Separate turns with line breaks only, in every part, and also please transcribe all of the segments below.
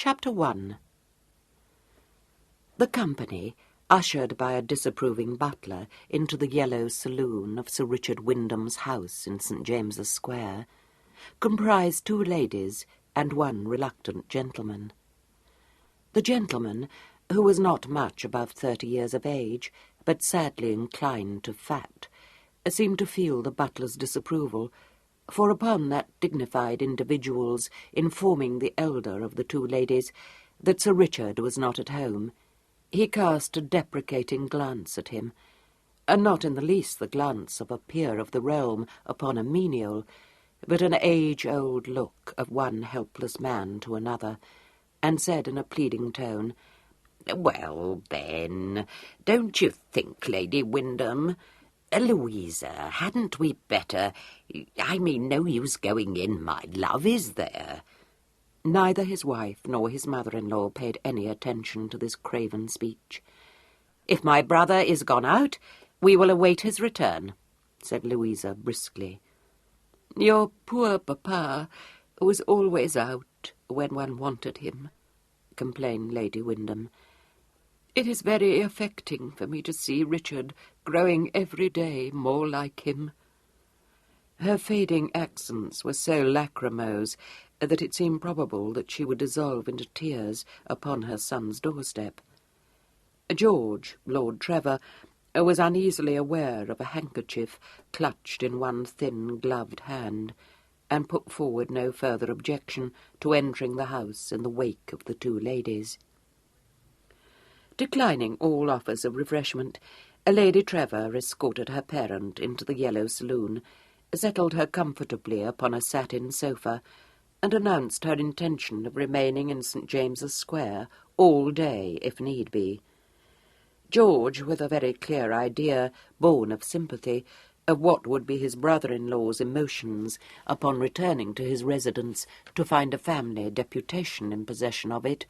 Chapter 1. The company, ushered by a disapproving butler into the yellow saloon of Sir Richard Wyndham's house in St. James's Square, comprised 2 ladies and 1 reluctant gentleman. The gentleman, who was not much above 30 years of age, but sadly inclined to fat, seemed to feel the butler's disapproval, for upon that dignified individual's informing the elder of the 2 ladies that Sir Richard was not at home, he cast a deprecating glance at him, and not in the least the glance of a peer of the realm upon a menial, but an age-old look of one helpless man to another, and said in a pleading tone, "Well, then, don't you think, Lady Wyndham, Louisa, hadn't we better... no use going in, my love, is there?" Neither his wife nor his mother-in-law paid any attention to this craven speech. "If my brother is gone out, we will await his return," said Louisa briskly. "Your poor papa was always out when one wanted him," complained Lady Wyndham. "It is very affecting for me to see Richard growing every day more like him." Her fading accents were so lachrymose that it seemed probable that she would dissolve into tears upon her son's doorstep. George, Lord Trevor, was uneasily aware of a handkerchief clutched in one thin gloved hand, and put forward no further objection to entering the house in the wake of the 2 ladies. Declining all offers of refreshment, Lady Trevor escorted her parent into the yellow saloon, settled her comfortably upon a satin sofa, and announced her intention of remaining in St. James's Square all day, if need be. George, with a very clear idea, born of sympathy, of what would be his brother-in-law's emotions upon returning to his residence to find a family deputation in possession of it,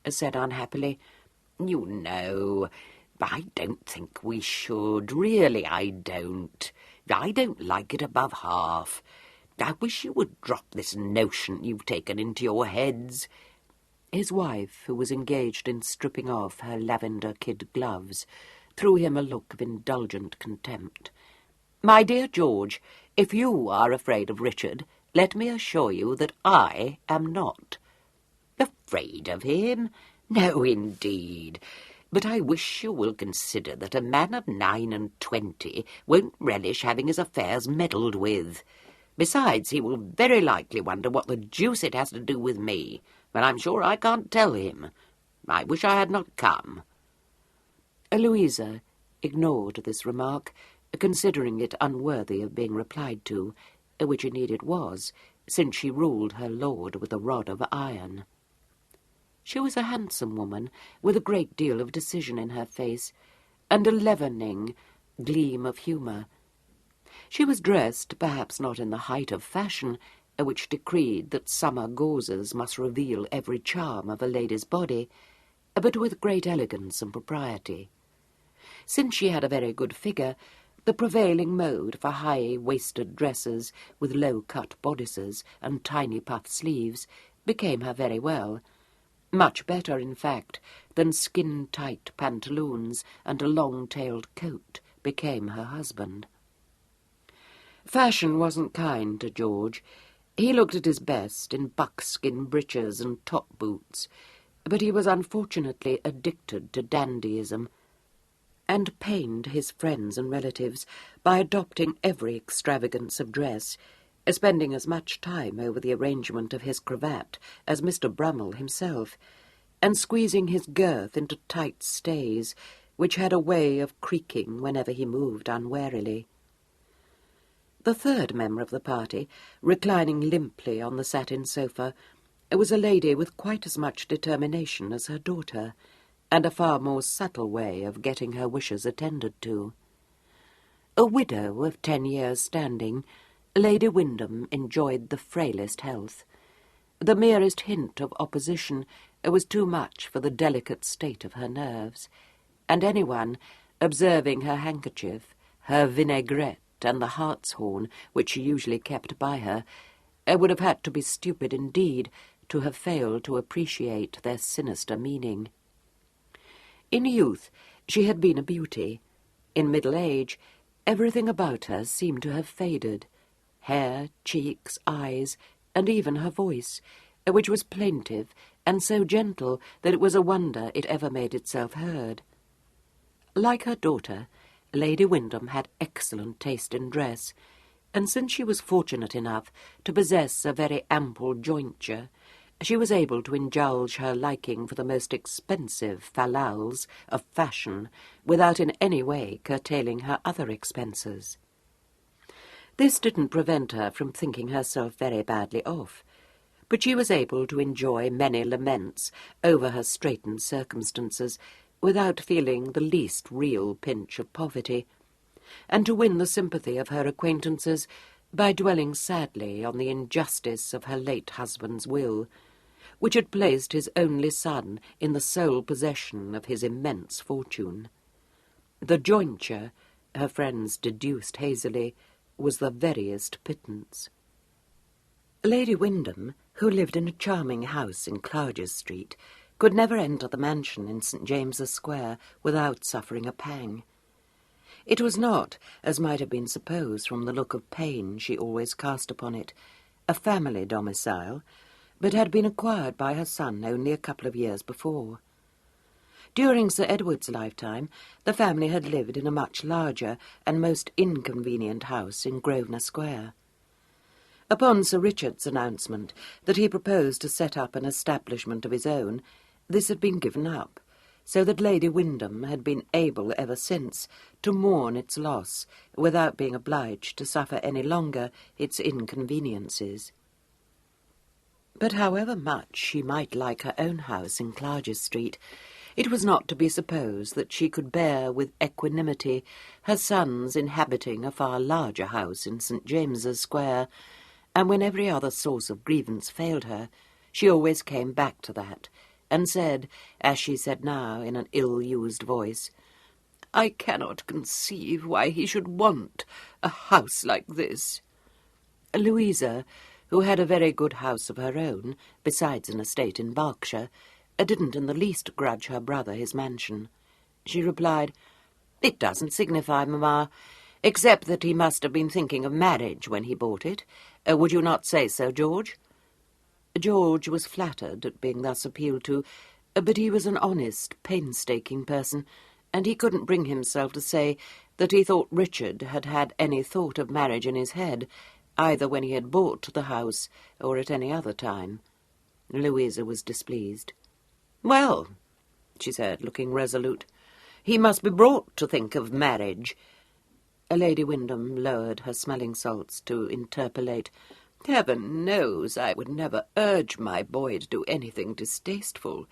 said unhappily, "You know, I don't think we should. Really, I don't. I don't like it above half. I wish you would drop this notion you've taken into your heads." His wife, who was engaged in stripping off her lavender kid gloves, threw him a look of indulgent contempt. "My dear George, if you are afraid of Richard, let me assure you that I am not." "Afraid of him? No, indeed. But I wish you will consider that a man of 9 and 20 won't relish having his affairs meddled with. Besides, he will very likely wonder what the deuce it has to do with me, but I'm sure I can't tell him. I wish I had not come." Louisa ignored this remark, considering it unworthy of being replied to, which indeed it was, since she ruled her lord with a rod of iron. She was a handsome woman, with a great deal of decision in her face, and a leavening gleam of humour. She was dressed, perhaps not in the height of fashion, which decreed that summer gauzes must reveal every charm of a lady's body, but with great elegance and propriety. Since she had a very good figure, the prevailing mode for high-waisted dresses with low-cut bodices and tiny puff sleeves became her very well. Much better, in fact, than skin-tight pantaloons and a long-tailed coat became her husband. Fashion wasn't kind to George. He looked at his best in buckskin breeches and top boots, but he was unfortunately addicted to dandyism, and pained his friends and relatives by adopting every extravagance of dress, spending as much time over the arrangement of his cravat as Mr. Brummel himself, and squeezing his girth into tight stays, which had a way of creaking whenever he moved unwarily. The 3rd member of the party, reclining limply on the satin sofa, was a lady with quite as much determination as her daughter, and a far more subtle way of getting her wishes attended to. A widow of 10 years' standing, Lady Wyndham enjoyed the frailest health. The merest hint of opposition was too much for the delicate state of her nerves, and anyone, observing her handkerchief, her vinaigrette, and the hartshorn which she usually kept by her, would have had to be stupid indeed to have failed to appreciate their sinister meaning. In youth, she had been a beauty. In middle age, everything about her seemed to have faded. Hair, cheeks, eyes, and even her voice, which was plaintive and so gentle that it was a wonder it ever made itself heard. Like her daughter, Lady Wyndham had excellent taste in dress, and since she was fortunate enough to possess a very ample jointure, she was able to indulge her liking for the most expensive fal-lals of fashion without in any way curtailing her other expenses. This didn't prevent her from thinking herself very badly off, but she was able to enjoy many laments over her straitened circumstances without feeling the least real pinch of poverty, and to win the sympathy of her acquaintances by dwelling sadly on the injustice of her late husband's will, which had placed his only son in the sole possession of his immense fortune. The jointure, her friends deduced hazily, was the veriest pittance. Lady Wyndham, who lived in a charming house in Clarges Street, could never enter the mansion in St. James's Square without suffering a pang. It was not, as might have been supposed from the look of pain she always cast upon it, a family domicile, but had been acquired by her son only a couple of years before. During Sir Edward's lifetime, the family had lived in a much larger and most inconvenient house in Grosvenor Square. Upon Sir Richard's announcement that he proposed to set up an establishment of his own, this had been given up, so that Lady Wyndham had been able ever since to mourn its loss without being obliged to suffer any longer its inconveniences. But however much she might like her own house in Clarges Street, it was not to be supposed that she could bear with equanimity her son's inhabiting a far larger house in St. James's Square, and when every other source of grievance failed her, she always came back to that, and said, as she said now in an ill-used voice, "I cannot conceive why he should want a house like this." Louisa, who had a very good house of her own, besides an estate in Berkshire, didn't in the least grudge her brother his mansion. She replied, "It doesn't signify, mamma, except that he must have been thinking of marriage when he bought it. Would you not say so, George?" George was flattered at being thus appealed to, but he was an honest, painstaking person, and he couldn't bring himself to say that he thought Richard had had any thought of marriage in his head, either when he had bought the house or at any other time. Louisa was displeased. "Well," she said, looking resolute, "he must be brought to think of marriage." Lady Wyndham lowered her smelling salts to interpolate, "Heaven knows I would never urge my boy to do anything distasteful,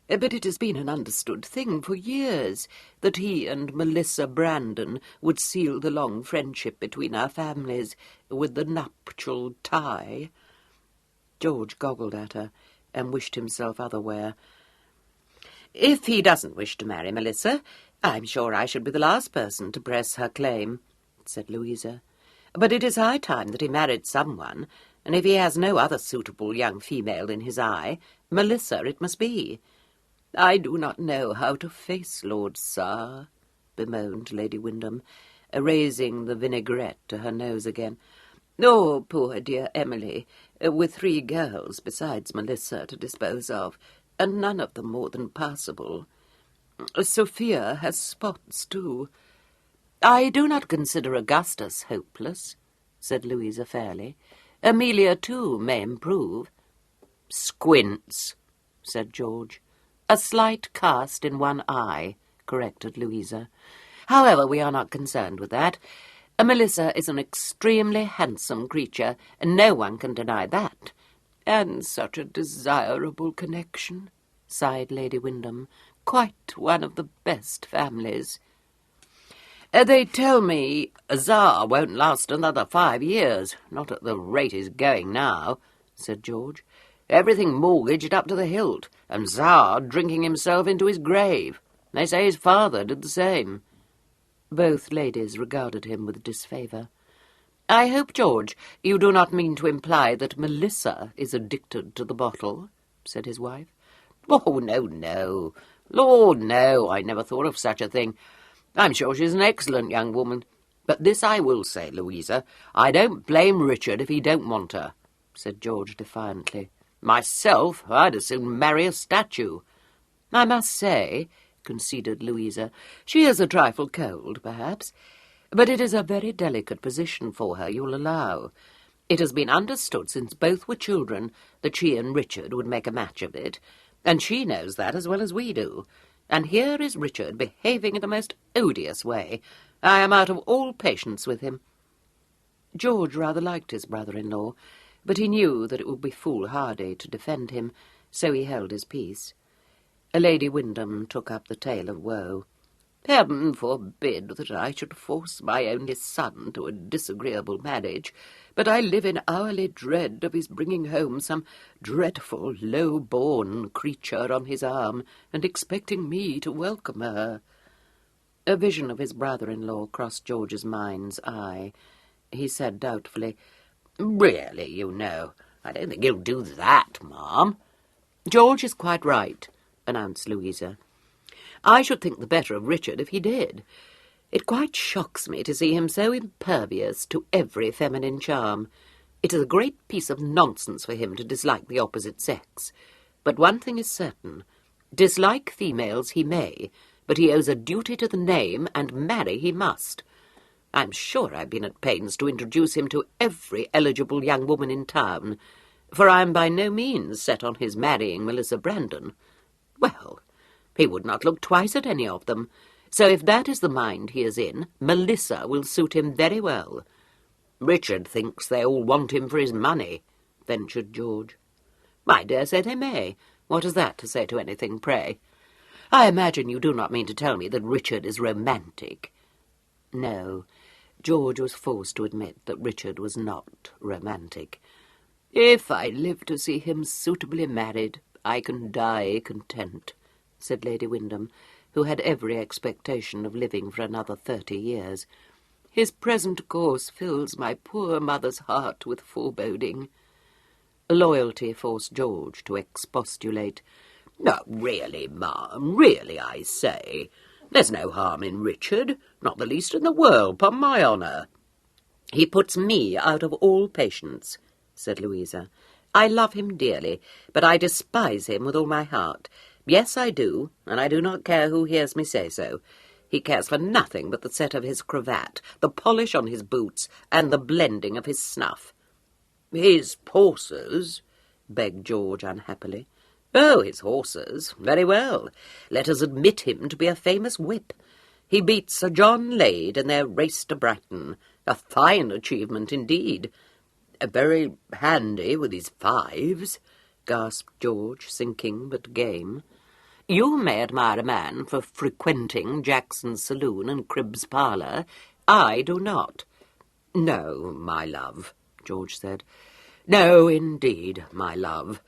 but it has been an understood thing for years that he and Melissa Brandon would seal the long friendship between our families with the nuptial tie." George goggled at her and wished himself otherwhere. "If he doesn't wish to marry Melissa, I'm sure I should be the last person to press her claim," said Louisa. "But it is high time that he married someone, and if he has no other suitable young female in his eye, Melissa it must be." "I do not know how to face Lord Sir," bemoaned Lady Wyndham, raising the vinaigrette to her nose again. "Oh, poor dear Emily, with 3 girls besides Melissa to dispose of, and none of them more than passable. Sophia has spots, too." "I do not consider Augustus hopeless," said Louisa fairly. "Amelia, too, may improve." "Squints," said George. "A slight cast in one eye," corrected Louisa. "However, we are not concerned with that. Melissa is an extremely handsome creature, and no one can deny that." "And such a desirable connection," sighed Lady Wyndham. "Quite one of the best families." "They tell me Czar won't last another 5 years, not at the rate he's going now," said George. "Everything mortgaged up to the hilt, and Czar drinking himself into his grave. They say his father did the same." Both ladies regarded him with disfavour. "I hope, George, you do not mean to imply that Melissa is addicted to the bottle," said his wife. "Oh, no, no. Lord, no, I never thought of such a thing. I'm sure she's an excellent young woman. But this I will say, Louisa, I don't blame Richard if he don't want her," said George defiantly. "Myself, I'd as soon marry a statue." "I must say," conceded Louisa, "she is a trifle cold, perhaps. But it is a very delicate position for her, you'll allow. It has been understood since both were children that she and Richard would make a match of it, and she knows that as well as we do. And here is Richard behaving in the most odious way. I am out of all patience with him." George rather liked his brother-in-law, but he knew that it would be foolhardy to defend him, so he held his peace. Lady Wyndham took up the tale of woe. "Heaven forbid that I should force my only son to a disagreeable marriage, but I live in hourly dread of his bringing home some dreadful, low-born creature on his arm and expecting me to welcome her." A vision of his brother-in-law crossed George's mind's eye. He said doubtfully, "Really, you know, I don't think he'll do that, ma'am." "George is quite right," announced Louisa. "I should think the better of Richard if he did. It quite shocks me to see him so impervious to every feminine charm. It is a great piece of nonsense for him to dislike the opposite sex. But one thing is certain. Dislike females he may, but he owes a duty to the name, and marry he must. I'm sure I've been at pains to introduce him to every eligible young woman in town, for I am by no means set on his marrying Melissa Brandon. Well, he would not look twice at any of them, so if that is the mind he is in, Melissa will suit him very well." "Richard thinks they all want him for his money," ventured George. "I dare say they may. What has that to say to anything, pray? I imagine you do not mean to tell me that Richard is romantic." No, George was forced to admit that Richard was not romantic. "If I live to see him suitably married, I can die content," said Lady Wyndham, who had every expectation of living for another 30 years. "His present course fills my poor mother's heart with foreboding." Loyalty forced George to expostulate. "No, really, ma'am, really, I say. There's no harm in Richard, not the least in the world, 'pon my honour." "He puts me out of all patience," said Louisa. "I love him dearly, but I despise him with all my heart. Yes, I do, and I do not care who hears me say so. He cares for nothing but the set of his cravat, the polish on his boots, and the blending of his snuff." "His horses?" begged George unhappily. "Oh, his horses. Very well. Let us admit him to be a famous whip. He beat Sir John Lade in their race to Brighton. A fine achievement indeed." "Very handy with his fives," gasped George, sinking but game. "You may admire a man for frequenting Jackson's saloon and Cribb's parlour. I do not." "No, my love," George said. "No, indeed, my love.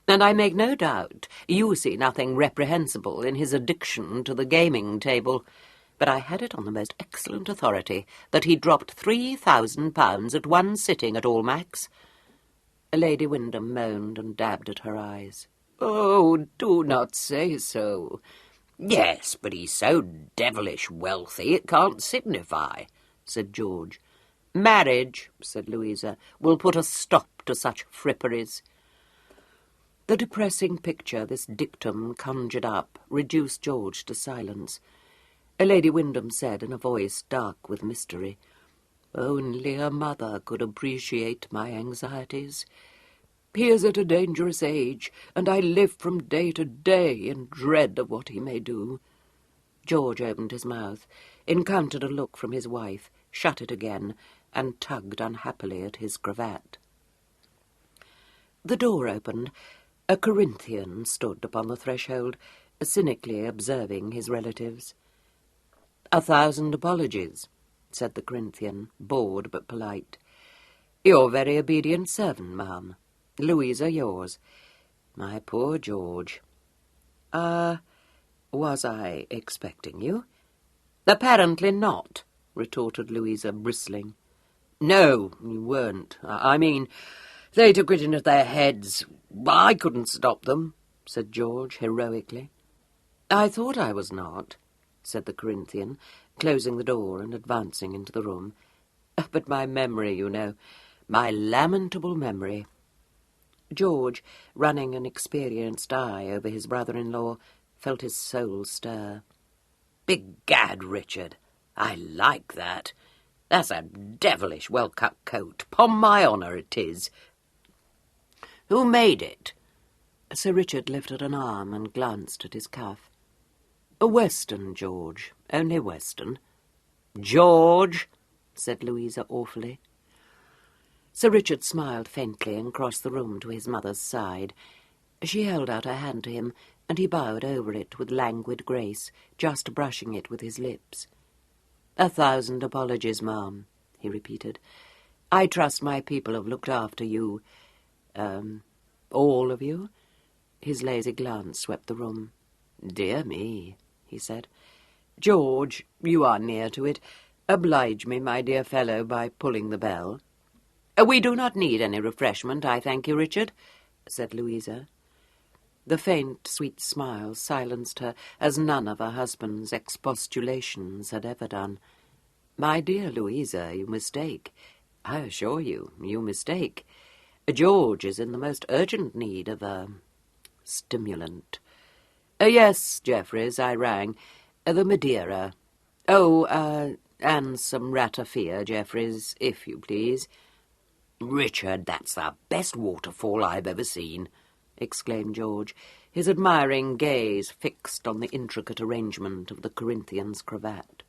And I make no doubt you see nothing reprehensible in his addiction to the gaming table. But I had it on the most excellent authority that he dropped £3,000 at one sitting at Almack's." Lady Wyndham moaned and dabbed at her eyes. "Oh, do not say so." "Yes, but he's so devilish wealthy it can't signify," said George. "Marriage," said Louisa, "will put a stop to such fripperies." The depressing picture this dictum conjured up reduced George to silence. Lady Wyndham said in a voice dark with mystery, "Only a mother could appreciate my anxieties. He is at a dangerous age, and I live from day to day in dread of what he may do." George opened his mouth, encountered a look from his wife, shut it again, and tugged unhappily at his cravat. The door opened. A Corinthian stood upon the threshold, cynically observing his relatives. "1,000 apologies," said the Corinthian, bored but polite. "Your very obedient servant, ma'am. Louisa, yours. My poor George." Was I expecting you?" "Apparently not," retorted Louisa, bristling. No, you weren't. I mean, they took it into their heads. I couldn't stop them, said George heroically. I thought I was not, said the Corinthian, closing the door and advancing into the room. But my memory, you know, my lamentable memory. George, running an experienced eye over his brother-in-law, felt his soul stir. Begad, Richard, I like that. That's a devilish well-cut coat. 'Pon my honour it is. Who made it? Sir Richard lifted an arm and glanced at his cuff. A Western, George, only Western. George, said Louisa awfully. Sir Richard smiled faintly and crossed the room to his mother's side. She held out her hand to him, and he bowed over it with languid grace, just brushing it with his lips. 1,000 apologies, ma'am, he repeated. I trust my people have looked after you. All of you? His lazy glance swept the room. Dear me, he said. George, you are near to it. Oblige me, my dear fellow, by pulling the bell. We do not need any refreshment, I thank you, Richard, said Louisa. The faint, sweet smile silenced her as none of her husband's expostulations had ever done. My dear Louisa, you mistake. I assure you, you mistake. George is in the most urgent need of a stimulant. Yes, Jeffreys, I rang. The Madeira. And some ratafia, Jeffreys, if you please. Richard, that's the best waterfall I've ever seen, exclaimed George, his admiring gaze fixed on the intricate arrangement of the Corinthian's cravat.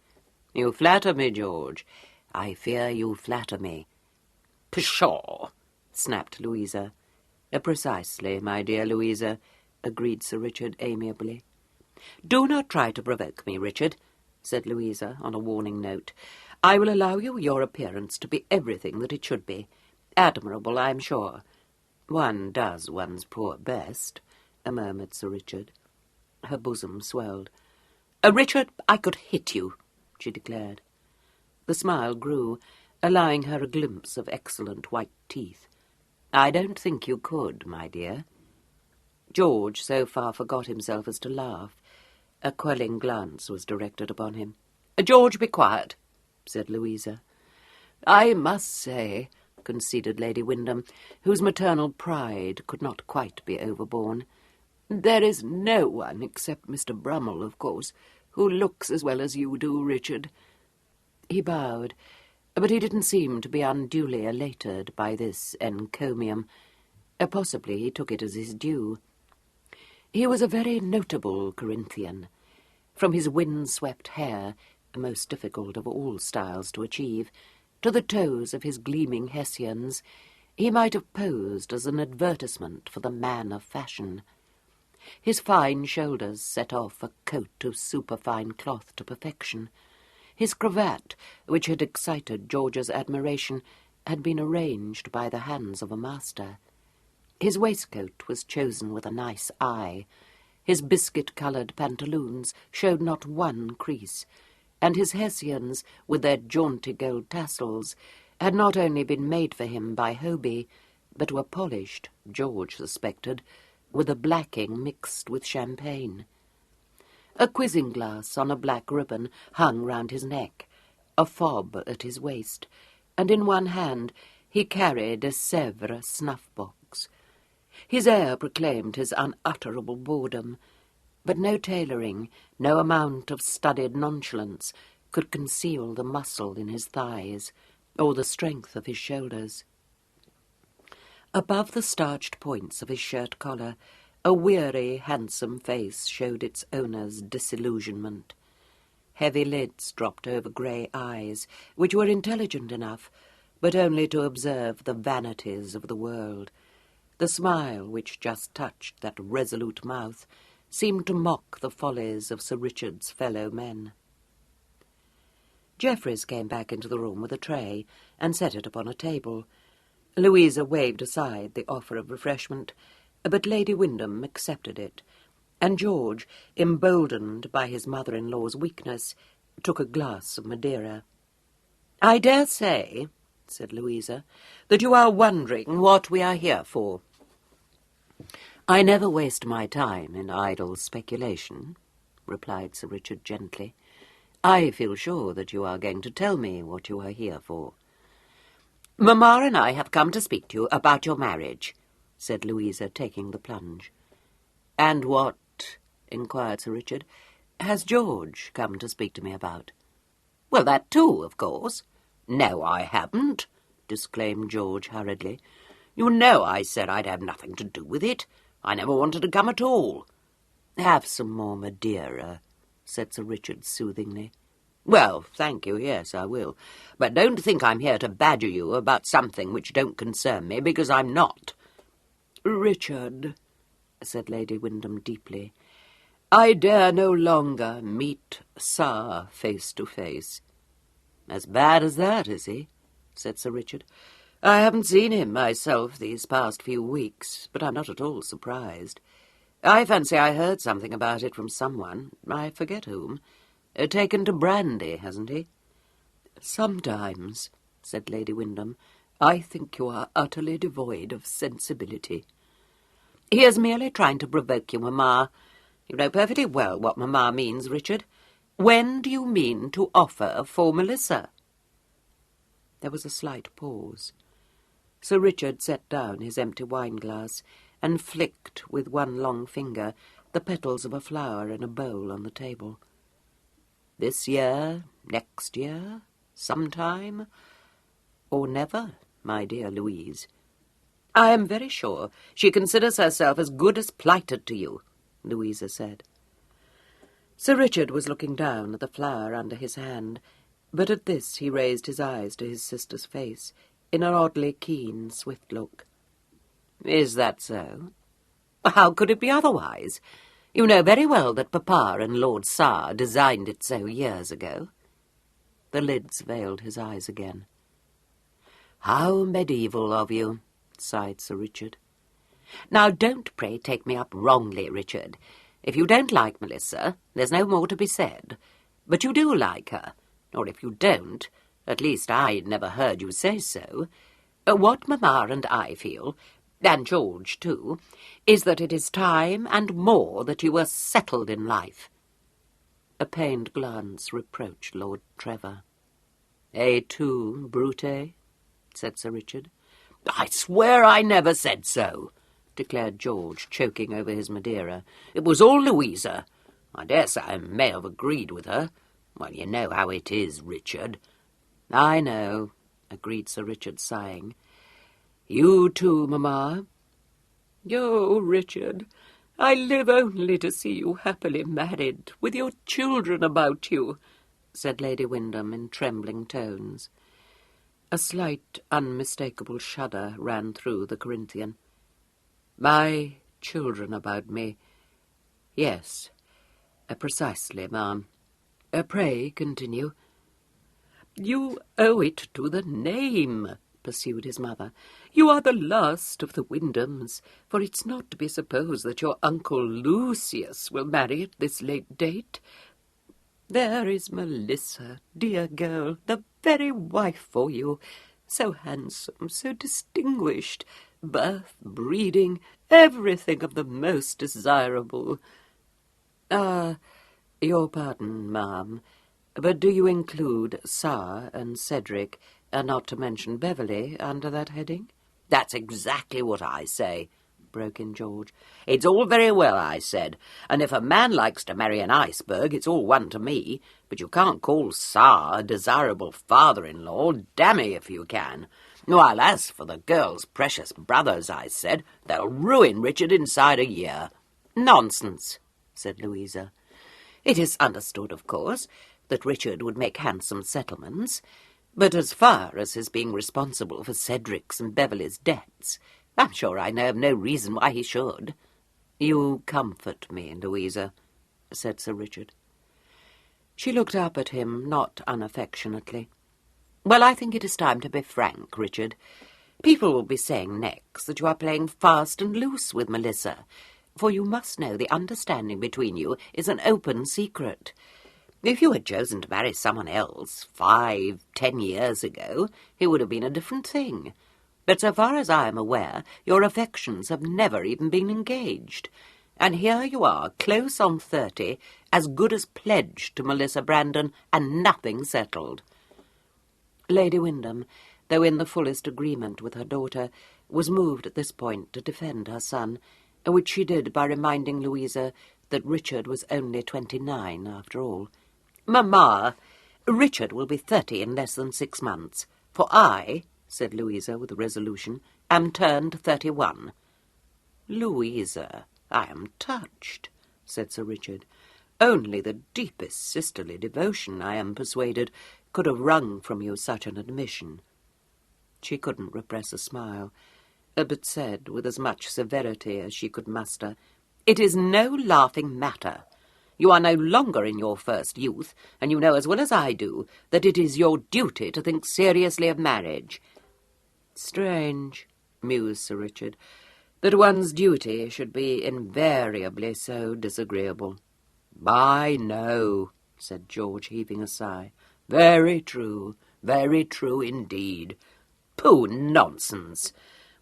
You flatter me, George. I fear you flatter me. Pshaw, snapped Louisa. Precisely, my dear Louisa, agreed Sir Richard amiably. Do not try to provoke me, Richard, said Louisa on a warning note. I will allow you your appearance to be everything that it should be. Admirable, I am sure. One does one's poor best, murmured Sir Richard. Her bosom swelled. Richard, I could hit you, she declared. The smile grew, allowing her a glimpse of excellent white teeth. I don't think you could, my dear. George so far forgot himself as to laugh. A quelling glance was directed upon him. George, be quiet, said Louisa. I must say, conceded Lady Wyndham, whose maternal pride could not quite be overborne, there is no one except Mr. Brummel, of course, who looks as well as you do, Richard. He bowed, but he didn't seem to be unduly elated by this encomium. Possibly he took it as his due. He was a very notable Corinthian. From his wind-swept hair, most difficult of all styles to achieve, to the toes of his gleaming hessians, he might have posed as an advertisement for the man of fashion. His fine shoulders set off a coat of superfine cloth to perfection. His cravat, which had excited George's admiration, had been arranged by the hands of a master. His waistcoat was chosen with a nice eye. His biscuit-coloured pantaloons showed not one crease, and his hessians, with their jaunty gold tassels, had not only been made for him by Hobie, but were polished, George suspected, with a blacking mixed with champagne. A quizzing-glass on a black ribbon hung round his neck, a fob at his waist, and in one hand he carried a Sèvres snuff-box. His air proclaimed his unutterable boredom, but no tailoring, no amount of studied nonchalance could conceal the muscle in his thighs or the strength of his shoulders. Above the starched points of his shirt collar, a weary, handsome face showed its owner's disillusionment. Heavy lids dropped over grey eyes, which were intelligent enough, but only to observe the vanities of the world. The smile which just touched that resolute mouth seemed to mock the follies of Sir Richard's fellow men. Jeffreys came back into the room with a tray and set it upon a table. Louisa waved aside the offer of refreshment, but Lady Wyndham accepted it, and George, emboldened by his mother-in-law's weakness, took a glass of Madeira. "I dare say," said Louisa, "that you are wondering what we are here for." "I never waste my time in idle speculation," replied Sir Richard gently. "I feel sure that you are going to tell me what you are here for." "Mamma and I have come to speak to you about your marriage," said Louisa, taking the plunge. "And what," inquired Sir Richard, "has George come to speak to me about?" "Well, that too, of course." "No, I haven't," disclaimed George hurriedly. "You know I said I'd have nothing to do with it. I never wanted to come at all." "Have some more Madeira," said Sir Richard soothingly. "Well, thank you, yes, I will. But don't think I'm here to badger you about something which don't concern me, because I'm not." "Richard," said Lady Wyndham deeply, "I dare no longer meet Sir face to face." "As bad as that, is he?" said Sir Richard. "I haven't seen him myself these past few weeks, but I'm not at all surprised. I fancy I heard something about it from someone, I forget whom. Taken to brandy, hasn't he?" "Sometimes," said Lady Wyndham, "I think you are utterly devoid of sensibility." "He is merely trying to provoke you, Mamma. You know perfectly well what Mamma means, Richard. When do you mean to offer for Melissa?" There was a slight pause. Sir Richard set down his empty wine-glass and flicked with one long finger the petals of a flower in a bowl on the table. "This year, next year, sometime, or never, my dear Louise?" "I am very sure she considers herself as good as plighted to you," Louisa said. Sir Richard was looking down at the flower under his hand, but at this he raised his eyes to his sister's face in an oddly keen, swift look. "Is that so?" "How could it be otherwise? You know very well that Papa and Lord Saar designed it so years ago." The lids veiled his eyes again. "How medieval of you," sighed Sir Richard. "Now don't pray take me up wrongly, Richard. If you don't like Melissa, there's no more to be said. But you do like her, or if you don't, at least I never heard you say so. What Mamma and I feel, and George too, is that it is time and more that you were settled in life." A pained glance reproached Lord Trevor. "Et tu, Brute?" said Sir Richard. "I swear I never said so," declared George, choking over his Madeira. "It was all Louisa. I dare say I may have agreed with her. Well, you know how it is, Richard." "I know," agreed Sir Richard, sighing. "You too, Mamma?" "Oh, Richard, I live only to see you happily married, with your children about you," said Lady Wyndham in trembling tones. A slight, unmistakable shudder ran through the Corinthian. "My children about me. Yes, precisely, ma'am. Pray continue." "You owe it to the name," pursued his mother. "You are the last of the Wyndhams, for it's not to be supposed that your Uncle Lucius will marry at this late date. There is Melissa, dear girl, the very wife for you. So handsome, so distinguished, birth, breeding, everything of the most desirable." Your pardon, ma'am, but do you include Saar and Cedric, not to mention Beverley, under that heading?" "That's exactly what I say," broke in George. "It's all very well, I said, and if a man likes to marry an iceberg, it's all one to me, but you can't call Saar a desirable father-in-law, damn me if you can. While as for the girl's precious brothers, I said, they'll ruin Richard inside a year." "Nonsense," said Louisa. "It is understood, of course, that Richard would make handsome settlements, but as far as his being responsible for Cedric's and Beverley's debts, I'm sure I know of no reason why he should." "You comfort me, Louisa," said Sir Richard. She looked up at him, not unaffectionately. "Well, I think it is time to be frank, Richard. People will be saying next that you are playing fast and loose with Melissa, for you must know the understanding between you is an open secret. If you had chosen to marry someone else 5, 10 years ago, it would have been a different thing. But so far as I am aware, your affections have never even been engaged. And here you are, close on 30, as good as pledged to Melissa Brandon, and nothing settled." Lady Wyndham, though in the fullest agreement with her daughter, was moved at this point to defend her son, which she did by reminding Louisa that Richard was only 29 after all. "Mamma, Richard will be 30 in less than 6 months. For I," said Louisa with resolution, "am turned 31. "Louisa, I am touched," said Sir Richard. "Only the deepest sisterly devotion, I am persuaded, could have wrung from you such an admission." She couldn't repress a smile, but said, with as much severity as she could muster, "It is no laughing matter. You are no longer in your first youth, and you know as well as I do that it is your duty to think seriously of marriage." "Strange," mused Sir Richard, "that one's duty should be invariably so disagreeable." "I know," said George, heaving a sigh. Very true indeed." "Pooh, nonsense!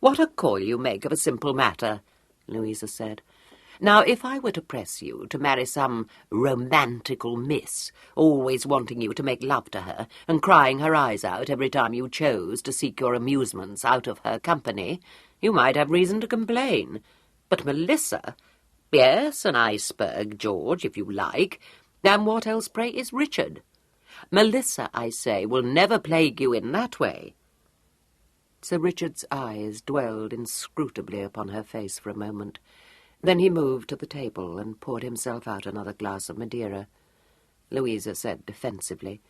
What a coil you make of a simple matter," Louisa said. "Now, if I were to press you to marry some romantical miss, always wanting you to make love to her, and crying her eyes out every time you chose to seek your amusements out of her company, you might have reason to complain. But Melissa— yes, an iceberg, George, if you like. And what else, pray, is Richard? Melissa, I say, will never plague you in that way." Sir Richard's eyes dwelled inscrutably upon her face for a moment. Then he moved to the table and poured himself out another glass of Madeira. Louisa said defensively,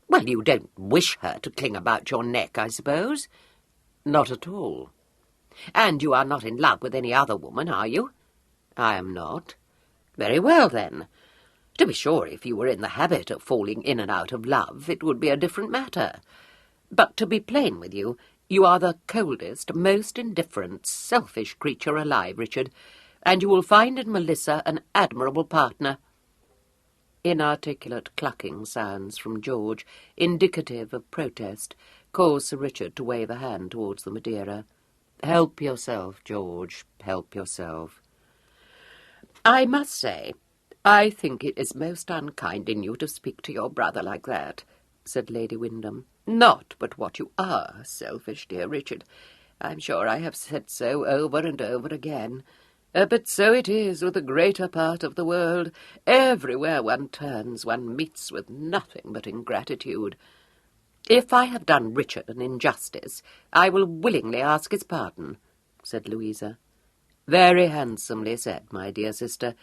"Well, you don't wish her to cling about your neck, I suppose?" "Not at all." "And you are not in love with any other woman, are you?" "I am not." "Very well, then. To be sure, if you were in the habit of falling in and out of love, it would be a different matter. But to be plain with you, you are the coldest, most indifferent, selfish creature alive, Richard, and you will find in Melissa an admirable partner." Inarticulate clucking sounds from George, indicative of protest, caused Sir Richard to wave a hand towards the Madeira. "Help yourself, George, help yourself." "I must say, I think it is most unkind in you to speak to your brother like that," said Lady Wyndham. "Not but what you are selfish, dear Richard. I'm sure I have said so over and over again. But so it is with the greater part of the world. Everywhere one turns, one meets with nothing but ingratitude. If I have done Richard an injustice, I will willingly ask his pardon," said Louisa. "Very handsomely said, my dear sister.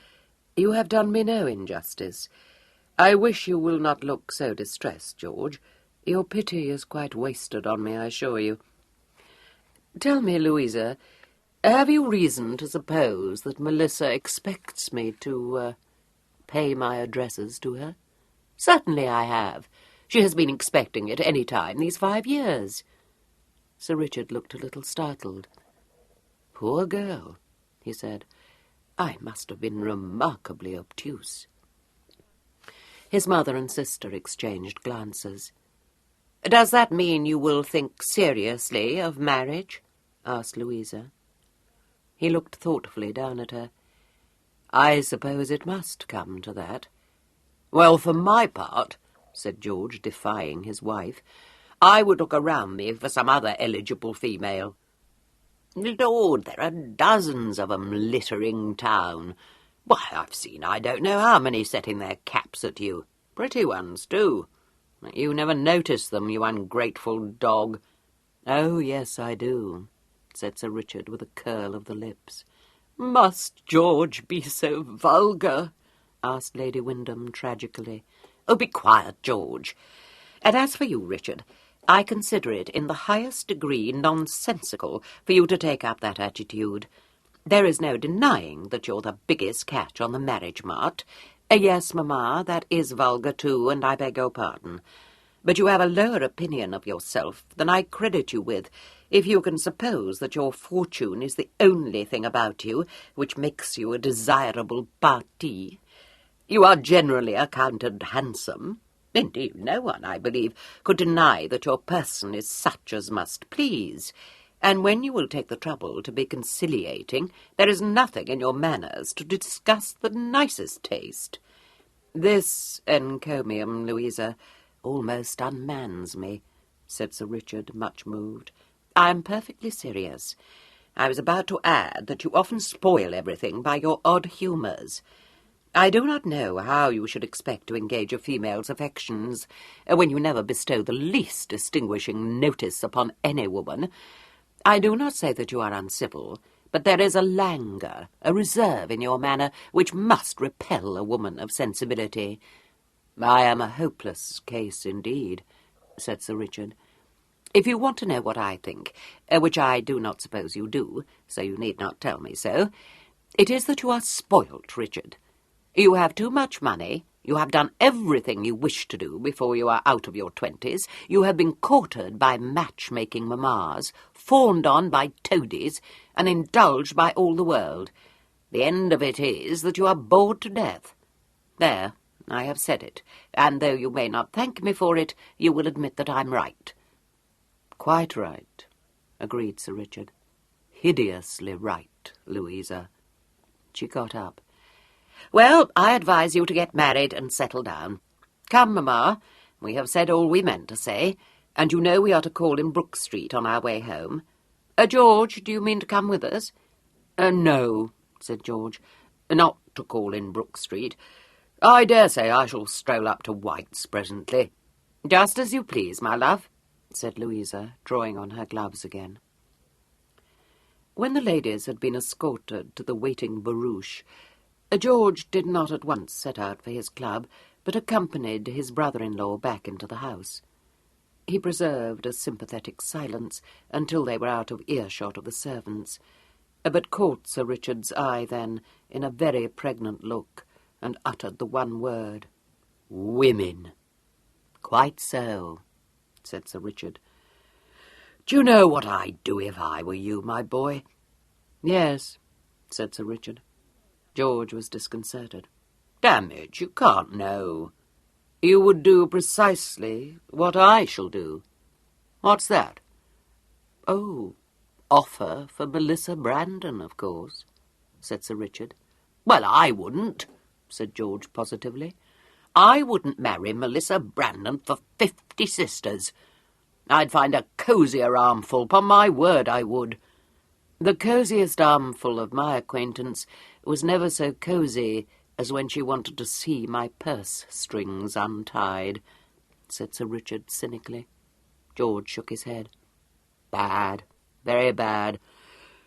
You have done me no injustice. I wish you will not look so distressed, George. Your pity is quite wasted on me, I assure you. Tell me, Louisa, have you reason to suppose that Melissa expects me to pay my addresses to her?" "Certainly I have. She has been expecting it any time these 5 years." Sir Richard looked a little startled. "Poor girl," he said. "I must have been remarkably obtuse." His mother and sister exchanged glances. "Does that mean you will think seriously of marriage?" asked Louisa. He looked thoughtfully down at her. "I suppose it must come to that." "Well, for my part," said George, defying his wife, "I would look around me for some other eligible female. Lord, there are dozens of 'em littering town. Why, I've seen I don't know how many setting their caps at you. Pretty ones, too. You never notice them, you ungrateful dog." "Oh, yes, I do," said Sir Richard with a curl of the lips. "Must George be so vulgar?" asked Lady Wyndham tragically. "Oh, be quiet, George. And as for you, Richard, I consider it in the highest degree nonsensical for you to take up that attitude. There is no denying that you're the biggest catch on the marriage mart. Yes, mamma, that is vulgar too, and I beg your pardon. But you have a lower opinion of yourself than I credit you with, if you can suppose that your fortune is the only thing about you which makes you a desirable parti. You are generally accounted handsome. Indeed, no one, I believe, could deny that your person is such as must please. And when you will take the trouble to be conciliating, there is nothing in your manners to disgust the nicest taste. This encomium, Louisa, almost unmans me, said Sir Richard, much moved. I am perfectly serious. I was about to add that you often spoil everything by your odd humours. I do not know how you should expect to engage a female's affections when you never bestow the least distinguishing notice upon any woman. I do not say that you are uncivil, but there is a languor, a reserve in your manner which must repel a woman of sensibility. I am a hopeless case indeed, said Sir Richard. If you want to know what I think, which I do not suppose you do, so you need not tell me so, it is that you are spoilt, Richard. You have too much money, you have done everything you wish to do before you are out of your 20s, you have been courted by match-making mammas, fawned on by toadies, and indulged by all the world. The end of it is that you are bored to death. There, I have said it, and though you may not thank me for it, you will admit that I'm right. Quite right, agreed Sir Richard. Hideously right, Louisa. She got up. Well, I advise you to get married and settle down. Come, Mamma, we have said all we meant to say, and you know we are to call in Brook Street on our way home. George, do you mean to come with us? No, said George, not to call in Brook Street. I dare say I shall stroll up to White's presently. Just as you please, my love, said Louisa, drawing on her gloves again. When the ladies had been escorted to the waiting barouche, George did not at once set out for his club, but accompanied his brother-in-law back into the house. He preserved a sympathetic silence until they were out of earshot of the servants, but caught Sir Richard's eye then in a very pregnant look, and uttered the one word, "Women." "Quite so," said Sir Richard. "Do you know what I'd do if I were you, my boy?" "Yes," said Sir Richard. George was disconcerted. "Damn it, you can't know. You would do precisely what I shall do." "What's that?" "Oh, offer for Melissa Brandon, of course," said Sir Richard. "Well, I wouldn't," said George positively. "I wouldn't marry Melissa Brandon for 50 sisters. I'd find a cosier armful, upon my word I would." "The cosiest armful of my acquaintance was never so cosy as when she wanted to see my purse strings untied," said Sir Richard cynically. George shook his head. "Bad, very bad.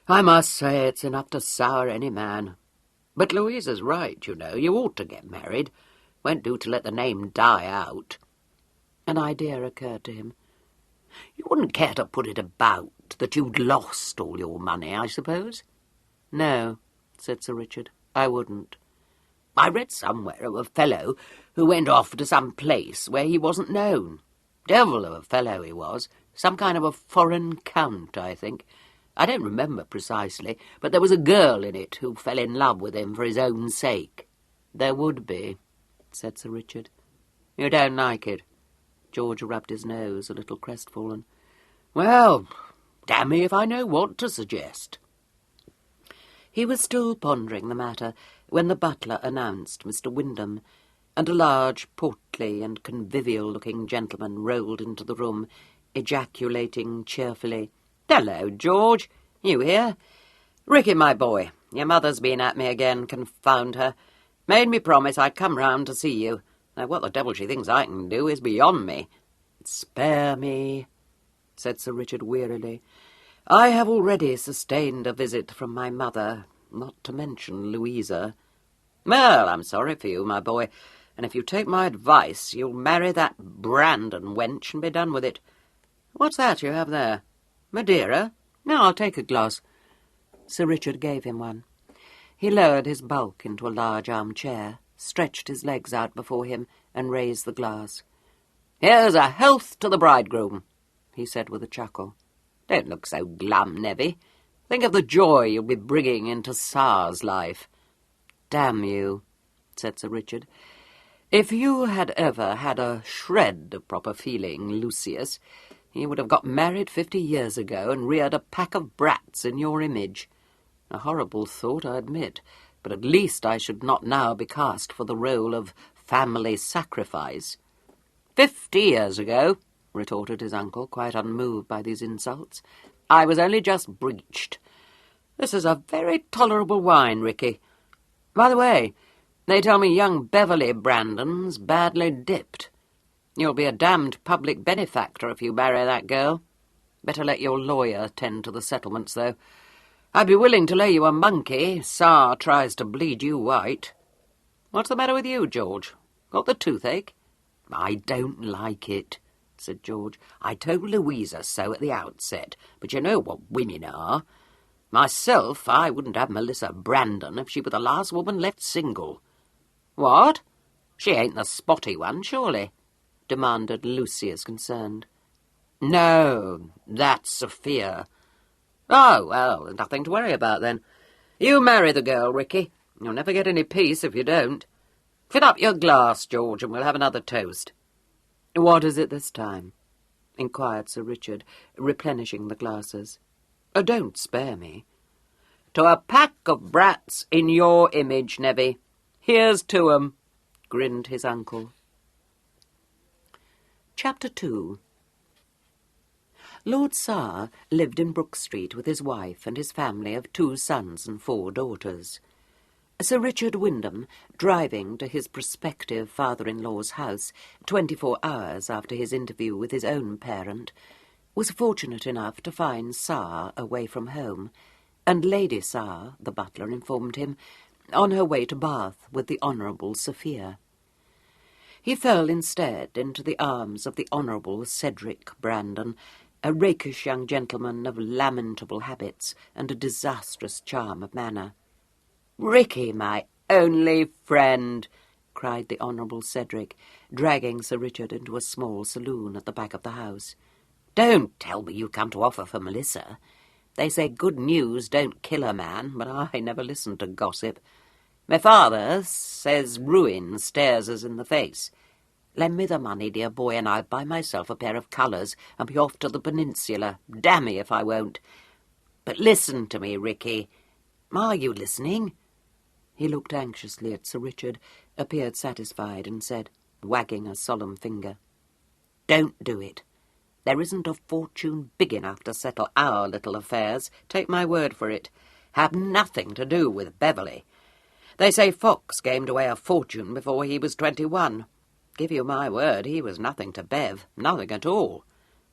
I must say it's enough to sour any man. But Louisa's right, you know. You ought to get married. Won't do to let the name die out." An idea occurred to him. "You wouldn't care to put it about that you'd lost all your money, I suppose?" "No," said Sir Richard, "I wouldn't." "I read somewhere of a fellow who went off to some place where he wasn't known. Devil of a fellow he was. Some kind of a foreign count, I think. I don't remember precisely, but there was a girl in it who fell in love with him for his own sake." "There would be," said Sir Richard. "You don't like it?" George rubbed his nose, a little crestfallen. "Well, damn me if I know what to suggest." He was still pondering the matter when the butler announced Mr. Wyndham, and a large, portly and convivial-looking gentleman rolled into the room, ejaculating cheerfully, "Hello, George. You here? Ricky, my boy, your mother's been at me again, confound her. Made me promise I'd come round to see you. Now, what the devil she thinks I can do is beyond me." "Spare me," said Sir Richard wearily. "I have already sustained a visit from my mother, not to mention Louisa." "Well, I'm sorry for you, my boy, and if you take my advice, you'll marry that Brandon wench and be done with it. What's that you have there? Madeira? No, I'll take a glass." Sir Richard gave him one. He lowered his bulk into a large armchair, stretched his legs out before him, and raised the glass. "Here's a health to the bridegroom," he said with a chuckle. "Don't look so glum, Nevy. Think of the joy you'll be bringing into Sar's life." "Damn you," said Sir Richard. "If you had ever had a shred of proper feeling, Lucius, you would have got married 50 years ago and reared a pack of brats in your image. A horrible thought, I admit, but at least I should not now be cast for the role of family sacrifice." 50 years ago," retorted his uncle, quite unmoved by these insults. "I was only just breeched. This is a very tolerable wine, Ricky. By the way, they tell me young Beverley Brandon's badly dipped. You'll be a damned public benefactor if you marry that girl. Better let your lawyer tend to the settlements, though. I'd be willing to lay you a monkey. Tsar tries to bleed you white. What's the matter with you, George? Got the toothache?" "I don't like it," said George. "I told Louisa so at the outset, but you know what women are. Myself, I wouldn't have Melissa Brandon if she were the last woman left single." "What? She ain't the spotty one, surely?" demanded Lucius, concerned. "No, that's Sophia." "Oh, well, nothing to worry about, then. You marry the girl, Ricky. You'll never get any peace if you don't. Fill up your glass, George, and we'll have another toast." "What is it this time?" inquired Sir Richard, replenishing the glasses. "Don't spare me." "To a pack of brats in your image, Nevy. Here's to 'em," grinned his uncle. Chapter 2. Lord Tsar lived in Brook Street with his wife and his family of 2 sons and 4 daughters. Sir Richard Wyndham, driving to his prospective father-in-law's house 24 hours after his interview with his own parent, was fortunate enough to find Tsar away from home, and Lady Tsar, the butler informed him, on her way to Bath with the Honourable Sophia. He fell instead into the arms of the Honourable Cedric Brandon, a rakish young gentleman of lamentable habits and a disastrous charm of manner. "Ricky, my only friend," cried the Honourable Cedric, dragging Sir Richard into a small saloon at the back of the house. "Don't tell me you come to offer for Melissa. They say good news don't kill a man, but I never listen to gossip. My father says ruin stares us in the face. Lend me the money, dear boy, and I'll buy myself a pair of colours and be off to the peninsula. Damn me if I won't. But listen to me, Ricky. Are you listening?" He looked anxiously at Sir Richard, appeared satisfied, and said, wagging a solemn finger, "Don't do it. There isn't a fortune big enough to settle our little affairs, take my word for it. Have nothing to do with Beverley. They say Fox gamed away a fortune before he was 21. Give you my word, he was nothing to Bev, nothing at all.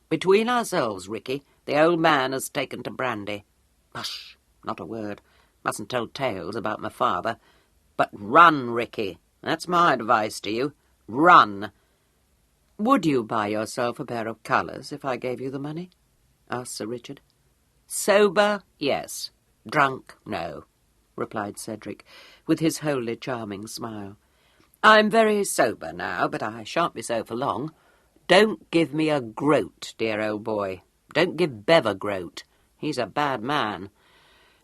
Between ourselves, Ricky, the old man has taken to brandy. Hush, not a word. Mustn't tell tales about my father. But run, Ricky. That's my advice to you. Run." "Would you buy yourself a pair of colours if I gave you the money?" asked Sir Richard. "Sober, yes. Drunk, no," replied Cedric, with his wholly charming smile. "I'm very sober now, but I shan't be so for long. Don't give me a groat, dear old boy. Don't give Bev a groat. He's a bad man.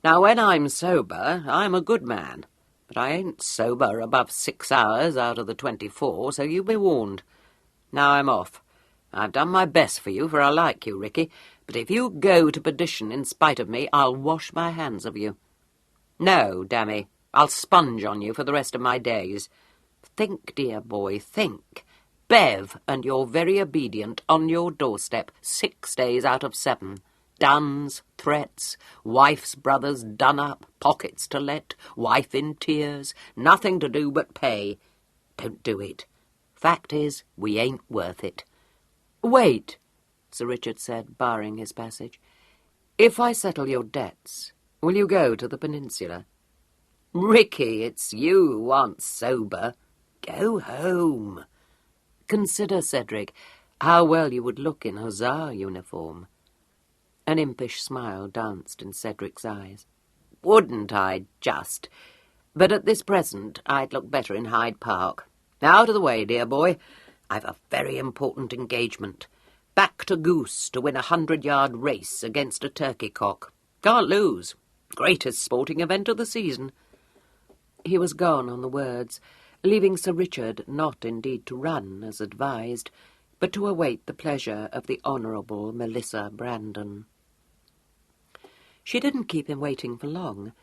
Now, when I'm sober, I'm a good man, but I ain't sober above 6 hours out of the 24, so you be warned. Now I'm off. I've done my best for you, for I like you, Ricky, but if you go to perdition in spite of me, I'll wash my hands of you. No, damme, I'll sponge on you for the rest of my days. Think, dear boy, think. Bev and your very obedient on your doorstep 6 days out of 7. Duns, threats, wife's brothers done up, pockets to let, wife in tears, nothing to do but pay. Don't do it. Fact is, we ain't worth it." "Wait," Sir Richard said, barring his passage. "If I settle your debts, will you go to the peninsula?" "Ricky, it's you who aren't sober. Go home." "Consider, Cedric, how well you would look in hussar uniform." An impish smile danced in Cedric's eyes. "Wouldn't I, just? But at this present, I'd look better in Hyde Park. Out of the way, dear boy. I've a very important engagement. Back to Goose to win a 100-yard race against a turkey cock. Can't lose. Greatest sporting event of the season." He was gone on the words, leaving Sir Richard not indeed to run, as advised, but to await the pleasure of the Honourable Melissa Brandon. She didn't keep him waiting for long.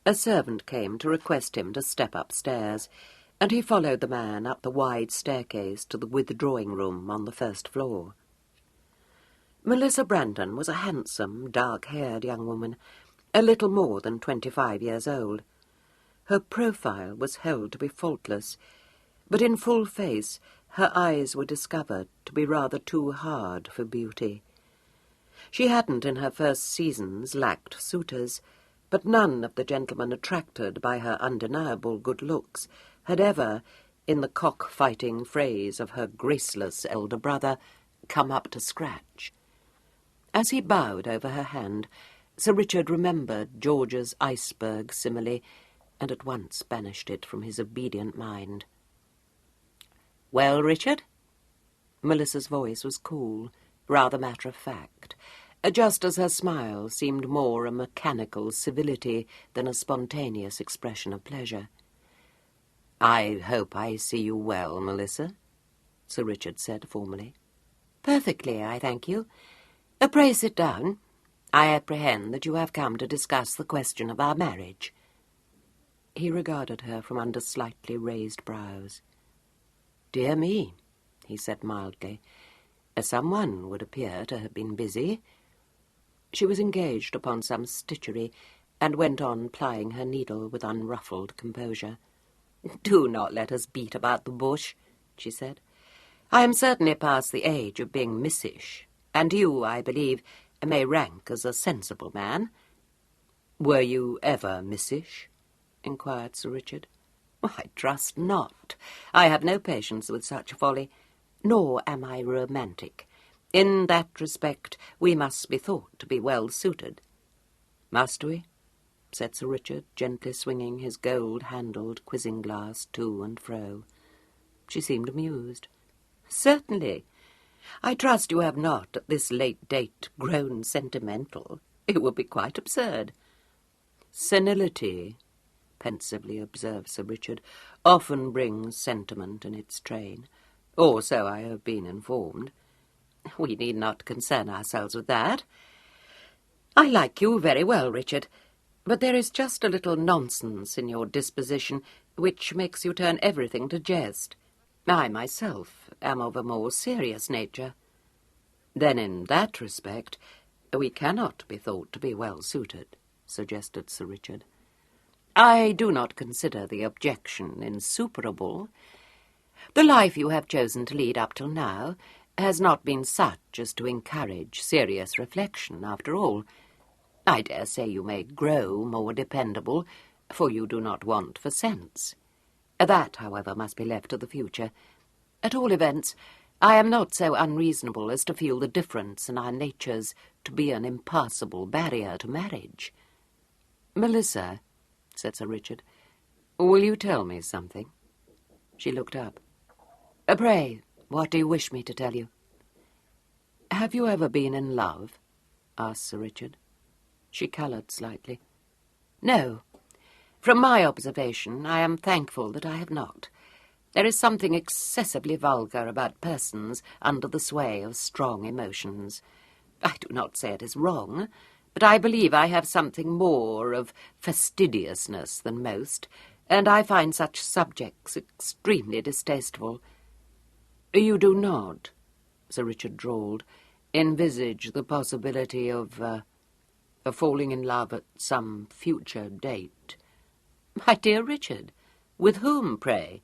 A servant came to request him to step upstairs, and he followed the man up the wide staircase to the withdrawing-room on the first floor. Melissa Brandon was a handsome, dark-haired young woman, a little more than 25 years old. Her profile was held to be faultless, but in full face her eyes were discovered to be rather too hard for beauty. She hadn't in her first seasons lacked suitors, but none of the gentlemen attracted by her undeniable good looks had ever, in the cock-fighting phrase of her graceless elder brother, come up to scratch. As he bowed over her hand, Sir Richard remembered George's iceberg simile, and at once banished it from his obedient mind. "Well, Richard?" Melissa's voice was cool, rather matter-of-fact, just as her smile seemed more a mechanical civility than a spontaneous expression of pleasure. "I hope I see you well, Melissa," Sir Richard said formally. "Perfectly, I thank you. Pray sit down. I apprehend that you have come to discuss the question of our marriage." He regarded her from under slightly raised brows. "Dear me," he said mildly, "someone would appear to have been busy." She was engaged upon some stitchery, and went on plying her needle with unruffled composure. "Do not let us beat about the bush," she said. "I am certainly past the age of being missish, and you, I believe, may rank as a sensible man." "Were you ever missish?" inquired Sir Richard. "I trust not. I have no patience with such folly, nor am I romantic. In that respect we must be thought to be well suited." "Must we?" said Sir Richard, gently swinging his gold-handled quizzing-glass to and fro. She seemed amused. "Certainly. I trust you have not, at this late date, grown sentimental. It would be quite absurd." "Senility," pensively observed Sir Richard, "often brings sentiment in its train. Or so I have been informed." "We need not concern ourselves with that. I like you very well, Richard, but there is just a little nonsense in your disposition which makes you turn everything to jest. I myself am of a more serious nature." "Then in that respect we cannot be thought to be well suited," suggested Sir Richard. "I do not consider the objection insuperable. The life you have chosen to lead up till now has not been such as to encourage serious reflection, after all. I dare say you may grow more dependable, for you do not want for sense. That, however, must be left to the future. At all events, I am not so unreasonable as to feel the difference in our natures to be an impassable barrier to marriage." "Melissa," said Sir Richard, "will you tell me something?" She looked up. "Pray, what do you wish me to tell you?" "Have you ever been in love?" asked Sir Richard. She coloured slightly. "No. From my observation, I am thankful that I have not. There is something excessively vulgar about persons under the sway of strong emotions. I do not say it is wrong, but I believe I have something more of fastidiousness than most, and I find such subjects extremely distasteful." "You do not," Sir Richard drawled, "envisage the possibility of falling in love at some future date?" "My dear Richard, with whom, pray?"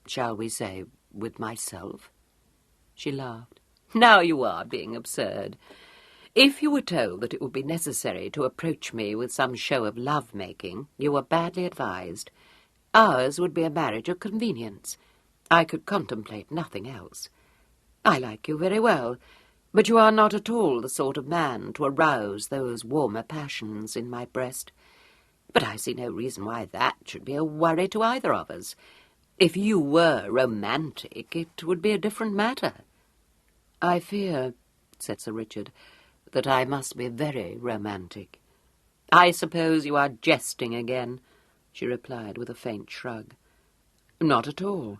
"Shall we say with myself?" She laughed. "Now you are being absurd. If you were told that it would be necessary to approach me with some show of love-making, you were badly advised. Ours would be a marriage of convenience. I could contemplate nothing else. I like you very well, but you are not at all the sort of man to arouse those warmer passions in my breast. But I see no reason why that should be a worry to either of us. If you were romantic, it would be a different matter." "I fear," said Sir Richard, "that I must be very romantic." "I suppose you are jesting again," she replied with a faint shrug. Not at all.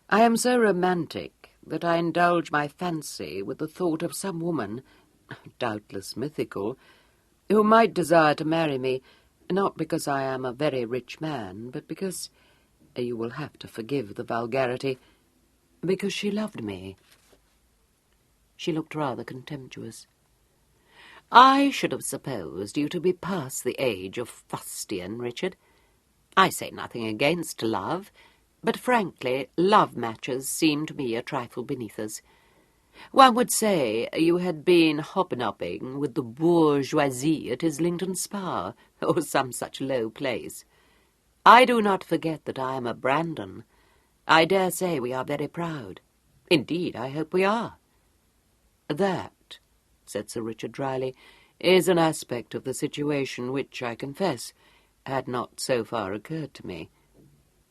I am so romantic that I indulge my fancy with the thought of some woman, doubtless mythical, who might desire to marry me, not because I am a very rich man, but because, you will have to forgive the vulgarity, because she loved me. She looked rather contemptuous. I should have supposed you to be past the age of fustian, Richard. I say nothing against love, but frankly, love matches seem to me a trifle beneath us. One would say you had been hobnobbing with the bourgeoisie at Islington Spa, or some such low place. I do not forget that I am a Brandon. I dare say we are very proud. Indeed, I hope we are. That, said Sir Richard dryly, is an aspect of the situation which, I confess, had not so far occurred to me.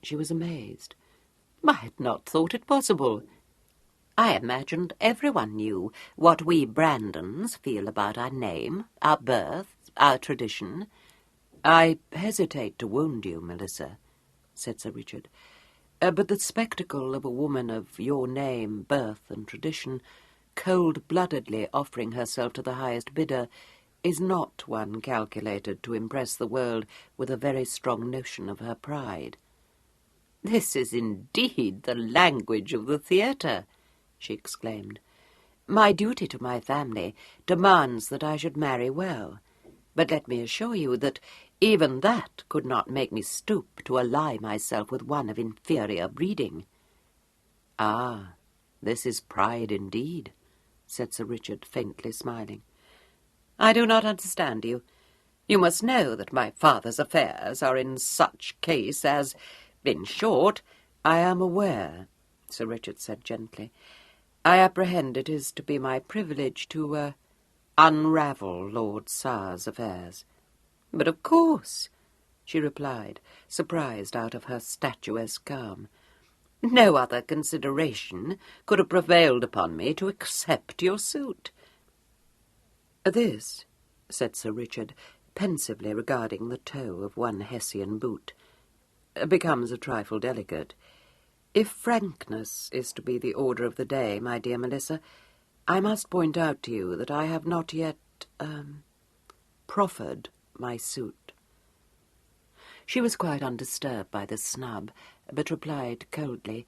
She was amazed. I had not thought it possible. I imagined everyone knew what we Brandons feel about our name, our birth, our tradition. I hesitate to wound you, Melissa, said Sir Richard, but the spectacle of a woman of your name, birth, and tradition cold-bloodedly offering herself to the highest bidder is not one calculated to impress the world with a very strong notion of her pride. This is indeed the language of the theatre, she exclaimed. My duty to my family demands that I should marry well, but let me assure you that even that could not make me stoop to ally myself with one of inferior breeding. Ah, this is pride indeed, said Sir Richard, faintly smiling. I do not understand you. You must know that my father's affairs are in such case as... In short, I am aware, Sir Richard said gently. I apprehend it is to be my privilege to, unravel Lord Sar's affairs. But of course, she replied, surprised out of her statuesque calm. No other consideration could have prevailed upon me to accept your suit. This, said Sir Richard, pensively regarding the toe of one Hessian boot, becomes a trifle delicate. If frankness is to be the order of the day, my dear Melissa, I must point out to you that I have not yet, proffered my suit. She was quite undisturbed by this snub, but replied coldly,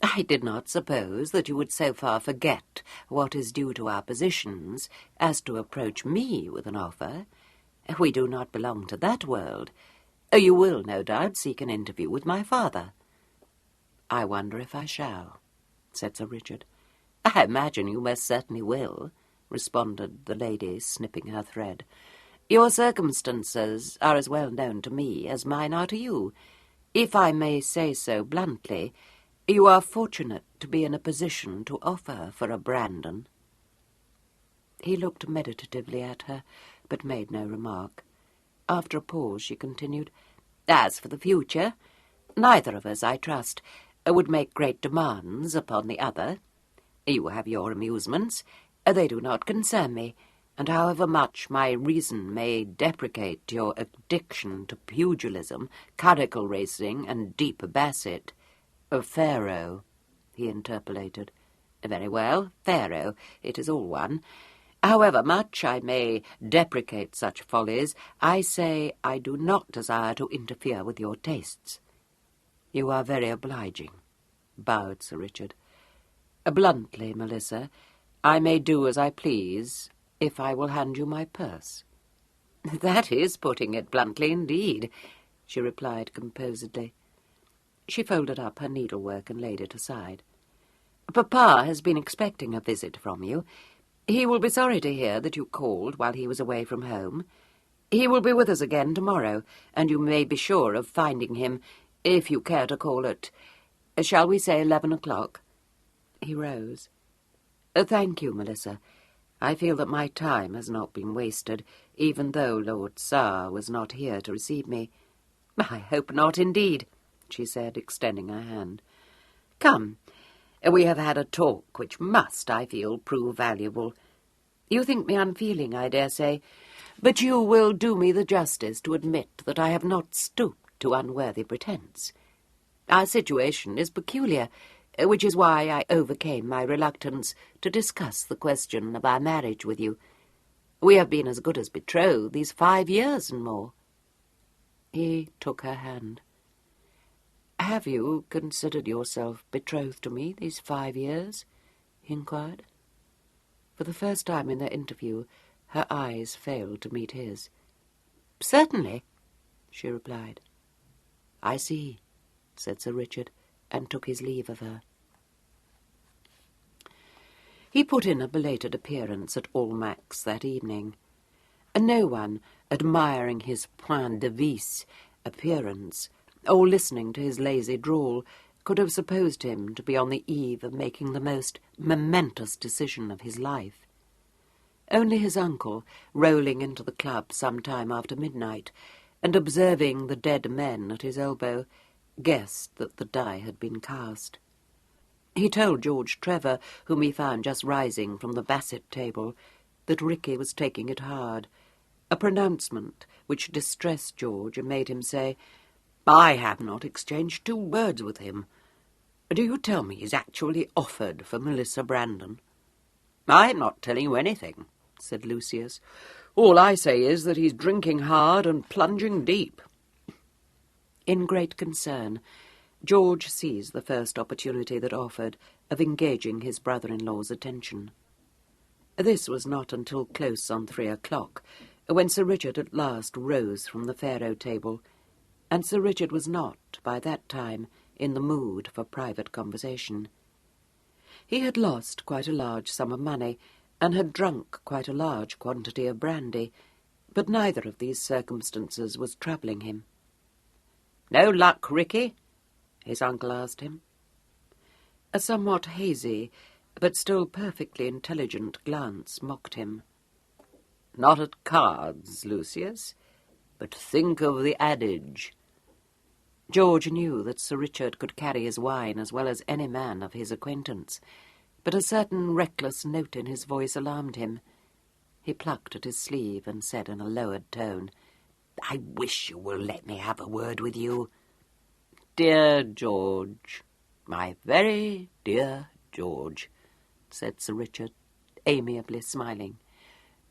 I did not suppose that you would so far forget what is due to our positions as to approach me with an offer. We do not belong to that world. You will, no doubt, seek an interview with my father. I wonder if I shall, said Sir Richard. I imagine you most certainly will, responded the lady, snipping her thread. Your circumstances are as well known to me as mine are to you. If I may say so bluntly, you are fortunate to be in a position to offer for a Brandon. He looked meditatively at her, but made no remark. After a pause, she continued, As for the future, neither of us, I trust, would make great demands upon the other. You have your amusements. They do not concern me, and however much my reason may deprecate your addiction to pugilism, curricle racing, and deep basset, Pharaoh, he interpolated. Very well, Pharaoh, it is all one. However much I may deprecate such follies, I say I do not desire to interfere with your tastes. You are very obliging, bowed Sir Richard. Bluntly, Melissa, I may do as I please if I will hand you my purse. That is putting it bluntly indeed, she replied composedly. She folded up her needlework and laid it aside. Papa has been expecting a visit from you. He will be sorry to hear that you called while he was away from home. He will be with us again tomorrow, and you may be sure of finding him, if you care to call at, shall we say 11 o'clock? He rose. Thank you, Melissa. I feel that my time has not been wasted, even though Lord Sar was not here to receive me. I hope not, indeed, she said, extending her hand. Come, we have had a talk which must, I feel, prove valuable. You think me unfeeling, I dare say, but you will do me the justice to admit that I have not stooped to unworthy pretence. Our situation is peculiar, which is why I overcame my reluctance to discuss the question of our marriage with you. We have been as good as betrothed these 5 years and more." He took her hand. "Have you considered yourself betrothed to me these 5 years?" he inquired. For the first time in their interview, her eyes failed to meet his. "Certainly," she replied. "I see," said Sir Richard, and took his leave of her. He put in a belated appearance at Almack's that evening, and no one, admiring his point de vis appearance, or listening to his lazy drawl, could have supposed him to be on the eve of making the most momentous decision of his life. Only his uncle, rolling into the club some time after midnight, and observing the dead men at his elbow, guessed that the die had been cast. He told George Trevor, whom he found just rising from the basset table, that Ricky was taking it hard, a pronouncement which distressed George and made him say, "I have not exchanged 2 words with him. Do you tell me he's actually offered for Melissa Brandon?" "I'm not telling you anything," said Lucius. "All I say is that he's drinking hard and plunging deep." In great concern, George seized the first opportunity that offered of engaging his brother-in-law's attention. This was not until close on 3 o'clock, when Sir Richard at last rose from the faro table, and Sir Richard was not, by that time, in the mood for private conversation. He had lost quite a large sum of money, and had drunk quite a large quantity of brandy, but neither of these circumstances was troubling him. "No luck, Ricky?" his uncle asked him. A somewhat hazy, but still perfectly intelligent glance mocked him. "Not at cards, Lucius, but think of the adage." George knew that Sir Richard could carry his wine as well as any man of his acquaintance, but a certain reckless note in his voice alarmed him. He plucked at his sleeve and said in a lowered tone, "I wish you will let me have a word with you." "Dear George, my very dear George," said Sir Richard, amiably smiling,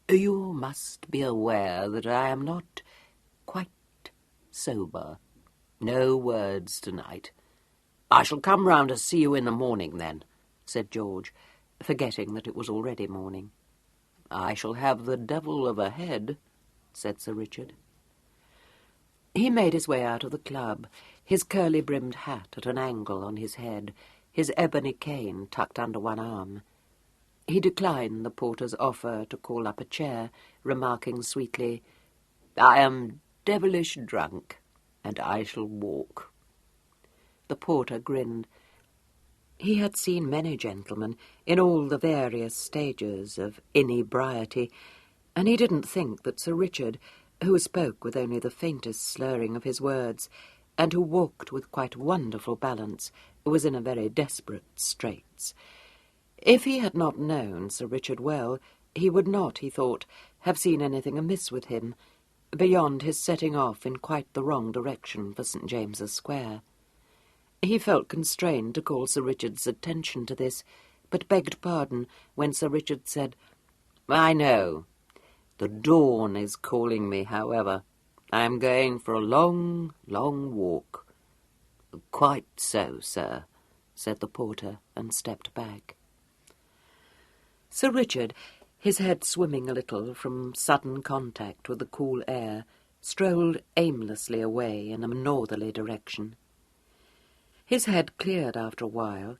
"you must be aware that I am not quite sober. No words tonight." "I shall come round to see you in the morning, then," said George, forgetting that it was already morning. "I shall have the devil of a head," said Sir Richard. He made his way out of the club, his curly-brimmed hat at an angle on his head, his ebony cane tucked under one arm. He declined the porter's offer to call up a chair, remarking sweetly, "I am devilish drunk, and I shall walk." The porter grinned. He had seen many gentlemen in all the various stages of inebriety, and he didn't think that Sir Richard, who spoke with only the faintest slurring of his words, and who walked with quite wonderful balance, was in a very desperate straits. If he had not known Sir Richard well, he would not, he thought, have seen anything amiss with him, beyond his setting off in quite the wrong direction for St. James's Square. He felt constrained to call Sir Richard's attention to this, but begged pardon when Sir Richard said, "I know. The dawn is calling me, however. I am going for a long, long walk." "Quite so, sir," said the porter, and stepped back. Sir Richard, his head swimming a little from sudden contact with the cool air, strolled aimlessly away in a northerly direction. His head cleared after a while.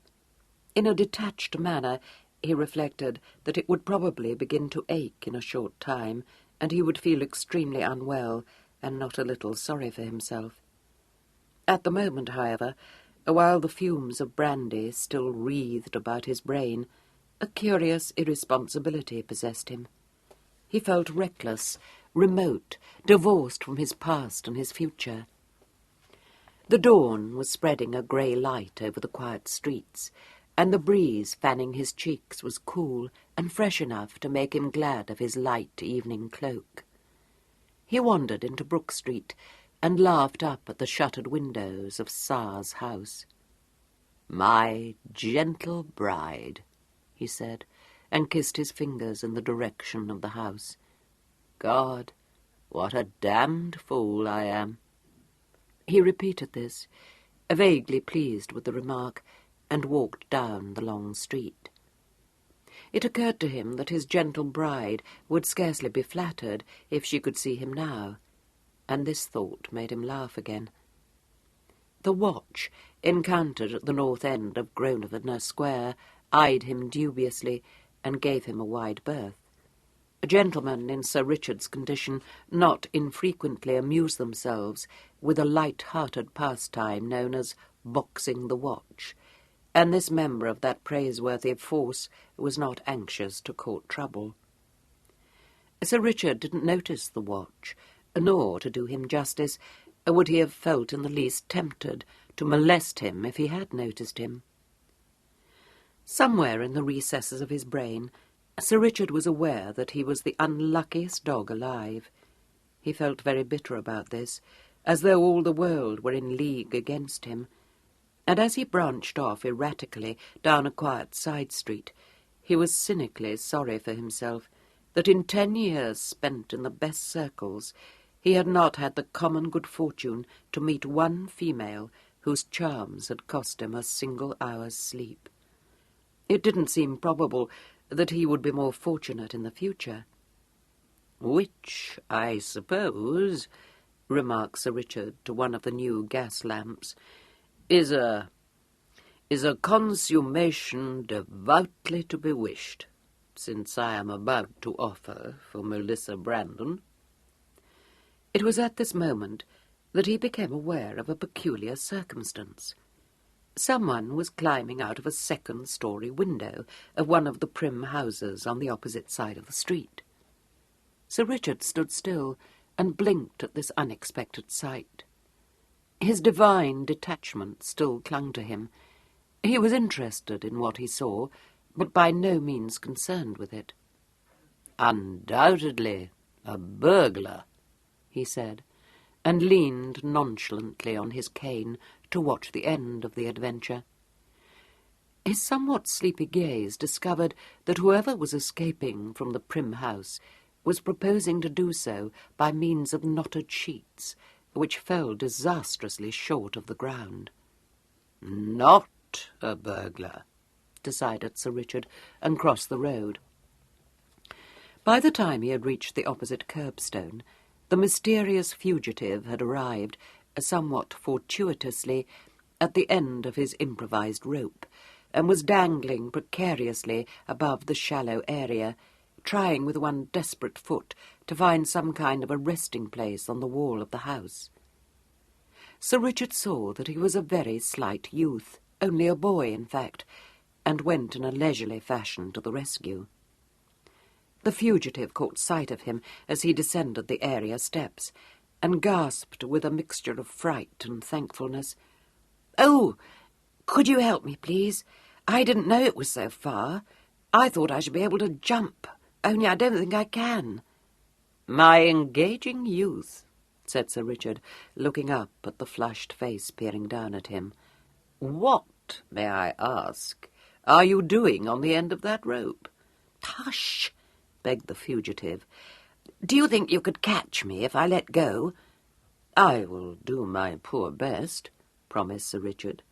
In a detached manner, he reflected that it would probably begin to ache in a short time, and he would feel extremely unwell and not a little sorry for himself. At the moment, however, while the fumes of brandy still wreathed about his brain, a curious irresponsibility possessed him. He felt reckless, remote, divorced from his past and his future. The dawn was spreading a grey light over the quiet streets, and the breeze fanning his cheeks was cool and fresh enough to make him glad of his light evening cloak. He wandered into Brook Street, and laughed up at the shuttered windows of Sa's house. "My gentle bride," he said, and kissed his fingers in the direction of the house. "God, what a damned fool I am." He repeated this, vaguely pleased with the remark, and walked down the long street. It occurred to him that his gentle bride would scarcely be flattered if she could see him now, and this thought made him laugh again. The watch, encountered at the north end of Grosvenor Square, eyed him dubiously and gave him a wide berth. Gentlemen in Sir Richard's condition not infrequently amuse themselves with a light-hearted pastime known as boxing the watch, and this member of that praiseworthy force was not anxious to court trouble. Sir Richard didn't notice the watch, nor, to do him justice, would he have felt in the least tempted to molest him if he had noticed him. Somewhere in the recesses of his brain, Sir Richard was aware that he was the unluckiest dog alive. He felt very bitter about this, as though all the world were in league against him, and as he branched off erratically down a quiet side street, he was cynically sorry for himself that in 10 years spent in the best circles he had not had the common good fortune to meet one female whose charms had cost him a single hour's sleep. It didn't seem probable that he would be more fortunate in the future. "Which, I suppose," remarked Sir Richard to one of the new gas lamps, is a consummation devoutly to be wished, since I am about to offer for Melissa Brandon." It was at this moment that he became aware of a peculiar circumstance. Someone was climbing out of a second-story window of one of the prim houses on the opposite side of the street. Sir Richard stood still and blinked at this unexpected sight. His divine detachment still clung to him. He was interested in what he saw, but by no means concerned with it. "Undoubtedly a burglar," he said, and leaned nonchalantly on his cane to watch the end of the adventure. His somewhat sleepy gaze discovered that whoever was escaping from the prim house was proposing to do so by means of knotted sheets, which fell disastrously short of the ground. "Not a burglar," decided Sir Richard, and crossed the road. By the time he had reached the opposite curbstone, the mysterious fugitive had arrived, somewhat fortuitously, at the end of his improvised rope, and was dangling precariously above the shallow area, trying with one desperate foot to find some kind of a resting place on the wall of the house. Sir Richard saw that he was a very slight youth, only a boy, in fact, and went in a leisurely fashion to the rescue. The fugitive caught sight of him as he descended the area steps, and gasped with a mixture of fright and thankfulness, "Oh, could you help me, please? I didn't know it was so far. I thought I should be able to jump, only I don't think I can." "My engaging youth," said Sir Richard, looking up at the flushed face peering down at him, "what, may I ask, are you doing on the end of that rope?" "Hush!" begged the fugitive. "Do you think you could catch me if I let go?" "I will do my poor best," promised Sir Richard.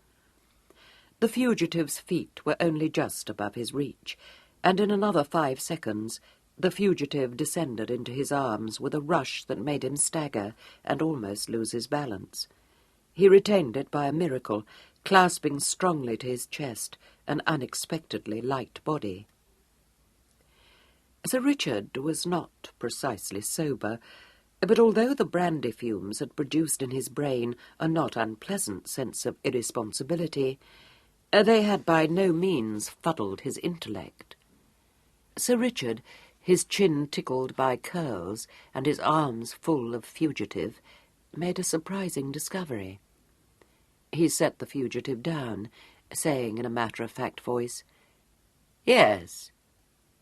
The fugitive's feet were only just above his reach, and in another 5 seconds the fugitive descended into his arms with a rush that made him stagger and almost lose his balance. He retained it by a miracle, clasping strongly to his chest an unexpectedly light body. Sir Richard was not precisely sober, but although the brandy fumes had produced in his brain a not unpleasant sense of irresponsibility, they had by no means fuddled his intellect. Sir Richard, his chin tickled by curls and his arms full of fugitive, made a surprising discovery. He set the fugitive down, saying in a matter-of-fact voice, "Yes,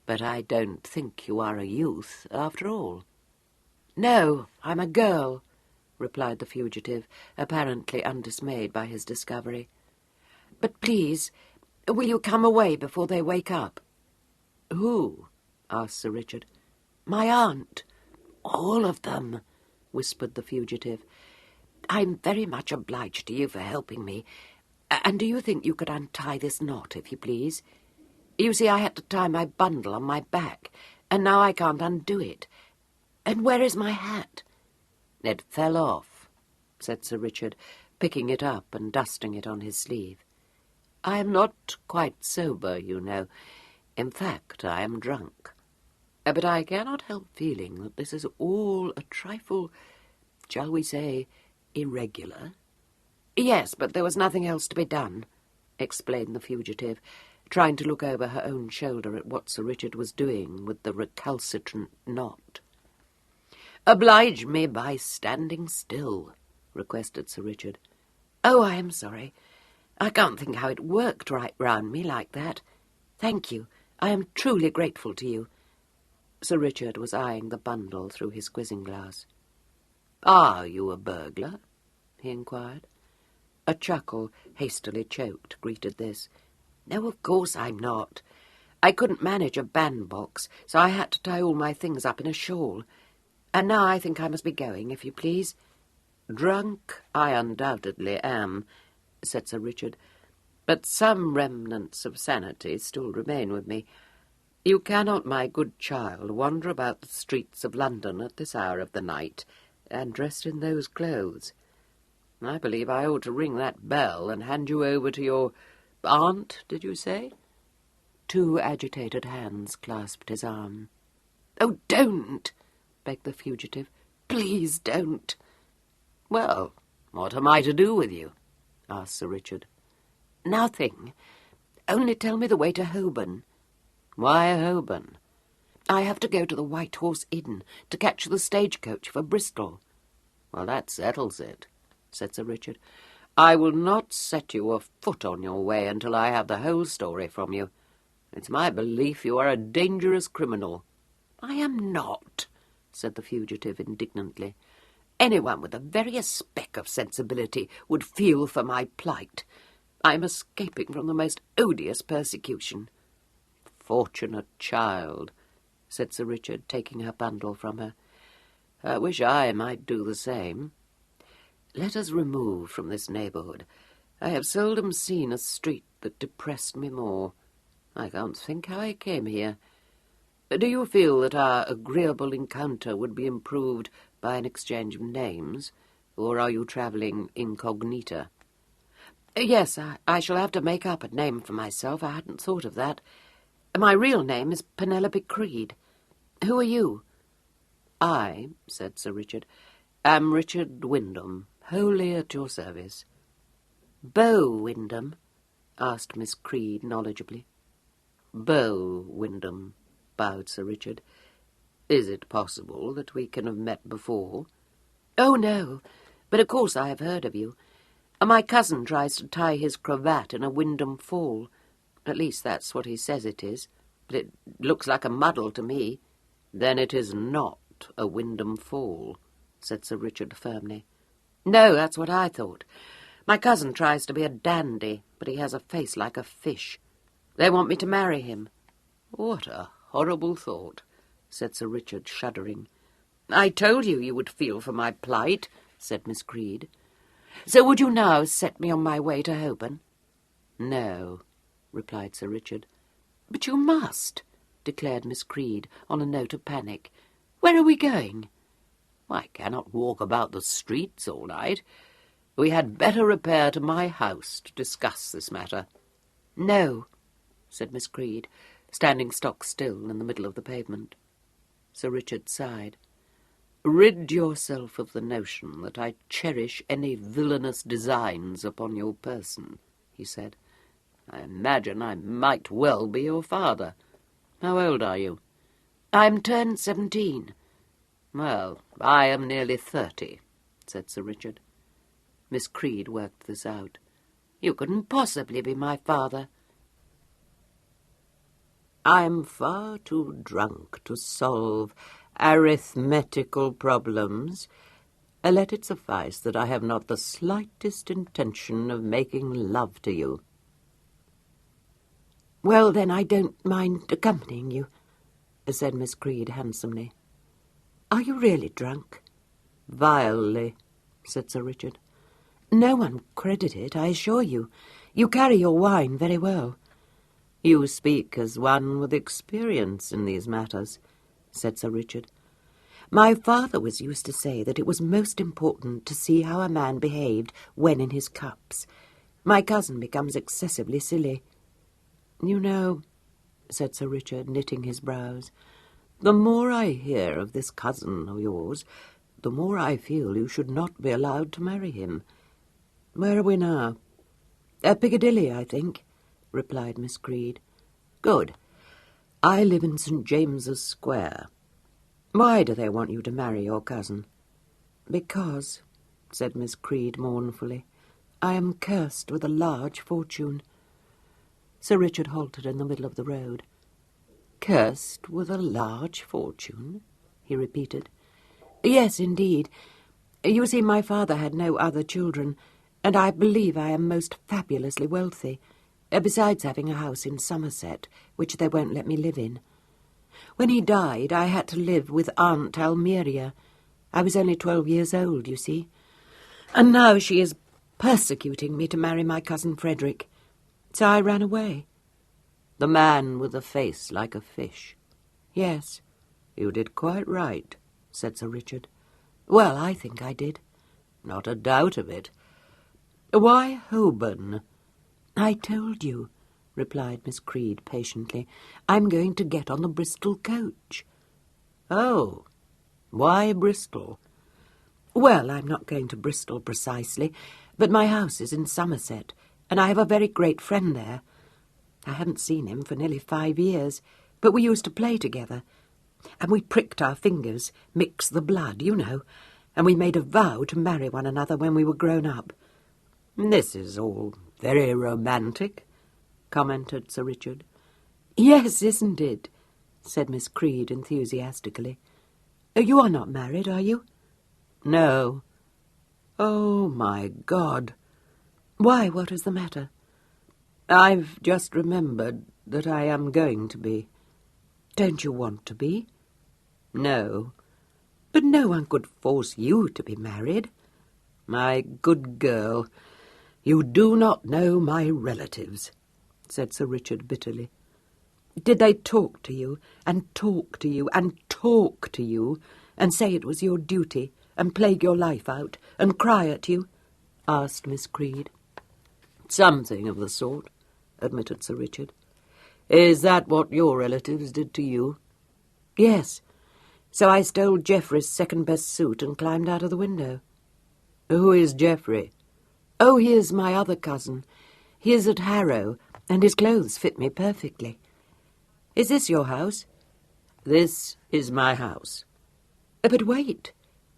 but I don't think you are a youth, after all." "No, I'm a girl," replied the fugitive, apparently undismayed by his discovery. "But please, will you come away before they wake up?" "Who?" asked Sir Richard. "My aunt." "All of them," whispered the fugitive. "I'm very much obliged to you for helping me. And do you think you could untie this knot, if you please? You see, I had to tie my bundle on my back, and now I can't undo it. And where is my hat?" "It fell off," said Sir Richard, picking it up and dusting it on his sleeve. "I am not quite sober, you know. In fact, I am drunk. But I cannot help feeling that this is all a trifle, shall we say, irregular." "Yes, but there was nothing else to be done," explained the fugitive, trying to look over her own shoulder at what Sir Richard was doing with the recalcitrant knot. "Oblige me by standing still," requested Sir Richard. "Oh, I am sorry. I can't think how it worked right round me like that. Thank you. I am truly grateful to you." Sir Richard was eyeing the bundle through his quizzing-glass. "Are you a burglar?" he inquired. A chuckle, hastily choked, greeted this. "No, of course I'm not. I couldn't manage a bandbox, so I had to tie all my things up in a shawl. And now I think I must be going, if you please." "Drunk I undoubtedly am," said Sir Richard, "but some remnants of sanity still remain with me. You cannot, my good child, wander about the streets of London at this hour of the night, and dressed in those clothes. I believe I ought to ring that bell and hand you over to your aunt, did you say?" Two agitated hands clasped his arm. "Oh, don't!" begged the fugitive. "Please don't." "Well, what am I to do with you?" asked Sir Richard. "Nothing. Only tell me the way to Holborn." "Why Holborn?" "I have to go to the White Horse Inn to catch the stagecoach for Bristol." "Well, that settles it," said Sir Richard. "I will not set you a foot on your way until I have the whole story from you. It's my belief you are a dangerous criminal." "I am not," said the fugitive indignantly. "Anyone with the veriest speck of sensibility would feel for my plight. I am escaping from the most odious persecution." "Fortunate child," said Sir Richard, taking her bundle from her. "I wish I might do the same. Let us remove from this neighbourhood. I have seldom seen a street that depressed me more. I can't think how I came here. Do you feel that our agreeable encounter would be improved by an exchange of names, or are you travelling incognita?" "Yes, I shall have to make up a name for myself. I hadn't thought of that. My real name is Penelope Creed. Who are you?" "I," said Sir Richard, "am Richard Wyndham, wholly at your service." "Beau Wyndham?" asked Miss Creed knowledgeably. "Beau Wyndham," bowed Sir Richard. "Is it possible that we can have met before?" "Oh, no, but of course I have heard of you. My cousin tries to tie his cravat in a Wyndham fall. At least that's what he says it is, but it looks like a muddle to me." "Then it is not a Wyndham fall," said Sir Richard firmly. "No, that's what I thought. My cousin tries to be a dandy, but he has a face like a fish. They want me to marry him." "What a horrible thought," said Sir Richard, shuddering. "I told you you would feel for my plight," said Miss Creed. "So would you now set me on my way to Holborn?" "No," replied Sir Richard. "But you must," declared Miss Creed, on a note of panic. "Where are we going?" "I cannot walk about the streets all night. We had better repair to my house to discuss this matter." "No," said Miss Creed, standing stock-still in the middle of the pavement. Sir Richard sighed. "Rid yourself of the notion that I cherish any villainous designs upon your person," he said. "I imagine I might well be your father. How old are you?" "I am turned 17.
"Well, I am nearly 30, said Sir Richard.
Miss Creed worked this out. "You couldn't possibly be my father."
"I am far too drunk to solve arithmetical problems. Let it suffice that I have not the slightest intention of making love to you."
"Well, then, I don't mind accompanying you," said Miss Creed handsomely. "Are you really drunk?"
"Vilely," said Sir Richard.
"No one credit it, I assure you. You carry your wine very well."
"You speak as one with experience in these matters," said Sir Richard.
"My father was used to say that it was most important to see how a man behaved when in his cups. My cousin becomes excessively silly."
"You know," said Sir Richard, knitting his brows, "the more I hear of this cousin of yours, the more I feel you should not be allowed to marry him. Where are we now?"
"Piccadilly, I think," replied Miss Creed.
"Good. I live in St. James's Square. Why do they want you to marry your cousin?"
"Because," said Miss Creed mournfully, "I am cursed with a large fortune." Sir Richard halted in the middle of the road.
"Cursed with a large fortune?" he repeated.
"Yes, indeed. You see, my father had no other children, and I believe I am most fabulously wealthy, besides having a house in Somerset, which they won't let me live in. When he died, I had to live with Aunt Almeria. I was only 12 years old, you see. And now she is persecuting me to marry my cousin Frederick. So I ran away."
"The man with a face like a fish?"
"Yes."
"You did quite right," said Sir Richard.
"Well, I think I did."
"Not a doubt of it. Why Holborn?"
"I told you," replied Miss Creed patiently. "I'm going to get on the Bristol coach."
"Oh, why Bristol?"
"Well, I'm not going to Bristol precisely, but my house is in Somerset, and I have a very great friend there. I hadn't seen him for nearly 5 years, but we used to play together, and we pricked our fingers, mixed the blood, you know, and we made a vow to marry one another when we were grown up."
"This is all very romantic," commented Sir Richard.
"Yes, isn't it?" said Miss Creed enthusiastically. "You are not married, are you?"
"No." "Oh, my God."
"Why, what is the matter?"
"I've just remembered that I am going to be."
"Don't you want to be?"
"No."
"But no one could force you to be married."
"My good girl, you do not know my relatives," said Sir Richard bitterly.
"Did they talk to you, and talk to you, and talk to you, and say it was your duty, and plague your life out, and cry at you?" asked Miss Creed.
"Something of the sort," admitted Sir Richard. "Is that what your relatives did to you?"
"Yes. So I stole Geoffrey's second-best suit and climbed out of the window."
"Who is Geoffrey?"
"Oh, he is my other cousin. He is at Harrow, and his clothes fit me perfectly. Is this your house?"
"This is my house."
"But wait,"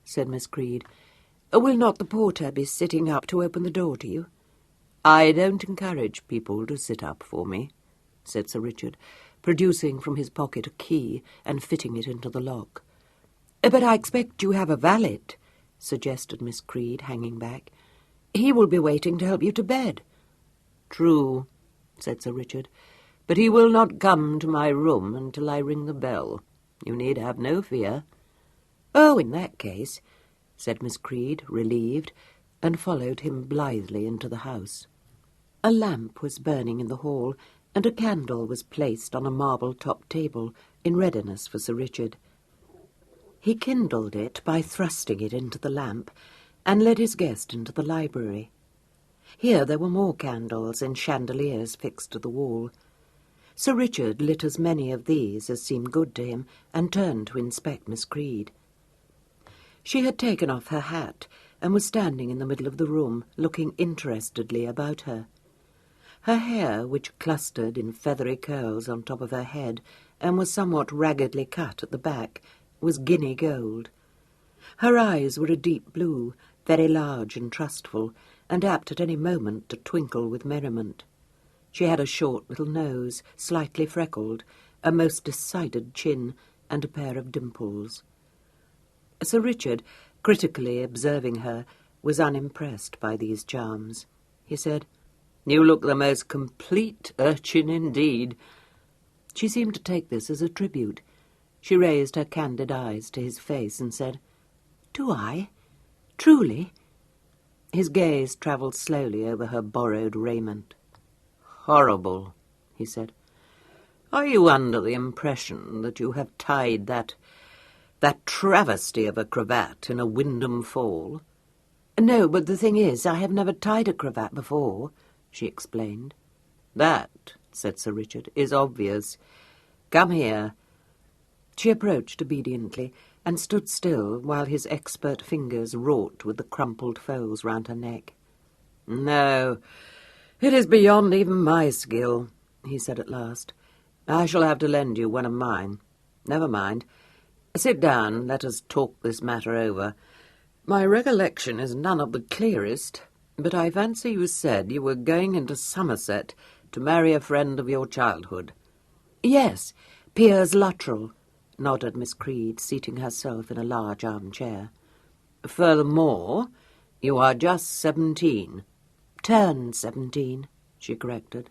said Miss Creed. "Will not the porter be sitting up to open the door to you?"
"I don't encourage people to sit up for me," said Sir Richard, producing from his pocket a key and fitting it into the lock.
"But I expect you have a valet," suggested Miss Creed, hanging back. "He will be waiting to help you to bed."
"True," said Sir Richard, "but he will not come to my room until I ring the bell. You need have no fear."
"Oh, in that case," said Miss Creed, relieved, and followed him blithely into the house. A lamp was burning in the hall, and a candle was placed on a marble-topped table in readiness for Sir Richard. He kindled it by thrusting it into the lamp, and led his guest into the library. Here there were more candles in chandeliers fixed to the wall. Sir Richard lit as many of these as seemed good to him, and turned to inspect Miss Creed. She had taken off her hat, and was standing in the middle of the room, looking interestedly about her. Her hair, which clustered in feathery curls on top of her head, and was somewhat raggedly cut at the back, was guinea gold. Her eyes were a deep blue, very large and trustful, and apt at any moment to twinkle with merriment. She had a short little nose, slightly freckled, a most decided chin, and a pair of dimples. Sir Richard,
critically observing her, was unimpressed by these charms. He said, "You look the most complete urchin indeed." She seemed to take this as a tribute. She raised her candid eyes to his face and said, "Do I? Truly?" His gaze travelled slowly over her borrowed raiment. "Horrible," he said. "Are you under the impression that you have tied that travesty of a cravat in a Wyndham fall?"
"No, but the thing is, I have never tied a cravat before," she explained.
"That," said Sir Richard, "is obvious. Come here."
She approached obediently and stood still while his expert fingers wrought with the crumpled folds round her neck.
"No, it is beyond even my skill," he said at last. "I shall have to lend you one of mine. Never mind. Sit down and let us talk this matter over. My recollection is none of the clearest, but I fancy you said you were going into Somerset to marry a friend of your childhood."
"Yes, Piers Luttrell," nodded Miss Creed, seating herself in a large armchair.
"Furthermore, you are just 17.
"Turned 17, she corrected.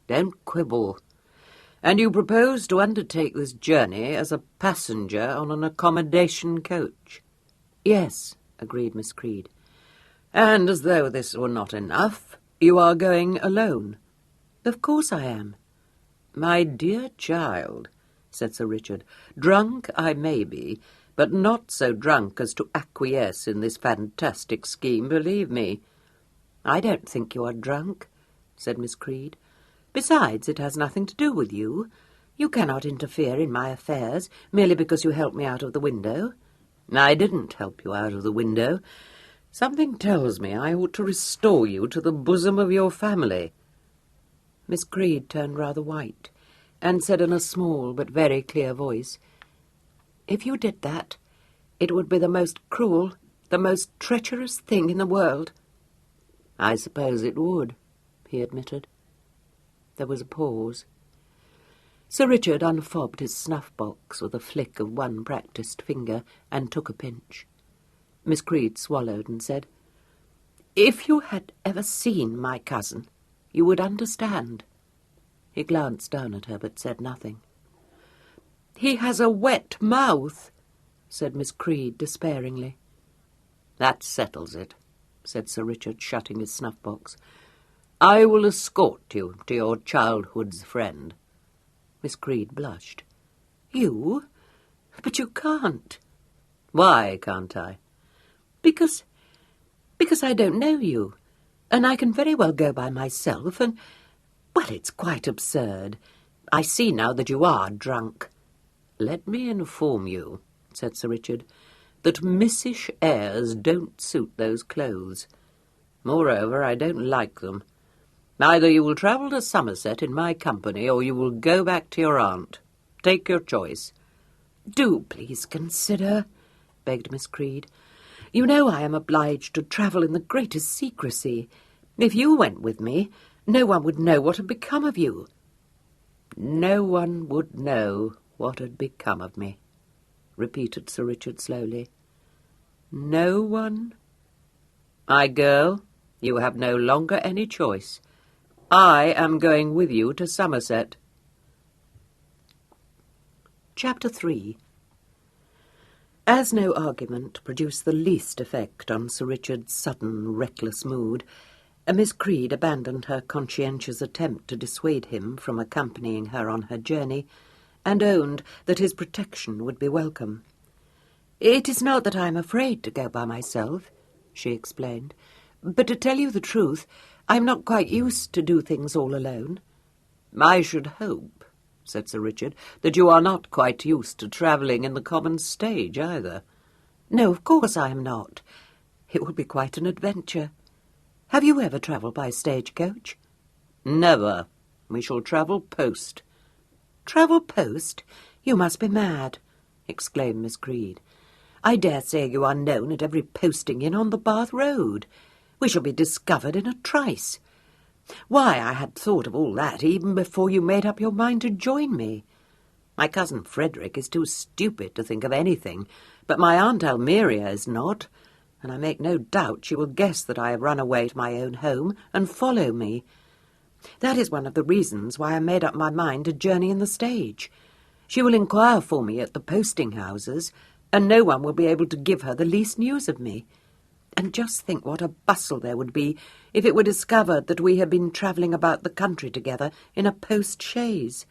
"Don't quibble. And you propose to undertake this journey as a passenger on an accommodation coach?"
"Yes," agreed Miss Creed.
"And as though this were not enough, you are going alone?"
"Of course I am."
"My dear child," said Sir Richard, "drunk I may be, but not so drunk as to acquiesce in this fantastic scheme, believe me."
"I don't think you are drunk," said Miss Creed. "Besides, it has nothing to do with you. You cannot interfere in my affairs merely because you helped me out of the window."
"I didn't help you out of the window. Something tells me I ought to restore you to the bosom of your family."
Miss Creed turned rather white and said in a small but very clear voice, "If you did that, it would be the most cruel, the most treacherous thing in the world."
"I suppose it would," he admitted.
There was a pause. Sir Richard unfobbed his snuff-box with a flick of one practised finger and took a pinch. Miss Creed swallowed and said, "If you had ever seen my cousin, you would understand." He glanced down at her but said nothing. "He has a wet mouth," said Miss Creed despairingly.
"That settles it," said Sir Richard, shutting his snuff-box. "I will escort you to your childhood's friend."
Miss Creed blushed. "You? But you can't."
"Why can't I?"
Because I don't know you, and I can very well go by myself, and, well, it's quite absurd. I see now that you are drunk."
"Let me inform you," said Sir Richard, "that missish airs don't suit those clothes. Moreover, I don't like them. Either you will travel to Somerset in my company, or you will go back to your aunt. Take your choice."
"Do please consider," begged Miss Creed. "You know I am obliged to travel in the greatest secrecy. If you went with me, no one would know what had become of you."
"No one would know what had become of me," repeated Sir Richard slowly. "No one? My girl, you have no longer any choice. I am going with you to Somerset."
Chapter 3. As no argument produced the least effect on Sir Richard's sudden, reckless mood, Miss Creed abandoned her conscientious attempt to dissuade him from accompanying her on her journey, and owned that his protection would be welcome. "It is not that I am afraid to go by myself," she explained, "but to tell you the truth, I am not quite used to do things all alone."
"I should hope," said Sir Richard, "that you are not quite used to travelling in the common stage either."
"No, of course I am not. It would be quite an adventure. Have you ever travelled by stagecoach?"
"Never. We shall travel post."
"Travel post? You must be mad," exclaimed Miss Creed. "I dare say you are known at every posting-in on the Bath Road. We shall be discovered in a trice. Why, I had thought of all that even before you made up your mind to join me."
My cousin Frederick is too stupid to think of anything, but my Aunt Almeria is not, and I make no doubt she will guess that I have run away to my own home and follow me. That is one of the reasons why I made up my mind to journey in the stage. She will inquire for me at the posting-houses, and no one will be able to give her the least news of me. And just think what a bustle there would be if it were discovered that we had been travelling about the country together in a post-chaise.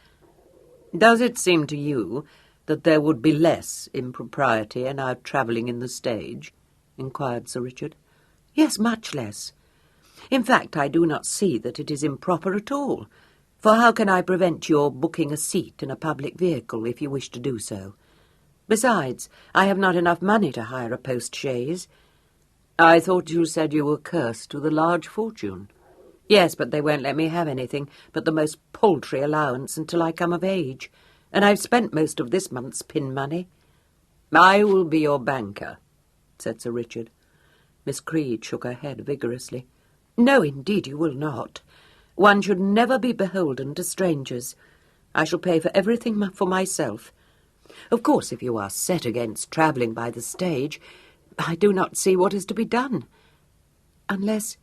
Does it seem to you that there would be less impropriety in our travelling in the stage? Inquired Sir Richard. Yes, much less. In fact, I do not see that it is improper at all, for how can I prevent your booking a seat in a public vehicle if you wish to do so? Besides, I have not enough money to hire a post-chaise. I thought you said you were cursed with a large fortune. Yes, but they won't let me have anything but the most paltry allowance until I come of age, and I've spent most of this month's pin money. I will be your banker, said Sir Richard. Miss Creed shook her head vigorously. No, indeed you will not. One should never be beholden to strangers. I shall pay for everything for myself. Of course, if you are set against travelling by the stage, I do not see what is to be done. Unless...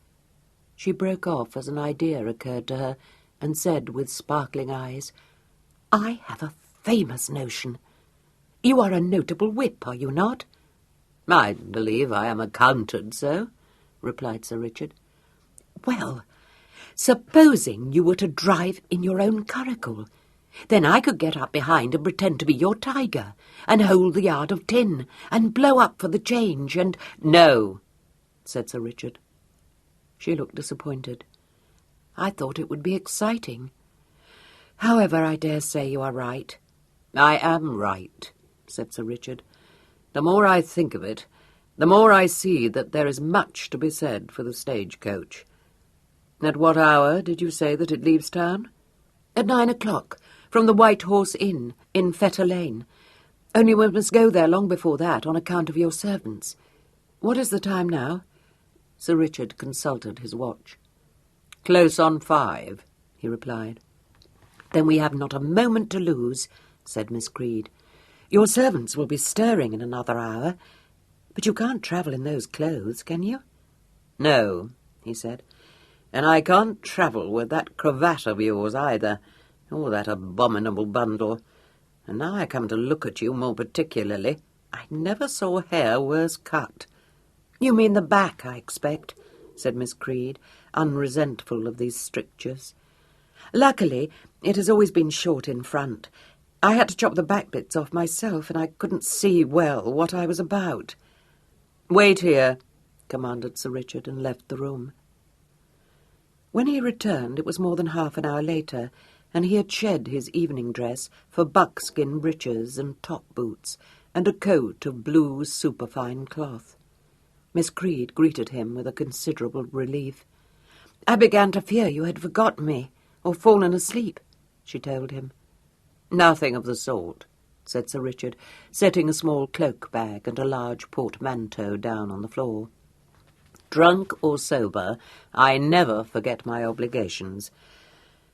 She broke off as an idea occurred to her, and said with sparkling eyes, I have a famous notion. You are a notable whip, are you not? I believe I am accounted so, replied Sir Richard. Well, supposing you were to drive in your own curricle, then I could get up behind and pretend to be your tiger, and hold the yard of tin, and blow up for the change, and... No, said Sir Richard. She looked disappointed. I thought it would be exciting. However, I dare say you are right. I am right, said Sir Richard. The more I think of it, the more I see that there is much to be said for the stagecoach. At what hour did you say that it leaves town? At 9 o'clock, from the White Horse Inn, in Fetter Lane. Only we must go there long before that on account of your servants. What is the time now? Sir Richard consulted his watch. Close on 5, he replied. Then we have not a moment to lose, said Miss Creed. Your servants will be stirring in another hour, but you can't travel in those clothes, can you? No, he said, and I can't travel with that cravat of yours either, or that abominable bundle. And now I come to look at you more particularly, I never saw hair worse cut. You mean the back, I expect, said Miss Creed, unresentful of these strictures. Luckily, it has always been short in front. I had to chop the back bits off myself, and I couldn't see well what I was about. Wait here, commanded Sir Richard, and left the room. When he returned, it was more than half an hour later, and he had shed his evening dress for buckskin breeches and top boots, and a coat of blue superfine cloth. Miss Creed greeted him with a considerable relief. I began to fear you had forgotten me, or fallen asleep, she told him. Nothing of the sort, said Sir Richard, setting a small cloak bag and a large portmanteau down on the floor. Drunk or sober, I never forget my obligations.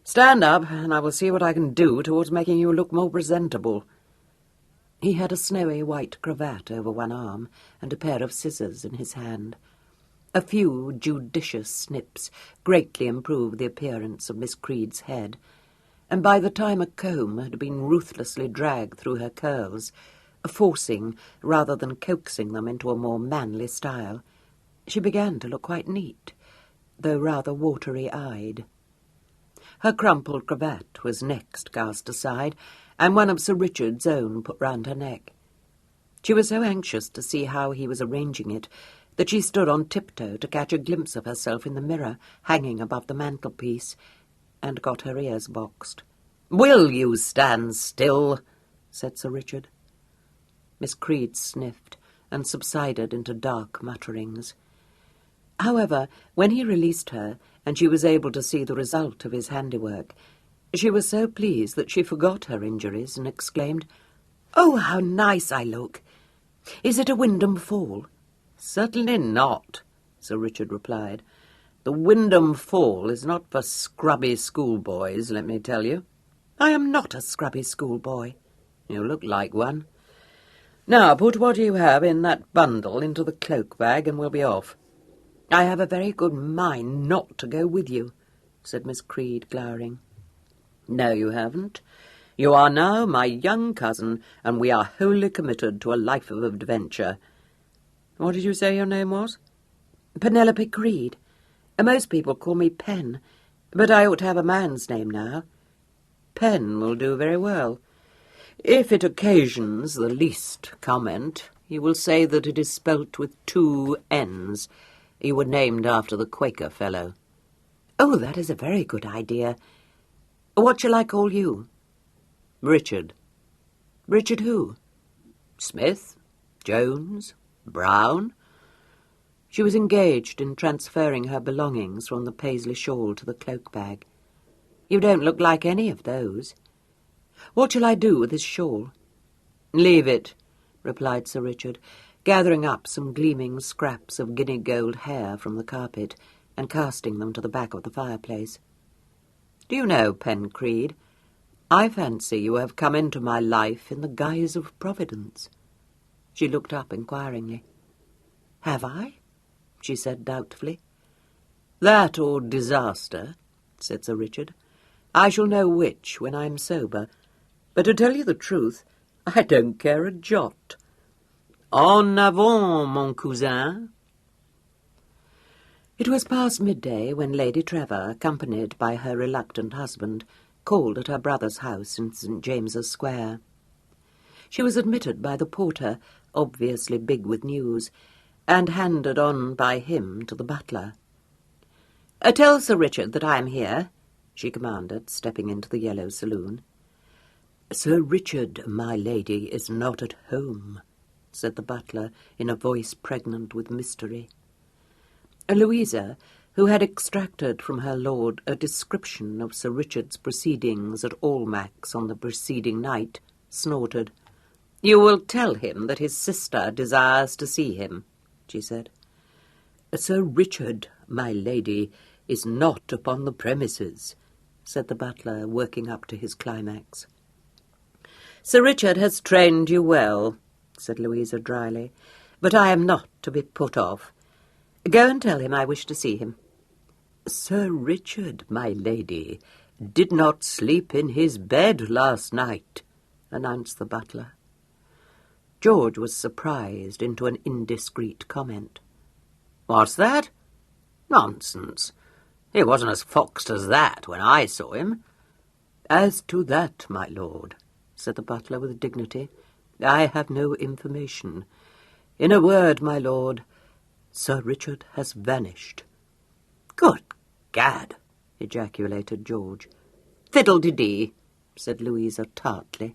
Stand up, and I will see what I can do towards making you look more presentable. He had a snowy white cravat over one arm and a pair of scissors in his hand. A few judicious snips greatly improved the appearance of Miss Creed's head, and by the time a comb had been ruthlessly dragged through her curls, forcing rather than coaxing them into a more manly style, she began to look quite neat, though rather watery-eyed. Her crumpled cravat was next cast aside, and one of Sir Richard's own put round her neck. She was so anxious to see how he was arranging it that she stood on tiptoe to catch a glimpse of herself in the mirror hanging above the mantelpiece, and got her ears boxed. "Will you stand still?" said Sir Richard. Miss Creed sniffed and subsided into dark mutterings. However, when he released her, and she was able to see the result of his handiwork, she was so pleased that she forgot her injuries and exclaimed, "Oh, how nice I look! Is it a Wyndham Fall?" "Certainly not," Sir Richard replied. "The Wyndham Fall is not for scrubby schoolboys, let me tell you." "I am not a scrubby schoolboy," You look like one. Now put what you have in that bundle into the cloak bag and we'll be off. I have a very good mind not to go with you, said Miss Creed, glowering. No, you haven't. You are now my young cousin, and we are wholly committed to a life of adventure. What did you say your name was?
Penelope Creed. Most people call me Pen, but I ought to have a man's name now.
Pen will do very well. If it occasions the least comment, you will say that it is spelt with 2 N's. You were named after the Quaker fellow.
Oh, that is a very good idea. What shall I call you?
Richard.
Richard who?
Smith, Jones, Brown. She was engaged in transferring her belongings from the paisley shawl to the cloak bag.
You don't look like any of those. What shall I do with this shawl?
Leave it, replied Sir Richard, gathering up some gleaming scraps of guinea-gold hair from the carpet and casting them to the back of the fireplace. Do you know, Pen Creed, I fancy you have come into my life in the guise of Providence. She looked up inquiringly.
Have I?
She said doubtfully. That or disaster, said Sir Richard. I shall know which when I am sober. But to tell you the truth, I don't care a jot. En avant, mon cousin. It was past midday when Lady Trevor, accompanied by her reluctant husband, called at her brother's house in St. James's Square. She was admitted by the porter, obviously big with news, and handed on by him to the butler.
Tell Sir Richard that I am here, she commanded, stepping into the yellow saloon.
Sir Richard, my lady, is not at home, said the butler in a voice pregnant with mystery. Louisa, who had extracted from her lord a description of Sir Richard's proceedings at Almack's on the preceding night, snorted.
You will tell him that his sister desires to see him, she said.
Sir Richard, my lady, is not upon the premises, said the butler, working up to his climax.
Sir Richard has trained you well, said Louisa dryly, but I am not to be put off. Go and tell him I wish to see him.
Sir Richard, my lady, did not sleep in his bed last night, announced the butler. George was surprised into an indiscreet comment.
What's that? Nonsense. He wasn't as foxed as that when I saw him.
As to that, my lord, said the butler with dignity, I have no information. In a word, my lord, Sir Richard has vanished.
Good gad,
ejaculated George.
Fiddle-de-dee, said Louisa tartly.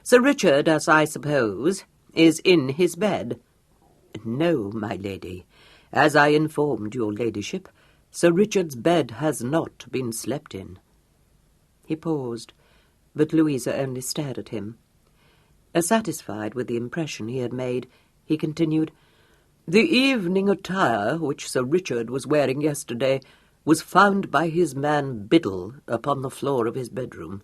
Sir Richard, as I suppose, is in his bed.
No, my lady. As I informed your ladyship, Sir Richard's bed has not been slept in. He paused, but Louisa only stared at him. Satisfied with the impression he had made, he continued, The evening attire which Sir Richard was wearing yesterday was found by his man Biddle upon the floor of his bedroom.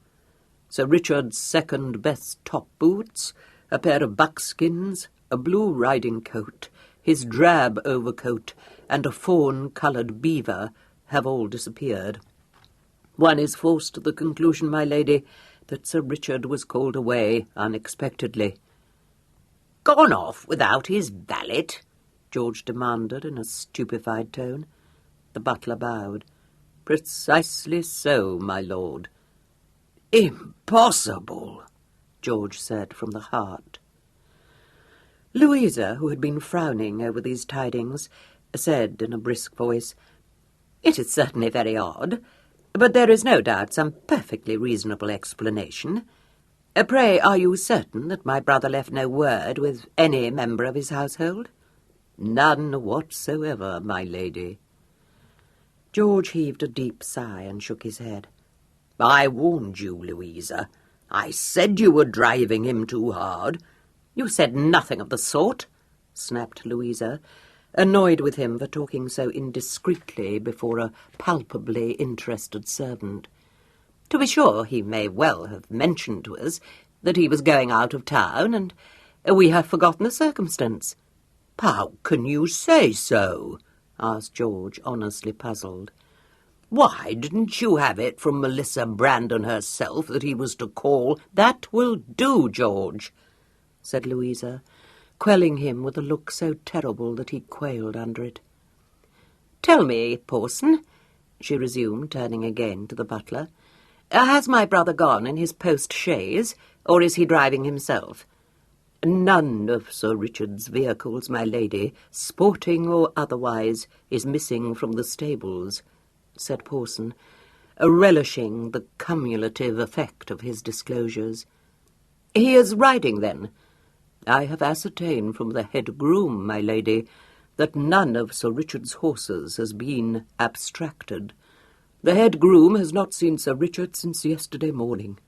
Sir Richard's second-best top boots, a pair of buckskins, a blue riding-coat, his drab overcoat, and a fawn-coloured beaver have all disappeared. One is forced to the conclusion, my lady, that Sir Richard was called away unexpectedly.
Gone off without his valet?
George demanded in a stupefied tone. The butler bowed. Precisely so, my lord.
Impossible,
George said from the heart. Louisa, who had been frowning over these tidings, said in a brisk voice,
It is certainly very odd, but there is no doubt some perfectly reasonable explanation. Pray, are you certain that my brother left no word with any member of his household?
None whatsoever, my lady. George heaved a deep sigh and shook his head.
I warned you, Louisa. I said you were driving him too hard.
You said nothing of the sort, snapped Louisa,
annoyed with him for talking so indiscreetly before a palpably interested servant.
To be sure, he may well have mentioned to us,
that he was going out of town, and we have forgotten the circumstance."
"How can you say so?" asked George, honestly puzzled. "Why, didn't you have it from Melissa Brandon herself that he was to call?" "That will do, George," said Louisa, quelling him with a look so terrible that he quailed under it. "Tell me, Pawson," she resumed, turning again to the butler, "has my brother gone in his post-chaise, or is he driving himself?" "None of Sir Richard's vehicles, my lady, sporting or otherwise, is missing from the stables," said Pawson, relishing the cumulative effect of his disclosures. "He is riding, then?" "I have ascertained from the head groom, my lady, that none of Sir Richard's horses has been abstracted. The head groom has not seen Sir Richard since yesterday morning."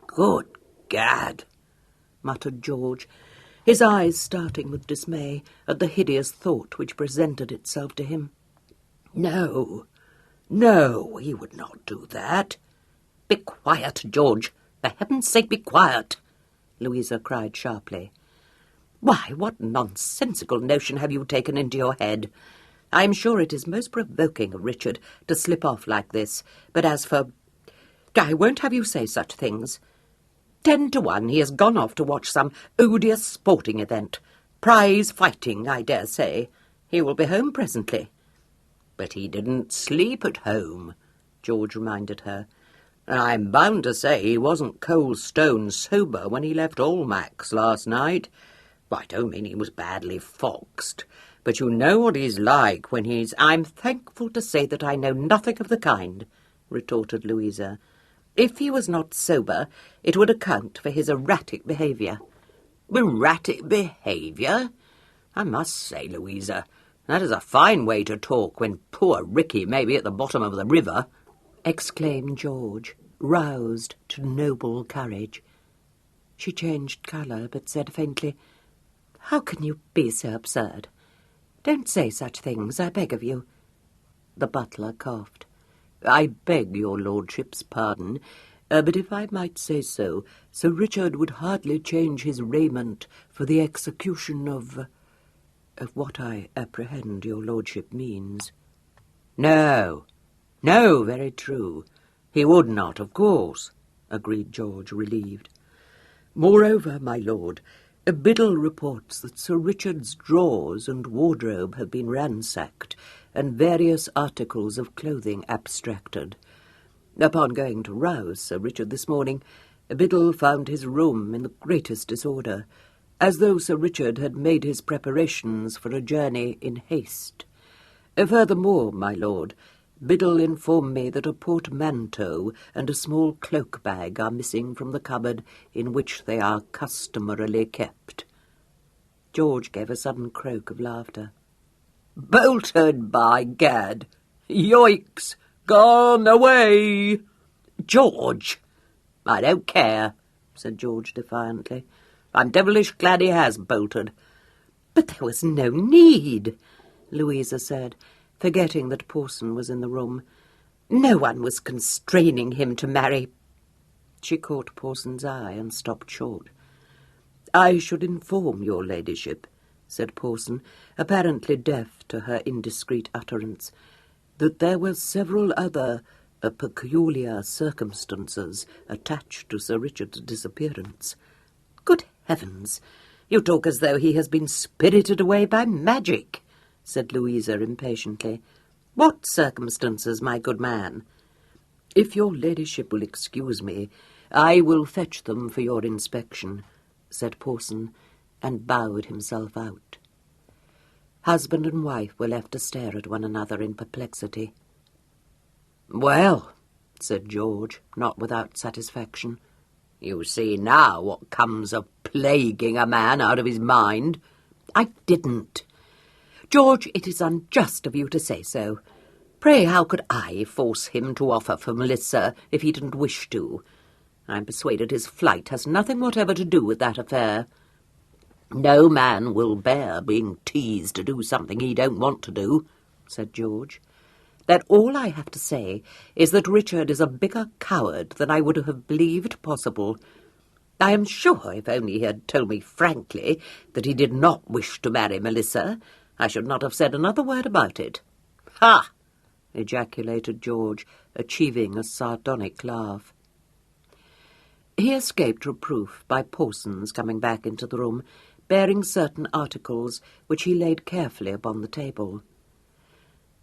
"Good gad!"
muttered George, his eyes starting with dismay at the hideous thought which presented itself to him.
No, no, he would not do that.
"Be quiet, George! For heaven's sake, be quiet!" Louisa cried sharply. "Why, what nonsensical notion have you taken into your head? I am sure it is most provoking of Richard to slip off like this, but as for... I won't have you say such things. 10 to 1 he has gone off to watch some odious sporting event. Prize fighting, I dare say. He will be home presently."
"But he didn't sleep at home," George reminded her. "And I'm bound to say he wasn't cold stone sober when he left Almack's last night. I don't mean he was badly foxed, but you know what he's like when he's—"
"I'm thankful to say that I know nothing of the kind," retorted Louisa. "If he was not sober, it would account for his erratic behaviour."
"Erratic behaviour? I must say, Louisa, that is a fine way to talk when poor Ricky may be at the bottom of the river,"
exclaimed George, roused to noble courage. She changed colour, but said faintly, "How can you be so absurd? Don't say such things, I beg of you." The butler coughed. "I beg your lordship's pardon, but if I might say so, Sir Richard would hardly change his raiment for the execution of what I apprehend your lordship means."
No, no, very true. He would not, of course," agreed George, relieved.
"Moreover, my lord, Biddle reports that Sir Richard's drawers and wardrobe have been ransacked, and various articles of clothing abstracted. Upon going to rouse Sir Richard this morning, Biddle found his room in the greatest disorder, as though Sir Richard had made his preparations for a journey in haste. Furthermore, my lord, Biddle informed me that a portmanteau and a small cloak-bag are missing from the cupboard in which they are customarily kept." George gave a sudden croak of laughter.
"Bolted, by gad! Yoicks! Gone away!"
"George!"
"I don't care," said George defiantly. "I'm devilish glad he has bolted."
"But there was no need," Louisa said, forgetting that Pawson was in the room. "No one was constraining him to marry—" She caught Pawson's eye and stopped short. "I should inform your ladyship," said Pawson, apparently deaf to her indiscreet utterance, "that there were several other peculiar circumstances attached to Sir Richard's disappearance." "Good heavens! You talk as though he has been spirited away by magic," said Louisa impatiently. "What circumstances, my good man?" "If your ladyship will excuse me, I will fetch them for your inspection," said Pawson, and bowed himself out. Husband and wife were left to stare at one another in perplexity.
"Well,"
said George, not without satisfaction,
"you see now what comes of plaguing a man out of his mind."
"I didn't. George, it is unjust of you to say so. Pray, how could I force him to offer for Melissa if he didn't wish to? I'm persuaded his flight has nothing whatever to do with that affair."
"No man will bear being teased to do something he don't want to do," said George.
"That all I have to say is that Richard is a bigger coward than I would have believed possible.
I am sure if only he had told me frankly that he did not wish to marry Melissa, I should not have said another word about it. Ha! ejaculated George, achieving a sardonic laugh. He escaped reproof by Pawson's coming back into the room, bearing certain articles which he laid carefully upon the table.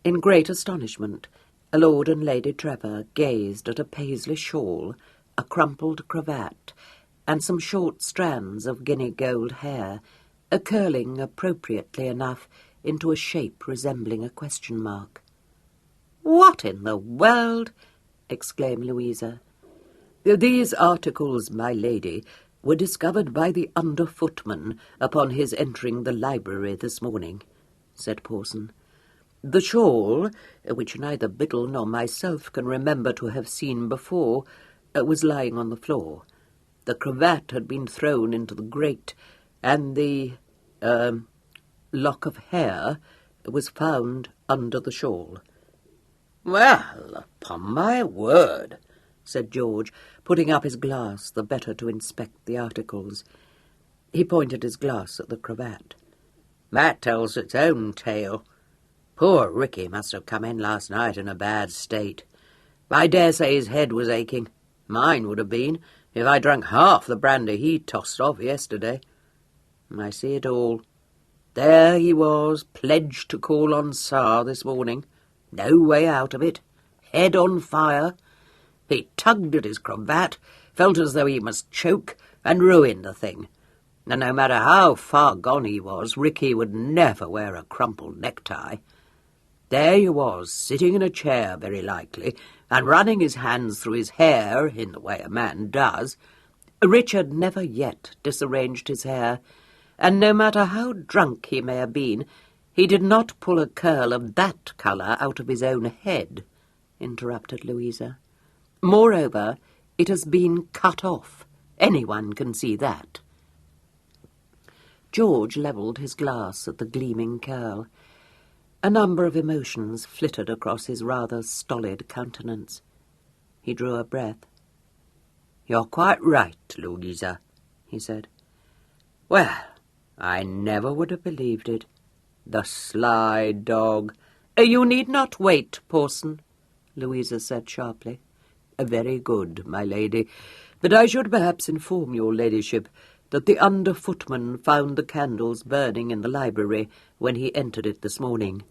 In great astonishment, Lord and Lady Trevor gazed at a paisley shawl, a crumpled cravat, and some short strands of guinea-gold hair, curling appropriately enough into a shape resembling a question mark. "What in the world?" exclaimed Louisa. "These articles, my lady, were discovered by the under-footman upon his entering the library this morning," said Pawson. "The shawl, which neither Biddle nor myself can remember to have seen before, was lying on the floor. The cravat had been thrown into the grate, and the lock of hair was found under the shawl." "Well, upon my word," said George, putting up his glass the better to inspect the articles. He pointed his glass at the cravat. "That tells its own tale. Poor Ricky must have come in last night in a bad state. I dare say his head was aching. Mine would have been, if I drank half the brandy he tossed off yesterday. I see it all. There he was, pledged to call on Tsar this morning. No way out of it. Head on fire. He tugged at his cravat, felt as though he must choke, and ruined the thing. And no matter how far gone he was, Ricky would never wear a crumpled necktie. There he was, sitting in a chair, very likely, and running his hands through his hair, in the way a man does. Richard never yet disarranged his hair, and no matter how drunk he may have been, he did not pull a curl of that colour out of his own head," interrupted Louisa. "Moreover, it has been cut off. Anyone can see that." George levelled his glass at the gleaming curl. A number of emotions flitted across his rather stolid countenance. He drew a breath. "You're quite right, Louisa," he said. "Well, I never would have believed it. The sly dog." "You need not wait, Pawson," Louisa said sharply. "Very good, my lady. But I should perhaps inform your ladyship that the under-footman found the candles burning in the library when he entered it this morning."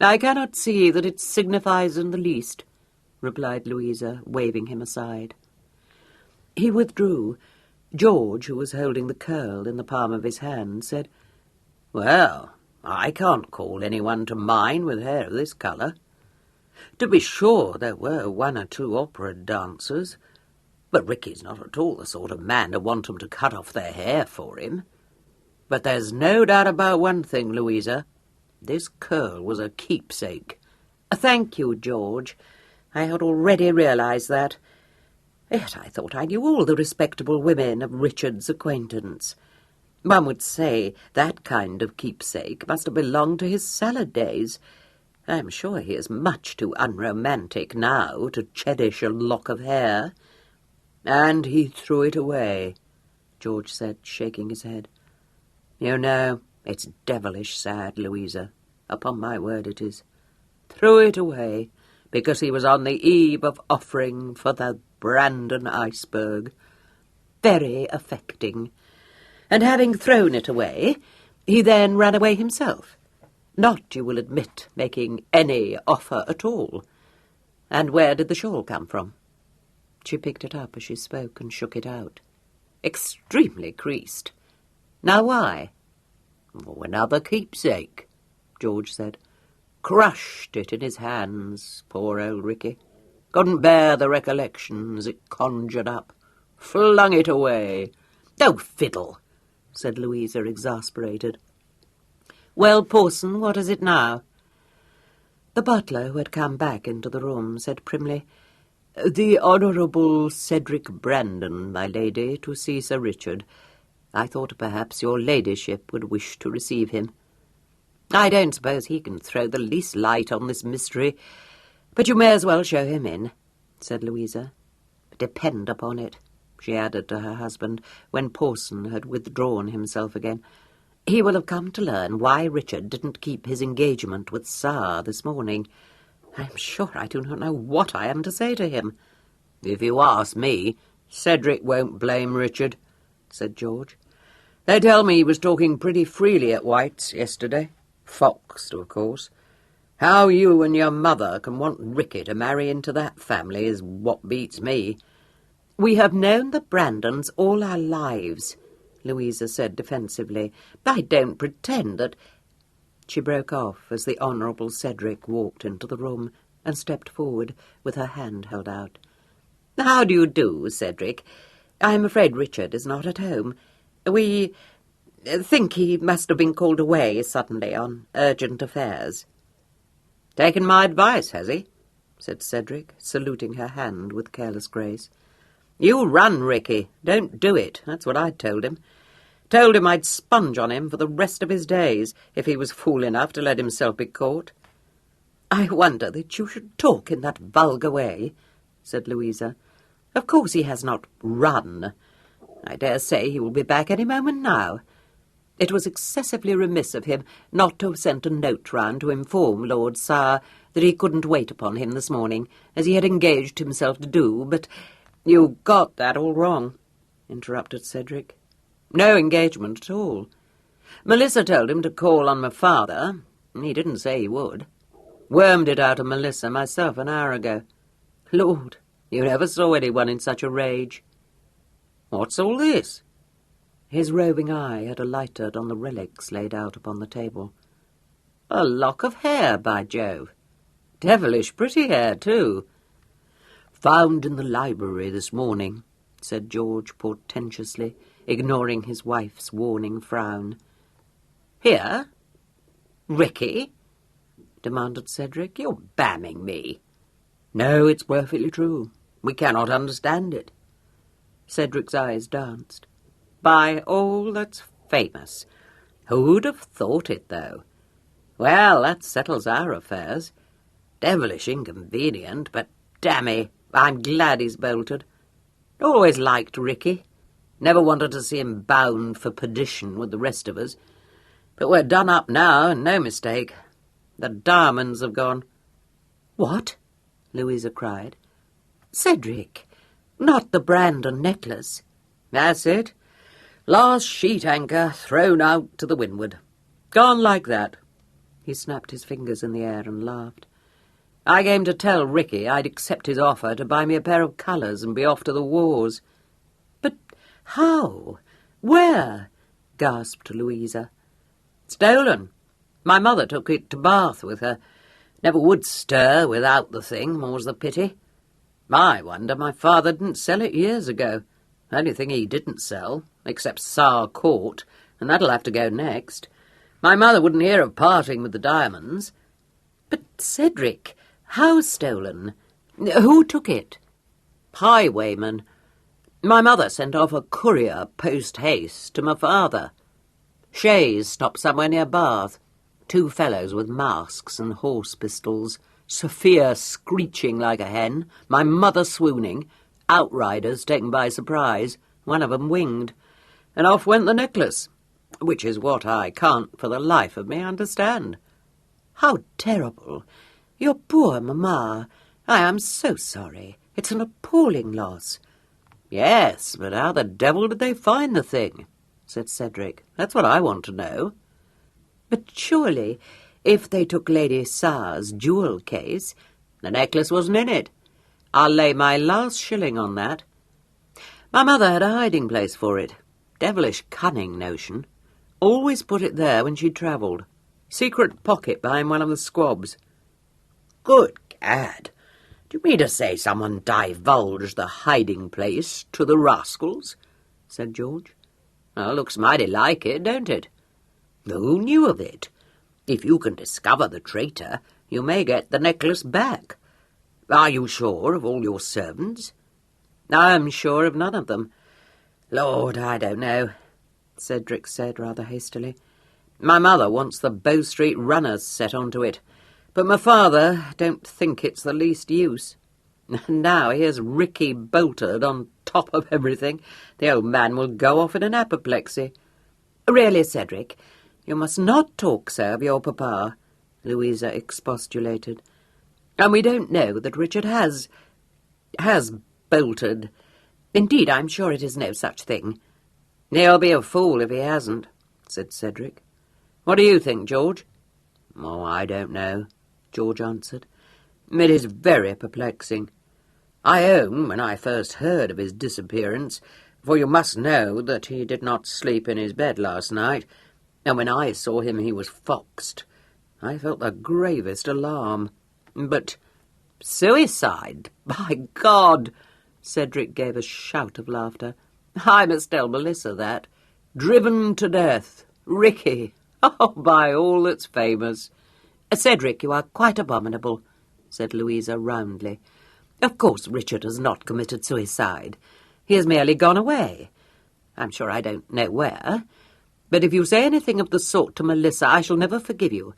"I cannot see that it signifies in the least," replied Louisa, waving him aside. He withdrew. George, who was holding the curl in the palm of his hand, said, "Well, I can't call anyone to mine with hair of this colour. To be sure, there were one or two opera dancers, but Ricky's not at all the sort of man to want 'em to cut off their hair for him. But there's no doubt about one thing, Louisa. This curl was a keepsake." "Thank you, George. I had already realised that. Yet I thought I knew all the respectable women of Richard's acquaintance. One would say that kind of keepsake must have belonged to his salad days. I am sure he is much too unromantic now to cherish a lock of hair." "And he threw it away," George said, shaking his head. "You know, it's devilish sad, Louisa. Upon my word it is. Threw it away because he was on the eve of offering for the Brandon iceberg. Very affecting. And having thrown it away, he then ran away himself. Not, you will admit, making any offer at all. And where did the shawl come from?" She picked it up as she spoke and shook it out. "Extremely creased. Now why?" "Oh, another keepsake," George said. "Crushed it in his hands, poor old Ricky. Couldn't bear the recollections it conjured up. Flung it away." "Oh, fiddle," said Louisa, exasperated. "Well, Pawson, what is it now?" The butler, who had come back into the room, said primly, "The Honourable Cedric Brandon, my lady, to see Sir Richard. I thought perhaps your ladyship would wish to receive him." "I don't suppose he can throw the least light on this mystery, but you may as well show him in," said Louisa. "Depend upon it,
she added to her husband, when Pawson had withdrawn himself again. "He will have come to learn why Richard didn't keep his engagement with Sarah this morning. I am sure I do not know what I am to say to him."
"If you ask me, Cedric won't blame Richard," said George. "They tell me he was talking pretty freely at White's yesterday. Foxed, of course. How you and your mother can want Ricky to marry into that family is what beats me."
"We have known the Brandons all our lives," Louisa said defensively. "I don't pretend that—" She broke off as the Honourable Cedric walked into the room and stepped forward with her hand held out. "How do you do, Cedric? I'm afraid Richard is not at home. We think he must have been called away suddenly on urgent affairs."
"Taken my advice, has he?"
said Cedric, saluting her hand with careless grace.
"You run, Ricky. Don't do it. That's what I told him. Told him I'd sponge on him for the rest of his days if he was fool enough to let himself be caught."
"I wonder that you should talk in that vulgar way," said Louisa. "Of course he has not run. I dare say he will be back any moment now. It was excessively remiss of him not to have sent a note round to inform Lord Sarr that he couldn't wait upon him this morning, as he had engaged himself to do, but—"
"You got that all wrong," interrupted Cedric. "No engagement at all. Melissa told him to call on my father. He didn't say he would. Wormed it out of Melissa myself an hour ago. Lord, you never saw anyone in such a rage. What's all this?"
His roving eye had alighted on the relics laid out upon the table.
"A lock of hair, by Jove. Devilish pretty hair, too."
"Found in the library this morning," said George portentously, ignoring his wife's warning frown.
"Here? Ricky?" demanded Cedric. "You're bamming me."
"No, it's perfectly true.
We cannot understand it."
Cedric's eyes danced.
"By all that's famous. Who'd have thought it, though? Well, that settles our affairs. Devilish inconvenient, but dammy, I'm glad he's bolted. Always liked Ricky. Never wanted to see him bound for perdition with the rest of us. But we're done up now, and no mistake. The diamonds have gone."
"What?" Louisa cried. "Cedric, not the Brandon necklace?"
"That's it. Last sheet anchor thrown out to the windward. Gone like that." He snapped his fingers in the air and laughed. "I came to tell Ricky I'd accept his offer to buy me a pair of colours and be off to the wars."
"But how? Where?" gasped Louisa.
"Stolen. My mother took it to Bath with her. Never would stir without the thing, more's the pity. I wonder my father didn't sell it years ago. Only thing he didn't sell, except Sarr Court, and that'll have to go next. My mother wouldn't hear of parting with the diamonds."
"But, Cedric, how stolen? Who took it?"
"Highwayman. My mother sent off a courier post-haste to my father. Chaise stopped somewhere near Bath. 2 fellows with masks and horse pistols. Sophia screeching like a hen. My mother swooning. Outriders taken by surprise. One of 'em winged. And off went the necklace, which is what I can't for the life of me understand."
"How terrible! Your poor mamma. I am so sorry. It's an appalling loss."
"Yes, but how the devil did they find the thing?" said Cedric. "That's what I want to know."
"But surely, if they took Lady Sarr's jewel case—"
"The necklace wasn't in it. I'll lay my last shilling on that. My mother had a hiding place for it. Devilish cunning notion. Always put it there when she travelled. Secret pocket behind one of the squabs." "Good gad! Do you mean to say someone divulged the hiding place to the rascals?" said George. "Well, looks mighty like it, don't it? Who knew of it? If you can discover the traitor, you may get the necklace back. Are you sure of all your servants?" "I'm sure of none of them." "Lord, I don't know," Cedric said rather hastily. "My mother wants the Bow Street runners set onto it, but my father don't think it's the least use."
Now here's Ricky bolted on top of everything. The old man will go off in an apoplexy. Really, Cedric, you must not talk so of your papa, Louisa expostulated. And we don't know that Richard has bolted. Indeed, I'm sure it is no such thing. He'll be a fool if he hasn't, said Cedric. What do you think, George? Oh, I don't know, George answered. It is very perplexing. I own, when I first heard of his disappearance, for you must know that he did not sleep in his bed last night, and when I saw him he was foxed, I felt the gravest alarm. But suicide? By God! Cedric gave a shout of laughter. I must tell Melissa that. Driven to death. Ricky. Oh, by all that's famous. Cedric, you are quite abominable, said Louisa roundly. Of course Richard has not committed suicide. He has merely gone away. I'm sure I don't know where. But if you say anything of the sort to Melissa, I shall never forgive you.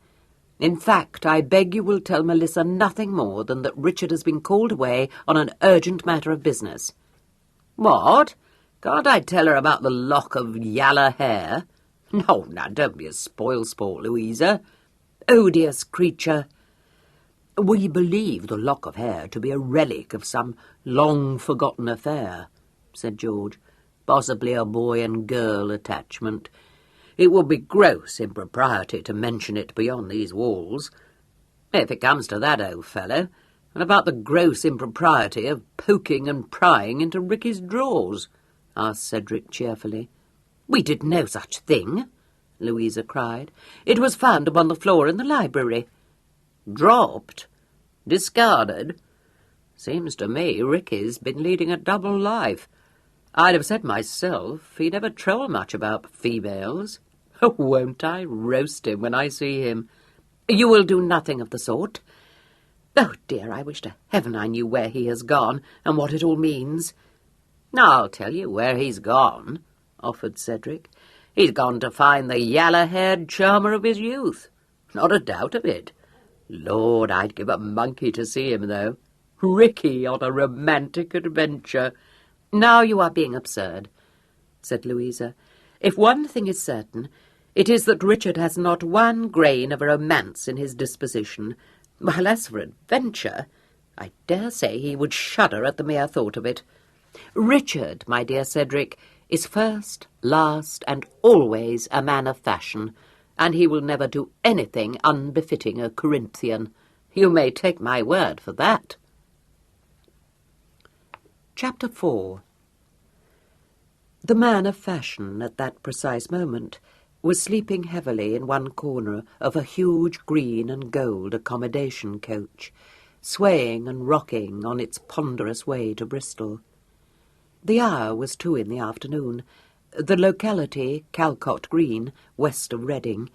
In fact, I beg you will tell Melissa nothing more than that Richard has been called away on an urgent matter of business. What? Can't I tell her about the lock of yaller hair? No, now, don't be a spoil-sport, Louisa. Odious creature. We believe the lock of hair to be a relic of some long-forgotten affair, said George, possibly a boy and girl attachment. It would be gross impropriety to mention it beyond these walls. If it comes to that, old fellow, and about the gross impropriety of poking and prying into Ricky's drawers, asked Cedric cheerfully. We did no such thing, Louisa cried. It was found upon the floor in the library. Dropped? Discarded? Seems to me Ricky's been leading a double life. I'd have said myself he never troubled much about females. Oh, won't I roast him when I see him? You will do nothing of the sort. Oh, dear, I wish to heaven I knew where he has gone and what it all means. I'll tell you where he's gone, offered Cedric. He's gone to find the yaller-haired charmer of his youth. Not a doubt of it. Lord, I'd give a monkey to see him, though. Ricky on a romantic adventure. Now you are being absurd, said Louisa. If one thing is certain, it is that Richard has not one grain of romance in his disposition, while as for adventure, I dare say he would shudder at the mere thought of it. Richard, my dear Cedric, is first, last, and always a man of fashion, and he will never do anything unbefitting a Corinthian. You may take my word for that. Chapter 4. The man of fashion at that precise moment was sleeping heavily in one corner of a huge green and gold accommodation coach, swaying and rocking on its ponderous way to Bristol. The hour was 2 in the afternoon, the locality Calcott Green, west of Reading,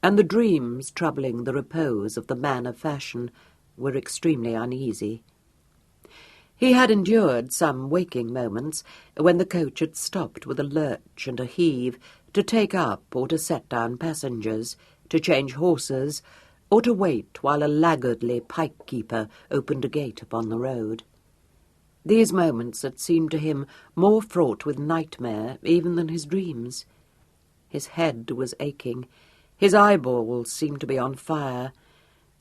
and the dreams troubling the repose of the man of fashion were extremely uneasy. He had endured some waking moments when the coach had stopped with a lurch and a heave to take up or to set down passengers, to change horses, or to wait while a laggardly pike-keeper opened a gate upon the road. These moments had seemed to him more fraught with nightmare even than his dreams. His head was aching, his eyeballs seemed to be on fire,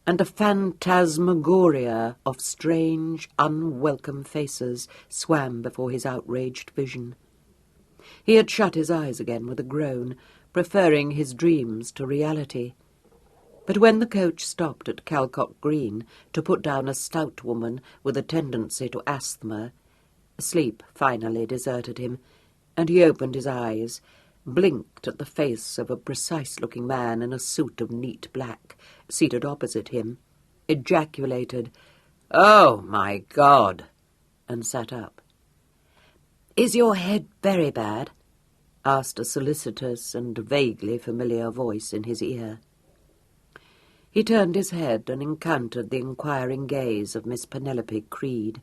and a phantasmagoria of strange, unwelcome faces swam before his outraged vision. He had shut his eyes again with a groan, preferring his dreams to reality. But when the coach stopped at Calcott Green to put down a stout woman with a tendency to asthma, sleep finally deserted him, and he opened his eyes, blinked at the face of a precise-looking man in a suit of neat black, seated opposite him, ejaculated, "Oh, my God!" and sat up. "Is your head very bad?" asked a solicitous and vaguely familiar voice in his ear. He turned his head and encountered the inquiring gaze of Miss Penelope Creed.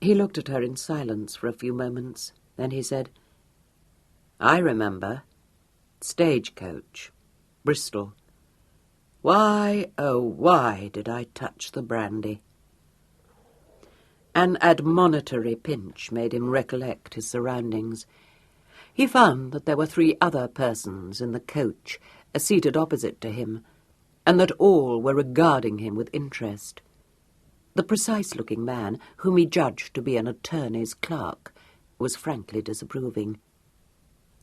He looked at her in silence for a few moments, then he said, "I remember. Stagecoach. Bristol. Why, oh, why did I touch the brandy?"
An admonitory pinch made him recollect his surroundings. He found that there were 3 other persons in the coach, seated opposite to him, and that all were regarding him with interest. The precise-looking man, whom he judged to be an attorney's clerk, was frankly disapproving.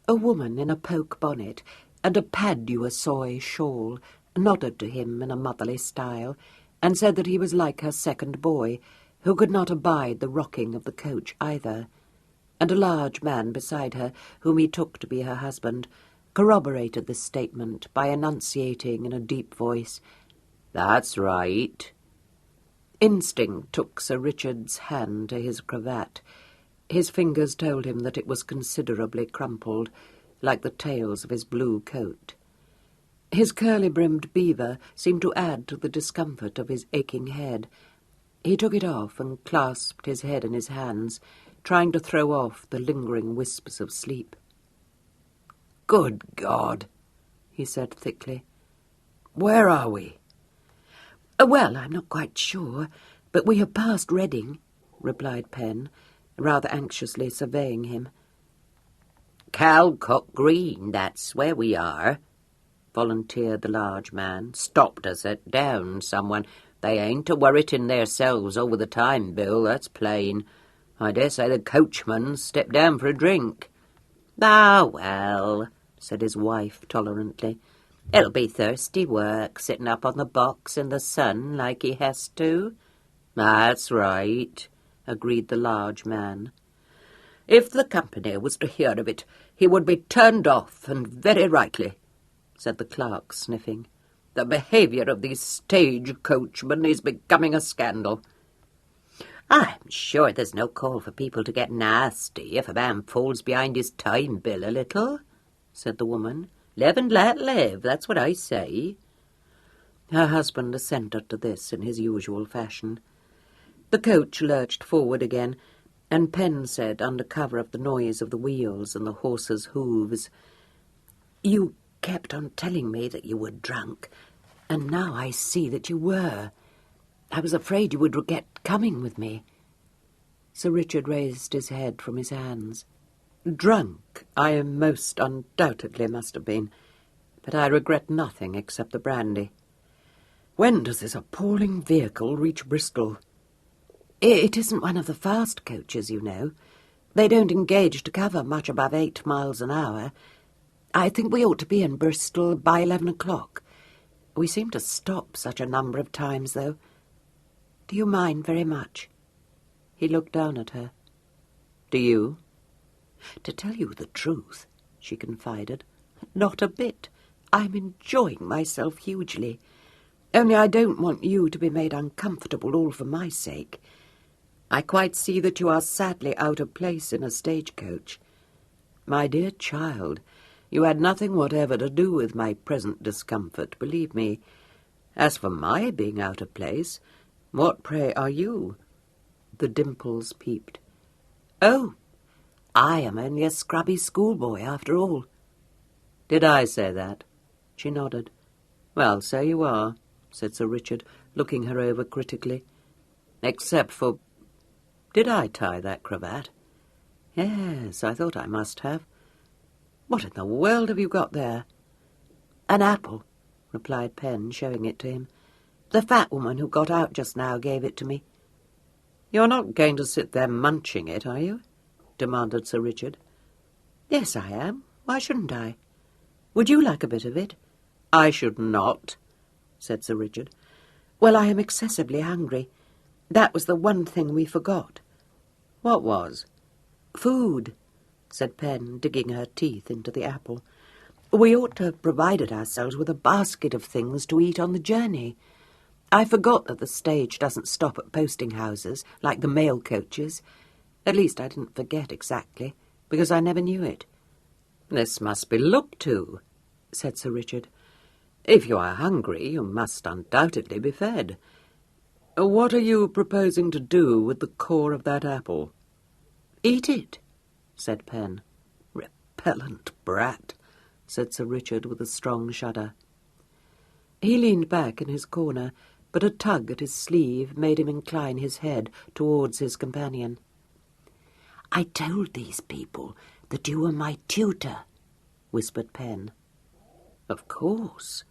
A woman in a poke bonnet and a Padua soy shawl nodded to him in a motherly style, and said that he was like her second boy, who could not abide the rocking of the coach either, and a large man beside her, whom he took to be her husband, corroborated this statement by enunciating in a deep voice, "That's right." Instinct took Sir Richard's hand to his cravat. His fingers told him that it was considerably crumpled, like the tails of his blue coat. His curly-brimmed beaver seemed to add to the discomfort of his aching head. He took it off and clasped his head in his hands, trying to throw off the lingering wisps of sleep. "Good God," he said thickly. "Where are we?" "Well, I'm not quite sure, but we have passed Reading," replied Penn, rather anxiously surveying him.
"Calcott Green, that's where we are," volunteered the large man. "Stop to sit down, someone. They ain't a worriting theirselves over the time bill, that's plain. I dare say the coachman stepped down for a drink." "Ah, well," said his wife tolerantly. "It'll be thirsty work, sitting up on the box in the sun like he has to." "That's right," agreed the large man. "If the company was to hear of it, he would be turned off, and very rightly," said the clerk, sniffing. "The behaviour of these stage coachmen is becoming a scandal." "I'm sure there's no call for people to get nasty if a man falls behind his time bill a little," said the woman. "Live and let live, that's what I say." Her husband assented to this in his usual fashion. The coach lurched forward again, and Penn said, under cover of the noise of the wheels and the horses' hooves, "You kept on telling me that you were drunk, and now I see that you were. I was afraid you would regret coming with me." Sir Richard raised his head from his hands. "Drunk I most undoubtedly must have been, but I regret nothing except the brandy. When does this appalling vehicle reach Bristol?" "It isn't one of the fast coaches, you know. They don't engage to cover much above 8 miles an hour. I think we ought to be in Bristol by 11 o'clock. We seem to stop such a number of times, though. Do you mind very much?" He looked down at her. "Do you?" "To tell you the truth," she confided, "not a bit. I'm enjoying myself hugely. Only I don't want you to be made uncomfortable all for my sake. I quite see that you are sadly out of place in a stagecoach. My dear child, you had nothing whatever to do with my present discomfort, believe me. As for my being out of place, what, pray, are you?" The dimples peeped. "Oh, I am only a scrubby schoolboy, after all." "Did I say that?" She nodded. "Well, so you are," said Sir Richard, looking her over critically. "Except for... Did I tie that cravat?" "Yes, I thought I must have. What in the world have you got there?" "An apple," replied Penn, showing it to him. "The fat woman who got out just now gave it to me." "You're not going to sit there munching it, are you?" demanded Sir Richard. "Yes, I am. Why shouldn't I? Would you like a bit of it?" "I should not," said Sir Richard. "Well, I am excessively hungry. That was the one thing we forgot." "What was?" "Food," said Penn, digging her teeth into the apple. "We ought to have provided ourselves with a basket of things to eat on the journey. I forgot that the stage doesn't stop at posting-houses, like the mail coaches. At least I didn't forget exactly, because I never knew it." "This must be looked to," said Sir Richard. "If you are hungry, you must undoubtedly be fed. What are you proposing to do with the core of that apple?" "Eat it," said Penn. "Repellent brat," said Sir Richard with a strong shudder. He leaned back in his corner,
but a tug at his sleeve made him incline his head towards his companion.
"I told these people that you were my tutor," whispered Pen. "Of course,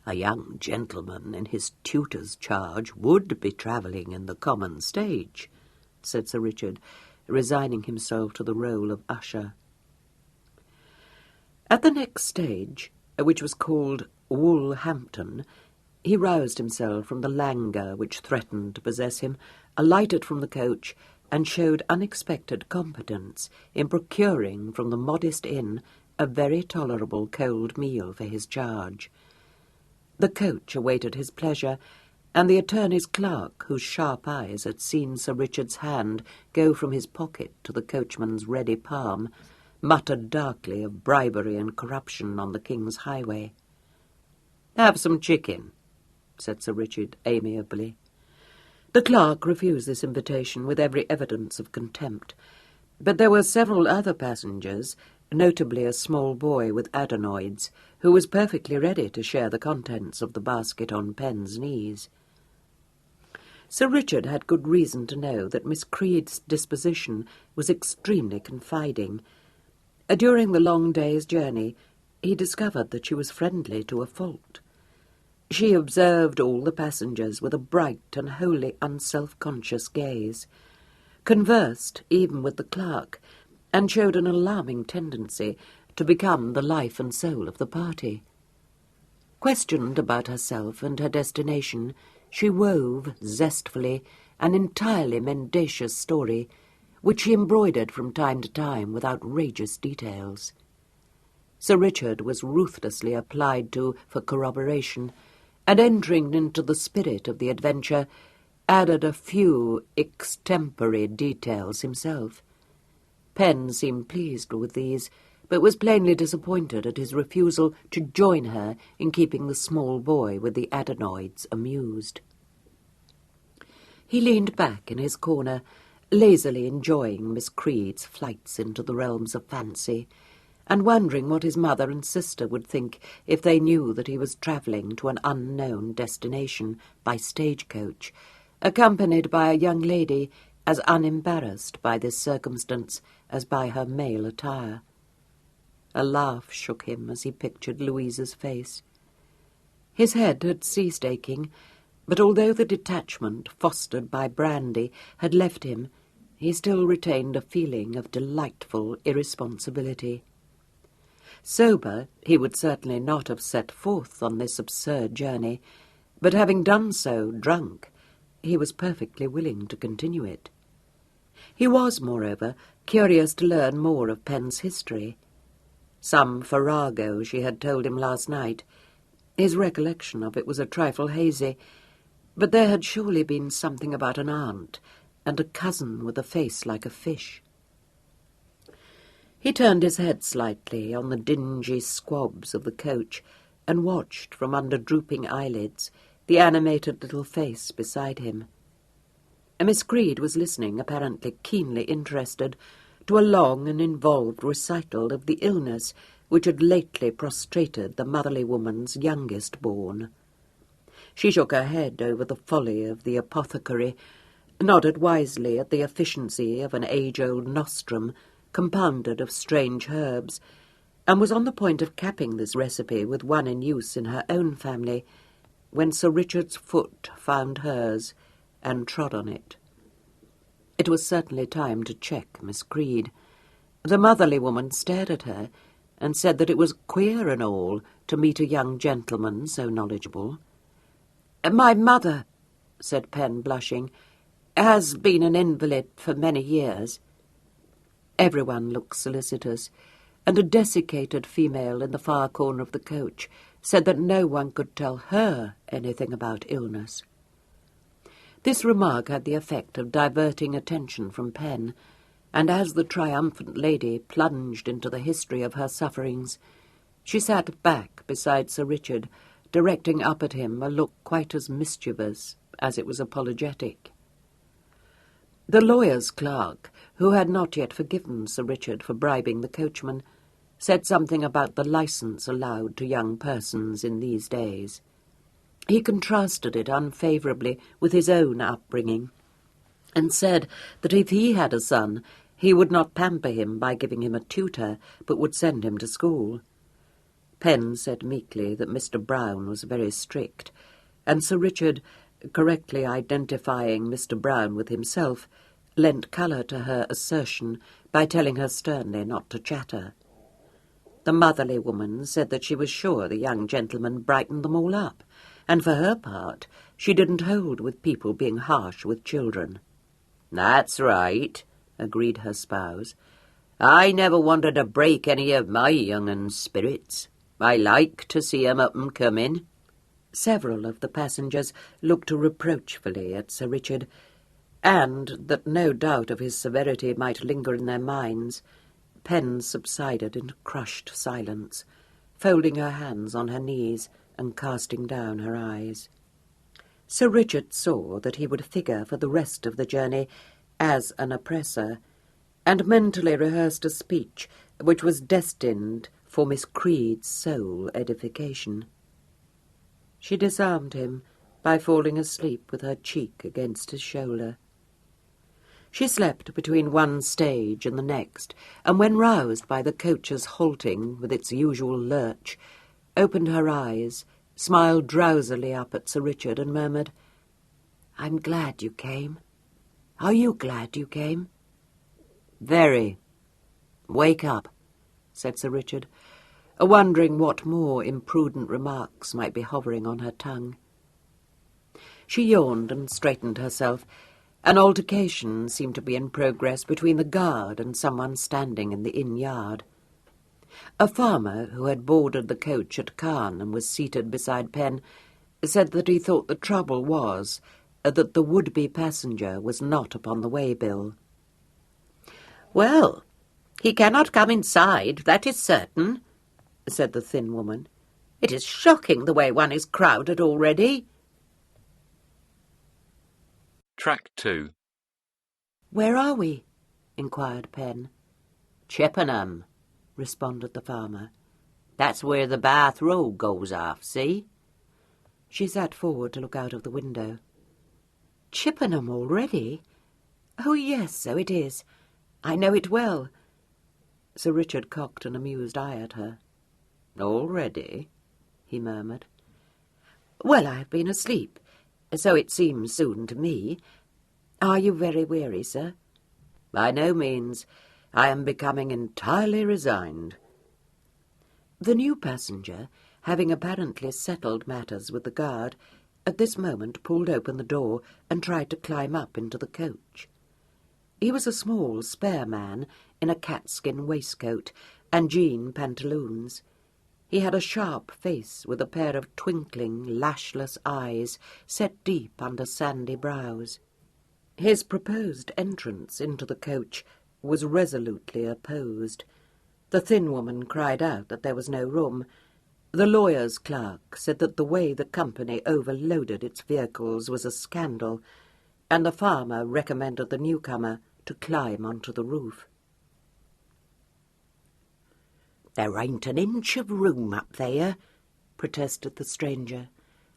a young gentleman in his tutor's charge would be travelling in the common stage," said Sir Richard, resigning himself to the role of usher. At the next stage, which was called Woolhampton, he roused himself from the languor which threatened to possess him, alighted from the coach, and showed unexpected competence in procuring from the modest inn a very tolerable cold meal for his charge. The coach awaited his pleasure, and the attorney's clerk, whose sharp eyes had seen Sir Richard's hand go from his pocket to the coachman's ready palm, muttered darkly of bribery and corruption on the King's highway. "Have some chicken," said Sir Richard amiably. The clerk refused this invitation with every evidence of contempt, but there were several other passengers, notably a small boy with adenoids, who was perfectly ready to share the contents of the basket on Pen's knees. Sir Richard had good reason to know that Miss Creed's disposition was extremely confiding. During the long day's journey, he discovered that she was friendly to a fault. She observed all the passengers with a bright and wholly unself-conscious gaze, conversed even with the clerk, and showed an alarming tendency to become the life and soul of the party. Questioned about herself and her destination, she wove zestfully an entirely mendacious story, which she embroidered from time to time with outrageous details. Sir Richard was ruthlessly applied to for corroboration, and entering into the spirit of the adventure, added a few extempore details himself. Pen seemed pleased with these, but was plainly disappointed at his refusal to join her in keeping the small boy with the adenoids amused. He leaned back in his corner, lazily enjoying Miss Creed's flights into the realms of fancy, and wondering what his mother and sister would think if they knew that he was travelling to an unknown destination by stagecoach, accompanied by a young lady as unembarrassed by this circumstance as by her male attire. A laugh shook him as he pictured Louisa's face. His head had ceased aching, but although the detachment fostered by brandy had left him, he still retained a feeling of delightful irresponsibility. Sober, he would certainly not have set forth on this absurd journey, but having done so drunk, he was perfectly willing to continue it. He was, moreover, curious to learn more of Pen's history. Some farrago she had told him last night. His recollection of it was a trifle hazy, but there had surely been something about an aunt and a cousin with a face like a fish. He turned his head slightly on the dingy squabs of the coach and watched from under drooping eyelids the animated little face beside him. Miss Creed was listening, apparently keenly interested, to a long and involved recital of the illness which had lately prostrated the motherly woman's youngest born. She shook her head over the folly of the apothecary, nodded wisely at the efficiency of an age-old nostrum compounded of strange herbs, and was on the point of capping this recipe with one in use in her own family, when Sir Richard's foot found hers and trod on it. It was certainly time to check Miss Creed. The motherly woman stared at her and said that it was queer and all to meet a young gentleman so knowledgeable. "My mother," said Pen, blushing, "has been an invalid for many years." Everyone looked solicitous, and a desiccated female in the far corner of the coach said that no one could tell her anything about illness. This remark had the effect of diverting attention from Pen, and as the triumphant lady plunged into the history of her sufferings, she sat back beside Sir Richard, directing up at him a look quite as mischievous as it was apologetic. The lawyer's clerk, who had not yet forgiven Sir Richard for bribing the coachman, said something about the licence allowed to young persons in these days.
He contrasted it unfavourably with his own upbringing, and said that if he had a son, he would not pamper him by giving him a tutor, but would send him to school. Penn said meekly that Mr. Brown was very strict, and Sir Richard, correctly identifying Mr. Brown with himself, lent colour to her assertion by telling her sternly not to chatter. The motherly woman said that she was sure the young gentleman brightened them all up, and for her part she didn't hold with people being harsh with children.
"That's right," agreed her spouse. "I never wanted to break any of my young un's spirits. I like to see 'em up and coming."
Several of the passengers looked reproachfully at Sir Richard, and, that no doubt of his severity might linger in their minds, Penn subsided into crushed silence, folding her hands on her knees and casting down her eyes. Sir Richard saw that he would figure for the rest of the journey as an oppressor, and mentally rehearsed a speech which was destined for Miss Creed's sole edification. She disarmed him by falling asleep with her cheek against his shoulder. She slept between one stage and the next, and when roused by the coach's halting with its usual lurch, opened her eyes, smiled drowsily up at Sir Richard, and murmured, "I'm glad you came. Are you glad you came?"
"Very. Wake up,"
said Sir Richard, wondering what more imprudent remarks might be hovering on her tongue. She yawned and straightened herself. An altercation seemed to be in progress between the guard and someone standing in the inn yard. A farmer who had boarded the coach at Caen and was seated beside Penn said that he thought the trouble was that the would-be passenger was not upon the way-bill.
"Well, he cannot come inside, that is certain," said the thin woman. "It is shocking the way one is crowded already."
Track 2.
"Where are we?" inquired Penn.
"Chippenham," responded the farmer. "That's where the Bath Road goes off, see?"
She sat forward to look out of the window. "Chippenham already? Oh, yes, so it is. I know it well." Sir Richard cocked an amused eye at her.
"Already?" he murmured.
"Well, I have been asleep, so it seems soon to me. Are you very weary, sir?"
"By no means. I am becoming entirely resigned."
The new passenger, having apparently settled matters with the guard, at this moment pulled open the door and tried to climb up into the coach. He was a small, spare man in a catskin waistcoat and jean pantaloons. He had a sharp face with a pair of twinkling, lashless eyes set deep under sandy brows. His proposed entrance into the coach was resolutely opposed. The thin woman cried out that there was no room. The lawyer's clerk said that the way the company overloaded its vehicles was a scandal, and the farmer recommended the newcomer to climb onto the roof.
"There ain't an inch of room up there," protested the stranger.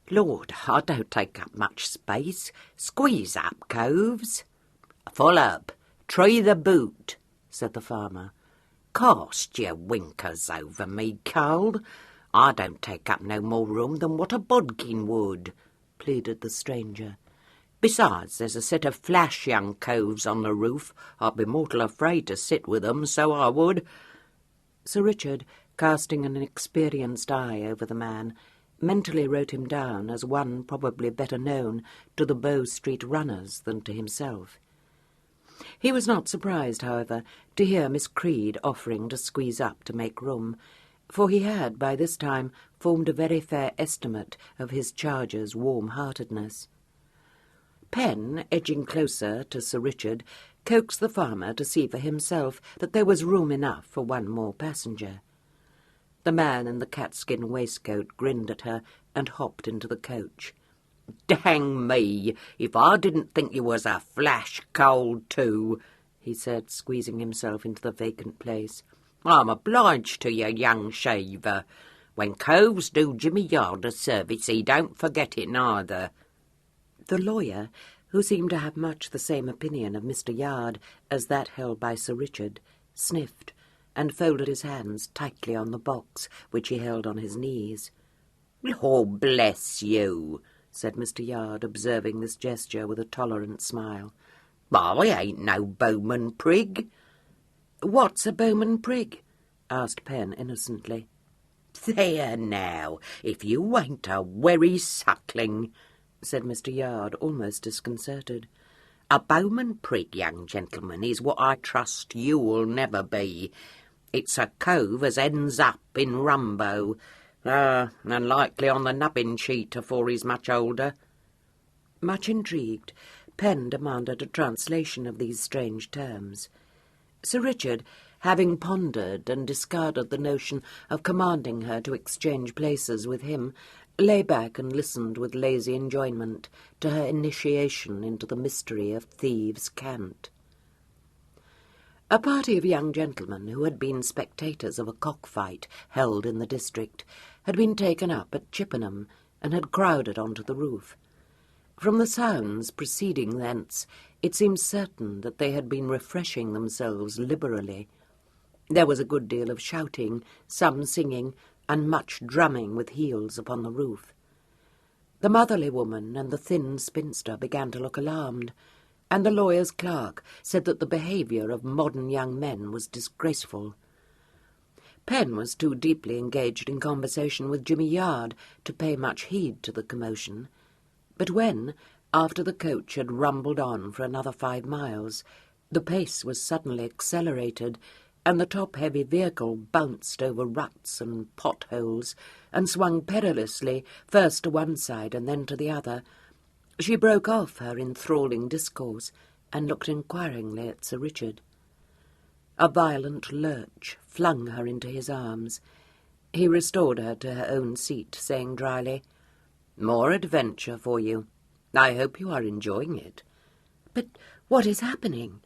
"Lord, I don't take up much space. Squeeze up, coves." "Full up. Try the boot," said the farmer. "Cast your winkers over me, Cole. I don't take up no more room than what a bodkin would," pleaded the stranger. "Besides, there's a set of flash young coves on the roof. I'd be mortal afraid to sit with 'em, so I would."
Sir Richard, casting an experienced eye over the man, mentally wrote him down as one probably better known to the Bow Street runners than to himself. He was not surprised, however, to hear Miss Creed offering to squeeze up to make room, for he had by this time formed a very fair estimate of his charge's warm-heartedness. Penn, edging closer to Sir Richard, coaxed the farmer to see for himself that there was room enough for one more passenger. The man in the catskin waistcoat grinned at her and hopped into the coach.
"Dang me, if I didn't think you was a flash cold too," he said, squeezing himself into the vacant place. "I'm obliged to you, young shaver. When coves do Jimmy Yard a service, he don't forget it neither.
The lawyer, who seemed to have much the same opinion of Mr. Yard as that held by Sir Richard, sniffed and folded his hands tightly on the box which he held on his knees.
"Lord bless you,"
said Mr. Yard, observing this gesture with a tolerant smile.
"I ain't no bowman prig."
"What's a bowman prig?" asked Penn innocently.
"There now, if you ain't a werry suckling," said Mr. Yard, almost disconcerted. "A bowman prig, young gentleman, is what I trust you'll never be. It's a cove as ends up in rumbo, and likely on the nubbin sheet afore he's much older."
Much intrigued, Penn demanded a translation of these strange terms. Sir Richard, having pondered and discarded the notion of commanding her to exchange places with him, lay back and listened with lazy enjoyment to her initiation into the mystery of thieves' cant. A party of young gentlemen who had been spectators of a cockfight held in the district had been taken up at Chippenham and had crowded onto the roof. From the sounds proceeding thence, it seemed certain that they had been refreshing themselves liberally. There was a good deal of shouting, some singing, and much drumming with heels upon the roof. The motherly woman and the thin spinster began to look alarmed, and the lawyer's clerk said that the behaviour of modern young men was disgraceful. Penn was too deeply engaged in conversation with Jimmy Yard to pay much heed to the commotion, but when, after the coach had rumbled on for another 5 miles, the pace was suddenly accelerated, and the top-heavy vehicle bounced over ruts and potholes and swung perilously first to one side and then to the other, she broke off her enthralling discourse and looked inquiringly at Sir Richard. A violent lurch flung her into his arms. He restored her to her own seat, saying dryly, "More adventure for you. I hope you are enjoying it." "But what is happening?"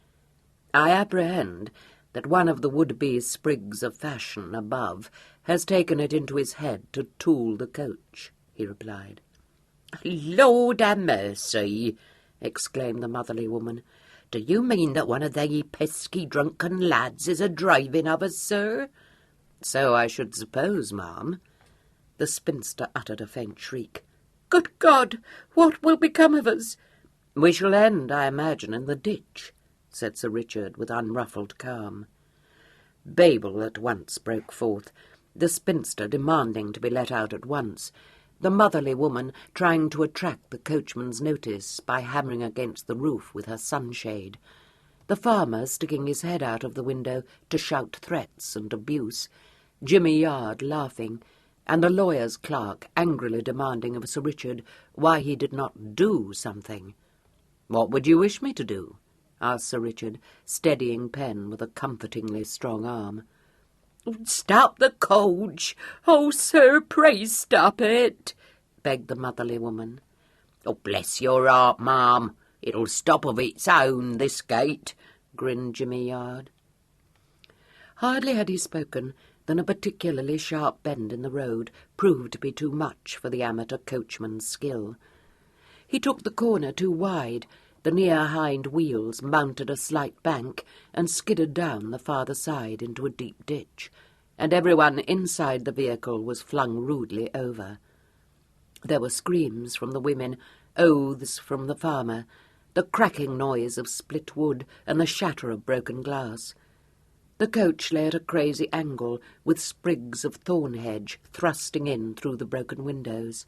"I apprehend that one of the would-be sprigs of fashion above has taken it into his head to tool the coach," he replied.
"Lord a mercy!" exclaimed the motherly woman. "Do you mean that one of they pesky drunken lads is a-driving of us, sir?"
"So I should suppose, ma'am." The spinster uttered a faint shriek.
"Good God! What will become of us?"
"We shall end, I imagine, in the ditch," said Sir Richard with unruffled calm. Babel at once broke forth, the spinster demanding to be let out at once, the motherly woman trying to attract the coachman's notice by hammering against the roof with her sunshade, the farmer sticking his head out of the window to shout threats and abuse, Jimmy Yard laughing, and the lawyer's clerk angrily demanding of Sir Richard why he did not do something. "What would you wish me to do?" asked Sir Richard, steadying Penn with a comfortingly strong arm.
"Stop the coach! Oh, sir, pray stop it!" begged the motherly woman.
"Oh, bless your heart, ma'am, it'll stop of its own, this gate," grinned Jimmy Yard.
Hardly had he spoken than a particularly sharp bend in the road proved to be too much for the amateur coachman's skill. He took the corner too wide, the near hind wheels mounted a slight bank and skidded down the farther side into a deep ditch, and everyone inside the vehicle was flung rudely over. There were screams from the women, oaths from the farmer, the cracking noise of split wood and the shatter of broken glass. The coach lay at a crazy angle, with sprigs of thorn hedge thrusting in through the broken windows.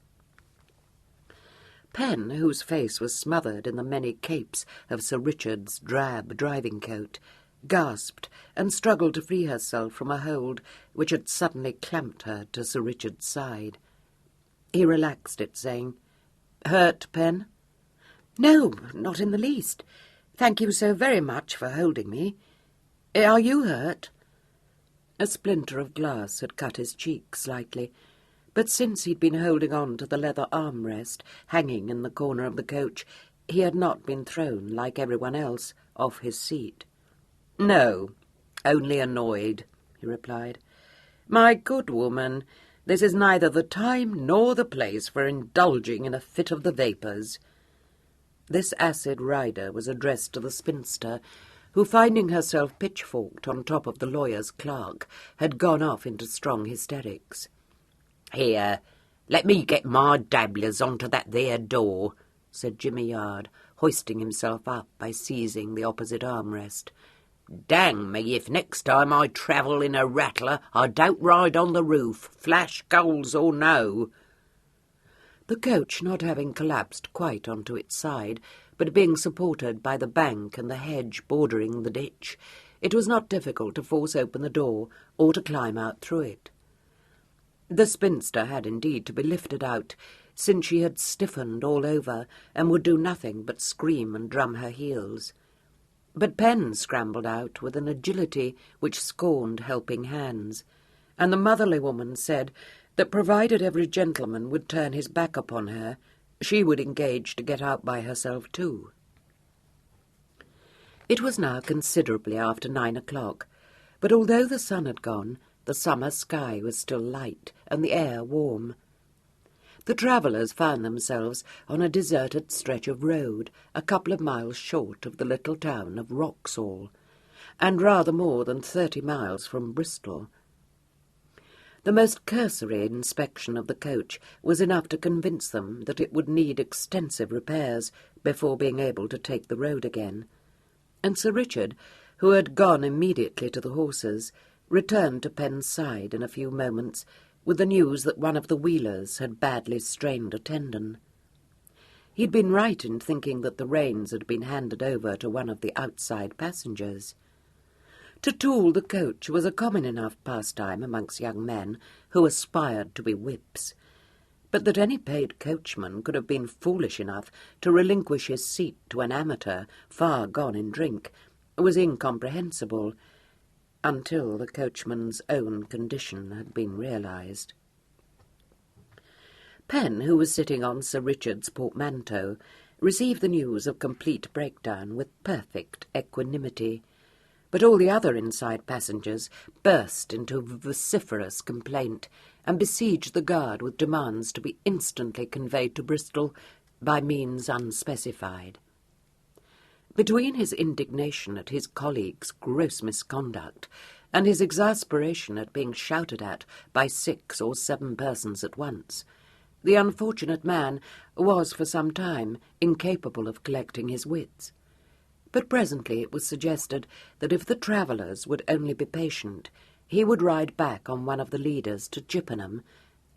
Penn, whose face was smothered in the many capes of Sir Richard's drab driving-coat, gasped and struggled to free herself from a hold which had suddenly clamped her to Sir Richard's side. He relaxed it, saying, "Hurt, Penn?" "No, not in the least. Thank you so very much for holding me. Are you hurt?" A splinter of glass had cut his cheek slightly, but since he'd been holding on to the leather armrest hanging in the corner of the coach, he had not been thrown, like everyone else, off his seat. "No, only annoyed," he replied. "My good woman,
This is neither the time nor the place for indulging in a fit of the vapours." This acid rider was addressed to the spinster, who, finding herself pitchforked on top of the lawyer's clerk, had gone off into strong hysterics.
"Here, let me get my dabblers onto that there door," said Jimmy Yard, hoisting himself up by seizing the opposite armrest. "Dang me if next time I travel in a rattler I don't ride on the roof, flash coals or no."
The coach, not having collapsed quite onto its side, but being supported by the bank and the hedge bordering the ditch, it was not difficult to force open the door or to climb out through it. The spinster had indeed to be lifted out, since she had stiffened all over and would do nothing but scream and drum her heels. But Pen scrambled out with an agility which scorned helping hands, and the motherly woman said that provided every gentleman would turn his back upon her, she would engage to get out by herself too. It was now considerably after 9 o'clock, but although the sun had gone, the summer sky was still light and the air warm. The travellers found themselves on a deserted stretch of road a couple of miles short of the little town of Wroxall, and rather more than 30 miles from Bristol. The most cursory inspection of the coach was enough to convince them that it would need extensive repairs before being able to take the road again, and Sir Richard, who had gone immediately to the horses, returned to Pen's side in a few moments with the news that one of the wheelers had badly strained a tendon. He'd been right in thinking that the reins had been handed over to one of the outside passengers. To tool the coach was a common enough pastime amongst young men who aspired to be whips, but that any paid coachman could have been foolish enough to relinquish his seat to an amateur far gone in drink was incomprehensible, until the coachman's own condition had been realised. Pen, who was sitting on Sir Richard's portmanteau, received the news of complete breakdown with perfect equanimity, but all the other inside passengers burst into vociferous complaint and besieged the guard with demands to be instantly conveyed to Bristol by means unspecified. Between his indignation at his colleague's gross misconduct and his exasperation at being shouted at by 6 or 7 persons at once, the unfortunate man was for some time incapable of collecting his wits. But presently it was suggested that if the travellers would only be patient, he would ride back on one of the leaders to Chippenham,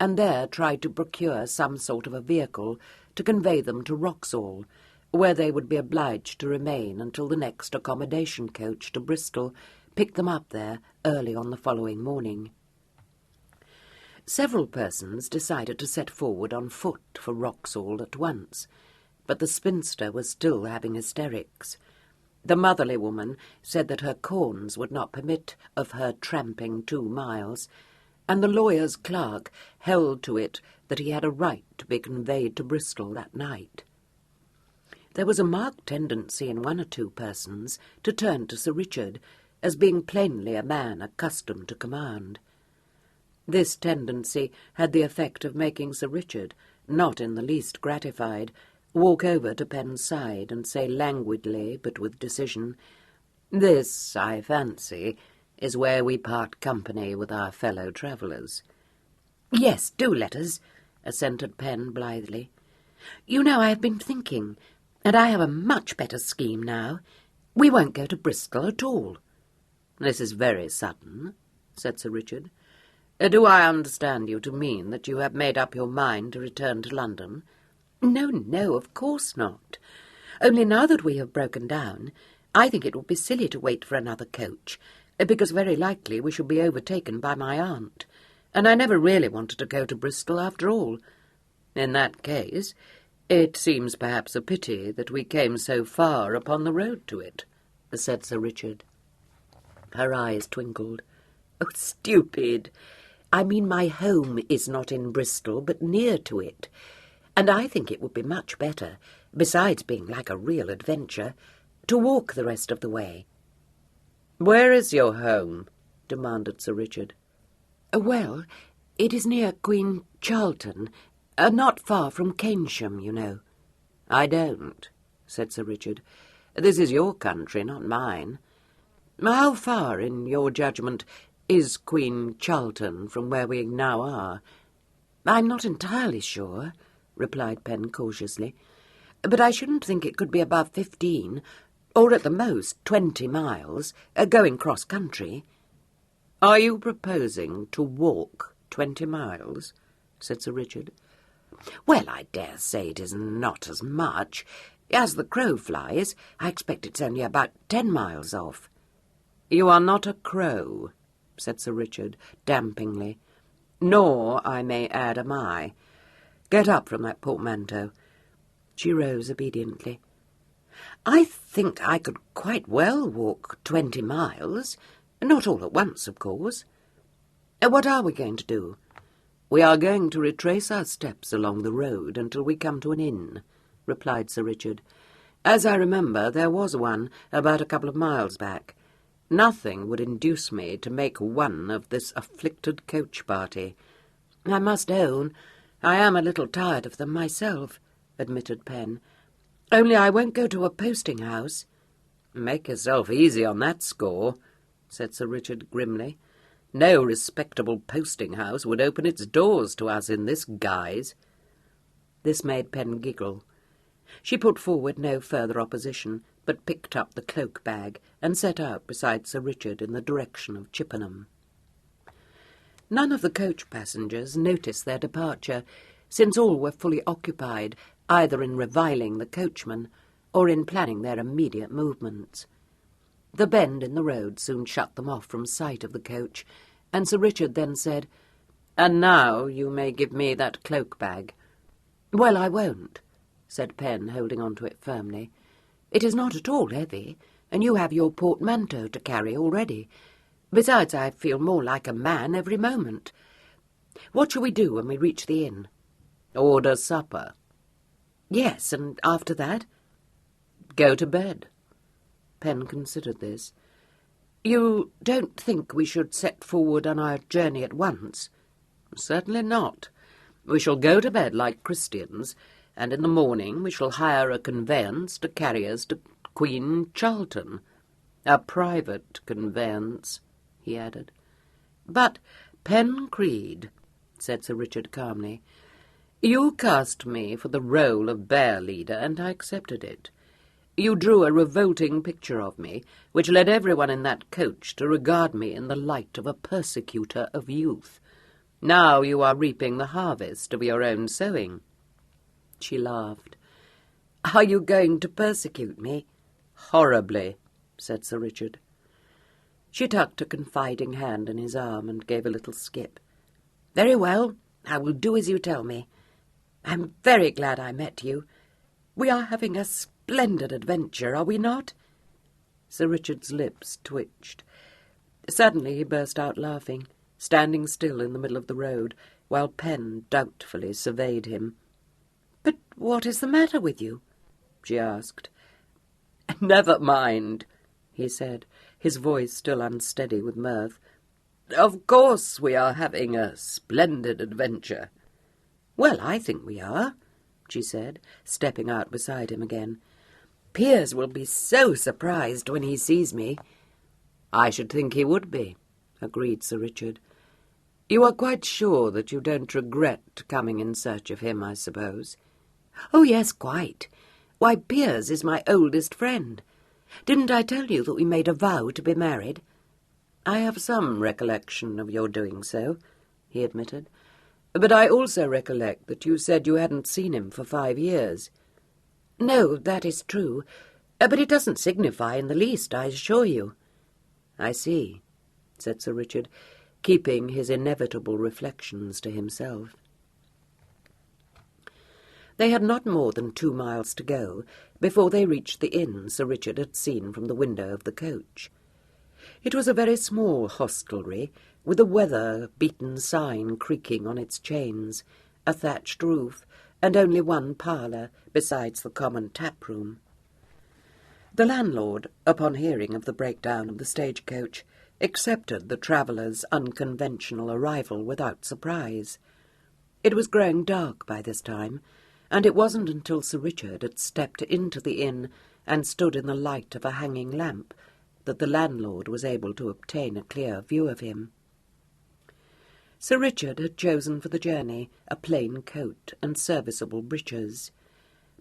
and there try to procure some sort of a vehicle to convey them to Wroxall, where they would be obliged to remain until the next accommodation coach to Bristol picked them up there early on the following morning. Several persons decided to set forward on foot for Wroxall at once, but the spinster was still having hysterics. The motherly woman said that her corns would not permit of her tramping 2 miles, and the lawyer's clerk held to it that he had a right to be conveyed to Bristol that night. There was a marked tendency in 1 or 2 persons to turn to Sir Richard as being plainly a man accustomed to command. This tendency had the effect of making Sir Richard, not in the least gratified, walk over to Pen's side and say languidly but with decision, "This, I fancy, is where we part company with our fellow travellers."
"Yes, do let us," assented Pen blithely. "You know I have been thinking, and I have a much better scheme now. We won't go to Bristol at all."
"This is very sudden," said Sir Richard. "Do I understand you to mean that you have made up your mind to return to London?"
No, of course not. Only now that we have broken down, I think it would be silly to wait for another coach, because very likely we shall be overtaken by my aunt, and I never really wanted to go to Bristol after all.
In that case, it seems perhaps a pity that we came so far upon the road to it," said Sir Richard.
Her eyes twinkled. "Oh, stupid! I mean my home is not in Bristol, but near to it. And I think it would be much better, besides being like a real adventure, to walk the rest of the way."
"Where is your home?" demanded Sir Richard.
"Well, It is near Queen Charlton, not far from Keynsham, you know.
I don't, said Sir Richard. This is your country, not mine. How far, in your judgment, is Queen Charlton from where we now are?
I'm not entirely sure, replied Pen cautiously, but I shouldn't think it could be above 15, or at the most 20 miles, going cross-country.
Are you proposing to walk 20 miles? Said Sir Richard.
Well, I dare say it is not as much. As the crow flies, I expect it's only about 10 miles off.
You are not a crow, said Sir Richard, dampingly. Nor, I may add, am I. Get up from that portmanteau.
She rose obediently.
I think I could quite well walk 20 miles. Not all at once, of course. What are we going to do? We are going to retrace our steps along the road until we come to an inn, replied Sir Richard. As I remember, there was one about a couple of miles back. Nothing would induce me to make one of this afflicted coach party.
I must own I am a little tired of them myself, admitted Pen. Only I won't go to a posting-house.
Make yourself easy on that score, said Sir Richard grimly. No respectable posting-house would open its doors to us in this guise.
This made Pen giggle. She put forward no further opposition, but picked up the cloak-bag and set out beside Sir Richard in the direction of Chippenham. None of the coach passengers noticed their departure, since all were fully occupied either in reviling the coachman or in planning their immediate movements. The bend in the road soon shut them off from sight of the coach, and Sir Richard then said,
"And now you may give me that cloak-bag."
"Well, I won't," said Pen, holding on to it firmly. "It is not at all heavy, and you have your portmanteau to carry already. Besides, I feel more like a man every moment. What shall we do when we reach the inn?"
"Order supper."
"Yes, and after that?"
"Go to bed."
Pen considered this. "You don't think we should set forward on our journey at once?"
"Certainly not. We shall go to bed like Christians, and in the morning we shall hire a conveyance to carry us to Queen Charlton. A private conveyance," he added. "But, Pen Creed," said Sir Richard calmly, "you cast me for the role of bear leader, and I accepted it. You drew a revolting picture of me, which led everyone in that coach to regard me in the light of a persecutor of youth. Now you are reaping the harvest of your own sowing."
She laughed. "Are you going to persecute me?"
"Horribly," said Sir Richard.
She tucked a confiding hand in his arm and gave a little skip. "Very well, I will do as you tell me. I'm very glad I met you. We are having a splendid adventure, are we not?"
Sir Richard's lips twitched. Suddenly he burst out laughing, standing still in the middle of the road, while Pen doubtfully surveyed him.
"But what is the matter with you?"
she asked. "Never mind," he said, his voice still unsteady with mirth. "Of course we are having a splendid adventure."
"Well, I think we are," she said, stepping out beside him again. "Piers will be so surprised when he sees me."
"I should think he would be," agreed Sir Richard. "You are quite sure that you don't regret coming in search of him, I suppose?"
"Oh, yes, quite. Why, Piers is my oldest friend. Didn't I tell you that we made a vow to be married?"
"I have some recollection of your doing so," he admitted. "But I also recollect that you said you hadn't seen him for 5 years.
"No, that is true. But it doesn't signify in the least, I assure you."
"I see," said Sir Richard, keeping his inevitable reflections to himself. They had not more than 2 miles to go before they reached the inn Sir Richard had seen from the window of the coach. It was a very small hostelry, with a weather-beaten sign creaking on its chains, a thatched roof, and only one parlour, besides the common tap-room. The landlord, upon hearing of the breakdown of the stagecoach, accepted the traveller's unconventional arrival without surprise. It was growing dark by this time, and it wasn't until Sir Richard had stepped into the inn and stood in the light of a hanging lamp that the landlord was able to obtain a clear view of him. Sir Richard had chosen for the journey a plain coat and serviceable breeches,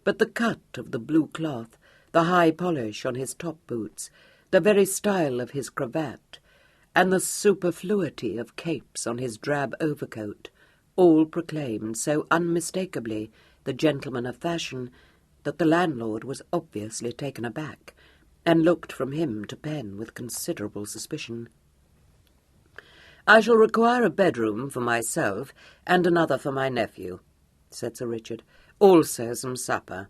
but the cut of the blue cloth, the high polish on his top boots, the very style of his cravat, and the superfluity of capes on his drab overcoat, all proclaimed so unmistakably the gentleman of fashion that the landlord was obviously taken aback, and looked from him to Pen with considerable suspicion. "I shall require a bedroom for myself and another for my nephew," said Sir Richard. "Also some supper."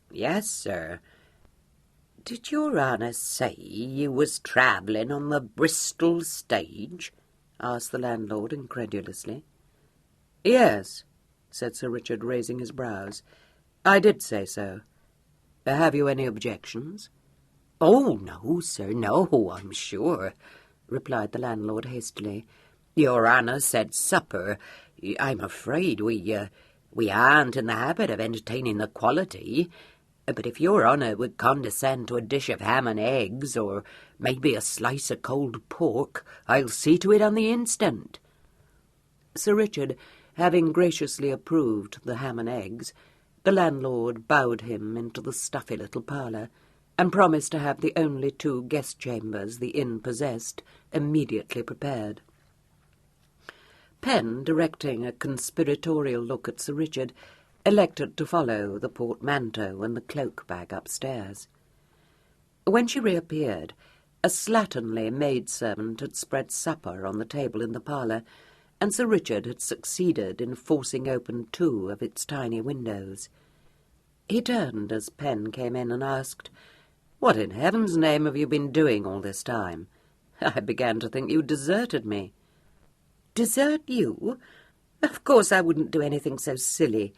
"Yes, sir. Did your honour say you was travelling on the Bristol stage?" asked the landlord incredulously. "Yes," said Sir Richard, raising his brows. "I did say so. Have you any objections?" "Oh, no, sir, no, I'm sure," replied the landlord hastily. "Your honour said supper. I'm afraid we aren't in the habit of entertaining the quality. But if your honour would condescend to a dish of ham and eggs, or maybe a slice of cold pork, I'll see to it on the instant." Sir Richard, having graciously approved the ham and eggs, the landlord bowed him into the stuffy little parlour, and promised to have the only 2 guest chambers the inn possessed immediately prepared. Pen, directing a conspiratorial look at Sir Richard, elected to follow the portmanteau and the cloak-bag upstairs. When she reappeared, a slatternly maidservant had spread supper on the table in the parlour, and Sir Richard had succeeded in forcing open 2 of its tiny windows. He turned as Pen came in and asked, "What in heaven's name have you been doing all this time? I began to think you deserted me." "Desert you? Of course I wouldn't do anything so silly.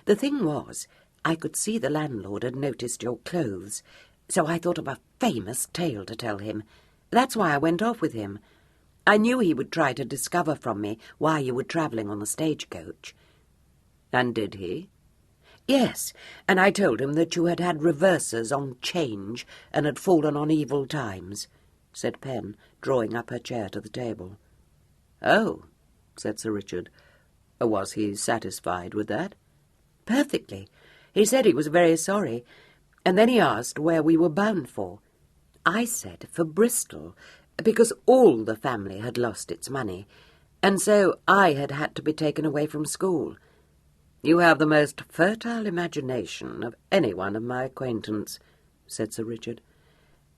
The thing was, I could see the landlord had noticed your clothes, so I thought of a famous tale to tell him. That's why I went off with him. I knew he would try to discover from me why you were travelling on the stagecoach." "And did he?" "Yes, and I told him that you had had reverses on change and had fallen on evil times," said Pen, drawing up her chair to the table. "Oh," said Sir Richard. "Was he satisfied with that?" "Perfectly. He said he was very sorry, and then he asked where we were bound for. I said for Bristol, because all the family had lost its money, and so I had had to be taken away from school." "You have the most fertile imagination of anyone of my acquaintance," said Sir Richard.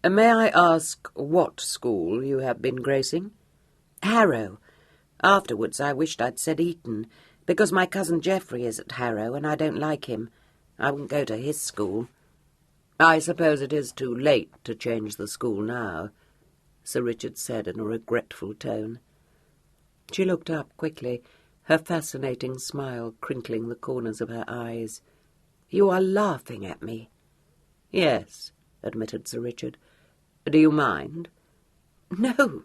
"May I ask what school you have been gracing?" "Harrow. Afterwards I wished I'd said Eton, because my cousin Geoffrey is at Harrow, and I don't like him. I wouldn't go to his school." "I suppose it is too late to change the school now," Sir Richard said in a regretful tone. She looked up quickly, her fascinating smile crinkling the corners of her eyes. "You are laughing at me." "Yes," admitted Sir Richard. "Do you mind?" "No,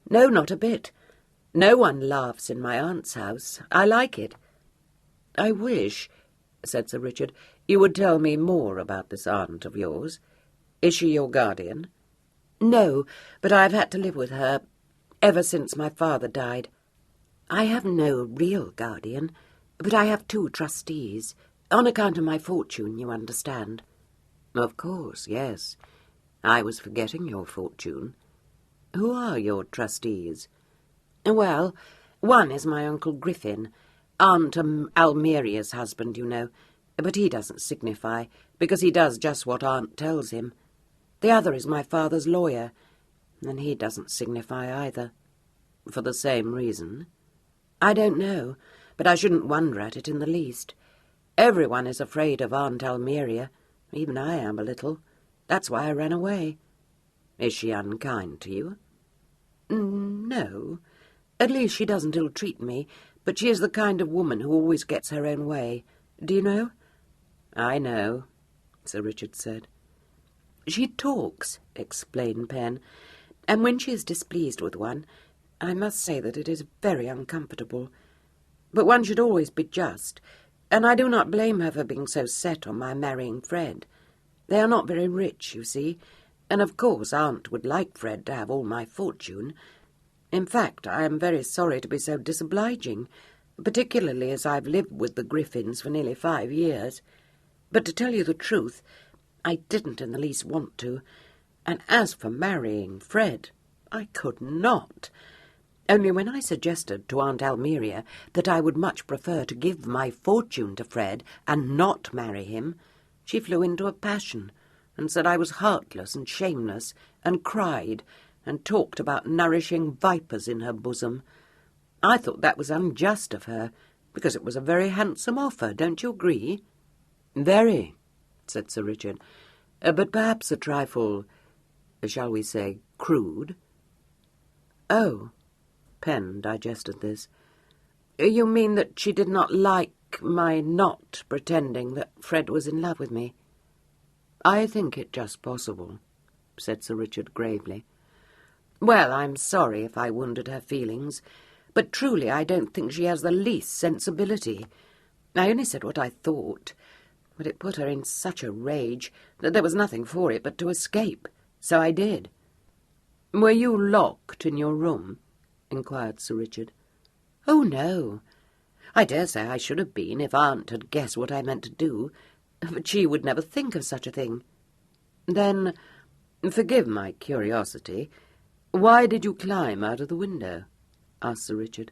not a bit. No one laughs in my aunt's house. I like it." "I wish," said Sir Richard, "you would tell me more about this aunt of yours. Is she your guardian?" "No, but I've had to live with her ever since my father died. I have no real guardian, but I have 2 trustees, on account of my fortune, you understand." "Of course, yes. I was forgetting your fortune. Who are your trustees?" "Well, one is my Uncle Griffin, Aunt Almeria's husband, you know, but he doesn't signify, because he does just what Aunt tells him. The other is my father's lawyer, and he doesn't signify either." "For the same reason?" "I don't know, but I shouldn't wonder at it in the least. Everyone is afraid of Aunt Almeria. Even I am a little. That's why I ran away." "Is she unkind to you?" "No. At least she doesn't ill-treat me, but she is the kind of woman who always gets her own way. Do you know?" "I know," Sir Richard said. "She talks," explained Pen, and when she is displeased with one, I must say that it is very uncomfortable. But one should always be just, and I do not blame her for being so set on my marrying Fred. They are not very rich, you see, and of course Aunt would like Fred to have all my fortune. In fact, I am very sorry to be so disobliging, particularly as I've lived with the Griffins for nearly 5 years. But to tell you the truth, I didn't in the least want to, and as for marrying Fred, I could not. Only when I suggested to Aunt Almeria that I would much prefer to give my fortune to Fred and not marry him, she flew into a passion and said I was heartless and shameless, and cried and talked about nourishing vipers in her bosom. I thought that was unjust of her, because it was a very handsome offer, don't you agree?
Very, said Sir Richard, but perhaps a trifle, shall we say, crude.
Oh,
Pen digested this.
You mean that she did not like my not pretending that Fred was in love with me?
I think it just possible, said Sir Richard gravely.
Well, I'm sorry if I wounded her feelings, but truly I don't think she has the least sensibility. I only said what I thought, but it put her in such a rage that there was nothing for it but to escape, so I did.
Were you locked in your room? Inquired Sir Richard.
Oh, no. I dare say I should have been if Aunt had guessed what I meant to do, but she would never think of such a thing.
Then, forgive my curiosity, why did you climb out of the window? Asked Sir Richard.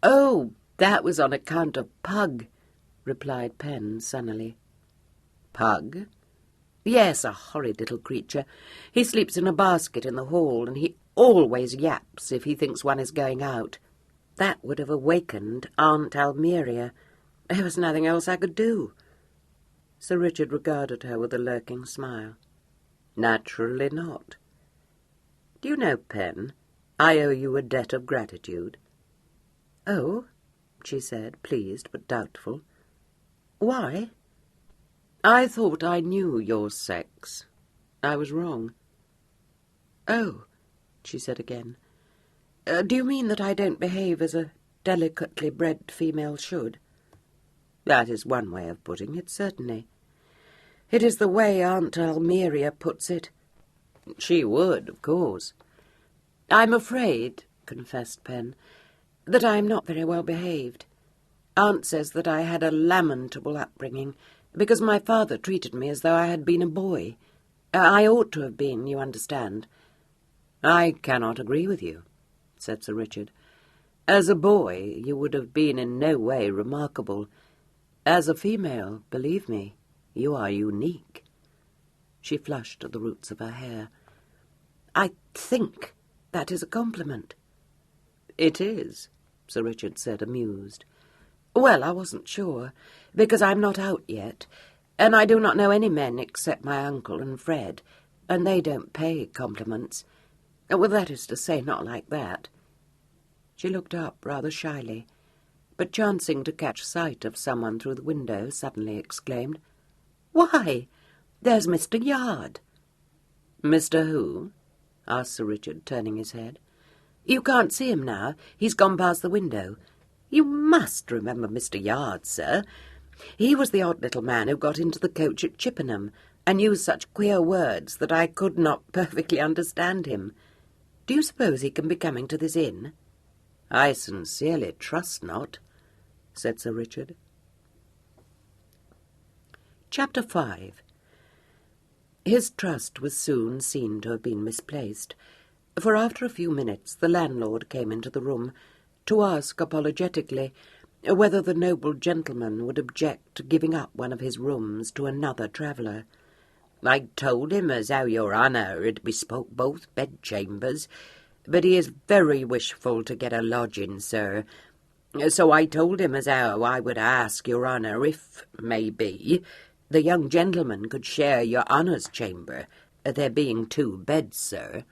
Oh, that was on account of Pug, replied Pen sunnily.
Pug?
Yes, a horrid little creature. He sleeps in a basket in the hall, and he always yaps if he thinks one is going out. That would have awakened Aunt Almeria. There was nothing else I could do.
Sir Richard regarded her with a lurking smile. Naturally not. Do you know, Pen, I owe you a debt of gratitude.
Oh, she said, pleased but doubtful. Why?
I thought I knew your sex. I was wrong.
Oh, she said again. Do you mean that I don't behave as a delicately bred female should?
That is one way of putting it, certainly.
It is the way Aunt Almeria puts it.
She would, of course.
I'm afraid, confessed Pen, that I am not very well behaved. Aunt says that I had a lamentable upbringing, because my father treated me as though I had been a boy. I ought to have been, you understand.
I cannot agree with you, said Sir Richard. As a boy, you would have been in no way remarkable. As a female, believe me, you are unique. She flushed at the roots of her hair.
I think that is a compliment.
It is, Sir Richard said, amused.
Well, I wasn't sure, because I'm not out yet, and I do not know any men except my uncle and Fred, and they don't pay compliments. Well, that is to say, not like that.
She looked up rather shyly, but chancing to catch sight of someone through the window, suddenly exclaimed,
Why, there's Mr. Yard.
Mr. who? Asked Sir Richard, turning his head.
You can't see him now. He's gone past the window. You must remember Mr. Yard, sir. He was the odd little man who got into the coach at Chippenham and used such queer words that I could not perfectly understand him. Do you suppose he can be coming to this inn?
I sincerely trust not, said Sir Richard.
Chapter 5.
His trust was soon seen to have been misplaced, for after a few minutes the landlord came into the room to ask apologetically whether the noble gentleman would object to giving up one of his rooms to another traveller.
I told him as how your honour had bespoke both bedchambers, but he is very wishful to get a lodging, sir. So I told him as how I would ask your honour if, maybe, the young gentleman could share your honour's chamber, there being 2 beds, sir.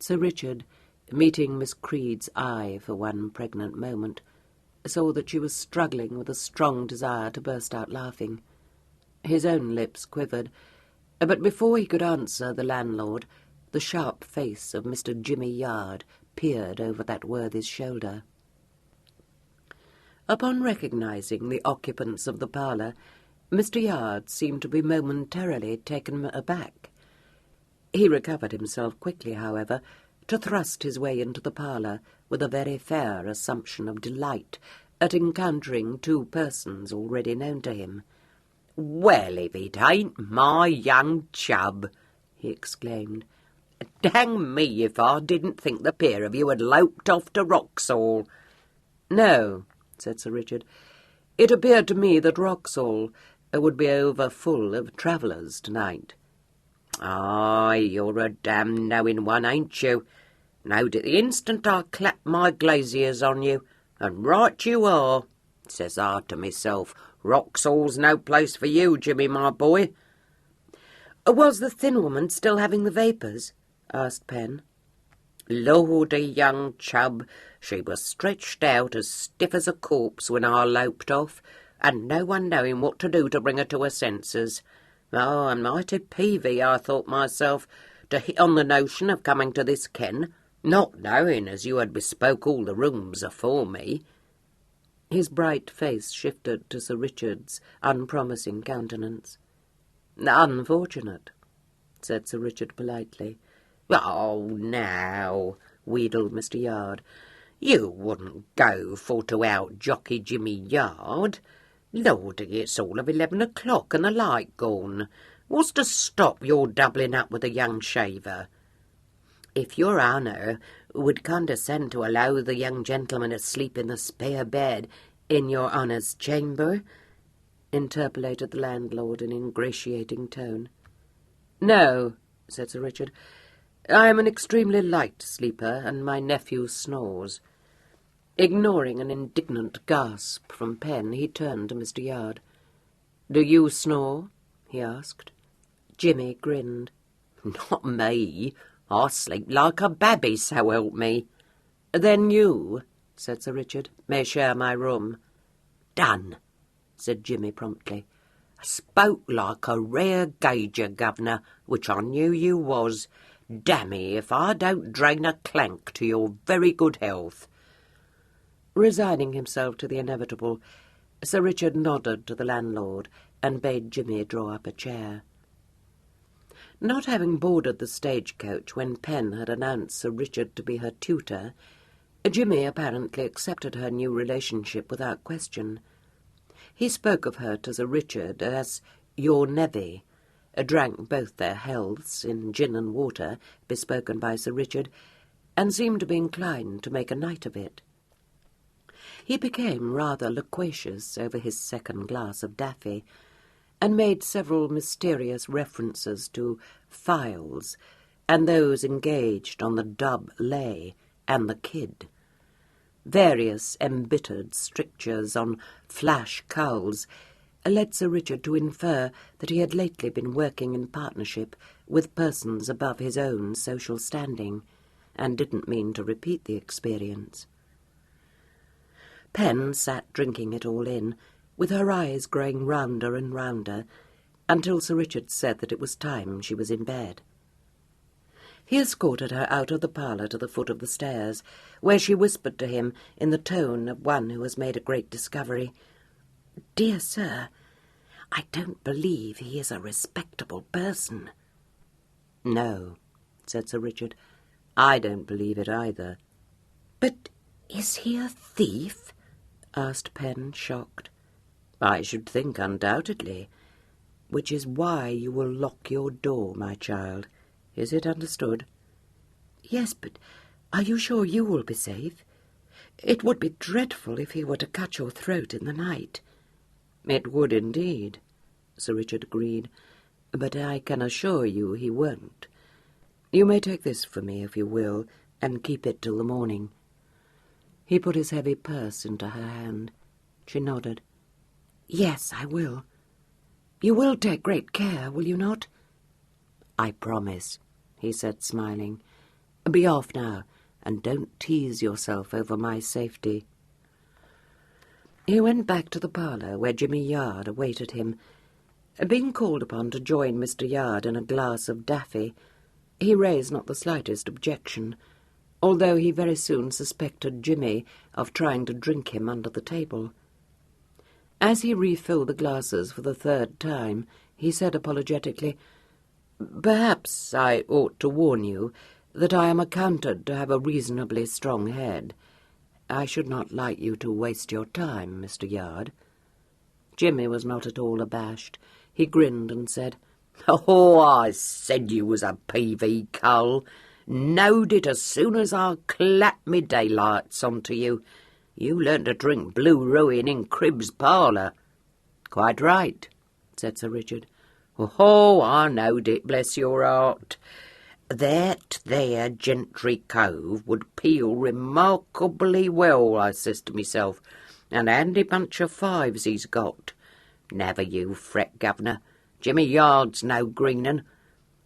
Sir Richard, meeting Miss Creed's eye for one pregnant moment, saw that she was struggling with a strong desire to burst out laughing. His own lips quivered, but before he could answer the landlord, The sharp face of Mr. Jimmy Yard peered over that worthy's shoulder. Upon recognising the occupants of the parlour, Mr. Yard seemed to be momentarily taken aback. He recovered himself quickly, however, to thrust his way into the parlour with a very fair assumption of delight at encountering two persons already known to him.
"Well, if it ain't my young chub," he exclaimed. "Dang me if I didn't think the pair of you had loped off to Wroxall."
"No," said Sir Richard. "It appeared to me that Wroxall would be over full of travellers tonight."
"Aye, you're a damn knowing one, ain't you? Knowed it the instant I clapped my glaziers on you, and right you are. Says I to myself, Wroxall's no place for you, Jimmy, my boy."
"Was the thin woman still having the vapours?" asked Penn.
"Lordy, young chub, she was stretched out as stiff as a corpse when I loped off, and no one knowing what to do to bring her to her senses. Oh, I'm mighty peevy, I thought myself, to hit on the notion of coming to this ken, not knowing as you had bespoke all the rooms afore me."
His bright face shifted to Sir Richard's unpromising countenance. "Unfortunate," said Sir Richard politely.
"Oh, now," wheedled Mr. Yard, "you wouldn't go for to out-jockey Jimmy Yard. Lordy, it's all of 11 o'clock and the light gone. What's to stop your doubling up with a young shaver?"
"If your honour would condescend to allow the young gentleman to sleep in the spare bed in your honour's chamber," interpolated the landlord in ingratiating tone. "No," said Sir Richard. "I am an extremely light sleeper, and my nephew snores." Ignoring an indignant gasp from Penn, he turned to Mr. Yard. "Do you snore?" he asked. Jimmy grinned.
"Not me. I sleep like a babby, so help me."
"Then you," said Sir Richard, "may share my room."
"Done," said Jimmy promptly. "Spoke like a rare gauger, governor, which I knew you was. Dammy if I don't drain a clank to your very good health."
Resigning himself to the inevitable, Sir Richard nodded to the landlord and bade Jimmy draw up a chair. Not having boarded the stagecoach when Penn had announced Sir Richard to be her tutor, Jimmy apparently accepted her new relationship without question. He spoke of her to Sir Richard as "your nevy," drank both their healths in gin and water bespoken by Sir Richard, and seemed to be inclined to make a night of it. He became rather loquacious over his second glass of Daffy, and made several mysterious references to files, and those engaged on the Dub Lay and the Kid. Various embittered strictures on flash cowls led Sir Richard to infer that he had lately been working in partnership with persons above his own social standing, and didn't mean to repeat the experience. Penn sat drinking it all in, with her eyes growing rounder and rounder, until Sir Richard said that it was time she was in bed. He escorted her out of the parlour to the foot of the stairs, where she whispered to him in the tone of one who has made a great discovery, "Dear sir, I don't believe he is a respectable person." "No," said Sir Richard, "I don't believe it either."
"But is he a thief?"
asked Penn, shocked. "I should think undoubtedly, which is why you will lock your door, my child. Is it understood?"
"Yes, but are you sure you will be safe? It would be dreadful if he were to cut your throat in the night."
"It would indeed," Sir Richard agreed, "but I can assure you he won't. You may take this for me, if you will, and keep it till the morning." He put his heavy purse into her hand. She nodded.
"Yes, I will. You will take great care, will you not?"
"I promise," he said, smiling. "Be off now, and don't tease yourself over my safety." He went back to the parlour, where Jimmy Yard awaited him. Being called upon to join Mr. Yard in a glass of Daffy, He raised not the slightest objection, although he very soon suspected Jimmy of trying to drink him under the table. As he refilled the glasses for the third time, he said apologetically, "Perhaps I ought to warn you that I am accounted to have a reasonably strong head. I should not like you to waste your time, Mr. Yard." Jimmy was not at all abashed. He grinned and said,
"Oh, I said you was a PV cull. Knowed it as soon as I clapped me daylights onto you. You learnt to drink blue ruin in Cribb's parlour." "Quite right," said Sir Richard. "Oh, I knowed it, bless your heart. That there Gentry Cove would peel remarkably well, I says to myself, and a handy bunch of fives he's got. Never you fret, governor. Jimmy Yard's no green 'un.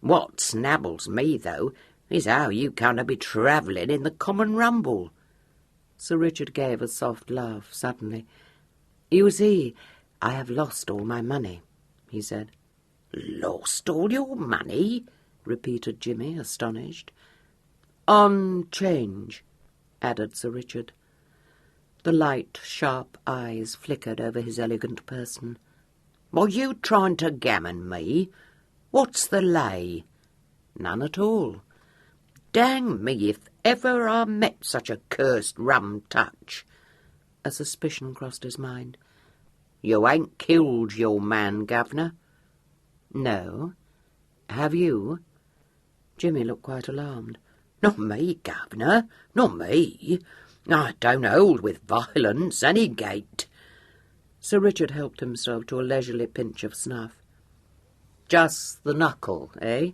What snabbles me, though, is how you come to be travelling in the common rumble."
Sir Richard gave a soft laugh suddenly. "You see, I have lost all my money," he said.
"Lost all your money?"
repeated Jimmy, astonished. "On change," added Sir Richard. The light, sharp eyes flickered over his elegant person.
"Are you trying to gammon me? What's the lay?"
"None at all."
"Dang me if ever I met such a cursed rum touch."
A suspicion crossed his mind.
"You ain't killed your man, governor?"
"No. Have you?"
Jimmy looked quite alarmed.
"Not me, governor, not me. I don't hold with violence, any gait."
Sir Richard helped himself to a leisurely pinch of snuff.
"Just the knuckle, eh?"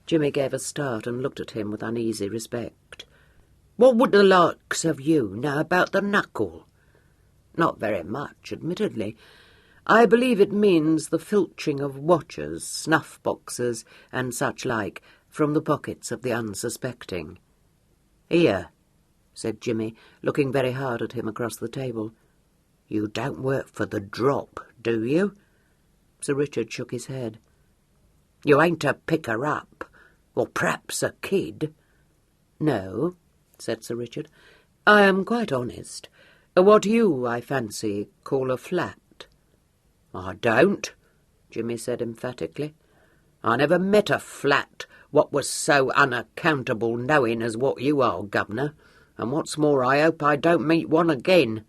Jimmy gave a start and looked at him with uneasy respect.
"What would the likes of you know about the knuckle?"
"Not very much, admittedly. I believe it means the filching of watches, snuff-boxes, and such like, from the pockets of the unsuspecting."
"Here," said Jimmy, looking very hard at him across the table.
"You don't work for the drop, do you?"
Sir Richard shook his head.
"You ain't a picker-up, or p'raps a kid?"
"No," said Sir Richard. "I am quite honest. What you, I fancy, call a flat."
"I don't," Jimmy said emphatically. "I never met a flat what was so unaccountable knowing as what you are, governor, and what's more, I hope I don't meet one again."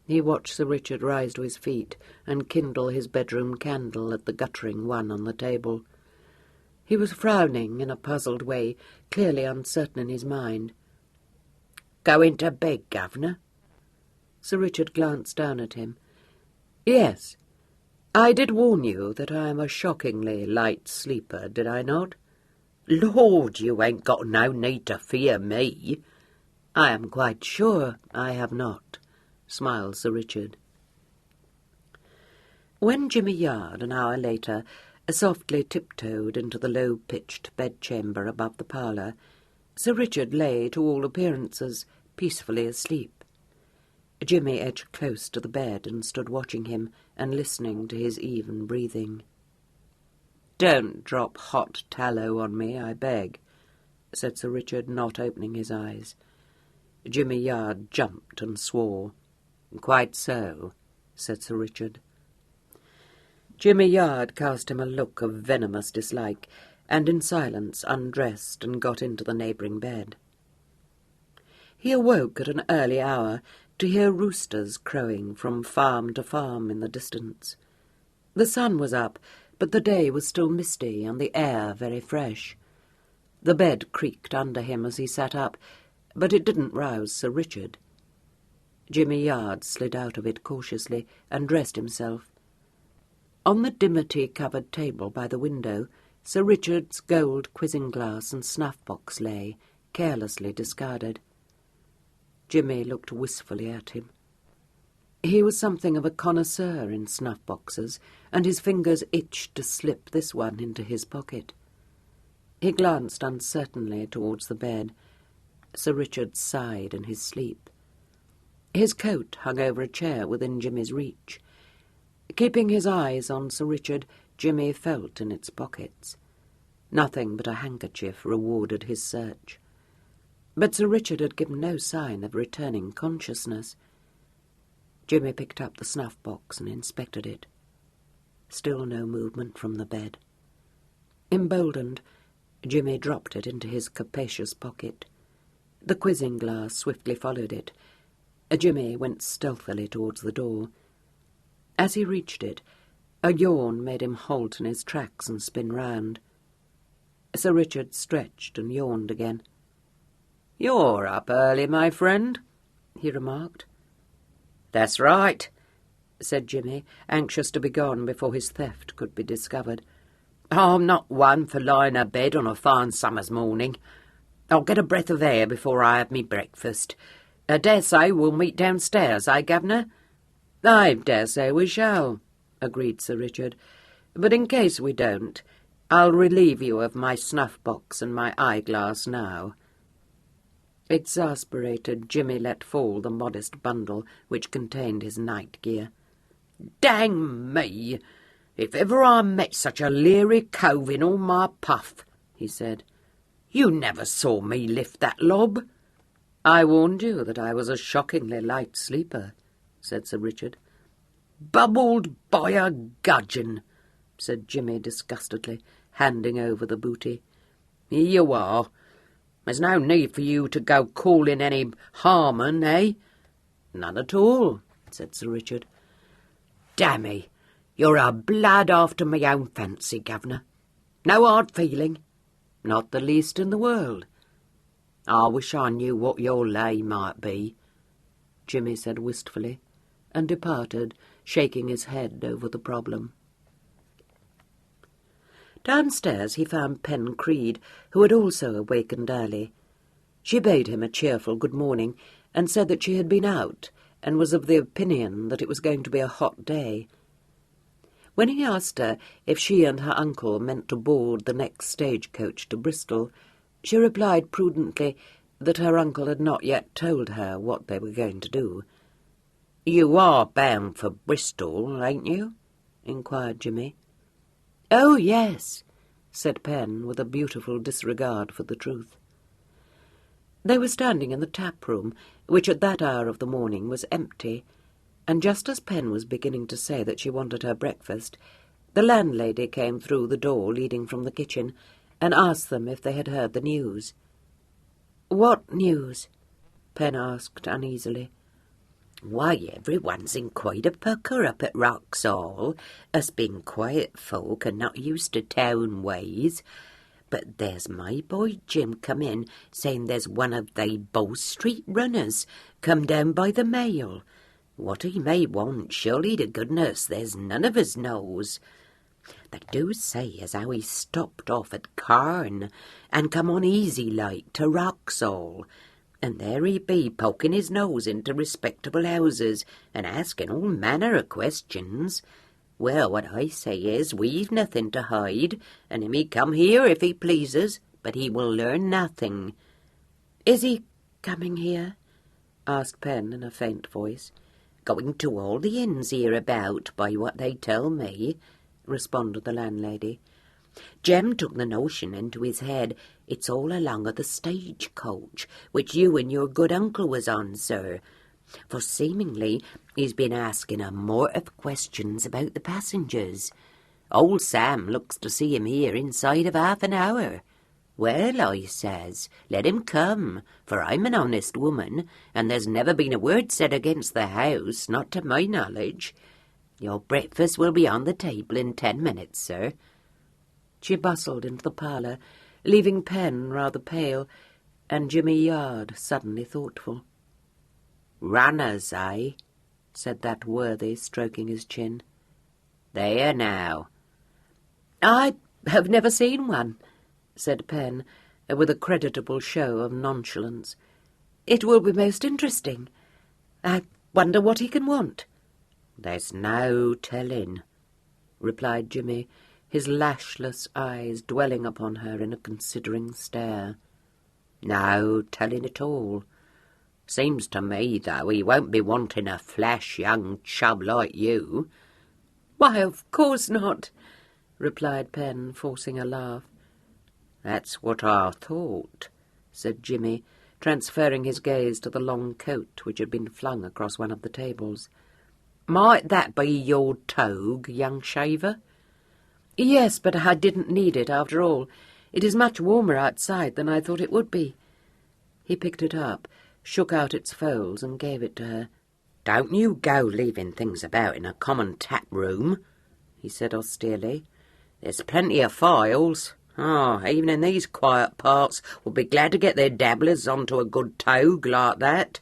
He watched Sir Richard rise to his feet and kindle his bedroom candle at the guttering one on the table. He was frowning in a puzzled way, clearly uncertain in his mind.
"Going to bed, governor?"
Sir Richard glanced down at him. "Yes. I did warn you that I am a shockingly light sleeper, did I not?"
"Lord, you ain't got no need to fear me."
"I am quite sure I have not," smiled Sir Richard. When Jimmy Yard, an hour later, softly tiptoed into the low-pitched bedchamber above the parlour, Sir Richard lay, to all appearances, peacefully asleep. Jimmy edged close to the bed and stood watching him and listening to his even breathing. "Don't drop hot tallow on me, I beg," said Sir Richard, not opening his eyes. Jimmy Yard jumped and swore. "Quite so," said Sir Richard. Jimmy Yard cast him a look of venomous dislike, and in silence undressed and got into the neighbouring bed. He awoke at an early hour to hear roosters crowing from farm to farm in the distance. The sun was up, but the day was still misty and the air very fresh. The bed creaked under him as he sat up, but it didn't rouse Sir Richard. Jimmy Yard slid out of it cautiously and dressed himself. On the dimity-covered table by the window, Sir Richard's gold quizzing-glass and snuff-box lay, carelessly discarded. Jimmy looked wistfully at him. He was something of a connoisseur in snuff-boxes, and his fingers itched to slip this one into his pocket. He glanced uncertainly towards the bed. Sir Richard sighed in his sleep. His coat hung over a chair within Jimmy's reach. Keeping his eyes on Sir Richard, Jimmy felt in its pockets.
Nothing but a handkerchief rewarded his search. But Sir Richard had given no sign of returning consciousness. Jimmy picked up the snuff-box and inspected it. Still no movement from the bed. Emboldened, Jimmy dropped it into his capacious pocket. The quizzing glass swiftly followed it. Jimmy went stealthily towards the door. As he reached it, a yawn made him halt in his tracks and spin round. Sir Richard stretched and yawned again.
"You're up early, my friend," he remarked. "That's right," said Jimmy, anxious to be gone before his theft could be discovered. "I'm not one for lying abed on a fine summer's morning. I'll get a breath of air before I have me breakfast. I daresay we'll meet downstairs, eh, Governor?"
"I daresay we shall," agreed Sir Richard. "But in case we don't, I'll relieve you of my snuff-box and my eyeglass now." Exasperated, Jimmy let fall the modest bundle which contained his night gear.
"Dang me! If ever I met such a leery cove in all my puff," he said. "You never saw me lift that lob."
"I warned you that I was a shockingly light sleeper," said Sir Richard.
"Bubbled by a gudgeon,"
said Jimmy disgustedly, handing over the booty.
"Here you are. There's no need for you to go calling any harmon, eh?"
"None at all," said Sir Richard.
"Dammy, you're a blood after me own fancy, Governor. No hard feeling?"
"Not the least in the world."
"I wish I knew what your lay might be,"
Jimmy said wistfully, and departed, shaking his head over the problem. Downstairs he found Pen Creed, who had also awakened early. She bade him a cheerful good morning, and said that she had been out, and was of the opinion that it was going to be a hot day. When he asked her if she and her uncle meant to board the next stagecoach to Bristol, she replied prudently that her uncle had not yet told her what they were going to do.
"You are bound for Bristol, ain't you?" inquired Jimmy.
"Oh, yes," said Pen, with a beautiful disregard for the truth. They were standing in the tap-room, which at that hour of the morning was empty, and just as Pen was beginning to say that she wanted her breakfast, the landlady came through the door leading from the kitchen and asked them if they had heard the news. "What news?" Pen asked uneasily.
"Why, everyone's in quite a pucker up at Wroxall, us being quiet folk and not used to town ways. But there's my boy Jim come in, saying there's one of they Bow Street runners come down by the mail. What he may want, surely to goodness, there's none of us knows. They do say as how he stopped off at Carn and come on easy-like to Wroxall, and there he be poking his nose into respectable houses and asking all manner of questions. Well, what I say is, we've nothing to hide, and he may come here if he pleases, but he will learn nothing."
"Is he coming here?" asked Pen in a faint voice.
"Going to all the inns hereabout, by what they tell me," responded the landlady. "Jem took the notion into his head it's all along of the stagecoach, which you and your good uncle was on, sir. For seemingly he's been asking a mort of questions about the passengers. Old Sam looks to see him here inside of half an hour. Well, I says, let him come, for I'm an honest woman, and there's never been a word said against the house, not to my knowledge. Your breakfast will be on the table in 10 minutes, sir."
She bustled into the parlour, leaving Pen rather pale, and Jimmy Yard suddenly thoughtful.
"Runners, eh?"
said that worthy, stroking his chin.
"There now."
"I have never seen one," said Pen, with a creditable show of nonchalance. "It will be most interesting. I wonder what he can want."
"There's no telling,"
replied Jimmy, his lashless eyes dwelling upon her in a considering stare.
"No telling at all. Seems to me, though, he won't be wanting a flash young chub like you."
"Why, of course not," replied Pen, forcing a laugh. "That's what I thought," said Jimmy, transferring his gaze to the long coat which had been flung across one of the tables. "Might that be your toque, young shaver?" "Yes, but I didn't need it after all. It is much warmer outside than I thought it would be." He picked it up, shook out its folds, and gave it to her. "Don't you go leaving things about in a common tap room," he said austerely. "There's plenty of files. Even in these quiet parts will be glad to get their dabblers onto a good togue like that."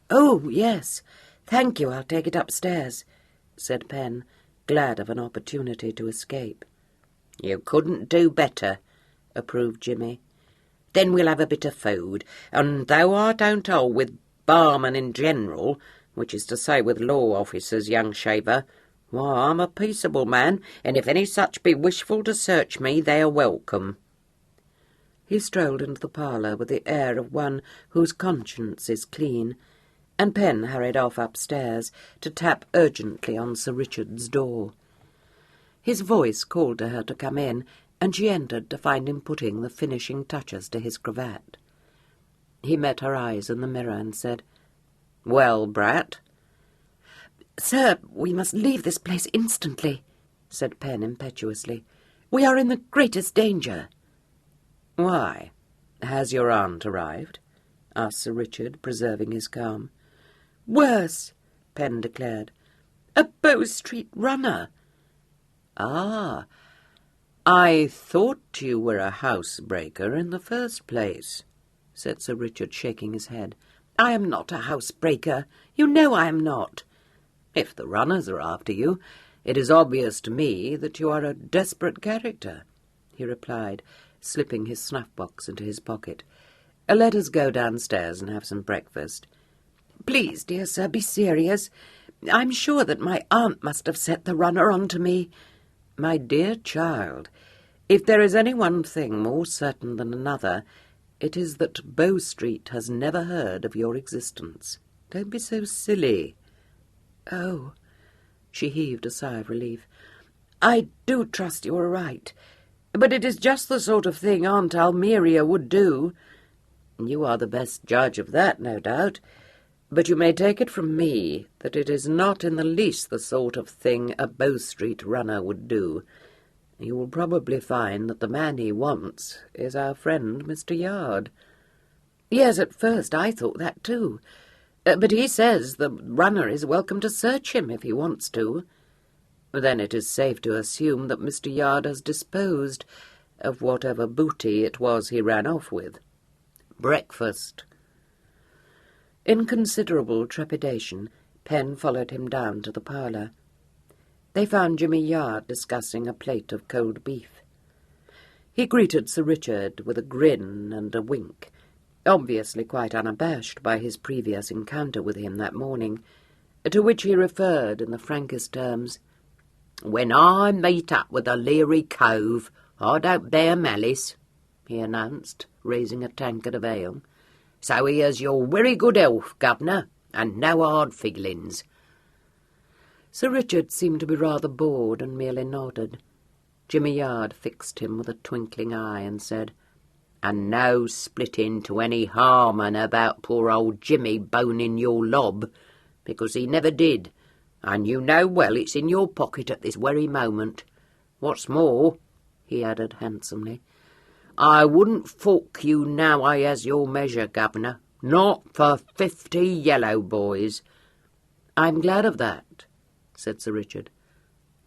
"Oh, yes. Thank you, I'll take it upstairs," said Pen, glad of an opportunity to escape. "You couldn't do better," approved Jimmy. "Then we'll have a bit of food, and though I don't hold with barmen in general, which is to say with law officers, young shaver, why, I'm a peaceable man, and if any such be wishful to search me, they are welcome." He strolled into the parlour with the air of one whose conscience is clean, and Pen hurried off upstairs to tap urgently on Sir Richard's door. His voice called to her to come in, and she entered to find him putting the finishing touches to his cravat. He met her eyes in the mirror and said, "Well, brat?" "Sir, we must leave this place instantly," said Pen impetuously. "We are in the greatest danger." "Why? Has your aunt arrived?" asked Sir Richard, preserving his calm. "Worse," Pen declared. "A Bow Street runner." "Ah, I thought you were a housebreaker in the first place," said Sir Richard, shaking his head. "I am not a housebreaker. You know I am not." "If the runners are after you, it is obvious to me that you are a desperate character," he replied, slipping his snuff-box into his pocket. "Let us go downstairs and have some breakfast." "Please, dear sir, be serious. I'm sure that my aunt must have set the runner on to me." "My dear child, if there is any one thing more certain than another, it is that Bow Street has never heard of your existence. Don't be so silly." "Oh," she heaved a sigh of relief. "I do trust you are right. But it is just the sort of thing Aunt Almeria would do." "You are the best judge of that, no doubt. But you may take it from me that it is not in the least the sort of thing a Bow Street runner would do. You will probably find that the man he wants is our friend Mr. Yard." "Yes, at first I thought that too. But he says the runner is welcome to search him if he wants to." "Then it is safe to assume that Mr. Yard has disposed of whatever booty it was he ran off with. Breakfast." In considerable trepidation, Pen followed him down to the parlour. They found Jimmy Yard discussing a plate of cold beef. He greeted Sir Richard with a grin and a wink, obviously quite unabashed by his previous encounter with him that morning, to which he referred in the frankest terms. "When I meet up with a leery cove, I don't bear malice," he announced, raising a tankard of ale. "So here's your very good health, Governor, and no hard feelings." Sir Richard seemed to be rather bored and merely nodded. Jimmy Yard fixed him with a twinkling eye and said, "And no splitting to any harmon about poor old Jimmy boning your lob, because he never did, and you know well it's in your pocket at this very moment. What's more," he added handsomely, "I wouldn't fork you now I has your measure, Governor, not for 50 yellow boys." "I'm glad of that," said Sir Richard.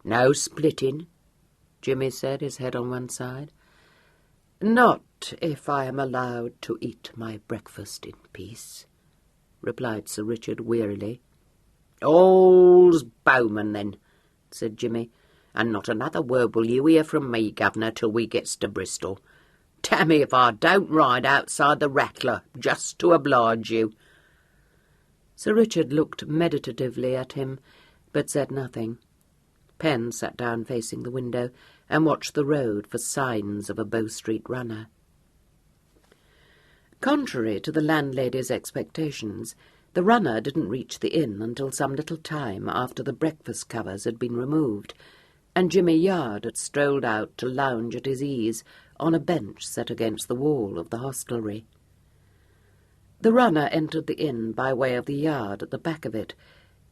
"No splitting?" Jimmy said, his head on one side. "Not if I am allowed to eat my breakfast in peace," replied Sir Richard wearily. "All's bowman, then," said Jimmy, "and not another word will you hear from me, Governor, till we gets to Bristol. Damn me if I don't ride outside the Rattler just to oblige you." Sir Richard looked meditatively at him, but said nothing. Pen sat down facing the window and watched the road for signs of a Bow Street runner. Contrary to the landlady's expectations, the runner didn't reach the inn until some little time after the breakfast covers had been removed, and Jimmy Yard had strolled out to lounge at his ease
on a bench set against the wall of the hostelry. The runner entered the inn by way of the yard at the back of it,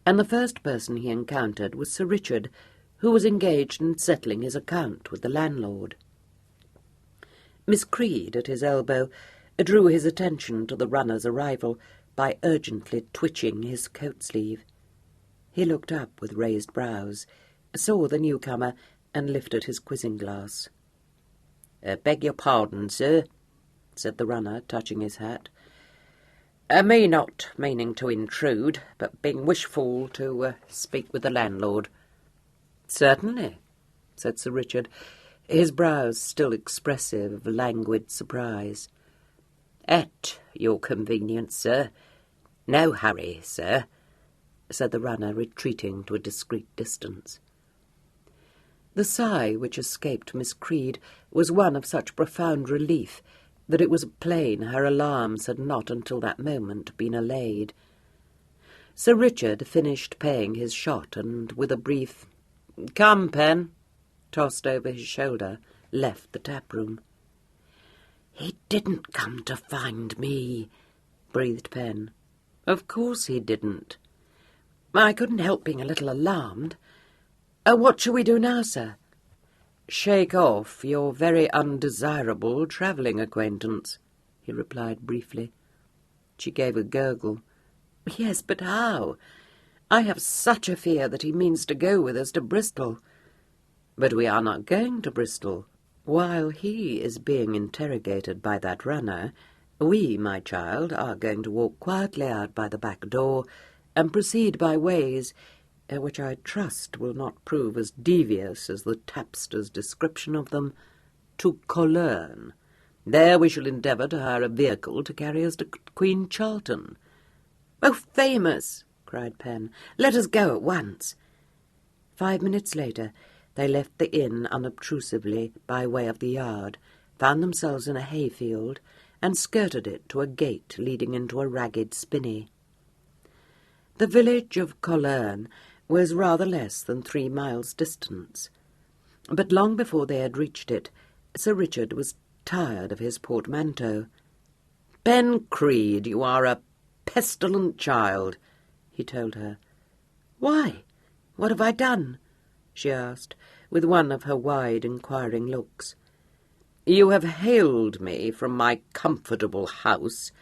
and the first person he encountered was Sir Richard, who was engaged in settling his account with the landlord. Miss Creed, at his elbow, drew his attention to the runner's arrival by urgently twitching his coat-sleeve. He looked up with raised brows, saw the newcomer, and lifted his quizzing-glass.
"Beg your pardon, sir," said the runner, touching his hat.
Me not meaning to intrude, but being wishful to speak with the landlord."
"Certainly," said Sir Richard, his brows still expressive of languid surprise. "At your convenience, sir. No hurry, sir," said the runner, retreating to a discreet distance.
The sigh which escaped Miss Creed was one of such profound relief that it was plain her alarms had not until that moment been allayed. Sir Richard finished paying his shot, and with a brief "Come, Pen," tossed over his shoulder, left the tap-room.
"He didn't come to find me," breathed Pen.
"Of course he didn't. I couldn't help being a little alarmed. What shall we do now, sir?" "Shake off your very undesirable travelling acquaintance," he replied briefly. She gave a gurgle. "Yes, but how? I have such a fear that he means to go with us to Bristol." "But we are not going to Bristol. While he is being interrogated by that runner, we, my child, are going to walk quietly out by the back door and proceed by ways which I trust will not prove as devious as the tapster's description of them, to Cologne. There we shall endeavour to hire a vehicle to carry us to Queen Charlton." "Oh, famous!" cried Pen. "Let us go at once." 5 minutes later they left the inn unobtrusively by way of the yard, found themselves in a hayfield, and skirted it to a gate leading into a ragged spinney. The village of Cologne was rather less than 3 miles distant, but long before they had reached it, Sir Richard was tired of his portmanteau. "Ben Creed, you are a pestilent child," he told her. "Why? What have I done?" she asked, with one of her wide, inquiring looks. "You have hailed me from my comfortable house."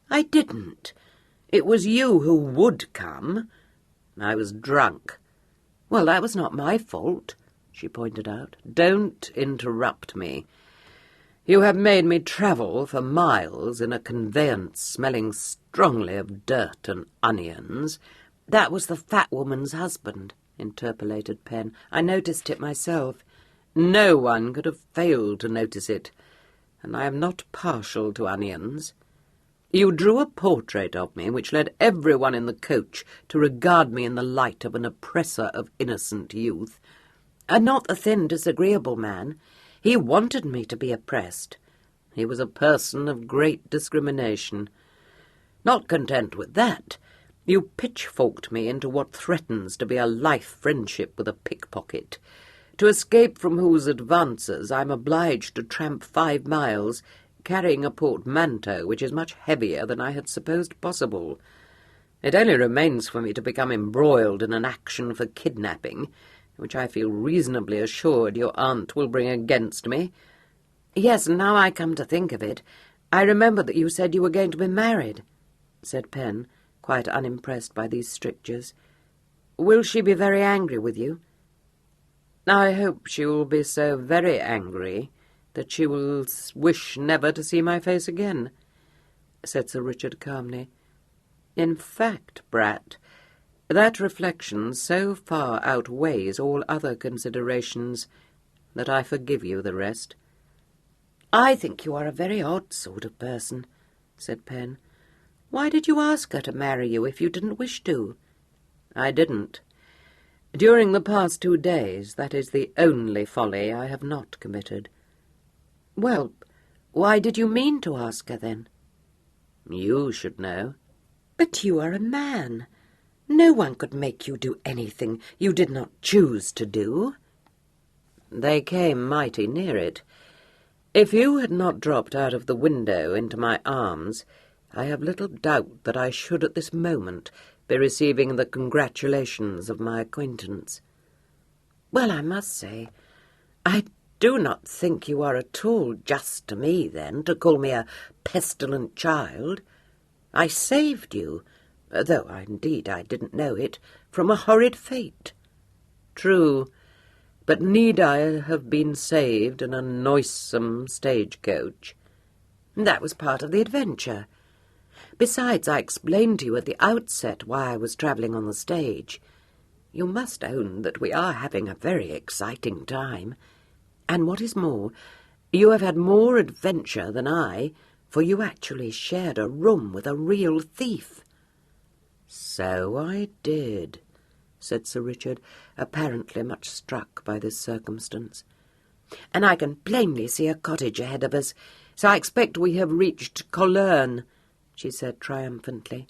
"I didn't. It was you who would come." "I was drunk." "Well, that was not my fault," she pointed out. "Don't interrupt me. You have made me travel for miles in a conveyance smelling strongly of dirt and onions." "That was the fat woman's husband," interpolated Pen. "I noticed it myself." "No one could have failed to notice it, and I am not partial to onions. You drew a portrait of me which led everyone in the coach to regard me in the light of an oppressor of innocent youth. And not the thin, disagreeable man. He wanted me to be oppressed. He was a person of great discrimination. Not content with that, you pitchforked me into what threatens to be a life friendship with a pickpocket, to escape from whose advances I am obliged to tramp 5 miles, carrying a portmanteau which is much heavier than I had supposed possible. It only remains for me to become embroiled in an action for kidnapping, which I feel reasonably assured your aunt will bring against me." "Yes, and now I come to think of it, I remember that you said you were going to be married," said Pen, quite unimpressed by these strictures. "Will she be very angry with you?" "I hope she will be so very angry that she will wish never to see my face again," said Sir Richard calmly. "In fact, Brat, that reflection so far outweighs all other considerations that I forgive you the rest." "I think you are a very odd sort of person," said Pen. "Why did you ask her to marry you if you didn't wish to?" "I didn't. During the past 2 days, that is the only folly I have not committed." "Well, why did you mean to ask her, then?" "You should know." "But you are a man. No one could make you do anything you did not choose to do." "They came mighty near it.
If you had not dropped out of the window into my arms, I have little doubt that I should at this moment be receiving the congratulations of my acquaintance.
Well, I must say, I do not think you are at all just to me, then, to call me a pestilent child. I saved you, though indeed I didn't know it, from a horrid fate.
True, but need I have been saved in a noisome stagecoach?
That was part of the adventure. Besides, I explained to you at the outset why I was travelling on the stage. You must own that we are having a very exciting time. And what is more, you have had more adventure than I, for you actually shared a room with a real thief.
So I did, said Sir Richard, apparently much struck by this circumstance.
And I can plainly see a cottage ahead of us, so I expect we have reached Colerne, she said triumphantly.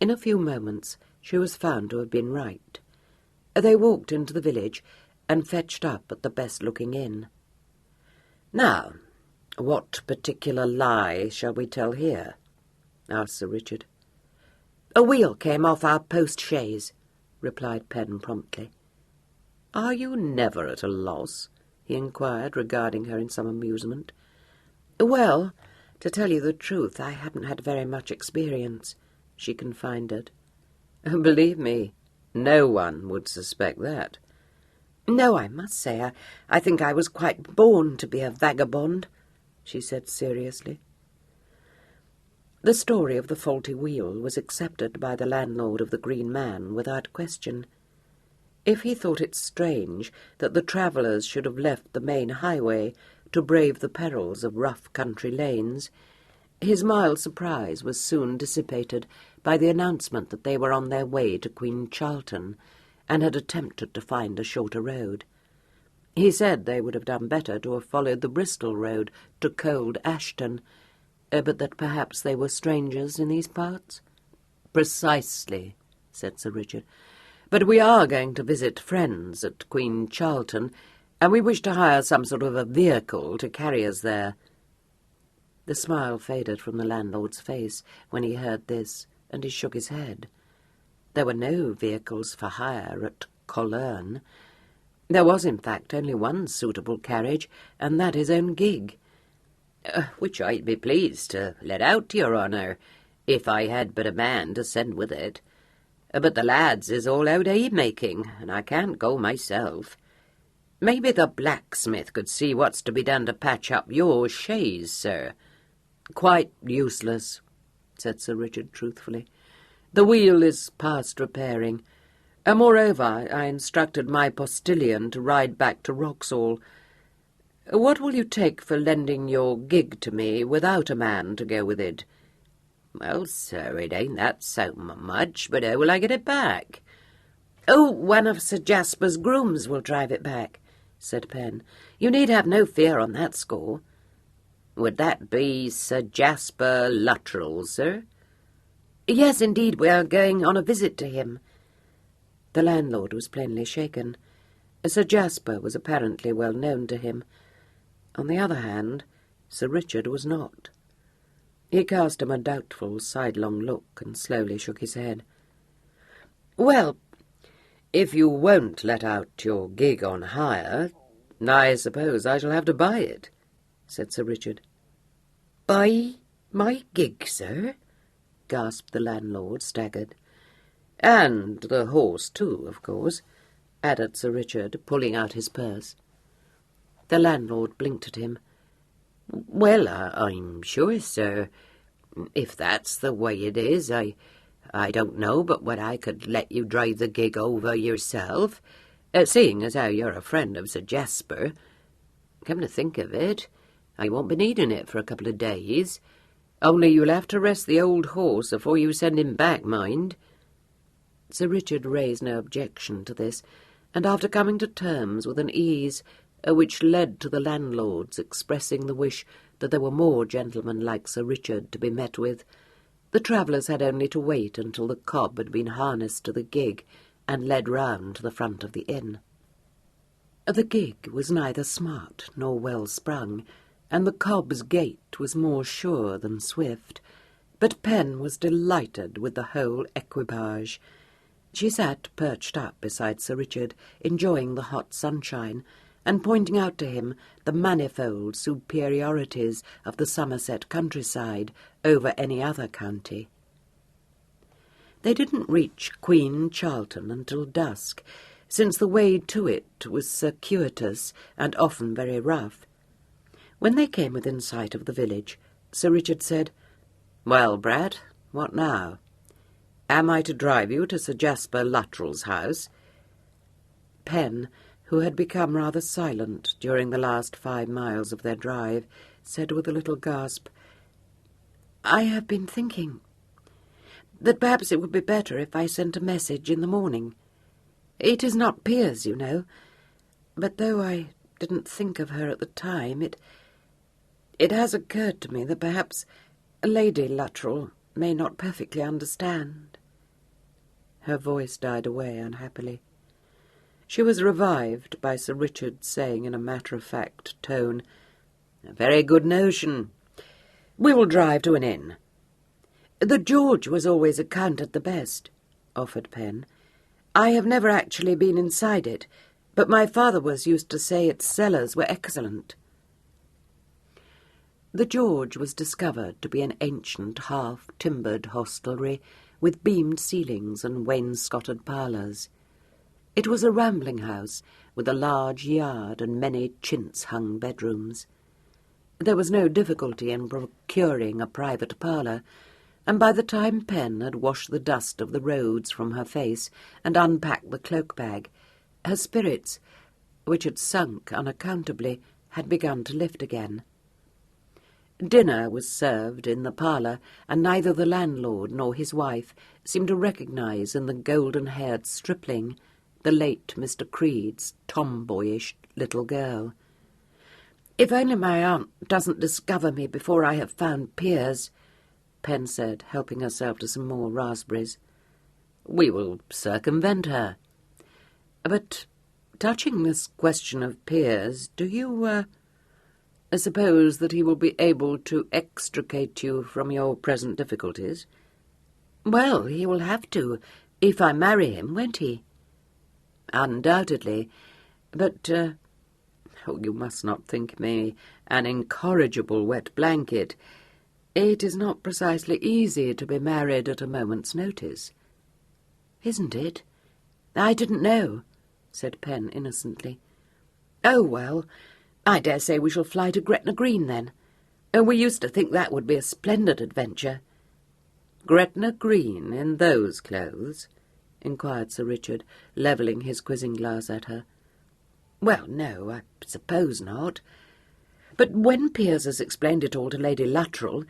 In a few moments she was found to have been right. They walked into the village and fetched up at the best-looking inn. "Now, what particular lie shall we tell here?" asked Sir Richard.
"A wheel came off our post-chaise," replied Penn promptly.
"Are you never at a loss?" he inquired, regarding her in some amusement.
"Well, to tell you the truth, I haven't had very much experience," she confided.
"Believe me, no one would suspect that."
"No, I must say, I think I was quite born to be a vagabond," she said seriously.
The story of the faulty wheel was accepted by the landlord of the Green Man without question. If he thought it strange that the travellers should have left the main highway to brave the perils of rough country lanes, his mild surprise was soon dissipated by the announcement that they were on their way to Queen Charlton, and had attempted to find a shorter road. He said they would have done better to have followed the Bristol road to Cold Ashton, but that perhaps they were strangers in these parts. "Precisely," said Sir Richard. "But we are going to visit friends at Queen Charlton, and we wish to hire some sort of a vehicle to carry us there." The smile faded from the landlord's face when he heard this, and he shook his head. There were no vehicles for hire at Colerne. There was, in fact, only one suitable carriage, and that his own gig.
"Which I'd be pleased to let out to your honour, if I had but a man to send with it. But the lads is all out hay-making, and I can't go myself. Maybe the blacksmith could see what's to be done to patch up your chaise, sir."
"Quite useless," said Sir Richard truthfully. "The wheel is past repairing. Moreover, I instructed my postilion to ride back to Wroxall. What will you take for lending your gig to me without a man to go with it?"
"Well, sir, it ain't that so much, but how will I get it back?"
"Oh, one of Sir Jasper's grooms will drive it back," said Penn. "You need have no fear on that score."
"Would that be Sir Jasper Luttrell, sir?"
"Yes, indeed, we are going on a visit to him."
The landlord was plainly shaken. Sir Jasper was apparently well known to him. On the other hand, Sir Richard was not. He cast him a doubtful, sidelong look and slowly shook his head. "Well, if you won't let out your gig on hire, I suppose I shall have to buy it," said Sir Richard.
"Buy my gig, sir?"
gasped the landlord, staggered. "And the horse, too, of course," added Sir Richard, pulling out his purse. The landlord blinked at him.
"Well, I'm sure, sir, if that's the way it is, I don't know but what I could let you drive the gig over yourself, seeing as how you're a friend of Sir Jasper. Come to think of it, I won't be needing it for a couple of days. Only you'll have to rest the old horse afore you send him back, mind."
Sir Richard raised no objection to this, and after coming to terms with an ease which led to the landlord's expressing the wish that there were more gentlemen like Sir Richard to be met with, the travellers had only to wait until the cob had been harnessed to the gig and led round to the front of the inn. The gig was neither smart nor well sprung, and the cob's gait was more sure than swift, but Pen was delighted with the whole equipage. She sat perched up beside Sir Richard, enjoying the hot sunshine, and pointing out to him the manifold superiorities of the Somerset countryside over any other county. They didn't reach Queen Charlton until dusk, since the way to it was circuitous and often very rough. When they came within sight of the village, Sir Richard said, "Well, Brad, what now? Am I to drive you to Sir Jasper Luttrell's house?" Pen, who had become rather silent during the last 5 miles of their drive, said with a little gasp, "I have been thinking that perhaps it would be better if I sent a message in the morning. It is not Piers, you know, but though I didn't think of her at the time, it has occurred to me that perhaps Lady Luttrell may not perfectly understand." Her voice died away unhappily. She was revived by Sir Richard saying in a matter-of-fact tone, "A very good notion. We will drive to an inn." "The George was always accounted the best," offered Pen. "I have never actually been inside it, but my father was used to say its cellars were excellent." The George was discovered to be an ancient half-timbered hostelry with beamed ceilings and wainscoted parlours. It was a rambling house with a large yard and many chintz-hung bedrooms. There was no difficulty in procuring a private parlour, and by the time Pen had washed the dust of the roads from her face and unpacked the cloak-bag, her spirits, which had sunk unaccountably, had begun to lift again. Dinner was served in the parlour, and neither the landlord nor his wife seemed to recognise in the golden-haired stripling the late Mr. Creed's tomboyish little girl. "If only my aunt doesn't discover me before I have found Piers," Pen said, helping herself to some more raspberries. "We will circumvent her. But touching this question of Piers, do you suppose that he will be able to extricate you from your present difficulties?" "Well, he will have to, if I marry him, won't he?" "Undoubtedly. But, you must not think me an incorrigible wet blanket. It is not precisely easy to be married at a moment's notice." "Isn't it? I didn't know," said Pen innocently. "Oh, well, I dare say we shall fly to Gretna Green, then. We used to think that would be a splendid adventure." "Gretna Green in those clothes?" inquired Sir Richard, levelling his quizzing glass at her.
"Well, no, I suppose not. But when Piers has explained it all to Lady Luttrell,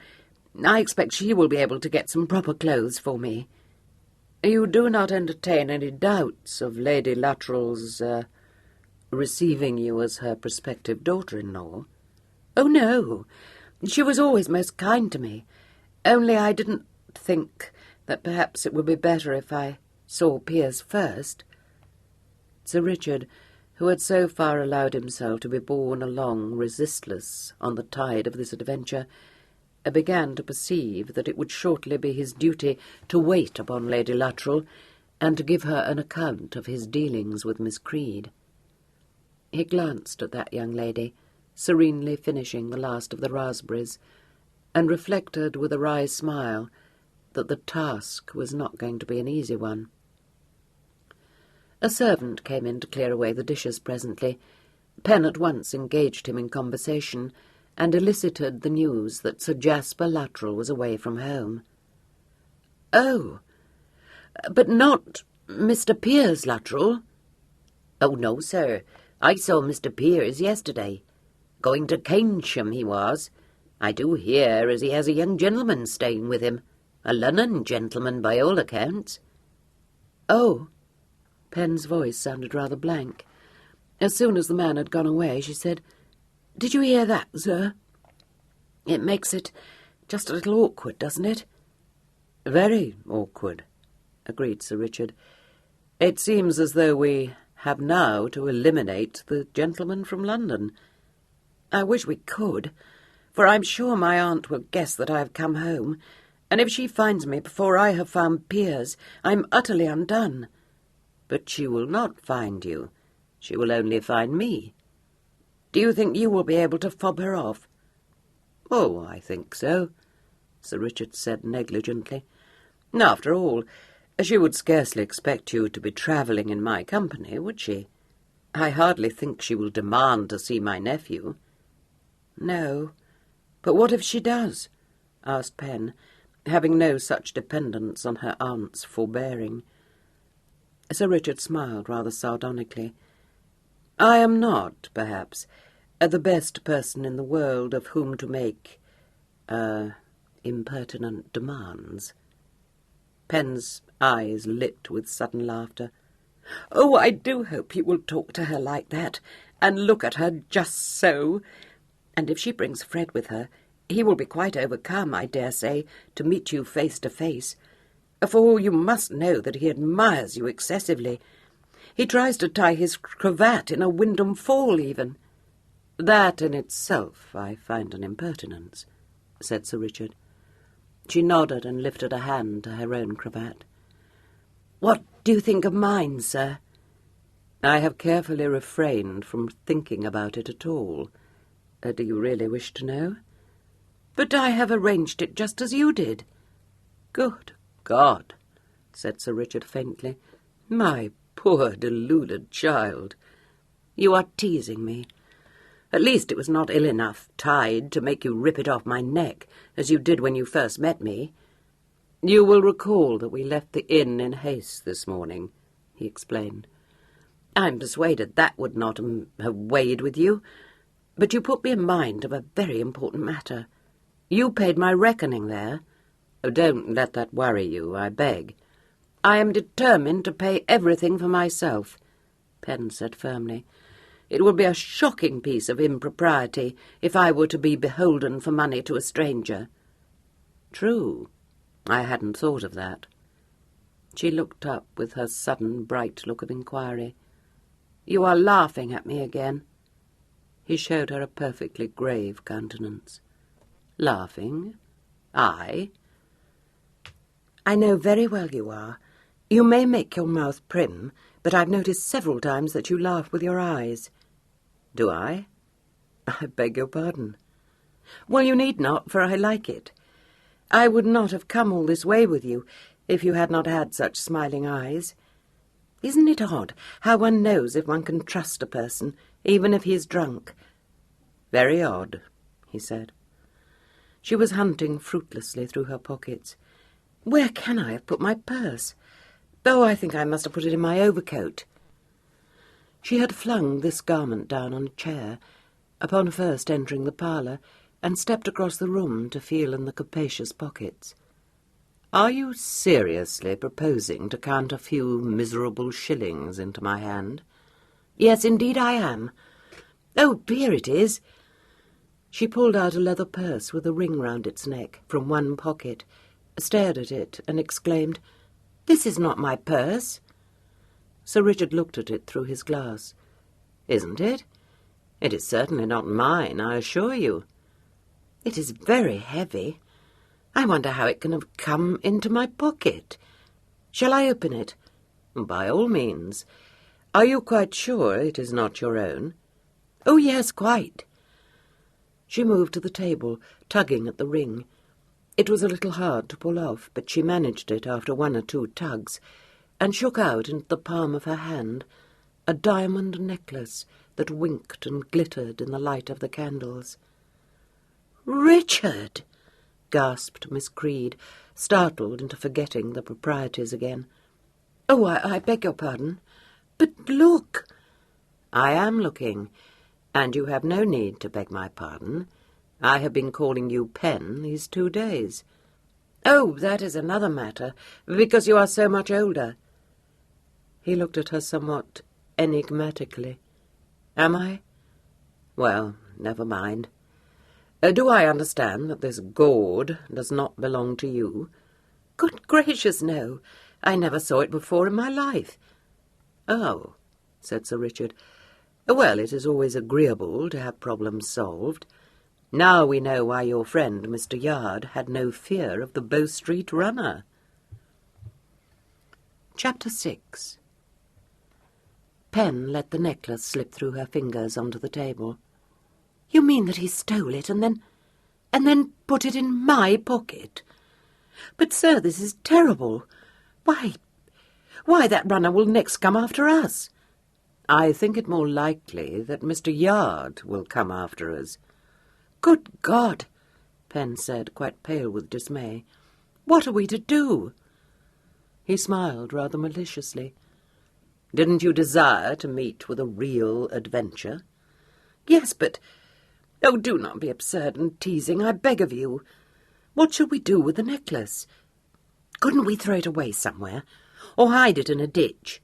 I expect she will be able to get some proper clothes for me."
"You do not entertain any doubts of Lady Luttrell's, receiving you as her prospective daughter-in-law?"
"Oh, no. She was always most kind to me. Only I didn't think that perhaps it would be better if I saw Piers first."
Sir Richard, who had so far allowed himself to be borne along resistless on the tide of this adventure, began to perceive that it would shortly be his duty to wait upon Lady Luttrell and to give her an account of his dealings with Miss Creed. He glanced at that young lady, serenely finishing the last of the raspberries, and reflected with a wry smile that the task was not going to be an easy one. A servant came in to clear away the dishes presently. Pen at once engaged him in conversation and elicited the news that Sir Jasper Luttrell was away from home.
"Oh, but not Mr. Piers Luttrell?"
"Oh, no, sir. I saw Mr. Piers yesterday. Going to Keynsham he was. I do hear as he has a young gentleman staying with him. A Lunnon gentleman by all accounts."
"Oh."
Pen's voice sounded rather blank. As soon as the man had gone away, she said, "Did you hear that, sir? It makes it just a little awkward, doesn't it?" "Very awkward," agreed Sir Richard. "It seems as though we have now to eliminate the gentleman from London. I wish we could, for I'm sure my aunt will guess that I have come home, and if she finds me before I have found Piers, I'm utterly undone. But she will not find you. She will only find me. Do you think you will be able to fob her off?" "Oh, I think so," Sir Richard said negligently. "After all, she would scarcely expect you to be travelling in my company, would she? I hardly think she will demand to see my nephew." "No. But what if she does?" asked Pen, having no such dependence on her aunt's forbearing. Sir Richard smiled rather sardonically. "I am not, perhaps, the best person in the world of whom to make, impertinent demands." Pen's eyes lit with sudden laughter. "Oh, I do hope you will talk to her like that, and look at her just so. And if she brings Fred with her, he will be quite overcome, I dare say, to meet you face to face. For you must know that he admires you excessively. He tries to tie his cravat in a Wyndham fall, even." "That in itself I find an impertinence," said Sir Richard. She nodded and lifted a hand to her own cravat. "What do you think of mine, sir?" "I have carefully refrained from thinking about it at all. Do you really wish to know?" "But I have arranged it just as you did." "Good God," said Sir Richard faintly. "My poor deluded child." "You are teasing me. At least it was not ill enough tied to make you rip it off my neck, as you did when you first met me." "You will recall that we left the inn in haste this morning," he explained. "I'm persuaded that would not have weighed with you. But you put me in mind of a very important matter. You paid my reckoning there. Oh, don't let that worry you, I beg." "I am determined to pay everything for myself," Pen said firmly. "It would be a shocking piece of impropriety if I were to be beholden for money to a stranger." "True. I hadn't thought of that." She looked up with her sudden bright look of inquiry. "You are laughing at me again?" He showed her a perfectly grave countenance. "Laughing? I?" "I know very well you are. You may make your mouth prim, but I've noticed several times that you laugh with your eyes." "Do I? I beg your pardon." "Well, you need not, for I like it. I would not have come all this way with you if you had not had such smiling eyes. Isn't it odd how one knows if one can trust a person, even if he is drunk?" "Very odd," he said. She was hunting fruitlessly through her pockets. "Where can I have put my purse? Oh, I think I must have put it in my overcoat." She had flung this garment down on a chair, upon first entering the parlour, and stepped across the room to feel in the capacious pockets. "Are you seriously proposing to count a few miserable shillings into my hand?" "Yes, indeed I am. Oh, here it is." She pulled out a leather purse with a ring round its neck from one pocket, stared at it, and exclaimed, "This is not my purse." Sir Richard looked at it through his glass. "Isn't it? It is certainly not mine, I assure you." "It is very heavy. I wonder how it can have come into my pocket. Shall I open it?" "By all means. Are you quite sure it is not your own?" "Oh, yes, quite." She moved to the table, tugging at the ring. It was a little hard to pull off, but she managed it after one or two tugs, and shook out into the palm of her hand a diamond necklace that winked and glittered in the light of the candles. "Richard!" gasped Miss Creed, startled into forgetting the proprieties again. "Oh, I beg your pardon. But look!" "I am looking, and you have no need to beg my pardon. I have been calling you Pen these 2 days." "Oh, that is another matter, because you are so much older." He looked at her somewhat enigmatically. "Am I? Well, never mind. Do I understand that this gourd does not belong to you?" "Good gracious, no. I never saw it before in my life." "Oh, said Sir Richard. "Well, it is always agreeable to have problems solved. Now we know why your friend, Mr. Yard, had no fear of the Bow Street runner." Chapter 6. Pen let the necklace slip through her fingers onto the table. "You mean that he stole it and then put it in my pocket? But, sir, this is terrible. Why, that runner will next come after us." "I think it more likely that Mr. Yard will come after us." "Good God!" Pen said, quite pale with dismay. "What are we to do?" He smiled rather maliciously. "Didn't you desire to meet with a real adventure?" "Yes, but... Oh, do not be absurd and teasing, I beg of you. What shall we do with the necklace? Couldn't we throw it away somewhere, or hide it in a ditch?"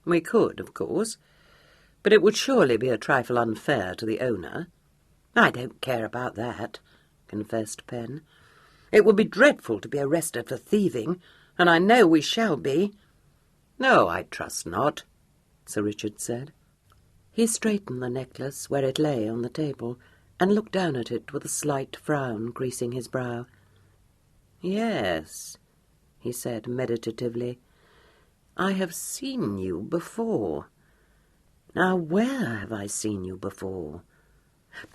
"We could, of course, but it would surely be a trifle unfair to the owner." "I don't care about that," confessed Pen. "It would be dreadful to be arrested for thieving, and I know we shall be." "No, I trust not," Sir Richard said. He straightened the necklace where it lay on the table, and looked down at it with a slight frown creasing his brow. "Yes," he said meditatively, "I have seen you before. Now, where have I seen you before?"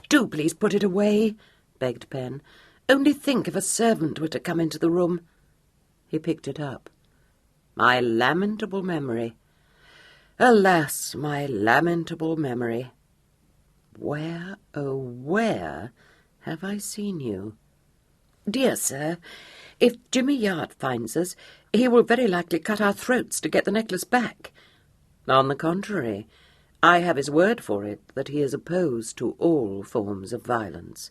"Do please put it away," begged Pen. "Only think if a servant were to come into the room." He picked it up. "My lamentable memory. Alas, my lamentable memory. Where, oh, where have I seen you?" "Dear sir, if Jimmy Yard finds us, he will very likely cut our throats to get the necklace back." "On the contrary, I have his word for it that he is opposed to all forms of violence."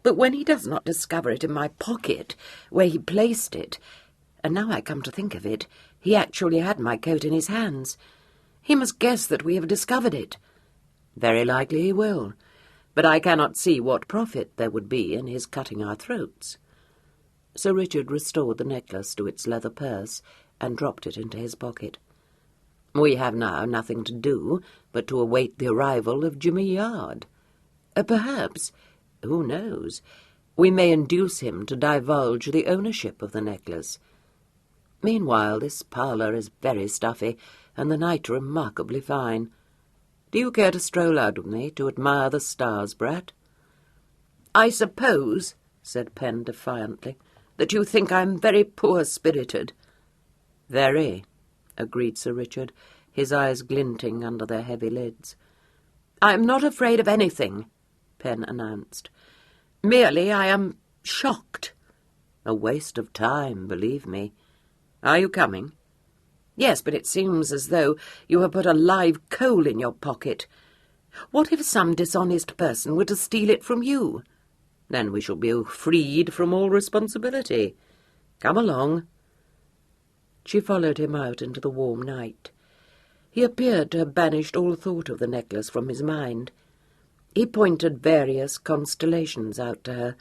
"But when he does not discover it in my pocket, where he placed it, and now I come to think of it, he actually had my coat in his hands, he must guess that we have discovered it." "Very likely he will, but I cannot see what profit there would be in his cutting our throats." Sir Richard restored the necklace to its leather purse and dropped it into his pocket. "We have now nothing to do but to await the arrival of Jimmy Yard. Perhaps, who knows, we may induce him to divulge the ownership of the necklace. Meanwhile, this parlour is very stuffy, and the night remarkably fine. Do you care to stroll out with me to admire the stars, Brat?" "I suppose," said Pen defiantly, "that you think I'm very poor-spirited." "Very," agreed Sir Richard, his eyes glinting under their heavy lids. "I am not afraid of anything," Pen announced. "Merely I am shocked." "A waste of time, believe me. Are you coming?" "Yes, but it seems as though you have put a live coal in your pocket. What if some dishonest person were to steal it from you?" "Then we shall be freed from all responsibility. Come along." She followed him out into the warm night. He appeared to have banished all thought of the necklace from his mind. He pointed various constellations out to her,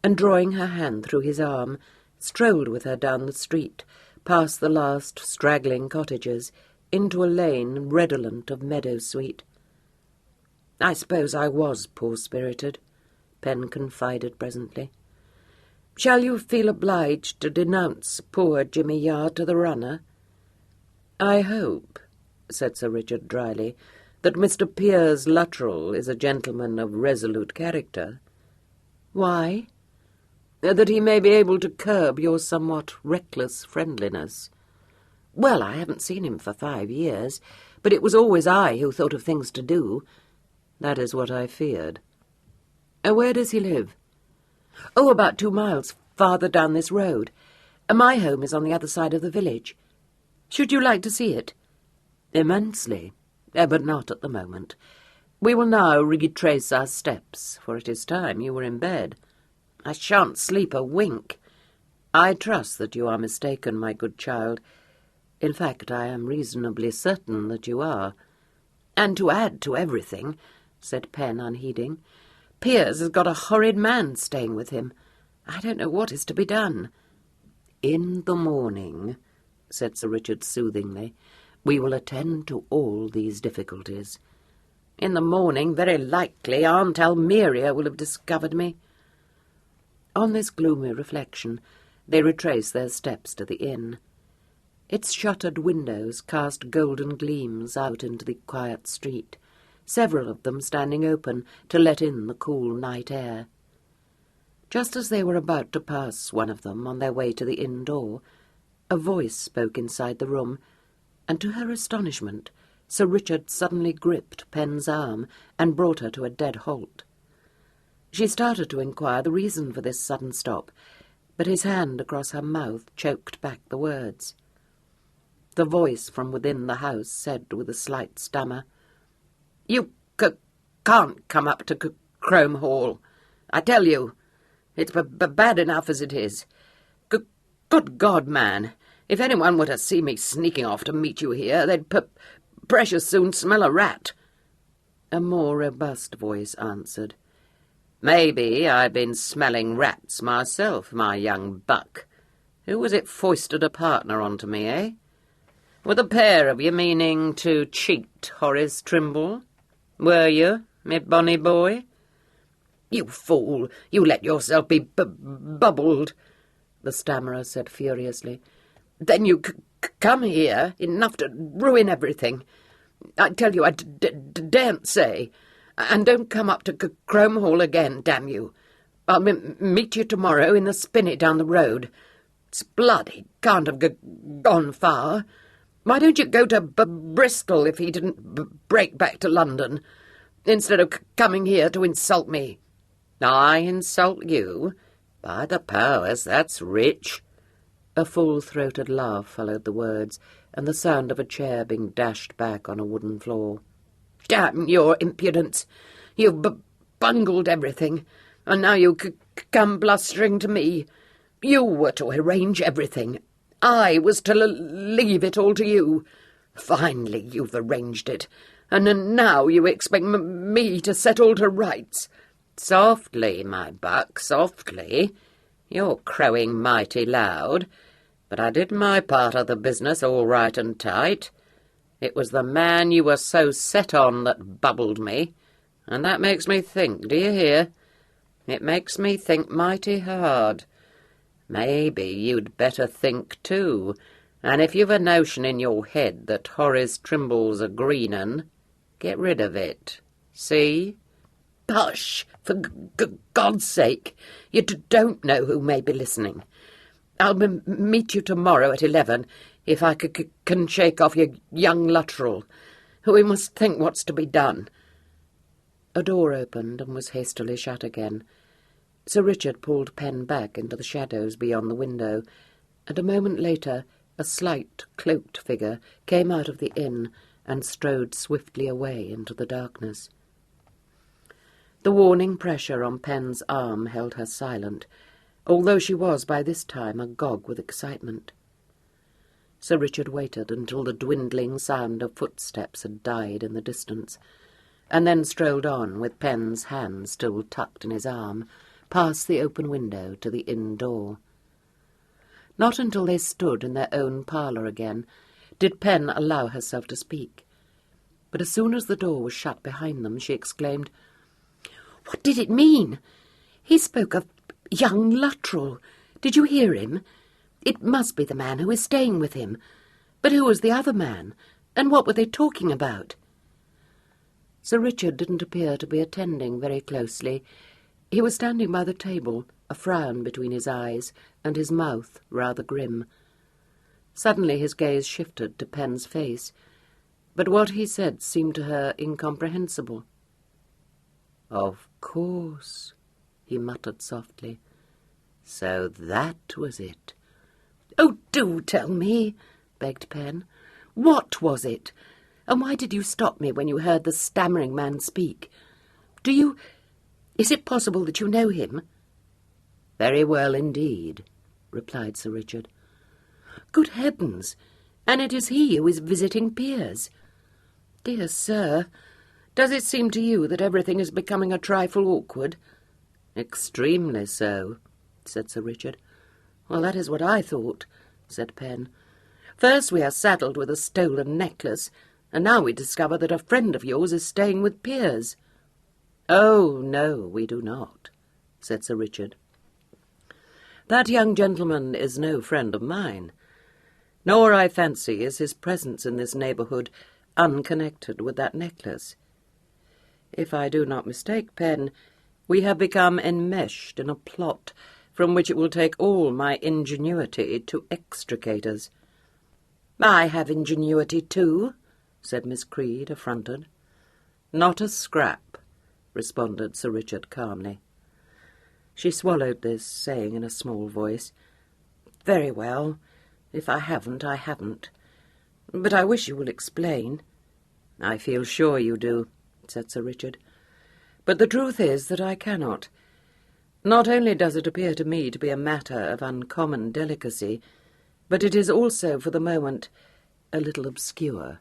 and drawing her hand through his arm, strolled with her down the street, past the last straggling cottages, into a lane redolent of meadow-sweet. "I suppose I was poor-spirited," Pen confided presently. "Shall you feel obliged to denounce poor Jimmy Yard to the runner?" "I hope," said Sir Richard dryly, "that Mr. Piers Luttrell is a gentleman of resolute character." "Why?" "That he may be able to curb your somewhat reckless friendliness." "Well, I haven't seen him for 5 years, but it was always I who thought of things to do." "That is what I feared." "Where does he live?" "Oh, about 2 miles farther down this road. My home is on the other side of the village. Should you like to see it?" "Immensely, but not at the moment. We will now retrace our steps, for it is time you were in bed." "I shan't sleep a wink." "I trust that you are mistaken, my good child. In fact, I am reasonably certain that you are." "And to add to everything," said Pen, unheeding, "Piers has got a horrid man staying with him. I don't know what is to be done." "In the morning," said Sir Richard soothingly,
We will attend to all these difficulties. In the morning, very likely, Aunt Almeria will have discovered me." On this gloomy reflection, they retraced their steps to the inn. Its shuttered windows cast golden gleams out into the quiet street, several of them standing open to let in the cool night air. Just as they were about to pass one of them on their way to the inn door, a voice spoke inside the room, and to her astonishment, Sir Richard suddenly gripped Pen's arm and brought her to a dead halt. She started to inquire the reason for this sudden stop, but his hand across her mouth choked back the words. The voice from within the house said with a slight stammer, "You can't come up to Crome Hall. I tell you, it's bad enough as it is. Good God, man, if anyone were to see me sneaking off to meet you here, they'd precious soon smell a rat." A more robust voice answered, "Maybe I've been smelling rats myself, my young buck. Who was it foisted a partner onto me, eh? Were the pair of you meaning to cheat Horace Trimble? Were you, me bonny boy?" "You fool! You let yourself be bubbled," the stammerer said furiously. "Then you come here, enough to ruin everything. I tell you, I daren't say. And don't come up to Crome Hall again, damn you. I'll meet you tomorrow in the spinney down the road. It's blood, he can't have gone far. Why don't you go to Bristol if he didn't break back to London, instead of coming here to insult me?" "I insult you? By the powers, that's rich." A full-throated laugh followed the words, and the sound of a chair being dashed back on a wooden floor. "Damn your impudence! You've bungled everything, and now you come blustering to me. You were to arrange everything. I was to leave it all to you. Finally you've arranged it, and now you expect me to set all to rights." "Softly, my buck, softly. You're crowing mighty loud, but I did my part of the business all right and tight. It was the man you were so set on that bubbled me, and that makes me think, do you hear? It makes me think mighty hard. Maybe you'd better think too, and if you've a notion in your head that Horace Trimble's a green 'un, get rid of it. See?" "Hush, for God's sake! You don't know who may be listening. I'll meet you tomorrow at 11, if I can shake off your young Luttrell. We must think what's to be done." A door opened and was hastily shut again. Sir Richard pulled Pen back into the shadows beyond the window, and a moment later a slight, cloaked figure came out of the inn and strode swiftly away into the darkness. The warning pressure on Pen's arm held her silent, although she was by this time agog with excitement. Sir Richard waited until the dwindling sound of footsteps had died in the distance, and then strolled on with Pen's hand still tucked in his arm, past the open window to the inn door. Not until they stood in their own parlour again did Pen allow herself to speak, but as soon as the door was shut behind them she exclaimed, "What did it mean? He spoke of young Luttrell. Did you hear him? It must be the man who is staying with him. But who was the other man, and what were they talking about?" Sir Richard didn't appear to be attending very closely. He was standing by the table, a frown between his eyes, and his mouth rather grim. Suddenly his gaze shifted to Pen's face, but what he said seemed to her incomprehensible. "Of course," he muttered softly. "So that was it." "Oh, do tell me," begged Pen. "What was it? And why did you stop me when you heard the stammering man speak? Is it possible that you know him?"
"Very well indeed," replied Sir Richard.
"Good heavens! And it is he who is visiting Piers. Dear sir, does it seem to you that everything is becoming a trifle awkward?"
"Extremely so," said Sir Richard.
"Well, that is what I thought," said Pen. First we are saddled with a stolen necklace, and now we discover that a friend of yours is staying with Piers."
"Oh, no, we do not," said Sir Richard. "That young gentleman is no friend of mine, nor, I fancy, is his presence in this neighbourhood unconnected with that necklace. If I do not mistake, Pen, we have become enmeshed in a plot from which it will take all my ingenuity to extricate us."
"I have ingenuity too," said Miss Creed, affronted.
"Not a scrap," responded Sir Richard calmly. She swallowed this, saying in a small voice,
"Very well. If I haven't, I haven't. But I wish you will explain."
"I feel sure you do," said Sir Richard. "But the truth is that I cannot. Not only does it appear to me to be a matter of uncommon delicacy, but it is also, for the moment, a little obscure."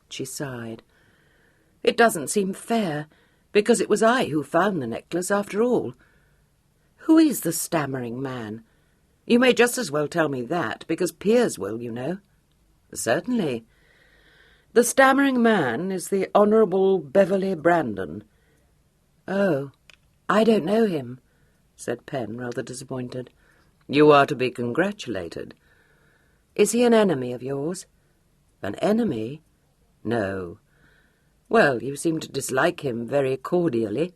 She sighed.
"It doesn't seem fair, because it was I who found the necklace after all. Who is the stammering man? You may just as well tell me that, because Piers will, you know."
"Certainly. The stammering man is the Honourable Beverley Brandon."
"Oh, I don't know him," said Pen, rather disappointed.
"You are to be congratulated."
"Is he an enemy of yours?"
"An enemy? No."
"Well, you seem to dislike him very cordially."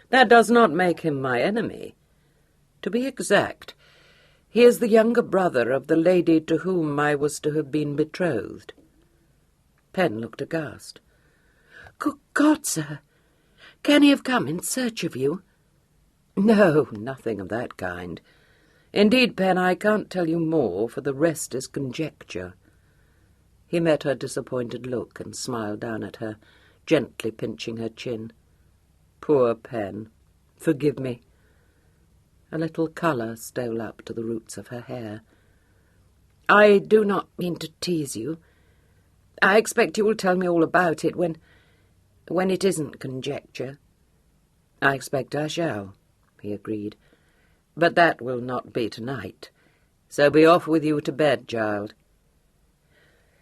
"That does not make him my enemy. To be exact, he is the younger brother of the lady to whom I was to have been betrothed." Pen looked aghast.
"Good God, sir! Can he have come in search of you?"
"No, nothing of that kind. Indeed, Pen, I can't tell you more, for the rest is conjecture." He met her disappointed look and smiled down at her, gently pinching her chin. "Poor Pen, forgive me." A little colour stole up to the roots of her hair.
"I do not mean to tease you. I expect you will tell me all about it when it isn't conjecture."
"I expect I shall," he agreed. "But that will not be tonight. So be off with you to bed, child."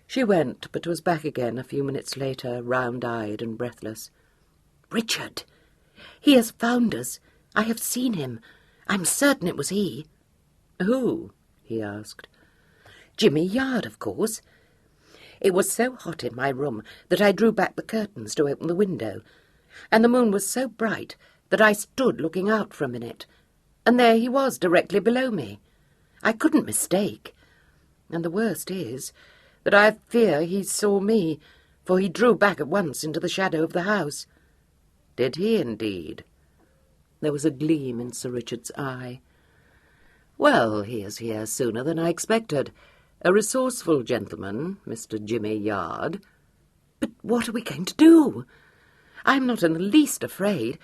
She went, but was back again a few minutes later, round-eyed and breathless.
"Richard, he has found us. I have seen him. I'm certain it was he."
"Who?" he asked.
"Jimmy Yard, of course. It was so hot in my room that I drew back the curtains to open the window, and the moon was so bright that I stood looking out for a minute, and there he was directly below me. I couldn't mistake. And the worst is that I fear he saw me, for he drew back at once into the shadow of the house."
"Did he indeed?" There was a gleam in Sir Richard's eye. "Well, he is here sooner than I expected. A resourceful gentleman, Mr. Jimmy Yard."
"But what are we going to do? I'm not in the least afraid,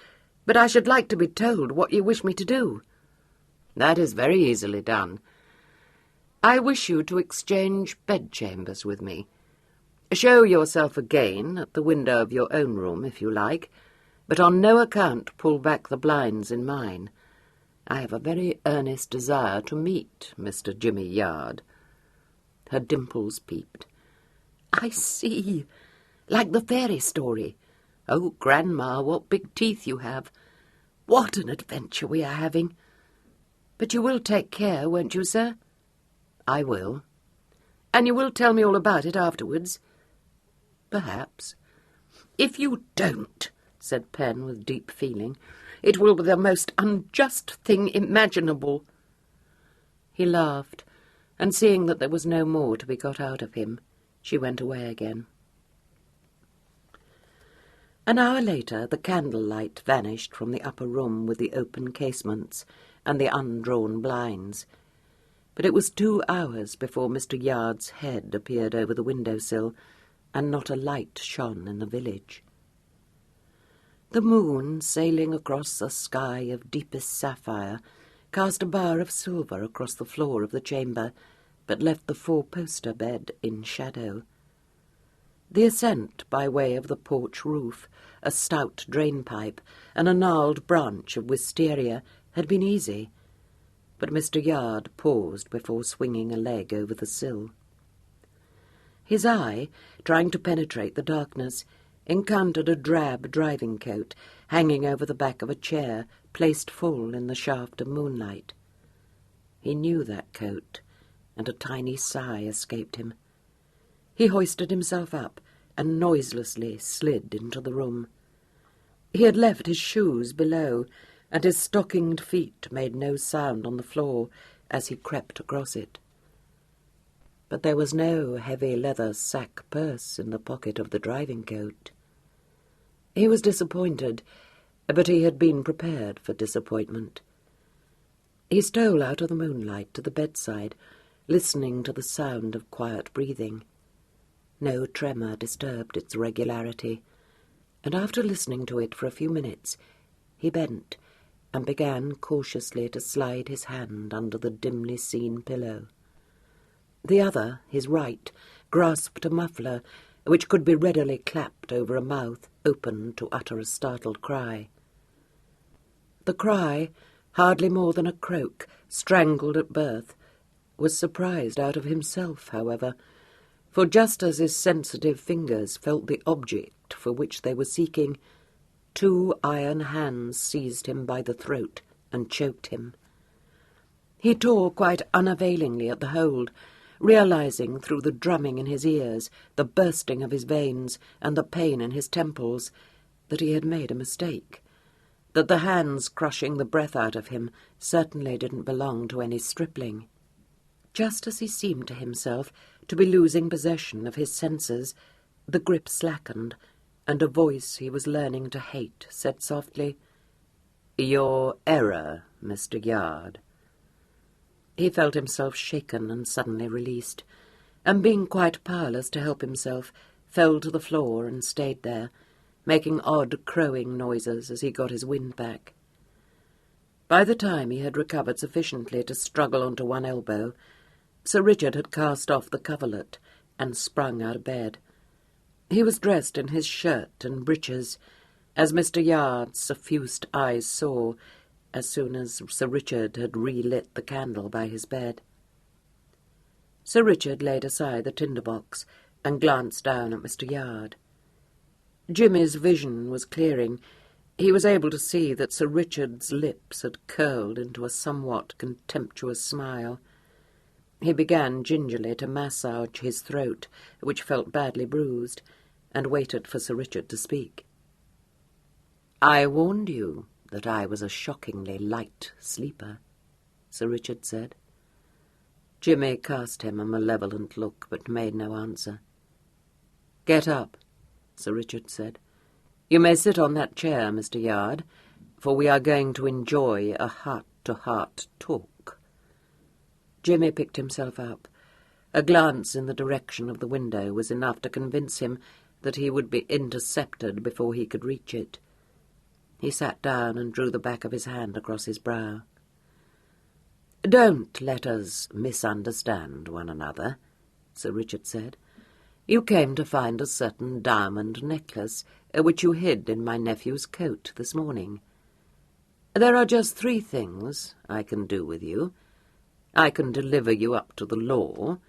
but I should like to be told what you wish me to do."
"That is very easily done. I wish you to exchange bedchambers with me. Show yourself again at the window of your own room, if you like, but on no account pull back the blinds in mine. I have a very earnest desire to meet Mr. Jimmy Yard." Her dimples peeped.
"I see. Like the fairy story.
Oh, Grandma, what big teeth you have.
What an adventure we are having. But you will take care, won't you, sir?"
"I will."
"And you will tell me all about it afterwards?"
"Perhaps."
"If you don't," said Pen with deep feeling, "it will be the most unjust thing imaginable."
He laughed, and seeing that there was no more to be got out of him, she went away again. An hour later the candlelight vanished from the upper room with the open casements and the undrawn blinds, but it was 2 hours before Mr. Yard's head appeared over the window-sill, and not a light shone in the village. The moon, sailing across a sky of deepest sapphire, cast a bar of silver across the floor of the chamber, but left the 4-poster bed in shadow. The ascent by way of the porch roof, a stout drain-pipe, and a gnarled branch of wisteria had been easy, but Mr. Yard paused before swinging a leg over the sill.
His eye, trying to penetrate the darkness, encountered a drab driving coat hanging over the back of a chair placed full in the shaft of moonlight. He knew that coat, and a tiny sigh escaped him. He hoisted himself up and noiselessly slid into the room. He had left his shoes below, and his stockinged feet made no sound on the floor as he crept across it. But there was no heavy leather sack purse in the pocket of the driving coat. He was disappointed, but he had been prepared for disappointment. He stole out of the moonlight to the bedside, listening to the sound of quiet breathing. No tremor disturbed its regularity, and after listening to it for a few minutes, he bent and began cautiously to slide his hand under the dimly seen pillow. The other, his right, grasped a muffler which could be readily clapped over a mouth open to utter a startled cry. The cry, hardly more than a croak, strangled at birth, was surprised out of himself, however, for just as his sensitive fingers felt the object for which they were seeking, two iron hands seized him by the throat and choked him. He tore quite unavailingly at the hold, realizing through the drumming in his ears, the bursting of his veins, and the pain in his temples, that he had made a mistake, that the hands crushing the breath out of him certainly didn't belong to any stripling. Just as he seemed to himself to be losing possession of his senses, the grip slackened, and a voice he was learning to hate said softly, "Your error, Mr. Yard." He felt himself shaken and suddenly released, and being quite powerless to help himself, fell to the floor and stayed there, making odd crowing noises as he got his wind back. By the time he had recovered sufficiently to struggle onto one elbow, Sir Richard had cast off the coverlet and sprung out of bed. He was dressed in his shirt and breeches, as Mr. Yard's suffused eyes saw, as soon as Sir Richard had relit the candle by his bed. Sir Richard laid aside the tinder-box and glanced down at Mr. Yard. Jimmy's vision was clearing. He was able to see that Sir Richard's lips had curled into a somewhat contemptuous smile. He began gingerly to massage his throat, which felt badly bruised, and waited for Sir Richard to speak. "I warned you that I was a shockingly light sleeper," Sir Richard said. Jimmy cast him a malevolent look, but made no answer. "Get up," Sir Richard said. "You may sit on that chair, Mr. Yard, for we are going to enjoy a heart-to-heart talk." Jimmy picked himself up. A glance in the direction of the window was enough to convince him that he would be intercepted before he could reach it. He sat down and drew the back of his hand across his brow. "Don't let us misunderstand one another," Sir Richard said. "You came to find a certain diamond necklace, which you hid in my nephew's coat this morning. There are just 3 things I can do with you. I can deliver you up to the law."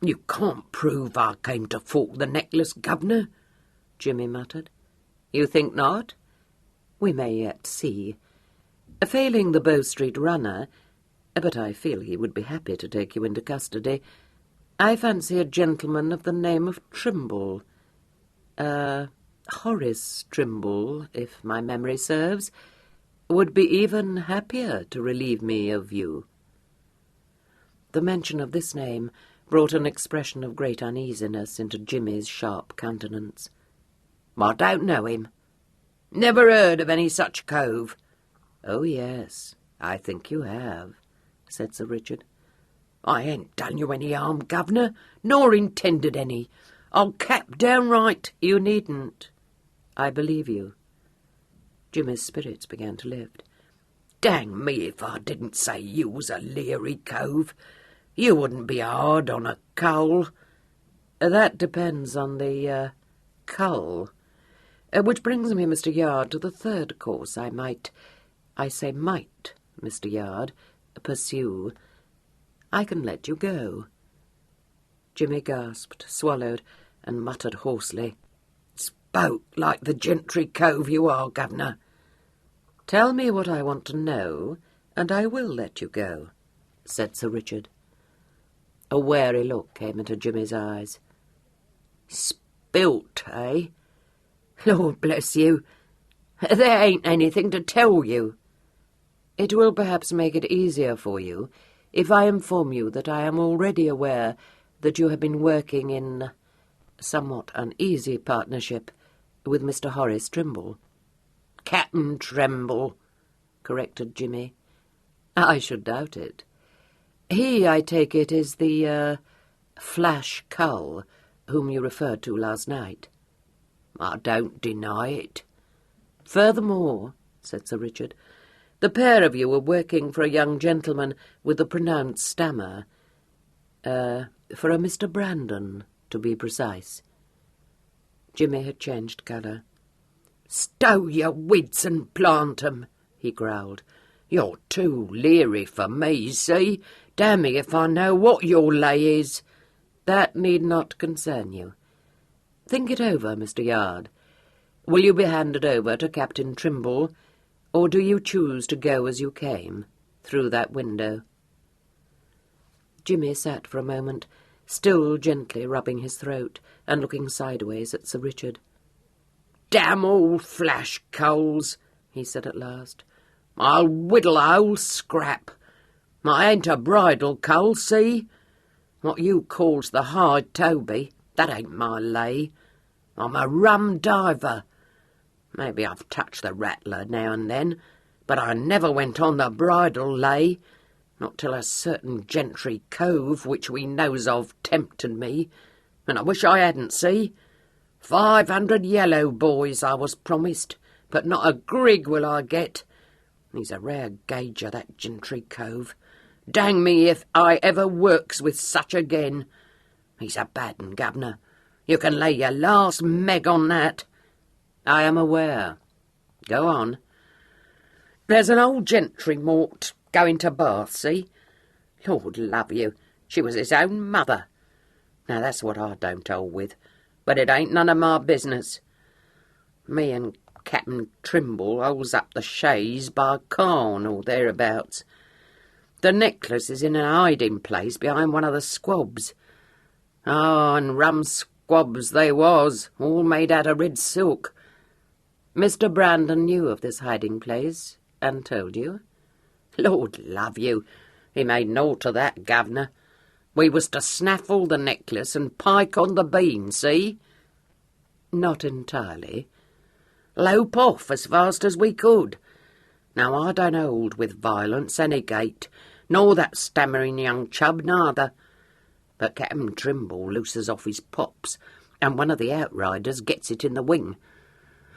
"You can't prove I came to fork the necklace, Governor," Jimmy muttered. "You think not? We may yet see. Failing the Bow Street runner, but I feel he would be happy to take you into custody, I fancy a gentleman of the name of Trimble, Horace Trimble, if my memory serves, would be even happier to relieve me of you." The mention of this name brought an expression of great uneasiness into Jimmy's sharp countenance. "I don't know him. Never heard of any such cove." "Oh, yes, I think you have," said Sir Richard. "I ain't done you any harm, Governor, nor intended any. I'll cap downright." "You needn't. I believe you." Jimmy's spirits began to lift. "Dang me if I didn't say you was a leery cove. You wouldn't be hard on a cull." "That depends on the, cull. Which brings me, Mr. Yard, to the 3rd course I might, Mr. Yard, pursue. I can let you go." Jimmy gasped, swallowed, and muttered hoarsely. "Spoke like the gentry cove you are, governor." "Tell me what I want to know, and I will let you go," said Sir Richard. A wary look came into Jimmy's eyes. "Spilt, eh? Lord bless you, there ain't anything to tell you." "It will perhaps make it easier for you if I inform you that I am already aware that you have been working in somewhat uneasy partnership with Mr. Horace Trimble."
Captain Trimble,
corrected Jimmy. "I should doubt it. He, I take it, is the, Flash Cull whom you referred to last night."
I don't deny it.
"Furthermore," said Sir Richard, "the pair of you were working for a young gentleman with a pronounced stammer. For a Mr. Brandon, to be precise." Jimmy had changed colour.
"Stow your wits and plant 'em," he growled. "You're too leery for me, see? Damn me if I know what your lay is."
"That need not concern you. Think it over, Mr. Yard. Will you be handed over to Captain Trimble, or do you choose to go as you came, through that window?" Jimmy sat for a moment, still gently rubbing his throat and looking sideways at Sir Richard.
"Damn all flash coals," he said at last. "I'll whittle a whole scrap. I ain't a bridal coal, see? What you calls the hard Toby, that ain't my lay. I'm a rum diver. Maybe I've touched the rattler now and then, but I never went on the bridal lay, not till a certain gentry cove which we knows of tempted me, and I wish I hadn't, see? 500 yellow boys I was promised, but not a grig will I get. He's a rare gauger, that gentry cove. Dang me if I ever works with such again. He's a bad 'un, governor. You can lay your last meg on that."
"I am aware. Go on."
"There's an old gentry mort going to Bath, see? Lord love you, she was his own mother. Now that's what I don't hold with, but it ain't none of my business. Me and Captain Trimble holds up the chaise by Cairn or thereabouts. The necklace is in a hiding place behind one of the squabs. Oh, and rum squabs they was, all made out of red silk."
"Mr. Brandon knew of this hiding place and told you?"
"Lord love you, he made naught of that, governor. We was to snaffle the necklace and pike on the bean, see?"
"Not entirely."
"Lope off as fast as we could. Now I don't hold with violence any gait, nor that stammering young chub neither. But Captain Trimble looses off his pops, and one of the outriders gets it in the wing.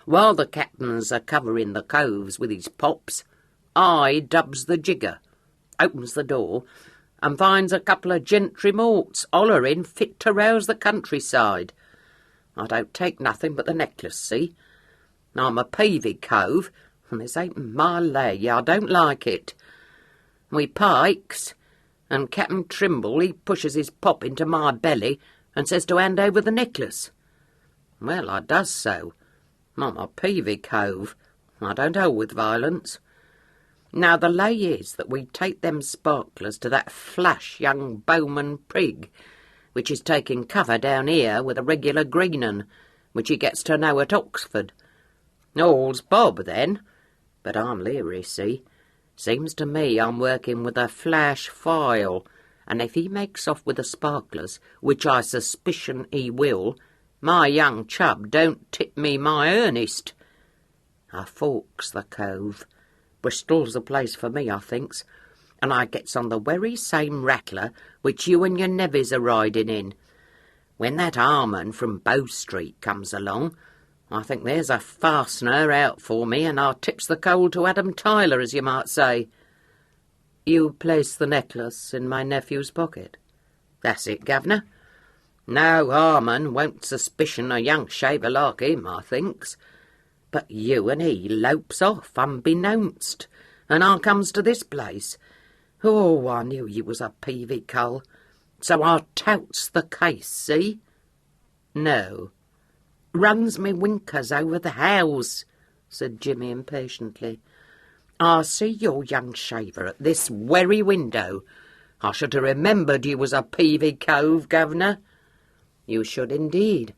While the captains are covering the coves with his pops, I dubs the jigger, opens the door, and finds a couple of gentry morts hollering fit to rouse the countryside. I don't take nothing but the necklace, see? I'm a peavy cove, and this ain't my lay. I don't like it. We pikes, and Captain Trimble, he pushes his pop into my belly and says to hand over the necklace. Well, I does so. I'm a peavy cove. I don't hold with violence. Now the lay is that we take them sparklers to that flash young bowman prig, which is taking cover down here with a regular green 'un, which he gets to know at Oxford. All's bob then, but I'm leery, see? Seems to me I'm working with a flash file, and if he makes off with the sparklers, which I suspicion he will, my young chub don't tip me my earnest. I forks the cove. Bristol's the place for me, I thinks, and I gets on the very same rattler which you and your nevies are riding in. When that Harmon from Bow Street comes along, I think there's a fastener out for me, and I tips the coal to Adam Tyler, as you might say.
You place the necklace in my nephew's pocket?
That's it, governor. No Harmon won't suspicion a young shaver like him, I thinks. But you and he lopes off unbeknownst, and I comes to this place. Oh, I knew you was a peavy cull. So I touts the case, see? No. Runs me winkers over the house, said Jimmy impatiently. I see your young shaver at this very window. I should have remembered you was a peavy cove, governor. You should indeed.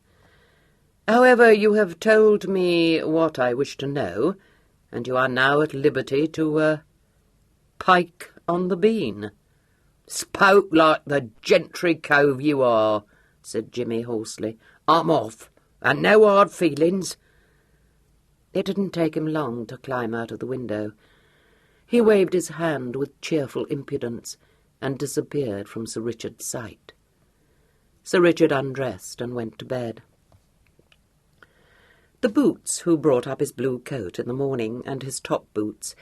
However, you have told me what I wish to know, and you are now at liberty to, pike on the bean. Spoke like the gentry cove you are, said Jimmy hoarsely. I'm off, and no hard feelings. It didn't take him long to climb out of the window. He waved his hand with cheerful impudence and disappeared from Sir Richard's sight. Sir Richard undressed and went to bed. The Boots, who brought up his blue coat in the morning and his top boots,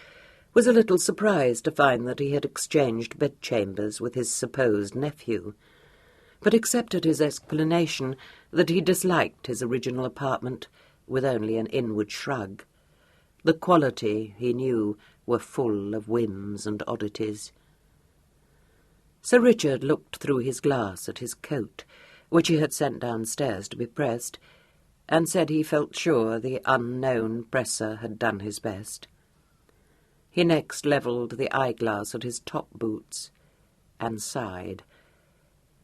was a little surprised to find that he had exchanged bedchambers with his supposed nephew, but accepted his explanation that he disliked his original apartment with only an inward shrug. The quality, he knew, were full of whims and oddities. Sir Richard looked through his glass at his coat, which he had sent downstairs to be pressed, and said he felt sure the unknown presser had done his best. He next levelled the eyeglass at his top boots, and sighed.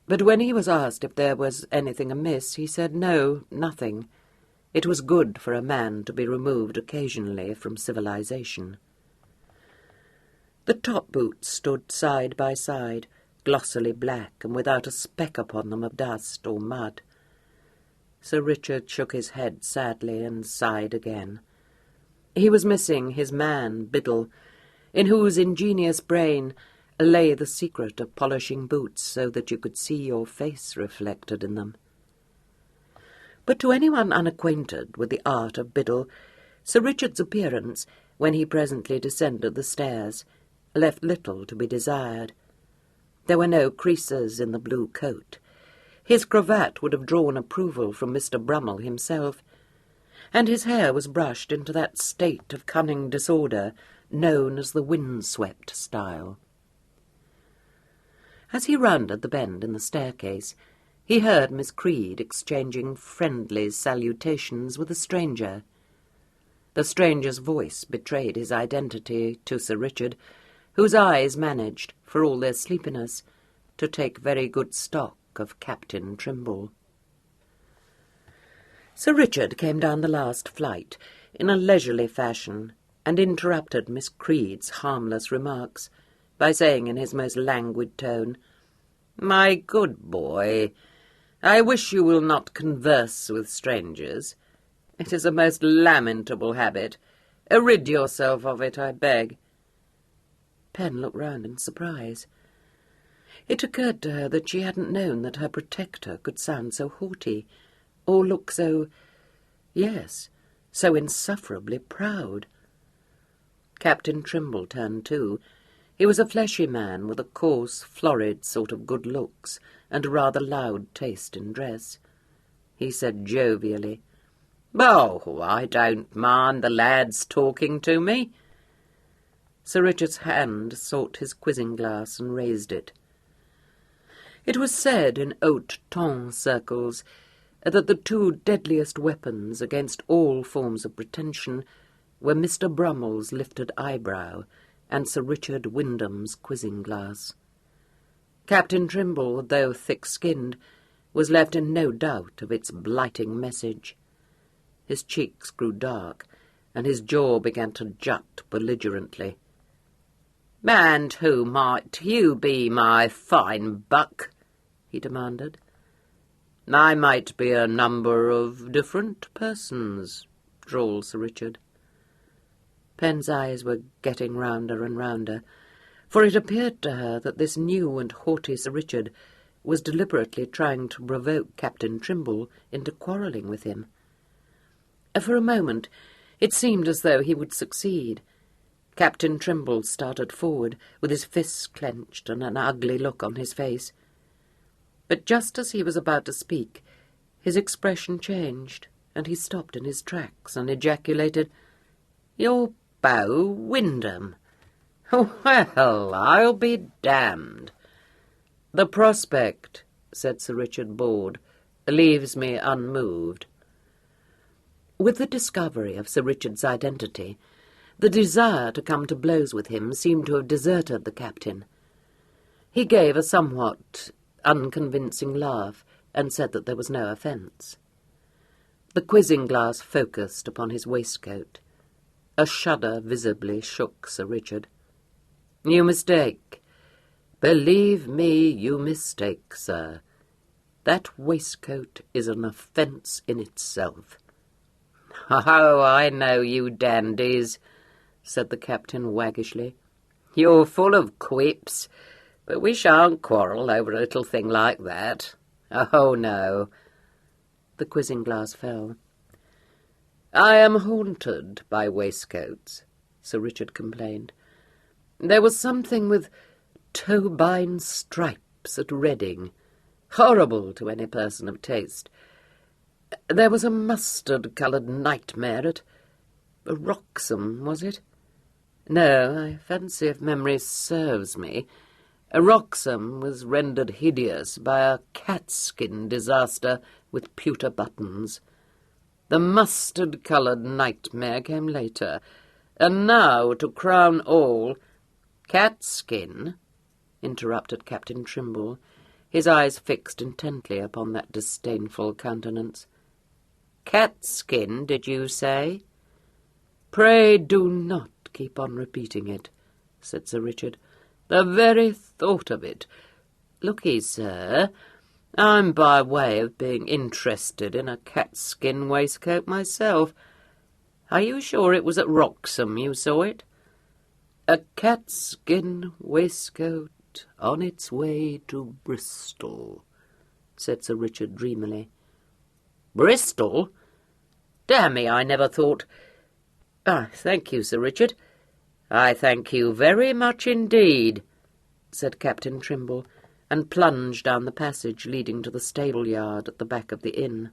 But when he was asked if there was anything amiss, he said no, nothing. It was good for a man to be removed occasionally from civilization. The top boots stood side by side, glossily black and without a speck upon them of dust or mud. Sir Richard shook his head sadly and sighed again. He was missing his man, Biddle, in whose ingenious brain lay the secret of polishing boots so that you could see your face reflected in them. But to anyone unacquainted with the art of Biddle, Sir Richard's appearance, when he presently descended the stairs, left little to be desired. There were no creases in the blue coat. His cravat would have drawn approval from Mr. Brummel himself, and his hair was brushed into that state of cunning disorder known as the wind-swept style. As he rounded the bend in the staircase, he heard Miss Creed exchanging friendly salutations with a stranger. The stranger's voice betrayed his identity to Sir Richard, whose eyes managed, for all their sleepiness, to take very good stock of Captain Trimble. Sir Richard came down the last flight in a leisurely fashion and interrupted Miss Creed's harmless remarks by saying in his most languid tone, "My good boy, I wish you will not converse with strangers. It is a most lamentable habit. Rid yourself of it, I beg." Pen looked round in surprise. It occurred to her that she hadn't known that her protector could sound so haughty, or look so insufferably proud. Captain Trimble turned too. He was a fleshy man with a coarse, florid sort of good looks and a rather loud taste in dress. He said jovially, "Oh, I don't mind the lads talking to me." Sir Richard's hand sought his quizzing-glass and raised it. It was said in haute ton circles that the two deadliest weapons against all forms of pretension were Mr. Brummel's lifted eyebrow and Sir Richard Wyndham's quizzing-glass. Captain Trimble, though thick-skinned, was left in no doubt of its blighting message. His cheeks grew dark, and his jaw began to jut belligerently. "And who might you be, my fine buck?" he demanded. "I might be a number of different persons," drawled Sir Richard. Pen's eyes were getting rounder and rounder, for it appeared to her that this new and haughty Sir Richard was deliberately trying to provoke Captain Trimble into quarrelling with him. For a moment it seemed as though he would succeed. Captain Trimble started forward, with his fists clenched and an ugly look on his face. But just as he was about to speak, his expression changed, and he stopped in his tracks and ejaculated, "Your beau, Wyndham? Well, I'll be damned."
"The prospect," said Sir Richard, bored, "leaves me unmoved." With the discovery of Sir Richard's identity, the desire to come to blows with him seemed to have deserted the captain. He gave a somewhat unconvincing laugh and said that there was no offence. The quizzing glass focused upon his waistcoat. A shudder visibly shook Sir Richard. "You mistake. Believe me, you mistake, sir. That waistcoat is an offence in itself." "Oh, I know you dandies," said the captain waggishly. "You're full of quips, but we shan't quarrel over a little thing like that. Oh, no." The quizzing glass fell. "I am haunted by waistcoats," Sir Richard complained. "There was something with toe-bine stripes at Reading, horrible to any person of taste. There was a mustard-coloured nightmare at Wroxham, was it? No, I fancy, if memory serves me, Wroxham was rendered hideous by a catskin disaster with pewter buttons. The mustard-coloured nightmare came later, and now, to crown all—" "Catskin?" interrupted Captain Trimble, his eyes fixed intently upon that disdainful countenance. "Catskin, did you say?" "Pray do not keep on repeating it," said Sir Richard. "The very thought of it. Look'ee, sir, I'm by way of being interested in a catskin waistcoat myself. Are you sure it was at Wroxham you saw it?" "A catskin waistcoat on its way to Bristol," said Sir Richard dreamily. "Bristol? Damn me, I never thought—" "Thank you, Sir Richard. I thank you very much indeed," said Captain Trimble, and plunged down the passage leading to the stable-yard at the back of the inn.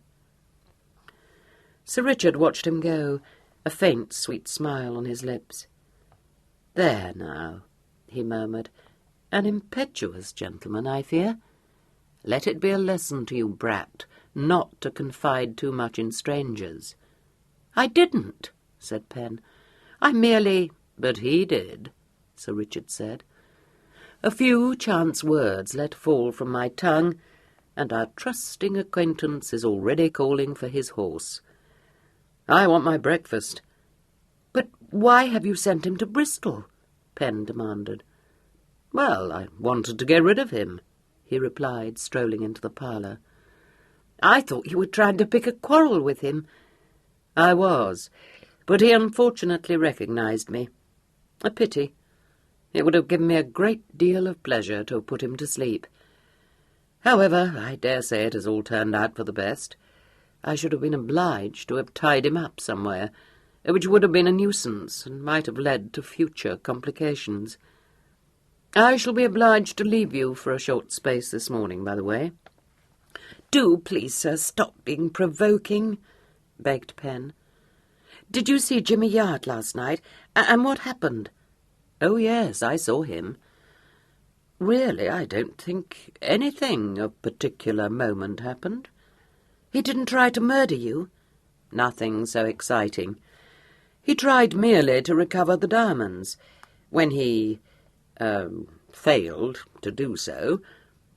Sir Richard watched him go, a faint, sweet smile on his lips. "There now," he murmured, "an impetuous gentleman, I fear. Let it be a lesson to you, brat, not to confide too much in strangers." "I didn't," said Pen. "I merely—" "But he did," Sir Richard said. "A few chance words let fall from my tongue, and our trusting acquaintance is already calling for his horse. I want my breakfast." "But why have you sent him to Bristol?" Pen demanded. "Well, I wanted to get rid of him," he replied, strolling into the parlour. "I thought you were trying to pick a quarrel with him." "I was, but he unfortunately recognised me. A pity. It would have given me a great deal of pleasure to have put him to sleep. However, I dare say it has all turned out for the best. I should have been obliged to have tied him up somewhere, which would have been a nuisance and might have led to future complications. I shall be obliged to leave you for a short space this morning, by the way." "Do, please, sir, stop being provoking," begged Pen. "Did you see Jimmy Yard last night? And what happened?" "Oh, yes, I saw him. Really, I don't think anything of particular moment happened." "He didn't try to murder you?" "Nothing so exciting. He tried merely to recover the diamonds. When he failed to do so,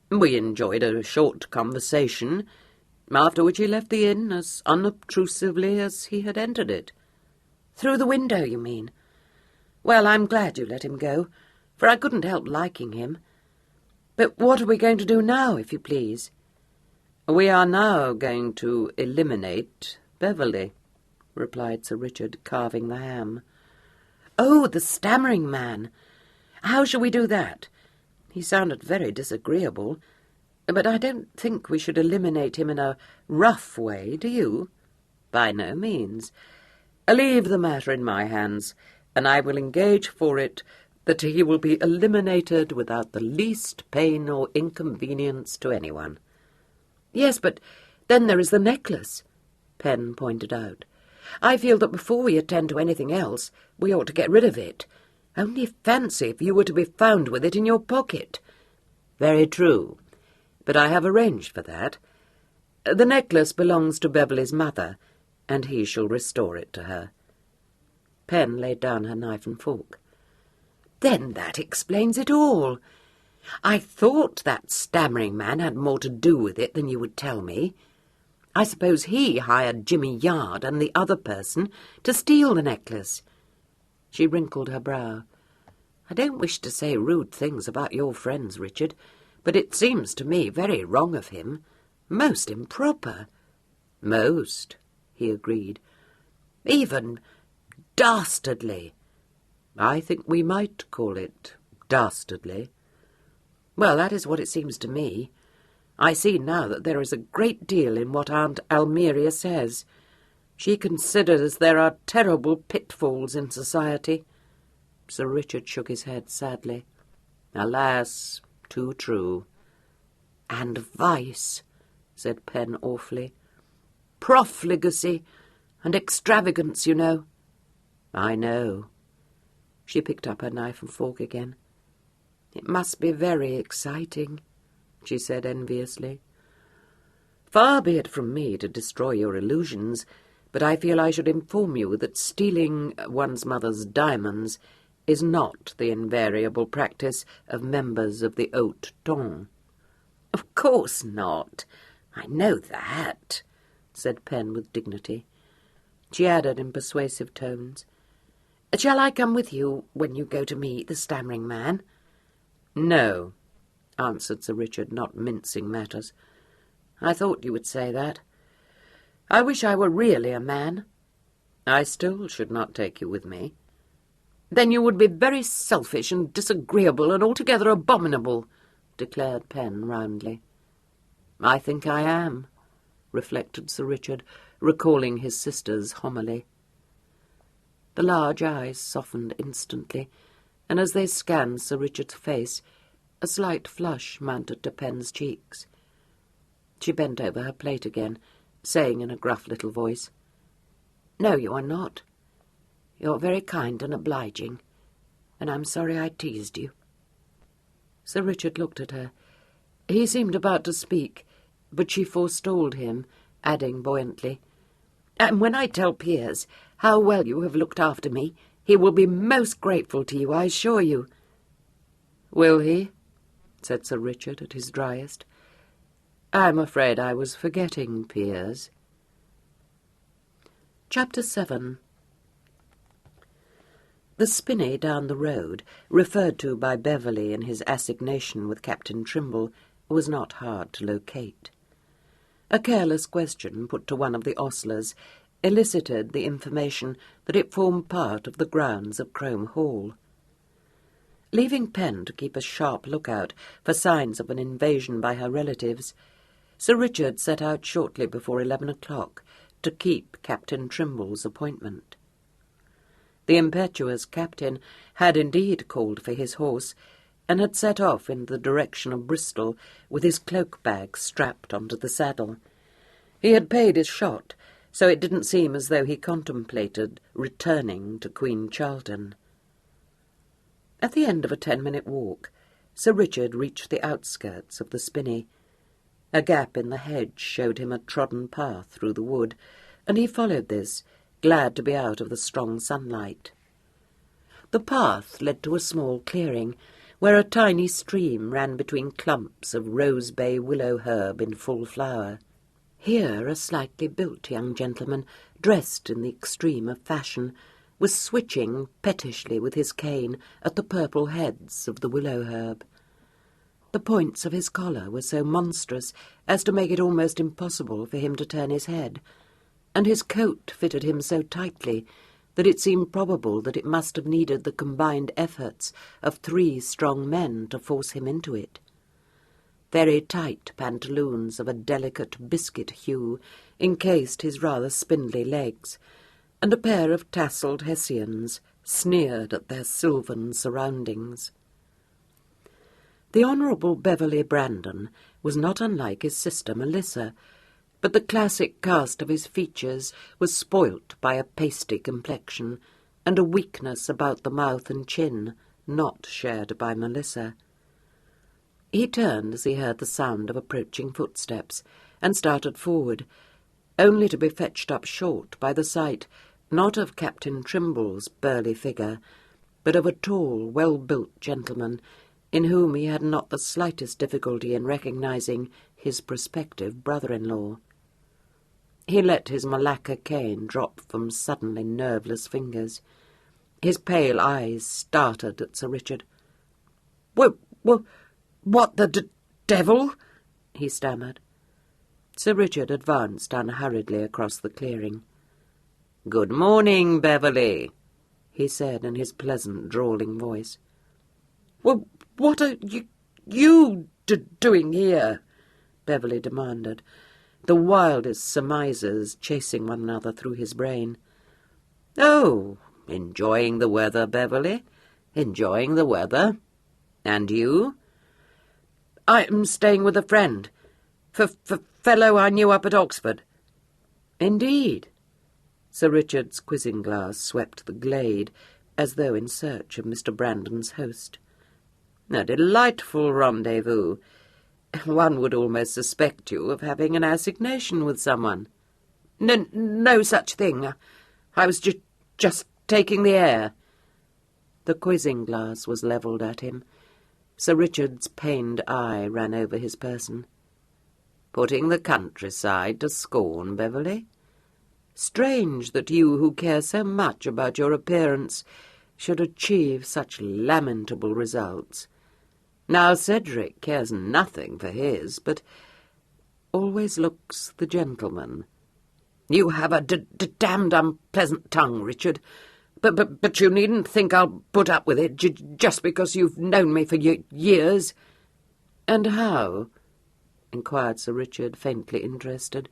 we enjoyed a short conversation, after which he left the inn as unobtrusively as he had entered it." "Through the window, you mean? Well, I'm glad you let him go, for I couldn't help liking him. But what are we going to do now, if you please?" "We are now going to eliminate Beverley," replied Sir Richard, carving the ham. "Oh, the stammering man! How shall we do that? He sounded very disagreeable, but I don't think we should eliminate him in a rough way, do you?" "By no means. Leave the matter in my hands, and I will engage for it that he will be eliminated without the least pain or inconvenience to anyone." "Yes, but then there is the necklace," Pen pointed out. "I feel that before we attend to anything else, we ought to get rid of it. Only fancy if you were to be found with it in your pocket."
Very true, but I have arranged for that. The necklace belongs to Beverley's mother, and he shall restore it to her. Pen laid down her knife and fork. Then that explains it all. I thought that stammering man had more to do with it than you would tell me. I suppose he hired Jimmy Yard and the other person to steal the necklace. She wrinkled her brow. I don't wish to say rude things about your friends, Richard, but it seems to me very wrong of him. Most improper. Most, he agreed. Even dastardly. I think we might call it dastardly. Well, that is what it seems to me. I see now that there is a great deal in what Aunt Almeria says. She considers there are terrible pitfalls in society. Sir Richard shook his head sadly. Alas, too true. And vice, said Pen awfully. Profligacy and extravagance, you know. I know. She picked up her knife and fork again. It must be very exciting, she said enviously. Far be it from me to destroy your illusions, but I feel I should inform you that stealing one's mother's diamonds is not the invariable practice of members of the haute ton. Of course not. I know that, said Pen with dignity. She added in persuasive tones, Shall I come with you when you go to meet the stammering man? No, answered Sir Richard, not mincing matters. I thought you would say that. I wish I were really a man. I still should not take you with me. Then you would be very selfish and disagreeable and altogether abominable, declared Pen roundly. I think I am, reflected Sir Richard, recalling his sister's homily. The large eyes softened instantly, and as they scanned Sir Richard's face, a slight flush mounted to Pen's cheeks. She bent over her plate again, saying in a gruff little voice, No, you are not. You're very kind and obliging, and I'm sorry I teased you. Sir Richard looked at her. He seemed about to speak, but she forestalled him, adding buoyantly, And when I tell Piers how well you have looked after me, he will be most grateful to you, I assure you. Will he? Said Sir Richard at his driest. I'm afraid I was forgetting Piers. Chapter 7. The spinney down the road, referred to by Beverley in his assignation with Captain Trimble, was not hard to locate. A careless question put to one of the ostlers elicited the information that it formed part of the grounds of Crome Hall. Leaving Pen to keep a sharp lookout for signs of an invasion by her relatives, Sir Richard set out shortly before 11 o'clock to keep Captain Trimble's appointment. The impetuous captain had indeed called for his horse, and had set off in the direction of Bristol with his cloak-bag strapped onto the saddle. He had paid his shot, so it didn't seem as though he contemplated returning to Queen Charlton. At the end of a 10-minute walk, Sir Richard reached the outskirts of the spinney. A gap in the hedge showed him a trodden path through the wood, and he followed this, glad to be out of the strong sunlight. The path led to a small clearing, where a tiny stream ran between clumps of rose-bay willow herb in full flower. Here a slightly built young gentleman, dressed in the extreme of fashion, was switching pettishly with his cane at the purple heads of the willow herb. The points of his collar were so monstrous as to make it almost impossible for him to turn his head, and his coat fitted him so tightly that it seemed probable that it must have needed the combined efforts of 3 strong men to force him into it. Very tight pantaloons of a delicate biscuit hue encased his rather spindly legs, and a pair of tasselled hessians sneered at their sylvan surroundings. The Honourable Beverley Brandon was not unlike his sister Melissa, but the classic cast of his features was spoilt by a pasty complexion and a weakness about the mouth and chin not shared by Melissa. He turned as he heard the sound of approaching footsteps, and started forward, only to be fetched up short by the sight, not of Captain Trimble's burly figure, but of a tall, well-built gentleman, in whom he had not the slightest difficulty in recognising his prospective brother-in-law. He let his Malacca cane drop from suddenly nerveless fingers. His pale eyes started at Sir Richard. What the devil?" he stammered. Sir Richard advanced unhurriedly across the clearing. "Good morning, Beverley," he said in his pleasant, drawling voice.
"Well, what are you doing here?" Beverley demanded, the wildest surmises chasing one another through his brain.
"Oh, enjoying the weather, Beverley, enjoying the weather. And you?"
"I am staying with a friend, fellow I knew up at Oxford."
"Indeed?" Sir Richard's quizzing glass swept the glade, as though in search of Mr. Brandon's host. "A delightful rendezvous. One would almost suspect you of having an assignation with someone."
No such thing. I was just taking the air."
The quizzing glass was levelled at him. Sir Richard's pained eye ran over his person. "Putting the countryside to scorn, Beverley? Strange that you, who care so much about your appearance, should achieve such lamentable results. Now Cedric cares nothing for his, but always looks the gentleman."
"You have a damned unpleasant tongue, Richard. But you needn't think I'll put up with it just because you've known me for years."
"And how," inquired Sir Richard, faintly interested,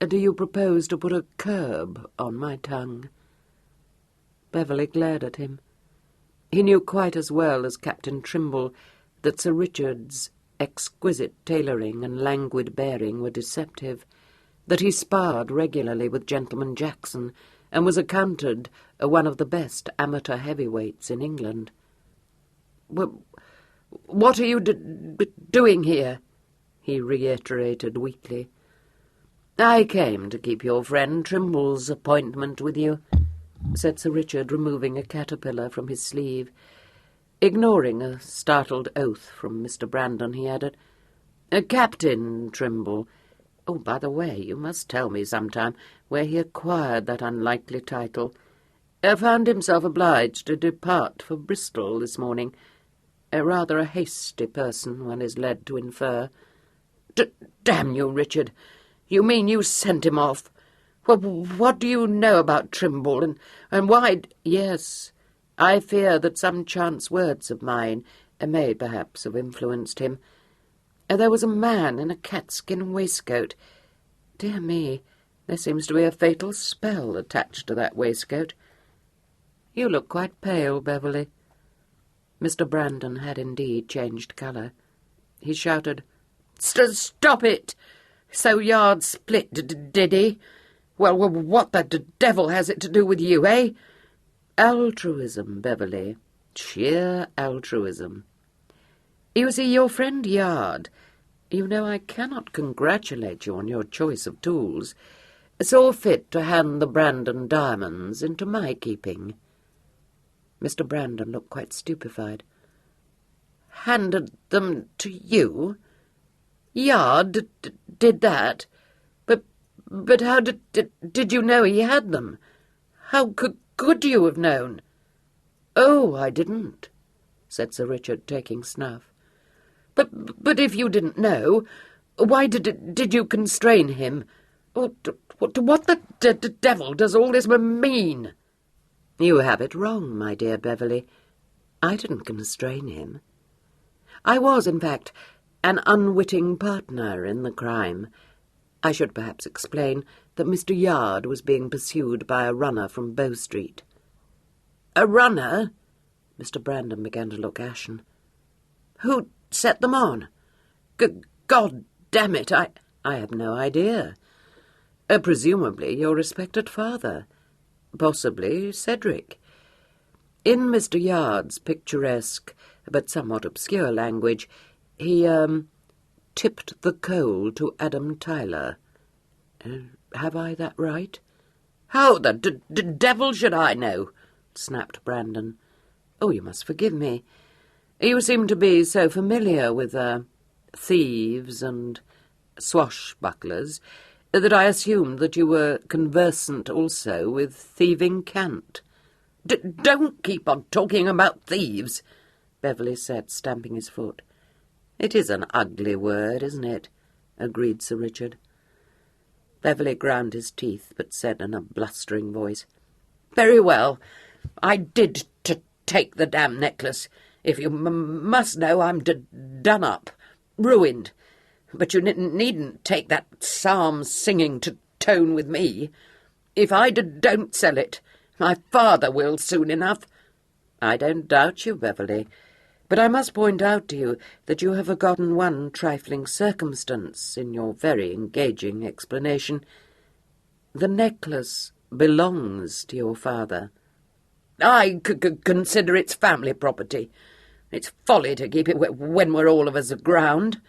"do you propose to put a curb on my tongue?" Beverley glared at him. He knew quite as well as Captain Trimble that Sir Richard's exquisite tailoring and languid bearing were deceptive, that he sparred regularly with Gentleman Jackson, and was accounted one of the best amateur heavyweights in England.
"What are you doing here?" he reiterated weakly.
"I came to keep your friend Trimble's appointment with you," said Sir Richard, removing a caterpillar from his sleeve. Ignoring a startled oath from Mr. Brandon, he added, "Captain Trimble. Oh, by the way, you must tell me sometime where he acquired that unlikely title. Found himself obliged to depart for Bristol this morning. Rather a hasty person, one is led to infer."
Damn you, Richard! You mean you sent him off? Well, what do you know about Trimble, and why—
"Yes, I fear that some chance words of mine may perhaps have influenced him. There was a man in a catskin waistcoat. Dear me, there seems to be a fatal spell attached to that waistcoat. You look quite pale, Beverley." Mr. Brandon had indeed changed colour. He shouted,
Stop it! So Yard split, did he? Well, what the devil has it to do with you, eh?"
"Altruism, Beverley. Sheer altruism. You see, your friend Yard, you know I cannot congratulate you on your choice of tools, saw fit to hand the Brandon diamonds into my keeping." Mr. Brandon looked quite stupefied.
"Handed them to you? Yard did that? But how did you know he had them? How could you have known?"
"Oh, I didn't," said Sir Richard, taking snuff.
But if you didn't know, why did you constrain him? What the devil does all this mean?"
"You have it wrong, my dear Beverley. I didn't constrain him. I was, in fact, an unwitting partner in the crime. I should perhaps explain that Mr. Yard was being pursued by a runner from Bow Street."
"A runner?"
Mr. Brandon began to look ashen.
"Who set them on? God damn it, I
have no idea. Presumably your respected father. Possibly Cedric. In Mr. Yard's picturesque but somewhat obscure language,
He, tipped the coal to Adam Tyler. Have I that right?"
"How the devil should I know?" snapped Brandon.
"Oh, you must forgive me. You seem to be so familiar with, thieves and swashbucklers that I assumed that you were conversant also with thieving cant."
Don't keep on talking about thieves,"
Beverley said, stamping his foot. "It is an ugly word, isn't it?" agreed Sir Richard. Beverley ground his teeth, but said in a blustering voice,
"Very well. I did take the damn necklace. If you must know, I'm done up, ruined. But you needn't take that psalm-singing tone with me. If I don't sell it, my father will soon enough."
"I don't doubt you, Beverley, but I must point out to you that you have forgotten one trifling circumstance in your very engaging explanation. The necklace belongs to your father."
"I consider it's family property. It's folly to keep it when we're all of us aground.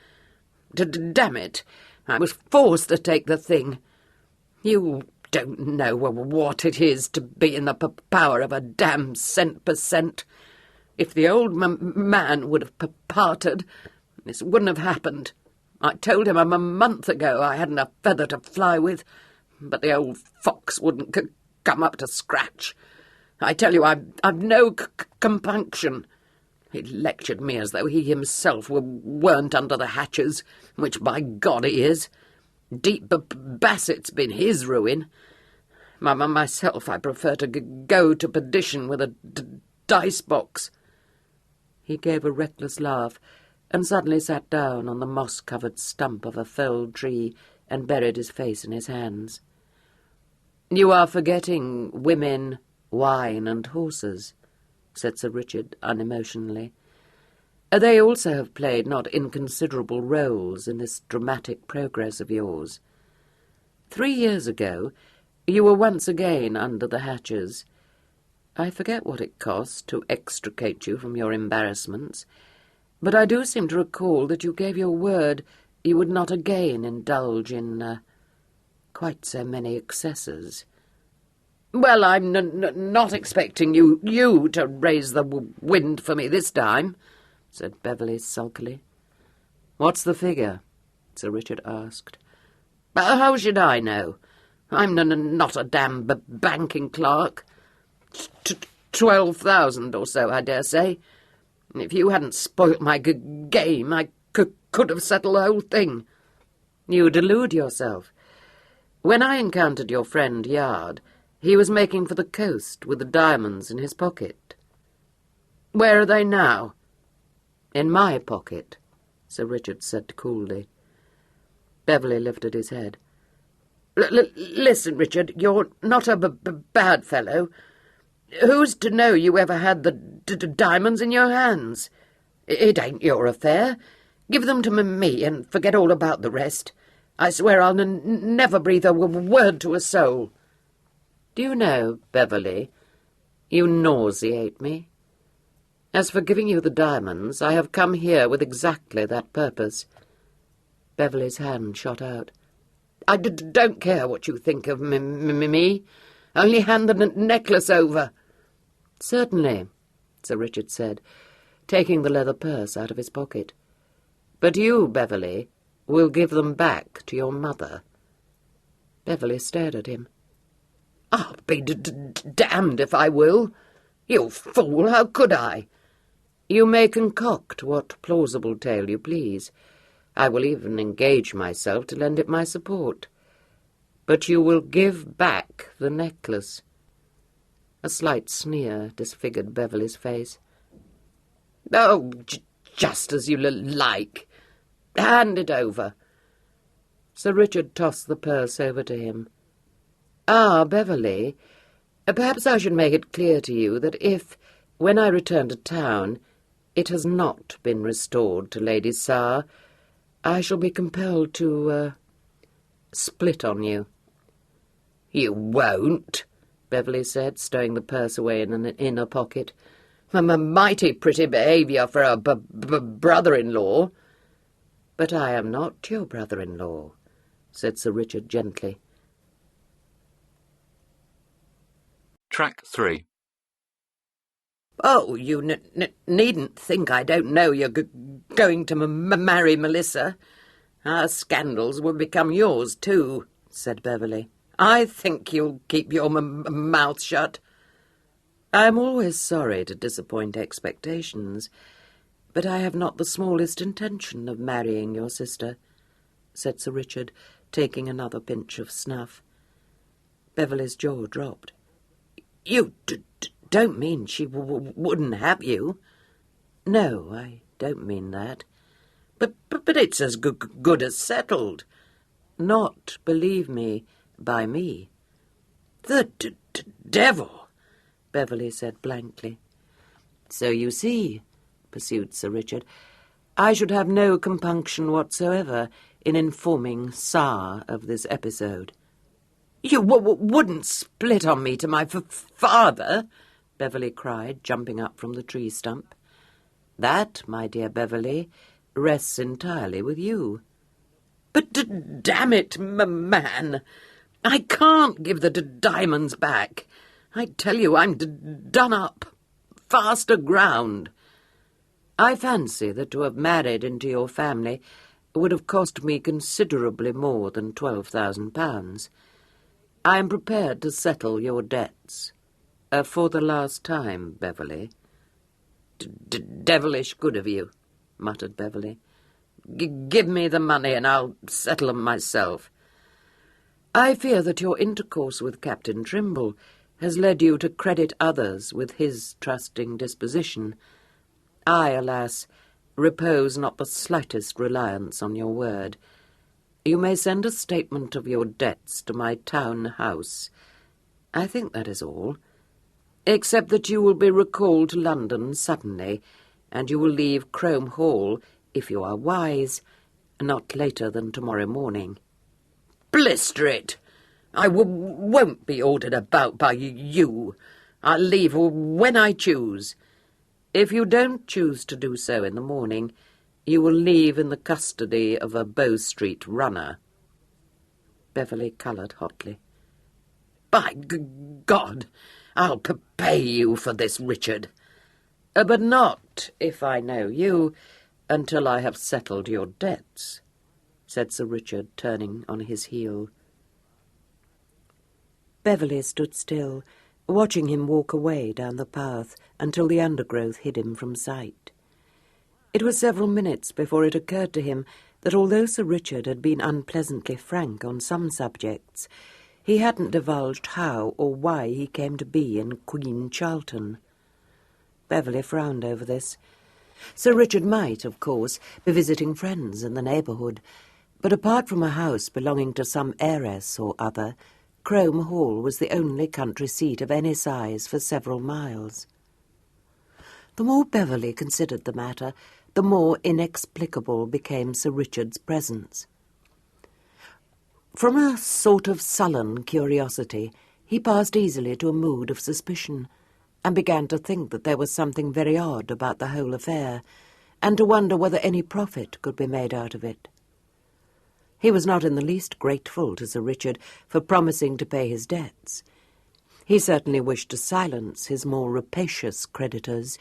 Damn it, I was forced to take the thing. You don't know what it is to be in the power of a damn cent per cent. If the old man would have parted, this wouldn't have happened. I told him a month ago I hadn't a feather to fly with, but the old fox wouldn't come up to scratch. I tell you, I've no compunction. He lectured me as though he himself weren't under the hatches, which by God he is. Deep Bassett's been his ruin. Myself, I prefer to go to perdition with a dice box."
He gave a reckless laugh and suddenly sat down on the moss-covered stump of a felled tree and buried his face in his hands. "You are forgetting women, wine, and horses," said Sir Richard unemotionally. "They also have played not inconsiderable roles in this dramatic progress of yours. 3 years ago, you were once again under the hatches. I forget what it cost to extricate you from your embarrassments, but I do seem to recall that you gave your word you would not again indulge in quite so many excesses."
"Well, I'm not expecting you to raise the wind for me this time," said Beverley sulkily.
"What's the figure?" Sir Richard asked.
"How should I know? I'm not a damn banking clerk. 12,000 or so, I dare say. If you hadn't spoilt my game, I could have settled the whole thing."
"You delude yourself. When I encountered your friend Yard, he was making for the coast with the diamonds in his pocket."
"Where are they now?"
"In my pocket," Sir Richard said coolly. Beverley lifted his head.
Listen, Richard, you're not a bad fellow. Who's to know you ever had the diamonds in your hands? It ain't your affair. Give them to me and forget all about the rest. I swear I'll never breathe a word to a soul."
"Do you know, Beverley, you nauseate me. As for giving you the diamonds, I have come here with exactly that purpose." Beverley's hand shot out.
"I don't care what you think of me. Only hand the necklace over."
"Certainly," Sir Richard said, taking the leather purse out of his pocket. "But you, Beverley, will give them back to your mother." Beverley stared at him.
"I'll be damned if I will. You fool, how could I?"
"You may concoct what plausible tale you please. I will even engage myself to lend it my support. But you will give back the necklace." A slight sneer disfigured Beverley's face.
"Oh, just as you like. Hand it over."
Sir Richard tossed the purse over to him. "Ah, Beverley, perhaps I should make it clear to you that if, when I return to town, it has not been restored to Lady Sarr, I shall be compelled to, split on you."
"You won't,"
Beverley said, stowing the purse away in an inner pocket.
"Mighty pretty behaviour for a brother-in-law."
"But I am not your brother-in-law," said Sir Richard gently.
Track 3.
"Oh, you needn't think I don't know you're going to marry Melissa. Our scandals will become yours too," said Beverley. "I think you'll keep your mouth shut." "I am always sorry to disappoint expectations, but I have not the smallest intention of marrying your sister," said Sir Richard, taking another pinch of snuff. Beverley's jaw dropped. "You don't mean she wouldn't have you?" "No, I don't mean that." But it's as good as settled." "Not, believe me, by me." "The devil!" Beverley said blankly. "So you see," pursued Sir Richard, "I should have no compunction whatsoever in informing Tsar of this episode." "You wouldn't split on me to my father?" Beverley cried, jumping up from the tree stump. "That, my dear Beverley, rests entirely with you." "But damn it, man, I can't give the diamonds back. I tell you, I'm done up, fast aground." "I fancy that to have married into your family would have cost me considerably more than £12,000. I am prepared to settle your debts. For the last time, Beverley." Devilish good of you," muttered Beverley. "Give me the money and I'll settle 'em myself." "I fear that your intercourse with Captain Trimble has led you to credit others with his trusting disposition. I, alas, repose not the slightest reliance on your word. You may send a statement of your debts to my town house. I think that is all, except that you will be recalled to London suddenly, and you will leave Crome Hall, if you are wise, not later than tomorrow morning." "Blister it! I won't be ordered about by you. I'll leave when I choose." "If you don't choose to do so in the morning, you will leave in the custody of a Bow Street runner." Beverley coloured hotly. "By God, I'll pay you for this, Richard." "But not, if I know you, until I have settled your debts," said Sir Richard, turning on his heel. Beverley stood still, watching him walk away down the path until the undergrowth hid him from sight. It was several minutes before it occurred to him that although Sir Richard had been unpleasantly frank on some subjects, he hadn't divulged how or why he came to be in Queen Charlton. Beverley frowned over this. Sir Richard might, of course, be visiting friends in the neighbourhood, but apart from a house belonging to some heiress or other, Crome Hall was the only country seat of any size for several miles. The more Beverley considered the matter, the more inexplicable became Sir Richard's presence. From a sort of sullen curiosity, he passed easily to a mood of suspicion, and began to think that there was something very odd about the whole affair, and to wonder whether any profit could be made out of it. He was not in the least grateful to Sir Richard for promising to pay his debts. He certainly wished to silence his more rapacious creditors,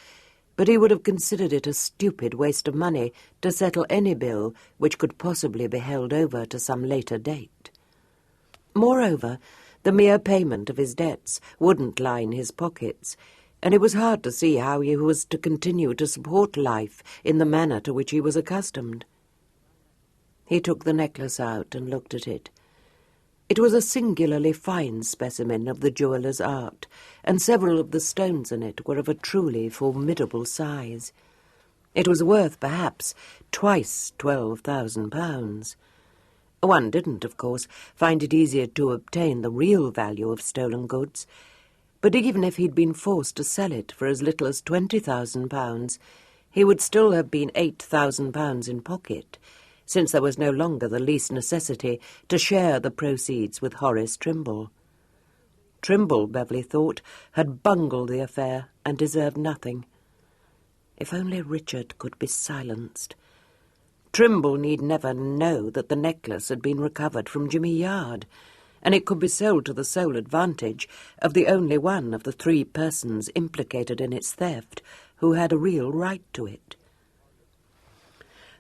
but he would have considered it a stupid waste of money to settle any bill which could possibly be held over to some later date. Moreover, the mere payment of his debts wouldn't line his pockets, and it was hard to see how he was to continue to support life in the manner to which he was accustomed. He took the necklace out and looked at it. It was a singularly fine specimen of the jeweller's art, and several of the stones in it were of a truly formidable size. It was worth, perhaps, twice £12,000. One didn't, of course, find it easier to obtain the real value of stolen goods, but even if he'd been forced to sell it for as little as £20,000, he would still have been £8,000 in pocket, since there was no longer the least necessity to share the proceeds with Horace Trimble. Trimble, Beverley thought, had bungled the affair and deserved nothing. If only Richard could be silenced. Trimble need never know that the necklace had been recovered from Jimmy Yard, and it could be sold to the sole advantage of the only one of the 3 persons implicated in its theft who had a real right to it.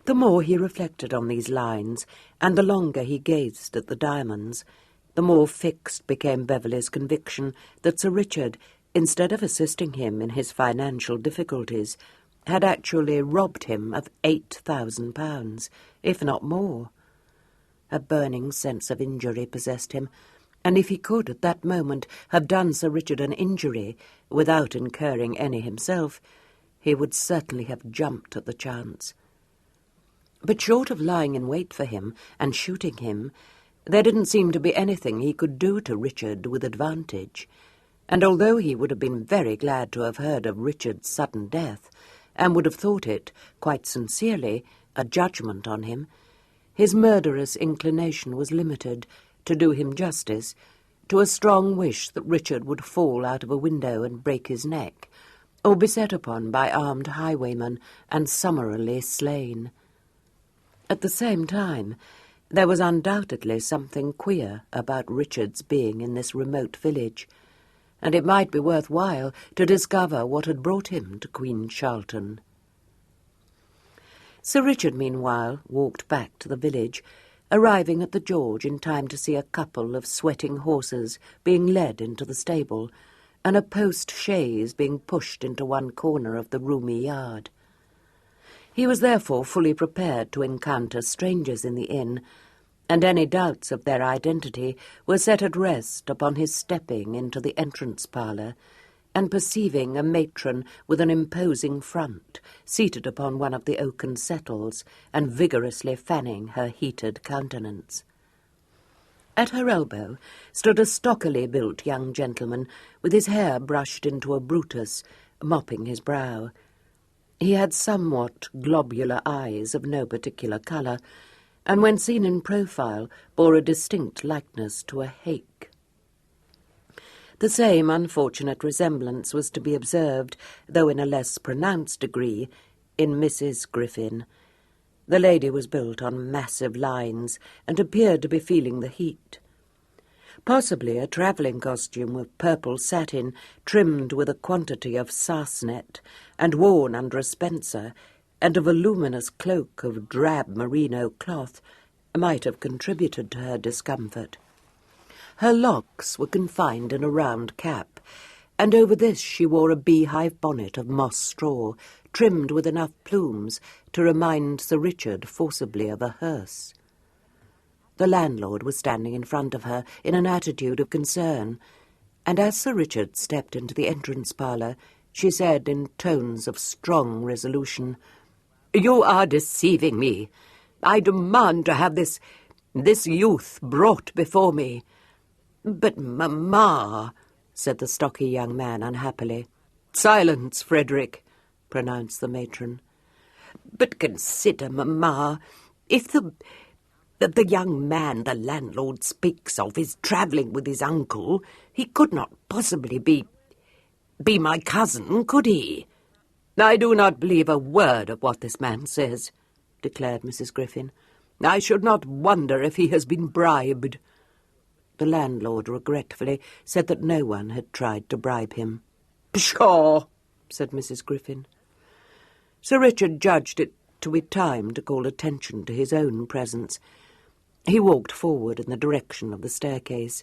The more he reflected on these lines, and the longer he gazed at the diamonds, the more fixed became Beverley's conviction that Sir Richard, instead of assisting him in his financial difficulties, had actually robbed him of £8,000, if not more. A burning sense of injury possessed him, and if he could at that moment have done Sir Richard an injury without incurring any himself, he would certainly have jumped at the chance. But short of lying in wait for him and shooting him, there didn't seem to be anything he could do to Richard with advantage, and although he would have been very glad to have heard of Richard's sudden death, and would have thought it, quite sincerely, a judgment on him, his murderous inclination was limited, to do him justice, to a strong wish that Richard would fall out of a window and break his neck, or be set upon by armed highwaymen and summarily slain. At the same time, there was undoubtedly something queer about Richard's being in this remote village, and it might be worth while to discover what had brought him to Queen Charlton. Sir Richard, meanwhile, walked back to the village, arriving at the George in time to see a couple of sweating horses being led into the stable, and a post chaise being pushed into one corner of the roomy yard. He was therefore fully prepared to encounter strangers in the inn, and any doubts of their identity were set at rest upon his stepping into the entrance parlour, and perceiving a matron with an imposing front, seated upon one of the oaken settles, and vigorously fanning her heated countenance. At her elbow stood a stockily built young gentleman, with his hair brushed into a Brutus, mopping his brow. He had somewhat globular eyes of no particular colour, and when seen in profile bore a distinct likeness to a hake. The same unfortunate resemblance was to be observed, though in a less pronounced degree, in Mrs. Griffin. The lady was built on massive lines, and appeared to be feeling the heat. Possibly a travelling costume of purple satin, trimmed with a quantity of sarcenet, and worn under a spencer, and a voluminous cloak of drab merino cloth, might have contributed to her discomfort. Her locks were confined in a round cap, and over this she wore a beehive bonnet of moss straw, trimmed with enough plumes to remind Sir Richard forcibly of a hearse. The landlord was standing in front of her in an attitude of concern, and as Sir Richard stepped into the entrance parlour, she said in tones of strong resolution, "You are deceiving me. I demand to have this youth brought before me." "But, mamma," said the stocky young man unhappily. "Silence, Frederick," pronounced the matron. "But consider, mamma, if the young man the landlord speaks of is travelling with his uncle, he could not possibly be my cousin, could he?" "I do not believe a word of what this man says," declared Mrs. Griffin. "I should not wonder if he has been bribed." The landlord regretfully said that no one had tried to bribe him. "Pshaw!" said Mrs. Griffin. Sir Richard judged it to be time to call attention to his own presence. He walked forward in the direction of the staircase.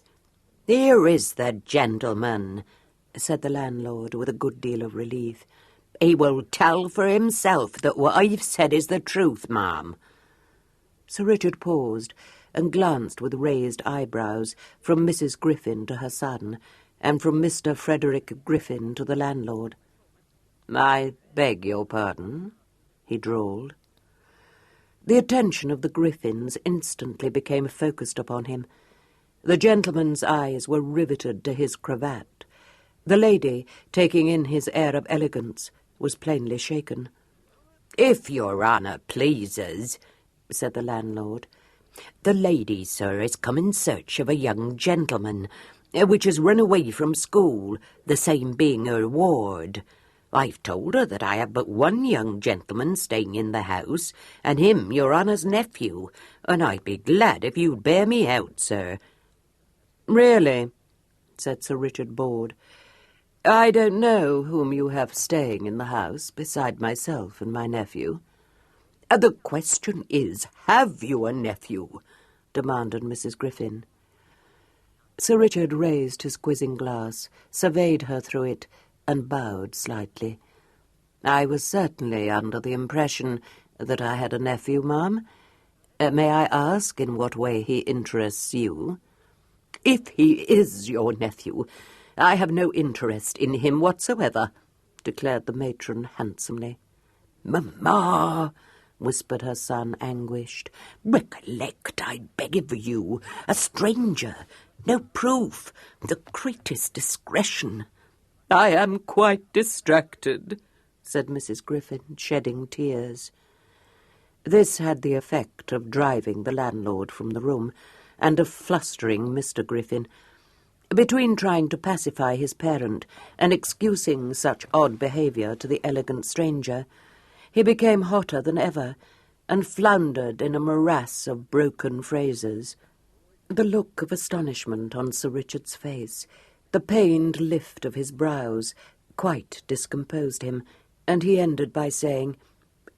"Here is the gentleman," said the landlord with a good deal of relief. "He will tell for himself that what I've said is the truth, ma'am." Sir Richard paused and glanced with raised eyebrows from Mrs. Griffin to her son, and from Mr. Frederick Griffin to the landlord. "I beg your pardon," he drawled. The attention of the Griffins instantly became focused upon him. The gentleman's eyes were riveted to his cravat. The lady, taking in his air of elegance, was plainly shaken. "If your honour pleases," said the landlord, "the lady, sir, has come in search of a young gentleman, which has run away from school, the same being her ward.
I've told her that I have but one young gentleman staying in the house, and him your honour's nephew, and I'd be glad if you'd bear me out, sir."
"Really," said Sir Richard, bored, "I don't know whom you have staying in the house beside myself and my nephew."
"The question is, have you a nephew?" demanded Mrs. Griffin.
Sir Richard raised his quizzing glass, surveyed her through it, and bowed slightly. "I was certainly under the impression that I had a nephew, ma'am. May I ask in what way he interests you?"
"If he is your nephew, I have no interest in him whatsoever," declared the matron handsomely. "Mamma," whispered her son, anguished, "recollect, I beg of you, a stranger, no proof, the greatest discretion."
"I am quite distracted," said Mrs. Griffin, shedding tears. This had the effect of driving the landlord from the room, and of flustering Mr. Griffin. Between trying to pacify his parent and excusing such odd behaviour to the elegant stranger, he became hotter than ever, and floundered in a morass of broken phrases. The look of astonishment on Sir Richard's face, the pained lift of his brows, quite discomposed him, and he ended by saying,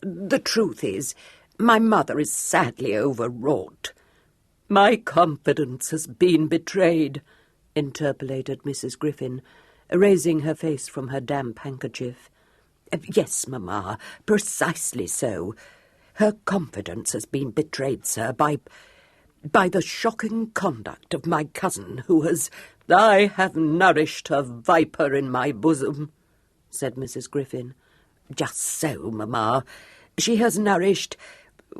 "The truth is, my mother is sadly overwrought."
"My confidence has been betrayed," interpolated Mrs. Griffin, raising her face from her damp handkerchief.
"Yes, mamma, precisely so. Her confidence has been betrayed, sir, by the shocking conduct of my cousin, who has—"
"I have nourished a viper in my bosom," said Mrs. Griffin.
"Just so, mamma. She has nourished—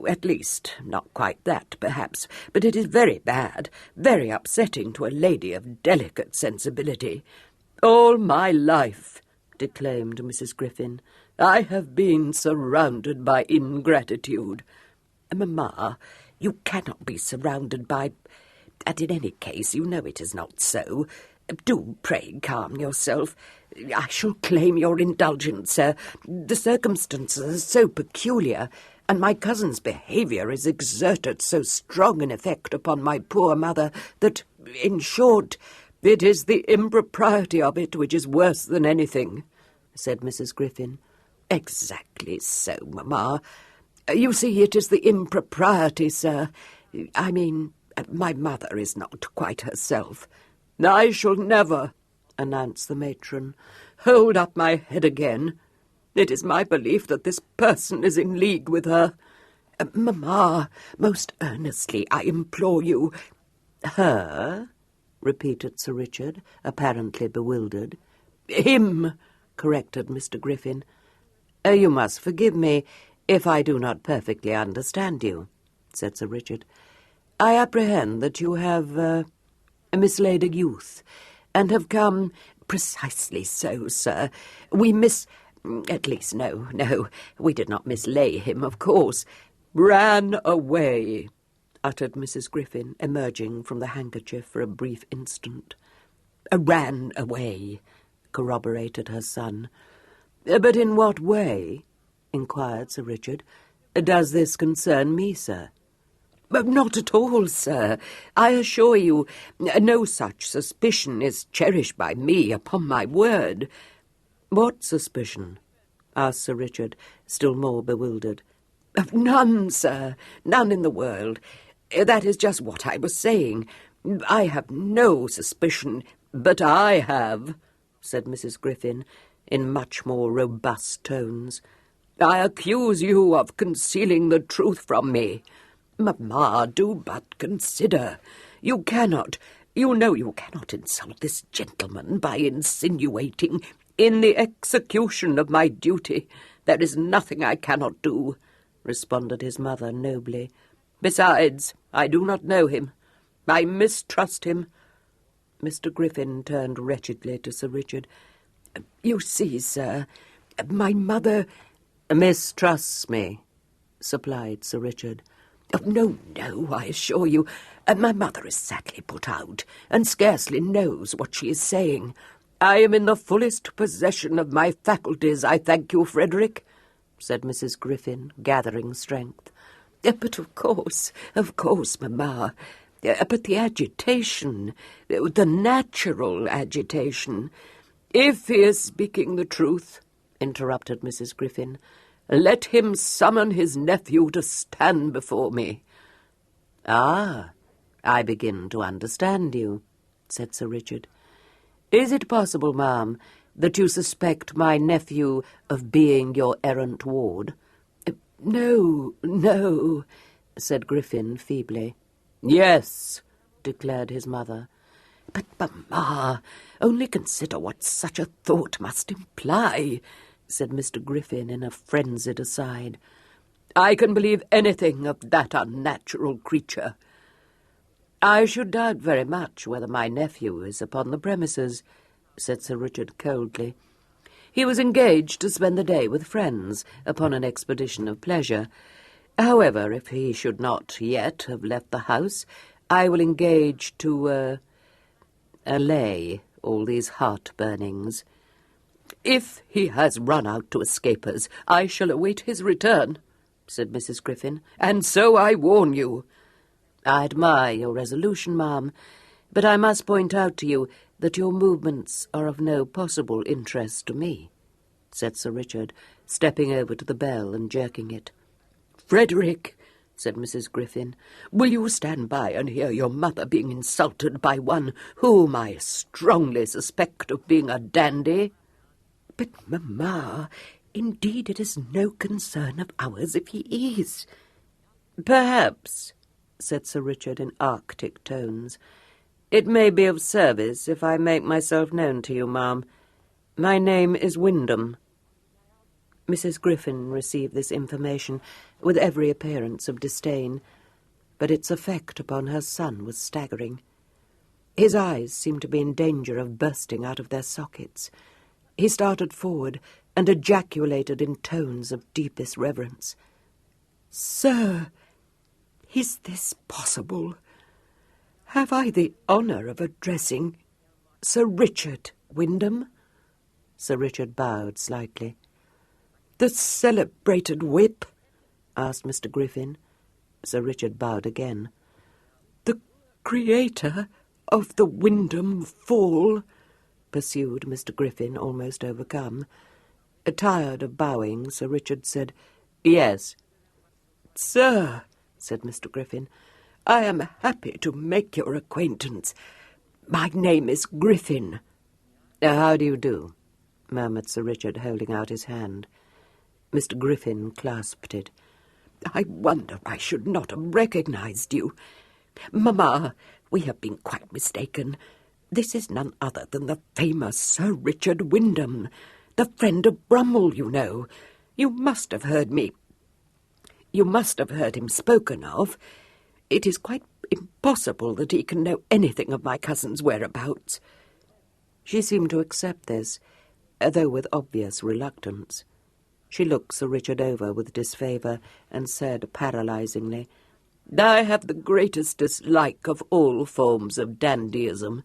at least, not quite that, perhaps, but it is very bad, very upsetting to a lady of delicate sensibility."
"All my life," declaimed Mrs. Griffin, "I have been surrounded by ingratitude."
"Mamma, you cannot be surrounded by— and in any case, you know it is not so. Do pray calm yourself. I shall claim your indulgence, sir. The circumstances are so peculiar, and my cousin's behaviour has exerted so strong an effect upon my poor mother that, in short—"
"It is the impropriety of it which is worse than anything," said Mrs. Griffin.
"Exactly so, mamma. You see, it is the impropriety, sir. I mean, my mother is not quite herself."
"I shall never," announced the matron, "hold up my head again. It is my belief that this person is in league with her."
"Mamma, most earnestly I implore you—"
"Her?" repeated Sir Richard, apparently bewildered.
"Him,"
corrected Mr. Griffin. "You must forgive me if I do not perfectly understand you," said Sir Richard. "I apprehend that you have mislaid a youth, and have come—"
"Precisely so, sir. At least, no, we did not mislay him, of course."
"Ran away," uttered Mrs. Griffin, emerging from the handkerchief for a brief instant.
"Ran away," corroborated her son.
"But in what way," inquired Sir Richard, "does this concern me, sir?"
"Not at all, sir. I assure you, no such suspicion is cherished by me, upon my word."
"What suspicion?" asked Sir Richard, still more bewildered.
"None, sir, none in the world. That is just what I was saying. I have no suspicion."
"But I have," said Mrs. Griffin, in much more robust tones. "I accuse you of concealing the truth from me."
"Mamma, do but consider. You know you cannot insult this gentleman by insinuating—"
"In the execution of my duty, there is nothing I cannot do," responded his mother nobly. "Besides, I do not know him. I mistrust him." Mr. Griffin turned wretchedly to Sir Richard.
"You see, sir, my mother—"
"Mistrusts me," supplied Sir Richard.
"Oh, no, I assure you. My mother is sadly put out, and scarcely knows what she is saying.
"I am in the fullest possession of my faculties, I thank you, Frederick," said Mrs. Griffin, gathering strength. "But of course, mamma. But the agitation, the natural agitation—" "If he is speaking the truth," interrupted Mrs. Griffin, "let him summon his nephew to stand before me."
"Ah, I begin to understand you," said Sir Richard. "Is it possible, ma'am, that you suspect my nephew of being your errant ward?"
No, said Griffin feebly.
"Yes," declared his mother.
"But, mamma, only consider what such a thought must imply," said Mr. Griffin in a frenzied aside.
"I can believe anything of that unnatural creature." "I should doubt very much whether my nephew is upon the premises," said Sir Richard coldly. "He was engaged to spend the day with friends upon an expedition of pleasure. However, if he should not yet have left the house, I will engage to, allay all these heart-burnings.
"If he has run out to escape us, I shall await his return," said Mrs. Griffin, "and so I warn you."
"I admire your resolution, ma'am, but I must point out to you that your movements are of no possible interest to me," said Sir Richard, stepping over to the bell and jerking it.
"Frederick," said Mrs. Griffin, "will you stand by and hear your mother being insulted by one whom I strongly suspect of being a dandy?" "But, mamma, indeed it is no concern of ours if he is."
"Perhaps," said Sir Richard in arctic tones. "It may be of service if I make myself known to you, ma'am. My name is Wyndham." Mrs. Griffin received this information with every appearance of disdain, but its effect upon her son was staggering. His eyes seemed to be in danger of bursting out of their sockets. He started forward and ejaculated in tones of deepest reverence,
"Sir, is this possible? Have I the honour of addressing Sir Richard Wyndham?"
Sir Richard bowed slightly.
"The celebrated whip?"
asked Mr. Griffin. Sir Richard bowed again.
"The creator of the Wyndham Fall?" pursued Mr. Griffin, almost overcome.
Tired of bowing, Sir Richard said, "Yes."
"Sir," said Mr. Griffin, "I am happy to make your acquaintance. My name is Griffin."
"How do you do?" murmured Sir Richard, holding out his hand. Mr. Griffin clasped it.
"I wonder I should not have recognized you. Mamma, we have been quite mistaken. This is none other than the famous Sir Richard Wyndham, the friend of Brummel, you know. You must have heard him spoken of. It is quite impossible that he can know anything of my cousin's whereabouts."
She seemed to accept this, though with obvious reluctance. She looked Sir Richard over with disfavour and said paralysingly,
"I have the greatest dislike of all forms of dandyism,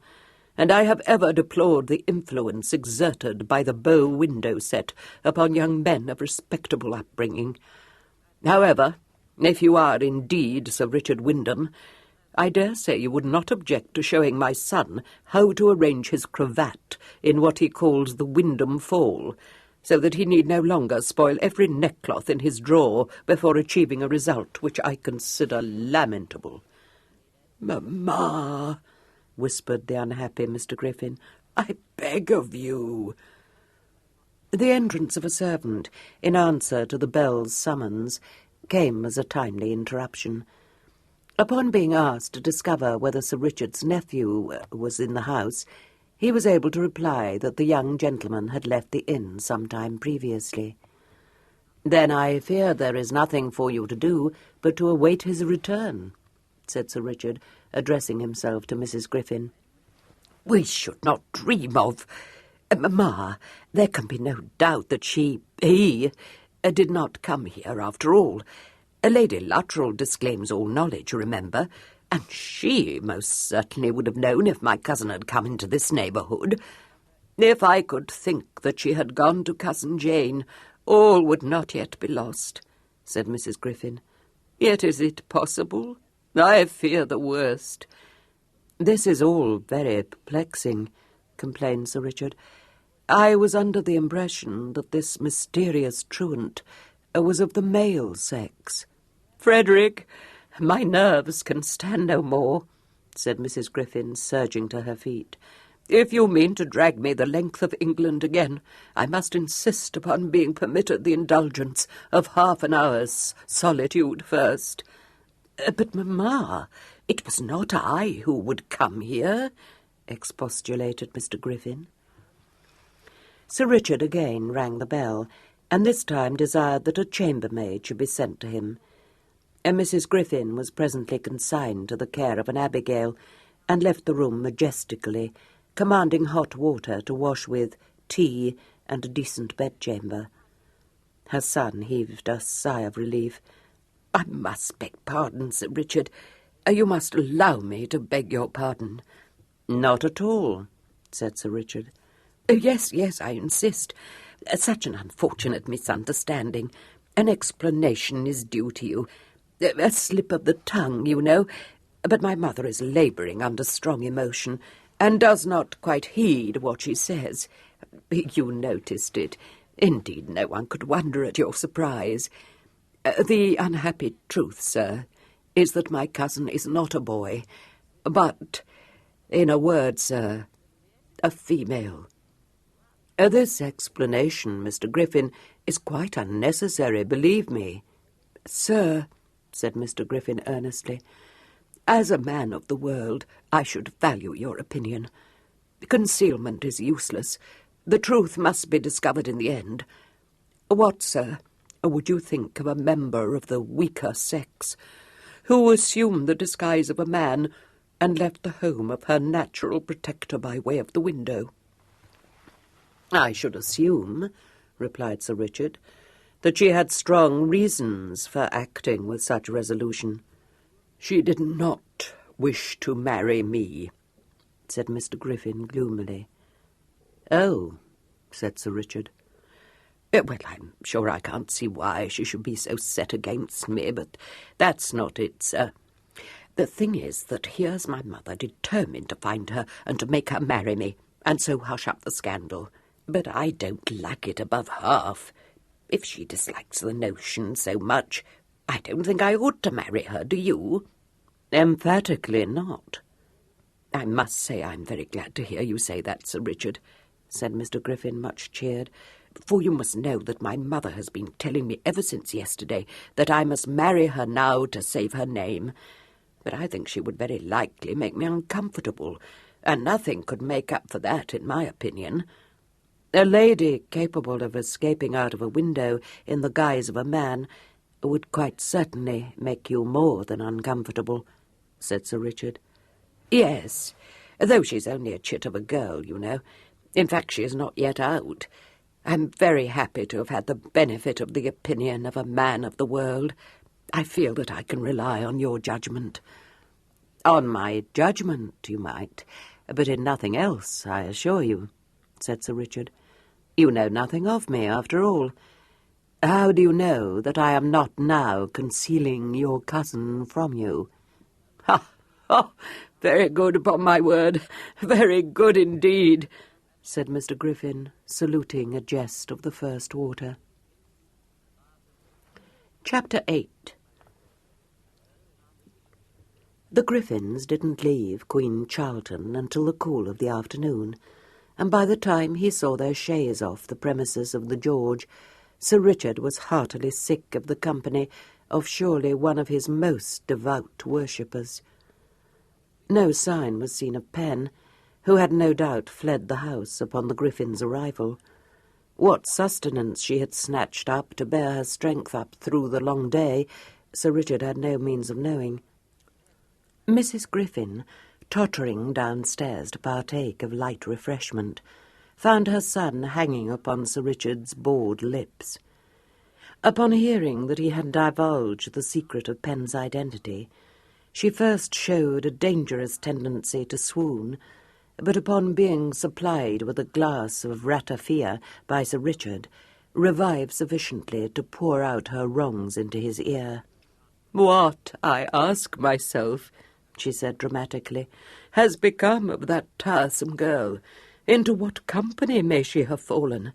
and I have ever deplored the influence exerted by the bow window set upon young men of respectable upbringing. However, if you are indeed Sir Richard Wyndham, I dare say you would not object to showing my son how to arrange his cravat in what he calls the Wyndham Fall, so that he need no longer spoil every neckcloth in his drawer before achieving a result which I consider lamentable." "Mamma," whispered the unhappy Mr. Griffin, "I beg of you."
The entrance of a servant, in answer to the bell's summons, came as a timely interruption. Upon being asked to discover whether Sir Richard's nephew was in the house, he was able to reply that the young gentleman had left the inn some time previously. "Then I fear there is nothing for you to do but to await his return," said Sir Richard, addressing himself to Mrs. Griffin.
"We should not dream of— Mamma, there can be no doubt that he did not come here after all. Lady Luttrell disclaims all knowledge, remember, and she most certainly would have known if my cousin had come into this neighbourhood." If I could think that she had gone to Cousin Jane, all would not yet be lost, said Mrs. Griffin. Yet is it possible? I fear the worst. This is all very perplexing, complained Sir Richard. I was under the impression that this mysterious truant was of the male sex. Frederick, my nerves can stand no more, said Mrs. Griffin, surging to her feet. If you mean to drag me the length of England again, I must insist upon being permitted the indulgence of half an hour's solitude first. But, mamma, it was not I who would come here, expostulated Mr. Griffin. Sir Richard again rang the bell, and this time desired that a chambermaid should be sent to him. And Mrs. Griffin was presently consigned to the care of an abigail, and left the room majestically, commanding hot water to wash with, tea, and a decent bedchamber. Her son heaved a sigh of relief. I must beg pardon, Sir Richard. You must allow me to beg your pardon. Not at all, said Sir Richard. Yes, I insist. Such an unfortunate misunderstanding. An explanation is due to you. A slip of the tongue, you know. But my mother is labouring under strong emotion, and does not quite heed what she says. You noticed it. Indeed, no one could wonder at your surprise. The unhappy truth, sir, is that my cousin is not a boy, but, in a word, sir, a female. This explanation, Mr. Griffin, is quite unnecessary, believe me. Sir, said Mr. Griffin earnestly, as a man of the world, I should value your opinion. Concealment is useless. The truth must be discovered in the end. What, sir, would you think of a member of the weaker sex, who assumed the disguise of a man and left the home of her natural protector by way of the window? I should assume, replied Sir Richard, that she had strong reasons for acting with such resolution. She did not wish to marry me, said Mr. Griffin gloomily. Oh, said Sir Richard. Well, I'm sure I can't see why she should be so set against me, but that's not it, sir. The thing is that here's my mother determined to find her and to make her marry me, and so hush up the scandal. But I don't like it above half. If she dislikes the notion so much, I don't think I ought to marry her, do you? Emphatically not. I must say I'm very glad to hear you say that, Sir Richard, said Mr. Griffin, much cheered, for you must know that my mother has been telling me ever since yesterday that I must marry her now to save her name. But I think she would very likely make me uncomfortable, and nothing could make up for that, in my opinion. A lady capable of escaping out of a window in the guise of a man would quite certainly make you more than uncomfortable, said Sir Richard. Yes, though she's only a chit of a girl, you know. In fact, she is not yet out. I'm very happy to have had the benefit of the opinion of a man of the world. I feel that I can rely on your judgment. On my judgment, you might, but in nothing else, I assure you, said Sir Richard. You know nothing of me, after all. How do you know that I am not now concealing your cousin from you? Ha! Oh, very good, upon my word. Very good indeed, said Mr. Griffin, saluting a jest of the first water. Chapter 8. The Griffins didn't leave Queen Charlton until the cool of the afternoon, and by the time he saw their chaise off the premises of the George, Sir Richard was heartily sick of the company of surely one of his most devout worshippers. No sign was seen of Pen, who had no doubt fled the house upon the Griffins' arrival. What sustenance she had snatched up to bear her strength up through the long day, Sir Richard had no means of knowing. Mrs. Griffin, tottering downstairs to partake of light refreshment, found her son hanging upon Sir Richard's bored lips. Upon hearing that he had divulged the secret of Pen's identity, she first showed a dangerous tendency to swoon, but upon being supplied with a glass of ratafia by Sir Richard, revived sufficiently to pour out her wrongs into his ear.
"What, I ask myself," she said dramatically, "has become of that tiresome girl? Into what company may she have fallen?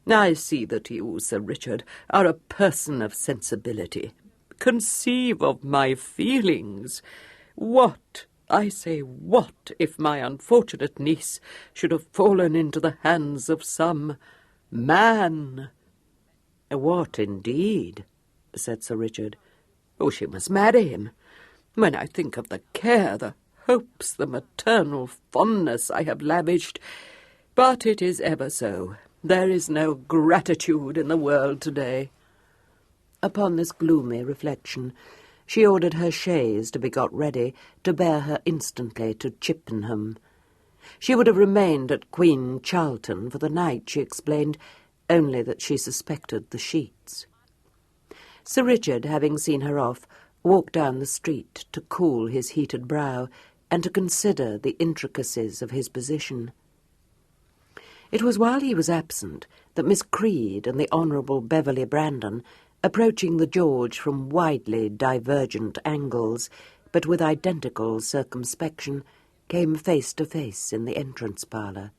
I see that you, Sir Richard, are a person of sensibility. Conceive of my feelings. What, I say what, if my unfortunate niece should have fallen into the hands of some man?"
"What, indeed?" said Sir Richard.
"Oh, she must marry him. When I think of the care, the hopes, the maternal fondness I have lavished. But it is ever so. There is no gratitude in the world today."
Upon this gloomy reflection, she ordered her chaise to be got ready to bear her instantly to Chippenham. She would have remained at Queen Charlton for the night, she explained, only that she suspected the sheets. Sir Richard, having seen her off, walked down the street to cool his heated brow and to consider the intricacies of his position. It was while he was absent that Miss Creed and the Honourable Beverley Brandon, approaching the George from widely divergent angles, but with identical circumspection, came face to face in the entrance parlour.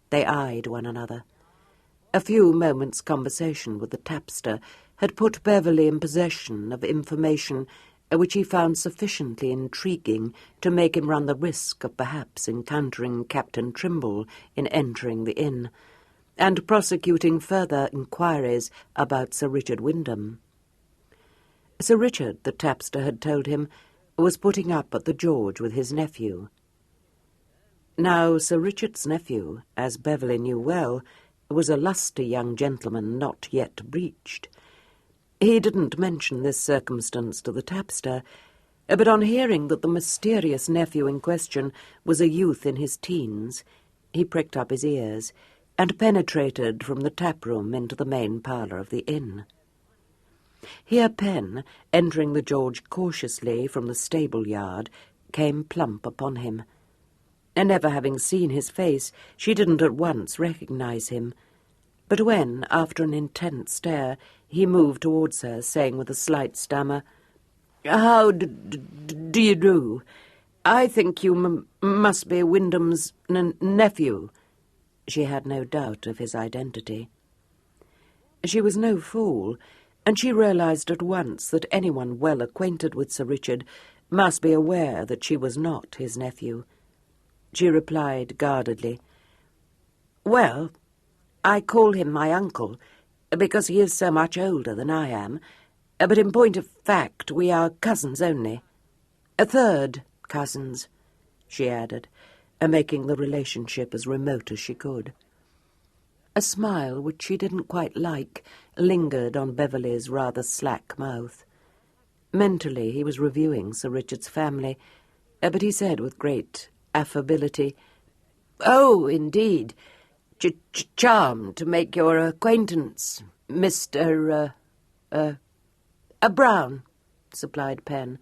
They eyed one another. A few moments' conversation with the tapster had put Beverley in possession of information which he found sufficiently intriguing to make him run the risk of perhaps encountering Captain Trimble in entering the inn, and prosecuting further inquiries about Sir Richard Wyndham. Sir Richard, the tapster had told him, was putting up at the George with his nephew. Now Sir Richard's nephew, as Beverley knew well, was a lusty young gentleman not yet breeched. He didn't mention this circumstance to the tapster, but on hearing that the mysterious nephew in question was a youth in his teens, he pricked up his ears and penetrated from the tap-room into the main parlour of the inn. Here Pen, entering the George cautiously from the stable-yard, came plump upon him. And never having seen his face, she didn't at once recognise him. But when, after an intense stare, he moved towards her, saying with a slight stammer, "How do you do? I think you must be Wyndham's nephew." She had no doubt of his identity. She was no fool, and she realised at once that anyone well acquainted with Sir Richard must be aware that she was not his nephew. She replied guardedly, "Well, I call him my uncle, because he is so much older than I am, but in point of fact we are cousins only. Third cousins," she added, making the relationship as remote as she could. A smile, which she didn't quite like, lingered on Beverley's rather slack mouth. Mentally he was reviewing Sir Richard's family, but he said with great affability, "Oh, indeed. Charmed to make your acquaintance, Mr. Brown," supplied Pen,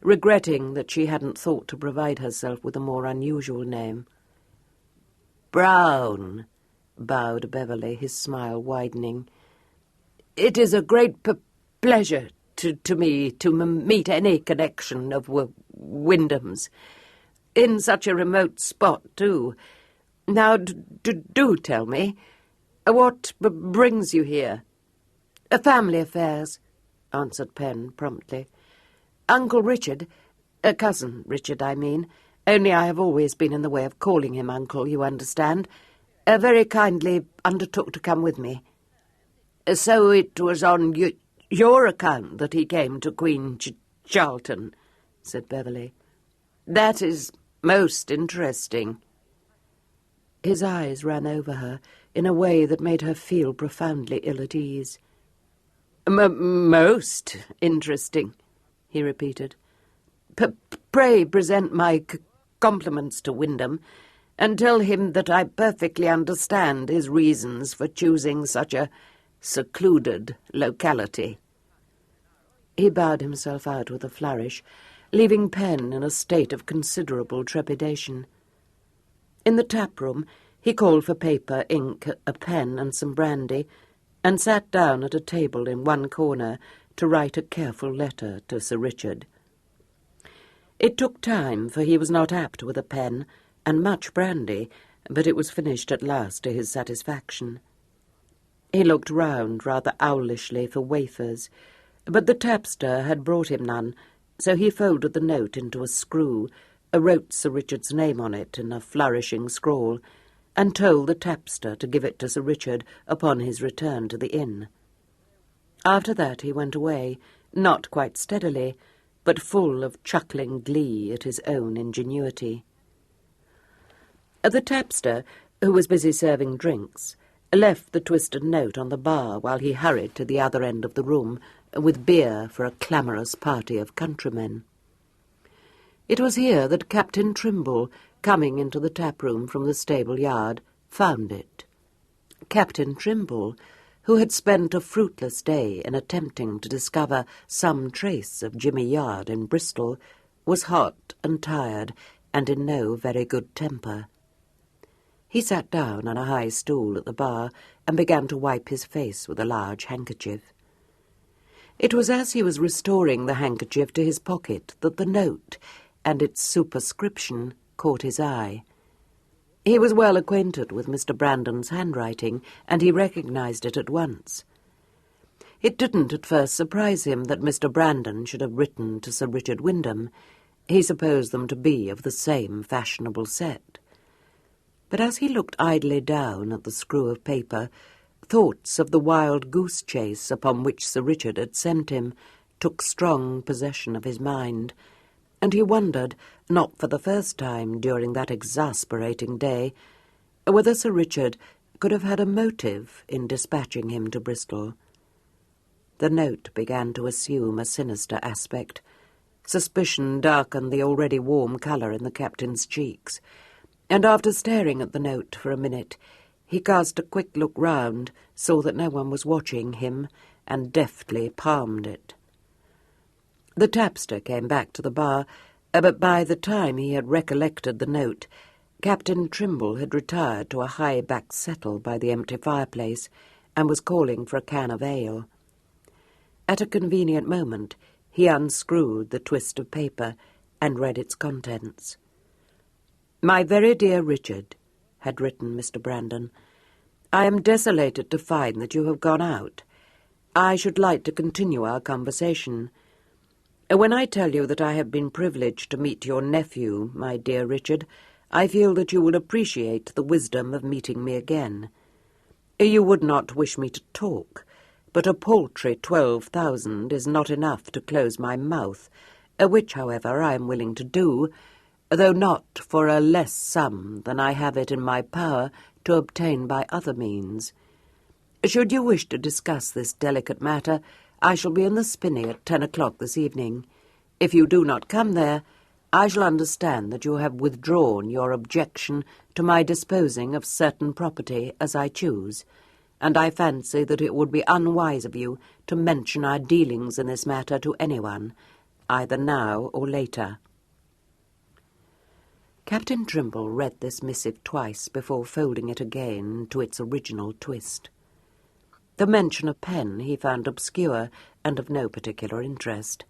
regretting that she hadn't thought to provide herself with a more unusual name. "Brown," bowed Beverley, his smile widening.
"It is a great pleasure to me to meet any connection of Wyndham's. In such a remote spot, too. Now, do tell me, what brings you here?"
"Family affairs," answered Pen promptly. "Uncle Richard, cousin Richard, I mean, only I have always been in the way of calling him uncle, you understand, very kindly undertook to come with me."
"So it was on your account that he came to Queen Charlton," said Beverley. "That is most interesting."
His eyes ran over her in a way that made her feel profoundly ill at ease.
"Most interesting," he repeated. "Pray present my compliments to Wyndham, and tell him that I perfectly understand his reasons for choosing such a secluded locality."
He bowed himself out with a flourish, leaving Pen in a state of considerable trepidation. In the tap-room, he called for paper, ink, a pen and some brandy, and sat down at a table in one corner to write a careful letter to Sir Richard. It took time, for he was not apt with a pen, and much brandy, but it was finished at last to his satisfaction. He looked round rather owlishly for wafers, but the tapster had brought him none, so he folded the note into a screw, wrote Sir Richard's name on it in a flourishing scrawl, and told the tapster to give it to Sir Richard upon his return to the inn. After that he went away, not quite steadily, but full of chuckling glee at his own ingenuity. The tapster, who was busy serving drinks, left the twisted note on the bar while he hurried to the other end of the room with beer for a clamorous party of countrymen. It was here that Captain Trimble, coming into the tap-room from the stable-yard, found it. Captain Trimble, who had spent a fruitless day in attempting to discover some trace of Jimmy Yard in Bristol, was hot and tired and in no very good temper. He sat down on a high stool at the bar and began to wipe his face with a large handkerchief. It was as he was restoring the handkerchief to his pocket that the note and its superscription caught his eye. He was well acquainted with Mr. Brandon's handwriting, and he recognized it at once. It didn't at first surprise him that Mr. Brandon should have written to Sir Richard Wyndham. He supposed them to be of the same fashionable set. But as he looked idly down at the screw of paper, thoughts of the wild goose chase upon which Sir Richard had sent him took strong possession of his mind, and he wondered, not for the first time during that exasperating day, whether Sir Richard could have had a motive in dispatching him to Bristol. The note began to assume a sinister aspect. Suspicion darkened the already warm colour in the captain's cheeks, and after staring at the note for a minute, he cast a quick look round, saw that no one was watching him, and deftly palmed it. The tapster came back to the bar, but by the time he had recollected the note, Captain Trimble had retired to a high-backed settle by the empty fireplace, and was calling for a can of ale. At a convenient moment, he unscrewed the twist of paper and read its contents. "My very dear Richard," had written Mr. Brandon, "I am desolated to find that you have gone out. I should like to continue our conversation. When I tell you that I have been privileged to meet your nephew, my dear Richard, I feel that you will appreciate the wisdom of meeting me again. You would not wish me to talk, but a paltry 12,000 is not enough to close my mouth, which, however, I am willing to do, though not for a less sum than I have it in my power to obtain by other means. Should you wish to discuss this delicate matter, I shall be in the spinney at 10 o'clock this evening. If you do not come there, I shall understand that you have withdrawn your objection to my disposing of certain property as I choose, and I fancy that it would be unwise of you to mention our dealings in this matter to anyone, either now or later." Captain Trimble read this missive twice before folding it again to its original twist. The mention of pen he found obscure and of no particular interest.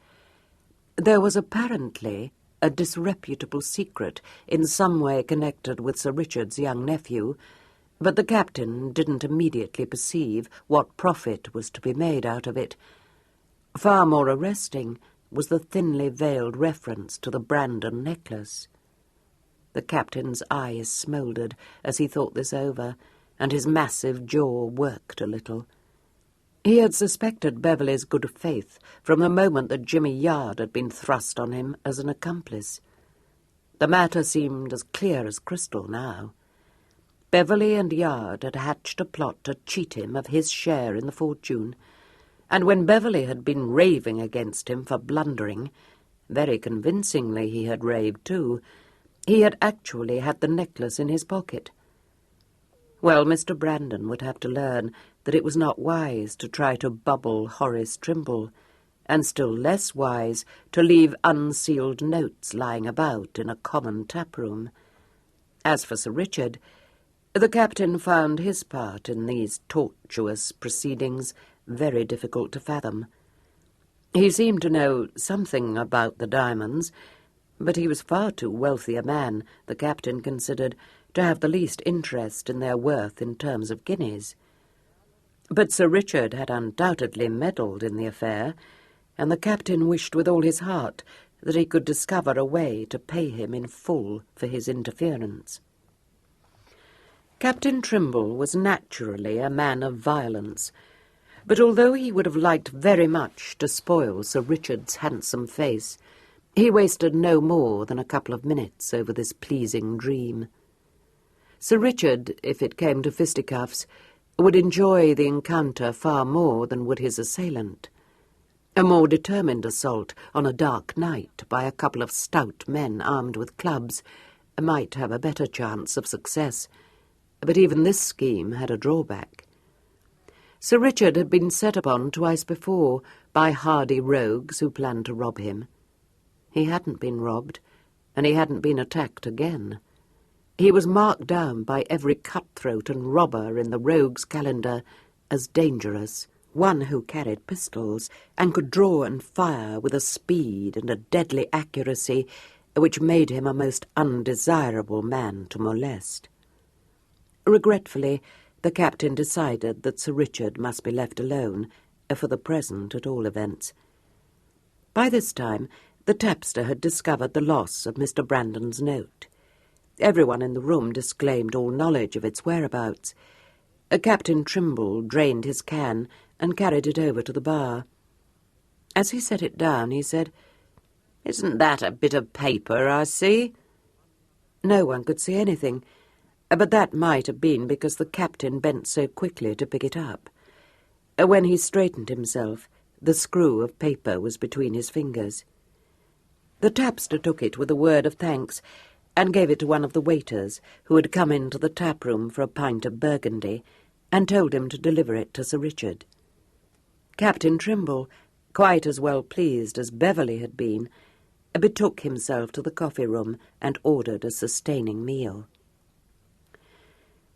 There was apparently a disreputable secret in some way connected with Sir Richard's young nephew, but the captain didn't immediately perceive what profit was to be made out of it. Far more arresting was the thinly veiled reference to the Brandon necklace. The captain's eyes smouldered as he thought this over, and his massive jaw worked a little. He had suspected Beverley's good faith from the moment that Jimmy Yard had been thrust on him as an accomplice. The matter seemed as clear as crystal now. Beverley and Yard had hatched a plot to cheat him of his share in the fortune, and when Beverley had been raving against him for blundering, very convincingly he had raved too, he had actually had the necklace in his pocket. Well, Mr. Brandon would have to learn that it was not wise to try to bubble Horace Trimble, and still less wise to leave unsealed notes lying about in a common tap-room.
As for Sir Richard, the captain found his part in these tortuous proceedings very difficult to fathom. He seemed to know something about the diamonds, but he was far too wealthy a man, the captain considered, to have the least interest in their worth in terms of guineas. But Sir Richard had undoubtedly meddled in the affair, and the captain wished with all his heart that he could discover a way to pay him in full for his interference. Captain Trimble was naturally a man of violence, but although he would have liked very much to spoil Sir Richard's handsome face, he wasted no more than a couple of minutes over this pleasing dream. Sir Richard, if it came to fisticuffs, would enjoy the encounter far more than would his assailant. A more determined assault on a dark night by a couple of stout men armed with clubs might have a better chance of success, but even this scheme had a drawback. Sir Richard had been set upon twice before by hardy rogues who planned to rob him. He hadn't been robbed, and he hadn't been attacked again. He was marked down by every cutthroat and robber in the rogues' calendar as dangerous, one who carried pistols and could draw and fire with a speed and a deadly accuracy which made him a most undesirable man to molest. Regretfully, the captain decided that Sir Richard must be left alone, for the present at all events. By this time, the tapster had discovered the loss of Mr. Brandon's note. Everyone in the room disclaimed all knowledge of its whereabouts. Captain Trimble drained his can and carried it over to the bar. As he set it down, he said, "Isn't that a bit of paper I see?" No one could see anything, but that might have been because the captain bent so quickly to pick it up. When he straightened himself, the screw of paper was between his fingers. The tapster took it with a word of thanks and gave it to one of the waiters who had come into the tap-room for a pint of Burgundy, and told him to deliver it to Sir Richard. Captain Trimble, quite as well pleased as Beverley had been, betook himself to the coffee-room and ordered a sustaining meal.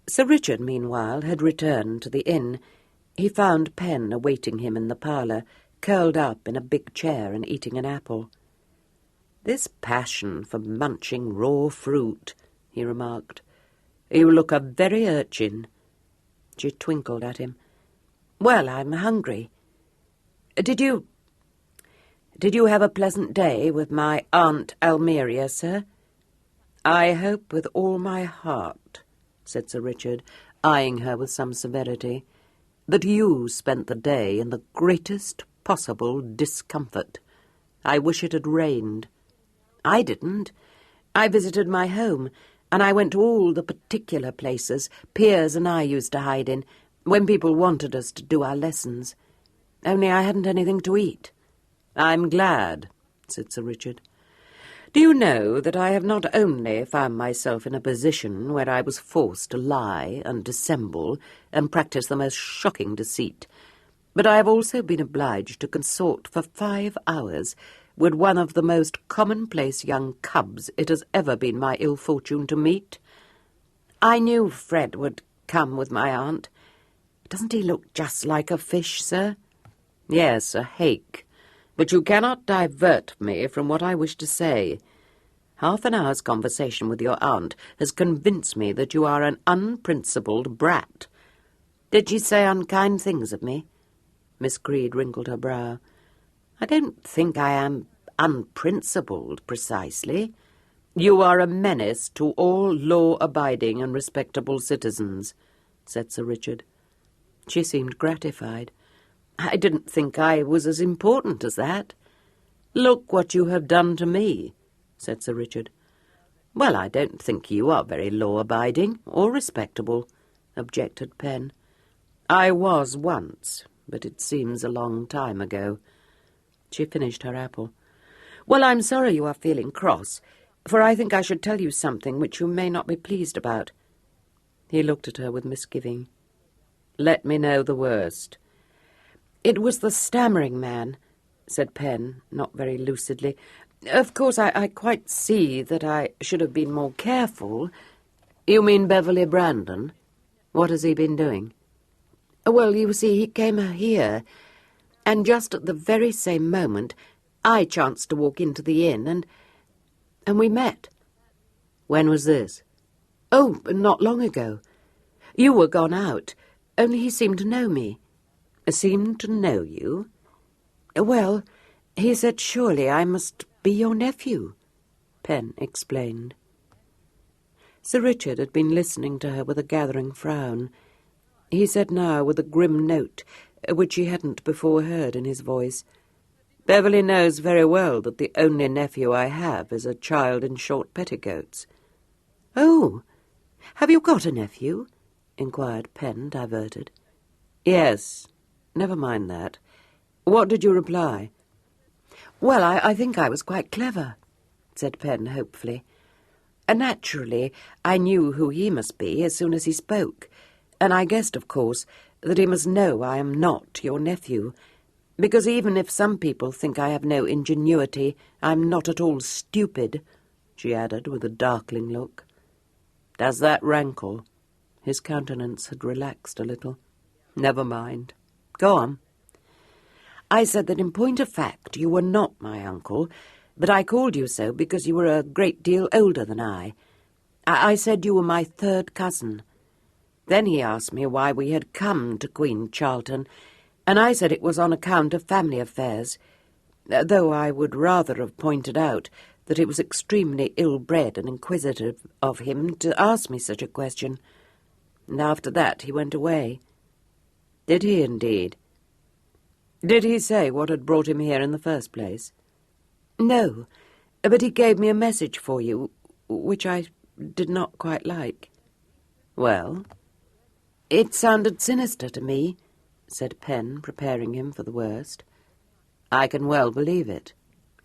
Sir Richard, meanwhile, had returned to the inn. He found Pen awaiting him in the parlour, curled up in a big chair and eating an apple. "This passion for munching raw fruit," he remarked. "You look a very urchin." She twinkled at him. "Well, I'm hungry. Did you have a pleasant day with my Aunt Almeria, sir?" "I hope with all my heart," said Sir Richard, eyeing her with some severity, "that you spent the day in the greatest possible discomfort. I wish it had rained." "I didn't. I visited my home, and I went to all the particular places Piers and I used to hide in when people wanted us to do our lessons. Only I hadn't anything to eat." "I'm glad," said Sir Richard. "Do you know that I have not only found myself in a position where I was forced to lie and dissemble and practice the most shocking deceit, but I have also been obliged to consort for 5 hours with one of the most commonplace young cubs it has ever been my ill fortune to meet? I knew Fred would come with my aunt. Doesn't he look just like a fish, sir?" "Yes, a hake. But you cannot divert me from what I wish to say. Half an hour's conversation with your aunt has convinced me that you are an unprincipled brat." "Did she say unkind things of me?" Miss Creed wrinkled her brow. "I don't think I am unprincipled, precisely." "You are a menace to all law-abiding and respectable citizens," said Sir Richard. She seemed gratified. "I didn't think I was as important as that." "Look what you have done to me," said Sir Richard. "Well, I don't think you are very law-abiding or respectable," objected Pen. "I was once, but it seems a long time ago." She finished her apple. "Well, I'm sorry you are feeling cross, for I think I should tell you something which you may not be pleased about." He looked at her with misgiving. "Let me know the worst." "It was the stammering man," said Pen, not very lucidly. "Of course, I quite see that I should have been more careful,
You mean Beverly Brandon? What has he been doing?
Well, you see, he came here, and just at the very same moment I chanced to walk into the inn, and we met.
When was this?
Oh, not long ago. You were gone out, only he seemed to know me.
Seemed to know you?
Well, he said surely I must be your nephew,
Pen explained. Sir Richard had been listening to her with a gathering frown. He said now with a grim note, which he hadn't before heard in his voice, "Beverly knows very well that the only nephew I have is a child in short petticoats."
"Oh, have you got a nephew?" inquired Pen, diverted.
"Yes. Never mind that. What did you reply?"
"Well, I think I was quite clever," said Pen hopefully. "Naturally, I knew who he must be as soon as he spoke, and I guessed, of course, that he must know I am not your nephew, because even if some people think I have no ingenuity, I'm not at all stupid," she added with a darkling look.
"Does that rankle?" His countenance had relaxed a little. "Never mind. Go on."
"I said that in point of fact you were not my uncle, but I called you so because you were a great deal older than I. I said you were my third cousin. Then he asked me why we had come to Queen Charlton, and I said it was on account of family affairs, though I would rather have pointed out that it was extremely ill-bred and inquisitive of him to ask me such a question. And after that he went away."
"Did he indeed? Did he say what had brought him here in the first place?"
"No, but he gave me a message for you, which I did not quite like."
"Well?"
"It sounded sinister to me," said Pen, preparing him for the worst.
"I can well believe it."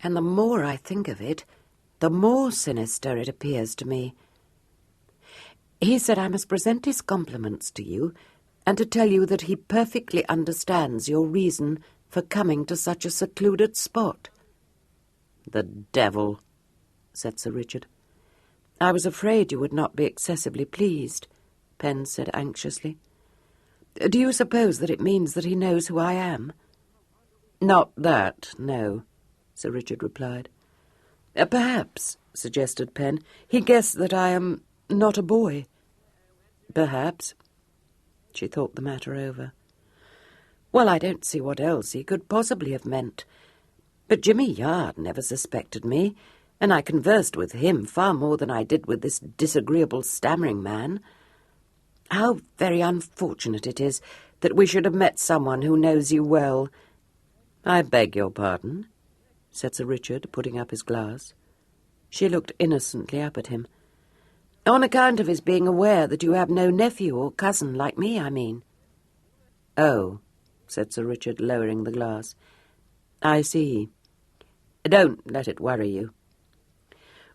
"And the more I think of it, the more sinister it appears to me. He said I must present his compliments to you, and to tell you that he perfectly understands your reason for coming to such a secluded spot."
"The devil," said Sir Richard.
"I was afraid you would not be excessively pleased," Pen said anxiously. "Do you suppose that it means that he knows who I am?"
"Not that, no," Sir Richard replied.
"Perhaps," suggested Pen, "he guessed that I am not a boy."
"Perhaps." She thought the matter over.
"Well, I don't see what else he could possibly have meant. But Jimmy Yard never suspected me, and I conversed with him far more than I did with this disagreeable stammering man. How very unfortunate it is that we should have met someone who knows you well."
"I beg your pardon," said Sir Richard, putting up his glass.
She looked innocently up at him. "On account of his being aware that you have no nephew or cousin like me, I mean."
"Oh," said Sir Richard, lowering the glass. "I see. Don't let it worry you."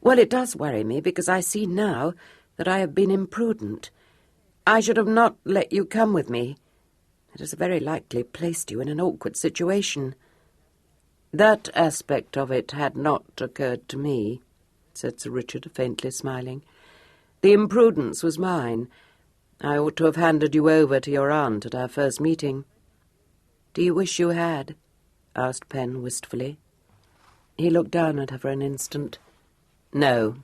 "Well, it does worry me, because I see now that I have been imprudent. I should have not let you come with me. It has very likely placed you in an awkward situation."
"That aspect of it had not occurred to me," said Sir Richard, faintly smiling. "The imprudence was mine. I ought to have handed you over to your aunt at our first meeting."
"Do you wish you had?"
asked Pen wistfully.
He looked down at her for an instant.
"No."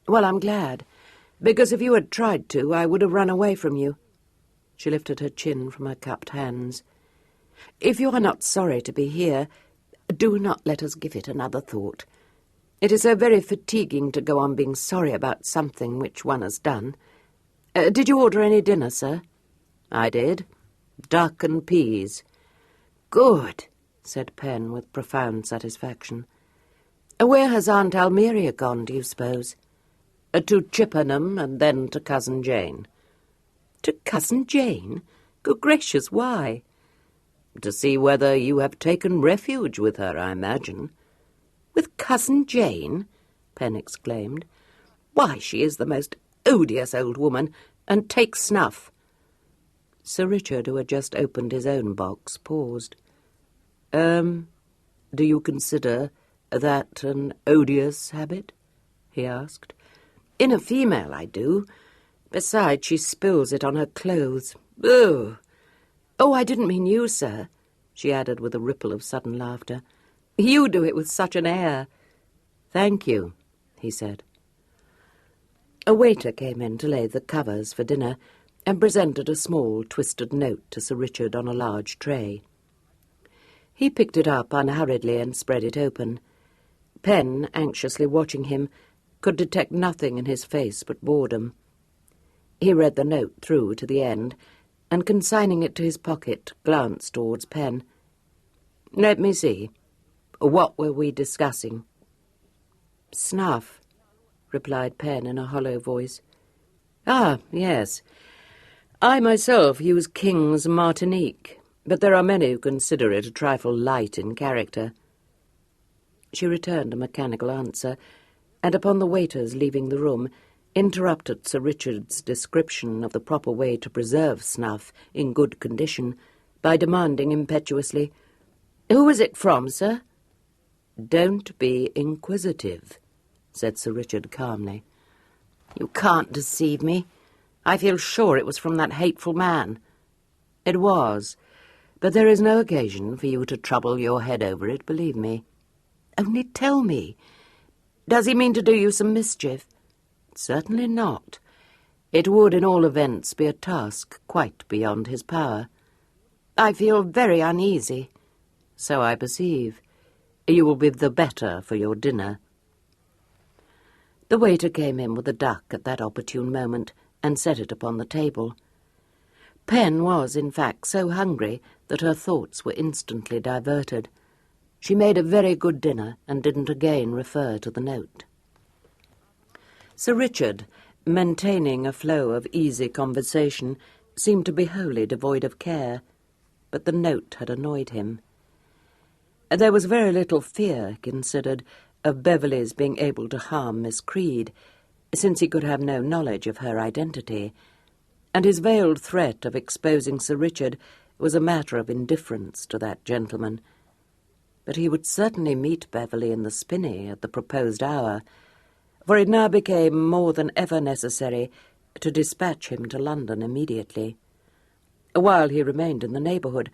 "Well, I'm glad, because if you had tried to, I would have run away from you." She lifted her chin from her cupped hands. "If you are not sorry to be here, do not let us give it another thought. It is so very fatiguing to go on being sorry about something which one has done. Did you order any dinner, sir?"
"I did. Duck and peas."
"Good," said Pen with profound satisfaction. "Where has Aunt Almeria gone, do you suppose?"
"To Chippenham and then to Cousin Jane."
"To Cousin Jane? Good gracious, why?"
"To see whether you have taken refuge with her, I imagine."
"With Cousin Jane?" Pen exclaimed. "Why, she is the most odious old woman, and takes snuff."
Sir Richard, who had just opened his own box, paused. Do you consider that an odious habit?" he asked.
"In a female, I do.
Besides, she spills it on her clothes. Ugh! Oh, I didn't mean you, sir, she added with a ripple of sudden laughter. You do it with such an air.
Thank you, he said.
A waiter came in to lay the covers for dinner and presented a small twisted note to Sir Richard on a large tray. He picked it up unhurriedly and spread it open. Pen, anxiously watching him, could detect nothing in his face but boredom. He read the note through to the end, and consigning it to his pocket, glanced towards Pen. "Let me see. What were we discussing?" "Snuff," replied Pen in a hollow voice. "Ah, yes. I myself use King's Martinique, but there are many who consider it a trifle light in character." She returned a mechanical answer, and upon the waiter's leaving the room, interrupted Sir Richard's description of the proper way to preserve snuff in good condition by demanding impetuously, "Who is it from, sir?"
"Don't be inquisitive," said Sir Richard calmly.
"You can't deceive me. I feel sure it was from that hateful man."
"It was, but there is no occasion for you to trouble your head over it, believe me."
"Only tell me. Does he mean to do you some mischief?"
"Certainly not. It would, in all events, be a task quite beyond his power."
"I feel very uneasy."
"So I perceive. You will be the better for your dinner." The waiter came in with the duck at that opportune moment and set it upon the table. Pen was, in fact, so hungry that her thoughts were instantly diverted. She made a very good dinner and didn't again refer to the note. Sir Richard, maintaining a flow of easy conversation, seemed to be wholly devoid of care, but the note had annoyed him. There was very little fear, he considered, of Beverley's being able to harm Miss Creed, since he could have no knowledge of her identity, and his veiled threat of exposing Sir Richard was a matter of indifference to that gentleman. But he would certainly meet Beverley in the spinney at the proposed hour, for it now became more than ever necessary to dispatch him to London immediately. While he remained in the neighbourhood,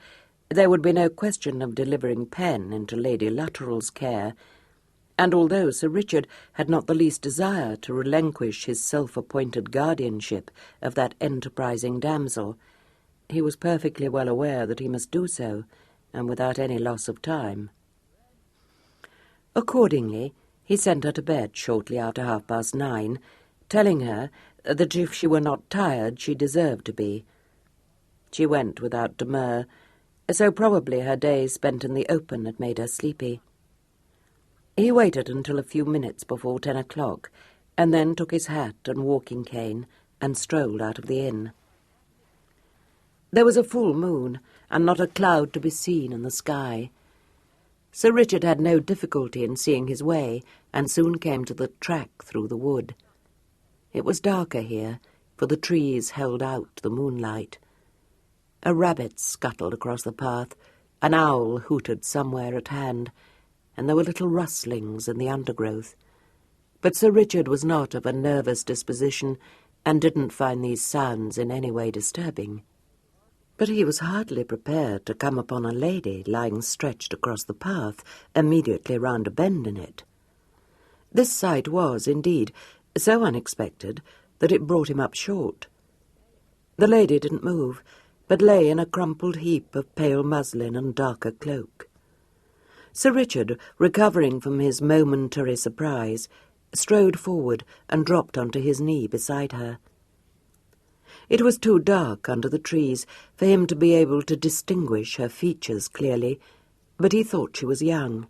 there would be no question of delivering Pen into Lady Luttrell's care, and although Sir Richard had not the least desire to relinquish his self-appointed guardianship of that enterprising damsel, he was perfectly well aware that he must do so, and without any loss of time. Accordingly, he sent her to bed shortly after 9:30, telling her that if she were not tired, she deserved to be. She went without demur, so probably her days spent in the open had made her sleepy. He waited until a few minutes before 10 o'clock, and then took his hat and walking cane and strolled out of the inn. There was a full moon, and not a cloud to be seen in the sky. Sir Richard had no difficulty in seeing his way, and soon came to the track through the wood. It was darker here, for the trees held out the moonlight. A rabbit scuttled across the path, an owl hooted somewhere at hand, and there were little rustlings in the undergrowth. But Sir Richard was not of a nervous disposition, and didn't find these sounds in any way disturbing. But he was hardly prepared to come upon a lady lying stretched across the path, immediately round a bend in it. This sight was, indeed, so unexpected that it brought him up short. The lady didn't move, but lay in a crumpled heap of pale muslin and darker cloak. Sir Richard, recovering from his momentary surprise, strode forward and dropped onto his knee beside her. It was too dark under the trees for him to be able to distinguish her features clearly, but he thought she was young.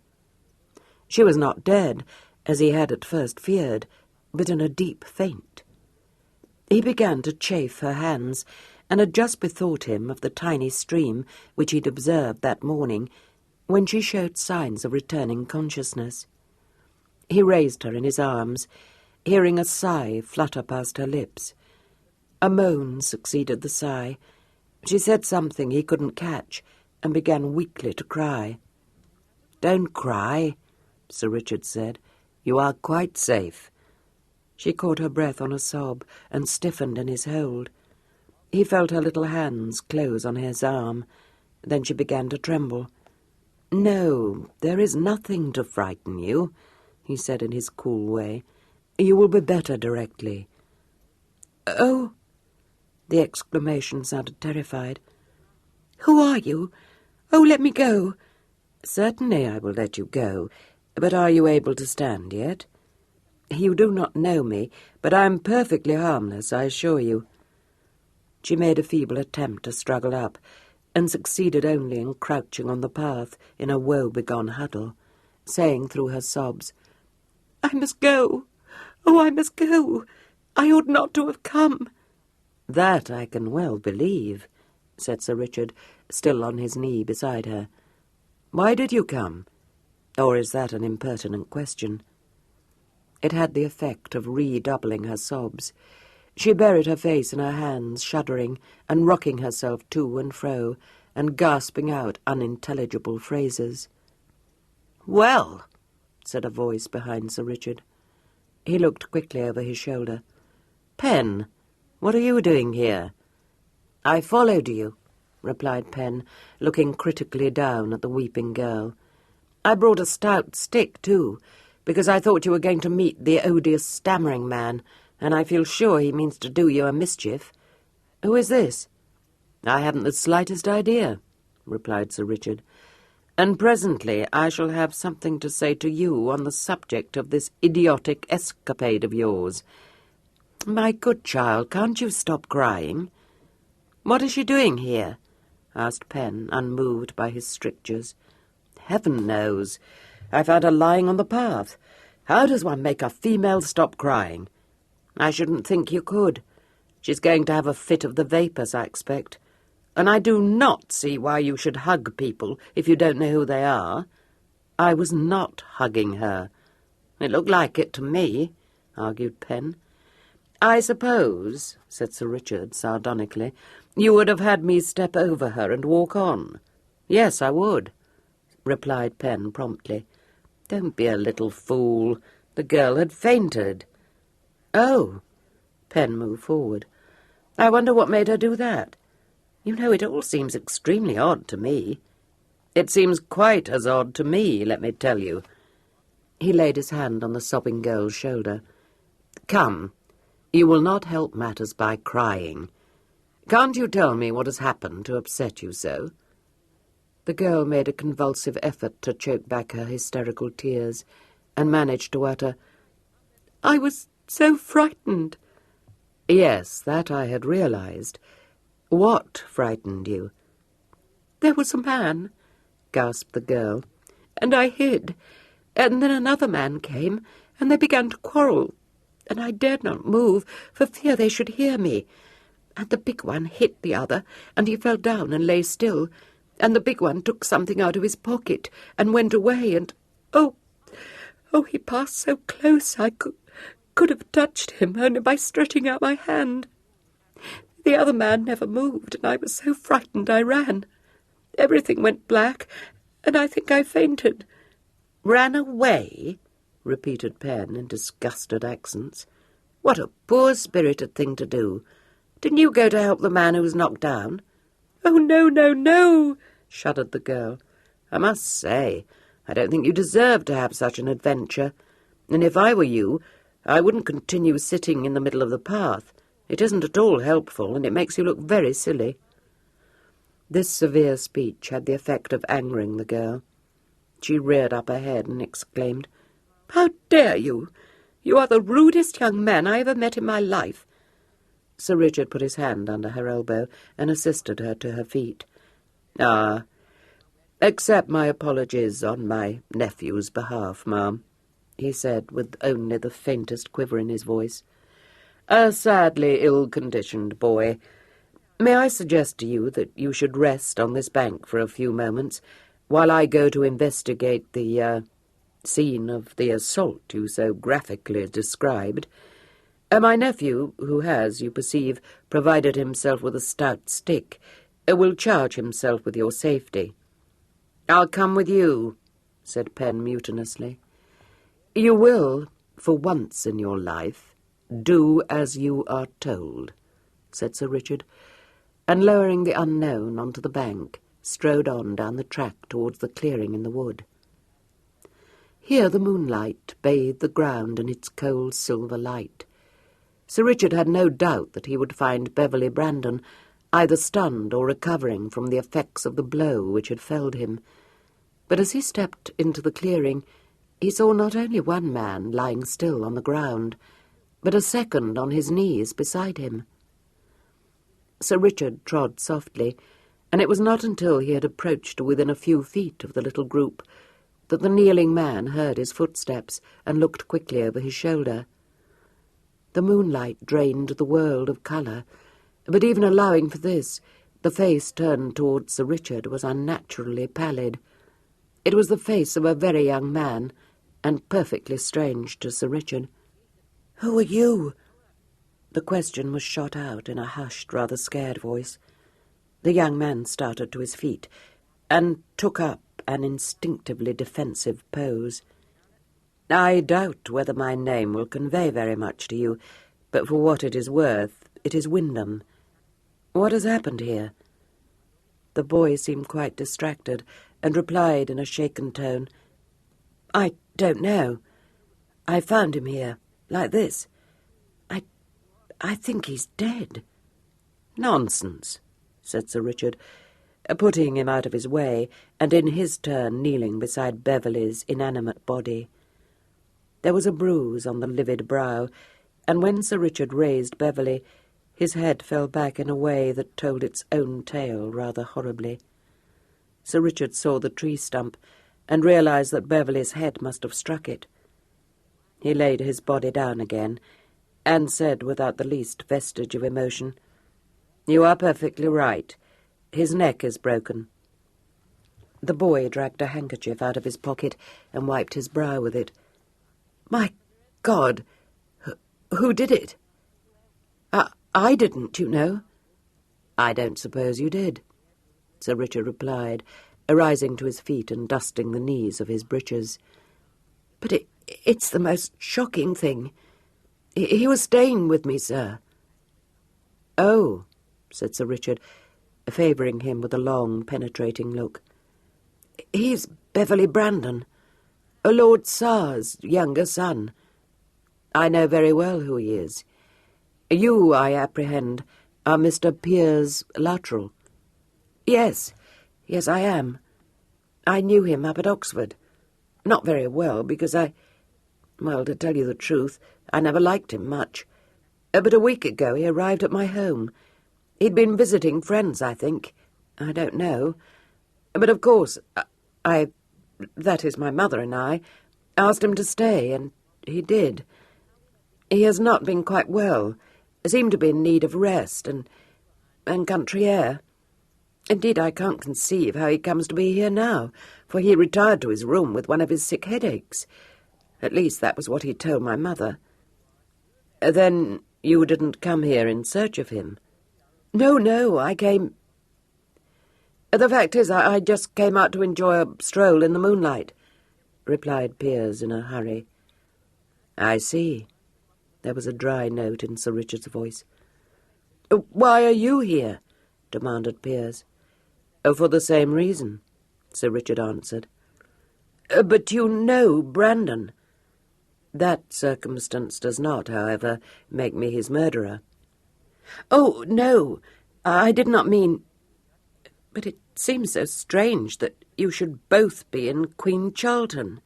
She was not dead, as he had at first feared, but in a deep faint. He began to chafe her hands, and had just bethought him of the tiny stream which he'd observed that morning, when she showed signs of returning consciousness. He raised her in his arms, hearing a sigh flutter past her lips. A moan succeeded the sigh. She said something he couldn't catch, and began weakly to cry. "Don't cry," Sir Richard said. "You are quite safe."
She caught her breath on a sob and stiffened in his hold. He felt her little hands close on his arm. Then she began to tremble. "No, there is nothing to frighten you," he said in his cool way. "You will be better directly." "Oh!" The exclamation sounded terrified. "Who are you? Oh, let me go." "Certainly I will let you go. But are you able to stand yet?" "You do not know me, but I am perfectly harmless, I assure you." She made a feeble attempt to struggle up, and succeeded only in crouching on the path in a woe-begone huddle, saying through her sobs, "I must go. Oh, I must go. I ought not to have come." "That I can well believe," said Sir Richard, still on his knee beside her. "Why did you come? Or is that an impertinent question?" It had the effect of redoubling her sobs. She buried her face in her hands, shuddering, and rocking herself to and fro, and gasping out unintelligible phrases. "Well," said a voice behind Sir Richard. He looked quickly over his shoulder. "Pen, what are you doing here?" "I followed you," replied Pen, looking critically down at the weeping girl. "I brought a stout stick, too, because I thought you were going to meet the odious stammering man, and I feel sure he means to do you a mischief. Who is this?" "I haven't the slightest idea," replied Sir Richard, "and presently I shall have something to say to you on the subject of this idiotic escapade of yours. My good child, can't you stop crying?" "What is she doing here?" asked Pen, unmoved by his strictures. "Heaven knows. I found her lying on the path. How does one make a female stop crying?" "I shouldn't think you could. She's going to have a fit of the vapours, I expect. And I do not see why you should hug people if you don't know who they are." "I was not hugging her." "It looked like it to me," argued Pen. "I suppose," said Sir Richard sardonically, "you would have had me step over her and walk on." "Yes, I would," replied Pen promptly. "Don't be a little fool. The girl had fainted." "Oh." Pen moved forward. "I wonder what made her do that. You know, it all seems extremely odd to me." "It seems quite as odd to me, let me tell you." He laid his hand on the sobbing girl's shoulder. "Come, you will not help matters by crying. Can't you tell me what has happened to upset you so?" The girl made a convulsive effort to choke back her hysterical tears, and managed to utter, "I was so frightened." "Yes, that I had realized. What frightened you?" "There was a man," gasped the girl, "and I hid, and then another man came, and they began to quarrel, and I dared not move for fear they should hear me, and the big one hit the other, and he fell down and lay still, and the big one took something out of his pocket and went away, and oh, he passed so close I could have touched him only by stretching out my hand. The other man never moved, and I was so frightened I ran. Everything went black, and I think I fainted." "Ran away?" repeated Pen in disgusted accents. "What a poor-spirited thing to do. Didn't you go to help the man who was knocked down?" "Oh, no, no, no," shuddered the girl. "I must say, I don't think you deserve to have such an adventure. And if I were you, I wouldn't continue sitting in the middle of the path. It isn't at all helpful, and it makes you look very silly." This severe speech had the effect of angering the girl. She reared up her head and exclaimed, "How dare you? You are the rudest young man I ever met in my life." Sir Richard put his hand under her elbow and assisted her to her feet. "Ah, accept my apologies on my nephew's behalf, ma'am," he said, with only the faintest quiver in his voice. "A sadly ill-conditioned boy. May I suggest to you that you should rest on this bank for a few moments, while I go to investigate the, scene of the assault you so graphically described? My nephew, who has, you perceive, provided himself with a stout stick, will charge himself with your safety." "I'll come with you," said Pen mutinously. "You will, for once in your life," "Do as you are told," said Sir Richard, and lowering the unknown onto the bank, strode on down the track towards the clearing in the wood. Here the moonlight bathed the ground in its cold silver light. Sir Richard had no doubt that he would find Beverley Brandon either stunned or recovering from the effects of the blow which had felled him. But as he stepped into the clearing, he saw not only one man lying still on the ground, but a second on his knees beside him. Sir Richard trod softly, and it was not until he had approached to within a few feet of the little group that the kneeling man heard his footsteps and looked quickly over his shoulder. The moonlight drained the world of colour, but even allowing for this, the face turned towards Sir Richard was unnaturally pallid. It was the face of a very young man, and perfectly strange to Sir Richard. "Who are you?" The question was shot out in a hushed, rather scared voice. The young man started to his feet, and took up an instinctively defensive pose. "I doubt whether my name will convey very much to you, but for what it is worth, it is Wyndham. What has happened here?" The boy seemed quite distracted, and replied in a shaken tone, "I don't know. I found him here, like this. I think he's dead." "Nonsense," said Sir Richard, putting him out of his way, and in his turn kneeling beside Beverley's inanimate body. There was a bruise on the livid brow, and when Sir Richard raised Beverley, his head fell back in a way that told its own tale rather horribly. Sir Richard saw the tree stump, and realized that Beverley's head must have struck it. He laid his body down again, and said without the least vestige of emotion, "You are perfectly right. His neck is broken." The boy dragged a handkerchief out of his pocket and wiped his brow with it. "My God! Who did it?" I didn't, you know." "I don't suppose you did," Sir Richard replied, arising to his feet and dusting the knees of his breeches. "But it's the most shocking thing. He was staying with me, sir." "Oh," said Sir Richard, favouring him with a long, penetrating look. "He's Beverley Brandon, Lord Sar's younger son. I know very well who he is. You, I apprehend, are Mr. Piers Luttrell." Yes, I am. I knew him up at Oxford. Not very well, because to tell you the truth, I never liked him much. But a week ago he arrived at my home. He'd been visiting friends, I think. I don't know. But of course, that is my mother and I, asked him to stay, and he did. He has not been quite well, seemed to be in need of rest and country air. Indeed, I can't conceive how he comes to be here now, for he retired to his room with one of his sick headaches. At least that was what he told my mother. Then you didn't come here in search of him? No, I came... The fact is, I just came out to enjoy a stroll in the moonlight, replied Piers in a hurry. I see. There was a dry note in Sir Richard's voice. Why are you here? Demanded Piers. For the same reason, Sir Richard answered. But you know Brandon. That circumstance does not, however, make me his murderer. Oh, no, I did not mean... But it seems so strange that you should both be in Queen Charlton.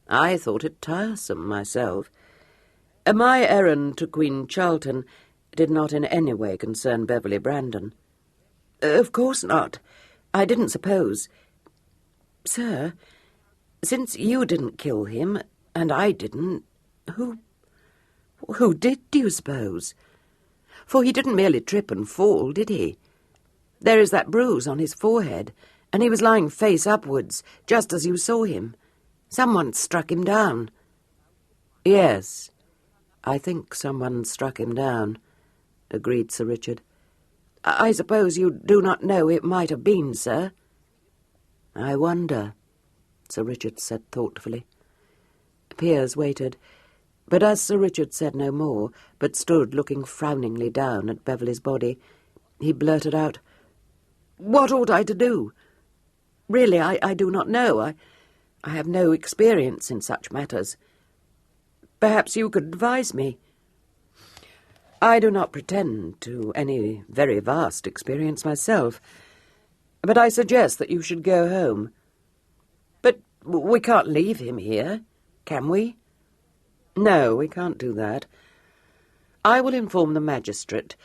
I thought it tiresome myself. My errand to Queen Charlton did not in any way concern Beverley Brandon. Of course not. I didn't suppose. Sir, since you didn't kill him, and I didn't, who did, do you suppose? For he didn't merely trip and fall, did he? There is that bruise on his forehead, and he was lying face upwards, just as you saw him. Someone struck him down. Yes, I think someone struck him down, agreed Sir Richard. I suppose you do not know who it might have been, sir? I wonder, Sir Richard said thoughtfully. Piers waited, But as Sir Richard said no more, but stood looking frowningly down at Beverley's body, he blurted out, "What ought I to do? Really, I do not know. I have no experience in such matters. Perhaps you could advise me. I do not pretend to any very vast experience myself, but I suggest that you should go home. But we can't leave him here, can we? No, we can't do that. I will inform the magistrate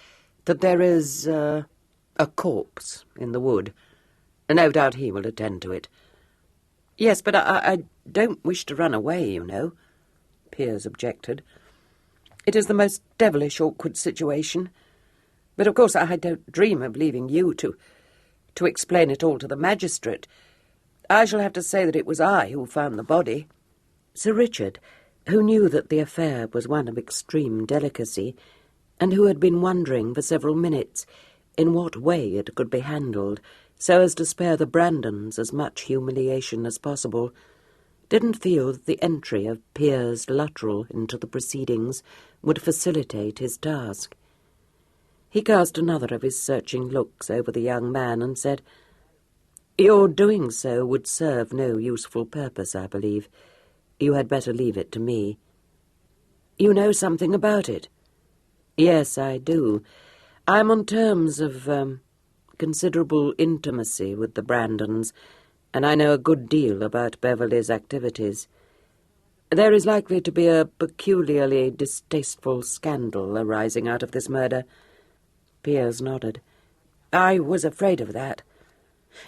that there is a corpse in the wood. No doubt he will attend to it. Yes, but I don't wish to run away, you know," Piers objected. "It is the most devilish awkward situation. But of course I don't dream of leaving you to explain it all to the magistrate. I shall have to say that it was I who found the body." Sir Richard, who knew that the affair was one of extreme delicacy, and who had been wondering for several minutes in what way it could be handled so as to spare the Brandons as much humiliation as possible, didn't feel that the entry of Piers Luttrell into the proceedings would facilitate his task. He cast another of his searching looks over the young man and said, "Your doing so would serve no useful purpose, I believe. You had better leave it to me." "You know something about it?" "Yes, I do. I am on terms of considerable intimacy with the Brandons, and I know a good deal about Beverley's activities. There is likely to be a peculiarly distasteful scandal arising out of this murder." Piers nodded. "I was afraid of that.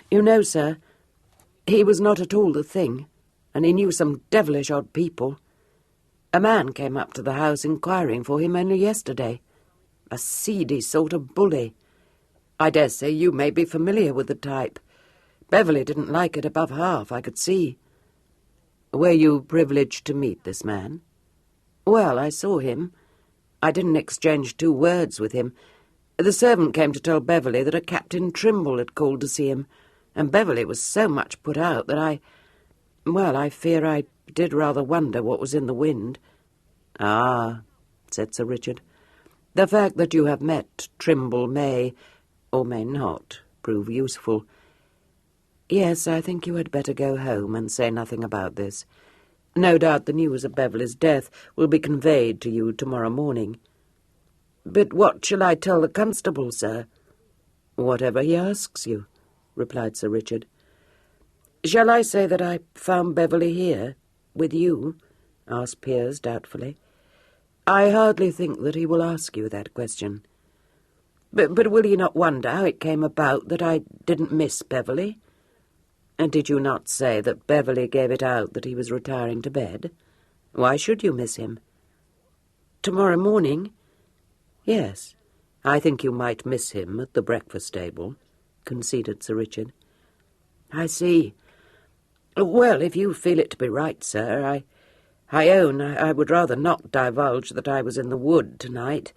You know, sir, he was not at all the thing, and he knew some devilish odd people. A man came up to the house inquiring for him only yesterday. A seedy sort of bully. I dare say you may be familiar with the type. Beverley didn't like it above half, I could see." "Were you privileged to meet this man?" "Well, I saw him. I didn't exchange 2 words with him. The servant came to tell Beverley that a Captain Trimble had called to see him, and Beverley was so much put out that I fear I did rather wonder what was in the wind." "Ah," said Sir Richard. "The fact that you have met Trimble may, or may not, prove useful. Yes, I think you had better go home and say nothing about this. No doubt the news of Beverley's death will be conveyed to you tomorrow morning." "But what shall I tell the constable, sir?" "Whatever he asks you," replied Sir Richard. "Shall I say that I found Beverley here, with you?" asked Piers doubtfully. "I hardly think that he will ask you that question. But will he not wonder how it came about that I didn't miss Beverley? And did you not say that Beverley gave it out that he was retiring to bed? Why should you miss him?" "Tomorrow morning?" "Yes, I think you might miss him at the breakfast table," conceded Sir Richard. "I see. Well, if you feel it to be right, sir, I own I would rather not divulge that I was in the wood tonight.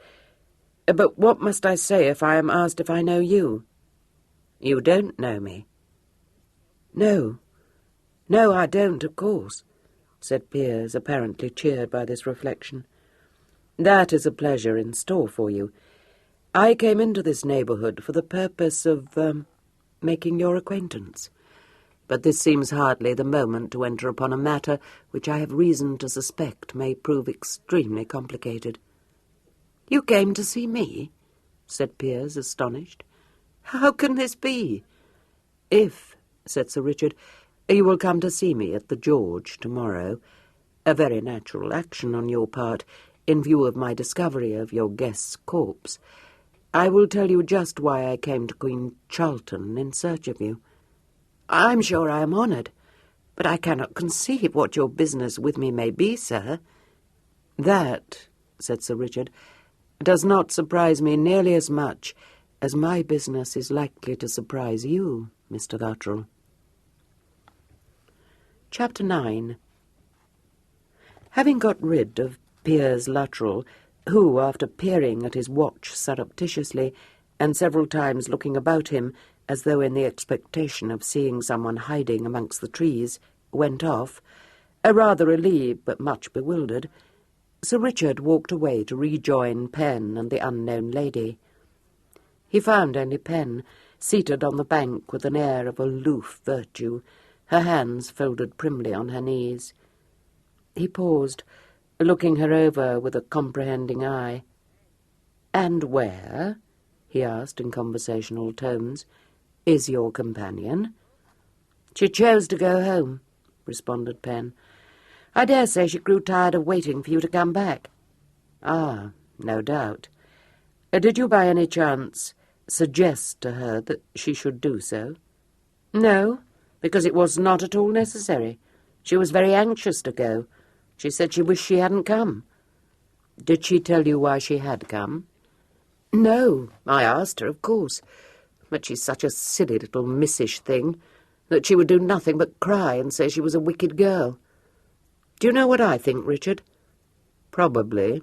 But what must I say if I am asked if I know you?" "You don't know me." No, I don't, of course," said Piers, apparently cheered by this reflection. "That is a pleasure in store for you. I came into this neighbourhood for the purpose of making your acquaintance. But this seems hardly the moment to enter upon a matter which I have reason to suspect may prove extremely complicated." "You came to see me?" said Piers, astonished. "How can this be?" "If," said Sir Richard, "you will come to see me at the George tomorrow, a very natural action on your part, in view of my discovery of your guest's corpse, I will tell you just why I came to Queen Charlton in search of you." "I'm sure I am honoured, but I cannot conceive what your business with me may be, sir." "That," said Sir Richard, "does not surprise me nearly as much as my business is likely to surprise you, Mr. Luttrell." Chapter 9. Having got rid of Piers Luttrell, who, after peering at his watch surreptitiously, and several times looking about him as though in the expectation of seeing someone hiding amongst the trees, went off, rather relieved but much bewildered, Sir Richard walked away to rejoin Pen and the unknown lady. He found only Pen, seated on the bank with an air of aloof virtue, her hands folded primly on her knees. He paused, looking her over with a comprehending eye. "And where," he asked in conversational tones, "is your companion?" "She chose to go home," responded Pen. "I dare say she grew tired of waiting for you to come back." "Ah, no doubt. Did you by any chance suggest to her that she should do so?" "No, because it was not at all necessary. She was very anxious to go. She said she wished she hadn't come." "Did she tell you why she had come?" "No, I asked her, of course, but she's such a silly little missish thing that she would do nothing but cry and say she was a wicked girl. Do you know what I think, Richard?" "Probably."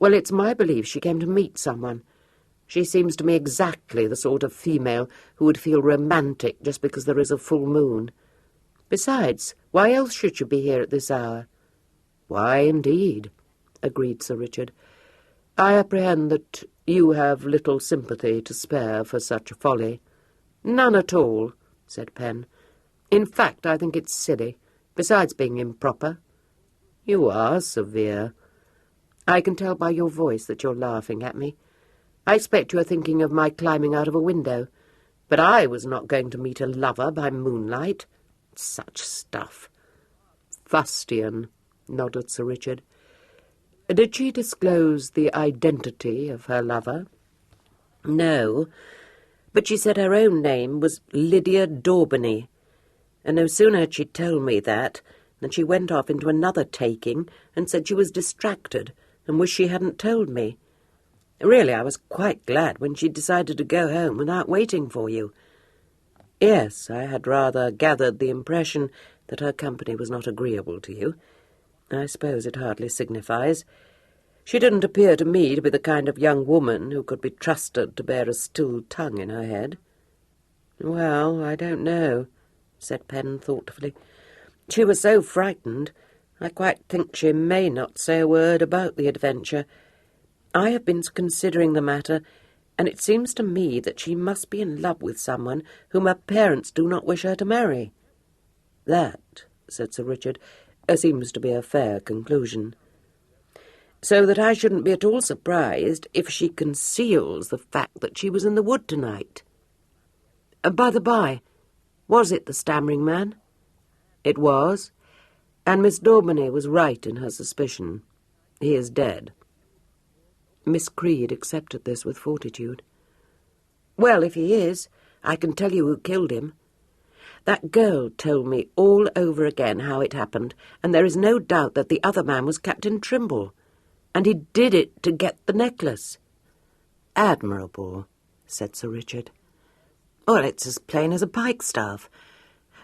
"Well, it's my belief she came to meet someone. She seems to me exactly the sort of female who would feel romantic just because there is a full moon. Besides, why else should she be here at this hour?" "Why, indeed," agreed Sir Richard. "I apprehend that you have little sympathy to spare for such folly." "None at all," said Pen. "In fact, I think it's silly, besides being improper." "You are severe." "I can tell by your voice that you're laughing at me. I expect you are thinking of my climbing out of a window, but I was not going to meet a lover by moonlight. Such stuff." "Fustian," nodded Sir Richard. "Did she disclose the identity of her lover?" "No, but she said her own name was Lydia Daubeny, and no sooner had she told me that than she went off into another taking and said she was distracted and wished she hadn't told me. Really, I was quite glad when she decided to go home without waiting for you." "Yes, I had rather gathered the impression that her company was not agreeable to you. I suppose it hardly signifies. She didn't appear to me to be the kind of young woman who could be trusted to bear a still tongue in her head." "Well, I don't know," said Pen thoughtfully. "She was so frightened, I quite think she may not say a word about the adventure. I have been considering the matter, and it seems to me that she must be in love with someone whom her parents do not wish her to marry." "That," said Sir Richard, "seems to be a fair conclusion." "So that I shouldn't be at all surprised if she conceals the fact that she was in the wood tonight. By the by, was it the stammering man?" "It was, and Miss Daubeny was right in her suspicion. He is dead." Miss Creed accepted this with fortitude. "Well, if he is, I can tell you who killed him. That girl told me all over again how it happened, and there is no doubt that the other man was Captain Trimble, and he did it to get the necklace." "Admirable," said Sir Richard. "Well, it's as plain as a pikestaff.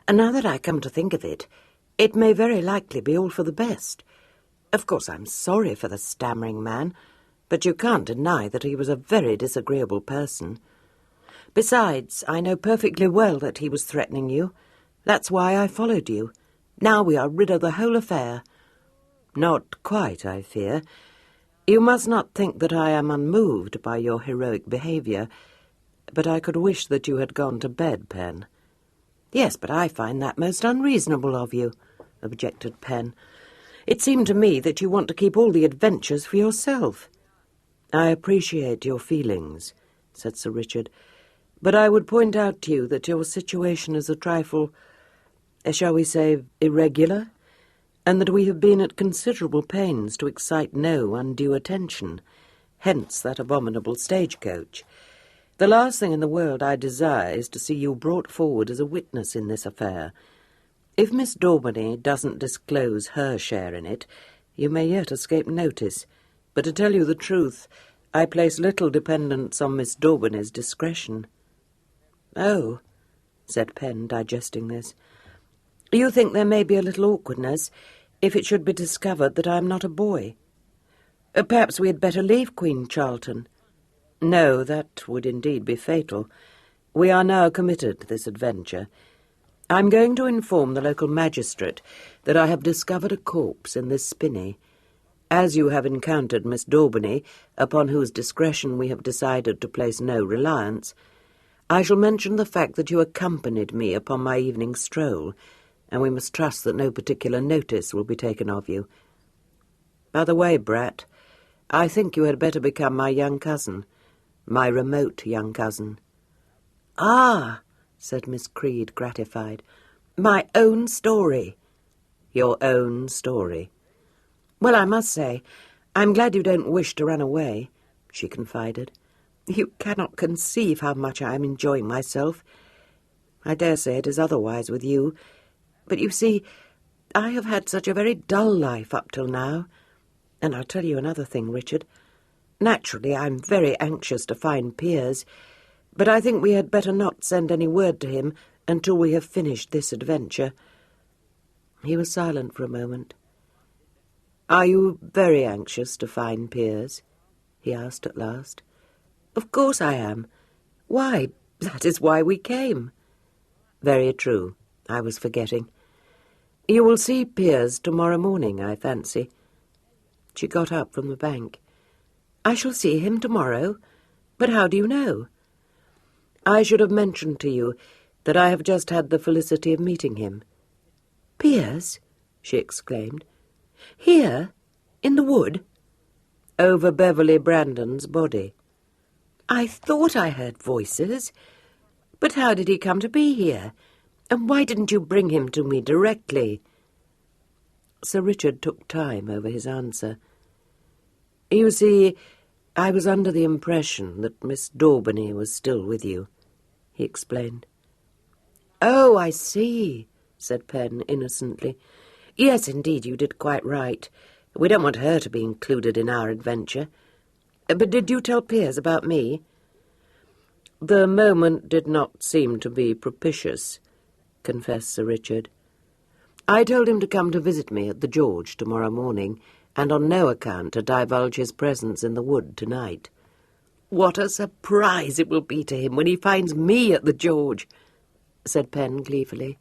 And now that I come to think of it, it may very likely be all for the best. Of course, I'm sorry for the stammering man, but you can't deny that he was a very disagreeable person. Besides, I know perfectly well that he was threatening you. That's why I followed you. Now we are rid of the whole affair." "Not quite, I fear. You must not think that I am unmoved by your heroic behaviour, but I could wish that you had gone to bed, Pen." "Yes, but I find that most unreasonable of you," objected Pen. "It seemed to me that you want to keep all the adventures for yourself." "I appreciate your feelings," said Sir Richard, "but I would point out to you that your situation is a trifle, shall we say, irregular, and that we have been at considerable pains to excite no undue attention, hence that abominable stagecoach. The last thing in the world I desire is to see you brought forward as a witness in this affair. If Miss Daubeny doesn't disclose her share in it, you may yet escape notice. But to tell you the truth, I place little dependence on Miss Daubeny's discretion." "Oh," said Pen, digesting this. "You think there may be a little awkwardness if it should be discovered that I am not a boy? Perhaps we had better leave Queen Charlton." "No, that would indeed be fatal. We are now committed to this adventure. I'm going to inform the local magistrate that I have discovered a corpse in this spinney, As you have encountered Miss Daubeny, upon whose discretion we have decided to place no reliance, I shall mention the fact that you accompanied me upon my evening stroll, and we must trust that no particular notice will be taken of you. By the way, Brat, I think you had better become my young cousin, my remote young cousin."
"Ah," said Miss Creed, gratified. "My own story."
"Your own story."
"Well, I must say, I'm glad you don't wish to run away," she confided. "You cannot conceive how much I am enjoying myself. I dare say it is otherwise with you. But you see, I have had such a very dull life up till now. And I'll tell you another thing, Richard. Naturally, I'm very anxious to find Piers, but I think we had better not send any word to him until we have finished this adventure." He was silent for a moment. "Are you very anxious to find Piers?" he asked at last. "Of course I am. Why, that is why we came." "Very true. I was forgetting. You will see Piers tomorrow morning, I fancy." She got up from the bank. "I shall see him tomorrow? But how do you know?" "I should have mentioned to you that I have just had the felicity of meeting him." "Piers?" she exclaimed. "Here? In the wood?" "Over Beverly Brandon's body." "I thought I heard voices. But how did he come to be here? And why didn't you bring him to me directly?" Sir Richard took time over his answer. "You see, I was under the impression that Miss Daubeny was still with you," he explained. "Oh, I see," said Penn innocently. "Yes, indeed, you did quite right. We don't want her to be included in our adventure. But did you tell Piers about me?" "The moment did not seem to be propitious," confessed Sir Richard. "I told him to come to visit me at the George tomorrow morning, and on no account to divulge his presence in the wood tonight." "What a surprise it will be to him when he finds me at the George," said Penn gleefully.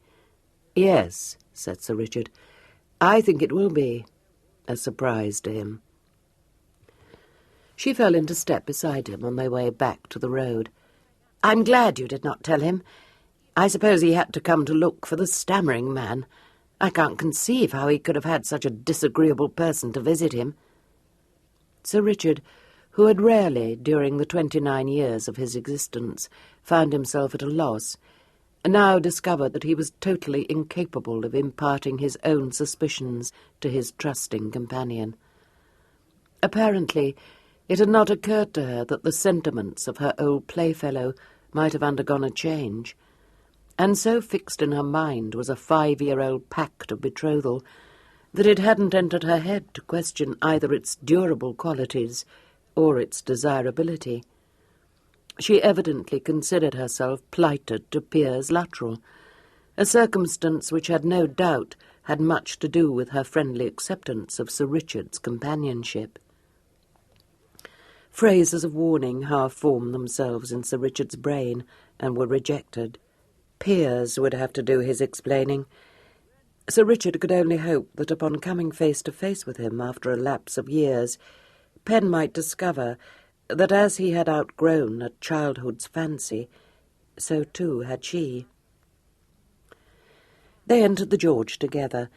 "Yes," said Sir Richard, "I think it will be a surprise to him." She fell into step beside him on their way back to the road. "I'm glad you did not tell him. I suppose he had to come to look for the stammering man. I can't conceive how he could have had such a disagreeable person to visit him." Sir Richard, who had rarely, during the 29 years of his existence, found himself at a loss, now discovered that he was totally incapable of imparting his own suspicions to his trusting companion. Apparently, it had not occurred to her that the sentiments of her old playfellow might have undergone a change, and so fixed in her mind was a 5-year-old pact of betrothal that it hadn't entered her head to question either its durable qualities or its desirability. She evidently considered herself plighted to Piers Luttrell, a circumstance which had no doubt had much to do with her friendly acceptance of Sir Richard's companionship. Phrases of warning half formed themselves in Sir Richard's brain and were rejected. Piers would have to do his explaining. Sir Richard could only hope that upon coming face to face with him after a lapse of years, Penn might discover that as he had outgrown a childhood's fancy, so too had she. They entered the George together.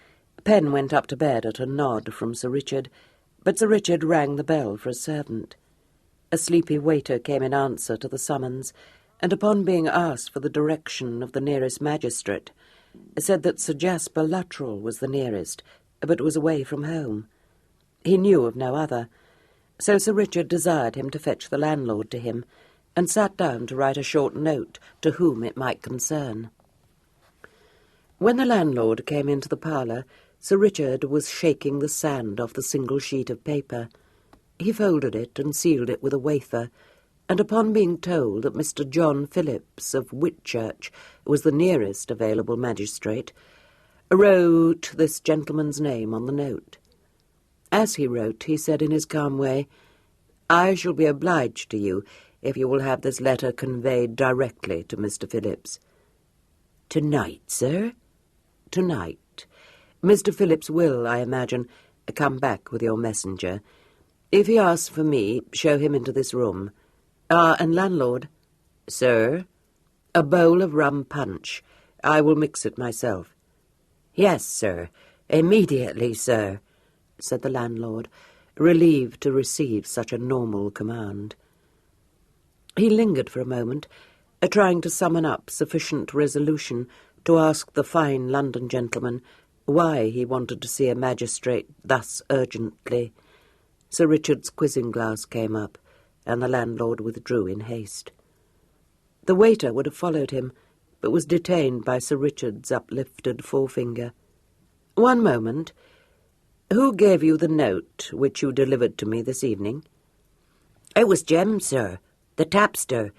Penn went up to bed at a nod from Sir Richard, but Sir Richard rang the bell for a servant. A sleepy waiter came in answer to the summons, and upon being asked for the direction of the nearest magistrate, said that Sir Jasper Luttrell was the nearest, but was away from home. He knew of no other, so Sir Richard desired him to fetch the landlord to him, and sat down to write a short note to whom it might concern. When the landlord came into the parlour, Sir Richard was shaking the sand off the single sheet of paper. He folded it and sealed it with a wafer, and upon being told that Mr. John Phillips of Whitchurch was the nearest available magistrate, wrote this gentleman's name on the note. As he wrote, he said in his calm way, "I shall be obliged to you if you will have this letter conveyed directly to Mr. Phillips." "Tonight, sir?" "Tonight. Mr. Phillips will, I imagine,
Come back with your messenger. If he asks for me, show him into this room. And landlord? Sir? A bowl of rum punch. I will mix it myself. Yes, sir. Immediately, sir, said the landlord, relieved to receive such a normal command. He lingered for a moment, trying to summon up sufficient resolution to ask the fine London gentleman why he wanted to see a magistrate thus urgently. Sir Richard's quizzing-glass came up, and the landlord withdrew in haste. The waiter would have followed him, but was detained by Sir Richard's uplifted forefinger. "One moment. Who gave you the note which you delivered to me this evening?" "It was Jem, sir, the tapster.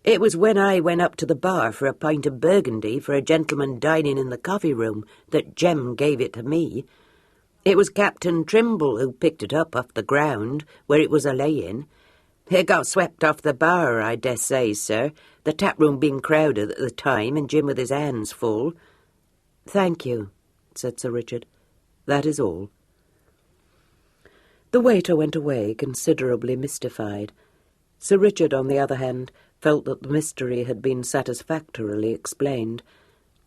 It was when I went up to the bar for a pint of Burgundy for a gentleman dining in the coffee-room that Jem gave it to me. It was Captain Trimble who picked it up off the ground where it was a-laying. It got swept off the bar, I dessay, sir, the tap-room being crowded at the time and Jim with his hands full." "Thank you," said Sir Richard. "That is all." The waiter went away considerably mystified. Sir Richard, on the other hand, felt that the mystery had been satisfactorily explained,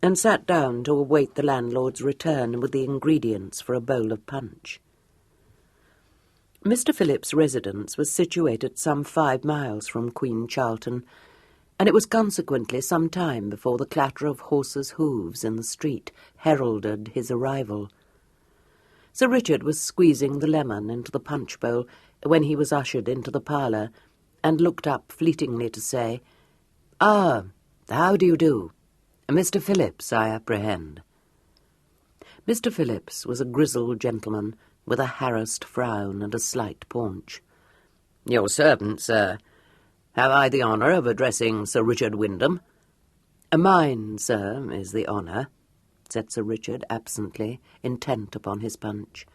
and sat down to await the landlord's return with the ingredients for a bowl of punch. Mr. Phillips's residence was situated some 5 miles from Queen Charlton, and it was consequently some time before the clatter of horses' hoofs in the street heralded his arrival. Sir Richard was squeezing the lemon into the punch bowl when he was ushered into the parlour, and looked up fleetingly to say, "Ah, how do you do? Mr. Phillips, I apprehend." Mr. Phillips was a grizzled gentleman with a harassed frown and a slight paunch. "Your servant, sir. Have I the honour of addressing Sir Richard Wyndham?" "Mine, sir, is the honour," said Sir Richard absently, intent upon his punch.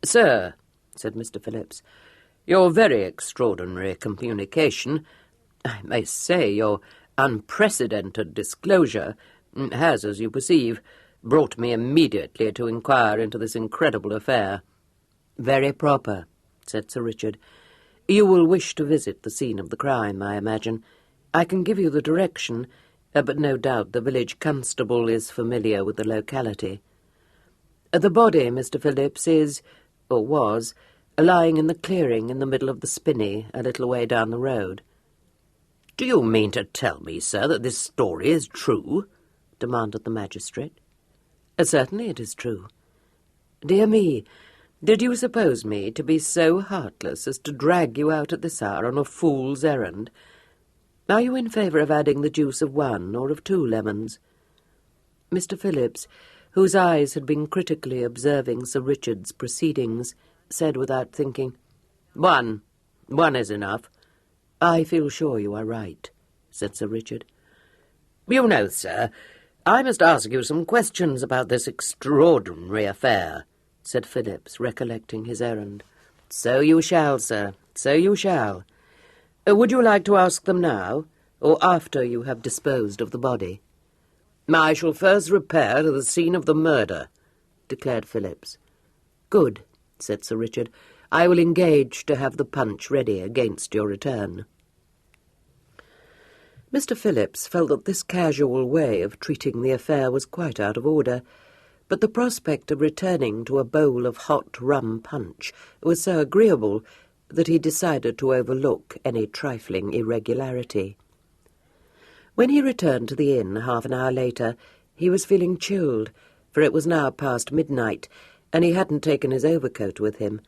"Sir," said Mr. Phillips, "your very extraordinary communication, I may say your unprecedented disclosure, has, as you perceive, brought me immediately to inquire into this incredible affair." "Very proper," said Sir Richard. "You will wish to visit the scene of the crime, I imagine. I can give you the direction, but no doubt the village constable is familiar with the locality. The body, Mr. Phillips, is, or was, lying in the clearing in the middle of the spinney a little way down the road."
"Do you mean to tell me, sir, that this story is true?"
demanded the magistrate. "Certainly it is true. Dear me, did you suppose me to be so heartless as to drag you out at this hour on a fool's errand? Are you in favour of adding the juice of 1 or of 2 lemons?" Mr. Phillips, whose eyes had been critically observing Sir Richard's proceedings, said without thinking, "1. 1 is enough." "I feel sure you are right," said Sir Richard.
"You know, sir, I must ask you some questions about this extraordinary affair," said Phillips, recollecting his errand.
"So you shall, sir, so you shall. Would you like to ask them now, or after you have disposed of the body?"
"I shall first repair to the scene of the murder,"
declared Phillips. "Good," said Sir Richard. "I will engage to have the punch ready against your return." Mr. Phillips felt that this casual way of treating the affair was quite out of order, but the prospect of returning to a bowl of hot rum punch was so agreeable that he decided to overlook any trifling irregularity. When he returned to the inn half an hour later, he was feeling chilled, for it was now past midnight, and he hadn't taken his overcoat with him.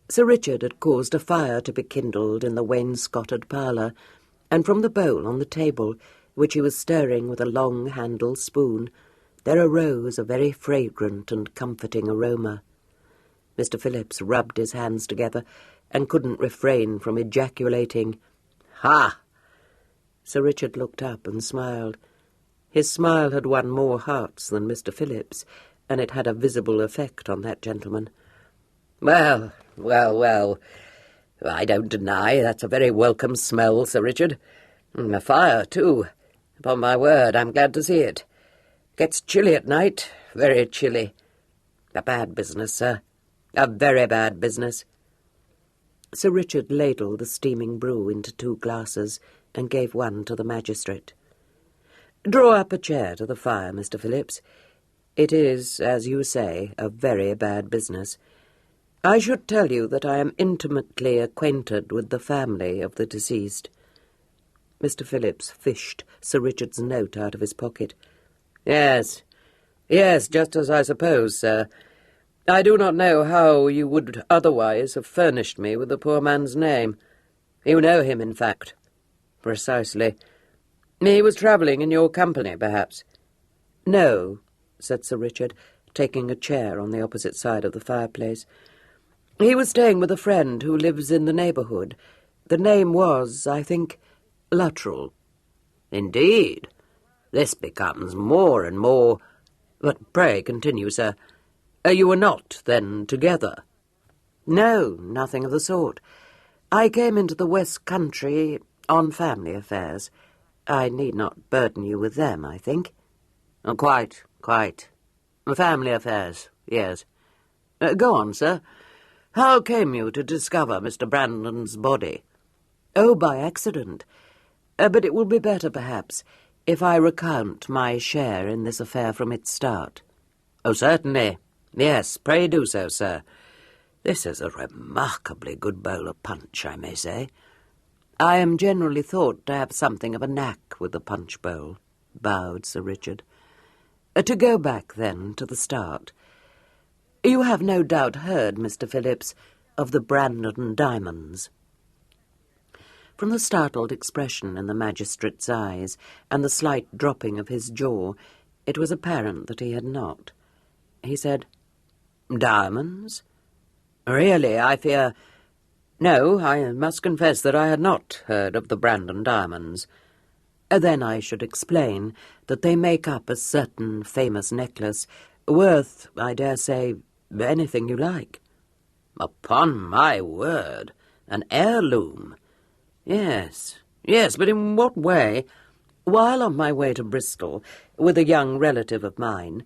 Sir Richard had caused a fire to be kindled in the wainscoted parlour, and from the bowl on the table, which he was stirring with a long-handled spoon, there arose a very fragrant and comforting aroma. Mr. Phillips rubbed his hands together and couldn't refrain from ejaculating, "Ha!" Sir Richard looked up and smiled. His smile had won more hearts than Mr. Phillips, and it had a visible effect on that gentleman.
Well, I don't deny that's a very welcome smell, Sir Richard. A fire, too. Upon my word, I'm glad to see it. Gets chilly at night, very chilly. A bad business, sir.
A very bad business.
Sir Richard ladled the steaming brew into 2 glasses and gave one to the magistrate. "Draw up a chair to the fire, Mr. Phillips. It is, as you say, a very bad business. I should tell you that I am intimately acquainted with the family of the deceased." Mr. Phillips fished Sir Richard's note out of his pocket.
Yes, just as I suppose, sir. I do not know how you would otherwise have furnished me with the poor man's name. You know him, in fact. Precisely. He was travelling in your company, perhaps?
"No," said Sir Richard, taking a chair on the opposite side of the fireplace. "He was staying with a friend who lives in the neighbourhood. The name was, I think, Luttrell."
"Indeed. This becomes more and more— But pray continue, sir. You were not, then, together?"
"No, nothing of the sort. I came into the West Country on family affairs. I need not burden you with them, I think."
Quite. Family affairs, yes. Go on, sir. How came you to discover Mr. Brandon's body?"
"Oh, by accident. But it will be better, perhaps, if I recount my share in this affair from its start."
"Oh, certainly. Yes, pray do so, sir. This is a remarkably good bowl of punch, I may say."
"I am generally thought to have something of a knack with the punch bowl," bowed Sir Richard. "To go back, then, to the start. You have no doubt heard, Mr. Phillips, of the Brandon diamonds." From the startled expression in the magistrate's eyes and the slight dropping of his jaw, it was apparent that he had not. He said,
"Diamonds? Really, I fear— No, I must confess that I had not heard of the Brandon diamonds."
"Then I should explain that they make up a certain famous necklace, worth, I dare say, anything you like."
"Upon my word, an heirloom. Yes, but in what way?"
"While on my way to Bristol with a young relative of mine,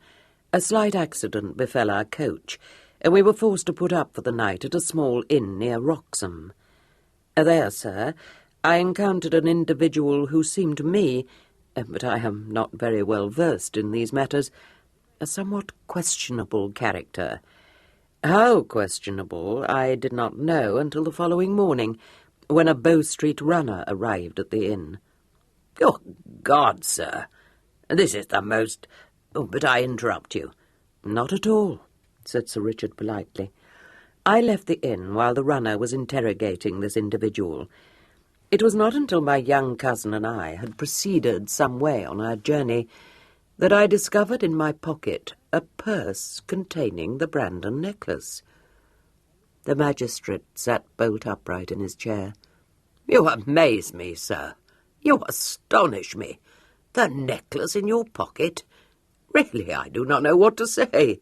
a slight accident befell our coach, and we were forced to put up for the night at a small inn near Wroxham. There, sir, I encountered an individual who seemed to me, but I am not very well versed in these matters, a somewhat questionable character. How questionable I did not know until the following morning, when a Bow Street runner arrived at the inn."
"Good God, sir, this is the most— But I interrupt you."
"Not at all," said Sir Richard politely. "I left the inn while the runner was interrogating this individual. It was not until my young cousin and I had proceeded some way on our journey that I discovered in my pocket a purse containing the Brandon necklace." The magistrate sat bolt upright in his chair.
"You amaze me, sir. You astonish me. The necklace in your pocket? Really, I do not know what to say."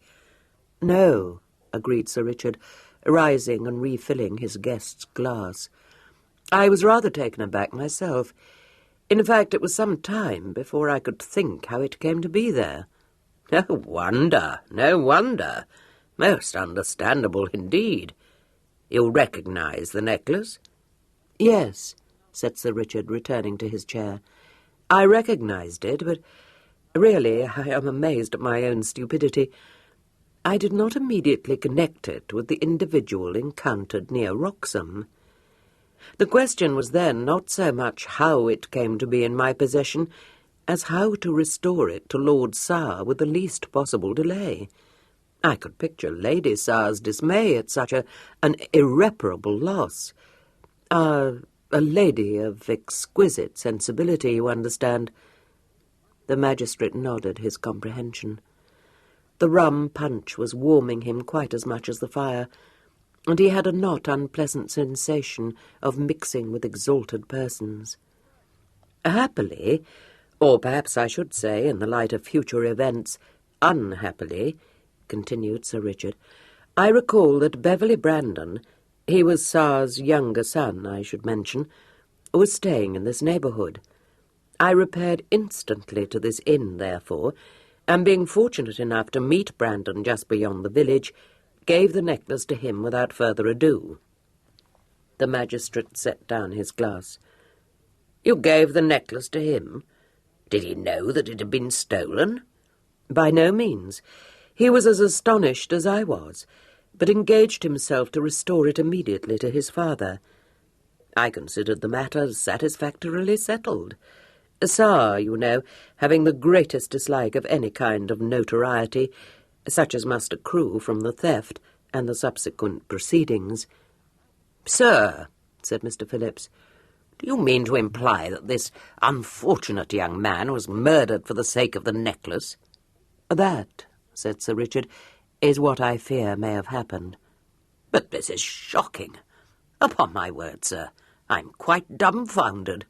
"No," agreed Sir Richard, rising and refilling his guest's glass. "I was rather taken aback myself. In fact, it was some time before I could think how it came to be there."
No wonder. Most understandable indeed. You recognize the necklace?"
"Yes," said Sir Richard, returning to his chair. "I recognized it, but really I am amazed at my own stupidity. I did not immediately connect it with the individual encountered near Wroxham. The question was then not so much how it came to be in my possession as how to restore it to Lord Sarr with the least possible delay. I could picture Lady Sarr's dismay at such an irreparable loss. A lady of exquisite sensibility, you understand." The magistrate nodded his comprehension. The rum punch was warming him quite as much as the fire, and he had a not unpleasant sensation of mixing with exalted persons. "Happily, or perhaps I should say, in the light of future events, unhappily," continued Sir Richard, "I recall that Beverley Brandon— he was Sarr's younger son, I should mention— was staying in this neighbourhood. I repaired instantly to this inn, therefore, and being fortunate enough to meet Brandon just beyond the village, gave the necklace to him without further ado. The magistrate set down his glass. You gave the necklace to him? Did he know that it had been stolen? By no means. He was as astonished as I was, but engaged himself to restore it immediately to his father. I considered the matter satisfactorily settled. Tsar, you know, having the greatest dislike of any kind of notoriety, such as must accrue from the theft and the subsequent proceedings. "Sir," said Mr. Phillips, "do you mean to imply that this unfortunate young man was murdered for the sake of the necklace?" "That," said Sir Richard, "is what I fear may have happened." "But this is shocking. Upon my word, sir, I'm quite dumbfounded.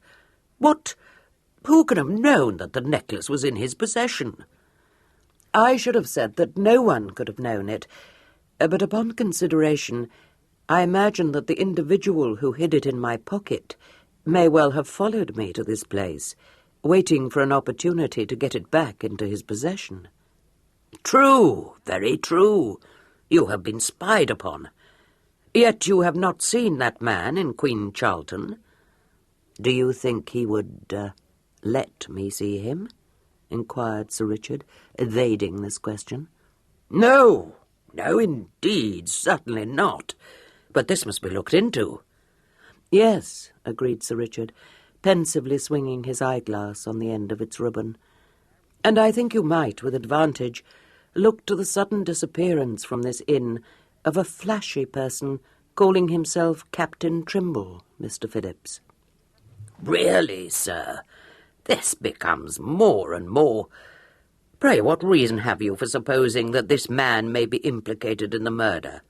Who could have known that the necklace was in his possession?" "I should have said that no one could have known it, but upon consideration, I imagine that the individual who hid it in my pocket may well have followed me to this place, waiting for an opportunity to get it back into his possession." "True, very true. You have been spied upon. Yet you have not seen that man in Queen Charlton." "Do you think he would let me see him?" inquired Sir Richard, evading this question. No, indeed, certainly not. But this must be looked into." "Yes," agreed Sir Richard, pensively swinging his eyeglass on the end of its ribbon. "And I think you might, with advantage, look to the sudden disappearance from this inn of a flashy person calling himself Captain Trimble, Mr. Phillips."
"Really, sir, this becomes more and more. Pray, what reason have you for supposing that this man may be implicated in the murder?"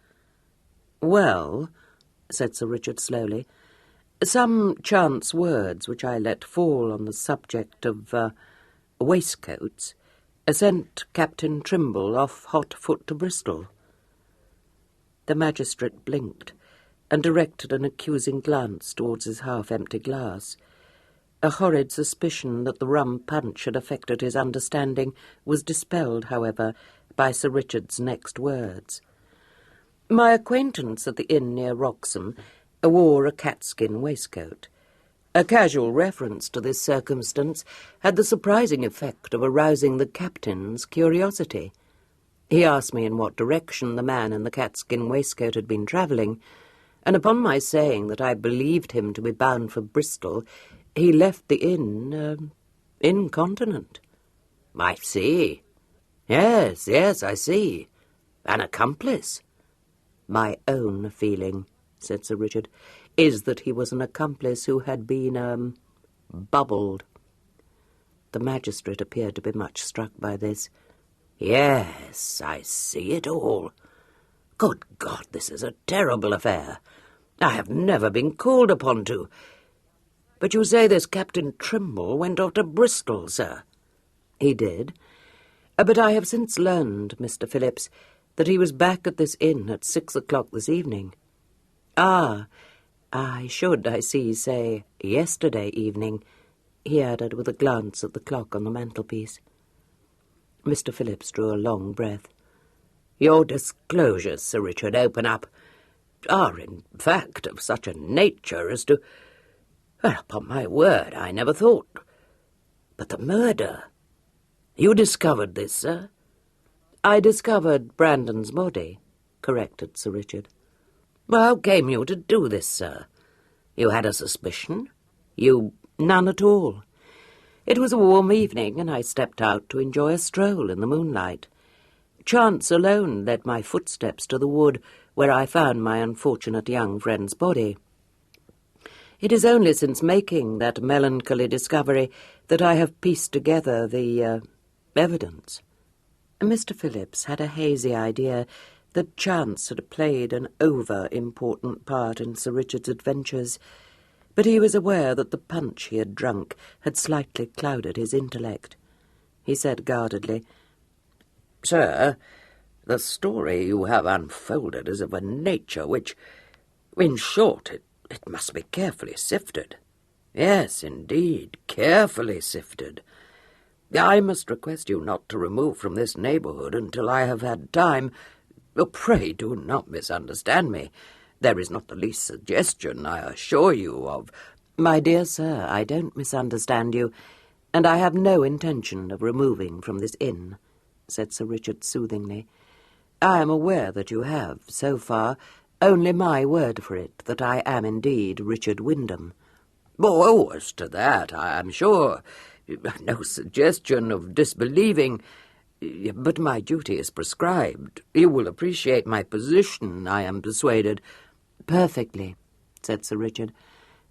"Well," said Sir Richard slowly, "some chance words which I let fall on the subject of waistcoats sent Captain Trimble off hot foot to Bristol." The magistrate blinked and directed an accusing glance towards his half-empty glass. A horrid suspicion that the rum punch had affected his understanding was dispelled, however, by Sir Richard's next words. "My acquaintance at the inn near Wroxham wore a catskin waistcoat. A casual reference to this circumstance had the surprising effect of arousing the captain's curiosity. He asked me in what direction the man in the catskin waistcoat had been travelling, and upon my saying that I believed him to be bound for Bristol, he left the inn incontinent."
"I see. Yes, I see. An accomplice."
"My own feeling," said Sir Richard, "is that he was an accomplice who had been, bubbled." The magistrate appeared to be much struck by this.
"Yes, I see it all. Good God, this is a terrible affair. I have never been called upon to. But you say this Captain Trimble went off to Bristol, sir?"
"He did. But I have since learned, Mr. Phillips, that he was back at this inn at 6 o'clock this evening. Ah, I should, I see, say yesterday evening," he added with a glance at the clock on the mantelpiece. Mr. Phillips drew a long breath.
"Your disclosures, Sir Richard, are in fact of such a nature as to... Well, upon my word, I never thought... But the murder... You discovered this, sir?"
"I discovered Brandon's body," corrected Sir Richard.
"Well, how came you to do this, sir? You had a suspicion?
None at all. It was a warm evening, and I stepped out to enjoy a stroll in the moonlight. Chance alone led my footsteps to the wood where I found my unfortunate young friend's body. It is only since making that melancholy discovery that I have pieced together the evidence." Mr. Phillips had a hazy idea that chance had played an over-important part in Sir Richard's adventures, but he was aware that the punch he had drunk had slightly clouded his intellect. He said guardedly,
"Sir, the story you have unfolded is of a nature which, in short, it must be carefully sifted. Yes, indeed, carefully sifted. I must request you not to remove from this neighbourhood until I have had time, Oh, pray do not misunderstand me. There is not the least suggestion, I assure you, of—
My dear sir, I don't misunderstand you, and I have no intention of removing from this inn, said Sir Richard soothingly. I am aware that you have, so far, only my word for it that I am indeed Richard Wyndham.
Oh, as to that, I am sure. No suggestion of disbelieving. But my duty is prescribed. You will appreciate my position, I am persuaded.
Perfectly, said Sir Richard.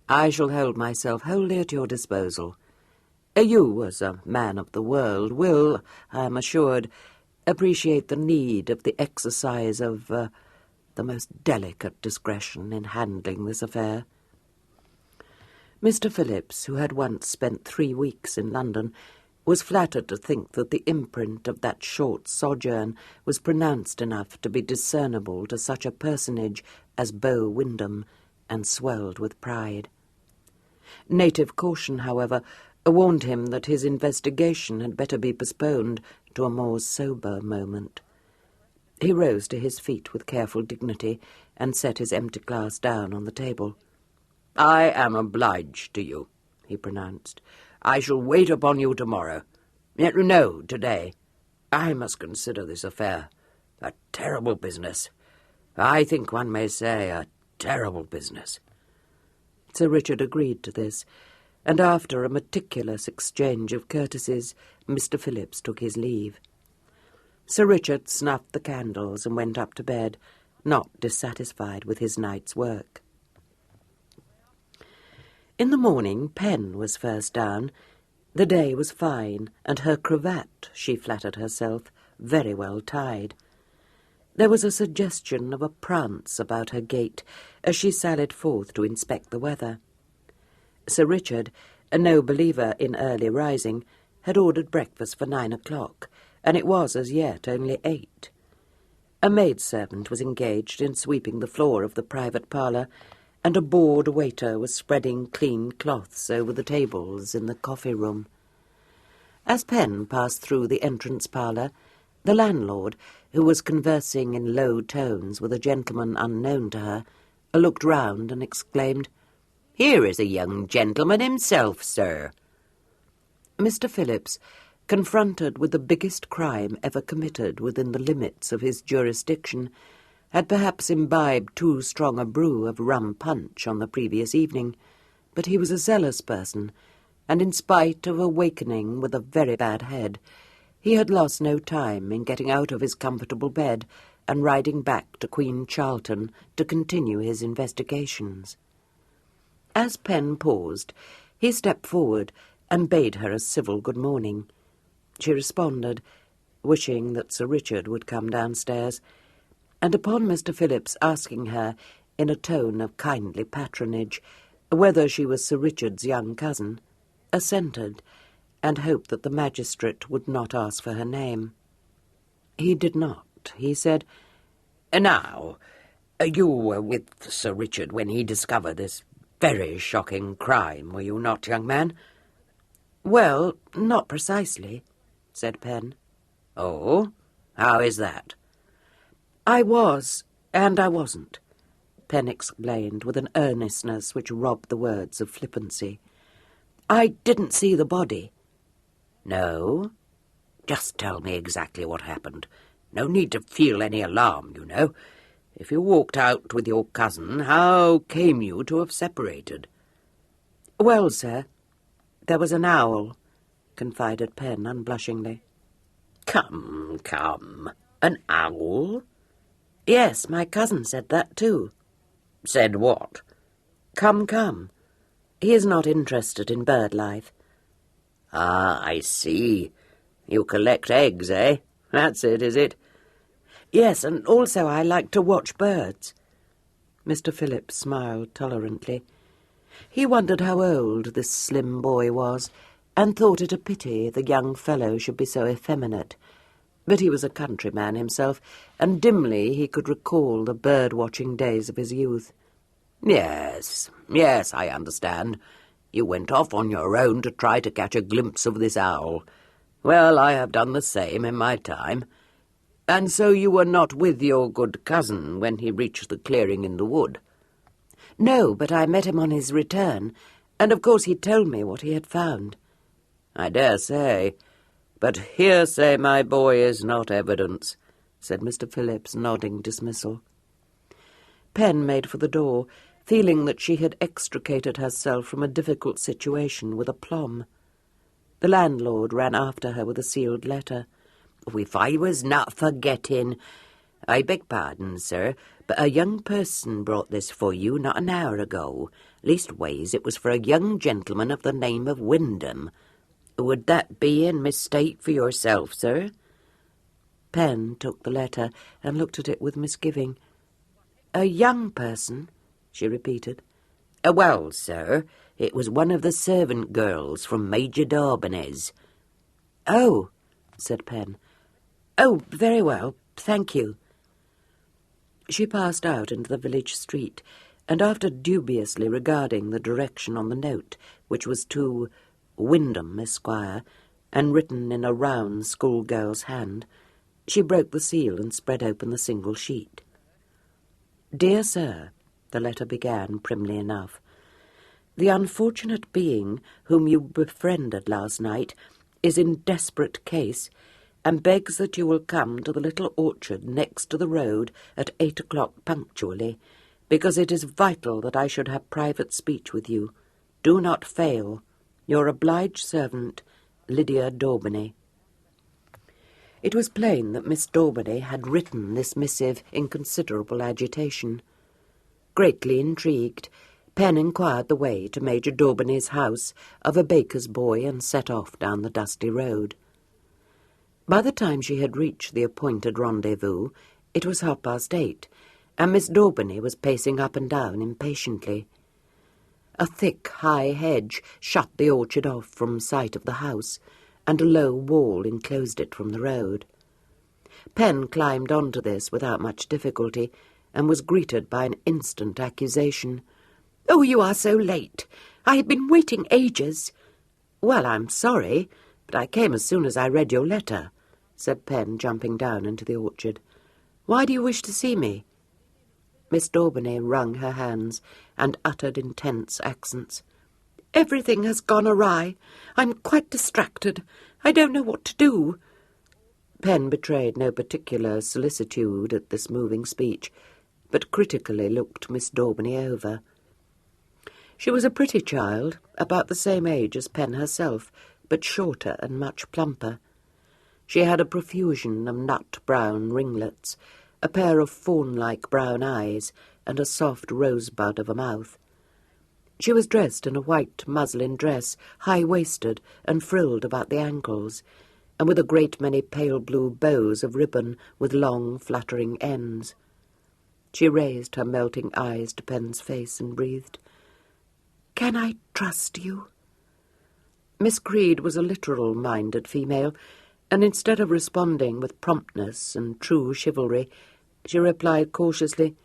I shall hold myself wholly at your disposal. You, as a man of the world, will, I am assured, appreciate the need of the exercise of the most delicate discretion in handling this affair. Mr. Phillips, who had once spent 3 weeks in London, was flattered to think that the imprint of that short sojourn was pronounced enough to be discernible to such a personage as Beau Wyndham, and swelled with pride. Native caution, however, warned him that his investigation had better be postponed to a more sober moment. He rose to his feet with careful dignity and set his empty glass down on the table.
I am obliged to you, he pronounced. I shall wait upon you tomorrow. No, today. I must consider this affair a terrible business. I think one may say a terrible business.
Sir Richard agreed to this, and after a meticulous exchange of courtesies, Mr. Phillips took his leave. Sir Richard snuffed the candles and went up to bed, not dissatisfied with his night's work. In the morning, Pen was first down. The day was fine, and her cravat, she flattered herself, very well tied. There was a suggestion of a prance about her gait as she sallied forth to inspect the weather. Sir Richard, a no believer in early rising, had ordered breakfast for 9 o'clock, and it was as yet only 8. A maidservant was engaged in sweeping the floor of the private parlour, and a bored waiter was spreading clean cloths over the tables in the coffee-room. As Pen passed through the entrance parlour, the landlord, who was conversing in low tones with a gentleman unknown to her, looked round and exclaimed,
"Here is a young gentleman himself, sir."
Mr. Phillips, confronted with the biggest crime ever committed within the limits of his jurisdiction, had perhaps imbibed too strong a brew of rum punch on the previous evening, but he was a zealous person, and in spite of awakening with a very bad head, he had lost no time in getting out of his comfortable bed and riding back to Queen Charlton to continue his investigations. As Pen paused, he stepped forward and bade her a civil good morning. She responded, wishing that Sir Richard would come downstairs, and upon Mr. Phillips asking her, in a tone of kindly patronage, whether she was Sir Richard's young cousin, assented, and hoped that the magistrate would not ask for her name. He did not. He said,
"Now, you were with Sir Richard when he discovered this very shocking crime, were you not, young man?"
"Well, not precisely," said Pen.
"Oh? How is that?"
"I was, and I wasn't," Pen explained with an earnestness which robbed the words of flippancy. "I didn't see the body."
"No? Just tell me exactly what happened. No need to feel any alarm, you know. If you walked out with your cousin, how came you to have separated?"
"Well, sir, there was an owl," confided Pen unblushingly.
Come, an owl?"
"Yes, my cousin said that too."
"Said what?"
Come. He is not interested in bird life."
"Ah, I see. You collect eggs, eh? That's it, is it?"
"Yes, and also I like to watch birds." Mr. Phillips smiled tolerantly. He wondered how old this slim boy was, and thought it a pity the young fellow should be so effeminate. But he was a countryman himself, and dimly he could recall the bird-watching days of his youth.
Yes, I understand. You went off on your own to try to catch a glimpse of this owl. Well, I have done the same in my time." And so you were not with your good cousin when he reached the clearing in the wood?
No, but I met him on his return, and of course he told me what he had found.
I dare say. But hearsay, my boy, is not evidence, said Mr. Phillips, nodding dismissal.
Pen made for the door, feeling that she had extricated herself from a difficult situation with aplomb. The landlord ran after her with a sealed letter.
If I was not forgetting, I beg pardon, sir, but a young person brought this for you not an hour ago. Leastways, it was for a young gentleman of the name of Wyndham. Would that be in mistake for yourself, sir?
Pen took the letter and looked at it with misgiving. A young person, she repeated.
Well, sir, it was one of the servant girls from Major Daubeney's.
Oh, said Pen. Oh, very well, thank you. She passed out into the village street, and after dubiously regarding the direction on the note, which was to Wyndham, Esquire, and written in a round schoolgirl's hand, she broke the seal and spread open the single sheet. Dear Sir, the letter began primly enough. The unfortunate being whom you befriended last night is in desperate case, and begs that you will come to the little orchard next to the road at 8 o'clock punctually, because it is vital that I should have private speech with you. Do not fail. Your obliged servant, Lydia Daubeny. It was plain that Miss Daubeny had written this missive in considerable agitation. Greatly intrigued, Pen inquired the way to Major Daubeney's house of a baker's boy and set off down the dusty road. By the time she had reached the appointed rendezvous, it was 8:30, and Miss Daubeny was pacing up and down impatiently. A thick, high hedge shut the orchard off from sight of the house, and a low wall enclosed it from the road. Pen climbed onto this without much difficulty, and was greeted by an instant accusation. "Oh, you are so late. I have been waiting ages." "Well, I'm sorry, but I came as soon as I read your letter," said Pen, jumping down into the orchard. "Why do you wish to see me?" Miss Daubeny wrung her hands and uttered intense accents. "Everything has gone awry. I'm quite distracted. I don't know what to do." Pen betrayed no particular solicitude at this moving speech, but critically looked Miss Daubeny over. She was a pretty child, about the same age as Pen herself, but shorter and much plumper. She had a profusion of nut-brown ringlets, a pair of fawn-like brown eyes, and a soft rosebud of a mouth. She was dressed in a white muslin dress, high-waisted and frilled about the ankles, and with a great many pale blue bows of ribbon with long, fluttering ends. She raised her melting eyes to Pen's face and breathed, "Can I trust you?" Miss Creed was a literal-minded female, and instead of responding with promptness and true chivalry, she replied cautiously,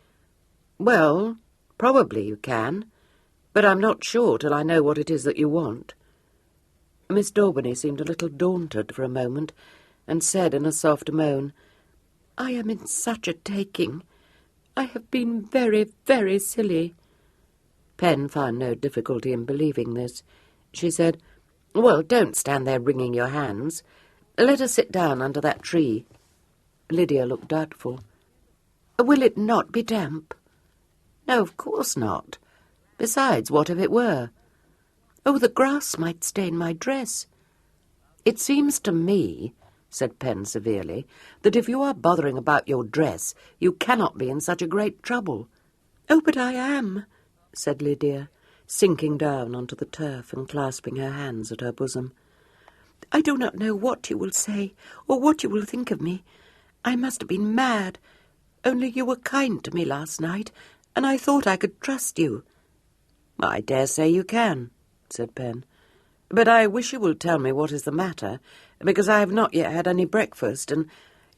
"Well, probably you can, but I'm not sure till I know what it is that you want." Miss Daubeny seemed a little daunted for a moment, and said in a soft moan, "I am in such a taking. I have been very, very silly." Pen found no difficulty in believing this. She said, "Well, don't stand there wringing your hands. Let us sit down under that tree." Lydia looked doubtful. "Will it not be damp?" "No, of course not. Besides, what if it were?" "Oh, the grass might stain my dress." "It seems to me," said Pen severely, "that if you are bothering about your dress, you cannot be in such a great trouble." "Oh, but I am," said Lydia, sinking down onto the turf and clasping her hands at her bosom. "I do not know what you will say, or what you will think of me. I must have been mad. Only you were kind to me last night, and I thought I could trust you." "I dare say you can," said Pen. "But I wish you will tell me what is the matter, because I have not yet had any breakfast, and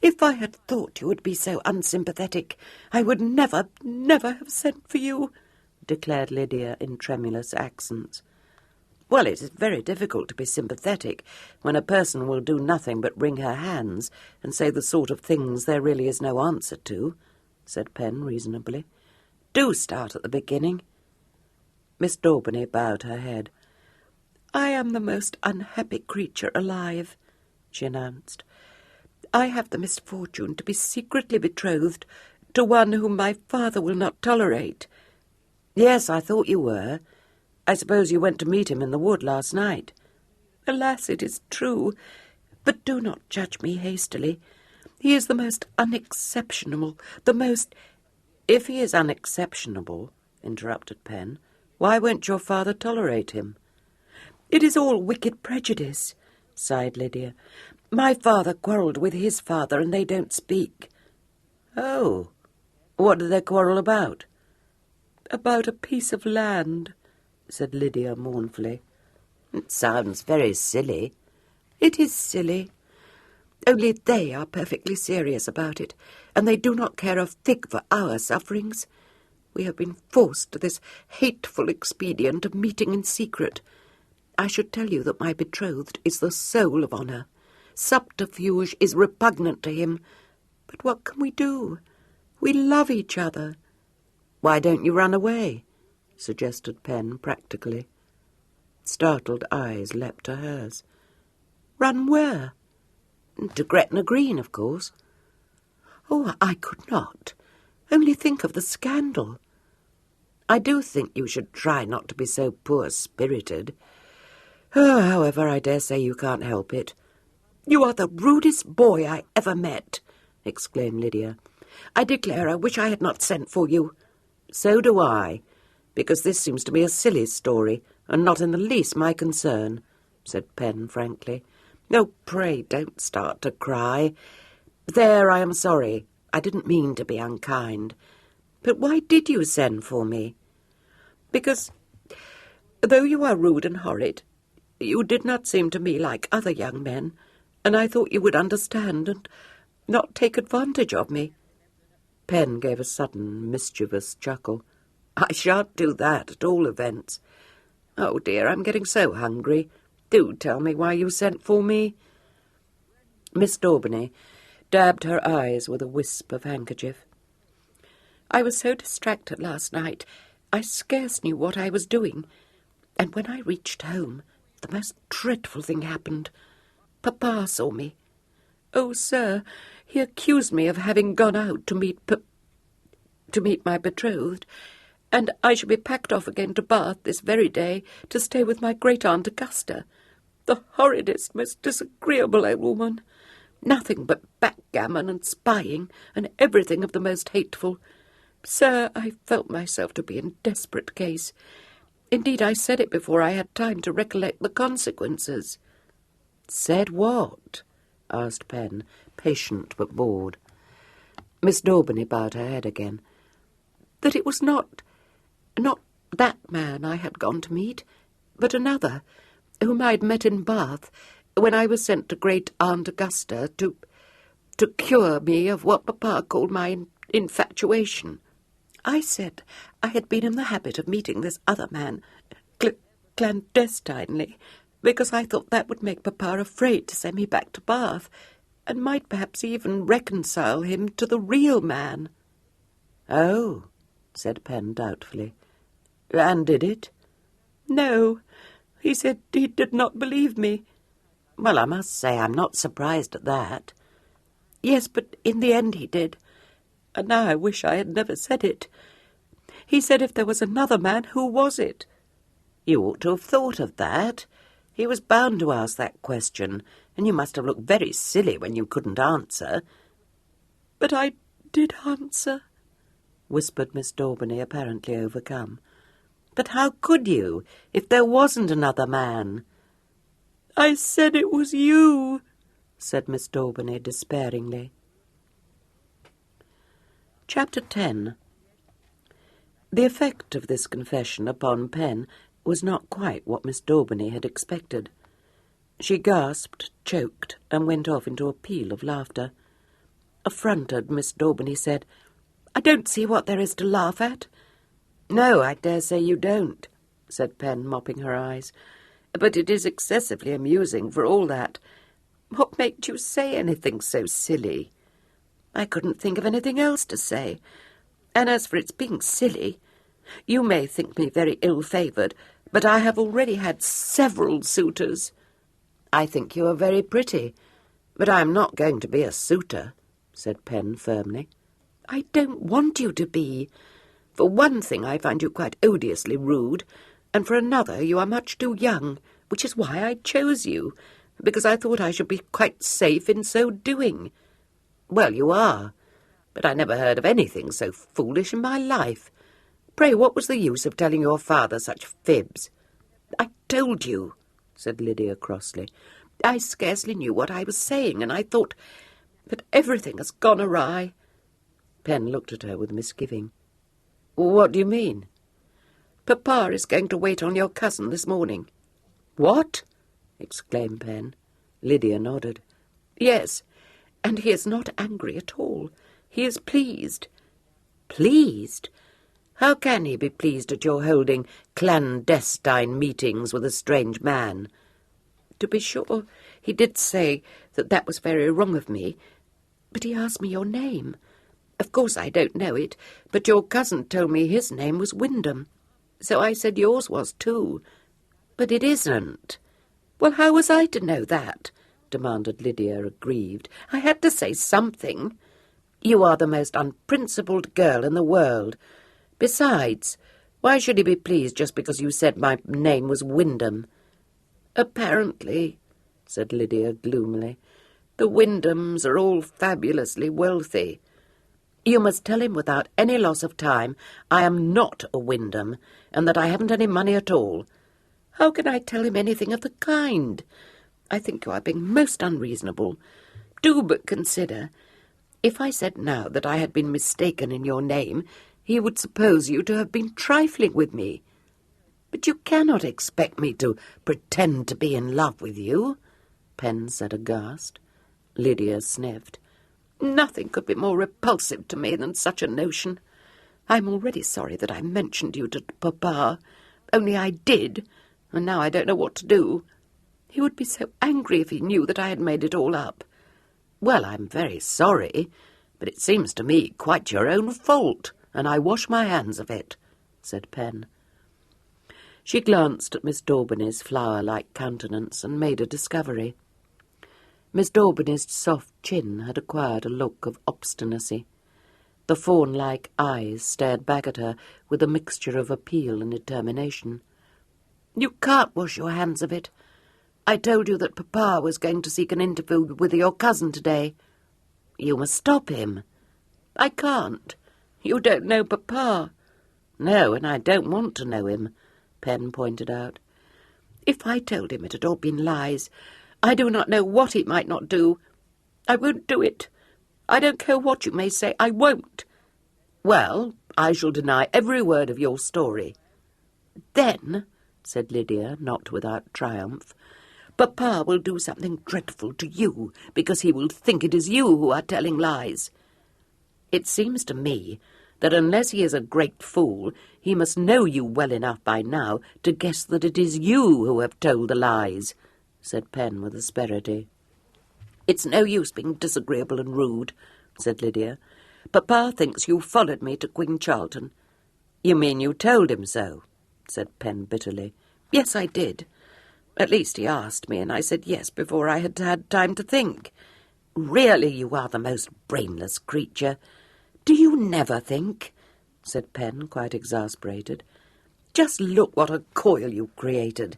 if I had thought you would be so unsympathetic, I would never, never have sent for you," declared Lydia in tremulous accents. Well, it is very difficult to be sympathetic when a person will do nothing but wring her hands and say the sort of things there really is no answer to, said Pen reasonably. Do start at the beginning. Miss Daubeny bowed her head. I am the most unhappy creature alive, she announced. I have the misfortune to be secretly betrothed to one whom my father will not tolerate. Yes, I thought you were. I suppose you went to meet him in the wood last night. Alas, it is true, but do not judge me hastily. He is the most unexceptionable, the most— If he is unexceptionable, interrupted Pen, why won't your father tolerate him? It is all wicked prejudice, sighed Lydia. My father quarrelled with his father, and they don't speak. Oh, what did they quarrel about? About a piece of land, said Lydia mournfully. It sounds very silly. It is silly. Only they are perfectly serious about it, and they do not care a fig for our sufferings. We have been forced to this hateful expedient of meeting in secret. I should tell you that my betrothed is the soul of honour. Subterfuge is repugnant to him. But what can we do? We love each other. Why don't you run away? Suggested Pen practically. Startled eyes leapt to hers. Run where? To Gretna Green, of course. Oh, I could not. Only think of the scandal. I do think you should try not to be so poor-spirited. Oh, however, I dare say you can't help it. You are the rudest boy I ever met, exclaimed Lydia. I declare I wish I had not sent for you. So do I, because this seems to me a silly story, and not in the least my concern, said Pen frankly. Oh, pray don't start to cry. There, I am sorry. I didn't mean to be unkind. But why did you send for me? Because, though you are rude and horrid, you did not seem to me like other young men, and I thought you would understand and not take advantage of me. Pen gave a sudden, mischievous chuckle. I shan't do that, at all events. Oh, dear, I'm getting so hungry. Do tell me why you sent for me. Miss Daubeny dabbed her eyes with a wisp of handkerchief. I was so distracted last night, I scarce knew what I was doing, and when I reached home, the most dreadful thing happened. Papa saw me. Oh, sir, he accused me of having gone out to meet my betrothed, and I shall be packed off again to Bath this very day to stay with my great-aunt Augusta, the horridest, most disagreeable old woman. Nothing but backgammon and spying, and everything of the most hateful. Sir, I felt myself to be in desperate case. Indeed, I said it before I had time to recollect the consequences. Said what? Asked Pen, patient but bored. Miss Daubeny bowed her head again. That it was not that man I had gone to meet, but another, whom I had met in Bath, when I was sent to great-aunt Augusta to cure me of what Papa called my infatuation. I said I had been in the habit of meeting this other man clandestinely, because I thought that would make Papa afraid to send me back to Bath, and might perhaps even reconcile him to the real man. Oh, said Pen doubtfully. And did it? No, he said he did not believe me. Well, I must say I'm not surprised at that. Yes, but in the end he did, and now I wish I had never said it. He said if there was another man, who was it? You ought to have thought of that. He was bound to ask that question, and you must have looked very silly when you couldn't answer. But I did answer, whispered Miss Daubeny, apparently overcome. But how could you, if there wasn't another man? I said it was you, said Miss Daubeny despairingly. Chapter 10. The effect of this confession upon Pen was not quite what Miss Daubeny had expected. She gasped, choked, and went off into a peal of laughter. Affronted, Miss Daubeny said, I don't see what there is to laugh at. No, I dare say you don't, said Pen, mopping her eyes.
But it is excessively amusing for all that. What made you say anything so silly?" "I couldn't think of anything else to say. And as for its being silly, you may think me very ill-favoured, but I have already had several suitors."
"I think you are very pretty, but I am not going to be a suitor," said Pen firmly.
"I don't want you to be. For one thing, I find you quite odiously rude, and for another, you are much too young, which is why I chose you, because I thought I should be quite safe in so doing."
"Well, you are, but I never heard of anything so foolish in my life. Pray, what was the use of telling your father such fibs?"
"I told you," said Lydia crossly. "I scarcely knew what I was saying, and I thought... But everything has gone awry."
Pen looked at her with misgiving. "What do you mean?"
"Papa is going to wait on your cousin this morning."
"What?" exclaimed Pen. Lydia nodded.
"Yes, and he is not angry at all. He is pleased."
"Pleased? How can he be pleased at your holding clandestine meetings with a strange man?"
"To be sure, he did say that was very wrong of me, but he asked me your name. Of course I don't know it, but your cousin told me his name was Wyndham. So I said yours was too."
"But it isn't."
"Well, how was I to know that?" demanded Lydia, aggrieved. "I had to say something."
"You are the most unprincipled girl in the world. Besides, why should he be pleased just because you said my name was Wyndham?"
"Apparently," said Lydia gloomily, "the Wyndhams are all fabulously wealthy."
"You must tell him without any loss of time I am not a Wyndham, and that I haven't any money at all."
"How can I tell him anything of the kind? I think you are being most unreasonable. Do but consider. If I said now that I had been mistaken in your name, he would suppose you to have been trifling with me."
"But you cannot expect me to pretend to be in love with you," Pen said aghast.
Lydia sniffed. "Nothing could be more repulsive to me than such a notion. I'm already sorry that I mentioned you to Papa. Only I did, and now I don't know what to do. He would be so angry if he knew that I had made it all up."
"Well, I'm very sorry, but it seems to me quite your own fault, and I wash my hands of it," said Pen. She glanced at Miss Daubeny's flower-like countenance and made a discovery. Miss Daubeny's soft chin had acquired a look of obstinacy. The fawn-like eyes stared back at her with a mixture of appeal and determination.
"You can't wash your hands of it. I told you that Papa was going to seek an interview with your cousin today."
"You must stop him."
"I can't. You don't know Papa."
"No, and I don't want to know him," Pen pointed out.
"If I told him it had all been lies, I do not know what he might not do. I won't do it. I don't care what you may say. I won't."
"Well, I shall deny every word of your story."
"Then," said Lydia, not without triumph, "Papa will do something dreadful to you, because he will think it is you who are telling lies."
"It seems to me that unless he is a great fool, he must know you well enough by now to guess that it is you who have told the lies," said Pen with asperity.
"It's no use being disagreeable and rude," said Lydia. "Papa thinks you followed me to Queen Charlton."
"You mean you told him so?" said Pen bitterly.
"Yes, I did. At least he asked me, and I said yes before I had had time to think."
"Really, you are the most brainless creature. Do you never think?" said Pen, quite exasperated. "Just look what a coil you've created.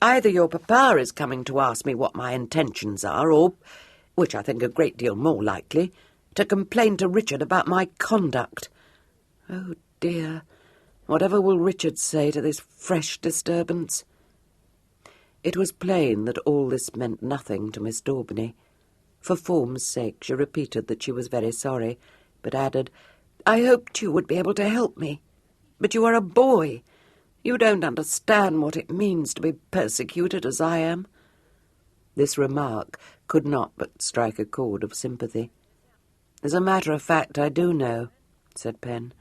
Either your papa is coming to ask me what my intentions are, or, which I think a great deal more likely, to complain to Richard about my conduct.
Oh, dear, whatever will Richard say to this fresh disturbance?"
It was plain that all this meant nothing to Miss Daubeny. For form's sake she repeated that she was very sorry, but added,
"I hoped you would be able to help me. But you are a boy. You don't understand what it means to be persecuted as I am."
This remark could not but strike a chord of sympathy. "As a matter of fact, I do know," said Pen.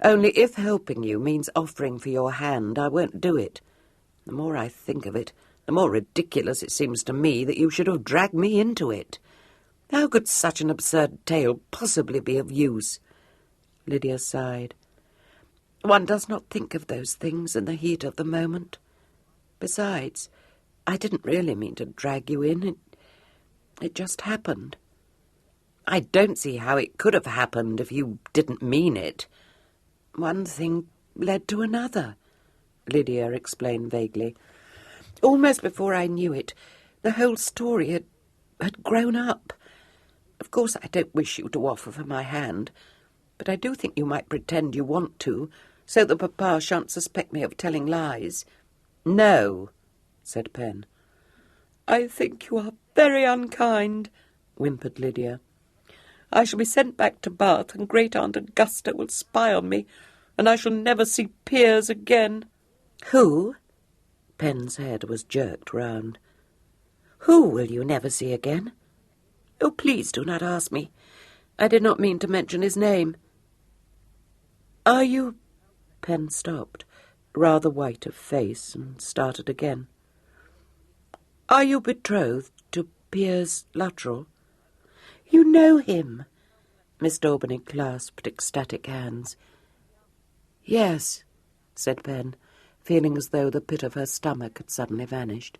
"Only if helping you means offering for your hand, I won't do it. The more I think of it, the more ridiculous it seems to me that you should have dragged me into it. How could such an absurd tale possibly be of use?" Lydia sighed. "One does not think of those things in the heat of the moment. Besides, I didn't really mean to drag you in. It just happened." "I don't see how it could have happened if you didn't mean it." "One thing led to another," Lydia explained vaguely. "Almost before I knew it, the whole story had grown up. Of course, I don't wish you to offer for my hand, but I do think you might pretend you want to, so that Papa shan't suspect me of telling lies." "No," said Pen. "I think you are very unkind," whimpered Lydia. "I shall be sent back to Bath, and Great-aunt Augusta will spy on me, and I shall never see Piers again." "Who?" Pen's head was jerked round. "Who will you never see again?"
"Oh, please do not ask me. I did not mean to mention his name."
"Are you—" Pen stopped, rather white of face, and started again. "Are you betrothed to Piers Luttrell?"
"You know him?"
Miss Daubeny clasped ecstatic hands.
"Yes,"
said Pen, feeling as though the pit of her stomach had suddenly vanished.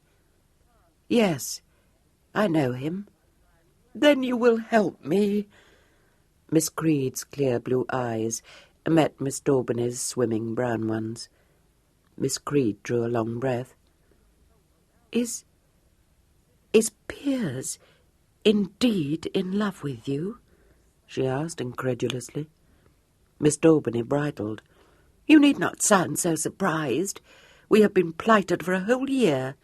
"Yes, I know him."
"Then you will help me?" Miss Creed's clear blue eyes met Miss Daubeny's swimming brown ones. Miss Creed drew a long breath.
Is Piers indeed in love with you?"
she asked incredulously. Miss Daubeny bridled.
"You need not sound so surprised. We have been plighted for a whole year.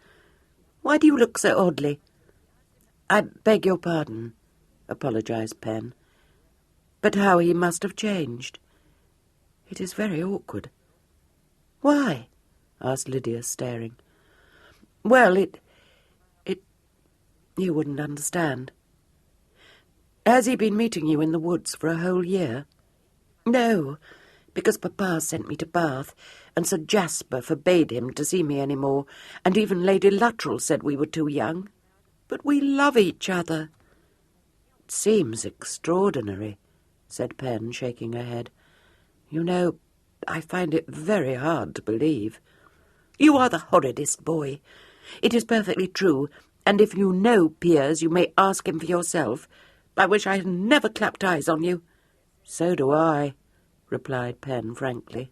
Why do you look so oddly?"
"I beg your pardon," apologised Pen. "But how he must have changed. It is very awkward."
"Why?"
asked Lydia, staring.
"Well, you wouldn't understand."
"Has he been meeting you in the woods for a whole year?"
"No, because Papa sent me to Bath, and Sir Jasper forbade him to see me any more, and even Lady Luttrell said we were too young. But we love each other."
"It seems extraordinary," said Pen, shaking her head. "You know, I find it very hard to believe."
"You are the horridest boy. It is perfectly true, and if you know Piers, you may ask him for yourself. I wish I had never clapped eyes on you."
"So do I," replied Pen frankly.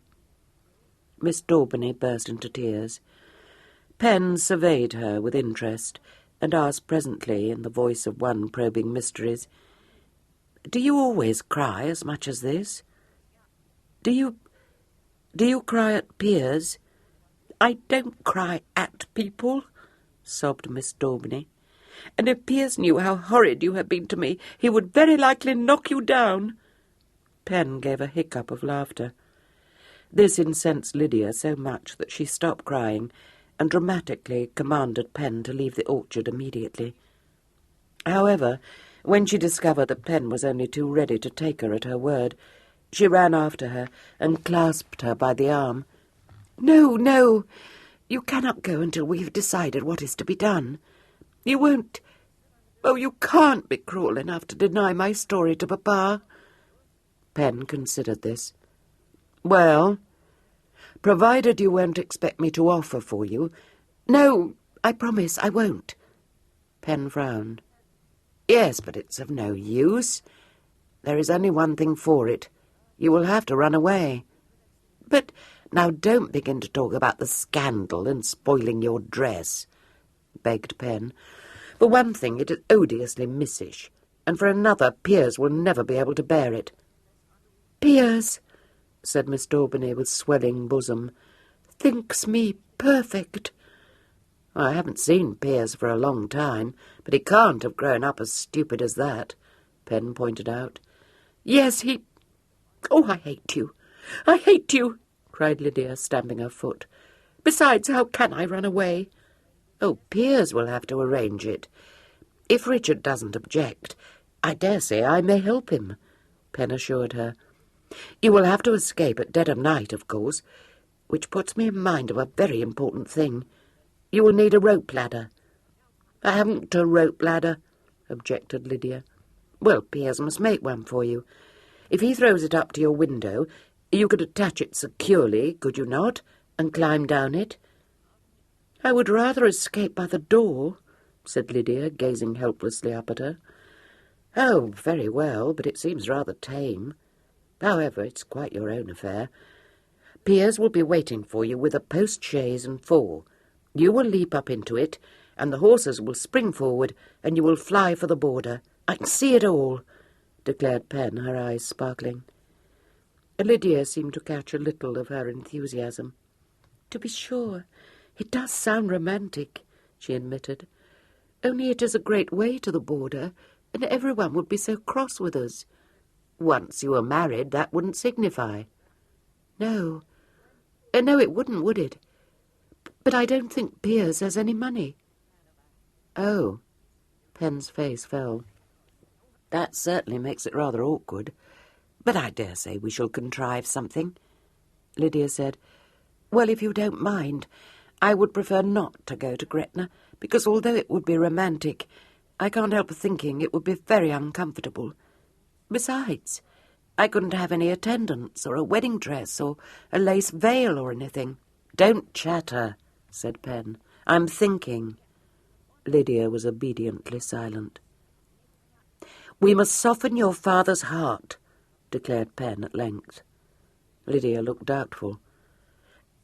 Miss Daubeny burst into tears. Pen surveyed her with interest, and asked presently, in the voice of one probing mysteries, "Do you always cry as much as this? Do you cry at Piers?"
"I don't cry at people," sobbed Miss Daubeny. "And if Piers knew how horrid you have been to me, he would very likely knock you down."
Pen gave a hiccup of laughter. This incensed Lydia so much that she stopped crying and dramatically commanded Pen to leave the orchard immediately. However, when she discovered that Pen was only too ready to take her at her word, she ran after her and clasped her by the arm.
"No, no, you cannot go until we have decided what is to be done. You won't... Oh, you can't be cruel enough to deny my story to Papa."
Pen considered this. "Well, provided you won't expect me to offer for you—"
"No, I promise I won't."
Pen frowned. "Yes, but it's of no use. There is only one thing for it. You will have to run away."
"But
now don't begin to talk about the scandal and spoiling your dress," begged Pen. "For one thing, it is odiously missish, and for another, Piers will never be able to bear it."
"Piers,"
said Miss Daubeny with swelling bosom,
"thinks me perfect."
"I haven't seen Piers for a long time, but he can't have grown up as stupid as that," Pen pointed out.
"Yes, he... Oh, I hate you. I hate you," cried Lydia, stamping her foot. "Besides, how can I run away?"
"Oh, Piers will have to arrange it. If Richard doesn't object, I dare say I may help him," Pen assured her. "You will have to escape at dead of night, of course.
Which puts me in mind of a very important thing. You will need a rope ladder." "I haven't a rope ladder," objected Lydia. "Well, Piers must make one for you. If he throws it up to your window, you could attach it securely, could you not, and climb down it?" "I would rather escape by the door," said Lydia, gazing helplessly up at her. "Oh, very well, but it seems rather tame. However, it's quite your own affair. Piers will be waiting for you with a post-chaise and four. You will leap up into it, and the horses will spring forward, and you will fly for the border. I can see it all," declared Pen, her eyes sparkling. Lydia seemed to catch a little of her enthusiasm. "To be sure, it does sound romantic," she admitted. "Only it is a great way to the border, and everyone would be so cross with us." "Once you were married, that wouldn't signify." "No. No, it wouldn't, would it? But I don't think Piers has any money."
"Oh." Pen's face fell. "That certainly makes it rather awkward. But I dare say we shall contrive something." Lydia said, "Well, if you don't mind, I would prefer not to go to Gretna, because although it would be romantic, I can't help thinking it would be very uncomfortable. Besides, I couldn't have any attendants or a wedding dress or a lace veil or anything." "Don't chatter," said Pen. "I'm thinking." Lydia was obediently silent. "We must soften your father's heart," declared Pen at length. Lydia looked doubtful.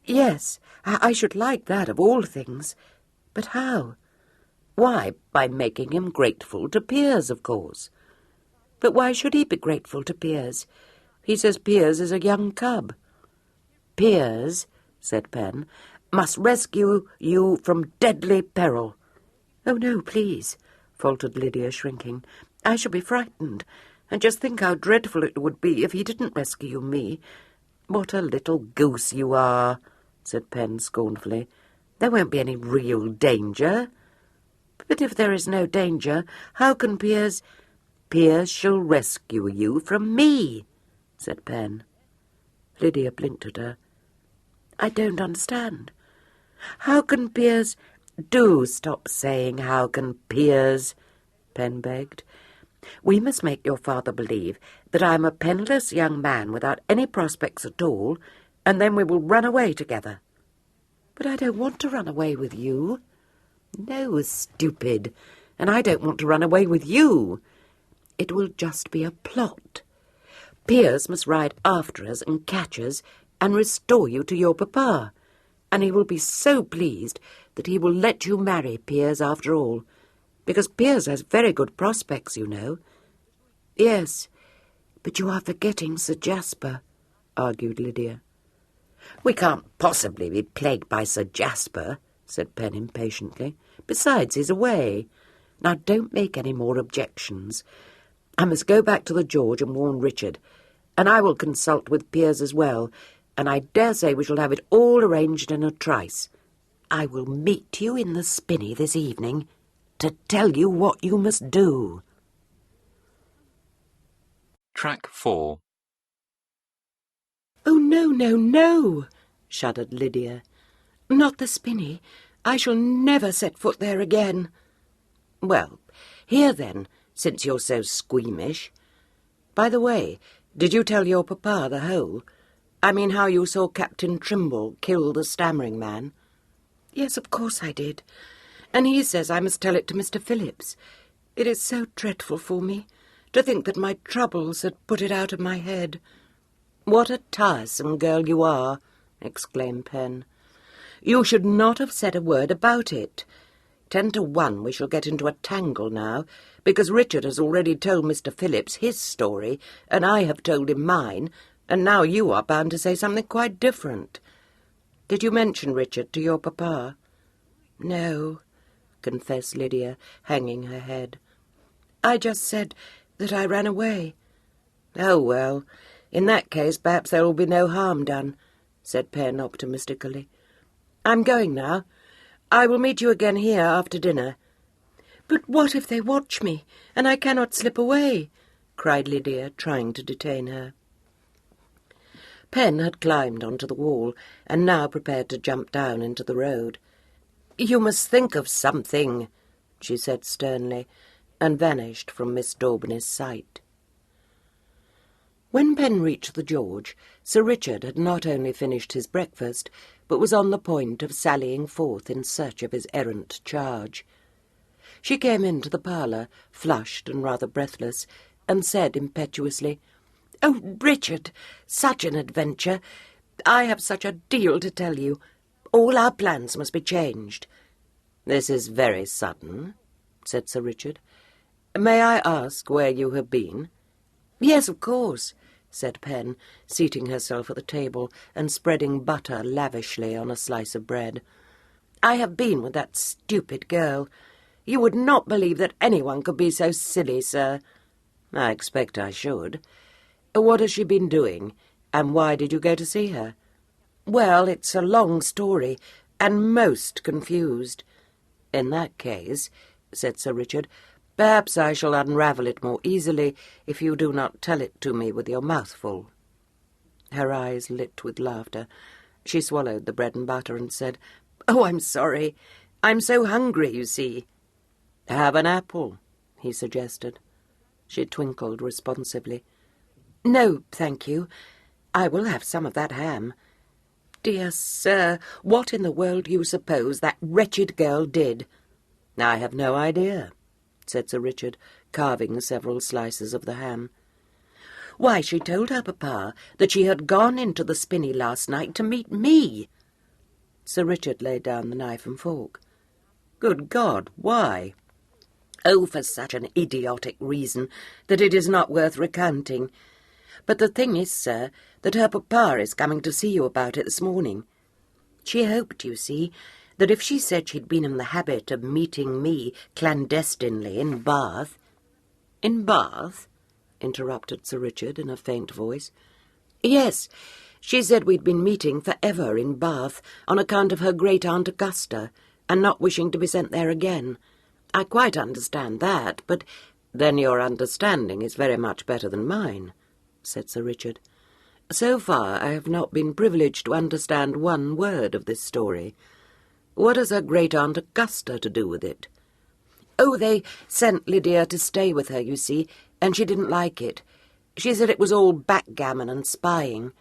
"Yes, I should like that of all things. But how?"
"Why, by making him grateful to Piers, of course."
"But why should he be grateful to Piers? He says Piers is a young cub."
"Piers," said Pen, "must rescue you from deadly peril."
"Oh, no, please," faltered Lydia, shrinking. "I shall be frightened, and just think how dreadful it would be if he didn't rescue me."
"What a little goose you are," said Pen scornfully. "There won't be any real danger."
"But if there is no danger, how can Piers—"
"Piers shall rescue you from me," said Pen.
Lydia blinked at her. "I don't understand. How can Piers—"
"Do stop saying, 'How can Piers?'" Pen begged. "We must make your father believe that I am a penniless young man without any prospects at all, and then we will run away together."
"But I don't want to run away with you."
"No, stupid, and I don't want to run away with you. It will just be a plot. Piers must ride after us and catch us and restore you to your papa, and he will be so pleased that he will let you marry Piers after all, because Piers has very good prospects, you know."
"Yes, but you are forgetting Sir Jasper," argued Lydia.
"We can't possibly be plagued by Sir Jasper," said Pen impatiently. "Besides, he's away. Now don't make any more objections. I must go back to the George and warn Richard, and I will consult with Piers as well, and I dare say we shall have it all arranged in a trice. I will meet you in the spinney this evening to tell you what you must do."
Track 4.
"Oh, no, no, no," shuddered Lydia. "Not the spinney. I shall never set foot there again."
"Well, here then, since you're so squeamish. By the way, did you tell your papa the whole? I mean how you saw Captain Trimble kill the stammering man?"
"Yes, of course I did. And he says I must tell it to Mr. Phillips. It is so dreadful for me to think that my troubles had put it out of my head."
"What a tiresome girl you are," exclaimed Pen. "You should not have said a word about it. 10 to 1 we shall get into a tangle now, because Richard has already told Mr. Phillips his story, and I have told him mine, and now you are bound to say something quite different. Did you mention Richard to your papa?"
"No,"
confessed Lydia, hanging her head.
"I just said that I ran away."
"Oh, well, in that case perhaps there will be no harm done," said Pen optimistically. "I'm going now. I will meet you again here after dinner."
"But what if they watch me, and I cannot slip away?" cried Lydia, trying to detain her. Pen had climbed onto the wall and now prepared to jump down into the road. "You must think of something," she said sternly, and vanished from Miss Daubeny's sight. When Pen reached the George, Sir Richard had not only finished his breakfast, but was on the point of sallying forth in search of his errant charge. She came into the parlour, flushed and rather breathless, and said impetuously, "Oh, Richard, such an adventure! I have such a deal to tell you. All our plans must be changed."
"This is very sudden," said Sir Richard. "May I ask where you have been?"
"Yes, of course,"
said Pen, seating herself at the table and spreading butter lavishly on a slice of bread.
"I have been with that stupid girl. You would not believe that anyone could be so silly, sir."
"I expect I should. What has she been doing, and why did you go to see her?"
"Well, it's a long story, and most confused."
"In that case," said Sir Richard, "perhaps I shall unravel it more easily if you do not tell it to me with your mouth full." Her eyes lit with laughter. She swallowed the bread and butter and said,
"Oh, I'm sorry. I'm so hungry, you see."
"Have an apple," he suggested. She twinkled responsively.
"No, thank you. I will have some of that ham. Dear sir, what in the world do you suppose that wretched girl did?"
"I have no idea," said Sir Richard, carving several slices of the ham.
"Why, she told her papa that she had gone into the spinney last night to meet me."
Sir Richard laid down the knife and fork. "Good God, why?"
"Oh, for such an idiotic reason that it is not worth recounting. But the thing is, sir, that her papa is coming to see you about it this morning. She hoped, you see, that if she said she'd been in the habit of meeting me clandestinely in Bath—"
"In Bath?" interrupted Sir Richard in a faint voice.
"Yes, she said we'd been meeting for ever in Bath on account of her great-aunt Augusta, and not wishing to be sent there again. I quite understand that, but—"
"Then your understanding is very much better than mine," said Sir Richard. "So far I have not been privileged to understand one word of this story. What has her great-aunt Augusta to do with it?"
"Oh, they sent Lydia to stay with her, you see, and she didn't like it. She said it was all backgammon and spying.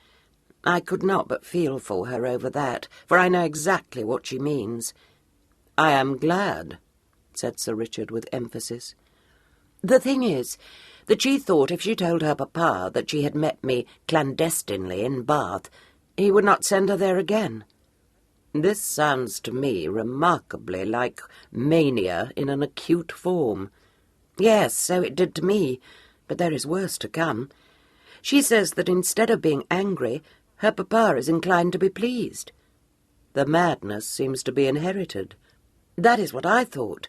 I could not but feel for her over that, for I know exactly what she means."
"I am glad," said Sir Richard with emphasis.
"The thing is that she thought if she told her papa that she had met me clandestinely in Bath, he would not send her there again."
"This sounds to me remarkably like mania in an acute form."
"Yes, so it did to me, but there is worse to come. She says that instead of being angry, her papa is inclined to be pleased."
"The madness seems to be inherited."
"That is what I thought.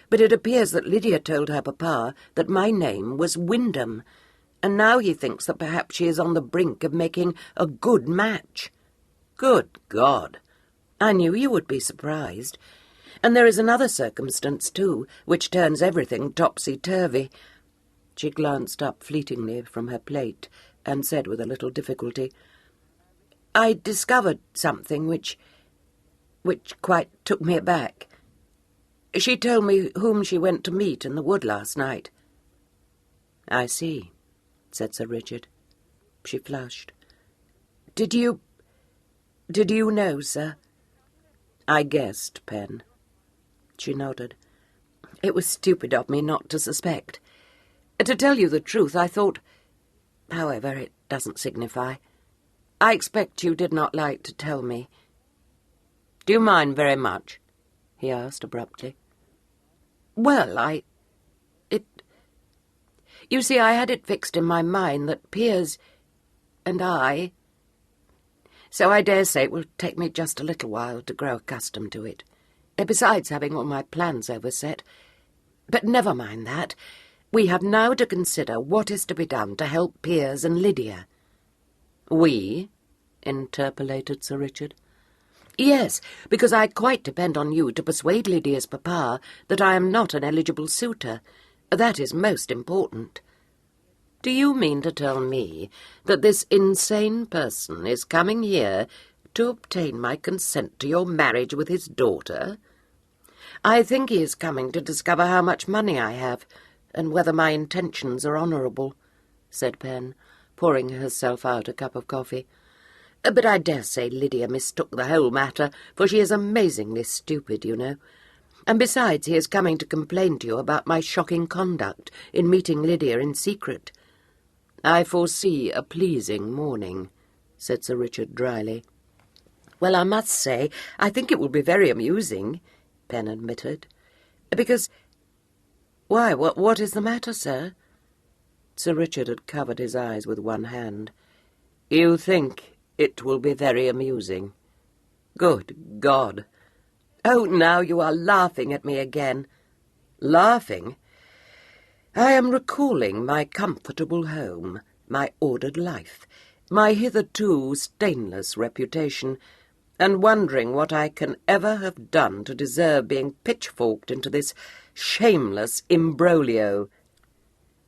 But it appears that Lydia told her papa that my name was Wyndham, and now he thinks that perhaps she is on the brink of making a good match."
"Good God!"
"I knew you would be surprised. And there is another circumstance, too, which turns everything topsy-turvy."
She glanced up fleetingly from her plate and said with a little difficulty,
"I discovered something which quite took me aback. She told me whom she went to meet in the wood last night."
"I see," said Sir Richard. She flushed.
Did you know, sir?"
"I guessed, Pen." She nodded.
"It was stupid of me not to suspect. To tell you the truth, I thought... However, it doesn't signify. I expect you did not like to tell me."
"Do you mind very much?" he asked abruptly.
"Well, You see, I had it fixed in my mind that Piers and I... So I dare say it will take me just a little while to grow accustomed to it, besides having all my plans overset. But never mind that. We have now to consider what is to be done to help Piers and Lydia."
"We?" interpolated Sir Richard.
"Yes, because I quite depend on you to persuade Lydia's papa that I am not an eligible suitor. That is most important." Do you mean to tell me that this insane person is coming here to obtain my consent to your marriage with his daughter? I think he is coming to discover how much money I have, and whether my intentions are honourable," said Pen, pouring herself out a cup of coffee. "But I dare say Lydia mistook the whole matter, for she is amazingly stupid, you know. And besides, he is coming to complain to you about my shocking conduct in meeting Lydia in secret." "I foresee a pleasing morning," said Sir Richard dryly. "Well, I must say, I think it will be very amusing," Pen admitted. "Because—" "Why, what is the matter, sir?" Sir Richard had covered his eyes with one hand. "You think it will be very amusing? Good God! Oh, now you are laughing at me again." "Laughing? I am recalling my comfortable home, my ordered life, my hitherto stainless reputation, and wondering what I can ever have done to deserve being pitchforked into this shameless imbroglio.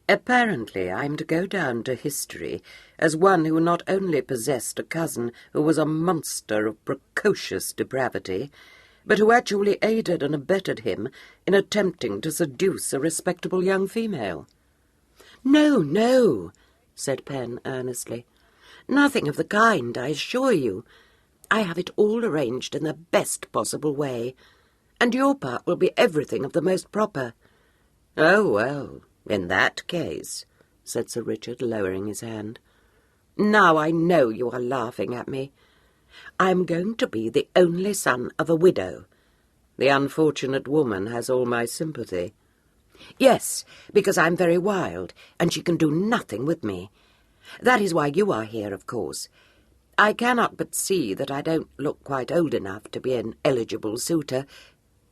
Apparently I'm to go down to history as one who not only possessed a cousin who was a monster of precocious depravity, but who actually aided and abetted him in attempting to seduce a respectable young female." "No, no," said Pen earnestly. "Nothing of the kind, I assure you. I have it all arranged in the best possible way, and your part will be everything of the most proper." "Oh, well, in that case," said Sir Richard, lowering his hand. "Now I know you are laughing at me. I am going to be the only son of a widow." "The unfortunate woman has all my sympathy." "Yes, because I'm very wild, and she can do nothing with me. That is why you are here, of course. I cannot but see that I don't look quite old enough to be an eligible suitor.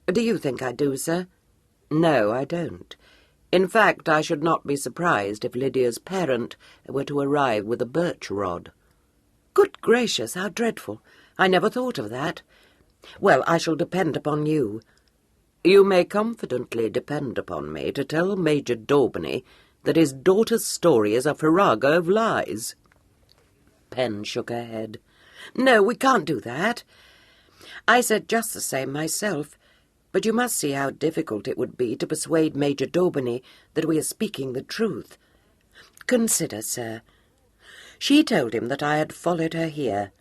Do you think I do, sir?" "No, I don't. In fact, I should not be surprised if Lydia's parent were to arrive with a birch rod." "Good gracious, how dreadful! I never thought of that. Well, I shall depend upon you." "You may confidently depend upon me to tell Major Daubeny that his daughter's story is a farrago of lies." Pen shook her head. "No, we can't do that. I said just the same myself, but you must see how difficult it would be to persuade Major Daubeny that we are speaking the truth. Consider, sir. She told him that I had followed her here,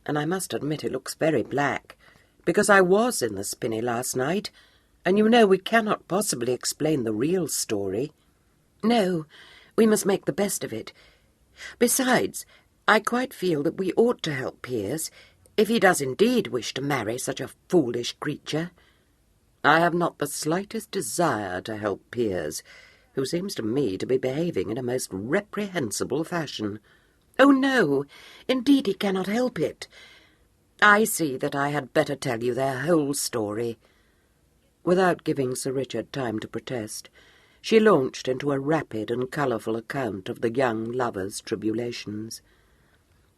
and I must admit it looks very black, because I was in the spinney last night, and you know we cannot possibly explain the real story." "No, we must make the best of it. Besides, I quite feel that we ought to help Piers, if he does indeed wish to marry such a foolish creature." "I have not the slightest desire to help Piers, who seems to me to be behaving in a most reprehensible fashion." "Oh, no, indeed he cannot help it. I see that I had better tell you their whole story." Without giving Sir Richard time to protest, she launched into a rapid and colourful account of the young lover's tribulations.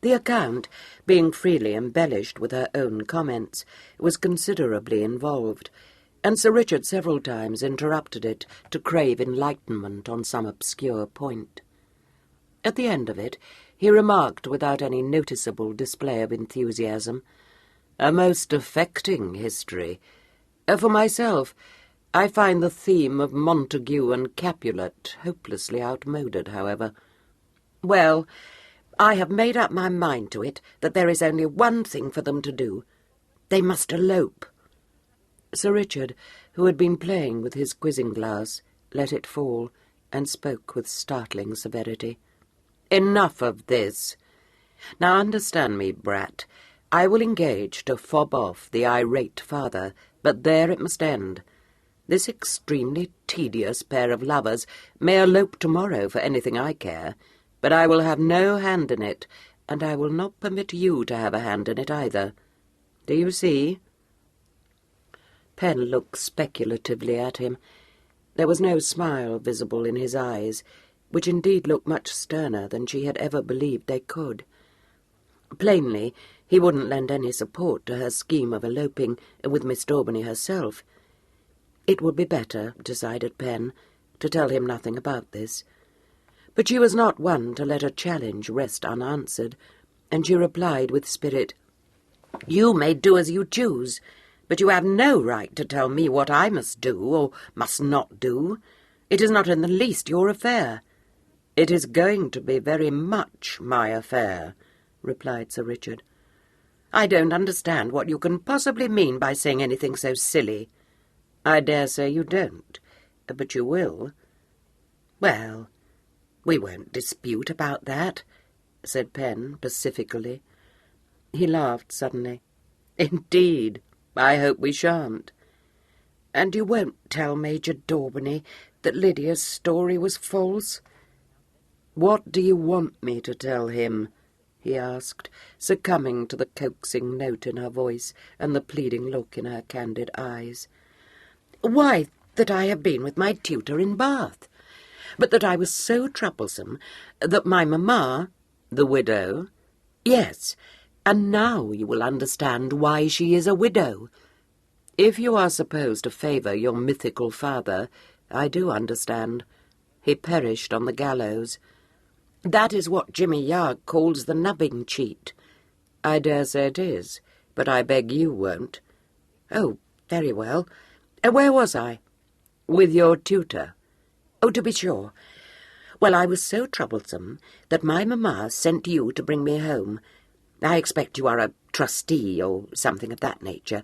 The account, being freely embellished with her own comments, was considerably involved, and Sir Richard several times interrupted it to crave enlightenment on some obscure point. At the end of it, he remarked without any noticeable display of enthusiasm, "A most affecting history. For myself, I find the theme of Montague and Capulet hopelessly outmoded, however. Well, I have made up my mind to it that there is only one thing for them to do. They must elope." Sir Richard, who had been playing with his quizzing-glass, let it fall, and spoke with startling severity. "Enough of this. Now understand me, brat. I will engage to fob off the irate father, but there it must end. This extremely tedious pair of lovers may elope tomorrow for anything I care, but I will have no hand in it, and I will not permit you to have a hand in it either. Do you see?" Pen looked speculatively at him. There was no smile visible in his eyes, which indeed looked much sterner than she had ever believed they could. Plainly, he wouldn't lend any support to her scheme of eloping with Miss Daubeny herself. It would be better, decided Pen, to tell him nothing about this.
But she was not one to let a challenge rest unanswered, and she replied with spirit, "You may do as you choose, but you have no right to tell me what I must do or must not do. It is not in the least your affair." "It is going to be very much my affair," replied Sir Richard. "I don't understand what you can possibly mean by saying anything so silly." "I dare say you don't, but you will." "Well, we won't dispute about that," said Penn pacifically. He laughed suddenly. "Indeed, I hope we shan't." "And you won't tell Major Daubeny that Lydia's story was false?" "What do you want me to tell him?" he asked, succumbing to the coaxing note in her voice and the pleading look in her candid eyes. "Why, that I have been with my tutor in Bath, but that I was so troublesome that my mamma—" "The widow?" "Yes, and now you will understand why she is a widow." "If you are supposed to favour your mythical father, I do understand. He perished on the gallows." "That is what Jimmy Yarg calls the nubbing cheat." "I dare say it is, but I beg you won't." "Oh, very well. Where was I?" "With your tutor." "Oh, to be sure. Well, I was so troublesome that my mamma sent you to bring me home. I expect you are a trustee or something of that nature,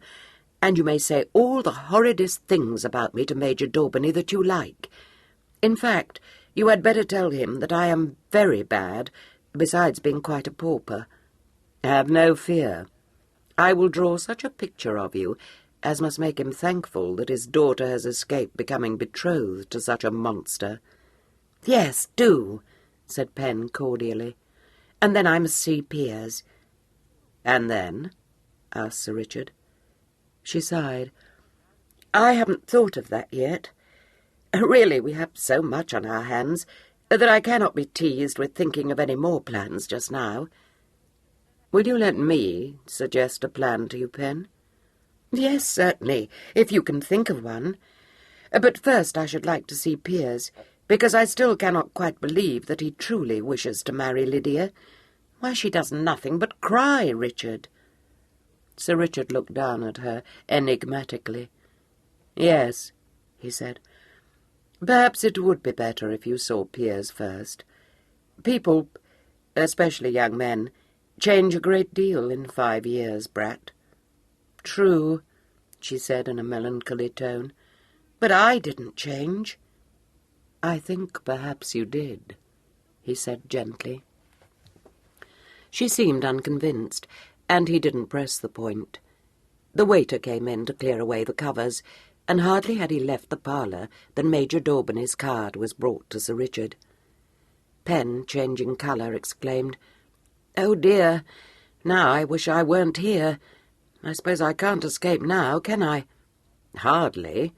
and you may say all the horridest things about me to Major Daubeny that you like. In fact, you had better tell him that I am very bad, besides being quite a pauper." "Have no fear. I will draw such a picture of you as must make him thankful that his daughter has escaped becoming betrothed to such a monster." "Yes, do," said Penn cordially. "And then I must see Piers." "And then?" asked Sir Richard. She sighed. "I haven't thought of that yet. Really, we have so much on our hands that I cannot be teased with thinking of any more plans just now." "Will you let me suggest a plan to you, Penn?" "Yes, certainly, if you can think of one. But first I should like to see Piers, because I still cannot quite believe that he truly wishes to marry Lydia. Why, she does nothing but cry, Richard." Sir Richard looked down at her enigmatically. "Yes," he said. "Perhaps it would be better if you saw Piers first. People, especially young men, change a great deal in 5 years, Brat." "True," she said in a melancholy tone. "But I didn't change." "I think perhaps you did," he said gently. She seemed unconvinced, and he didn't press the point. The waiter came in to clear away the covers, and hardly had he left the parlour than Major Daubeny's card was brought to Sir Richard. Penn, changing colour, exclaimed, "Oh dear, now I wish I weren't here. I suppose I can't escape now, can I?" "Hardly.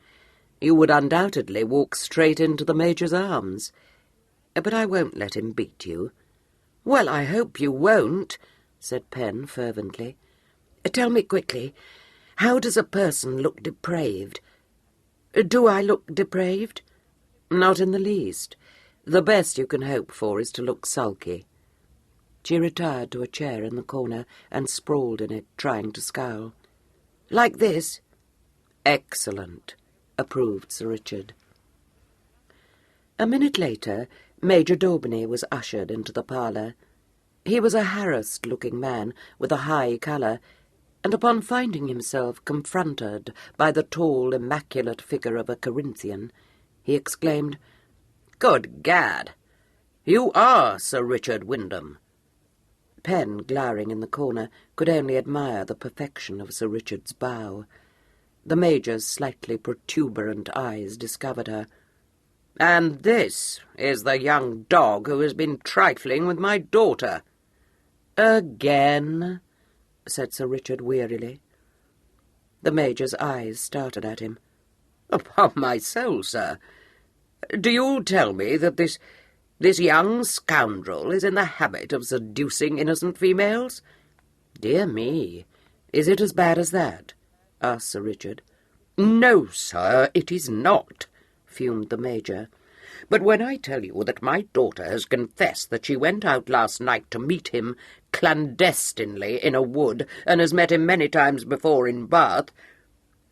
You would undoubtedly walk straight into the Major's arms. But I won't let him beat you." "Well, I hope you won't," said Penn fervently. "Tell me quickly, how does a person look depraved? Do I look depraved?" "Not in the least. The best you can hope for is to look sulky." She retired to a chair in the corner and sprawled in it, trying to scowl. "Like this?" "Excellent," approved Sir Richard. A minute later, Major Daubeny was ushered into the parlour. He was a harassed-looking man with a high colour, and upon finding himself confronted by the tall, immaculate figure of a Corinthian, he exclaimed, "Good gad! You are Sir Richard Wyndham." Penn, glowering in the corner, could only admire the perfection of Sir Richard's bow. The Major's slightly protuberant eyes discovered her. "And this is the young dog who has been trifling with my daughter." "Again?" said Sir Richard wearily. The Major's eyes started at him. "Upon my soul, sir, do you tell me that this young scoundrel is in the habit of seducing innocent females?" "Dear me, is it as bad as that?" asked Sir Richard. "No, sir, it is not," fumed the Major.
But when I tell you that my daughter has confessed that she went out last night to meet him clandestinely in a wood, and has met him many times before in Bath—"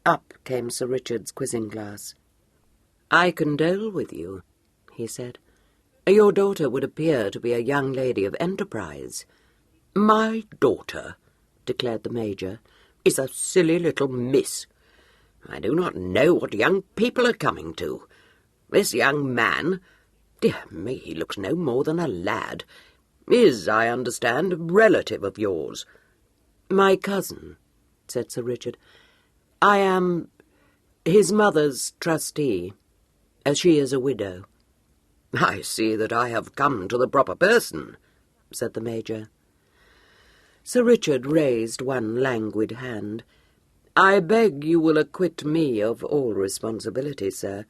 Up came Sir Richard's quizzing glass. "I condole with you," he said. "Your daughter would appear to be a young lady of enterprise."
"My daughter," declared the Major, "is a silly little miss. I do not know what young people are coming to. This young man, dear me, he looks no more than a lad, is, I understand, a relative of yours."
"My cousin," said Sir Richard. "I am his mother's trustee, as she is a widow."
"I see that I have come to the proper person," said the Major.
Sir Richard raised one languid hand. "I beg you will acquit me of all responsibility, sir.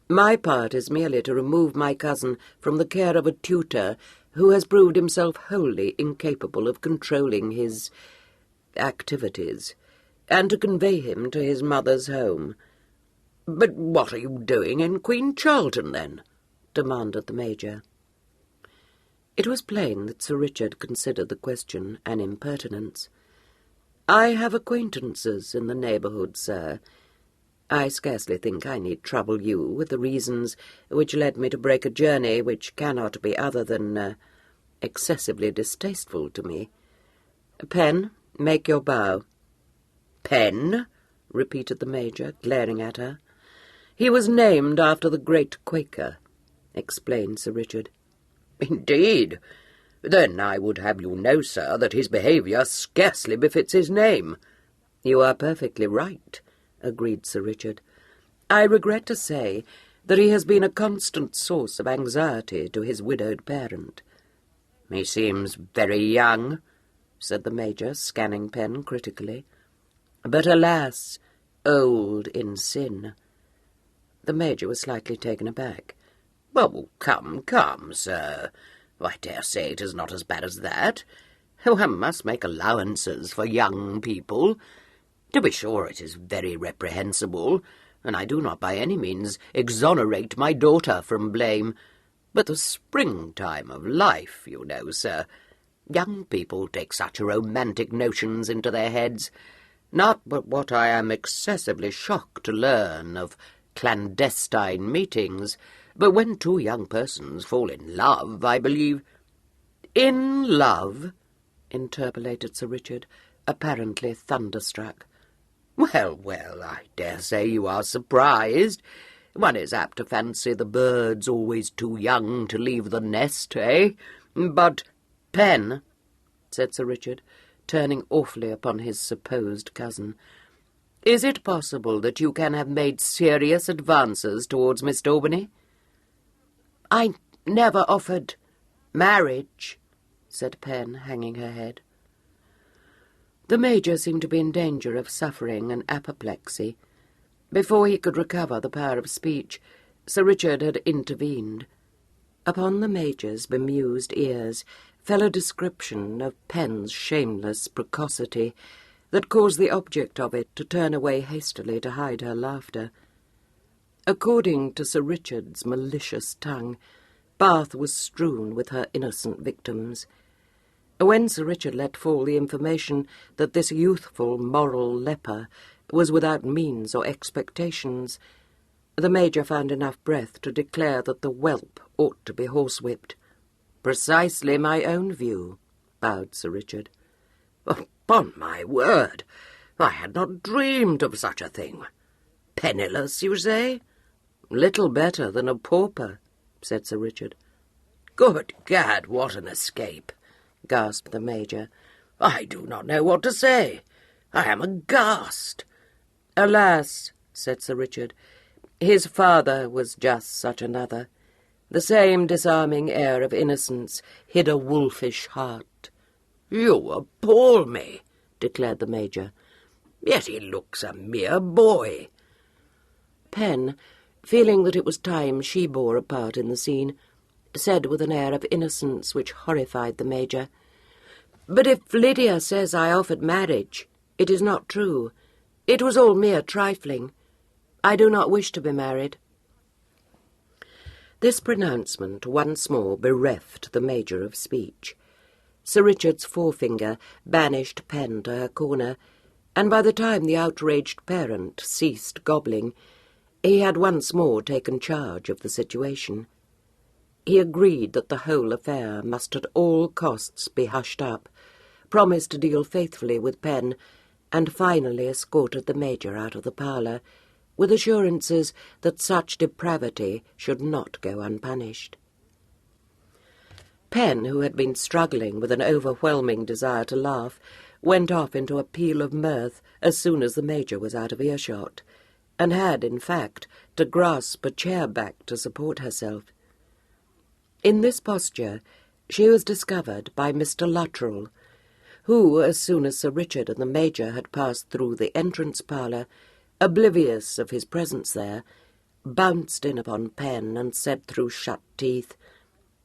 My part is merely to remove my cousin from the care of a tutor who has proved himself wholly incapable of controlling his activities, and to convey him to his mother's home."
"But what are you doing in Queen Charlton, then?" demanded the Major.
It was plain that Sir Richard considered the question an impertinence. "I have acquaintances in the neighbourhood, sir. I scarcely think I need trouble you with the reasons which led me to break a journey which cannot be other than excessively distasteful to me. Pen, make your bow."
"Pen?"
repeated the Major, glaring at her. "He was named after the great Quaker," explained Sir Richard.
"Indeed? Then I would have you know, sir, that his behaviour scarcely befits his name."
"You are perfectly right," agreed Sir Richard. "I regret to say that he has been a constant source of anxiety to his widowed parent."
"He seems very young,"
said the Major, scanning Pen critically. "But alas, old in sin." The Major was slightly taken aback.
"Oh, come, sir. I dare say it is not as bad as that. One must make allowances for young people. To be sure, it is very reprehensible, and I do not by any means exonerate my daughter from blame. But the springtime of life, you know, sir. Young people take such romantic notions into their heads. Not but what I am excessively shocked to learn of clandestine meetings, but when two young persons fall in love, I believe—"
"In love?" interpolated Sir Richard, apparently thunderstruck.
Well, I dare say you are surprised. One is apt to fancy the bird's always too young to leave the nest, eh? But—"
"Pen," said Sir Richard, turning awfully upon his supposed cousin, "is it possible that you can have made serious advances towards Miss Daubeny?" "I never offered marriage," said Pen, hanging her head. The Major seemed to be in danger of suffering an apoplexy. Before he could recover the power of speech, Sir Richard had intervened. Upon the Major's bemused ears fell a description of Pen's shameless precocity that caused the object of it to turn away hastily to hide her laughter. According to Sir Richard's malicious tongue, Bath was strewn with her innocent victims. When Sir Richard let fall the information that this youthful moral leper was without means or expectations, the Major found enough breath to declare that the whelp ought to be horsewhipped. "Precisely my own view," bowed Sir Richard.
"Upon my word, I had not dreamed of such a thing. Penniless, you say?"
"Little better than a pauper," said Sir Richard.
"Good gad, what an escape!" gasped the Major. "I do not know what to say. I am aghast."
"Alas," said Sir Richard, "his father was just such another. The same disarming air of innocence hid a wolfish heart."
"You appall me," declared the Major. "Yet he looks a mere boy."
Pen, feeling that it was time she bore a part in the scene, said with an air of innocence which horrified the Major, "But if Lydia says I offered marriage, it is not true. It was all mere trifling. I do not wish to be married."
This pronouncement once more bereft the Major of speech. Sir Richard's forefinger banished Pen to her corner, and by the time the outraged parent ceased gobbling, he had once more taken charge of the situation. He agreed that the whole affair must at all costs be hushed up, promised to deal faithfully with Pen, and finally escorted the Major out of the parlour, with assurances that such depravity should not go unpunished. Pen, who had been struggling with an overwhelming desire to laugh, went off into a peal of mirth as soon as the Major was out of earshot, and had, in fact, to grasp a chair back to support herself. In this posture she was discovered by Mr. Luttrell, who, as soon as Sir Richard and the Major had passed through the entrance parlour, oblivious of his presence there, bounced in upon Pen and said through shut teeth,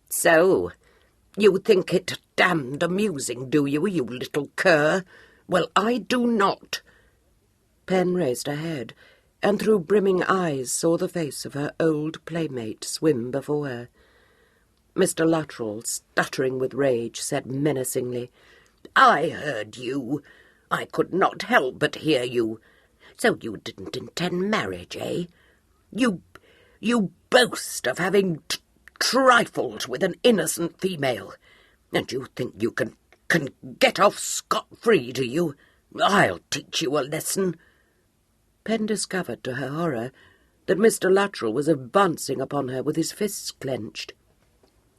"So, you think it damned amusing, do you little cur? Well, I do not." Pen raised her head, and through brimming eyes saw the face of her old playmate swim before her. Mr. Luttrell, stuttering with rage, said menacingly, "I heard you. I could not help but hear you. So you didn't intend marriage, eh? You boast of having trifled with an innocent female, and you think you can get off scot-free, do you? I'll teach you a lesson." Pen discovered to her horror that Mr. Luttrell was advancing upon her with his fists clenched.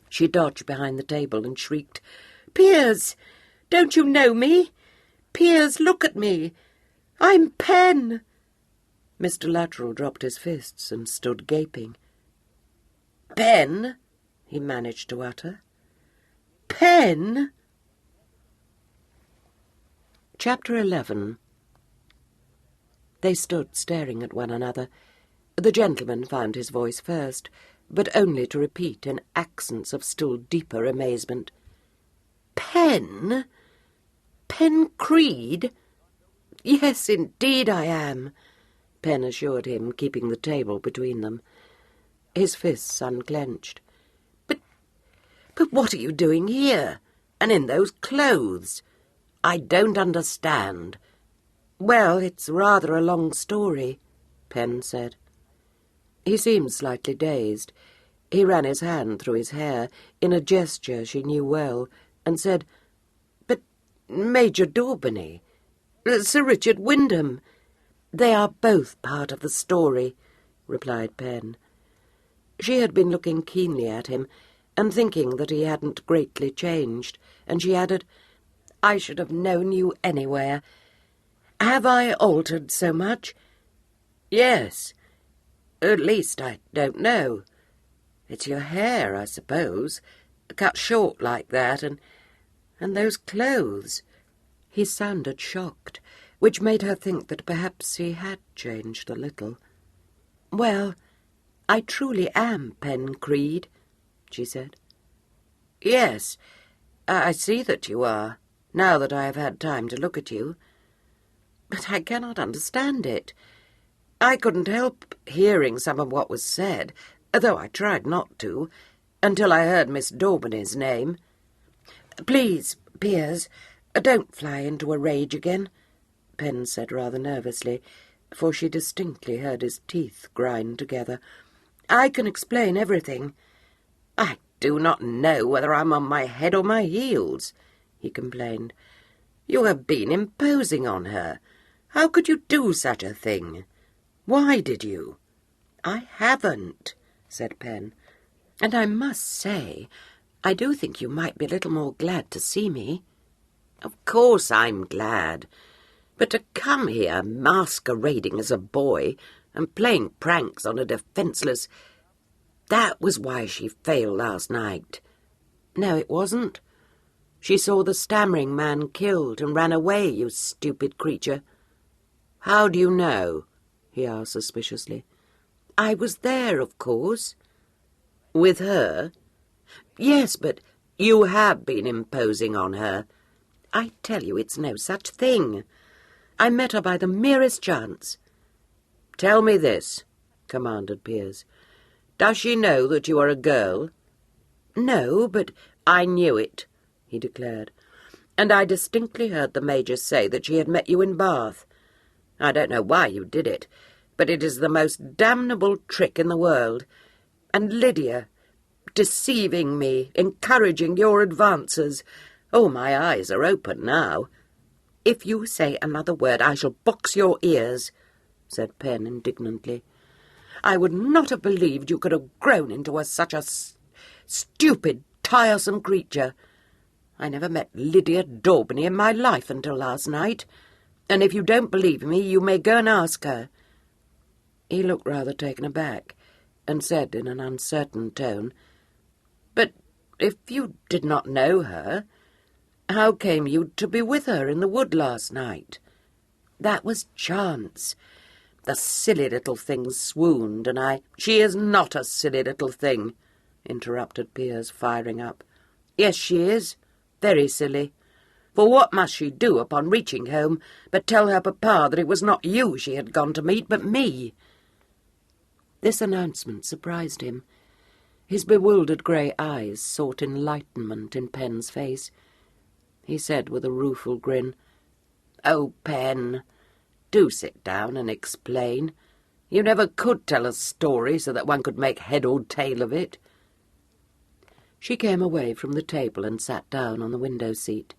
She dodged behind the table and shrieked, "Piers, don't you know me? Piers, look at me. I'm Pen." Mr. Luttrell dropped his fists and stood gaping. "Pen?" he managed to utter. "Pen?" Chapter 11. They stood staring at one another. The gentleman found his voice first, but only to repeat in accents of still deeper amazement, "Pen? Pen Creed?" "Yes, indeed I am," Pen assured him, keeping the table between them. His fists unclenched. But what are you doing here, and in those clothes? I don't understand." "Well, it's rather a long story," Pen said. He seemed slightly dazed. He ran his hand through his hair in a gesture she knew well, and said, "But Major Daubeny, Sir Richard Wyndham—" "They are both part of the story," replied Pen. She had been looking keenly at him, and thinking that he hadn't greatly changed, and she added, "I should have known you anywhere. Have I altered so much?" "Yes. At least, I don't know. It's your hair, I suppose, cut short like that, and those clothes." He sounded shocked, which made her think that perhaps he had changed a little. "Well, I truly am Pen Creed," she said. "Yes, I see that you are, now that I have had time to look at you. But I cannot understand it. I couldn't help hearing some of what was said, though I tried not to, until I heard Miss Daubeny's name. Please, Piers, don't fly into a rage again," Pen said rather nervously, for she distinctly heard his teeth grind together. "I can explain everything." "I do not know whether I'm on my head or my heels," he complained. "You have been imposing on her. How could you do such a thing? Why did you?" "I haven't," said Pen. "And I must say, I do think you might be a little more glad to see me." "Of course I'm glad. But to come here masquerading as a boy and playing pranks on a defenceless— That was why she failed last night." "No, it wasn't. She saw the stammering man killed and ran away, you stupid creature." "How do you know?" he asked suspiciously. "I was there, of course." "With her?" "Yes, but—" "You have been imposing on her." "I tell you it's no such thing. I met her by the merest chance." "Tell me this," commanded Piers. Does she know that you are a girl?" "No, but I knew it," he declared. "And I distinctly heard the Major say that she had met you in Bath. I don't know why you did it, but it is the most damnable trick in the world. And Lydia, deceiving me, encouraging your advances. Oh, my eyes are open now. If you say another word, I shall box your ears," said Pen indignantly. "I would not have believed you could have grown into such a stupid, tiresome creature. I never met Lydia Daubeny in my life until last night, and if you don't believe me, you may go and ask her." He looked rather taken aback, and said in an uncertain tone, "But if you did not know her, how came you to be with her in the wood last night?" "That was chance. The silly little thing swooned, and I—" "She is not a silly little thing," interrupted Piers, firing up. "Yes, she is. Very silly. For what must she do upon reaching home but tell her papa that it was not you she had gone to meet, but me?" This announcement surprised him. His bewildered grey eyes sought enlightenment in Pen's face. He said with a rueful grin, "Oh, Pen, do sit down and explain. You never could tell a story so that one could make head or tail of it." She came away from the table and sat down on the window-seat.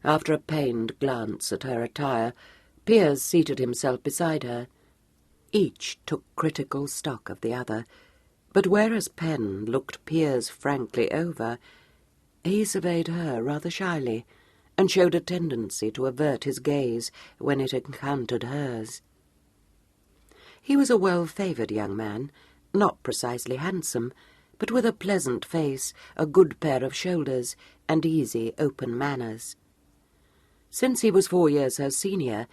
After a pained glance at her attire, Piers seated himself beside her. Each took critical stock of the other, but whereas Pen looked Piers frankly over, he surveyed her rather shyly, and showed a tendency to avert his gaze when it encountered hers. He was a well-favoured young man, not precisely handsome, but with a pleasant face, a good pair of shoulders, and easy, open manners. Since he was 4 years her senior,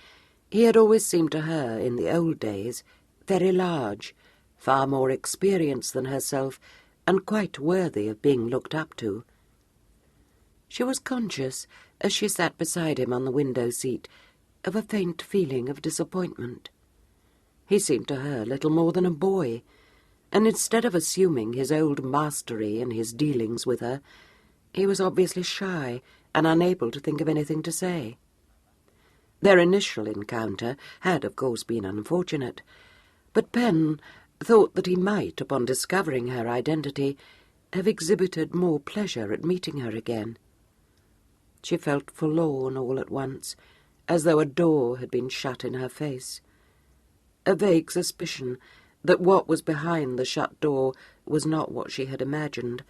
he had always seemed to her, in the old days, very large, far more experienced than herself, and quite worthy of being looked up to. She was conscious, as she sat beside him on the window-seat, of a faint feeling of disappointment. He seemed to her little more than a boy, and instead of assuming his old mastery in his dealings with her, he was obviously shy and unable to think of anything to say. Their initial encounter had, of course, been unfortunate, but Pen thought that he might, upon discovering her identity, have exhibited more pleasure at meeting her again. She felt forlorn all at once, as though a door had been shut in her face. A vague suspicion that what was behind the shut door was not what she had imagined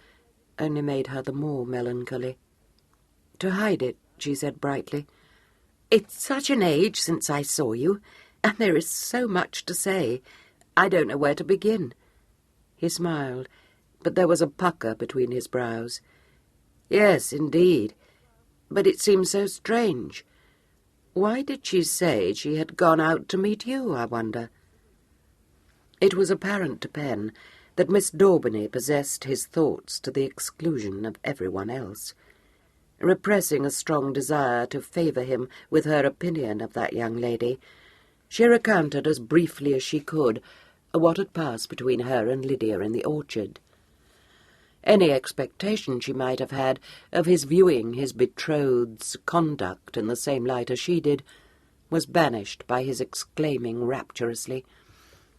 only made her the more melancholy. To hide it, she said brightly, "It's such an age since I saw you, and there is so much to say. I don't know where to begin." He smiled, but there was a pucker between his brows. "Yes, indeed. But it seems so strange. Why did she say she had gone out to meet you, I wonder?" It was apparent to Pen that Miss Daubeny possessed his thoughts to the exclusion of everyone else. Repressing a strong desire to favour him with her opinion of that young lady, she recounted as briefly as she could what had passed between her and Lydia in the orchard. Any expectation she might have had of his viewing his betrothed's conduct in the same light as she did was banished by his exclaiming rapturously,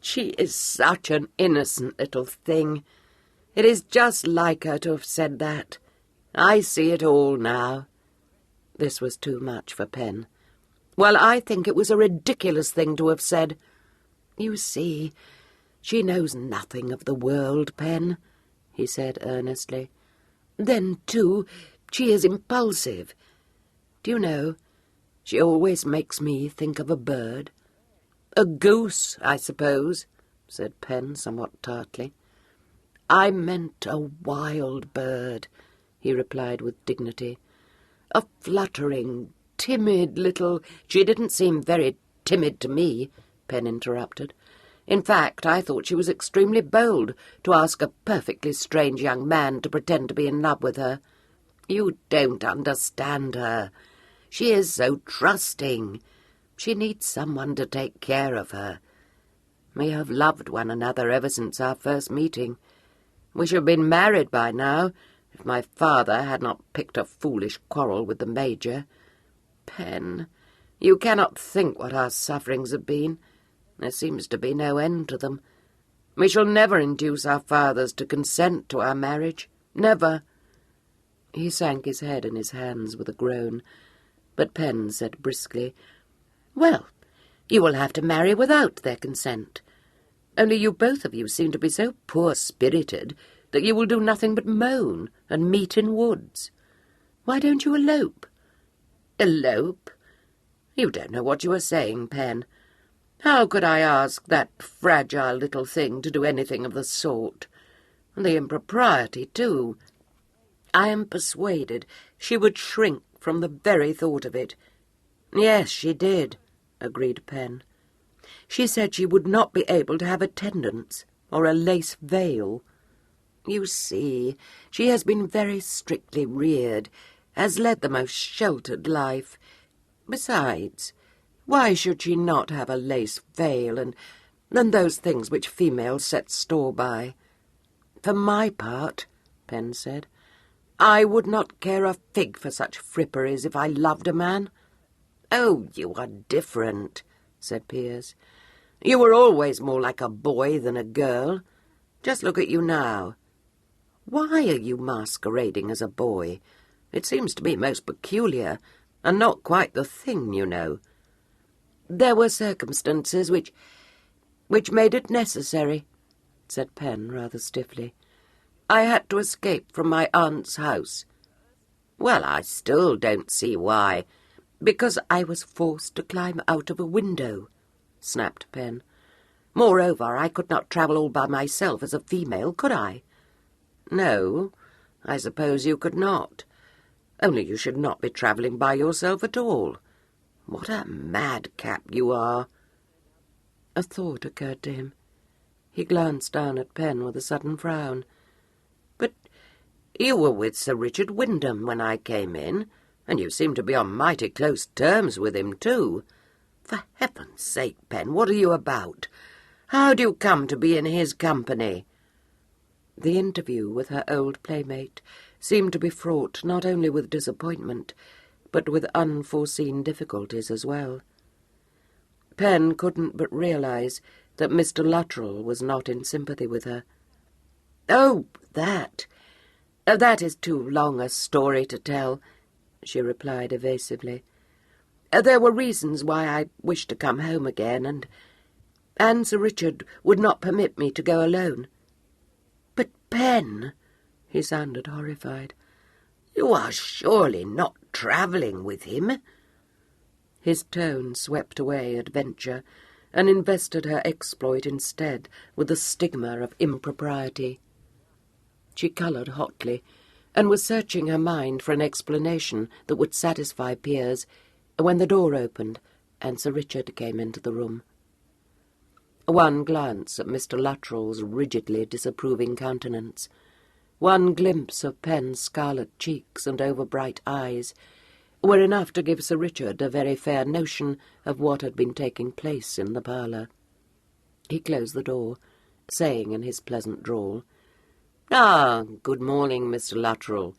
"She is such an innocent little thing. It is just like her to have said that. I see it all now." This was too much for Pen. "Well, I think it was a ridiculous thing to have said. You see, she knows nothing of the world, Pen," he said earnestly. "Then, too, she is impulsive. Do you know, she always makes me think of a bird." "A goose, I suppose," said Pen somewhat tartly. "I meant a wild bird," he replied with dignity. "A fluttering, timid little—" "She didn't seem very timid to me," Pen interrupted. "In fact, I thought she was extremely bold to ask a perfectly strange young man to pretend to be in love with her. You don't understand her. She is so trusting. She needs someone to take care of her. We have loved one another ever since our first meeting. We should have been married by now, if my father had not picked a foolish quarrel with the Major. Pen, you cannot think what our sufferings have been. There seems to be no end to them. We shall never induce our fathers to consent to our marriage. Never. He sank his head in his hands with a groan, but Pen said briskly, "Well, you will have to marry without their consent. Only you both of you seem to be so poor-spirited that you will do nothing but moan and meet in woods. Why don't you elope?" "Elope? You don't know what you are saying, Pen. How could I ask that fragile little thing to do anything of the sort? And the impropriety, too. I am persuaded she would shrink from the very thought of it." "Yes, she did," agreed Pen. "She said she would not be able to have attendants or a lace veil. You see, she has been very strictly reared, has led the most sheltered life. Besides, why should she not have a lace veil and those things which females set store by? For my part," Pen said, "I would not care a fig for such fripperies if I loved a man." "Oh, you are different," said Piers. "You were always more like a boy than a girl. Just look at you now. Why are you masquerading as a boy? It seems to me most peculiar, and not quite the thing, you know." "There were circumstances which made it necessary," said Pen rather stiffly. "I had to escape from my aunt's house." "Well, I still don't see why." "Because I was forced to climb out of a window," snapped Pen. "Moreover, I could not travel all by myself as a female, could I?" "No, I suppose you could not. Only you should not be travelling by yourself at all. What a madcap you are!" A thought occurred to him. He glanced down at Pen with a sudden frown. "But you were with Sir Richard Wyndham when I came in, and you seem to be on mighty close terms with him, too. For heaven's sake, Pen, what are you about? How do you come to be in his company?" The interview with her old playmate seemed to be fraught not only with disappointment, but with unforeseen difficulties as well. Pen couldn't but realize that Mr. Luttrell was not in sympathy with her. "Oh, that is too long a story to tell," she replied evasively. "There were reasons why I wished to come home again, and Sir Richard would not permit me to go alone." "But, Pen," he sounded horrified, "you are surely not travelling with him?" His tone swept away adventure, and invested her exploit instead with the stigma of impropriety. She coloured hotly, and was searching her mind for an explanation that would satisfy Piers, when the door opened and Sir Richard came into the room. One glance at Mr. Luttrell's rigidly disapproving countenance, one glimpse of Pen's scarlet cheeks and over-bright eyes, were enough to give Sir Richard a very fair notion of what had been taking place in the parlour. He closed the door, saying in his pleasant drawl, "Ah, good morning, Mr. Luttrell.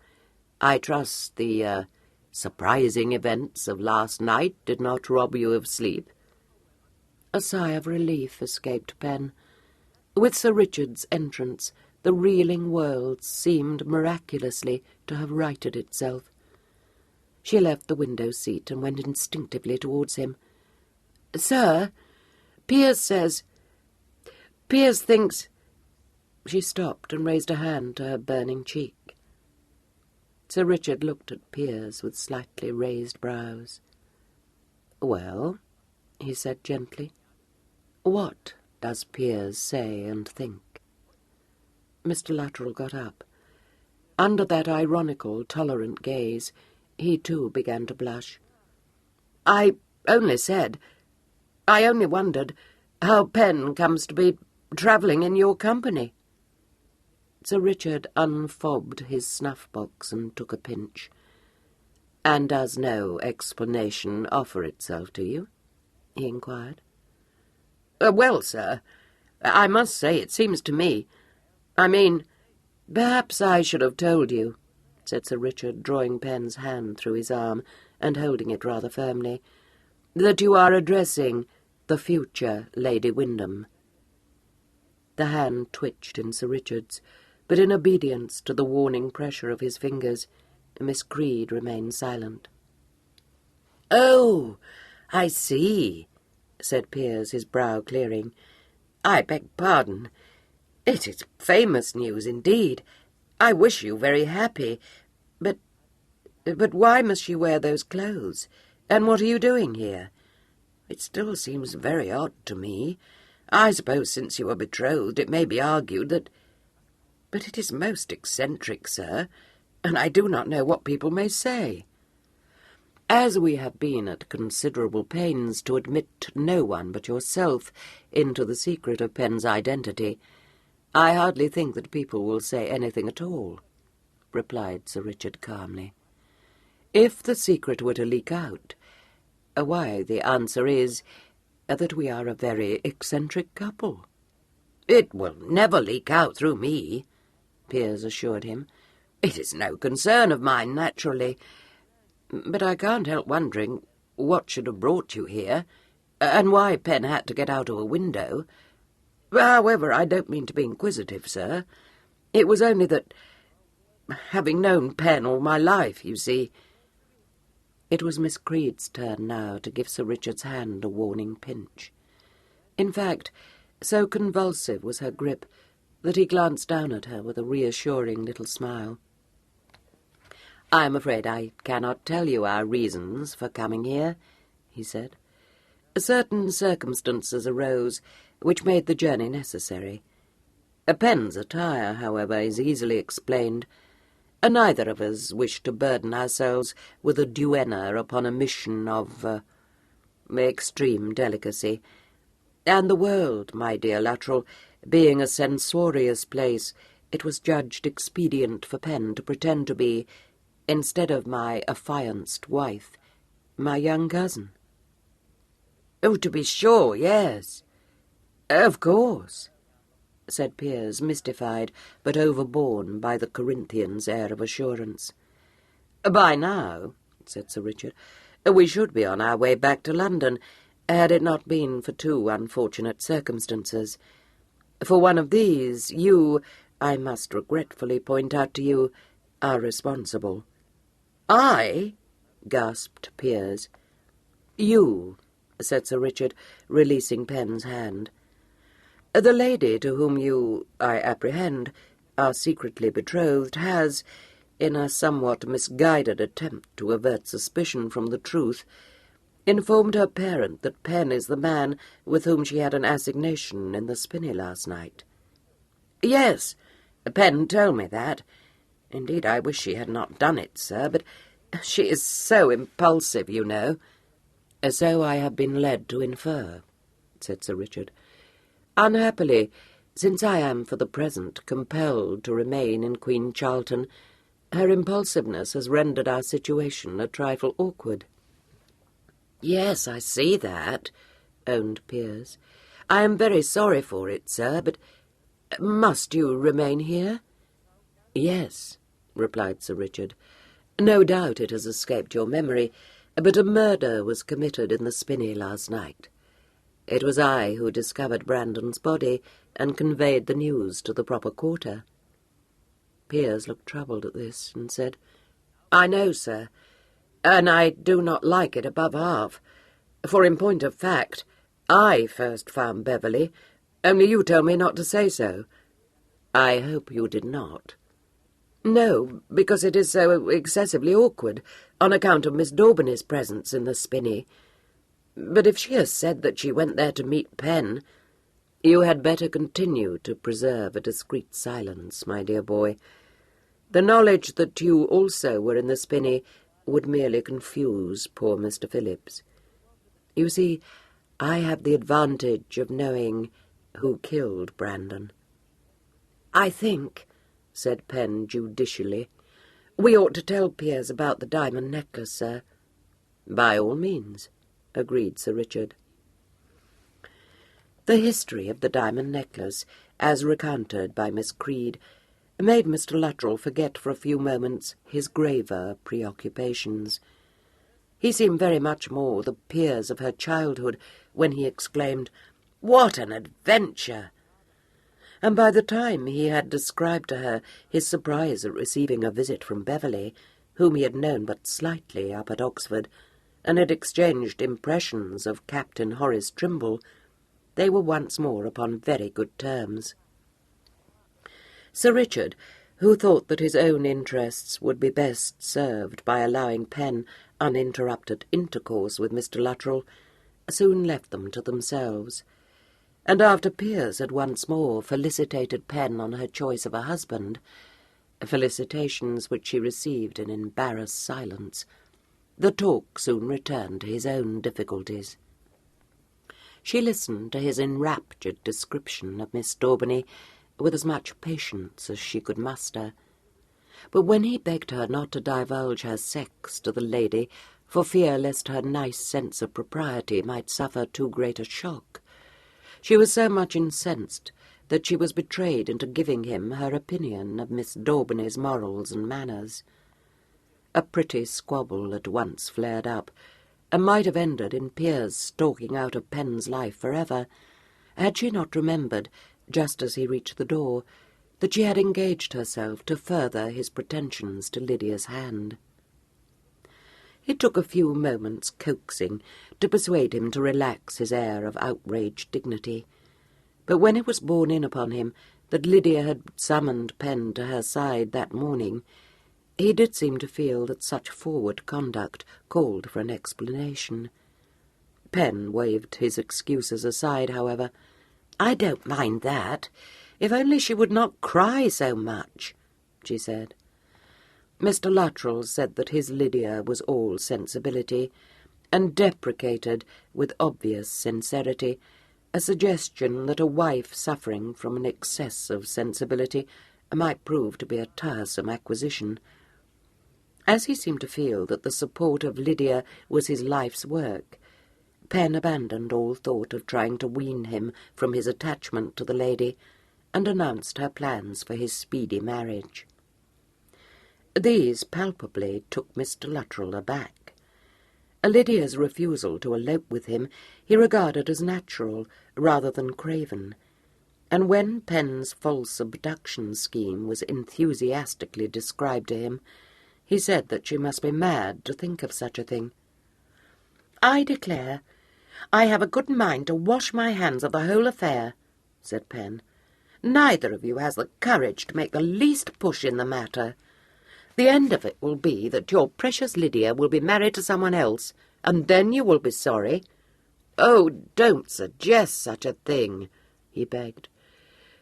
I trust the surprising events of last night did not rob you of sleep." A sigh of relief escaped Pen. With Sir Richard's entrance, the reeling world seemed miraculously to have righted itself. She left the window-seat and went instinctively towards him. "Sir, Piers thinks—" She stopped and raised a hand to her burning cheek. Sir Richard looked at Piers with slightly raised brows. "Well," he said gently, "what does Piers say and think?" Mr. Luttrell got up. Under that ironical, tolerant gaze, he too began to blush. I only wondered how Pen comes to be travelling in your company." Sir Richard unfobbed his snuff-box and took a pinch. "And does no explanation offer itself to you?" he inquired. "Well, sir, I must say, it seems to me... I mean, perhaps I should have told you, said Sir Richard, drawing Penn's hand through his arm and holding it rather firmly, that you are addressing the future Lady Wyndham. The hand twitched in Sir Richard's, but in obedience to the warning pressure of his fingers, Miss Creed remained silent. "Oh, I see," said Piers, his brow clearing. "I beg pardon. It is famous news indeed. I wish you very happy. But why must she wear those clothes? And what are you doing here? It still seems very odd to me. I suppose since you are betrothed it may be argued that... But it is most eccentric, sir, and I do not know what people may say." "As we have been at considerable pains to admit no one but yourself into the secret of Penn's identity, I hardly think that people will say anything at all," replied Sir Richard calmly. "If the secret were to leak out, why, the answer is that we are a very eccentric couple." "It will never leak out through me," Piers assured him. "It is no concern of mine, naturally. But I can't help wondering what should have brought you here, and why Penn had to get out of a window. However, I don't mean to be inquisitive, sir. It was only that, having known Penn all my life, you see..."
It was Miss Creed's turn now to give Sir Richard's hand a warning pinch. In fact, so convulsive was her grip that he glanced down at her with a reassuring little smile. "I am afraid I cannot tell you our reasons for coming here," he said. "Certain circumstances arose which made the journey necessary. Penn's attire, however, is easily explained. Neither of us wish to burden ourselves with a duenna upon a mission of extreme delicacy. And the world, my dear Luttrell, being a censorious place, it was judged expedient for Penn to pretend to be, instead of my affianced wife, my young cousin."
"Oh, to be sure, yes. Of course,"
said Piers, mystified, but overborne by the Corinthian's air of assurance.
"By now," said Sir Richard, "we should be on our way back to London, had it not been for two unfortunate circumstances. For one of these, you, I must regretfully point out to you, are responsible."
"I?" gasped Piers. "You," said Sir Richard, releasing Penn's hand. "The lady to whom you, I apprehend, are secretly betrothed has, in a somewhat misguided attempt to avert suspicion from the truth, informed her parent that Penn is the man with whom she had an assignation in the spinney last night."
"Yes, Penn told me that. Indeed, I wish she had not done it, sir, but she is so impulsive, you know."
"So I have been led to infer," said Sir Richard. "Unhappily, since I am for the present compelled to remain in Queen Charlton, her impulsiveness has rendered our situation a trifle awkward."
"Yes, I see that,"
owned Piers.
"I am very sorry for it, sir, but must you remain here?"
"Yes," replied Sir Richard. "No doubt it has escaped your memory, but a murder was committed in the spinney last night. It was I who discovered Brandon's body and conveyed the news to the proper quarter." Piers looked troubled at this and said,
"I know, sir, and I do not like it above half, for in point of fact, I first found Beverley, only you told me not to say so."
"I hope you did not."
"No, because it is so excessively awkward, on account of Miss Daubeny's presence in the spinney. But if she has said that she went there to meet Penn..."
"You had better continue to preserve a discreet silence, my dear boy. The knowledge that you also were in the spinney would merely confuse poor Mr. Phillips. You see, I have the advantage of knowing who killed Brandon."
"I think," said Penn judicially, "we ought to tell Piers about the diamond necklace, sir."
"By all means," agreed Sir Richard.
The history of the diamond necklace, as recounted by Miss Creed, made Mr. Luttrell forget for a few moments his graver preoccupations. He seemed very much more the Piers of her childhood when he exclaimed, "What an adventure!" And by the time he had described to her his surprise at receiving a visit from Beverley, whom he had known but slightly up at Oxford, and had exchanged impressions of Captain Horace Trimble, they were once more upon very good terms. Sir Richard, who thought that his own interests would be best served by allowing Pen uninterrupted intercourse with Mr. Luttrell, soon left them to themselves, and after Piers had once more felicitated Pen on her choice of a husband, felicitations which she received in embarrassed silence, the talk soon returned to his own difficulties. She listened to his enraptured description of Miss Daubeny with as much patience as she could muster, but when he begged her not to divulge her sex to the lady for fear lest her nice sense of propriety might suffer too great a shock, she was so much incensed that she was betrayed into giving him her opinion of Miss Daubeny's morals and manners. A pretty squabble at once flared up, and might have ended in Piers stalking out of Pen's life forever, had she not remembered, just as he reached the door, that she had engaged herself to further his pretensions to Lydia's hand. It took a few moments' coaxing to persuade him to relax his air of outraged dignity, but when it was borne in upon him that Lydia had summoned Pen to her side that morning, he did seem to feel that such forward conduct called for an explanation. Pen waved his excuses aside, however. "I don't mind that, if only she would not cry so much," she said. Mr. Luttrell said that his Lydia was all sensibility, and deprecated, with obvious sincerity, a suggestion that a wife suffering from an excess of sensibility might prove to be a tiresome acquisition. As he seemed to feel that the support of Lydia was his life's work, Pen abandoned all thought of trying to wean him from his attachment to the lady, and announced her plans for his speedy marriage. These palpably took Mr. Luttrell aback. Lydia's refusal to elope with him he regarded as natural rather than craven, and when Pen's false abduction scheme was enthusiastically described to him, he said that she must be mad to think of such a thing. "I declare, I have a good mind to wash my hands of the whole affair," said Pen. "Neither of you has the courage to make the least push in the matter. The end of it will be that your precious Lydia will be married to someone else, and then you will be sorry." "Oh, don't suggest such a thing," he begged.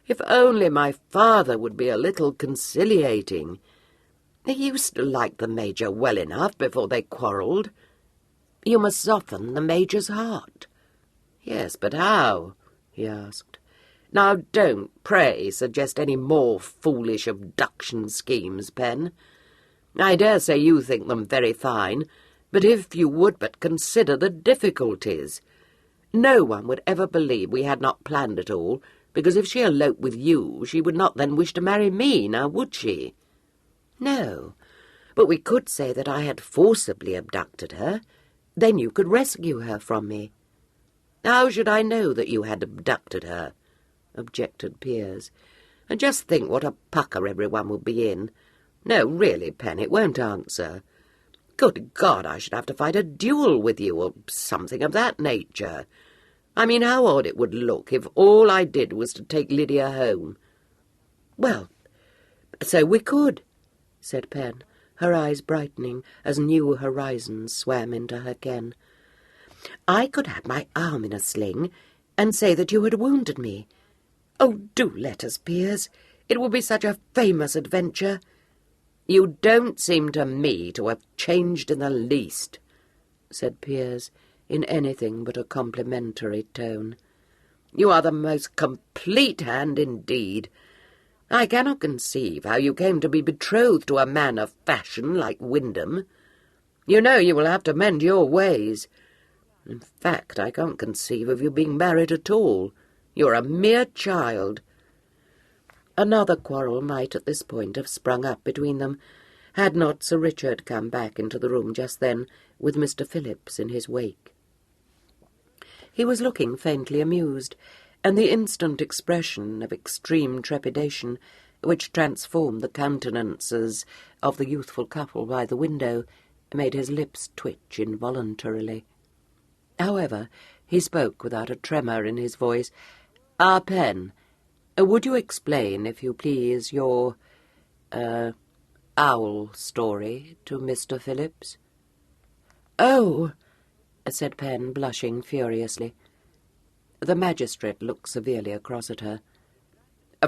"If only my father would be a little conciliating. He used to like the Major well enough before they quarrelled." "You must soften the Major's heart." "Yes, but how?" he asked. "Now don't, pray, suggest any more foolish abduction schemes, Pen. I dare say you think them very fine, but if you would but consider the difficulties. No one would ever believe we had not planned it all, because if she eloped with you, she would not then wish to marry me, now would she?" "No, but we could say that I had forcibly abducted her. Then you could rescue her from me." "How should I know that you had abducted her?" objected Piers. "And just think what a pucker everyone would be in. No, really, Pen, it won't answer. Good God, I should have to fight a duel with you, or something of that nature. I mean, how odd it would look if all I did was to take Lydia home." "Well, so we could," said Pen, her eyes brightening as new horizons swam into her ken. "I could have my arm in a sling and say that you had wounded me. Oh, do let us, Piers. It will be such a famous adventure." "You don't seem to me to have changed in the least," said Piers, in anything but a complimentary tone. "You are the most complete hand indeed. I cannot conceive how you came to be betrothed to a man of fashion like Wyndham. You know you will have to mend your ways. In fact, I can't conceive of you being married at all. You're a mere child." Another quarrel might at this point have sprung up between them, had not Sir Richard come back into the room just then, with Mr. Phillips in his wake. He was looking faintly amused, and the instant expression of extreme trepidation which transformed the countenances of the youthful couple by the window made his lips twitch involuntarily. However, he spoke without a tremor in his voice. "Ah, Pen, would you explain, if you please, your, owl story to Mr. Phillips?"
"Oh," said Pen, blushing furiously. The magistrate looked severely across at her.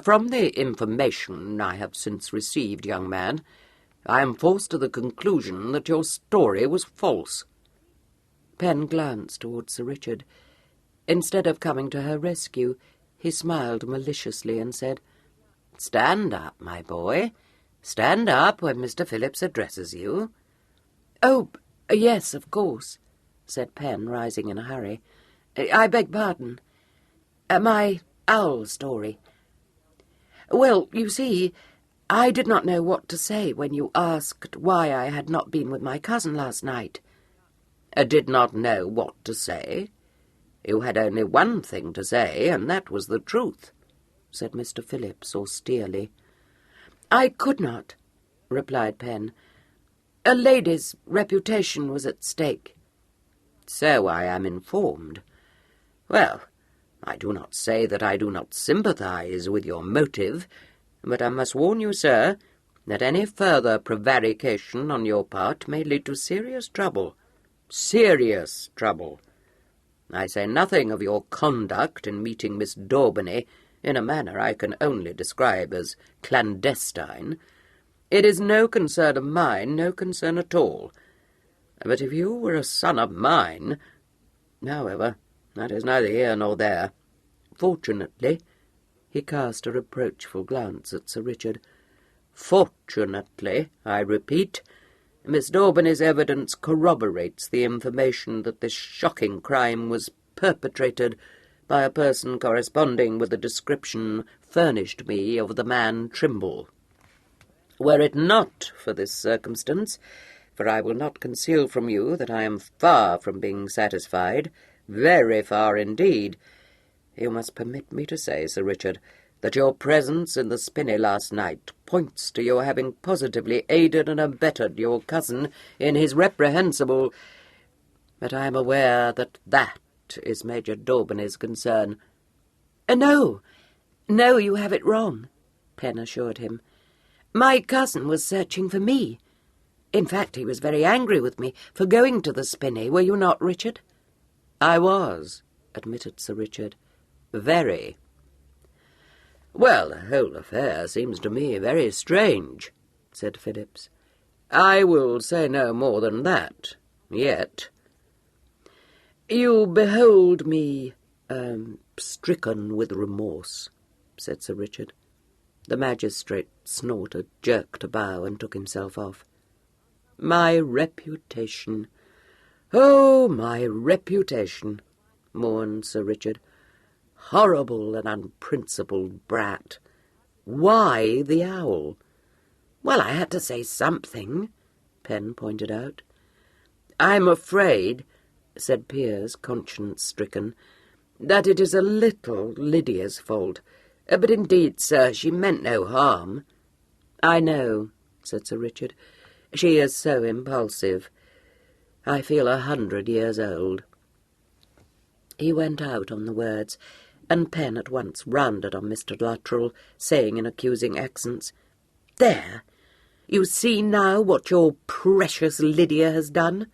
"From the information I have since received, young man, I am forced to the conclusion that your story was false."
Pen glanced towards Sir Richard. Instead of coming to her rescue, he smiled maliciously and said,
"Stand up, my boy. Stand up when Mr. Phillips addresses you."
"Oh, yes, of course," said Pen, rising in a hurry. "I beg pardon. My owl story. Well, you see, I did not know what to say when you asked why I had not been with my cousin last night."
"Did not know what to say? You had only one thing to say, and that was the truth," said Mr. Phillips austerely.
"I could not," replied Pen. "A lady's reputation was at stake."
"So I am informed. Well, I do not say that I do not sympathize with your motive, but I must warn you, sir, that any further prevarication on your part may lead to serious trouble. Serious trouble. I say nothing of your conduct in meeting Miss Daubeny in a manner I can only describe as clandestine. It is no concern of mine, no concern at all. But if you were a son of mine... However, that is neither here nor there. Fortunately," he cast a reproachful glance at Sir Richard, "fortunately, I repeat, Miss Daubeny's evidence corroborates the information that this shocking crime was perpetrated by a person corresponding with the description furnished me of the man Trimble. Were it not for this circumstance, for I will not conceal from you that I am far from being satisfied, very far indeed, you must permit me to say, Sir Richard, that your presence in the spinney last night points to your having positively aided and abetted your cousin in his reprehensible... But I am aware that that is Major Daubeny's concern."
No, you have it wrong," Pen assured him. "My cousin was searching for me. In fact, he was very angry with me for going to the spinney, were you not, Richard?"
"I was," admitted Sir Richard. "Very." "Well, the whole affair seems to me very strange," said Phillips. "I will say no more than that, yet."
"You behold me, stricken with remorse," said Sir Richard. The magistrate snorted, jerked a bow, and took himself off.
"My reputation, oh, my reputation," mourned Sir Richard. "Horrible and unprincipled brat. Why the owl?"
"Well, I had to say something," Pen pointed out.
"I'm afraid," said Piers, conscience-stricken, "that it is a little Lydia's fault. But indeed, sir, she meant no harm."
"I know," said Sir Richard. "She is so impulsive. I feel 100 years old." He went out on the words, and Pen at once rounded on Mr. Luttrell, saying in accusing accents, "There! You see now what your precious Lydia has done.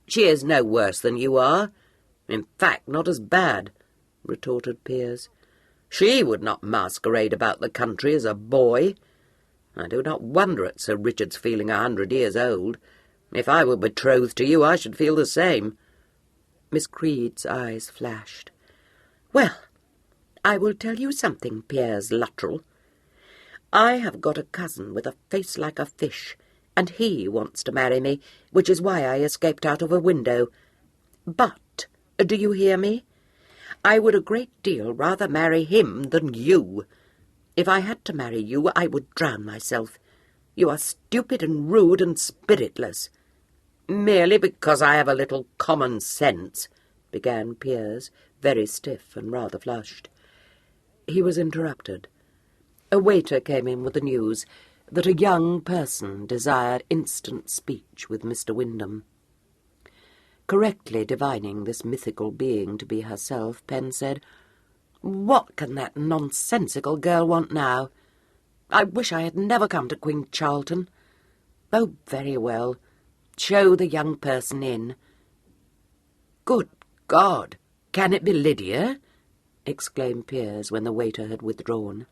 She is no worse than you are. In fact, not as bad," retorted Piers. "She would not masquerade about the country as a boy. I do not wonder at Sir Richard's feeling 100 years old. If I were betrothed to you, I should feel the same."
Miss Creed's eyes flashed. "Well, I will tell you something, Piers Luttrell. I have got a cousin with a face like a fish, and he wants to marry me, which is why I escaped out of a window. But, do you hear me?
I would a great deal rather marry him than you. If I had to marry you, I would drown myself. You are stupid and rude and spiritless." "Merely because I have a little common sense," began Piers, very stiff and rather flushed. He was interrupted. A waiter came in with the news that a young person desired instant speech with Mr. Wyndham. Correctly divining this mythical being to be herself, Pen said, "What can that nonsensical girl want now? I wish I had never come to Queen Charlton. Oh, very well. Show the young person in." "Good God! Can it be Lydia?" exclaimed Piers when the waiter had withdrawn.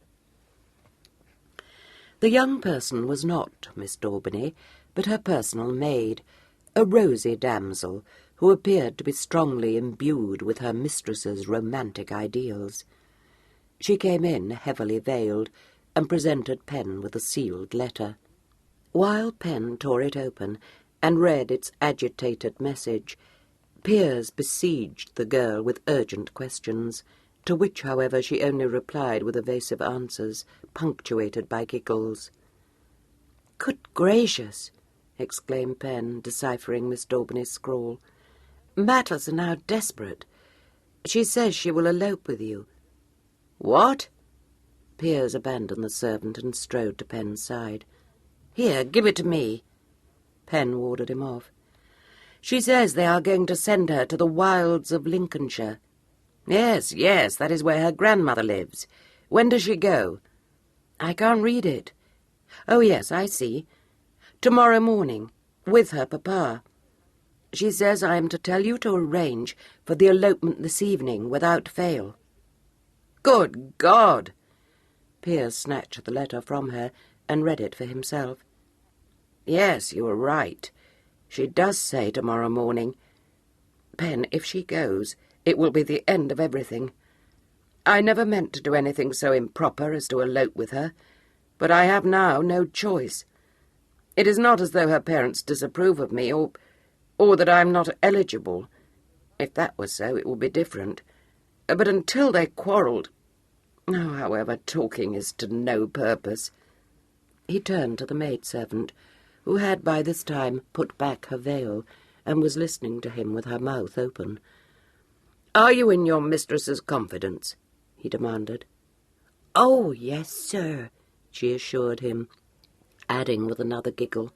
The young person was not Miss Daubeny, but her personal maid, a rosy damsel who appeared to be strongly imbued with her mistress's romantic ideals. She came in heavily veiled and presented Pen with a sealed letter. While Pen tore it open and read its agitated message, Piers besieged the girl with urgent questions, to which, however, she only replied with evasive answers, punctuated by giggles. "Good gracious!" exclaimed Pen, deciphering Miss Daubeny's scrawl. "Matters are now desperate. She says she will elope with you." "What?" Piers abandoned the servant and strode to Pen's side. "Here, give it to me." Pen warded him off. "She says they are going to send her to the wilds of Lincolnshire." Yes, that is where her grandmother lives. When does she go?" "I can't read it." "Oh, yes, I see. Tomorrow morning, with her papa. She says I am to tell you to arrange for the elopement this evening without fail." "Good God!" Piers snatched the letter from her and read it for himself. "Yes, you are right. She does say tomorrow morning. Pen, if she goes, it will be the end of everything. I never meant to do anything so improper as to elope with her, but I have now no choice. It is not as though her parents disapprove of me, or that I am not eligible. If that were so, it would be different. But until they quarrelled... Oh, however, talking is to no purpose." He turned to the maidservant, who had by this time put back her veil and was listening to him with her mouth open. "Are you in your mistress's confidence?" he demanded. "Oh, yes, sir," she assured him, adding with another giggle,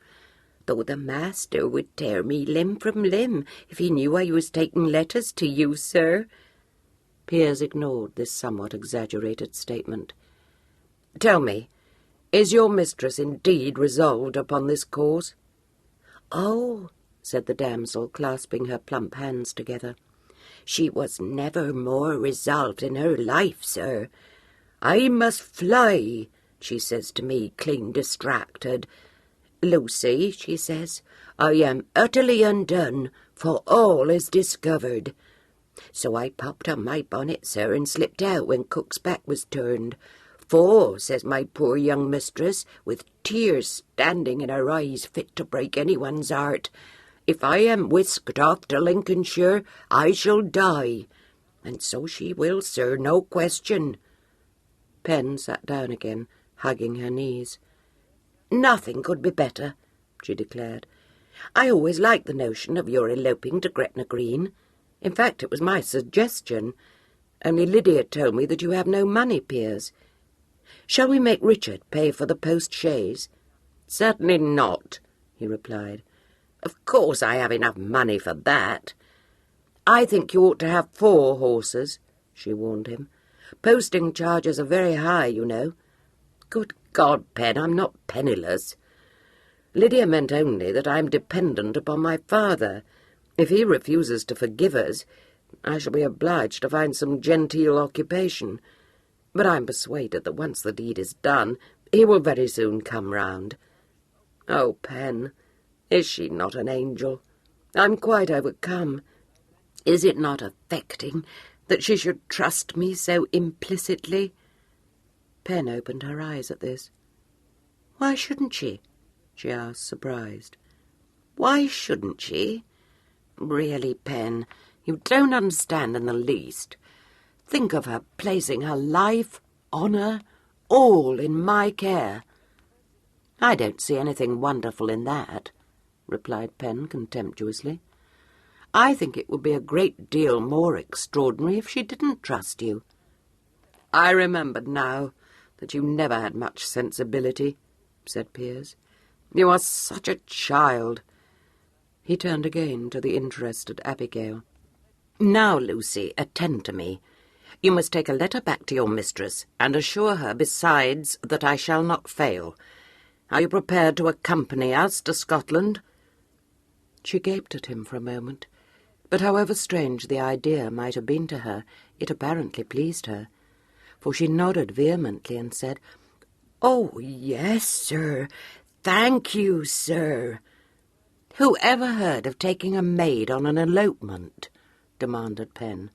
"though the master would tear me limb from limb if he knew I was taking letters to you, sir." Piers ignored this somewhat exaggerated statement. "Tell me, is your mistress indeed resolved upon this course?" "Oh," said the damsel, clasping her plump hands together, "she was never more resolved in her life, sir. 'I must fly,' she says to me, clean distracted. 'Lucy,' she says, 'I am utterly undone, for all is discovered.' So I popped on my bonnet, sir, and slipped out when cook's back was turned. 'For,' says my poor young mistress, with tears standing in her eyes fit to break anyone's heart, 'if I am whisked off to Lincolnshire, I shall die.' And so she will, sir, no question." Pen sat down again, hugging her knees. "Nothing could be better," she declared. "I always liked the notion of your eloping to Gretna Green. In fact, it was my suggestion. Only Lydia told me that you have no money, Piers. Shall we make Richard pay for the post-chaise?" "Certainly not," he replied. "Of course I have enough money for that." "I think you ought to have 4 horses," she warned him. "Posting charges are very high, you know." "Good God, Pen, I'm not penniless. Lydia meant only that I am dependent upon my father. If he refuses to forgive us, I shall be obliged to find some genteel occupation. But I am persuaded that once the deed is done, he will very soon come round. Oh, Pen, is she not an angel? I'm quite overcome. Is it not affecting that she should trust me so implicitly?" Pen opened her eyes at this. "Why shouldn't she?" she asked, surprised. "Why shouldn't she? Really, Pen, you don't understand in the least.
Think of her placing her life, honour, all in my care." "I don't see anything wonderful in that," replied Pen contemptuously. "I think it would be a great deal more extraordinary if she didn't trust you." "I remembered now that you never had much sensibility," said Piers. "You are such a child." He turned again to the interested Abigail. "Now, Lucy, attend to me. You must take a letter back to your mistress, and assure her, besides, that I shall not fail. Are you prepared to accompany us to Scotland?" She gaped at him for a moment, but however strange the idea might have been to her, it apparently pleased her, for she nodded vehemently and said, "Oh, yes, sir. Thank you, sir." "Who ever heard of taking a maid on an elopement?" demanded Pen.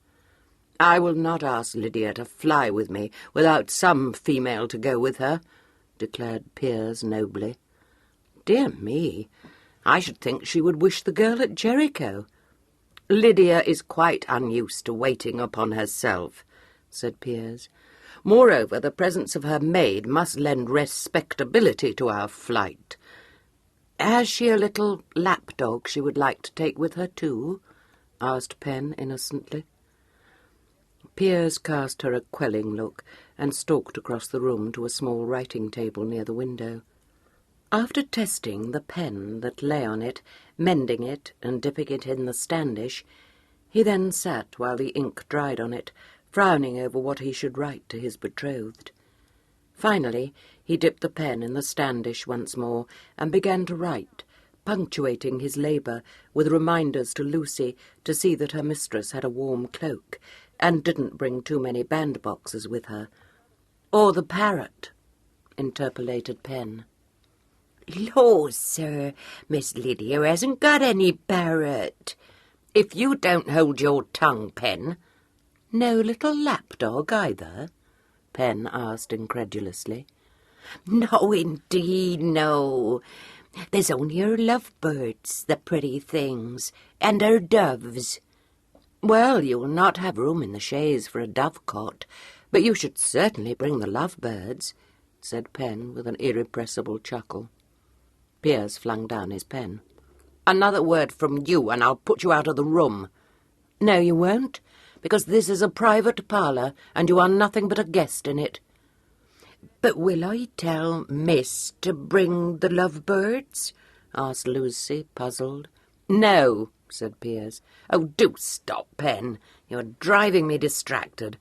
"I will not ask Lydia to fly with me without some female to go with her," declared Piers nobly. "Dear me, I should think she would wish the girl at Jericho." "Lydia is quite unused to waiting upon herself," said Piers. "Moreover, the presence of her maid must lend respectability to our flight." "Has she a little lapdog she would like to take with her too?" asked Pen innocently. Piers cast her a quelling look and stalked across the room to a small writing-table near the window. After testing the pen that lay on it, mending it and dipping it in the Standish, he then sat while the ink dried on it, frowning over what he should write to his betrothed. Finally, he dipped the pen in the Standish once more and began to write, punctuating his labour with reminders to Lucy to see that her mistress had a warm cloak and didn't bring too many bandboxes with her. "Or the parrot," interpolated Pen.
"Law, sir, Miss Lydia hasn't got any parrot."
"If you don't hold your tongue, Pen." "No little lapdog either?" Pen asked incredulously.
"No, indeed, no. There's only her lovebirds, the pretty things, and her doves."
"Well, you will not have room in the chaise for a dovecot, but you should certainly bring the lovebirds," said Pen with an irrepressible chuckle. Piers flung down his pen. "Another word from you, and I'll put you out of the room." "No, you won't, because this is a private parlour, and you are nothing but a guest in it."
"But will I tell Miss to bring the lovebirds?"
asked Lucy, puzzled.
"No," said Piers. "Oh, do stop, Pen. You're driving me distracted.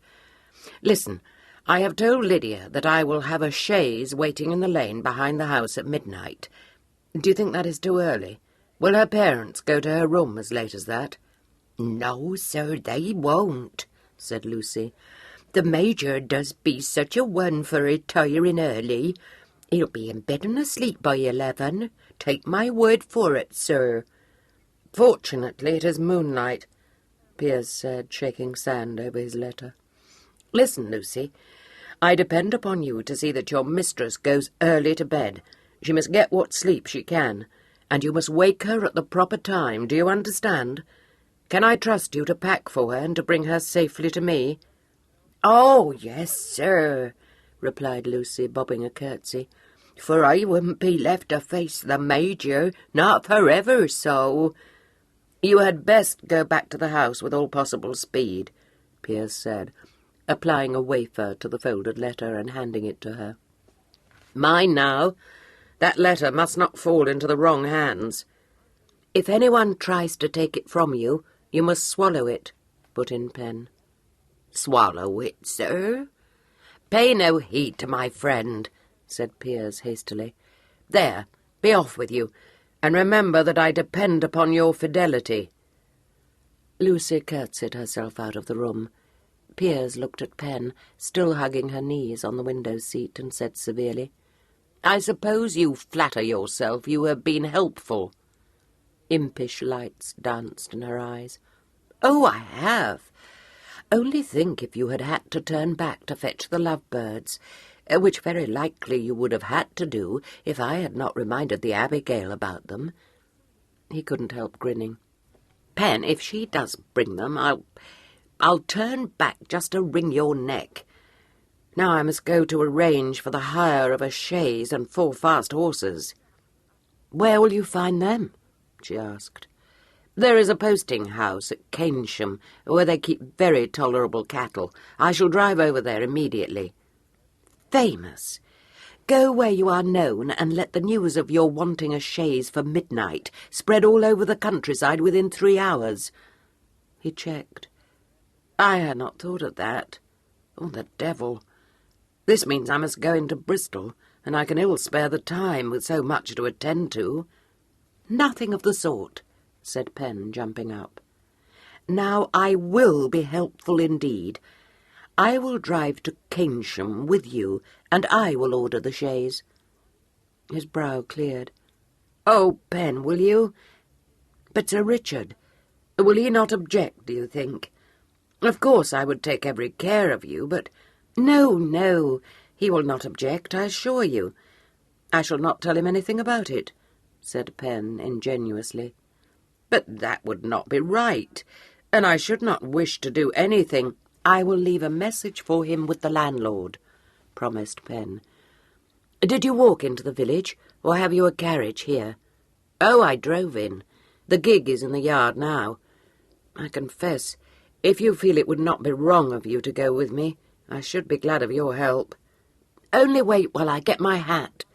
Listen, I have told Lydia that I will have a chaise waiting in the lane behind the house at midnight. Do you think that is too early? Will her parents go to her room as late as that?"
"No, sir, they won't," said Lucy. "The Major does be such a one for retiring early. He'll be in bed and asleep by 11. Take my word for it, sir."
"Fortunately, it is moonlight," Piers said, shaking sand over his letter. "Listen, Lucy, I depend upon you to see that your mistress goes early to bed. She must get what sleep she can, and you must wake her at the proper time. Do you understand? Can I trust you to pack for her and to bring her safely to me?"
"Oh, yes, sir," replied Lucy, bobbing a curtsy, "for I wouldn't be left to face the Major, not for ever so."
"You had best go back to the house with all possible speed," Piers said, applying a wafer to the folded letter and handing it to her. "Mind now, that letter must not fall into the wrong hands." "If anyone tries to take it from you, you must swallow it," put in Pen.
"Swallow it, sir?"
"Pay no heed to my friend," said Piers hastily. "There, be off with you, and remember that I depend upon your fidelity." Lucy curtsied herself out of the room. Piers looked at Pen, still hugging her knees on the window-seat, and said severely, "I suppose you flatter yourself you have been helpful." Impish lights danced in her eyes. "Oh, I have. Only think if you had had to turn back to fetch the lovebirds, which very likely you would have had to do if I had not reminded the Abigail about them." He couldn't help grinning. "Pen, if she does bring them,
I'll turn back just to wring your neck. Now I must go to arrange for the hire of a chaise and 4 fast horses." "Where will you find them?" she asked. "There is a posting-house at Keynsham, where they keep very tolerable cattle. I shall drive over there immediately." "Famous! Go where you are known, and let the news of your wanting a chaise for midnight spread all over the countryside within 3 hours." He checked. "I had not thought of that. Oh, the devil! This means I must go into Bristol, and I can ill spare the time with so much to attend to." "Nothing of the sort," said Pen, jumping up. "Now I will be helpful indeed. I will drive to Keynsham with you, and I will order the chaise." His brow cleared. "Oh, Pen, will you? But Sir Richard, will he not object, do you think? Of course I would take every care of you, but—" "No, no, he will not object, I assure you. I shall not tell him anything about it," said Pen ingenuously. "But that would not be right, and I should not wish to do anything—" "I will leave a message for him with the landlord," promised Pen. "Did you walk into the village, or have you a carriage here?" "Oh, I drove in. The gig is in the yard now. I confess, if you feel it would not be wrong of you to go with me, I should be glad of your help." "Only wait while I get my hat,"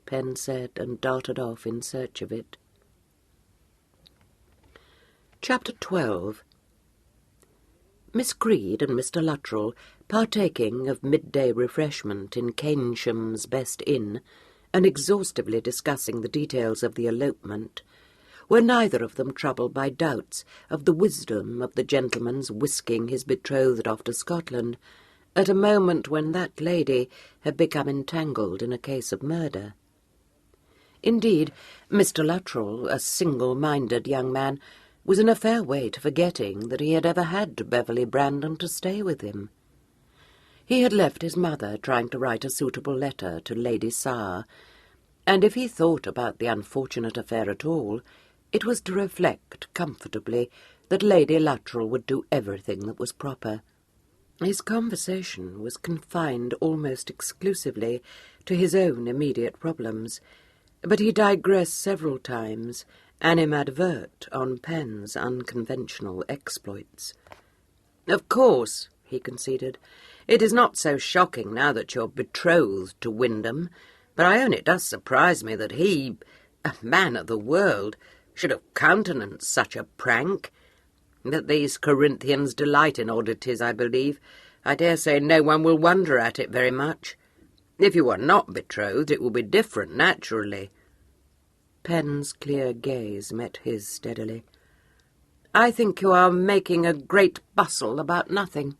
Pen said, and darted off in search of it. Chapter 12. Miss Creed and Mr. Luttrell, partaking of midday refreshment in Keynsham's best inn, and exhaustively discussing the details of the elopement, were neither of them troubled by doubts of the wisdom of the gentleman's whisking his betrothed off to Scotland, at a moment when that lady had become entangled in a case of murder. Indeed, Mr. Luttrell, a single-minded young man, was in a fair way to forgetting that he had ever had Beverley Brandon to stay with him. He had left his mother trying to write a suitable letter to Lady Sarr, and if he thought about the unfortunate affair at all, it was to reflect comfortably that Lady Luttrell would do everything that was proper. His conversation was confined almost exclusively to his own immediate problems, but he digressed several times, animadvert on Pen's unconventional exploits. "Of course," he conceded, "it is not so shocking now that you're betrothed to Wyndham, but I own it does surprise me that he, a man of the world, should have countenanced such a prank. That these Corinthians delight in oddities, I believe. I dare say no one will wonder at it very much. If you are not betrothed, it will be different, naturally." Pen's clear gaze met his steadily. "I think you are making a great bustle about nothing."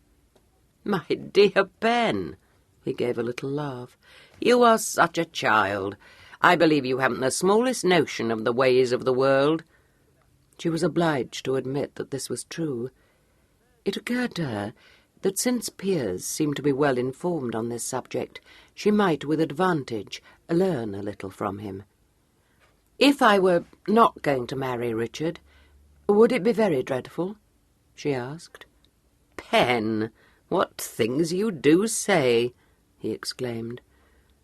"My dear Pen," he gave a little laugh, "you are such a child. I believe you haven't the smallest notion of the ways of the world." She was obliged to admit that this was true. It occurred to her that since Piers seemed to be well informed on this subject, she might with advantage learn a little from him. "If I were not going to marry Richard, would it be very dreadful?" she asked. "Pen, what things you do say!" he exclaimed.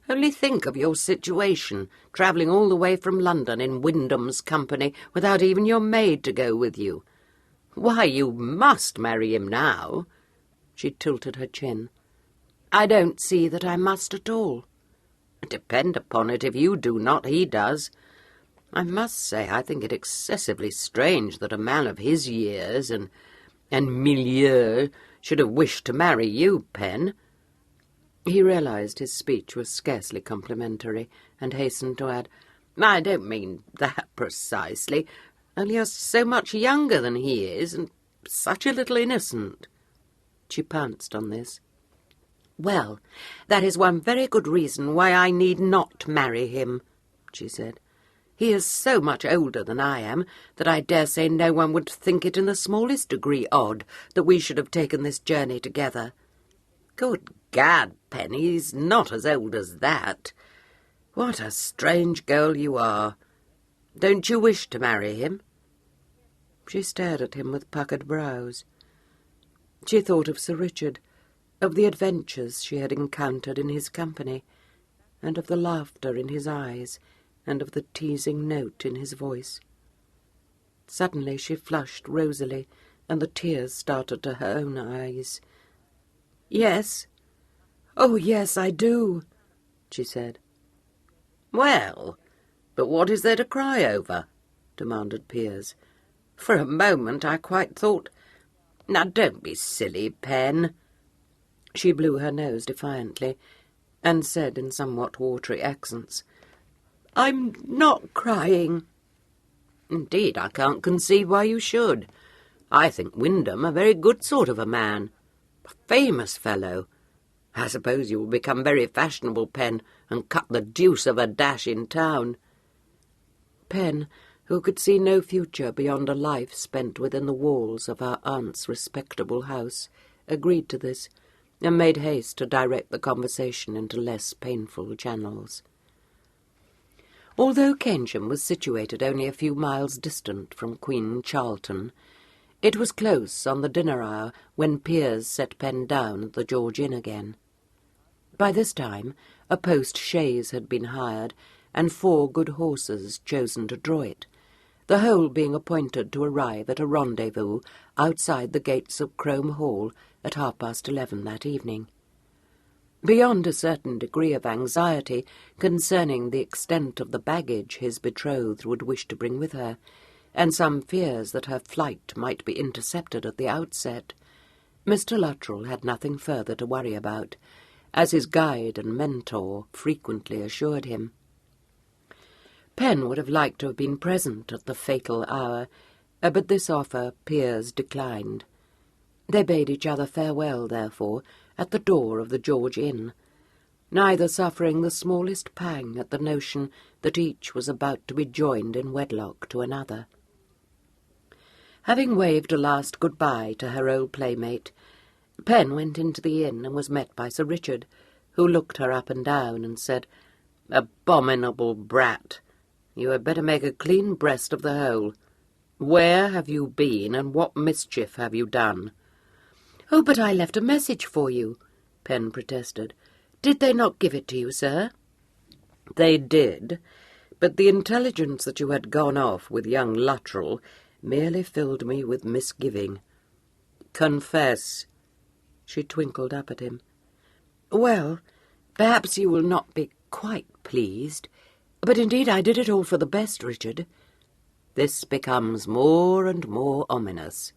"Only think of your situation, travelling all the way from London in Wyndham's company without even your maid to go with you. Why, you must marry him now." She tilted her chin. "I don't see that I must at all." "Depend upon it, if you do not, he does. I must say I think it excessively strange that a man of his years and milieu should have wished to marry you, Pen." He realized his speech was scarcely complimentary, and hastened to add, "I don't mean that precisely, only you're so much younger than he is, and such a little innocent." She pounced on this. "Well, that is one very good reason why I need not marry him," she said. "He is so much older than I am that I dare say no one would think it in the smallest degree odd that we should have taken this journey together." "Good gad, Pen, he's not as old as that. What a strange girl you are. Don't you wish to marry him?" She stared at him with puckered brows.
She thought of Sir Richard, of the adventures she had encountered in his company, and of the laughter in his eyes, and of the teasing note in his voice. Suddenly she flushed rosily, and the tears started to her own eyes. "Yes. Oh, yes, I do," she said.
"Well, but what is there to cry over?" demanded Piers. "For a moment I quite thought— Now don't be silly, Pen."
She blew her nose defiantly, and said in somewhat watery accents, "I'm not crying."
"Indeed, I can't conceive why you should. I think Wyndham a very good sort of a man. A famous fellow. I suppose you will become very fashionable, Pen, and cut the deuce of a dash in town."
Pen, who could see no future beyond a life spent within the walls of her aunt's respectable house, agreed to this, and made haste to direct the conversation into less painful channels. Although Keynsham was situated only a few miles distant from Queen Charlton, it was close on the dinner hour when Piers set Pen down at the George Inn again. By this time a post-chaise had been hired, and 4 good horses chosen to draw it, the whole being appointed to arrive at a rendezvous outside the gates of Crome Hall at 11:30 that evening. Beyond a certain degree of anxiety concerning the extent of the baggage his betrothed would wish to bring with her, and some fears that her flight might be intercepted at the outset, Mr. Luttrell had nothing further to worry about, as his guide and mentor frequently assured him. Pen would have liked to have been present at the fatal hour, but this offer Piers declined. They bade each other farewell, therefore, at the door of the George Inn, neither suffering the smallest pang at the notion that each was about to be joined in wedlock to another. Having waved a last good-bye to her old playmate, Pen went into the inn and was met by Sir Richard, who looked her up and down and said, "Abominable brat! You had better make a clean breast of the whole. Where have you been, and what mischief have you done?"
"Oh, but I left a message for you," Pen protested. "Did they not give it to you, sir?"
"They did, but the intelligence that you had gone off with young Luttrell merely filled me with misgiving. Confess." She twinkled up at him.
"Well, perhaps you will not be quite pleased, but indeed I did it all for the best, Richard."
"This becomes more and more ominous.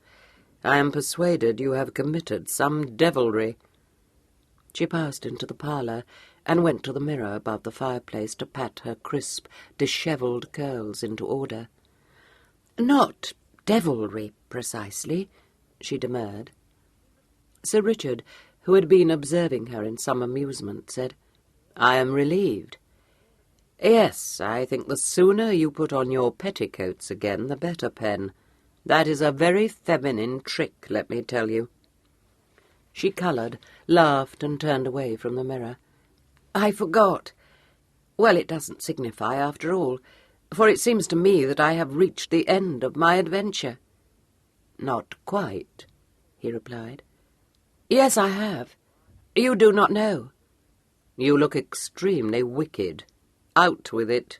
I am persuaded you have committed some devilry."
She passed into the parlour and went to the mirror above the fireplace to pat her crisp, dishevelled curls into order. "Not devilry, precisely," she demurred. Sir Richard, who had been observing her in some amusement, said,
"I am relieved. Yes, I think the sooner you put on your petticoats again, the better, Pen. That is a very feminine trick, let me tell you."
She coloured, laughed, and turned away from the mirror. "I forgot. Well, it doesn't signify after all, for it seems to me that I have reached the end of my adventure." "Not quite," he replied. "Yes, I have. You do not know."
"You look extremely wicked. Out with it."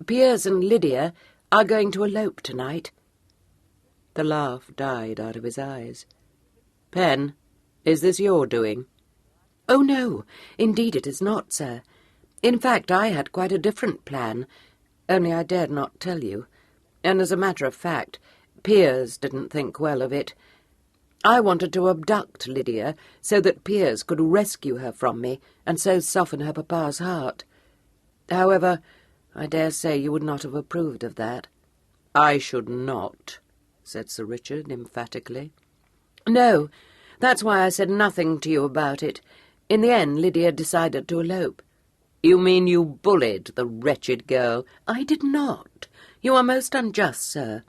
"Piers and Lydia are going to elope tonight." The laugh died out of his eyes.
"Pen, is this your doing?"
"Oh, no, indeed it is not, sir. In fact, I had quite a different plan, only I dared not tell you, and as a matter of fact, Piers didn't think well of it. I wanted to abduct Lydia so that Piers could rescue her from me and so soften her papa's heart. However, I dare say you would not have approved of that."
"I should not," said Sir Richard emphatically.
"No, that's why I said nothing to you about it. In the end, Lydia decided to elope."
"You mean you bullied the wretched girl?"
"I did not. You are most unjust, sir."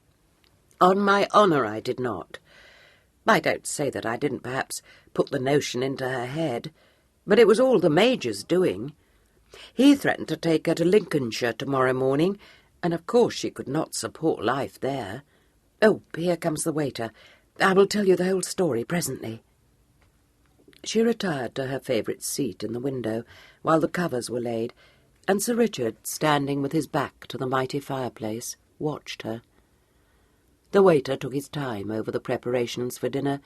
"On my honour, I did not. I don't say that I didn't perhaps put the notion into her head, but it was all the Major's doing. He threatened to take her to Lincolnshire tomorrow morning, and of course she could not support life there. Oh, here comes the waiter.
I will tell you the whole story presently." She retired to her favourite seat in the window while the covers were laid, and Sir Richard, standing with his back to the mighty fireplace, watched her. The waiter took his time over the preparations for dinner,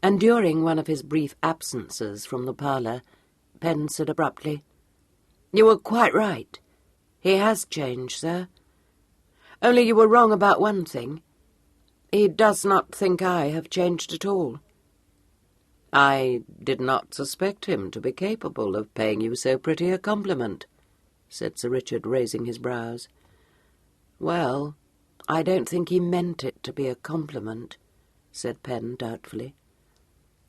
and during one of his brief absences from the parlour, Penn said abruptly, "You were quite right. He has changed, sir. Only you were wrong about one thing. He does not think I have changed at all."
"I did not suspect him to be capable of paying you so pretty a compliment," said Sir Richard, raising his brows.
"Well, I don't think he meant it to be a compliment," said Penn doubtfully.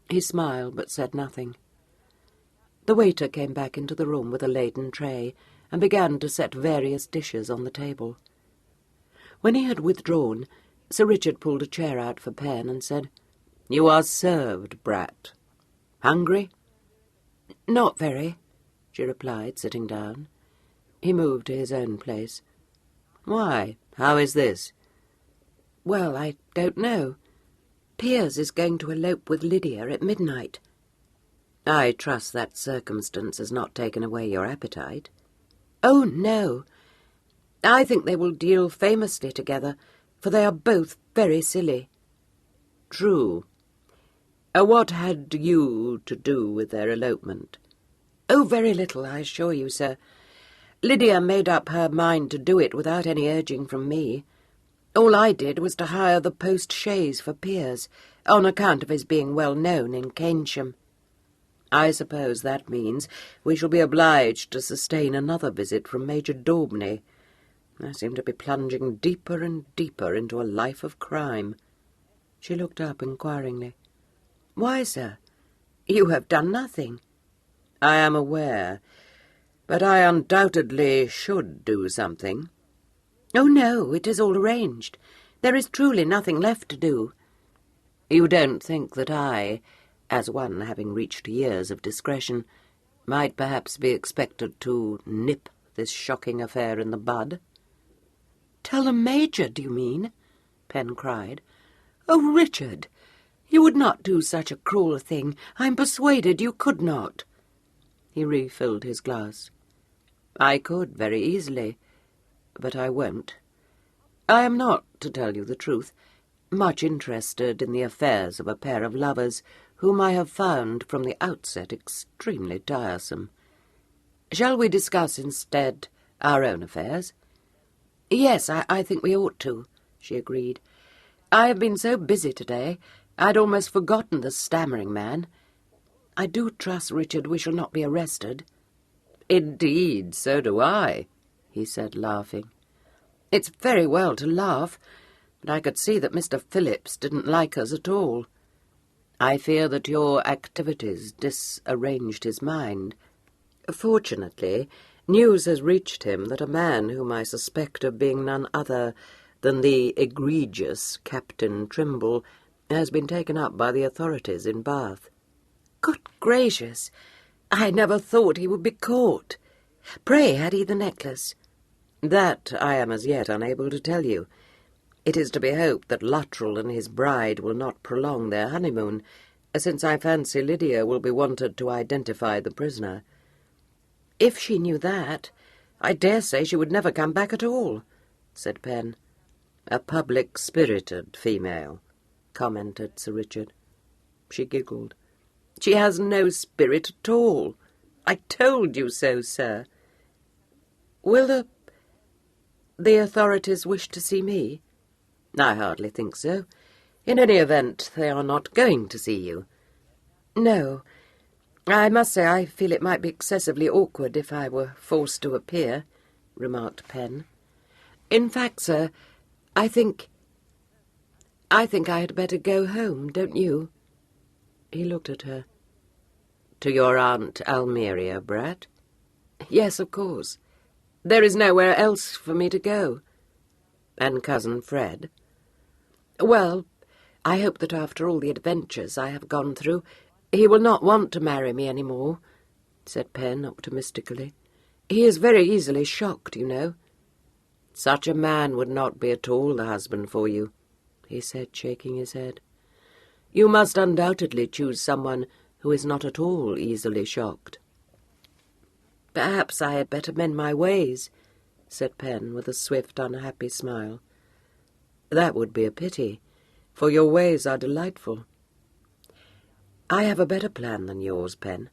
He smiled but said nothing. The waiter came back into the room with a laden tray and began to set various dishes on the table. When he had withdrawn, Sir Richard pulled a chair out for Penn and said, "You are served, brat. Hungry?" "Not very," she replied, sitting down. He moved to his own place.
"Why, how is this?"
"Well, I don't know. Piers is going to elope with Lydia at midnight."
"I trust that circumstance has not taken away your appetite."
"Oh, no. I think they will deal famously together, for they are both very silly."
"True. What had you to do with their elopement?"
"Oh, very little, I assure you, sir. Lydia made up her mind to do it without any urging from me. All I did was to hire the post-chaise for Piers, on account of his being well known in Keynsham."
"I suppose that means we shall be obliged to sustain another visit from Major Daubney. I seem to be plunging deeper and deeper into a life of crime."
She looked up inquiringly. "Why, sir? You have done nothing."
"I am aware, but I undoubtedly should do something."
"Oh, no, it is all arranged. There is truly nothing left to do."
"You don't think that I, as one having reached years of discretion, might perhaps be expected to nip this shocking affair in the bud?"
"Tell the Major, do you mean?" Penn cried. "Oh, Richard, you would not do such a cruel thing. I'm persuaded you could not."
He refilled his glass. "I could very easily, but I won't. I am not, to tell you the truth, much interested in the affairs of a pair of lovers whom I have found from the outset extremely tiresome. Shall we discuss instead our own affairs?"
"Yes, I think we ought to," she agreed. "I have been so busy today, I'd almost forgotten the stammering man. I do trust, Richard, we shall not be arrested."
"Indeed, so do I," he said, laughing.
"It's very well to laugh, but I could see that Mr. Phillips didn't like us at all."
"I fear that your activities disarranged his mind. Fortunately, news has reached him that a man whom I suspect of being none other than the egregious Captain Trimble has been taken up by the authorities in Bath."
"Good gracious! I never thought he would be caught. Pray, had he the necklace?"
"That I am as yet unable to tell you. It is to be hoped that Luttrell and his bride will not prolong their honeymoon, since I fancy Lydia will be wanted to identify the prisoner."
"If she knew that, I dare say she would never come back at all," said Penn.
"A public-spirited female," commented Sir Richard.
She giggled. "She has no spirit at all. I told you so, sir." "Will the authorities wish to see me?"
"I hardly think so. In any event, they are not going to see you."
"No. I must say I feel it might be excessively awkward if I were forced to appear," remarked Penn. "In fact, sir, I think I had better go home, don't you?" He looked at her.
"To your Aunt Almeria, brat?"
"Yes, of course. There is nowhere else for me to go."
"And Cousin Fred?"
"Well, I hope that after all the adventures I have gone through, he will not want to marry me any more," said Penn optimistically. "He is very easily shocked, you know."
"Such a man would not be at all the husband for you," he said, shaking his head. You must undoubtedly choose someone who is not at all easily shocked." "Perhaps I had better mend my ways," said Pen with a swift, unhappy smile. "That would be a pity, for your ways are delightful." "I have a better plan than yours, Pen."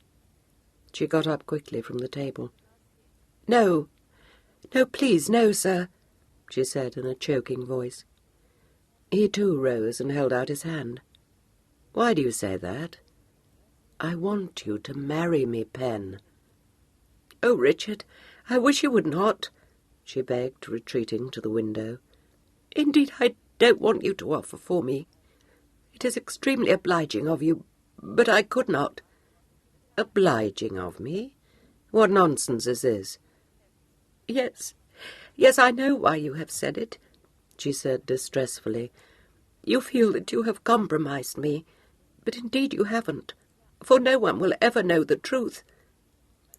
She got up quickly from the table. "No, no, please, no, sir," she said in a choking voice. He too rose and held out his hand. "Why do you say that?" "I want you to marry me, Pen." "Oh, Richard, I wish you would not," she begged, retreating to the window. "Indeed, I don't want you to offer for me. It is extremely obliging of you, but I could not." "Obliging of me? What nonsense is this?" Yes, I know why you have said it," she said distressfully. "You feel that you have compromised me, but indeed you haven't, for no one will ever know the truth."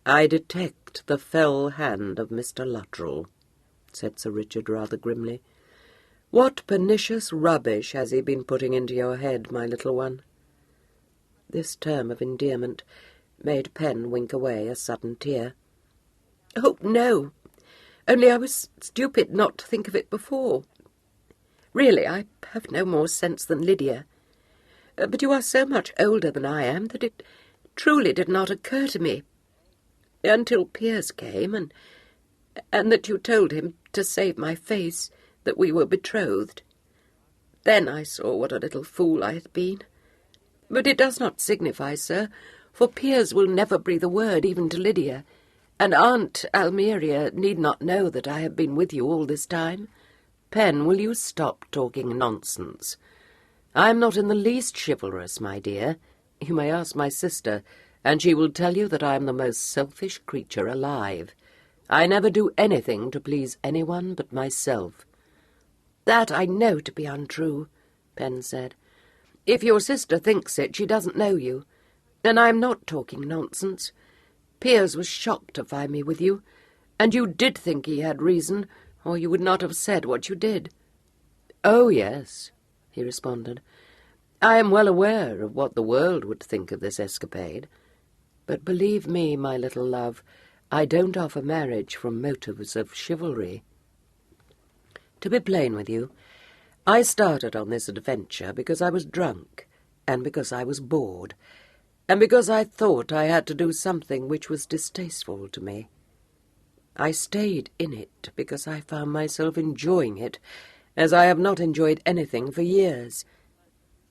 "I detect the fell hand of Mr. Luttrell," said Sir Richard rather grimly. "What pernicious rubbish has he been putting into your head, my little one?" This term of endearment made Pen wink away a sudden tear. "Oh, no, only I was stupid not to think of it before. Really, I have no more sense than Lydia. But you are so much older than I am that it truly did not occur to me, until Piers came, and that you told him, to save my face, that we were betrothed. Then I saw what a little fool I had been. But it does not signify, sir, for Piers will never breathe a word even to Lydia, and Aunt Almeria need not know that I have been with you all this time. Pen, will you stop talking nonsense? I am not in the least chivalrous, my dear. You may ask my sister, and she will tell you that I am the most selfish creature alive. I never do anything to please anyone but myself." "That I know to be untrue," Pen said. "If your sister thinks it, she doesn't know you. And I am not talking nonsense. Piers was shocked to find me with you, and you did think he had reason, or you would not have said what you did." "Oh, yes," he responded. "I am well aware of what the world would think of this escapade. But believe me, my little love, I don't offer marriage from motives of chivalry. To be plain with you, I started on this adventure because I was drunk, and because I was bored, and because I thought I had to do something which was distasteful to me. I stayed in it because I found myself enjoying it, as I have not enjoyed anything for years."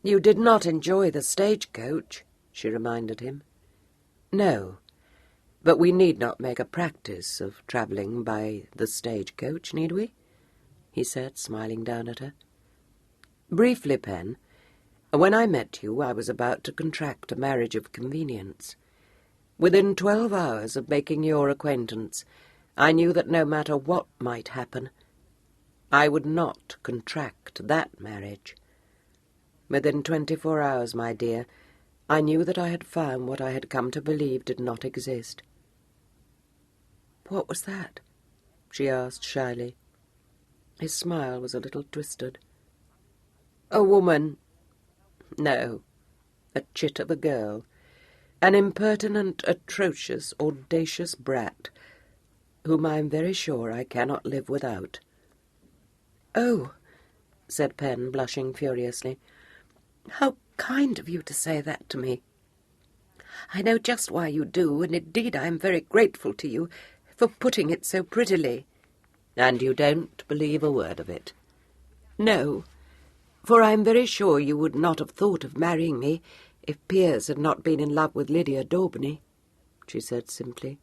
"You did not enjoy the stagecoach," she reminded him. "No, but we need not make a practice of travelling by the stagecoach, need we?" he said, smiling down at her. "Briefly, Pen, when I met you, I was about to contract a marriage of convenience. Within 12 hours of making your acquaintance, I knew that no matter what might happen, I would not contract that marriage. Within 24 hours, my dear, I knew that I had found what I had come to believe did not exist." "What was that?" she asked shyly. His smile was a little twisted. "A woman. No, a chit of a girl. An impertinent, atrocious, audacious brat, whom I am very sure I cannot live without." "Oh," said Pen, blushing furiously, "how kind of you to say that to me. I know just why you do, and indeed I am very grateful to you for putting it so prettily." "And you don't believe a word of it?" "No, for I am very sure you would not have thought of marrying me if Piers had not been in love with Lydia Daubeny," she said simply.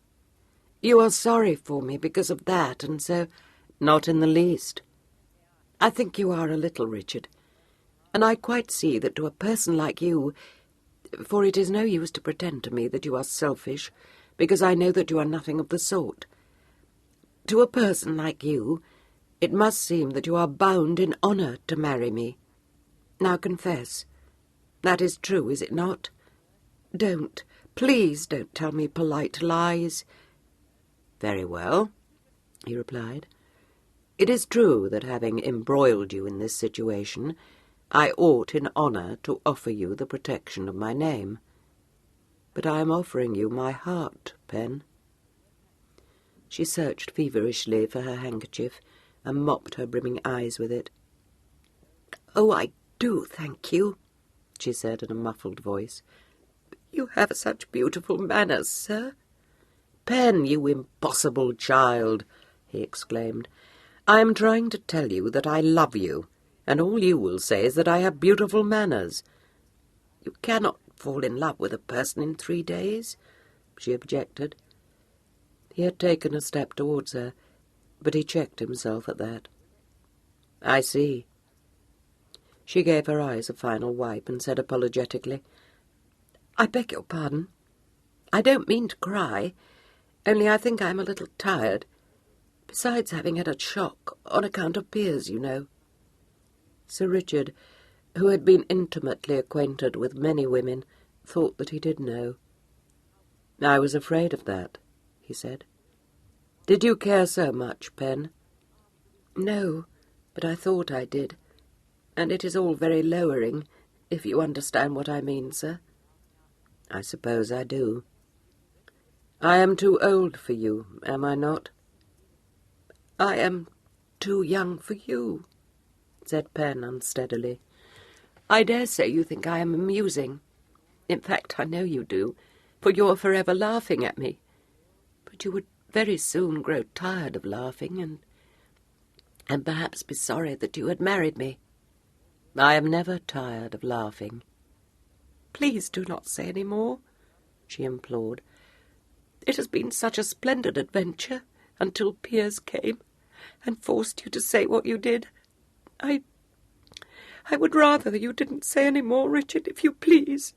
"You are sorry for me because of that, and so—" "Not in the least." "I think you are a little, Richard, and I quite see that to a person like you, for it is no use to pretend to me that you are selfish, because I know that you are nothing of the sort. To a person like you, it must seem that you are bound in honour to marry me. Now confess. That is true, is it not? Please don't tell me polite lies." "Very well," he replied. "It is true that having embroiled you in this situation, I ought in honour to offer you the protection of my name. But I am offering you my heart, Pen." She searched feverishly for her handkerchief and mopped her brimming eyes with it.
"Oh, I do thank you," she said in a muffled voice. "You have such beautiful manners, sir."
"Pen, you impossible child," he exclaimed. "I am trying to tell you that I love you, and all you will say is that I have beautiful manners."
"You cannot fall in love with a person in 3 days," she objected.
He had taken a step towards her, but he checked himself at that. "I see." She gave her eyes a final wipe and said apologetically,
"I beg your pardon. I don't mean to cry, only I think I'm a little tired, besides having had a shock on account of Piers, you know."
Sir Richard, who had been intimately acquainted with many women, thought that he did know. "I was afraid of that," he said. "Did you care so much, Pen?"
"No, but I thought I did, and it is all very lowering, if you understand what I mean, sir."
"I suppose I do. I am too old for you, am I not?"
"I am too young for you,"
said Pen unsteadily.
"I dare say you think I am amusing. In fact, I know you do, for you're forever laughing at me. But you would very soon grow tired of laughing, and perhaps be sorry that you had married me."
"I am never tired of laughing."
"Please do not say any more," she implored. "It has been such a splendid adventure until Piers came and forced you to say what you did. I would rather you didn't say any more, Richard, if you please."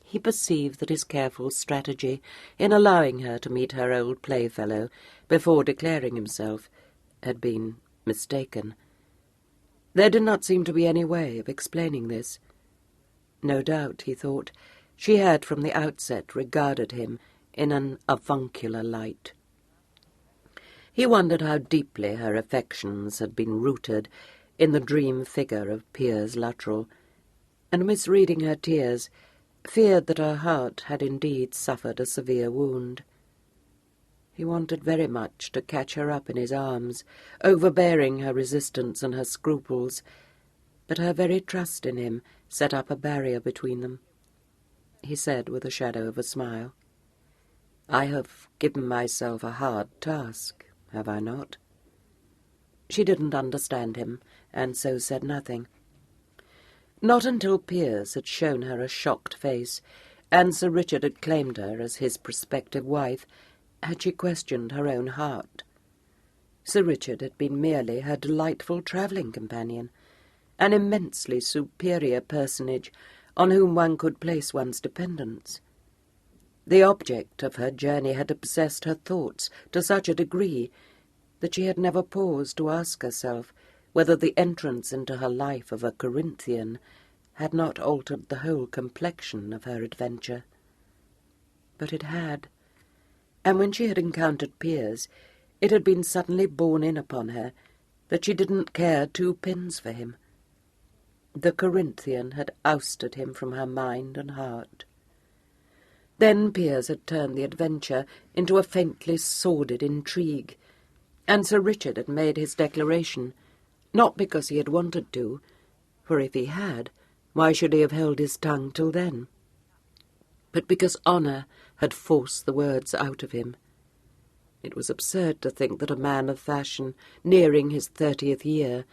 He perceived that his careful strategy in allowing her to meet her old playfellow before declaring himself had been mistaken. There did not seem to be any way of explaining this. No doubt, he thought, she had from the outset regarded him in an avuncular light. He wondered how deeply her affections had been rooted in the dream figure of Piers Luttrell, and misreading her tears, feared that her heart had indeed suffered a severe wound. He wanted very much to catch her up in his arms, overbearing her resistance and her scruples, but her very trust in him set up a barrier between them. He said with a shadow of a smile, "I have given myself a hard task, have I not?" She didn't understand him, and so said nothing. Not until Piers had shown her a shocked face, and Sir Richard had claimed her as his prospective wife, had she questioned her own heart. Sir Richard had been merely her delightful travelling companion, an immensely superior personage on whom one could place one's dependence. The object of her journey had obsessed her thoughts to such a degree that she had never paused to ask herself whether the entrance into her life of a Corinthian had not altered the whole complexion of her adventure. But it had, and when she had encountered Piers, it had been suddenly borne in upon her that she didn't care 2 pins for him. The Corinthian had ousted him from her mind and heart. Then Piers had turned the adventure into a faintly sordid intrigue, and Sir Richard had made his declaration, not because he had wanted to, for if he had, why should he have held his tongue till then? But because honour had forced the words out of him. It was absurd to think that a man of fashion, nearing his 30th year,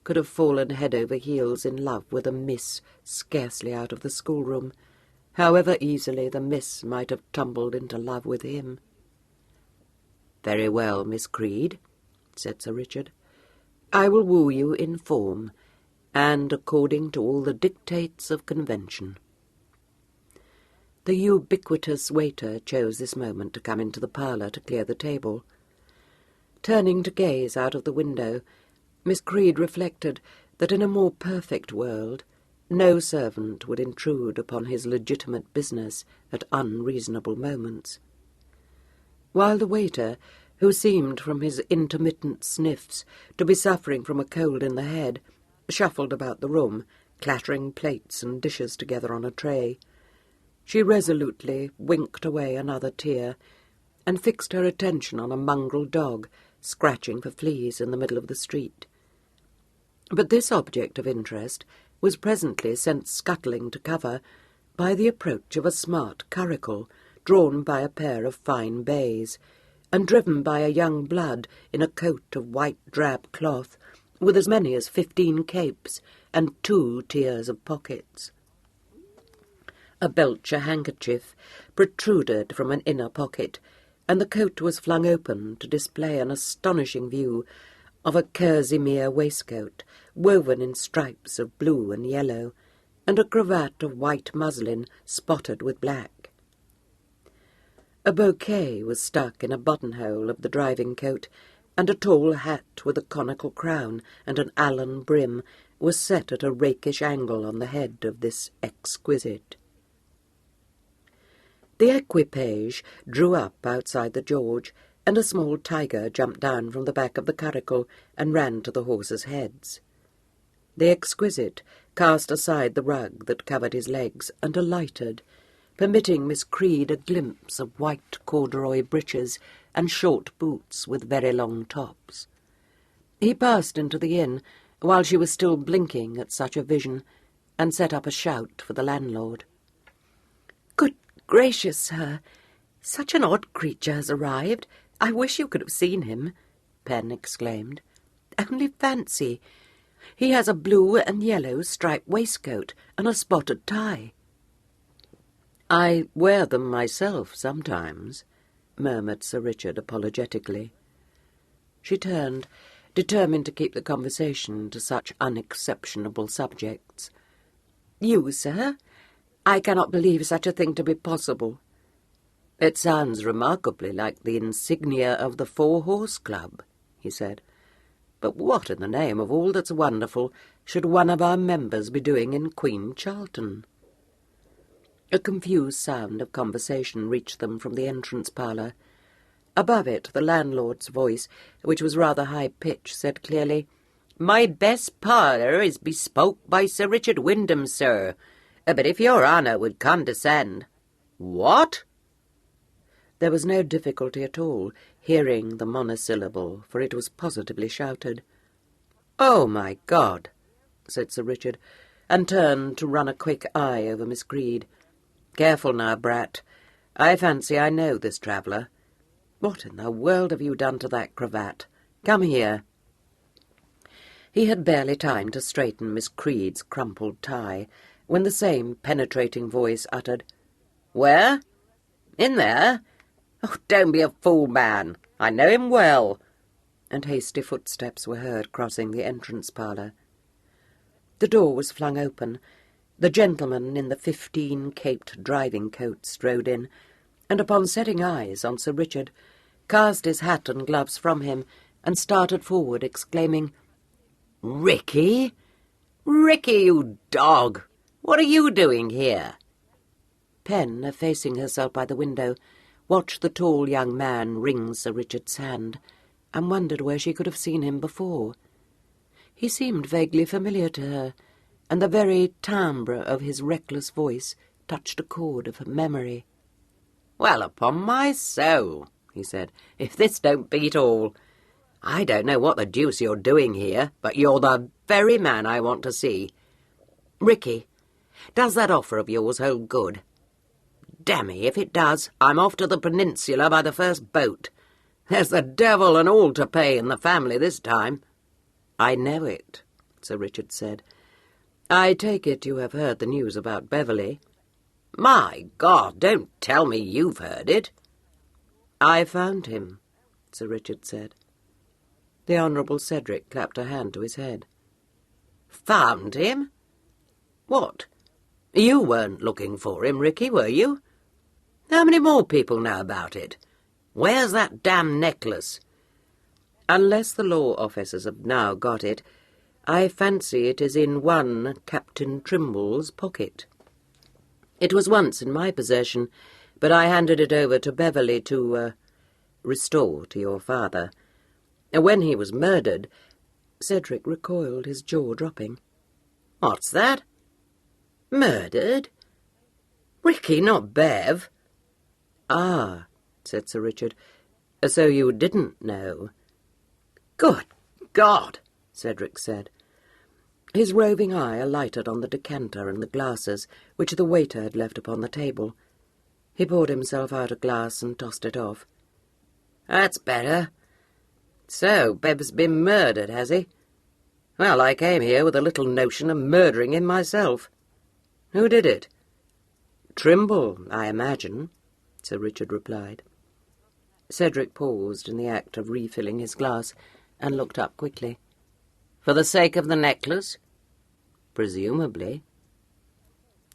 could have fallen head over heels in love with a miss scarcely out of the schoolroom, however easily the miss might have tumbled into love with him. "Very well, Miss Creed," said Sir Richard. "I will woo you in form, and according to all the dictates of convention." The ubiquitous waiter chose this moment to come into the parlour to clear the table. Turning to gaze out of the window, Miss Creed reflected that in a more perfect world no servant would intrude upon his legitimate business at unreasonable moments. While the waiter, who seemed from his intermittent sniffs to be suffering from a cold in the head,
shuffled about the room, clattering plates and dishes together on a tray. She resolutely winked away another tear and fixed her attention on a mongrel dog scratching for fleas in the middle of the street. But this object of interest was presently sent scuttling to cover by the approach of a smart curricle drawn by a pair of fine bays, and driven by a young blood in a coat of white drab cloth, with as many as 15 capes and 2 tiers of pockets. A belcher handkerchief protruded from an inner pocket, and the coat was flung open to display an astonishing view of a kerseymere waistcoat woven in stripes of blue and yellow, and a cravat of white muslin spotted with black. A bouquet was stuck in a buttonhole of the driving coat, and a tall hat with a conical crown and an Allen brim was set at a rakish angle on the head of this exquisite. The equipage drew up outside the George, and a small tiger jumped down from the back of the curricle and ran to the horses' heads. The exquisite cast aside the rug that covered his legs and alighted, permitting Miss Creed a glimpse of white corduroy breeches and short boots with very long tops. He passed into the inn while she was still blinking at such a vision, and set up a shout for the landlord. "Good gracious, sir! Such an odd creature has arrived. I wish you could have seen him," Pen exclaimed. "Only fancy! He has a blue and yellow striped waistcoat and a spotted tie."
"I wear them myself sometimes," murmured Sir Richard apologetically. She turned, determined to keep the conversation to such unexceptionable subjects.
"You, sir? I cannot believe such a thing to be possible."
"It sounds remarkably like the insignia of the Four-Horse Club," he said. "But what in the name of all that's wonderful should one of our members be doing in Queen Charlton?" A confused sound of conversation reached them from the entrance parlour. Above it, the landlord's voice, which was rather high-pitched, said clearly, "My best parlour is bespoke by Sir Richard Wyndham, sir. But if your honour would condescend—" "What?" There was no difficulty at all hearing the monosyllable, for it was positively shouted. "Oh, my God!" said Sir Richard, and turned to run a quick eye over Miss Creed. "Careful now, brat. I fancy I know this traveller. What in the world have you done to that cravat? Come here." He had barely time to straighten Miss Creed's crumpled tie when the same penetrating voice uttered, "Where? In there? Oh, don't be a fool, man. I know him well." And hasty footsteps were heard crossing the entrance parlour. The door was flung open. The gentleman in the 15-caped driving coat strode in, and upon setting eyes on Sir Richard, cast his hat and gloves from him, and started forward, exclaiming, "Ricky? Ricky, you dog! What are you doing here?" Pen, effacing herself by the window, watched the tall young man wring Sir Richard's hand, and wondered where she could have seen him before. He seemed vaguely familiar to her, and the very timbre of his reckless voice touched a chord of her memory. "Well, upon my soul," he said, "if this don't beat all! I don't know what the deuce you're doing here, but you're the very man I want to see. Ricky, does that offer of yours hold good? Damme, if it does, I'm off to the peninsula by the first boat. There's the devil and all to pay in the family this time." "I know it," Sir Richard said. "I take it you have heard the news about Beverley." "My God, don't tell me you've heard it." "I found him," Sir Richard said. The Honourable Cedric clapped a hand to his head. "Found him? What? You weren't looking for him, Ricky, were you? How many more people know about it? Where's that damn necklace?" "Unless the law officers have now got it, I fancy it is in one Captain Trimble's pocket. It was once in my possession, but I handed it over to Beverley to restore to your father. When he was murdered, Cedric recoiled, his jaw dropping.
What's that? Murdered? Ricky, not Bev.
Ah, said Sir Richard, so you didn't know.
Good God,
Cedric said. His roving eye alighted on the decanter and the glasses which the waiter had left upon the table. He poured himself out a glass and tossed it off.
That's better. So, Bev's been murdered, has he? Well, I came here with a little notion of murdering him myself. Who did it?
Trimble, I imagine, Sir Richard replied. Cedric paused in the act of refilling his glass and looked up quickly.
For the sake of the necklace?
Presumably.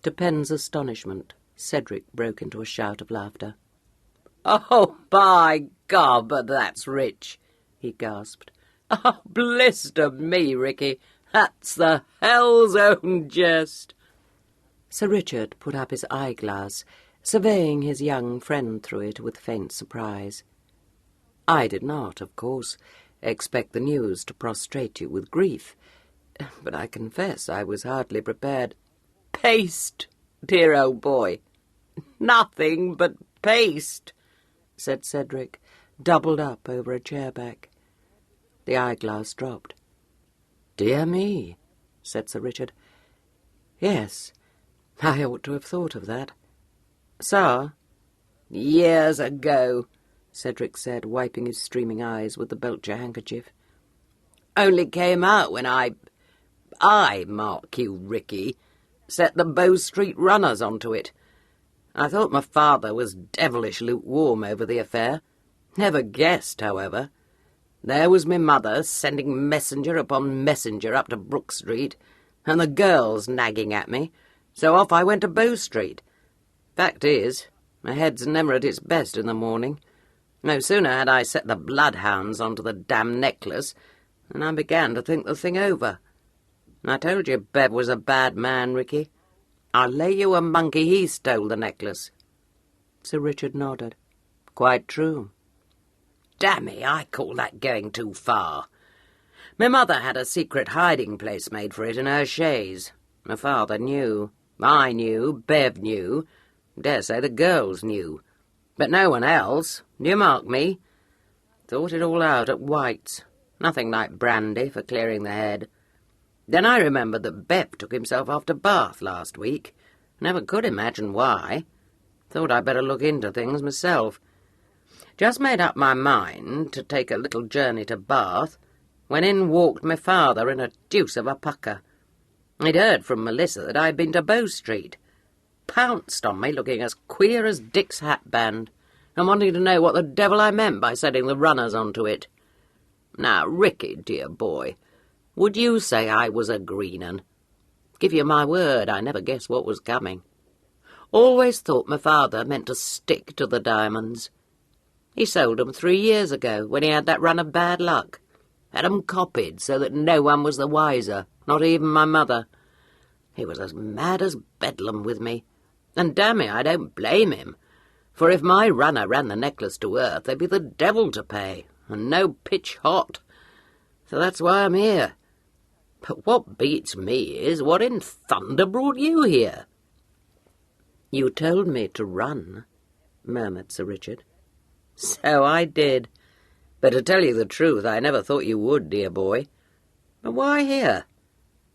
To Penn's astonishment, Cedric broke into a shout of laughter.
Oh, by God, but that's rich, he gasped. Oh, blister me, Ricky. That's the hell's own jest.
Sir Richard put up his eyeglass, surveying his young friend through it with faint surprise. I did not, of course, expect the news to prostrate you with grief, but I confess I was hardly prepared.
Paste, dear old boy. Nothing but paste,
said Cedric, doubled up over a chair back. The eyeglass dropped. Dear me, said Sir Richard. Yes, I ought to have thought of that. Sir?
Years ago,
Cedric said, wiping his streaming eyes with the Belcher handkerchief.
Only came out when I, mark you, Ricky, set the Bow Street runners onto it. I thought my father was devilish lukewarm over the affair. Never guessed, however. There was me mother sending messenger upon messenger up to Brook Street, and the girls nagging at me, so off I went to Bow Street. Fact is, my head's never at its best in the morning. No sooner had I set the bloodhounds onto the damn necklace than I began to think the thing over. I told you Bev was a bad man, Ricky. I'll lay you a monkey he stole the necklace.
Sir Richard nodded. Quite true.
Dammy, I call that going too far. My mother had a secret hiding place made for it in her chaise. My father knew. I knew. Bev knew. Dare say the girls knew. But no one else. Do you mark me? Thought it all out at White's. Nothing like brandy for clearing the head. Then I remembered that Bev took himself off to Bath last week. Never could imagine why. Thought I'd better look into things myself. Just made up my mind to take a little journey to Bath, when in walked my father in a deuce of a pucker. He'd heard from Melissa that I'd been to Bow Street. Pounced on me looking as queer as Dick's hatband, and wanting to know what the devil I meant by setting the runners onto it. Now, Ricky, dear boy, would you say I was a green 'un? Give you my word, I never guessed what was coming. Always thought my father meant to stick to the diamonds. He sold 'em 3 years ago, when he had that run of bad luck. Had 'em copied so that no one was the wiser, not even my mother. He was as mad as bedlam with me. And damn me, I don't blame him. For if my runner ran the necklace to earth, there'd be the devil to pay, and no pitch hot. So that's why I'm here. But what beats me is, what in thunder brought you here?
You told me to run, murmured Sir Richard.
So I did. But to tell you the truth, I never thought you would, dear boy. But why here?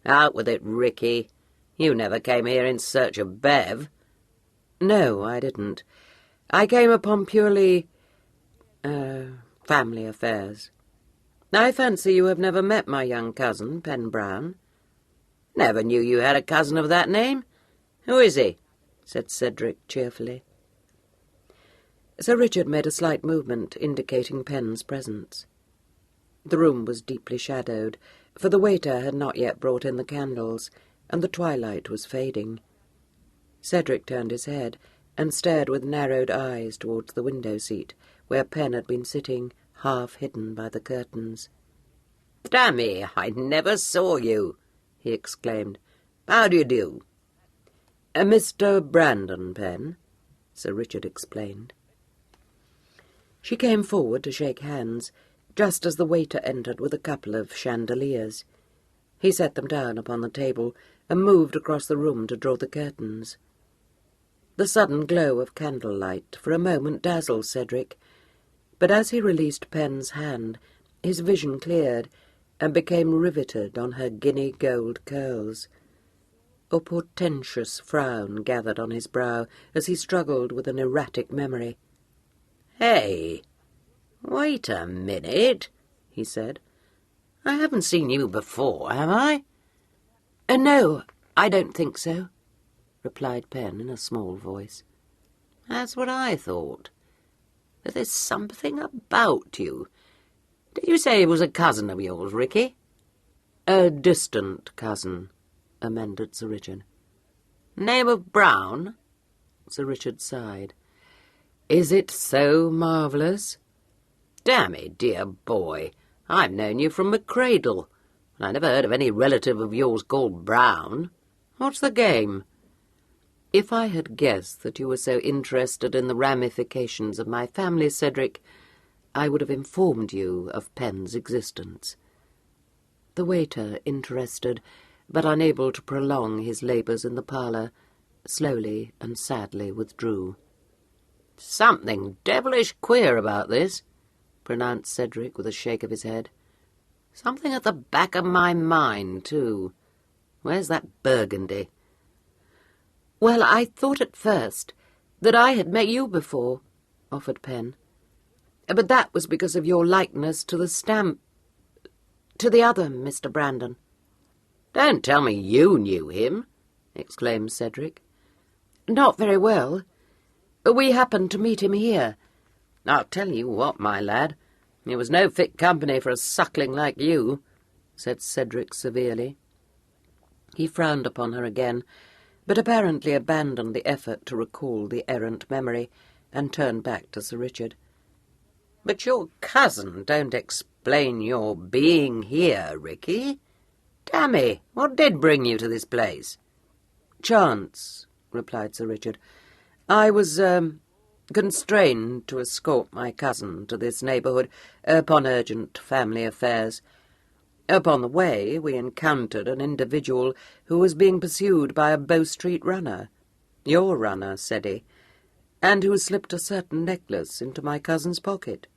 Out with it, Ricky. You never came here in search of Bev.
No, I didn't. I came upon purely, family affairs. I fancy you have never met my young cousin, Pen Brown.
Never knew you had a cousin of that name. Who is he? Said Cedric cheerfully.
Sir Richard made a slight movement indicating Pen's presence. The room was deeply shadowed, for the waiter had not yet brought in the candles, and the twilight was fading. Cedric turned his head and stared with narrowed eyes towards the window-seat, where Pen had been sitting, half hidden by the curtains.
"Dammy, I never saw you," he exclaimed. "How do you do?"
Mr. Brandon Pen," Sir Richard explained. She came forward to shake hands,
just as the waiter entered with a couple of chandeliers. He set them down upon the table and moved across the room to draw the curtains. The sudden glow of candlelight for a moment dazzled Cedric, but as he released Pen's hand, his vision cleared and became riveted on her guinea-gold curls. A portentous frown gathered on his brow as he struggled with an erratic memory.
"Hey, wait a minute," he said. "I haven't seen you before, have I?"
No, I don't think so," replied Pen in a small voice.
"That's what I thought. But there's something about you. Did you say he was a cousin of yours, Ricky?"
"A distant cousin," amended Sir Richard.
"Name of Brown?"
Sir Richard sighed. "Is it so marvellous?"
"Damn it, dear boy, I've known you from the cradle, and I never heard of any relative of yours called Brown. What's the game?"
"If I had guessed that you were so interested in the ramifications of my family, Cedric, I would have informed you of Pen's existence." The waiter, interested, but unable to prolong his labours in the parlour, slowly and sadly withdrew.
"Something devilish queer about this," pronounced Cedric with a shake of his head. "Something at the back of my mind, too. Where's that Burgundy?"
"Well, I thought at first that I had met you before," offered Pen. "But that was because of your likeness to the stamp... to the other Mr. Brandon."
"Don't tell me you knew him," exclaimed Cedric.
"Not very well. We happened to meet him here."
"I'll tell you what, my lad, it was no fit company for a suckling like you," said Cedric severely.
He frowned upon her again, but apparently abandoned the effort to recall the errant memory, and turned back to Sir Richard.
"But your cousin don't explain your being here, Ricky. Dammy, what did bring you to this place?"
"Chance," replied Sir Richard. "I was, constrained to escort my cousin to this neighbourhood upon urgent family affairs. Upon the way we encountered an individual who was being pursued by a Bow Street runner, your runner, Ceddie, and who slipped a certain necklace into my cousin's pocket."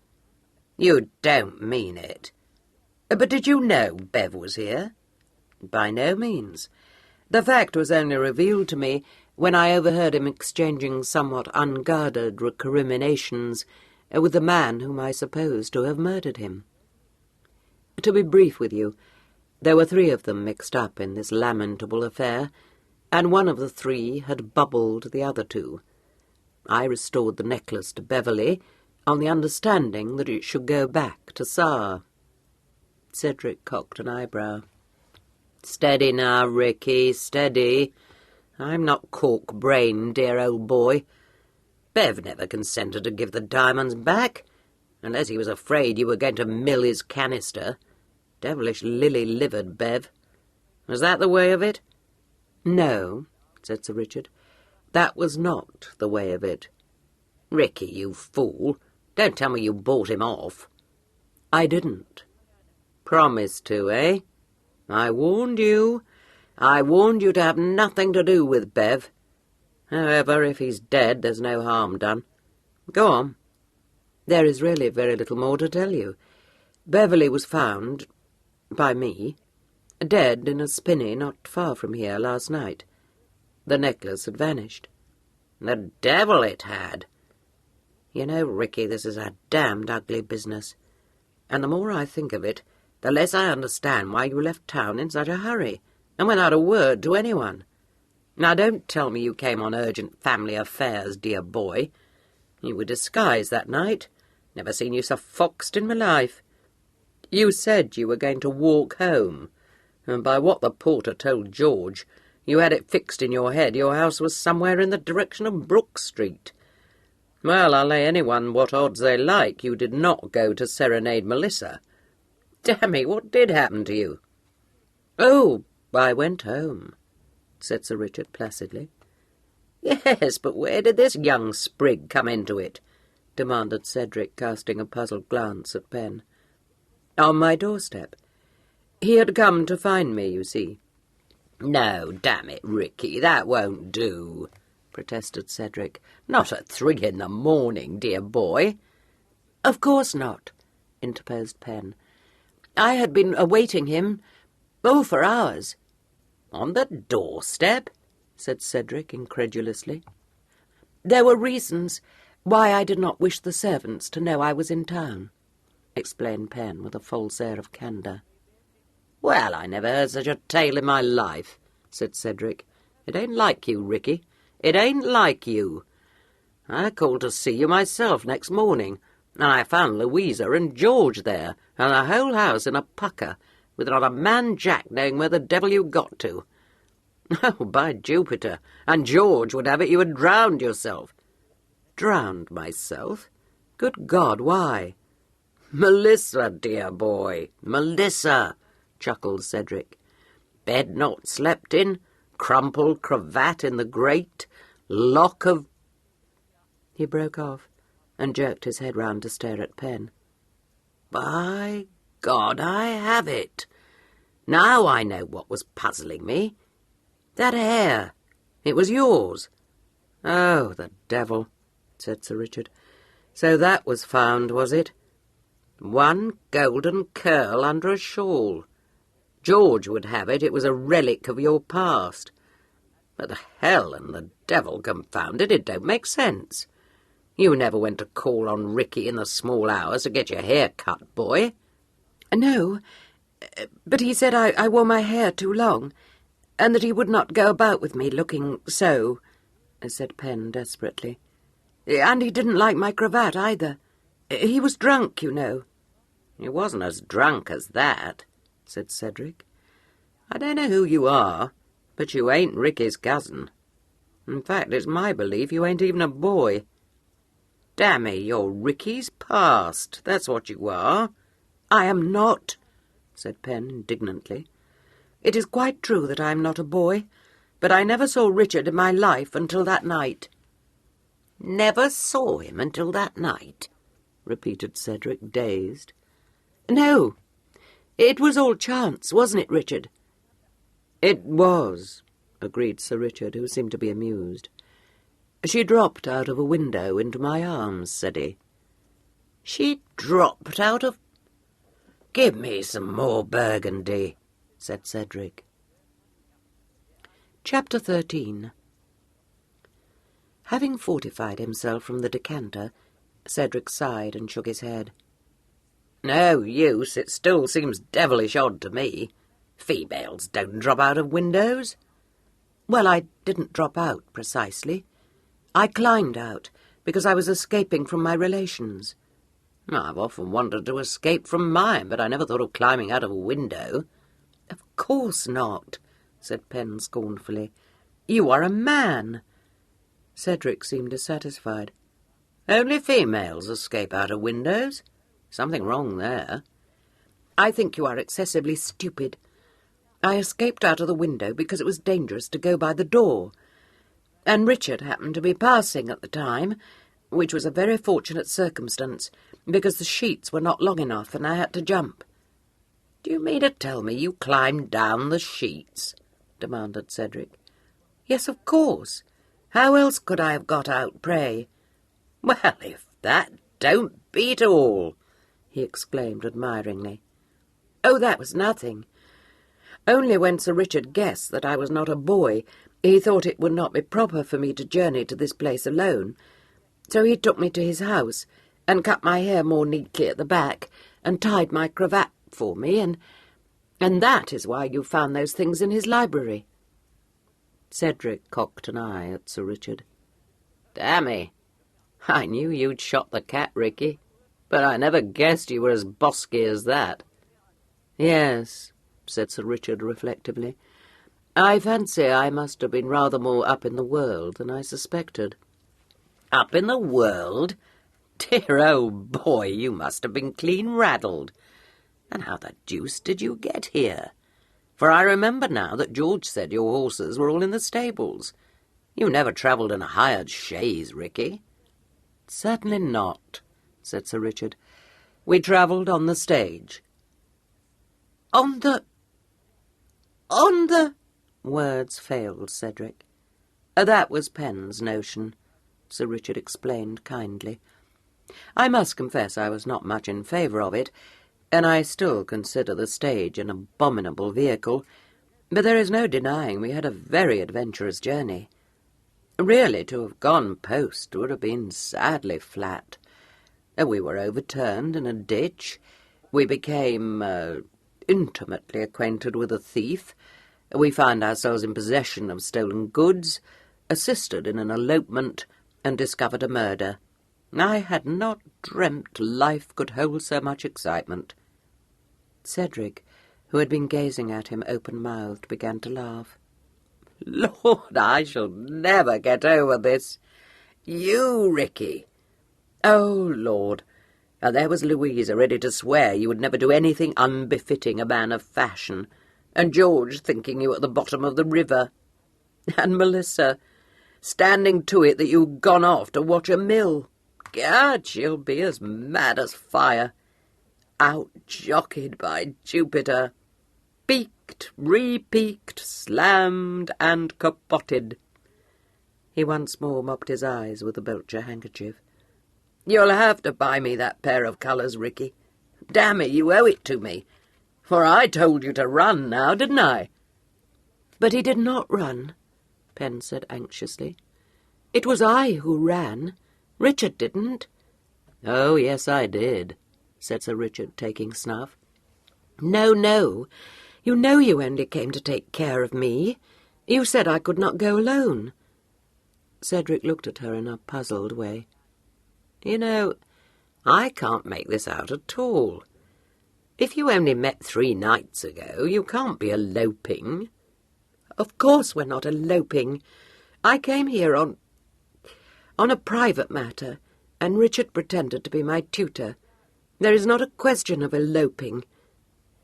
"You don't mean it."
"But did you know Bev was here?" "By no means. The fact was only revealed to me when I overheard him exchanging somewhat unguarded recriminations with the man whom I supposed to have murdered him. To be brief with you, there were 3 of them mixed up in this lamentable affair, and one of the 3 had bubbled the other 2. I restored the necklace to Beverley on the understanding that it should go back to Sarr." Cedric cocked an eyebrow.
"Steady now, Ricky, steady. I'm not cork-brained, dear old boy. Bev never consented to give the diamonds back, unless he was afraid you were going to mill his canister. Devilish lily-livered Bev. Was that the way of it?"
"No," said Sir Richard. "That was not the way of it."
"Ricky, you fool. Don't tell me you bought him off."
"I didn't."
"Promised to, eh? I warned you. I warned you to have nothing to do with Bev. However, if he's dead, there's no harm done. Go on."
"There is really very little more to tell you. Beverley was found, by me, dead in a spinney not far from here last night. The necklace had vanished."
"The devil it had."
"You know, Ricky, this is a damned ugly business. And the more I think of it, the less I understand why you left town in such a hurry, and without a word to anyone. Now, don't tell me you came on urgent family affairs, dear boy. You were disguised that night. Never seen you so foxed in my life. You said you were going to walk home, and by what the porter told George, you had it fixed in your head your house was somewhere in the direction of Brook Street. Well, I'll lay anyone what odds they like you did not go to serenade Melissa. Dammy, what did happen to you?" "Oh, I went home," said Sir Richard placidly.
"Yes, but where did this young sprig come into it?" demanded Cedric, casting a puzzled glance at Pen.
On my doorstep. He had come to find me, you see.
No, damn it, Ricky, that won't do, protested Cedric. Not at 3 a.m, dear boy.
Of course not, interposed Pen. I had been awaiting him, for hours.
On the doorstep? Said Cedric incredulously.
There were reasons why I did not wish the servants to know I was in town, explained Pen with a false air of candour.
Well, I never heard such a tale in my life, said Cedric. It ain't like you, Ricky. It ain't like you. I called to see you myself next morning, and I found Louisa and George there, and the whole house in a pucker, with not a man jack knowing where the devil you got to. Oh, by Jupiter, and George would have it you had drowned yourself.
Drowned myself? Good God, why?
Melissa, dear boy, Melissa, chuckled Cedric. Bed not slept in, crumpled cravat in the grate, lock of...
He broke off and jerked his head round to stare at Pen.
By God, I have it. Now I know what was puzzling me. That hair. It was yours.
Oh, the devil, said Sir Richard. So that was found, was it?
One golden curl under a shawl. George would have it was a relic of your past. But the hell and the devil, confound it, it don't make sense. You never went to call on Ricky in the small hours to get your hair cut, boy.
No, but he said I wore my hair too long, and that he would not go about with me looking so, said Pen desperately. And he didn't like my cravat either. He was drunk, you know.
He wasn't as drunk as that, said Cedric. I don't know who you are, but you ain't Ricky's cousin. In fact, it's my belief you ain't even a boy. Dammy, you're Ricky's past, that's what you are.
I am not, said Pen indignantly. It is quite true that I am not a boy, but I never saw Richard in my life until that night.
Never saw him until that night, repeated Cedric, dazed.
No, it was all chance, wasn't it, Richard?
It was, agreed Sir Richard, who seemed to be amused. She dropped out of a window into my arms, said he.
She dropped out of... Give me some more Burgundy, said Cedric.
Chapter 13. Having fortified himself from the decanter, Cedric sighed and shook his head.
No use, it still seems devilish odd to me. Females don't drop out of windows.
Well, I didn't drop out, precisely. I climbed out, because I was escaping from my relations.
I've often wanted to escape from mine, but I never thought of climbing out of a window.
Of course not, said Pen scornfully. You are a man.
Cedric seemed dissatisfied.
Only females escape out of windows. Something wrong there.
I think you are excessively stupid. I escaped out of the window because it was dangerous to go by the door. And Richard happened to be passing at the time, which was a very fortunate circumstance, because the sheets were not long enough and I had to jump.
Do you mean to tell me you climbed down the sheets? Demanded Cedric.
Yes, of course. How else could I have got out, pray?
Well, if that don't beat all,
he exclaimed admiringly. Oh, that was nothing. Only when Sir Richard guessed that I was not a boy, he thought it would not be proper for me to journey to this place alone. So he took me to his house and cut my hair more neatly at the back and tied my cravat for me, and that is why you found those things in his library.
Cedric cocked an eye at Sir Richard.
Dammy, I knew you'd shot the cat, Ricky, but I never guessed you were as bosky as that.
Yes, said Sir Richard reflectively. I fancy I must have been rather more up in the world than I suspected.
Up in the world? Dear old boy, you must have been clean raddled. And how the deuce did you get here? For I remember now that George said your horses were all in the stables. You never travelled in a hired chaise, Ricky.
Certainly not, said Sir Richard. We travelled on the stage. On the... Words failed Cedric.
That was Penn's notion, Sir Richard explained kindly. I must confess I was not much in favour of it, and I still consider the stage an abominable vehicle, but there is no denying we had a very adventurous journey. Really, to have gone post would have been sadly flat. We were overturned in a ditch. We became intimately acquainted with a thief. We found ourselves in possession of stolen goods, assisted in an elopement, and discovered a murder. I had not dreamt life could hold so much excitement.
Cedric, who had been gazing at him open-mouthed, began to laugh.
Lord, I shall never get over this. You, Ricky. Oh, Lord. And there was Louisa ready to swear you would never do anything unbefitting a man of fashion, and George thinking you at the bottom of the river, and Melissa standing to it that you'd gone off to watch a mill. Gad, she'll be as mad as fire. Out-jockeyed, by Jupiter. Peaked, re-peaked, slammed, and capotted.
He once more mopped his eyes with a Belcher handkerchief.
You'll have to buy me that pair of colours, Ricky. Damn it, you owe it to me. For I told you to run now, didn't I?
But he did not run, Penn said anxiously. It was I who ran. Richard didn't.
Oh, yes, I did, said Sir Richard, taking snuff.
No, no. You know you only came to take care of me. You said I could not go alone. Cedric looked at her in a puzzled way.
You know, I can't make this out at all. If you only met 3 nights ago, you can't be eloping.
Of course we're not eloping. I came here on a private matter, and Richard pretended to be my tutor. There is not a question of eloping.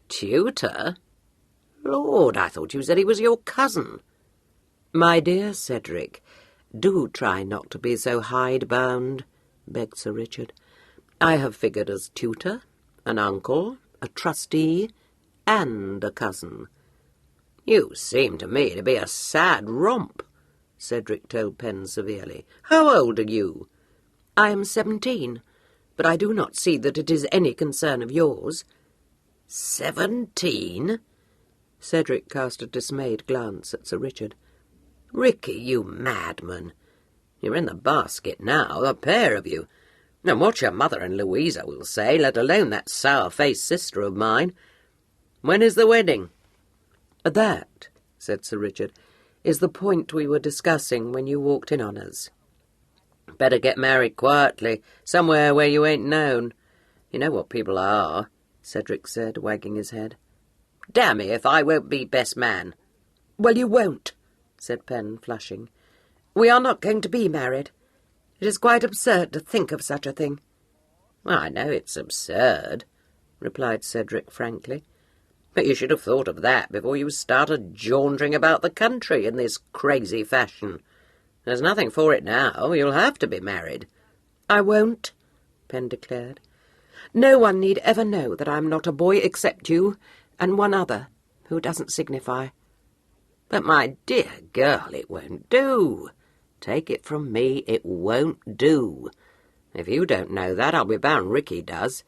Tutor? Lord, I thought you said he was your cousin.
My dear Cedric, do try not to be so hidebound, begged Sir Richard. I have figured as tutor, an uncle, a trustee, and a cousin.
You seem to me to be a sad romp, Cedric told Penn severely. How old are you?
I am 17, but I do not see that it is any concern of yours.
17?
Cedric cast a dismayed glance at Sir Richard.
Ricky, you madman. You're in the basket now, the pair of you. And what your mother and Louisa will say, let alone that sour-faced sister of mine. When is the wedding?
That, said Sir Richard, is the point we were discussing when you walked in on us.
Better get married quietly, somewhere where you ain't known. You know what people are, Cedric said, wagging his head. Damn me if I won't be best man.
Well, you won't, said Penn, flushing. We are not going to be married. It is quite absurd to think of such a thing.
Well, I know it's absurd, replied Cedric frankly. But you should have thought of that before you started jauntering about the country in this crazy fashion. There's nothing for it now. You'll have to be married.
I won't, Penn declared. No one need ever know that I'm not a boy except you, and one other, who doesn't signify.
But, my dear girl, it won't do. Take it from me, it won't do. If you don't know that, I'll be bound Ricky does.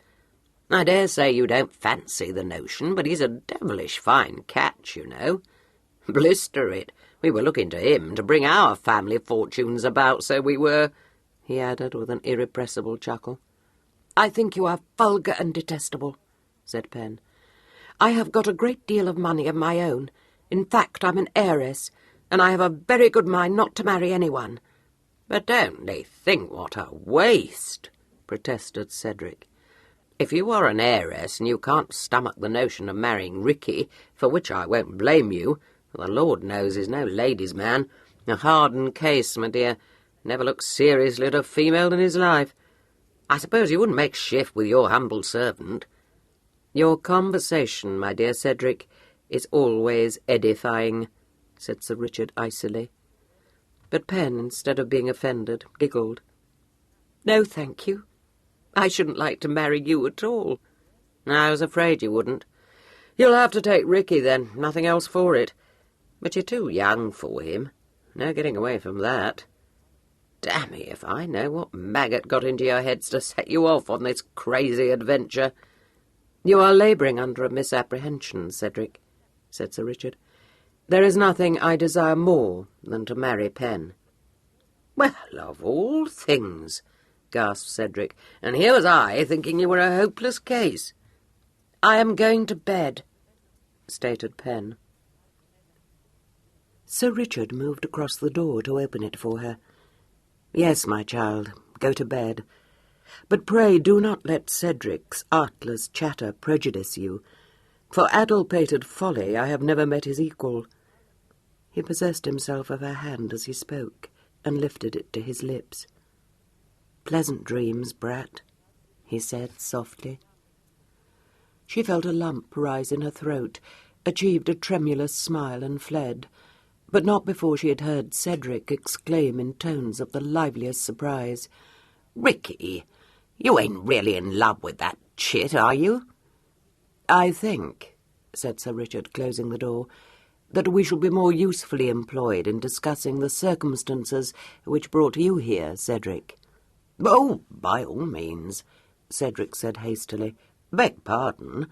I dare say you don't fancy the notion, but he's a devilish fine catch, you know. Blister it, we were looking to him to bring our family fortunes about, so we were, he added with an irrepressible chuckle.
I think you are vulgar and detestable, said Penn. I have got a great deal of money of my own. In fact, I'm an heiress, and I have a very good mind not to marry anyone.
But only think what a waste, protested Cedric. If you are an heiress and you can't stomach the notion of marrying Ricky, for which I won't blame you, for the Lord knows he's no lady's man, a hardened case, my dear, never looked seriously at a female in his life, I suppose you wouldn't make shift with your humble servant.
Your conversation, my dear Cedric, is always edifying, said Sir Richard icily. But Penn, instead of being offended, giggled. No, thank you. I shouldn't like to marry you at all.
I was afraid you wouldn't.
You'll have to take Ricky, then. Nothing else for it. But you're too young for him. No getting away from that. Damn me if I know what maggot got into your heads to set you off on this crazy adventure. You are labouring under a misapprehension, Cedric, said Sir Richard. There is nothing I desire more than to marry Pen. Well, of all things, gasped Cedric, and here was I thinking you were a hopeless case. I am going to bed, stated Pen. Sir Richard moved across the door to open it for her. Yes, my child, go to bed. But pray do not let Cedric's artless chatter prejudice you. For addle-pated folly I have never met his equal. He possessed himself of her hand as he spoke, and lifted it to his lips. Pleasant dreams, brat, he said softly. She felt a lump rise in her throat, achieved a tremulous smile and fled, but not before she had heard Cedric exclaim in tones of the liveliest surprise, "Ricky, you ain't really in love with that chit, are you?" "I think," said Sir Richard, closing the door, "that we shall be more usefully employed in discussing the circumstances which brought you here, Cedric." "Oh, by all means," Cedric said hastily. "Beg pardon.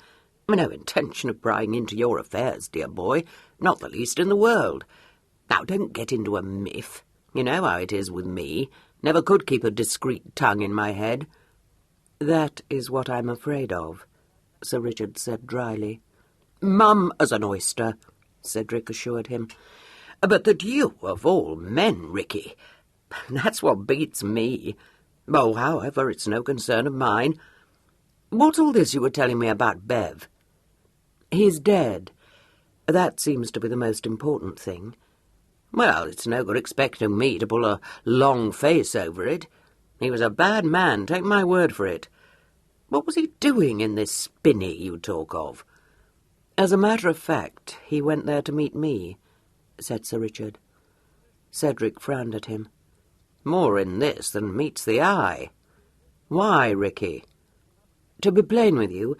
No intention of prying into your affairs, dear boy, not the least in the world. Now, don't get into a miff. You know how it is with me. Never could keep a discreet tongue in my head." "That is what I'm afraid of," Sir Richard said dryly. "Mum as an oyster," Cedric assured him. "But that you, of all men, Ricky, that's what beats me. Oh, however, it's no concern of mine. What's all this you were telling me about Bev?" "He's dead. That seems to be the most important thing." "Well, it's no good expecting me to pull a long face over it. He was a bad man, take my word for it. What was he doing in this spinney you talk of?" "As a matter of fact, he went there to meet me," said Sir Richard. Cedric frowned at him. "More in this than meets the eye. Why, Ricky?" "To be plain with you,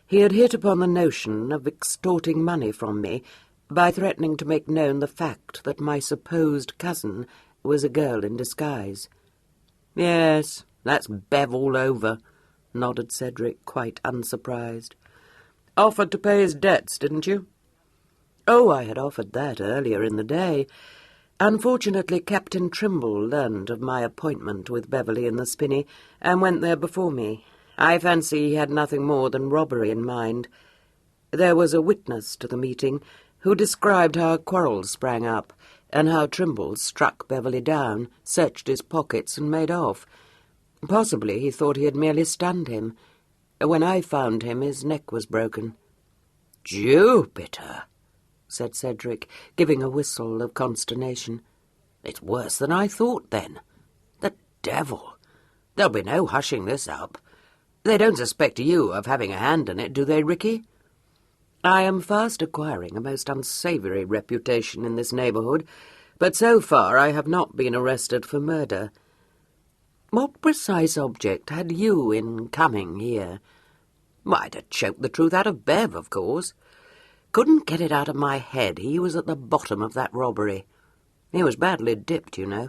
he had hit upon the notion of extorting money from me by threatening to make known the fact that my supposed cousin was a girl in disguise." "Yes, that's Bev all over," nodded Cedric, quite unsurprised. "Offered to pay his debts, didn't you?" "Oh, I had offered that earlier in the day. Unfortunately, Captain Trimble learned of my appointment with Beverley in the spinney, and went there before me. I fancy he had nothing more than robbery in mind. There was a witness to the meeting who described how a quarrel sprang up, and how Trimble struck Beverley down, searched his pockets, and made off. Possibly he thought he had merely stunned him. When I found him, his neck was broken." "Jupiter!" said Cedric, giving a whistle of consternation. "It's worse than I thought, then. The devil! There'll be no hushing this up. They don't suspect you of having a hand in it, do they, Ricky?" "I am fast acquiring a most unsavoury reputation in this neighbourhood, but so far I have not been arrested for murder." "What precise object had you in coming here?" "Why, to choke the truth out of Bev, of course. Couldn't get it out of my head he was at the bottom of that robbery. He was badly dipped, you know.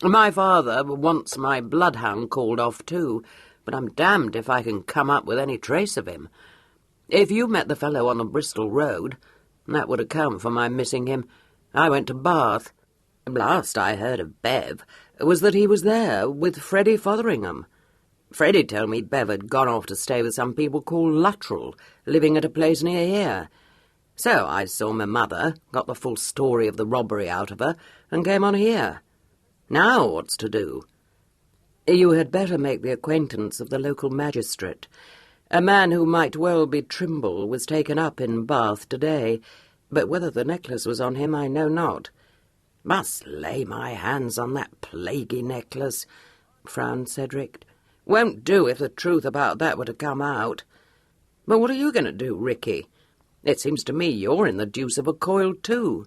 My father wants my bloodhound called off too, but I'm damned if I can come up with any trace of him. If you met the fellow on the Bristol Road, that would account for my missing him. I went to Bath. Last I heard of Bev was that he was there with Freddie Fotheringham. Freddie told me Bev had gone off to stay with some people called Luttrell, living at a place near here. So I saw my mother, got the full story of the robbery out of her, and came on here. Now what's to do?" "You had better make the acquaintance of the local magistrate. A man who might well be Trimble was taken up in Bath today, but whether the necklace was on him I know not." "Must lay my hands on that plaguey necklace," frowned Cedric. "Won't do if the truth about that were to come out. But what are you going to do, Ricky? It seems to me you're in the deuce of a coil too."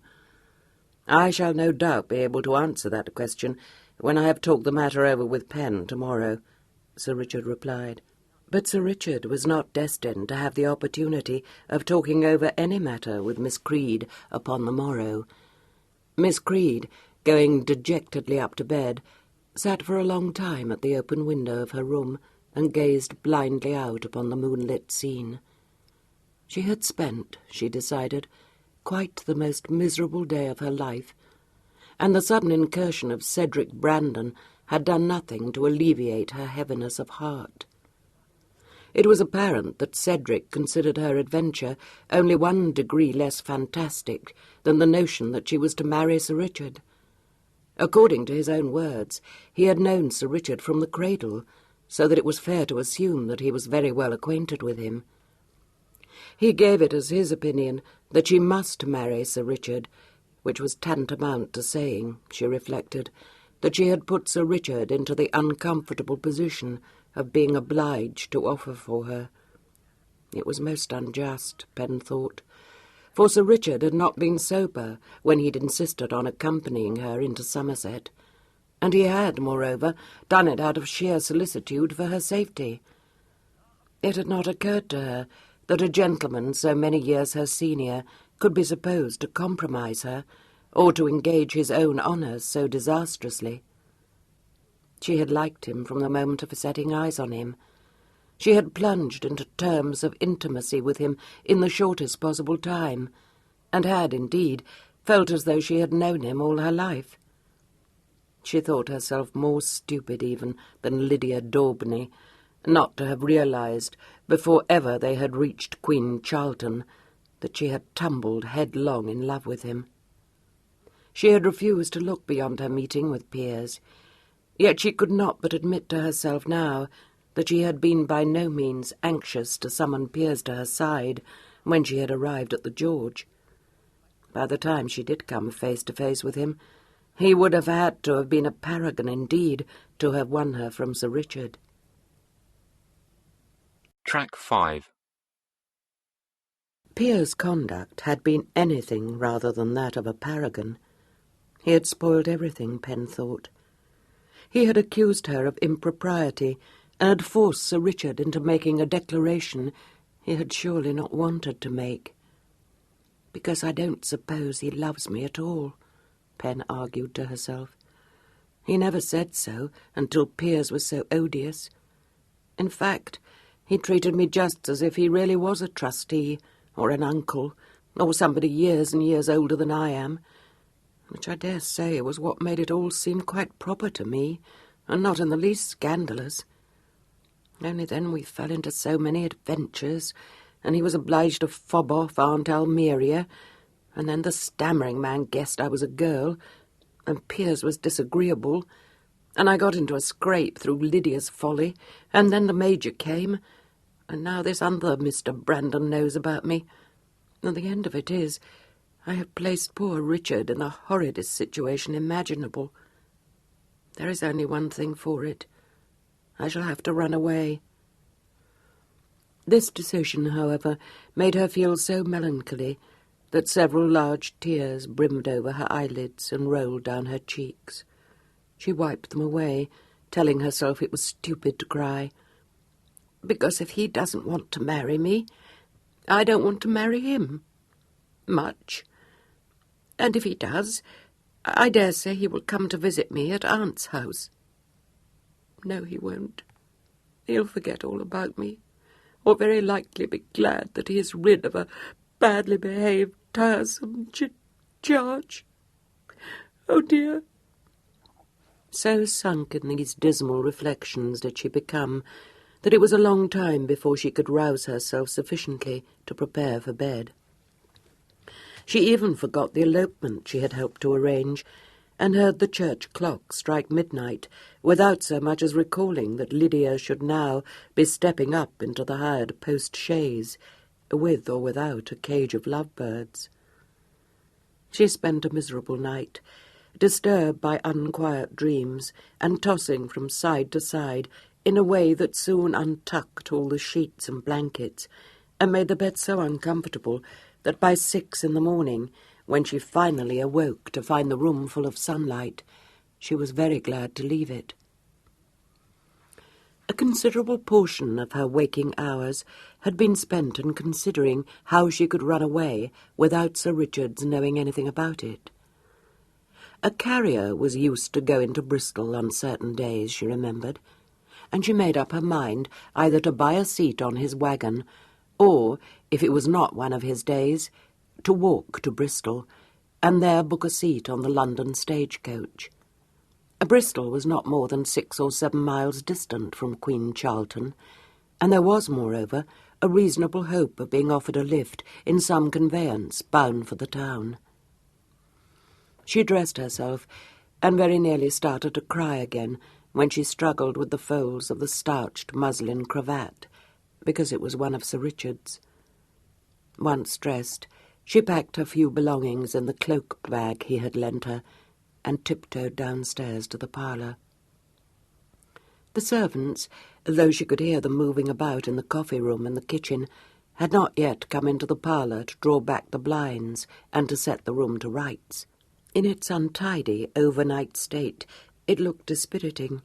"I shall no doubt be able to answer that question when I have talked the matter over with Pen tomorrow," Sir Richard replied. But Sir Richard was not destined to have the opportunity of talking over any matter with Miss Creed upon the morrow. Miss Creed, going dejectedly up to bed, sat for a long time at the open window of her room and gazed blindly out upon the moonlit scene. She had spent, she decided, quite the most miserable day of her life, and the sudden incursion of Cedric Brandon had done nothing to alleviate her heaviness of heart. It was apparent that Cedric considered her adventure only 1 degree less fantastic than the notion that she was to marry Sir Richard. According to his own words, he had known Sir Richard from the cradle, so that it was fair to assume that he was very well acquainted with him. He gave it as his opinion that she must marry Sir Richard, which was tantamount to saying, she reflected, that she had put Sir Richard into the uncomfortable position of being obliged to offer for her. It was most unjust, Pen thought, for Sir Richard had not been sober when he'd insisted on accompanying her into Somerset, and he had, moreover, done it out of sheer solicitude for her safety. It had not occurred to her that a gentleman so many years her senior could be supposed to compromise her, or to engage his own honours so disastrously. She had liked him from the moment of setting eyes on him. She had plunged into terms of intimacy with him in the shortest possible time, and had, indeed, felt as though she had known him all her life. She thought herself more stupid even than Lydia Daubeny, not to have realized, before ever they had reached Queen Charlton, that she had tumbled headlong in love with him. She had refused to look beyond her meeting with Piers, yet she could not but admit to herself now that she had been by no means anxious to summon Piers to her side when she had arrived at the George. By the time she did come face to face with him, he would have had to have been a paragon indeed to have won her from Sir Richard.
Track 5.
Piers' conduct had been anything rather than that of a paragon. He had spoiled everything, Pen thought. He had accused her of impropriety and had forced Sir Richard into making a declaration he had surely not wanted to make. "Because I don't suppose he loves me at all," Pen argued to herself. "He never said so until Piers was so odious. In fact, he treated me just as if he really was a trustee, or an uncle, or somebody years and years older than I am, which I dare say was what made it all seem quite proper to me, and not in the least scandalous. Only then we fell into so many adventures, and he was obliged to fob off Aunt Almeria, and then the stammering man guessed I was a girl, and Piers was disagreeable, and I got into a scrape through Lydia's folly, and then the Major came, and now this other Mr. Brandon knows about me, and the end of it is, I have placed poor Richard in the horridest situation imaginable. There is only one thing for it. I shall have to run away." This decision, however, made her feel so melancholy that several large tears brimmed over her eyelids and rolled down her cheeks. She wiped them away, telling herself it was stupid to cry. "Because if he doesn't want to marry me, I don't want to marry him. Much. And if he does, I dare say he will come to visit me at Aunt's house. No, he won't. He'll forget all about me, or very likely be glad that he is rid of a badly behaved, tiresome charge. Oh, dear." So sunk in these dismal reflections did she become that it was a long time before she could rouse herself sufficiently to prepare for bed. She even forgot the elopement she had helped to arrange, and heard the church clock strike midnight, without so much as recalling that Lydia should now be stepping up into the hired post-chaise, with or without a cage of lovebirds. She spent a miserable night, disturbed by unquiet dreams, and tossing from side to side in a way that soon untucked all the sheets and blankets, and made the bed so uncomfortable that by 6 in the morning, when she finally awoke to find the room full of sunlight, she was very glad to leave it. A considerable portion of her waking hours had been spent in considering how she could run away without Sir Richard's knowing anything about it. A carrier was used to go into Bristol on certain days, she remembered, and she made up her mind either to buy a seat on his waggon or, if it was not one of his days, to walk to Bristol and there book a seat on the London stagecoach. Bristol was not more than 6 or 7 miles distant from Queen Charlton, and there was, moreover, a reasonable hope of being offered a lift in some conveyance bound for the town. She dressed herself, and very nearly started to cry again when she struggled with the folds of the starched muslin cravat, because it was one of Sir Richard's. Once dressed, she packed her few belongings in the cloak bag he had lent her, and tiptoed downstairs to the parlour. The servants, though she could hear them moving about in the coffee-room and the kitchen, had not yet come into the parlour to draw back the blinds and to set the room to rights. In its untidy, overnight state, it looked dispiriting.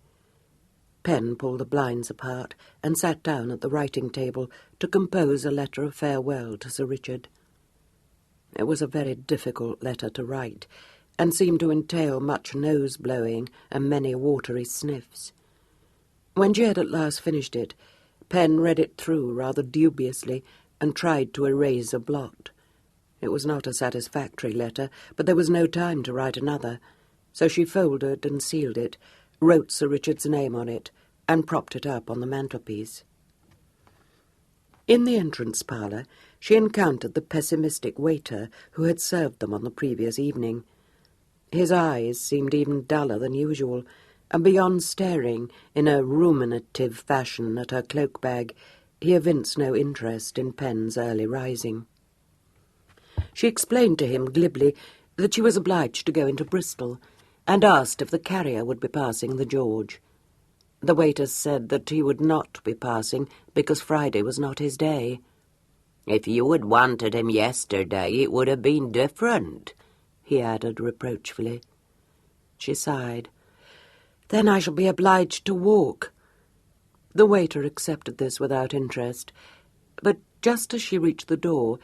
Pen pulled the blinds apart and sat down at the writing-table to compose a letter of farewell to Sir Richard. It was a very difficult letter to write, and seemed to entail much nose-blowing and many watery sniffs. When she had at last finished it, Pen read it through rather dubiously and tried to erase a blot. It was not a satisfactory letter, but there was no time to write another, so she folded and sealed it, wrote Sir Richard's name on it, and propped it up on the mantelpiece. In the entrance parlour, she encountered the pessimistic waiter who had served them on the previous evening. His eyes seemed even duller than usual, and beyond staring in a ruminative fashion at her cloak-bag, he evinced no interest in Pen's early rising. She explained to him glibly that she was obliged to go into Bristol, and asked if the carrier would be passing the George. The waiter said that he would not be passing because Friday was not his day.
"If you had wanted him yesterday, it would have been different,"
he added reproachfully. She sighed. "Then I shall be obliged to walk." The waiter accepted this without interest, but just as she reached the door,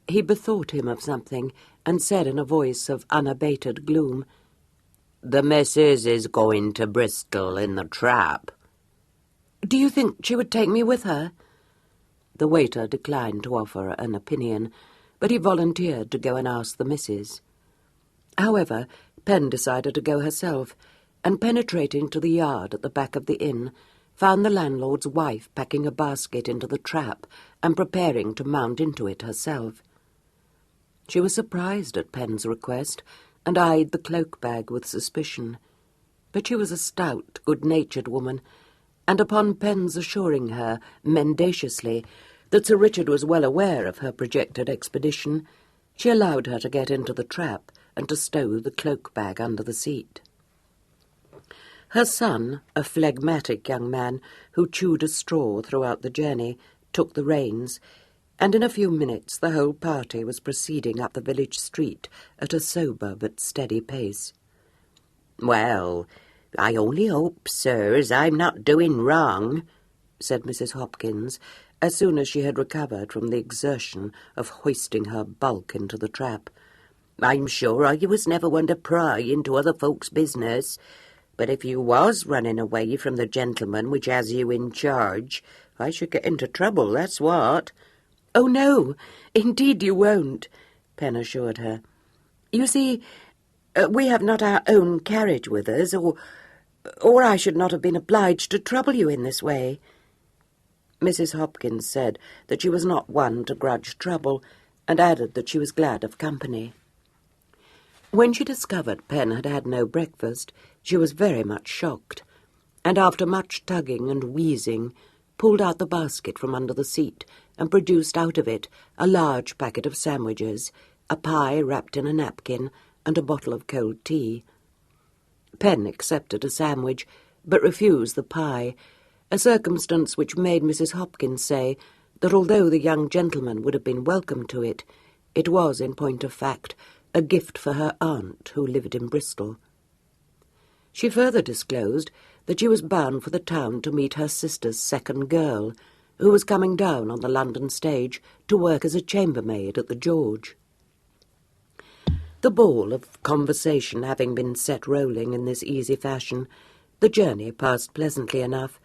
he bethought him of something and said in a voice of unabated gloom,
"The missus is going to Bristol in the trap."
"Do you think she would take me with her?" The waiter declined to offer an opinion, but he volunteered to go and ask the missus. However, Pen decided to go herself, and penetrating to the yard at the back of the inn, found the landlord's wife packing a basket into the trap and preparing to mount into it herself. She was surprised at Pen's request, and eyed the cloak-bag with suspicion. But she was a stout, good-natured woman, and upon Pen's assuring her, mendaciously, that Sir Richard was well aware of her projected expedition, she allowed her to get into the trap and to stow the cloak-bag under the seat. Her son, a phlegmatic young man who chewed a straw throughout the journey, took the reins, and in a few minutes the whole party was proceeding up the village street at a sober but steady pace.
"Well, I only hope, sirs, I'm not doing wrong," said Mrs. Hopkins, as soon as she had recovered from the exertion of hoisting her bulk into the trap. "I'm sure I was never one to pry into other folks' business, but if you was running away from the gentleman which has you in charge, I should get into trouble, that's what."
"Oh, no, indeed you won't," Pen assured her. "You see, we have not our own carriage with us, or I should not have been obliged to trouble you in this way." Mrs. Hopkins said that she was not one to grudge trouble, and added that she was glad of company. When she discovered Pen had had no breakfast, she was very much shocked, and after much tugging and wheezing, pulled out the basket from under the seat and produced out of it a large packet of sandwiches, a pie wrapped in a napkin, and a bottle of cold tea. Pen accepted a sandwich, but refused the pie, a circumstance which made Mrs. Hopkins say that although the young gentleman would have been welcome to it, it was, in point of fact, a gift for her aunt who lived in Bristol. She further disclosed that she was bound for the town to meet her sister's second girl, who was coming down on the London stage to work as a chambermaid at the George. The ball of conversation having been set rolling in this easy fashion, the journey passed pleasantly enough,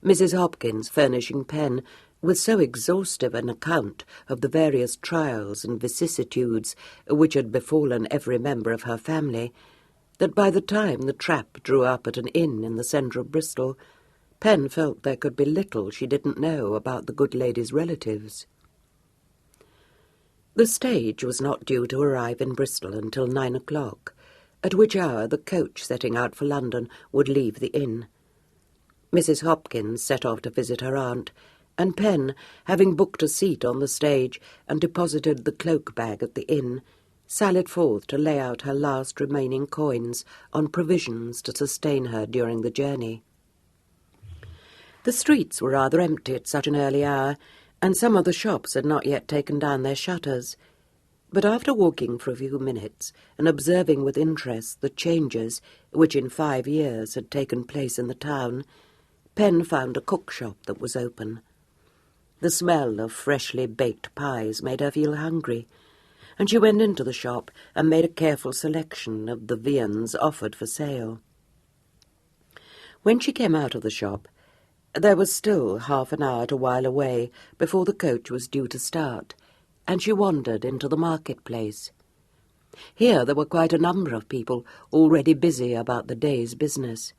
Mrs. Hopkins furnishing Pen with so exhaustive an account of the various trials and vicissitudes which had befallen every member of her family, that by the time the trap drew up at an inn in the centre of Bristol, Pen felt there could be little she didn't know about the good lady's relatives. The stage was not due to arrive in Bristol until 9 o'clock, at which hour the coach setting out for London would leave the inn. Mrs. Hopkins set off to visit her aunt, and Pen, having booked a seat on the stage and deposited the cloak-bag at the inn, sallied forth to lay out her last remaining coins on provisions to sustain her during the journey. The streets were rather empty at such an early hour, and some of the shops had not yet taken down their shutters. But after walking for a few minutes and observing with interest the changes which in 5 years had taken place in the town, Pen found a cook-shop that was open. The smell of freshly baked pies made her feel hungry, and she went into the shop and made a careful selection of the viands offered for sale. When she came out of the shop, there was still half an hour to while away before the coach was due to start, and she wandered into the market-place. Here there were quite a number of people already busy about the day's business.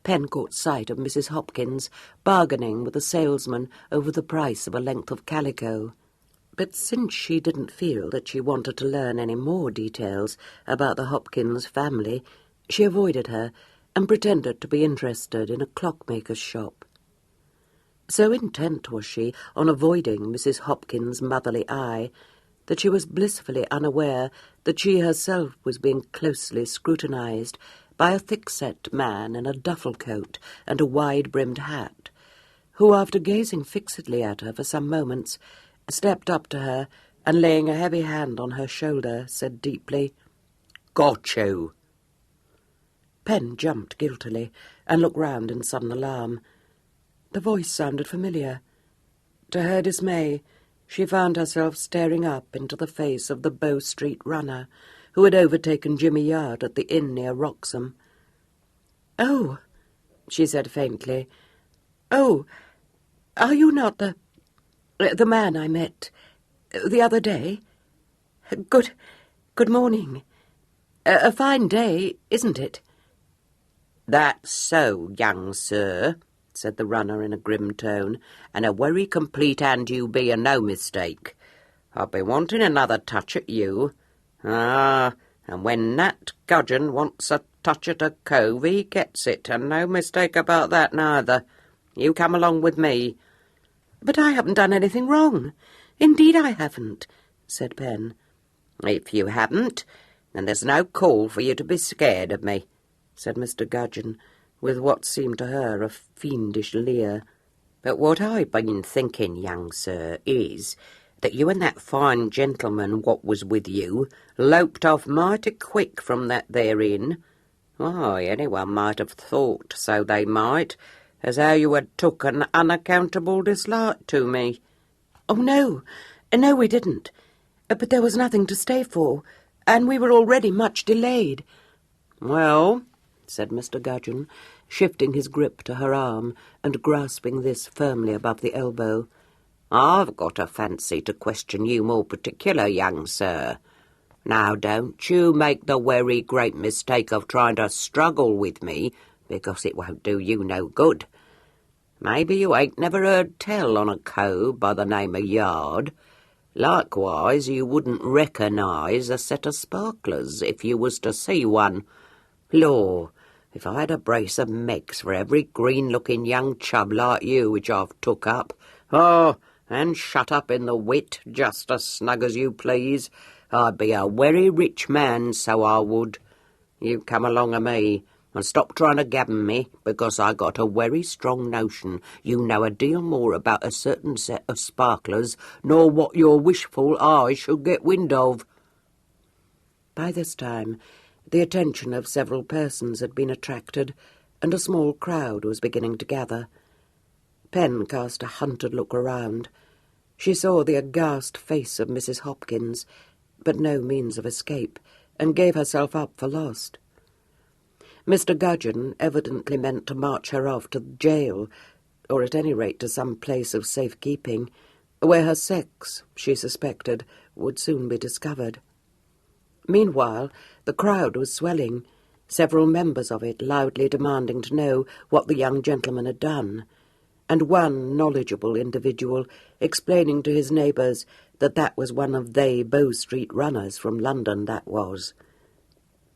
Pen caught sight of Mrs. Hopkins bargaining with a salesman over the price of a length of calico. But since she didn't feel that she wanted to learn any more details about the Hopkins family, she avoided her and pretended to be interested in a clockmaker's shop. So intent was she on avoiding Mrs. Hopkins' motherly eye that she was blissfully unaware that she herself was being closely scrutinized by a thick-set man in a duffel coat and a wide-brimmed hat, who, after gazing fixedly at her for some moments, stepped up to her and, laying a heavy hand on her shoulder, said deeply, "Got you." Pen jumped guiltily and looked round in sudden alarm. The voice sounded familiar. To her dismay, she found herself staring up into the face of the Bow Street runner, who had overtaken Jimmy Yard at the inn near Wroxham. "Oh," she said faintly. "Oh, are you not the man I met the other day? Good morning. A fine day, isn't it?"
"That's so, young sir," said the runner in a grim tone, "and a very complete hand you be, and no mistake. I'll be wanting another touch at you. Ah, and when Nat Gudgeon wants a touch at a cove, he gets it, and no mistake about that neither. You come along with me."
"But I haven't done anything wrong. Indeed I haven't," said Pen.
"If you haven't, then there's no call for you to be scared of me," said Mr. Gudgeon, with what seemed to her a fiendish leer. "But what I've been thinking, young sir, is that you and that fine gentleman what was with you loped off mighty quick from that there inn. Why, anyone might have thought, so they might, as how you had took an unaccountable dislike to me."
"Oh, no, we didn't. But there was nothing to stay for, and we were already much delayed."
"Well," said Mr. Gudgeon, shifting his grip to her arm and grasping this firmly above the elbow, "I've got a fancy to question you more particular, young sir. Now, don't you make the very great mistake of trying to struggle with me, because it won't do you no good. Maybe you ain't never heard tell on a cove by the name of Yard. Likewise, you wouldn't recognise a set of sparklers if you was to see one. Law, if I had a brace of Megs for every green-looking young chub like you which I've took up, and shut up in the wit just as snug as you please, I'd be a very rich man, so I would. You come along o' me, and stop trying to gabble me, because I got a very strong notion you know a deal more about a certain set of sparklers nor what your wishful eye should get wind of."
By this time, the attention of several persons had been attracted, and a small crowd was beginning to gather. Pen cast a hunted look around. She saw the aghast face of Mrs. Hopkins, but no means of escape, and gave herself up for lost. Mr. Gudgeon evidently meant to march her off to jail, or at any rate to some place of safe-keeping, where her sex, she suspected, would soon be discovered. Meanwhile, the crowd was swelling, several members of it loudly demanding to know what the young gentleman had done, and one knowledgeable individual explaining to his neighbours that that was one of they Bow Street runners from London, that was.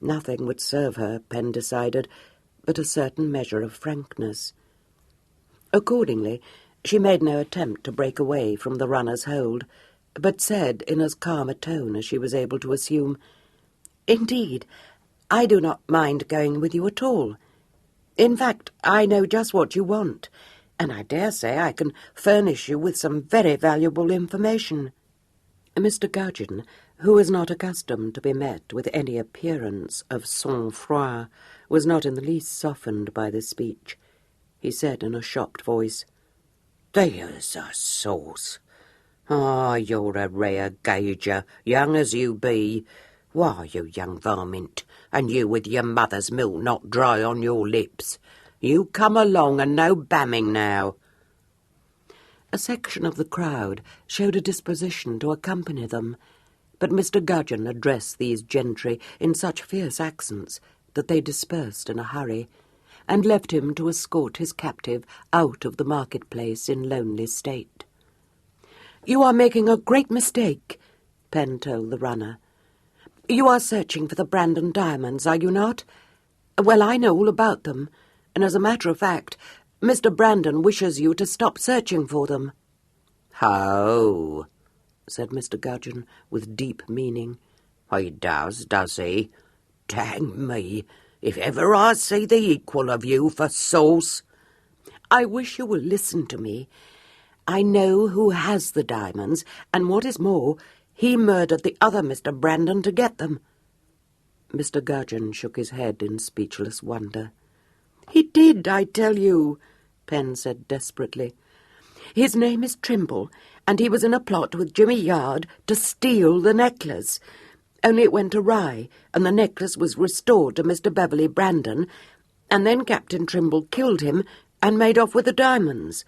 Nothing would serve her, Pen decided, but a certain measure of frankness. Accordingly, she made no attempt to break away from the runner's hold, but said in as calm a tone as she was able to assume, "Indeed, I do not mind going with you at all. In fact, I know just what you want, and I dare say I can furnish you with some very valuable information." Mr. Gudgeon, who was not accustomed to be met with any appearance of sang-froid, was not in the least softened by this speech. He said in a shocked voice, "There's a sauce! Ah, you're a rare gauger, young as you be. Why, you young varmint, and you with your mother's milk not dry on your lips. You come along and no bamming now." A section of the crowd showed a disposition to accompany them, but Mr. Gudgeon addressed these gentry in such fierce accents that they dispersed in a hurry, and left him to escort his captive out of the market-place in lonely state. "You are making a great mistake," Pen told the runner. "You are searching for the Brandon diamonds, are you not? Well, I know all about them, and as a matter of fact, Mr. Brandon wishes you to stop searching for them."
"Ho!" said Mr. Gudgeon, with deep meaning. "He does he? Dang me, if ever I see the equal of you for sauce."
"I wish you will listen to me. I know who has the diamonds, and what is more, he murdered the other Mr. Brandon to get them." Mr. Gudgeon shook his head in speechless wonder. "He did, I tell you," Pen said desperately. "His name is Trimble, and he was in a plot with Jimmy Yard to steal the necklace. Only it went awry, and the necklace was restored to Mr. Beverley Brandon, and then Captain Trimble killed him and made off with the diamonds.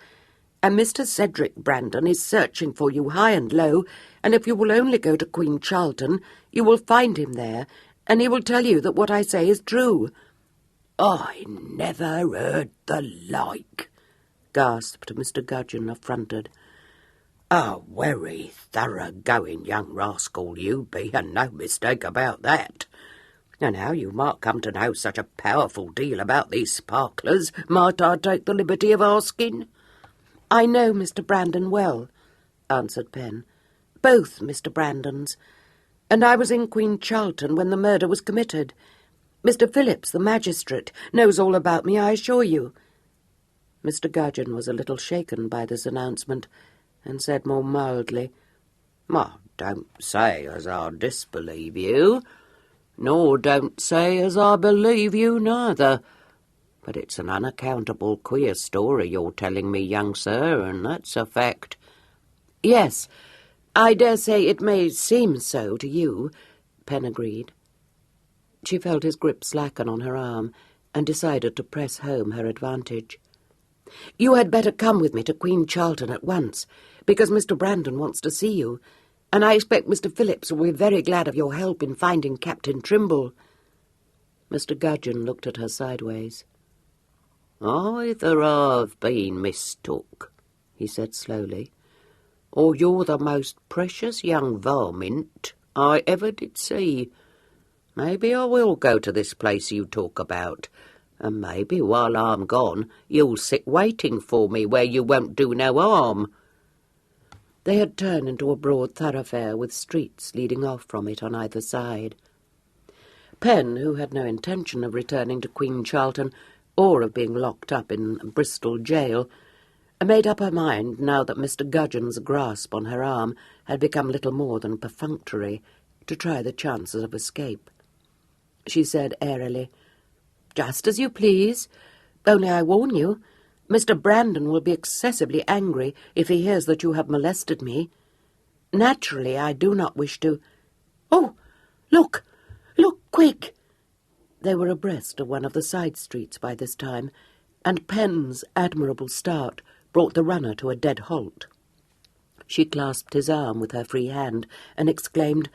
And Mr. Cedric Brandon is searching for you high and low, and if you will only go to Queen Charlton, you will find him there, and he will tell you that what I say is true."
"I never heard the like," gasped Mr. Gudgeon, affronted. "A very thorough-going young rascal you be, and no mistake about that. And how you might come to know such a powerful deal about these sparklers, might I take the liberty of asking?"
"I know Mr. Brandon well," answered Pen. "Both Mr. Brandons. And I was in Queen Charlton when the murder was committed. Mr. Phillips, the magistrate, knows all about me, I assure you." Mr. Gudgeon was a little shaken by this announcement, and said more mildly,
"I don't say as I disbelieve you, nor don't say as I believe you neither. But it's an unaccountable queer story you're telling me, young sir, and that's a fact."
"Yes, I dare say it may seem so to you," Pen agreed. She felt his grip slacken on her arm, and decided to press home her advantage. "You had better come with me to Queen Charlton at once, because Mr. Brandon wants to see you, and I expect Mr. Phillips will be very glad of your help in finding Captain Trimble." Mr. Gudgeon looked at her sideways.
"Either I've been mistook," he said slowly, "or you're the most precious young varmint I ever did see. Maybe I will go to this place you talk about, and maybe while I'm gone you'll sit waiting for me where you won't do no harm."
They had turned into a broad thoroughfare with streets leading off from it on either side. Pen, who had no intention of returning to Queen Charlton or of being locked up in Bristol jail, made up her mind, now that Mr. Gudgeon's grasp on her arm had become little more than perfunctory, to try the chances of escape. She said airily, "Just as you please.
Only I warn you, Mr. Brandon will be excessively angry if he hears that you have molested me. Naturally, I do not wish to— Oh, look! Look, quick! They were abreast of one of the side streets by this time, and Penn's admirable start brought the runner to a dead halt. She clasped his arm with her free hand and exclaimed,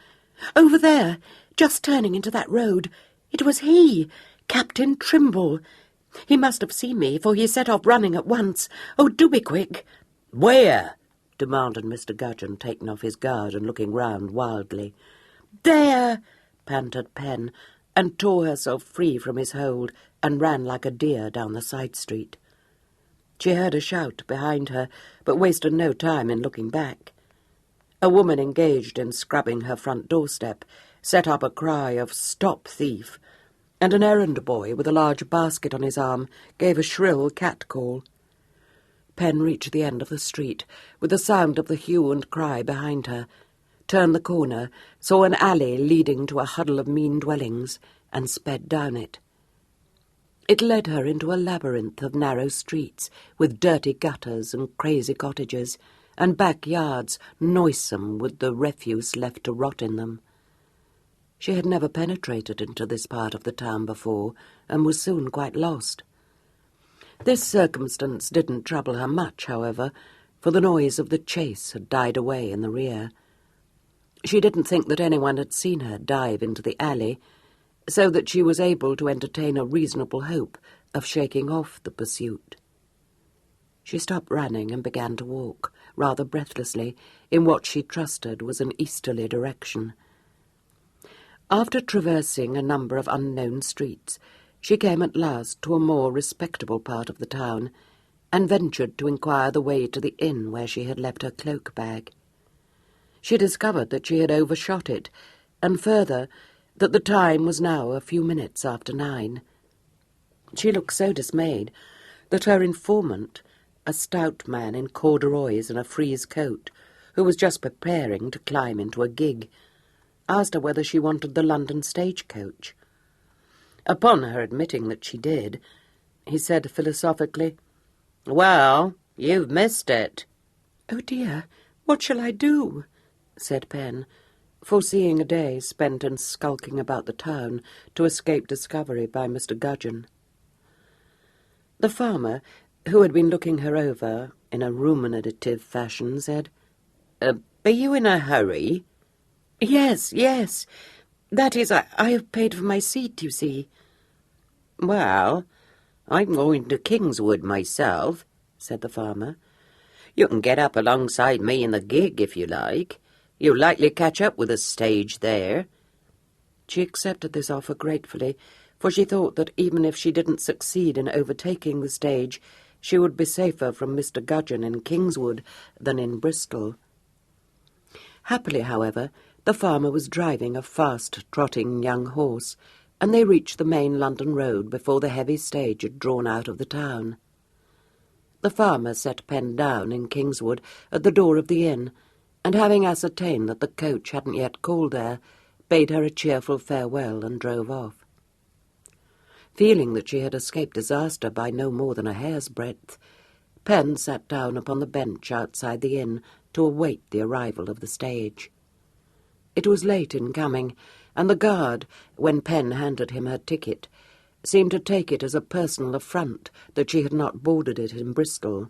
"Over there, just turning into that road. It was he, Captain Trimble. He must have seen me, for he set off running at once. Oh, do be quick."
"Where?" demanded Mr. Gudgeon, taken off his guard and looking round wildly.
"There!" panted Penn, and tore herself free from his hold and ran like a deer down the side street. She heard a shout behind her, but wasted no time in looking back. A woman engaged in scrubbing her front doorstep set up a cry of "Stop, thief!" and an errand boy with a large basket on his arm gave a shrill cat-call. Penn reached the end of the street, with the sound of the hue and cry behind her, turned the corner, saw an alley leading to a huddle of mean dwellings, and sped down it. It led her into a labyrinth of narrow streets, with dirty gutters and crazy cottages, and backyards noisome with the refuse left to rot in them. She had never penetrated into this part of the town before, and was soon quite lost. This circumstance didn't trouble her much, however, for the noise of the chase had died away in the rear. She didn't think that anyone had seen her dive into the alley, so that she was able to entertain a reasonable hope of shaking off the pursuit. She stopped running and began to walk, rather breathlessly, in what she trusted was an easterly direction. After traversing a number of unknown streets, she came at last to a more respectable part of the town, and ventured to inquire the way to the inn where she had left her cloak-bag. She discovered that she had overshot it, and further, that the time was now a few minutes after 9. She looked so dismayed that her informant, a stout man in corduroys and a frieze coat, who was just preparing to climb into a gig, asked her whether she wanted the London stagecoach. Upon her admitting that she did, he said philosophically, "Well, you've missed it."
"Oh dear, what shall I do?" said Penn, foreseeing a day spent in skulking about the town to escape discovery by Mr. Gudgeon. The farmer, who had been looking her over in a ruminative fashion, said,
"Be you in a hurry?"
Yes. That is, I have paid for my seat, you see."
"Well, I'm going to Kingswood myself," said the farmer. "You can get up alongside me in the gig if you like. You'll likely catch up with the stage there."
She accepted this offer gratefully, for she thought that even if she didn't succeed in overtaking the stage, she would be safer from Mr. Gudgeon in Kingswood than in Bristol. Happily, however, the farmer was driving a fast-trotting young horse, and they reached the main London road before the heavy stage had drawn out of the town. The farmer set Penn down in Kingswood at the door of the inn, and having ascertained that the coach hadn't yet called there, bade her a cheerful farewell and drove off. Feeling that she had escaped disaster by no more than a hair's breadth, Penn sat down upon the bench outside the inn to await the arrival of the stage. It was late in coming, and the guard, when Penn handed him her ticket, seemed to take it as a personal affront that she had not boarded it in Bristol.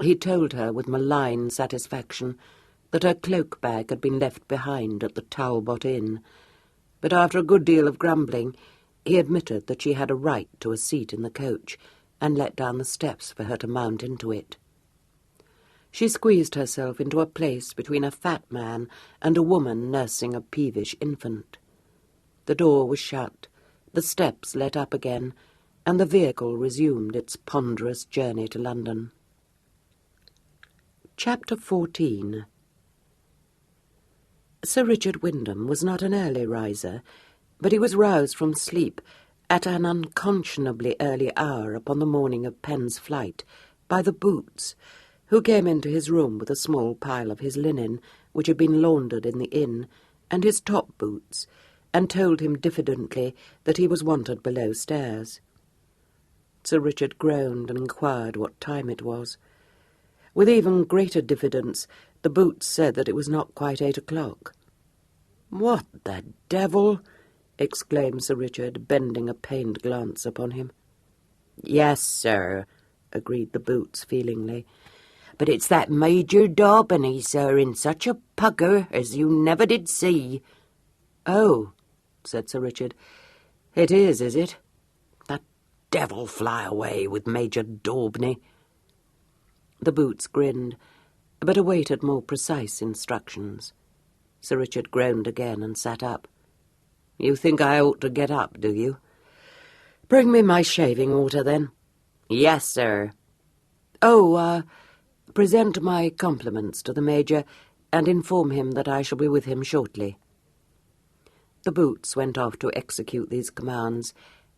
He told her with malign satisfaction that her cloak-bag had been left behind at the Talbot Inn, but after a good deal of grumbling, he admitted that she had a right to a seat in the coach, and let down the steps for her to mount into it. She squeezed herself into a place between a fat man and a woman nursing a peevish infant. The door was shut, the steps let up again, and the vehicle resumed its ponderous journey to London. Chapter 14. Sir Richard Wyndham was not an early riser, but he was roused from sleep at an unconscionably early hour upon the morning of Penn's flight by the Boots, who came into his room with a small pile of his linen, which had been laundered in the inn, and his top boots, and told him diffidently that he was wanted below stairs. Sir Richard groaned and inquired what time it was. With even greater diffidence, the boots said that it was not quite 8 o'clock. "What the devil!" exclaimed Sir Richard, bending a pained glance upon him.
"Yes, sir," agreed the boots feelingly. "But it's that Major Daubeny, sir, in such a pucker as you never did see."
"Oh," said Sir Richard, "it is it?
That devil fly away with Major Daubeny."
The boots grinned, but awaited more precise instructions. Sir Richard groaned again and sat up. "You think I ought to get up, do you? Bring me my shaving water, then."
"Yes, sir."
"Oh, present my compliments to the Major, and inform him that I shall be with him shortly." The boots went off to execute these commands,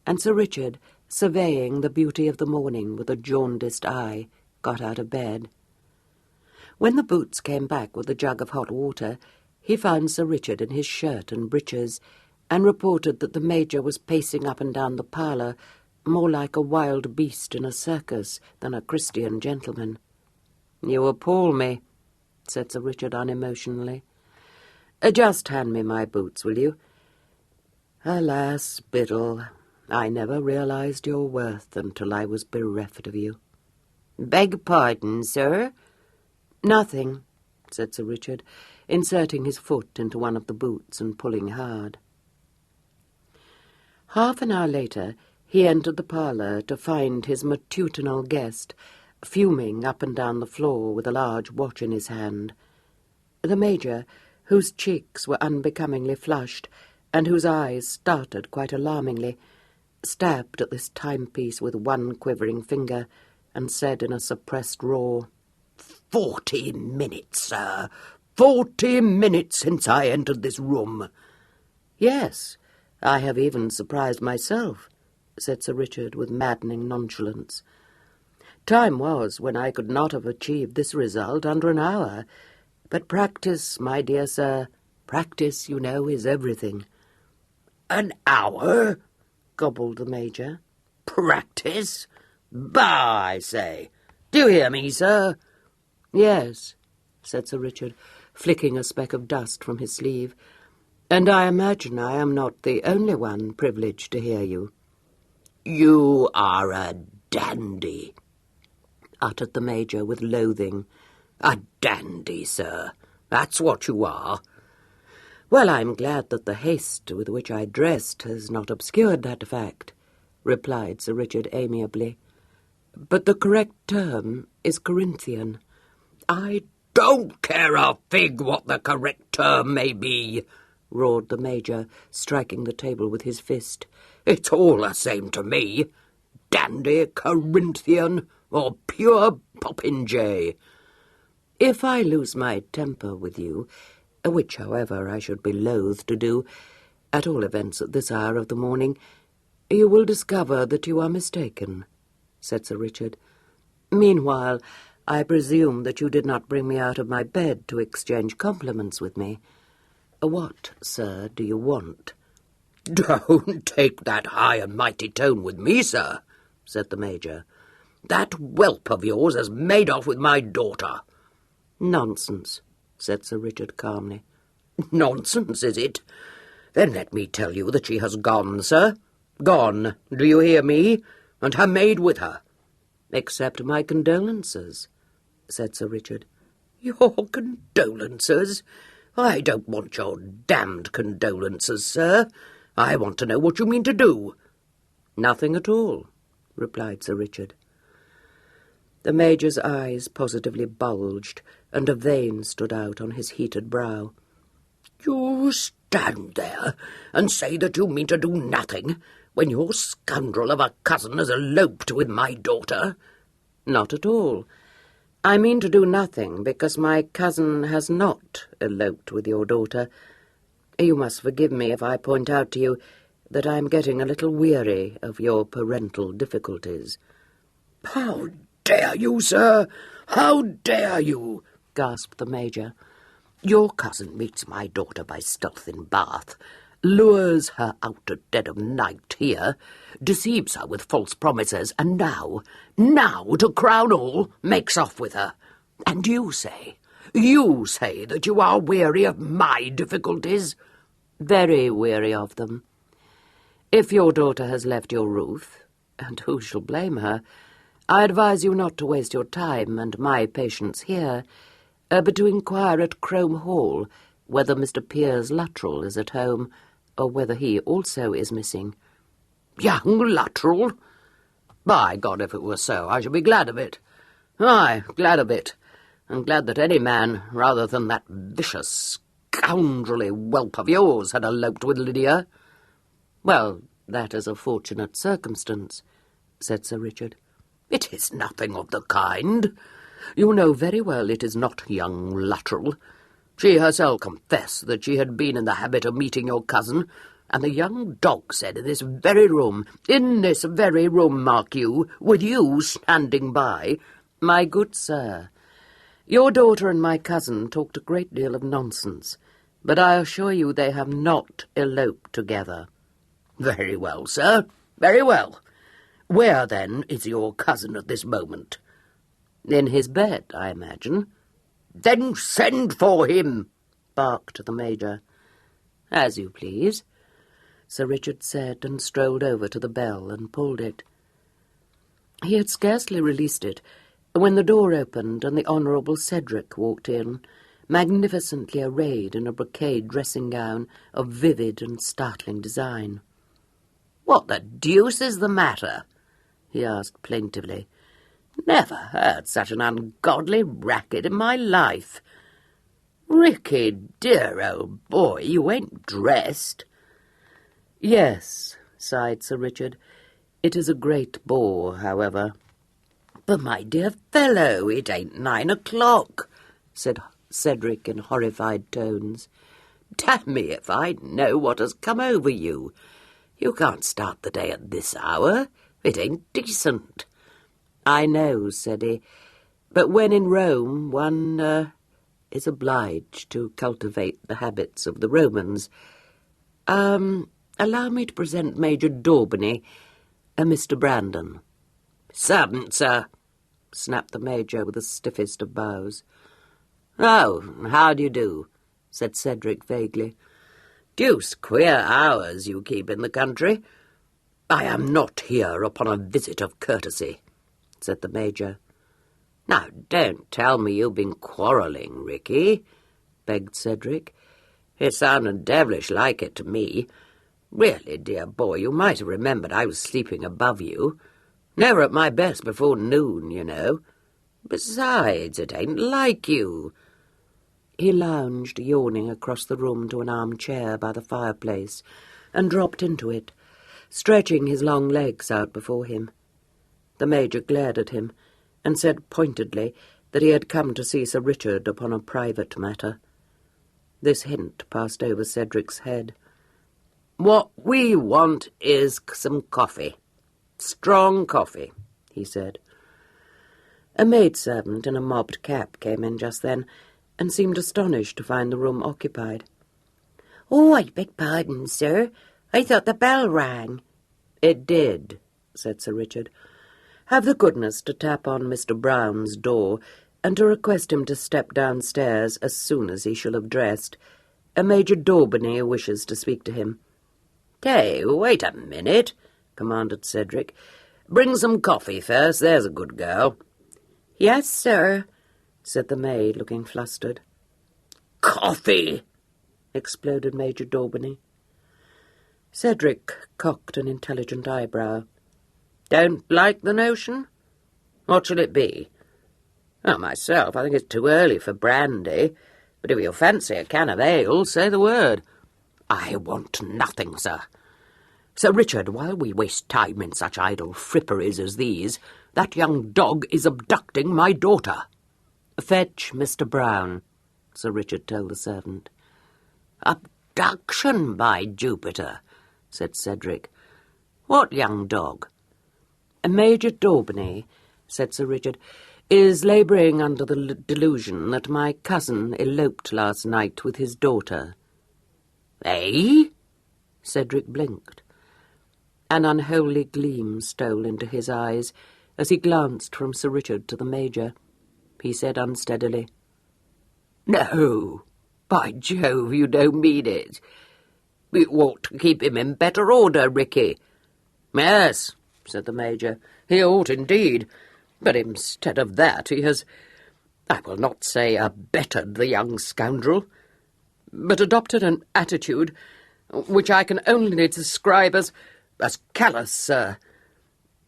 and Sir Richard, surveying the beauty of the morning with a jaundiced eye, got out of bed. When the boots came back with a jug of hot water, he found Sir Richard in his shirt and breeches, and reported that the Major was pacing up and down the parlour, more like a wild beast in a circus than a Christian gentleman. "You appall me," said Sir Richard unemotionally. "Just hand me my boots, will you? Alas, Biddle, I never realized your worth until I was bereft of you."
"Beg pardon, sir?"
"Nothing," said Sir Richard, inserting his foot into one of the boots and pulling hard. Half an hour later, he entered the parlour to find his matutinal guest fuming up and down the floor with a large watch in his hand. The Major, whose cheeks were unbecomingly flushed, and whose eyes started quite alarmingly, stabbed at this timepiece with one quivering finger, and said in a suppressed roar,
40 minutes, sir. 40 minutes since I entered this room."
"Yes, I have even surprised myself," said Sir Richard with maddening nonchalance. "Time was when I could not have achieved this result under an hour. But practice, my dear sir, practice, you know, is everything."
"An hour?"
gobbled the Major.
"Practice? Bah, I say. Do you hear me, sir?"
"Yes," said Sir Richard, flicking a speck of dust from his sleeve, "and I imagine I am not the only one privileged to hear you."
"You are a dandy,"
uttered the Major with loathing.
"A dandy, sir. That's what you are."
"Well, I'm glad that the haste with which I dressed has not obscured that fact," replied Sir Richard amiably. "But the correct term is Corinthian."
"I don't care a fig what the correct term may be,"
roared the Major, striking the table with his fist.
"It's all the same to me. Dandy, Corinthian, or pure popinjay."
"If I lose my temper with you, which, however, I should be loath to do, at all events at this hour of the morning, you will discover that you are mistaken," said Sir Richard. "Meanwhile, I presume that you did not bring me out of my bed to exchange compliments with me. What, sir, do you want?"
"Don't take that high and mighty tone with me, sir," said the Major. "That whelp of yours has made off with my daughter."
"Nonsense," said Sir Richard calmly.
"Nonsense, is it? Then let me tell you that she has gone, sir. Gone, do you hear me? And her maid with her."
"Accept my condolences," said Sir Richard.
"Your condolences? I don't want your damned condolences, sir. I want to know what you mean to do."
"Nothing at all," replied Sir Richard. The Major's eyes positively bulged, and a vein stood out on his heated brow.
"You stand there and say that you mean to do nothing when your scoundrel of a cousin has eloped with my daughter?"
"Not at all. I mean to do nothing because my cousin has not eloped with your daughter. You must forgive me if I point out to you that I am getting a little weary of your parental difficulties."
"How dare you, sir? How dare you?" gasped the Major. "Your cousin meets my daughter by stealth in Bath. lures her out at dead of night here, deceives her with false promises, and now, to crown all, makes off with her. And you say that you are weary of my difficulties?
Very weary of them. If your daughter has left your roof, and who shall blame her, I advise you not to waste your time and my patience here, but to inquire at Crome Hall whether Mr. Piers Luttrell is at home, or whether he also is missing.
Young Luttrell? By God, if it were so, I should be glad of it. Aye, glad of it, and glad that any man, rather than that vicious, scoundrelly whelp of yours, had eloped with Lydia.
Well, that is a fortunate circumstance, said Sir Richard.
It is nothing of the kind. You know very well it is not young Luttrell. She herself confessed that she had been in the habit of meeting your cousin, and the young dog said in this very room, mark you, with you standing by.
My good sir, your daughter and my cousin talked a great deal of nonsense, but I assure you they have not eloped together.
Very well, sir, very well. Where, then, is your cousin at this moment?
In his bed, I imagine.
Then send for him,
barked the Major. As you please, Sir Richard said, and strolled over to the bell and pulled it. He had scarcely released it when the door opened and the Honourable Cedric walked in, magnificently arrayed in a brocade dressing-gown of vivid and startling design.
"What the deuce is the matter?"
he asked plaintively.
"Never heard such an ungodly racket in my life. Ricky, dear old boy, you ain't dressed."
"Yes," sighed Sir Richard. "It is a great bore, however."
"But, my dear fellow, it ain't 9 o'clock,"
said Cedric in horrified tones.
"Damn me if I know what has come over you. You can't start the day at this hour. It ain't decent."
"I know," said he, "but when in Rome one is obliged to cultivate the habits of the Romans. Allow me to present Major Daubeny, Mr. Brandon."
"Servant, sir,"
snapped the Major with the stiffest of bows.
"Oh, how do you do?" said Cedric vaguely. "Deuced queer hours you keep in the country. I am not here upon a visit of courtesy," said the Major. "Now, don't tell me you've been quarrelling, Ricky," begged Cedric. "It sounded devilish like it to me. Really, dear boy, you might have remembered I was sleeping above you. Never at my best before noon, you know. Besides, it ain't like you."
He lounged, yawning, across the room to an armchair by the fireplace, and dropped into it, stretching his long legs out before him. The Major glared at him, and said pointedly that he had come to see Sir Richard upon a private matter. This hint passed over Cedric's head.
"What we want is some coffee. Strong coffee," he said.
A maidservant in a mobbed cap came in just then, and seemed astonished to find the room occupied.
"Oh, I beg pardon, sir. I thought the bell rang."
"It did," said Sir Richard. "Have the goodness to tap on Mr. Brown's door, and to request him to step downstairs as soon as he shall have dressed. Major Daubeny wishes to speak to him."
"Hey, wait a minute," commanded Cedric. "Bring some coffee first, there's a good girl."
"Yes, sir,"
said the maid, looking flustered.
"Coffee!"
exploded Major Daubeny. Cedric cocked an intelligent eyebrow.
"Don't like the notion? What shall it be?" "Well, myself, I think it's too early for brandy, but if you fancy a can of ale, say the word." "I want nothing, sir. Sir Richard, while we waste time in such idle fripperies as these, that young dog is abducting my daughter."
"Fetch Mr. Brown," Sir Richard told the servant.
"Abduction, by Jupiter," said Cedric. "What young dog?"
"Major Daubeny," said Sir Richard, "is labouring under the delusion that my cousin eloped last night with his daughter."
"Eh?"
Cedric blinked. An unholy gleam stole into his eyes as he glanced from Sir Richard to the Major. He said unsteadily,
"No, by Jove, you don't mean it. You ought to keep him in better order, Ricky."
"Yes," said the Major, "he ought indeed. But instead of that he has, I will not say abetted the young scoundrel, but adopted an attitude which I can only describe as callous, sir,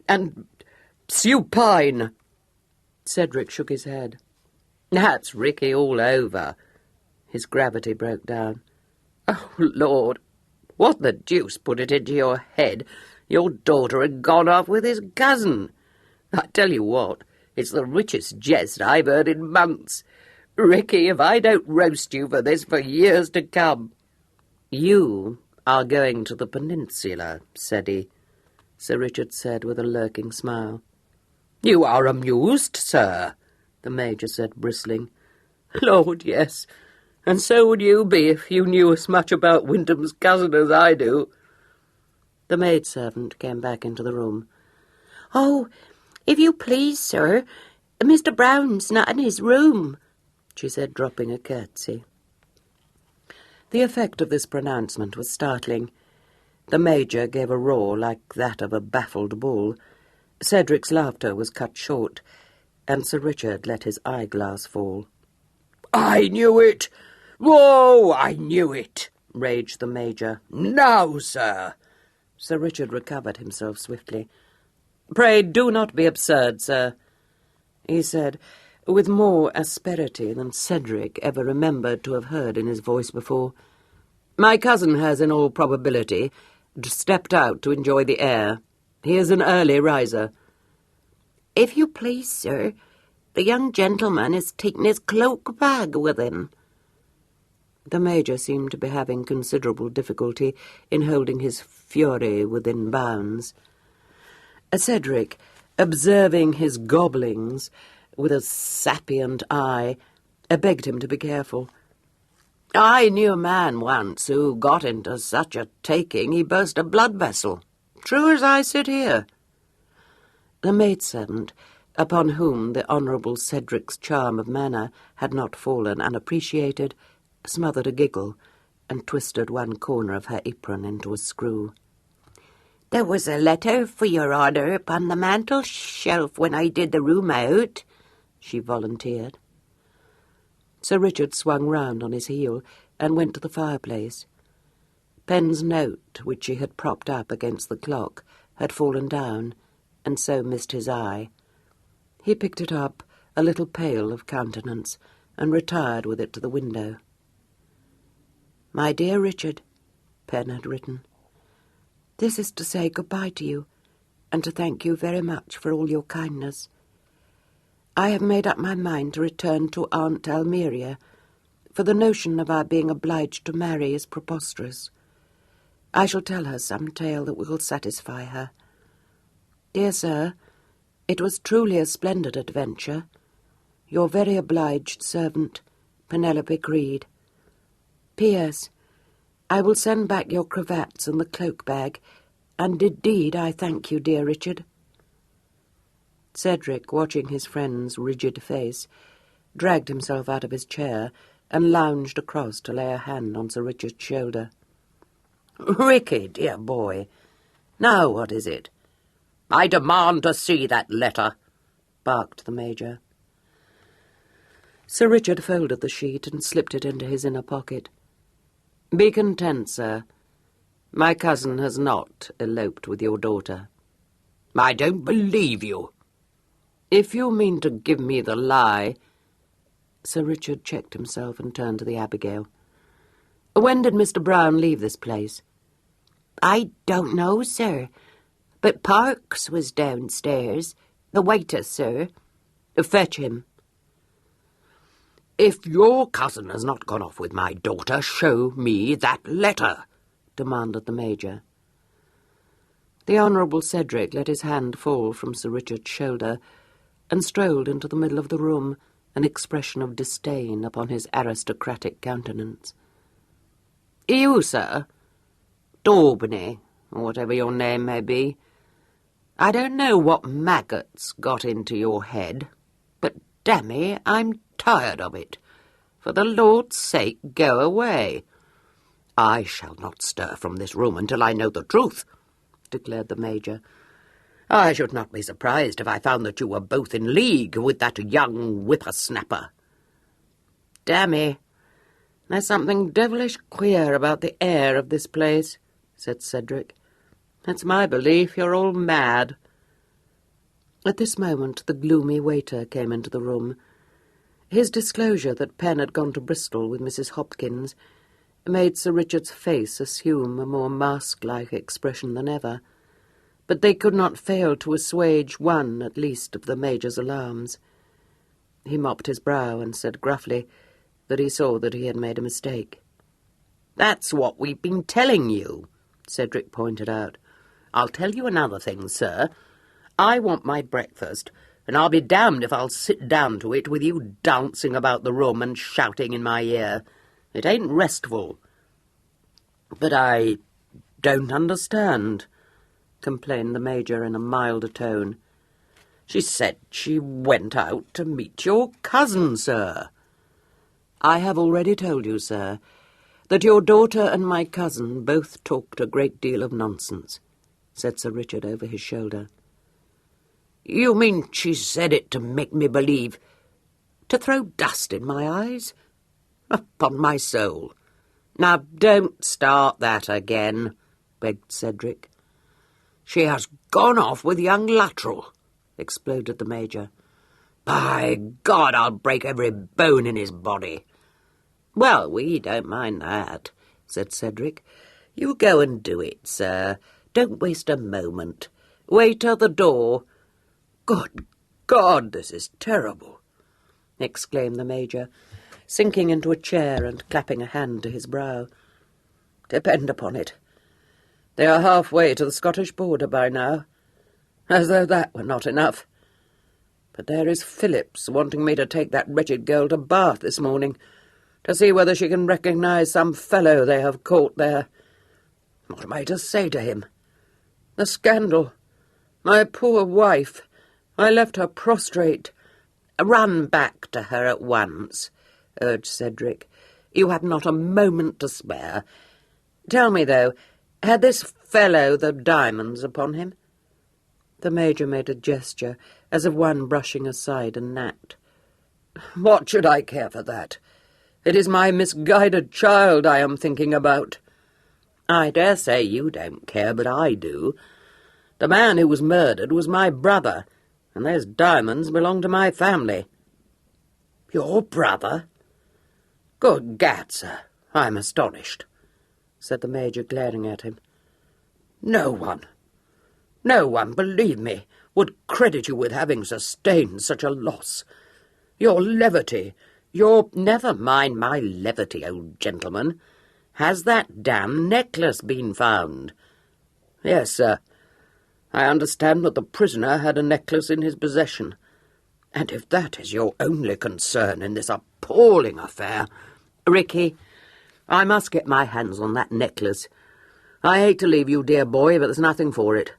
and supine." Cedric shook his head. "That's Ricky all over." His gravity broke down. "Oh, Lord, what the deuce put it into your head your daughter had gone off with his cousin? I tell you what, it's the richest jest I've heard in months. Ricky, if I don't roast you for this for years to come." "You are going to the peninsula," said he. Sir Richard said with a lurking smile.
"You are amused, sir,"
the Major said, bristling.
"Lord, yes, and so would you be if you knew as much about Wyndham's cousin as I do."
The maidservant came back into the room.
"Oh, if you please, sir, Mr. Brown's not in his room," she said, dropping a curtsy.
The effect of this pronouncement was startling. The Major gave a roar like that of a baffled bull. Cedric's laughter was cut short, and Sir Richard let his eyeglass fall.
"I knew it! Whoa, I knew it!" raged the Major. "Now, sir!"
Sir Richard recovered himself swiftly. "Pray do not be absurd, sir," he said, with more asperity than Cedric ever remembered to have heard in his voice before. "My cousin has, in all probability, stepped out to enjoy the air. He is an early riser."
"If you please, sir, the young gentleman is taking his cloak-bag with him."
The Major seemed to be having considerable difficulty in holding his fury within bounds. Cedric, observing his gobblings with a sapient eye, begged him to be careful. "I knew a man once who got into such a taking he burst a blood vessel. True as I sit here." The maidservant, upon whom the Honourable Cedric's charm of manner had not fallen unappreciated, smothered a giggle and twisted one corner of her apron into a screw.
"There was a letter for your honour upon the mantel-shelf when I did the room out," she volunteered.
Sir Richard swung round on his heel and went to the fireplace. Penn's note, which he had propped up against the clock, had fallen down, and so missed his eye. He picked it up, a little pale of countenance, and retired with it to the window. "My dear Richard," Penn had written, "this is to say good-bye to you, and to thank you very much for all your kindness. I have made up my mind to return to Aunt Almeria, for the notion of our being obliged to marry is preposterous. I shall tell her some tale that will satisfy her. Dear sir, it was truly a splendid adventure. Your very obliged servant, Penelope Creed. P.S. I will send back your cravats and the cloak-bag, and indeed I thank you, dear Richard." Cedric, watching his friend's rigid face, dragged himself out of his chair and lounged across to lay a hand on Sir Richard's shoulder. "Ricky, dear boy, now what is it?"
"I demand to see that letter,"
barked the Major. Sir Richard folded the sheet and slipped it into his inner pocket. "Be content, sir. My cousin has not eloped with your daughter."
"I don't believe you."
"If you mean to give me the lie—" Sir Richard checked himself and turned to the Abigail. "When did Mr. Brown leave this place?"
"I don't know, sir, but Parkes was downstairs. The waiter, sir."
"Fetch him."
"If your cousin has not gone off with my daughter, show me that letter," demanded the Major.
The Honourable Cedric let his hand fall from Sir Richard's shoulder and strolled into the middle of the room, an expression of disdain upon his aristocratic countenance. "You, sir? Daubeny, or whatever your name may be. I don't know what maggots got into your head, but damme, I'm tired of it. For the Lord's sake, go away." "I shall not stir from this room until I know the truth," declared the Major. "I should not be surprised if I found that you were both in league with that young whippersnapper." "Damme, there's something devilish queer about the air of this place," said Cedric. "It's my belief you're all mad." At this moment the gloomy waiter came into the room. His disclosure that Penn had gone to Bristol with Mrs. Hopkins made Sir Richard's face assume a more mask-like expression than ever, but they could not fail to assuage one, at least, of the Major's alarms. He mopped his brow and said gruffly that he saw that he had made a mistake. "That's what we've been telling you," Cedric pointed out. "I'll tell you another thing, sir. I want my breakfast, and I'll be damned if I'll sit down to it with you dancing about the room and shouting in my ear. It ain't restful." "But I don't understand," complained the Major in a milder tone. "She said she went out to meet your cousin, sir." "I have already told you, sir, that your daughter and my cousin both talked a great deal of nonsense," said Sir Richard over his shoulder. "You mean she said it to make me believe—" "To throw dust in my eyes? Upon my soul." "Now don't start that again," begged Cedric. "She has gone off with young Luttrell," exploded the Major. "By God, I'll break every bone in his body." "Well, we don't mind that," said Cedric. "You go and do it, sir. Don't waste a moment. Wait at the door." "Good God, this is terrible!" exclaimed the Major, sinking into a chair and clapping a hand to his brow. "Depend upon it, they are halfway to the Scottish border by now, as though that were not enough. But there is Phillips wanting me to take that wretched girl to Bath this morning, to see whether she can recognise some fellow they have caught there. What am I to say to him? The scandal! My poor wife! I left her prostrate." "Run back to her at once," urged Cedric. "You have not a moment to spare. Tell me, though, had this fellow the diamonds upon him?" The Major made a gesture, as of one brushing aside a gnat. "What should I care for that? It is my misguided child I am thinking about." "I dare say you don't care, but I do. The man who was murdered was my brother, and those diamonds belong to my family." "Your brother?" "Good gad, sir, I'm astonished," said the Major, glaring at him. No one, believe me, would credit you with having sustained such a loss. Your levity, Never mind my levity, old gentleman. Has that damned necklace been found?" "Yes, sir. I understand that the prisoner had a necklace in his possession. And if that is your only concern in this appalling affair—" "Ricky, I must get my hands on that necklace. I hate to leave you, dear boy, but there's nothing for it.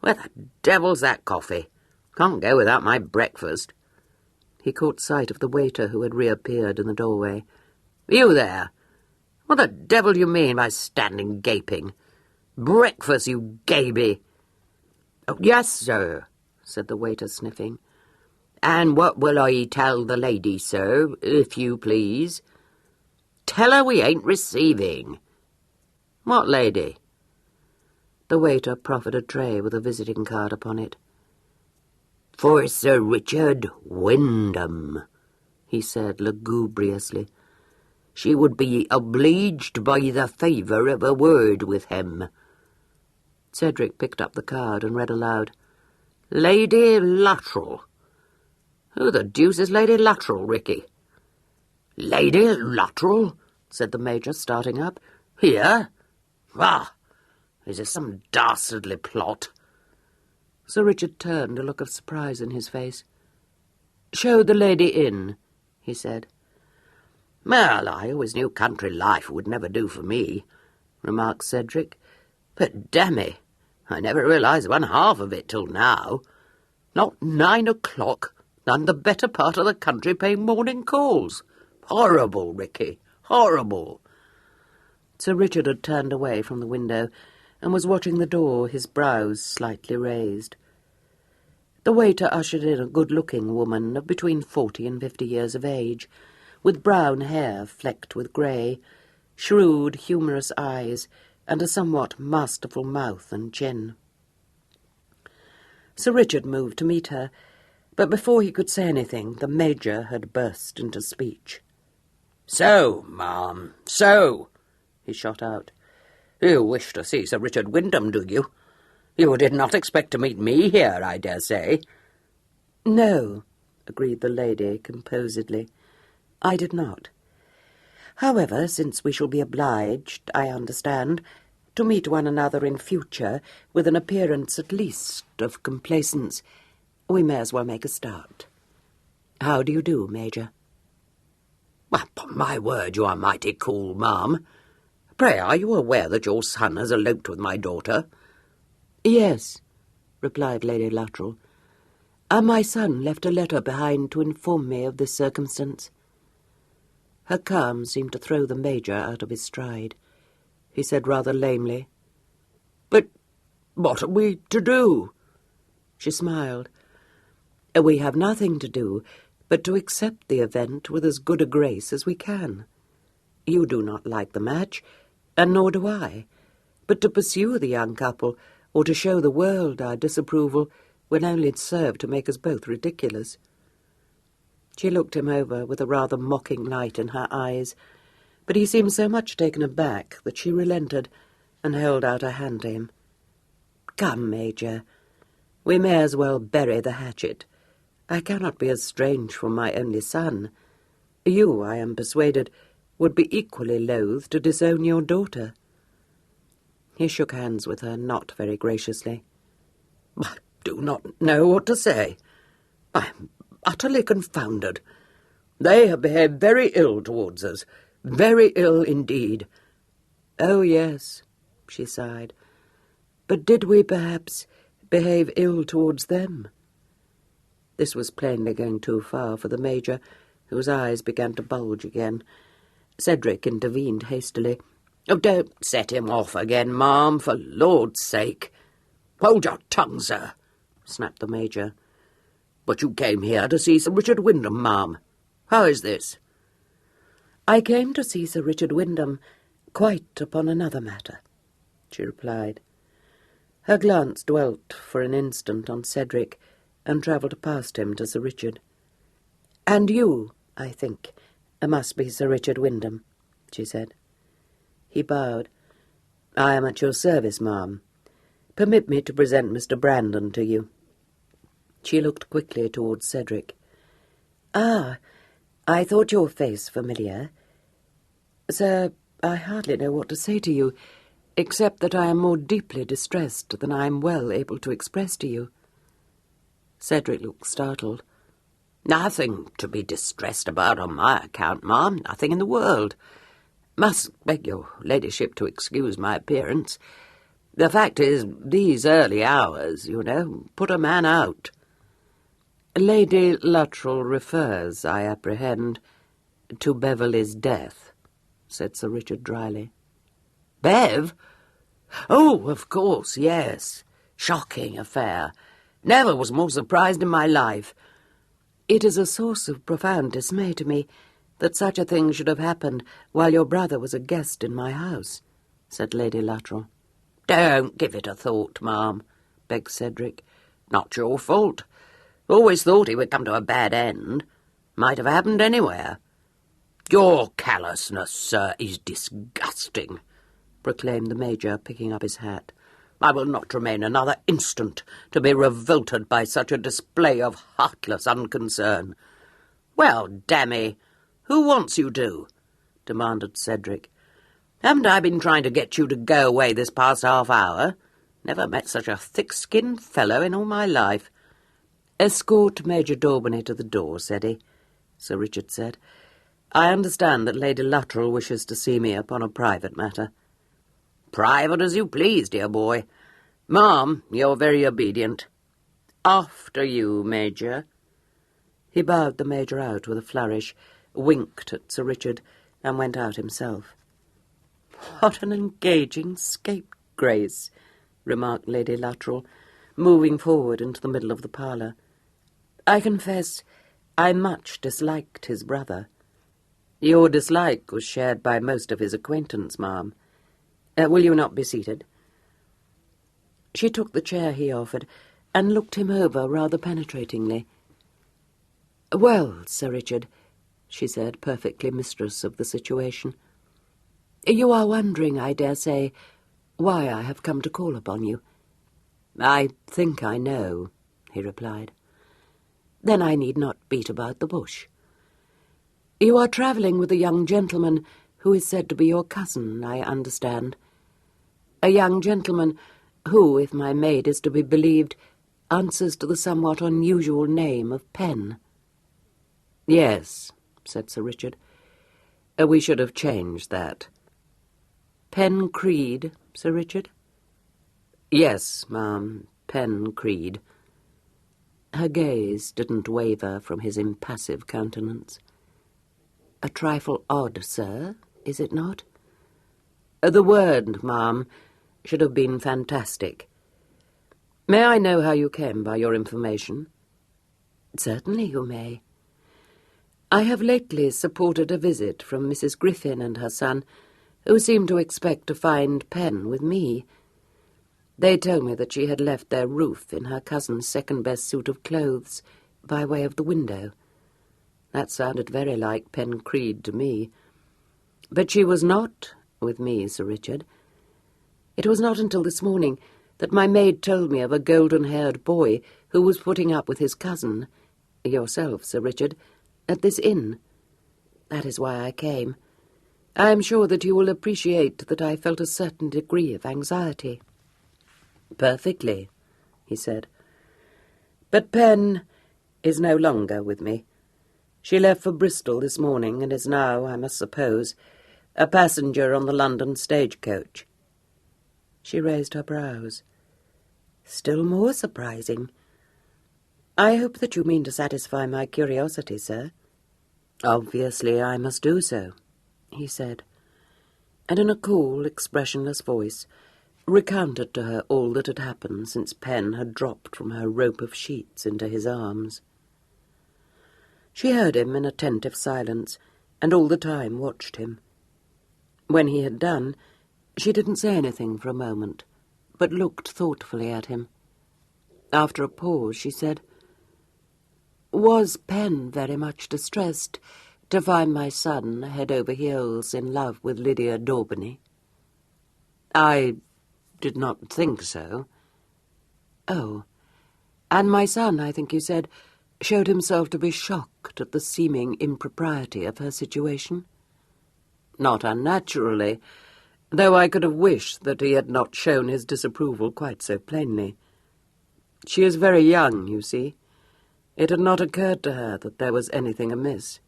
Where the devil's that coffee? Can't go without my breakfast." He caught sight of the waiter who had reappeared in the doorway. "You there? What the devil do you mean by standing gaping? Breakfast, you gaby!" "Oh, yes, sir," said the waiter, sniffing. "And what will I tell the lady, sir, if you please?" "Tell her we ain't receiving." "What lady?" The waiter proffered a tray with a visiting card upon it. "For Sir Richard Wyndham," he said lugubriously. "She would be obliged by the favour of a word with him." Cedric picked up the card and read aloud, "Lady Luttrell." "Who the deuce is Lady Luttrell, Ricky?" "Lady Luttrell?" said the Major, starting up. "Here? Ah, is this some dastardly plot?" Sir Richard turned, a look of surprise in his face. "Show the lady in," he said. "Well, I always knew country life would never do for me," remarked Cedric,
But damme, I never realised one half of it till now. Not 9 o'clock, and the better part of the country paying morning calls. Horrible, Ricky, horrible.
Sir Richard had turned away from the window and was watching the door, his brows slightly raised. The waiter ushered in a good-looking woman of between 40 and 50 years of age, with brown hair flecked with grey, shrewd, humorous eyes, and a somewhat masterful mouth and chin. Sir Richard moved to meet her, but before he could say anything, the Major had burst into speech.
"So, ma'am, so," he shot out. "You wish to see Sir Richard Wyndham, do you? You did not expect to meet me here, I dare say."
"No," agreed the lady composedly. "I did not. However, since we shall be obliged, I understand, to meet one another in future with an appearance at least of complacence, we may as well make a start. How do you do, Major?"
"Upon my word, you are mighty cool, ma'am. Pray, are you aware that your son has eloped with my daughter?"
"Yes," replied Lady Luttrell. "My son left a letter behind to inform me of this circumstance." Her calm seemed to throw the Major out of his stride. He said rather lamely,
"But what are we to do?"
She smiled. "We have nothing to do but to accept the event with as good a grace as we can. You do not like the match, and nor do I, but to pursue the young couple or to show the world our disapproval will only serve to make us both ridiculous." She looked him over with a rather mocking light in her eyes, but he seemed so much taken aback that she relented and held out her hand to him. "Come, Major, we may as well bury the hatchet. I cannot be estranged from my only son. You, I am persuaded, would be equally loath to disown your daughter." He shook hands with her, not very graciously.
"I do not know what to say. I am utterly confounded. They have behaved very ill towards us, very ill indeed."
"Oh, yes," she sighed. "But did we perhaps behave ill towards them?" This was plainly going too far for the Major, whose eyes began to bulge again. Cedric intervened hastily.
"Oh, don't set him off again, ma'am, for Lord's sake." "Hold your tongue, sir," snapped the Major. "But you came here to see Sir Richard Wyndham, ma'am. How is this?"
"I came to see Sir Richard Wyndham quite upon another matter," she replied. Her glance dwelt for an instant on Cedric and travelled past him to Sir Richard. "And you, I think, must be Sir Richard Wyndham," she said. He bowed. "I am at your service, ma'am. Permit me to present Mr. Brandon to you." She looked quickly towards Cedric. "Ah, I thought your face familiar. Sir, I hardly know what to say to you, except that I am more deeply distressed than I am well able to express to you." Cedric looked startled.
"Nothing to be distressed about on my account, ma'am, nothing in the world. Must beg your ladyship to excuse my appearance. The fact is, these early hours, you know, put a man out."
"Lady Luttrell refers, I apprehend, to Beverley's death," said Sir Richard dryly.
"Bev? Oh, of course, yes. Shocking affair. Never was more surprised in my life."
"It is a source of profound dismay to me that such a thing should have happened while your brother was a guest in my house," said Lady Luttrell.
"Don't give it a thought, ma'am," begged Cedric. "Not your fault. Always thought he would come to a bad end. Might have happened anywhere." "Your callousness, sir, is disgusting," proclaimed the Major, picking up his hat. "I will not remain another instant to be revolted by such a display of heartless unconcern." "Well, damme, who wants you to?" demanded Cedric. "Haven't I been trying to get you to go away this past half hour? Never met such a thick-skinned fellow in all my life."
"Escort Major Daubeny to the door, Ceddie," Sir Richard said. "I understand that Lady Luttrell wishes to see me upon a private matter."
Private as you please, dear boy. Ma'am, you're very obedient. After you, Major."
He bowed the Major out with a flourish, winked at Sir Richard, and went out himself. "What an engaging scapegrace," remarked Lady Luttrell, moving forward into the middle of the parlour. "I confess I much disliked his brother." "Your dislike was shared by most of his acquaintance, ma'am. Will you not be seated?" She took the chair he offered, and looked him over rather penetratingly. "Well, Sir Richard," she said, perfectly mistress of the situation, "you are wondering, I dare say, why I have come to call upon you." "I think I know," he replied. "Then I need not beat about the bush. You are travelling with a young gentleman who is said to be your cousin, I understand. A young gentleman who, if my maid is to be believed, answers to the somewhat unusual name of Penn." "Yes," said Sir Richard. "We should have changed that." "Penn Creed, Sir Richard?" "Yes, ma'am, Penn Creed." Her gaze didn't waver from his impassive countenance. "A trifle odd, sir, is it not?" "The word, ma'am, should have been fantastic. May I know how you came by your information?" "Certainly you may. I have lately supported a visit from Mrs. Griffin and her son, who seemed to expect to find Penn with me. They told me that she had left their roof in her cousin's second-best suit of clothes by way of the window. That sounded very like Penn Creed to me. But she was not with me, Sir Richard. It was not until this morning that my maid told me of a golden-haired boy who was putting up with his cousin, yourself, Sir Richard, at this inn. That is why I came. I am sure that you will appreciate that I felt a certain degree of anxiety." "Perfectly," he said. "But Penn is no longer with me. She left for Bristol this morning and is now, I must suppose, a passenger on the London stagecoach." She raised her brows. "Still more surprising. I hope that you mean to satisfy my curiosity, sir." "Obviously I must do so," he said, and in a cool, expressionless voice recounted to her all that had happened since Penn had dropped from her rope of sheets into his arms. She heard him in attentive silence, and all the time watched him. When he had done, she didn't say anything for a moment, but looked thoughtfully at him. After a pause, she said, "Was Penn very much distressed to find my son head over heels in love with Lydia Daubeny?" "I did not think so." "Oh, and my son, I think you said, showed himself to be shocked at the seeming impropriety of her situation?" "Not unnaturally, though I could have wished that he had not shown his disapproval quite so plainly. She is very young, you see. It had not occurred to her that there was anything amiss."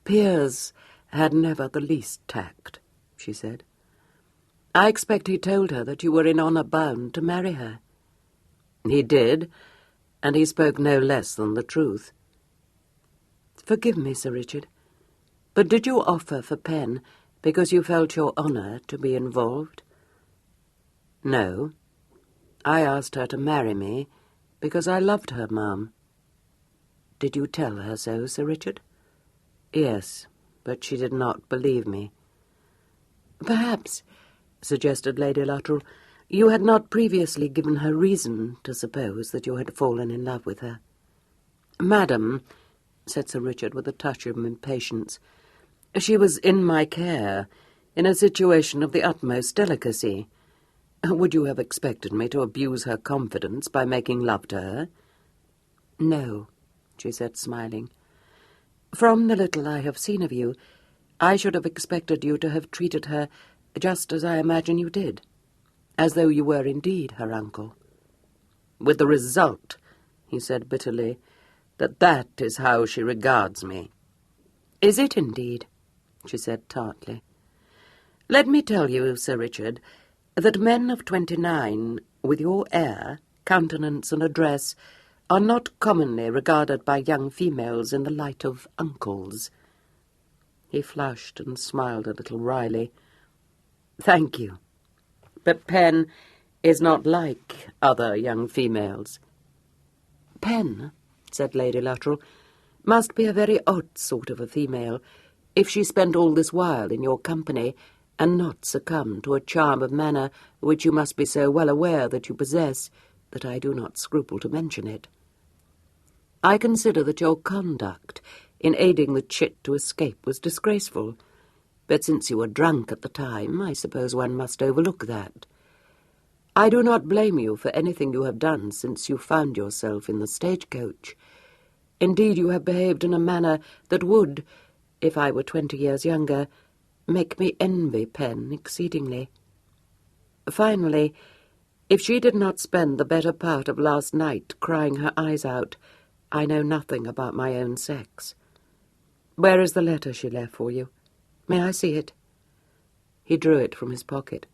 "Piers had never the least tact," she said. "I expect he told her that you were in honour bound to marry her." "He did, and he spoke no less than the truth." "Forgive me, Sir Richard, but did you offer for Penn because you felt your honour to be involved?" "No. I asked her to marry me because I loved her, ma'am." "Did you tell her so, Sir Richard?" "Yes, but she did not believe me." "Perhaps," suggested Lady Luttrell, "you had not previously given her reason to suppose that you had fallen in love with her." "Madam," said Sir Richard with a touch of impatience, "she was in my care, in a situation of the utmost delicacy. Would you have expected me to abuse her confidence by making love to her?" "No," she said, smiling. "From the little I have seen of you, I should have expected you to have treated her just as I imagine you did, as though you were indeed her uncle." "With the result," he said bitterly, that is how she regards me." "Is it indeed?" she said tartly.
Let me tell you, Sir Richard, that men of 29, with your air, countenance, and address, are not commonly regarded by young females in the light of uncles. He flushed and smiled a little wryly. Thank you. But Pen is not like other young females.
Pen, said Lady Luttrell, must be a very odd sort of a female, if she spent all this while in your company, and not succumb to a charm of manner which you must be so well aware that you possess, that I do not scruple to mention it. I consider that your conduct in aiding the chit to escape was disgraceful, but since you were drunk at the time, I suppose one must overlook that. I do not blame you for anything you have done since you found yourself in the stagecoach. Indeed, you have behaved in a manner that would, if I were 20 years younger, make me envy Pen exceedingly. Finally, if she did not spend the better part of last night crying her eyes out, I know nothing about my own sex. Where is the letter she left for you? May I see it? He drew it from his pocket.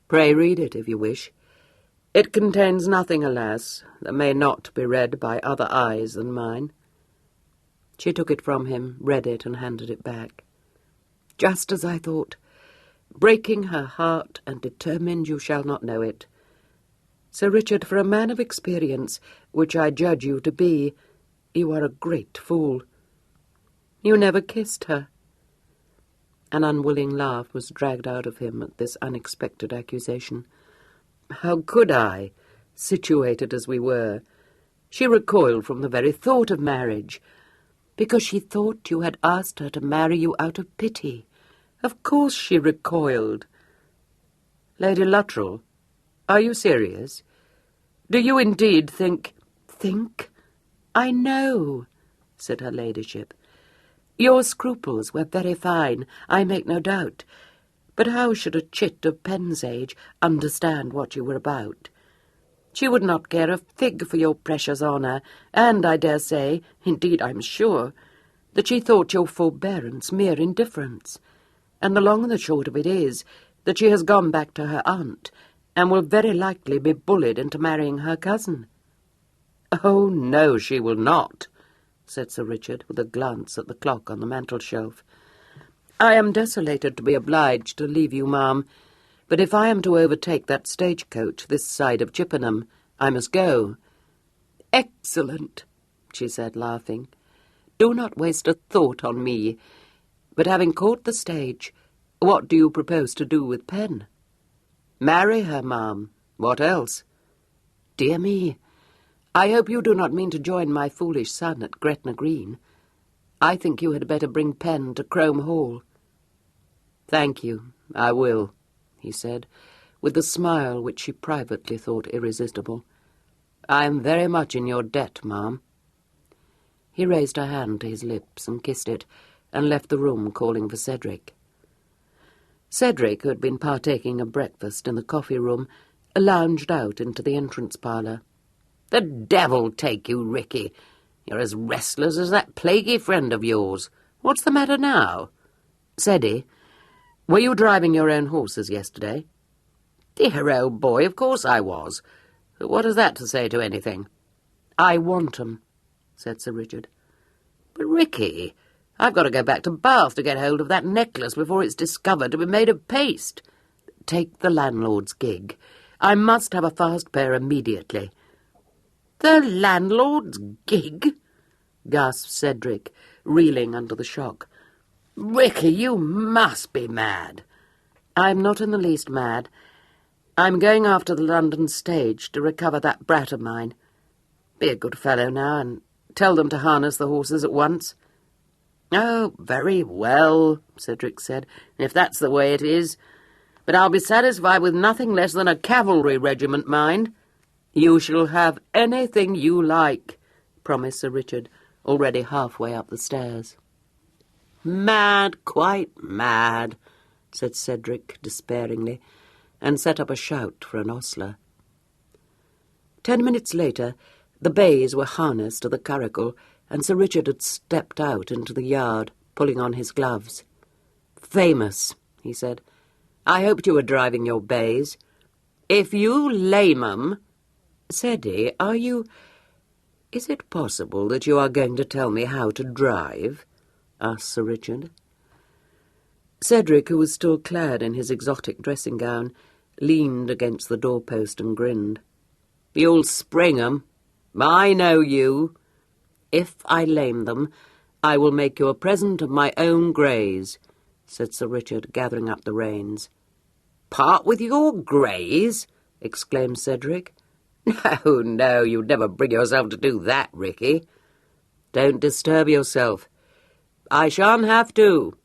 Pray read it, if you wish. It contains nothing, alas, that may not be read by other eyes than mine. She took it from him, read it, and handed it back. Just as I thought. Breaking her heart, and determined you shall not know it. Sir Richard, for a man of experience, which I judge you to be, you are a great fool. You never kissed her. An unwilling laugh was dragged out of him at this unexpected accusation. How could I, situated as we were? She recoiled from the very thought of marriage, because she thought you had asked her to marry you out of pity. Of course she recoiled. Lady Luttrell, are you serious? Do you indeed think— Think? I know, said her ladyship. Your scruples were very fine, I make no doubt. But how should a chit of Pen's age understand what you were about? She would not care a fig for your precious honour, and I dare say, indeed I'm sure, that she thought your forbearance mere indifference. And the long and the short of it is that she has gone back to her aunt, and will very likely be bullied into marrying her cousin. Oh, no, she will not, said Sir Richard, with a glance at the clock on the mantel-shelf. I am desolated to be obliged to leave you, ma'am, but if I am to overtake that stagecoach this side of Chippenham, I must go. Excellent, she said, laughing. Do not waste a thought on me. But having caught the stage, what do you propose to do with Pen? Marry her, ma'am. What else? Dear me, I hope you do not mean to join my foolish son at Gretna Green. I think you had better bring Pen to Crome Hall. Thank you, I will, he said, with the smile which she privately thought irresistible. I am very much in your debt, ma'am. He raised her hand to his lips and kissed it, and left the room calling for Cedric. Cedric, who had been partaking of breakfast in the coffee-room, lounged out into the entrance parlour. The devil take you, Ricky. You're as restless as that plaguey friend of yours. What's the matter now? Ceddy, were you driving your own horses yesterday? Dear old boy, of course I was. What has that to say to anything? I want 'em, said Sir Richard. But, Ricky, I've got to go back to Bath to get hold of that necklace before it's discovered to be made of paste. Take the landlord's gig. I must have a fast pair immediately. The landlord's gig? Gasped Cedric, reeling under the shock. Ricky, you must be mad. I'm not in the least mad. I'm going after the London stage to recover that brat of mine. Be a good fellow now, and tell them to harness the horses at once. Oh, very well, Cedric said, if that's the way it is. But I'll be satisfied with nothing less than a cavalry regiment, mind. You shall have anything you like, promised Sir Richard, already halfway up the stairs. Mad, quite mad, said Cedric despairingly, and set up a shout for an ostler. 10 minutes later, the bays were harnessed to the curricle, and Sir Richard had stepped out into the yard, pulling on his gloves. Famous, he said. I hoped you were driving your bays. If you lame 'em... Seddy, are you... Is it possible that you are going to tell me how to drive? Asked Sir Richard. Cedric, who was still clad in his exotic dressing gown, leaned against the doorpost and grinned. You'll spring 'em. I know you. If I lame them, I will make you a present of my own greys, said Sir Richard, gathering up the reins. Part with your greys? Exclaimed Cedric. No, no, you'd never bring yourself to do that, Ricky. Don't disturb yourself. I shan't have to.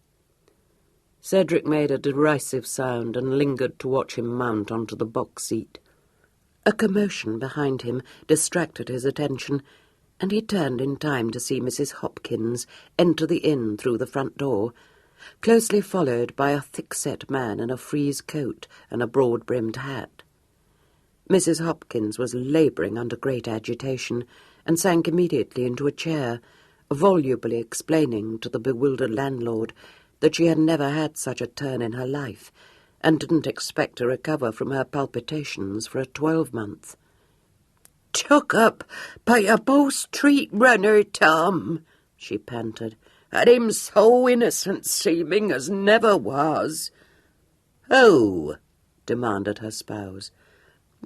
Cedric made a derisive sound and lingered to watch him mount onto the box seat. A commotion behind him distracted his attention, and he turned in time to see Mrs. Hopkins enter the inn through the front door, closely followed by a thick-set man in a frieze coat and a broad-brimmed hat. Mrs. Hopkins was labouring under great agitation, and sank immediately into a chair, volubly explaining to the bewildered landlord that she had never had such a turn in her life, and didn't expect to recover from her palpitations for a 12-month. "Took up by a Bow Street runner, Tom," she panted, "and him so innocent-seeming as never was." "Who?" demanded her spouse.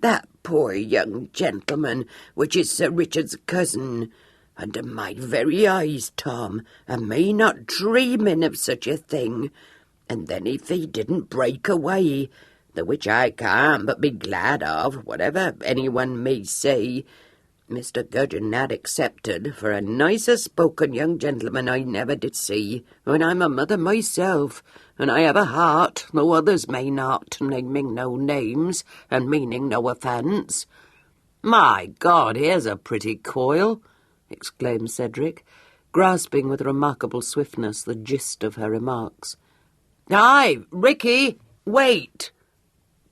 "That poor young gentleman, which is Sir Richard's cousin. Under my very eyes, Tom, and me not dreaming of such a thing. And then if he didn't break away, the which I can't but be glad of, whatever anyone may say, Mr. Gudgeon had accepted, for a nicer spoken young gentleman I never did see, when I'm a mother myself, and I have a heart, though others may not, naming no names, and meaning no offence." "My God, here's a pretty coil!" exclaimed Cedric, grasping with remarkable swiftness the gist of her remarks. "Aye, Ricky, wait!"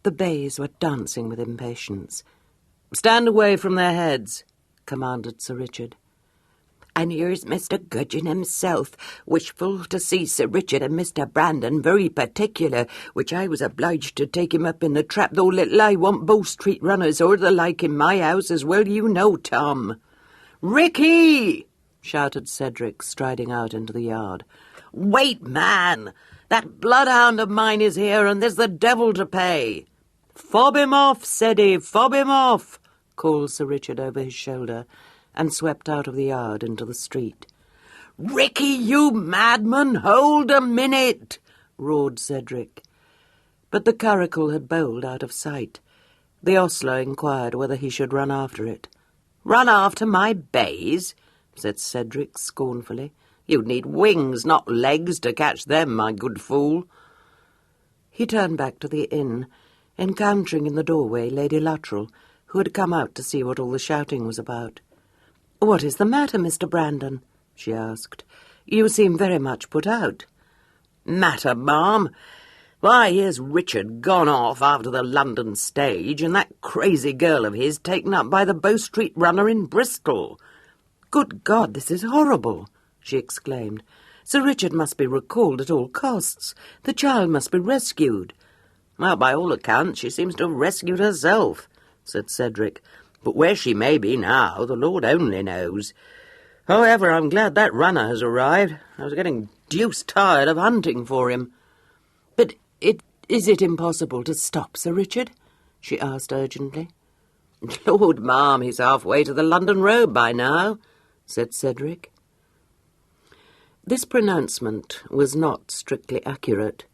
The bays were dancing with impatience. "Stand away from their heads," commanded Sir Richard. "And here's Mr. Gudgeon himself, wishful to see Sir Richard and Mr. Brandon, very particular, which I was obliged to take him up in the trap, though little I want Bow Street runners or the like in my house, as well you know, Tom." "Ricky!" shouted Cedric, striding out into the yard. "Wait, man! That bloodhound of mine is here, and there's the devil to pay." "Fob him off, Ceddy, fob him off!" called Sir Richard over his shoulder, and swept out of the yard into the street. "Ricky, you madman, hold a minute!" roared Cedric. But the curricle had bowled out of sight. The ostler inquired whether he should run after it. "Run after my bays?" said Cedric scornfully. "You'd need wings, not legs, to catch them, my good fool." He turned back to the inn, encountering in the doorway Lady Luttrell, who had come out to see what all the shouting was about. "What is the matter, Mr. Brandon?" she asked. "You seem very much put out." "Matter, ma'am? Why, here's Richard gone off after the London stage, and that crazy girl of his taken up by the Bow Street runner in Bristol." "Good God, this is horrible!" she exclaimed. "Sir Richard must be recalled at all costs. The child must be rescued."
"Well, by all accounts, she seems to have rescued herself," said Cedric. "But where she may be now, the Lord only knows. However, I'm glad that runner has arrived. I was getting deuced tired of hunting for him."
"But is it impossible to stop Sir Richard?" she asked urgently.
"Lord, ma'am, he's halfway to the London Road by now," said Cedric.
This pronouncement was not strictly accurate.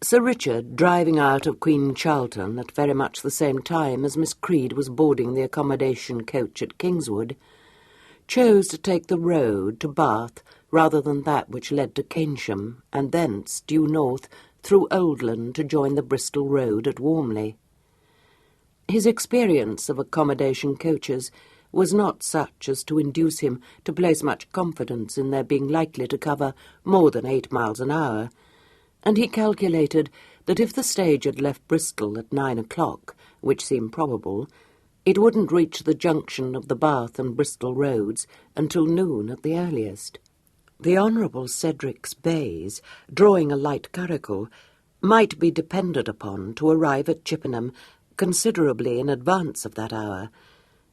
Sir Richard, driving out of Queen Charlton at very much the same time as Miss Creed was boarding the accommodation coach at Kingswood, chose to take the road to Bath rather than that which led to Keynsham, and thence due north through Oldland to join the Bristol road at Warmley. His experience of accommodation coaches was not such as to induce him to place much confidence in their being likely to cover more than 8 miles an hour, and he calculated that if the stage had left Bristol at 9 o'clock, which seemed probable, it wouldn't reach the junction of the Bath and Bristol roads until noon at the earliest. The Honourable Cedric's bays, drawing a light curricle, might be depended upon to arrive at Chippenham considerably in advance of that hour,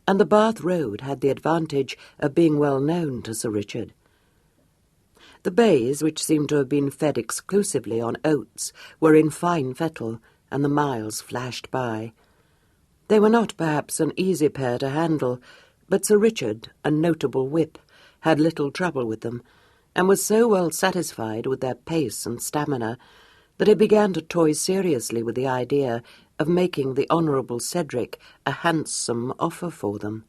and the Bath road had the advantage of being well known to Sir Richard. The bays, which seemed to have been fed exclusively on oats, were in fine fettle, and the miles flashed by. They were not perhaps an easy pair to handle, but Sir Richard, a notable whip, had little trouble with them, and was so well satisfied with their pace and stamina that he began to toy seriously with the idea of making the Honourable Cedric a handsome offer for them.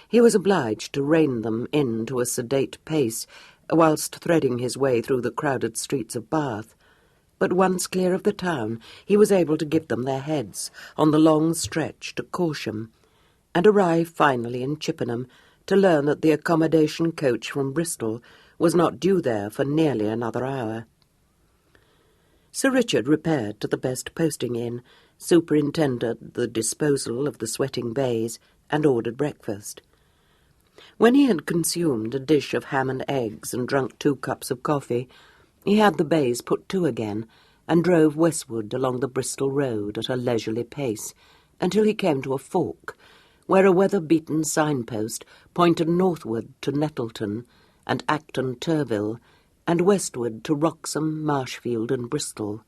He was obliged to rein them in to a sedate pace whilst threading his way through the crowded streets of Bath, but once clear of the town he was able to give them their heads on the long stretch to Corsham, and arrive finally in Chippenham to learn that the accommodation coach from Bristol was not due there for nearly another hour. Sir Richard repaired to the best posting-inn, superintended the disposal of the sweating bays, and ordered breakfast. When he had consumed a dish of ham and eggs and drunk 2 cups of coffee, he had the bays put to again, and drove westward along the Bristol road at a leisurely pace, until he came to a fork, where a weather-beaten signpost pointed northward to Nettleton and Acton Turville, and westward to Wroxham, Marshfield, and Bristol.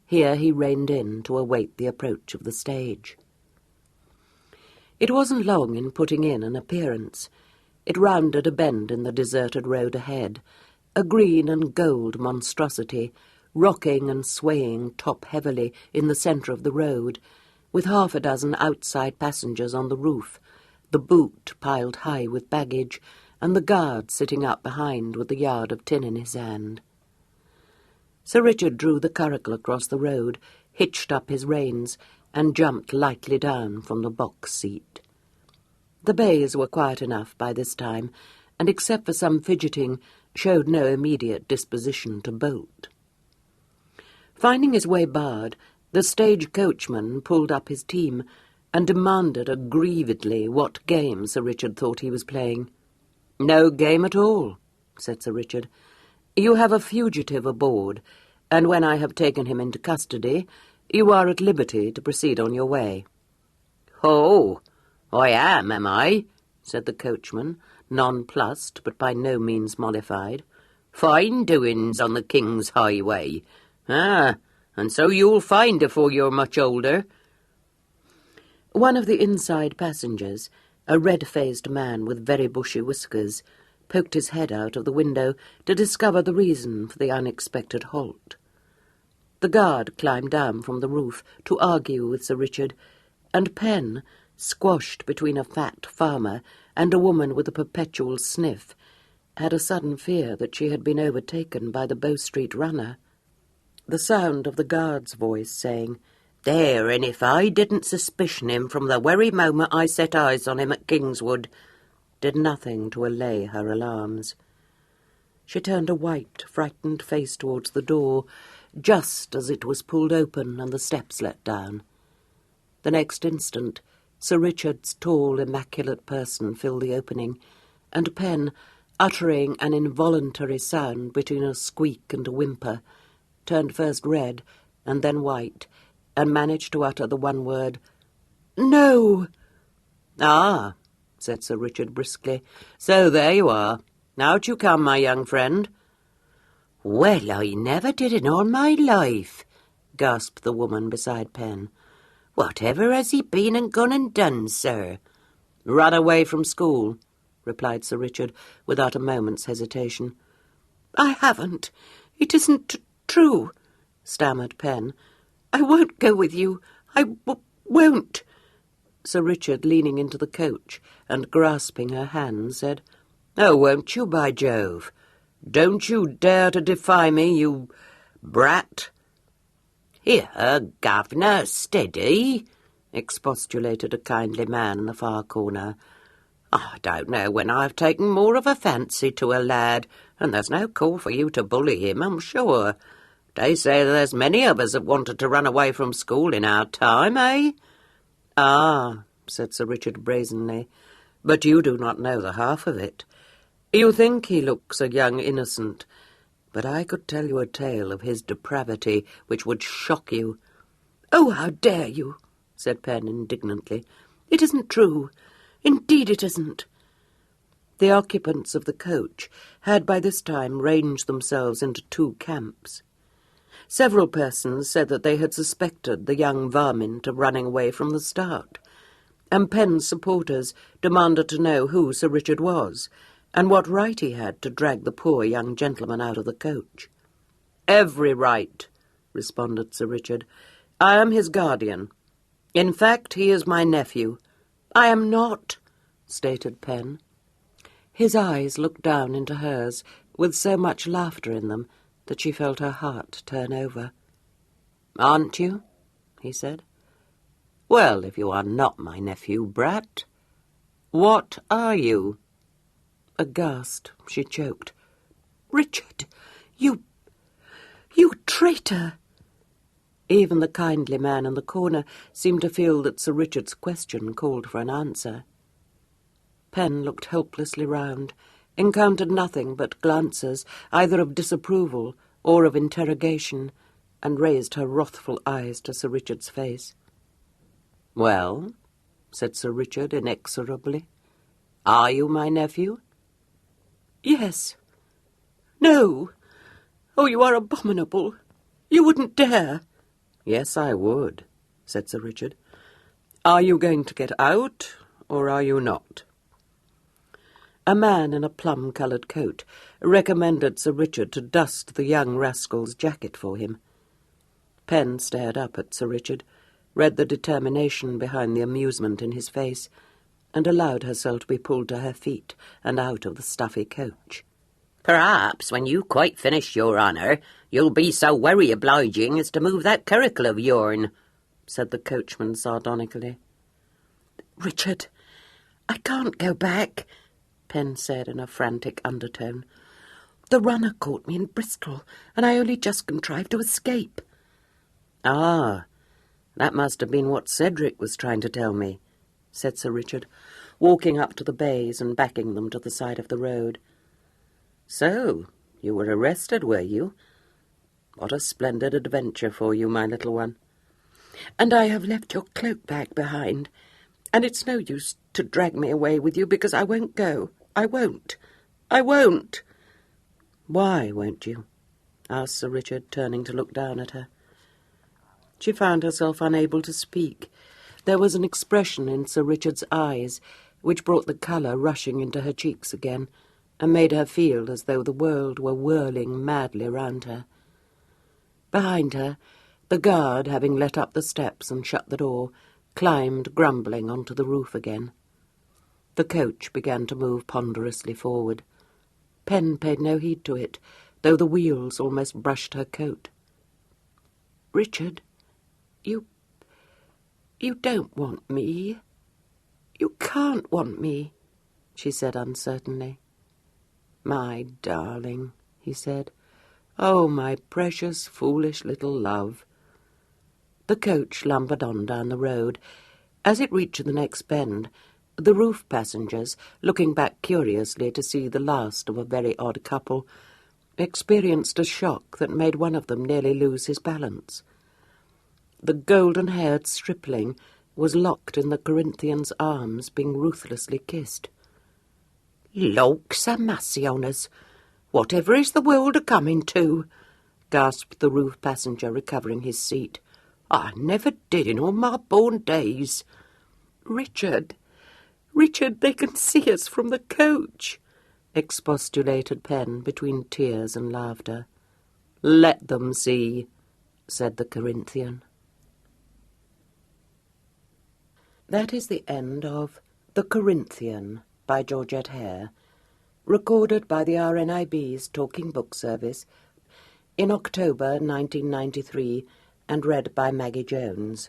Here he reined in to await the approach of the stage. It wasn't long in putting in an appearance. It rounded a bend in the deserted road ahead, a green and gold monstrosity, rocking and swaying top-heavily in the centre of the road, with 6 outside passengers on the roof, the boot piled high with baggage, and the guard sitting up behind with the yard of tin in his hand. Sir Richard drew the curricle across the road, hitched up his reins, and jumped lightly down from the box seat. The bays were quiet enough by this time, and except for some fidgeting, showed no immediate disposition to bolt. Finding his way barred, the stage coachman pulled up his team, and demanded aggrievedly what game Sir Richard thought he was playing. "No game at all," said Sir Richard. "You have a fugitive aboard, and when I have taken him into custody, you are at liberty to proceed on your way." "Oh, I am I?" said the coachman, nonplussed but by no means mollified. "Fine doings on the King's highway. Ah, and so you'll find afore you're much older." One of the inside passengers, a red-faced man with very bushy whiskers, poked his head out of the window to discover the reason for the unexpected halt. The guard climbed down from the roof to argue with Sir Richard, and Pen, squashed between a fat farmer and a woman with a perpetual sniff, had a sudden fear that she had been overtaken by the Bow Street runner. The sound of the guard's voice saying, "There, and if I didn't suspicion him from the very moment I set eyes on him at Kingswood," did nothing to allay her alarms. She turned a white, frightened face towards the door, just as it was pulled open and the steps let down. The next instant, Sir Richard's tall, immaculate person filled the opening, and Pen, uttering an involuntary sound between a squeak and a whimper, turned first red and then white, and managed to utter the one word, "No!" "Ah," said Sir Richard briskly, "so there you are. Out you come, my young friend." "Well, I never did in all my life," gasped the woman beside Pen. "Whatever has he been and gone and done, sir?" "Run away from school," replied Sir Richard, without a moment's hesitation. "I haven't. It isn't true," stammered Pen. "I won't go with you. I won't." Sir Richard, leaning into the coach and grasping her hand, said, "Oh, won't you, by Jove? Don't you dare to defy me, you brat." "Here, governor, steady," expostulated a kindly man in the far corner. "I don't know when I've taken more of a fancy to a lad, and there's no call for you to bully him, I'm sure. They say there's many of us have wanted to run away from school in our time, eh?" "Ah," said Sir Richard brazenly, "but you do not know the half of it. You think he looks a young innocent, but I could tell you a tale of his depravity which would shock you."
"Oh, how dare you!" said Pen indignantly. "It isn't true. Indeed it isn't."
The occupants of the coach had by this time ranged themselves into two camps. Several persons said that they had suspected the young varmint of running away from the start, and Penn's supporters demanded to know who Sir Richard was, and what right he had to drag the poor young gentleman out of the coach. "Every right," responded Sir Richard. "I am his guardian. In fact, he is my nephew."
"I am not,"
stated Pen. His eyes looked down into hers with so much laughter in them that she felt her heart turn over. "Aren't you?" he said. "Well, if you are not my nephew, brat, what are you?" Aghast, she choked.
"Richard, you traitor!"
Even the kindly man in the corner seemed to feel that Sir Richard's question called for an answer. Pen looked helplessly round, encountered nothing but glances, either of disapproval or of interrogation, and raised her wrathful eyes to Sir Richard's face. "Well," said Sir Richard inexorably, "are you my nephew?"
"Yes." "No. Oh, you are abominable. You wouldn't dare."
"Yes, I would," said Sir Richard. "Are you going to get out, or are you not?" A man in a plum-coloured coat recommended Sir Richard to dust the young rascal's jacket for him. Pen stared up at Sir Richard, read the determination behind the amusement in his face, and allowed herself to be pulled to her feet and out of the stuffy coach.
"Perhaps when you quite finish your honour, you'll be so very obliging as to move that curricle of yourn," said the coachman sardonically.
"Richard, I can't go back,"
Pen said in a frantic undertone.
"The runner caught me in Bristol, and I only just contrived to escape."
"Ah, that must have been what Cedric was trying to tell me," said Sir Richard, walking up to the bays and backing them to the side of the road. "So, you were arrested, were you? What a splendid adventure for you, my little one."
"And I have left your cloak bag behind, and it's no use to drag me away with you, because I won't go. I won't. I won't."
"Why won't you?" asked Sir Richard, turning to look down at her. She found herself unable to speak. There was an expression in Sir Richard's eyes which brought the colour rushing into her cheeks again, and made her feel as though the world were whirling madly round her. Behind her, the guard, having let up the steps and shut the door, climbed grumbling onto the roof again. The coach began to move ponderously forward. Pen paid no heed to it, though the wheels almost brushed her coat.
"Richard, you don't want me. You can't want me,"
she said uncertainly. "My darling," he said. "Oh, my precious, foolish little love." The coach lumbered on down the road. As it reached the next bend, the roof passengers, looking back curiously to see the last of a very odd couple, experienced a shock that made one of them nearly lose his balance. The golden-haired stripling was locked in the Corinthian's arms, being ruthlessly kissed.
"Lawks a massy on us! Whatever is the world a-coming to?"
gasped the roof passenger, recovering his seat.
"I never did in all my born days." Richard, they can see us from the coach,"
expostulated Pen between tears and laughter. "Let them see," said the Corinthian. That is the end of The Corinthian by Georgette Heyer, recorded by the RNIB's Talking Book Service in October 1993 and read by Maggie Jones.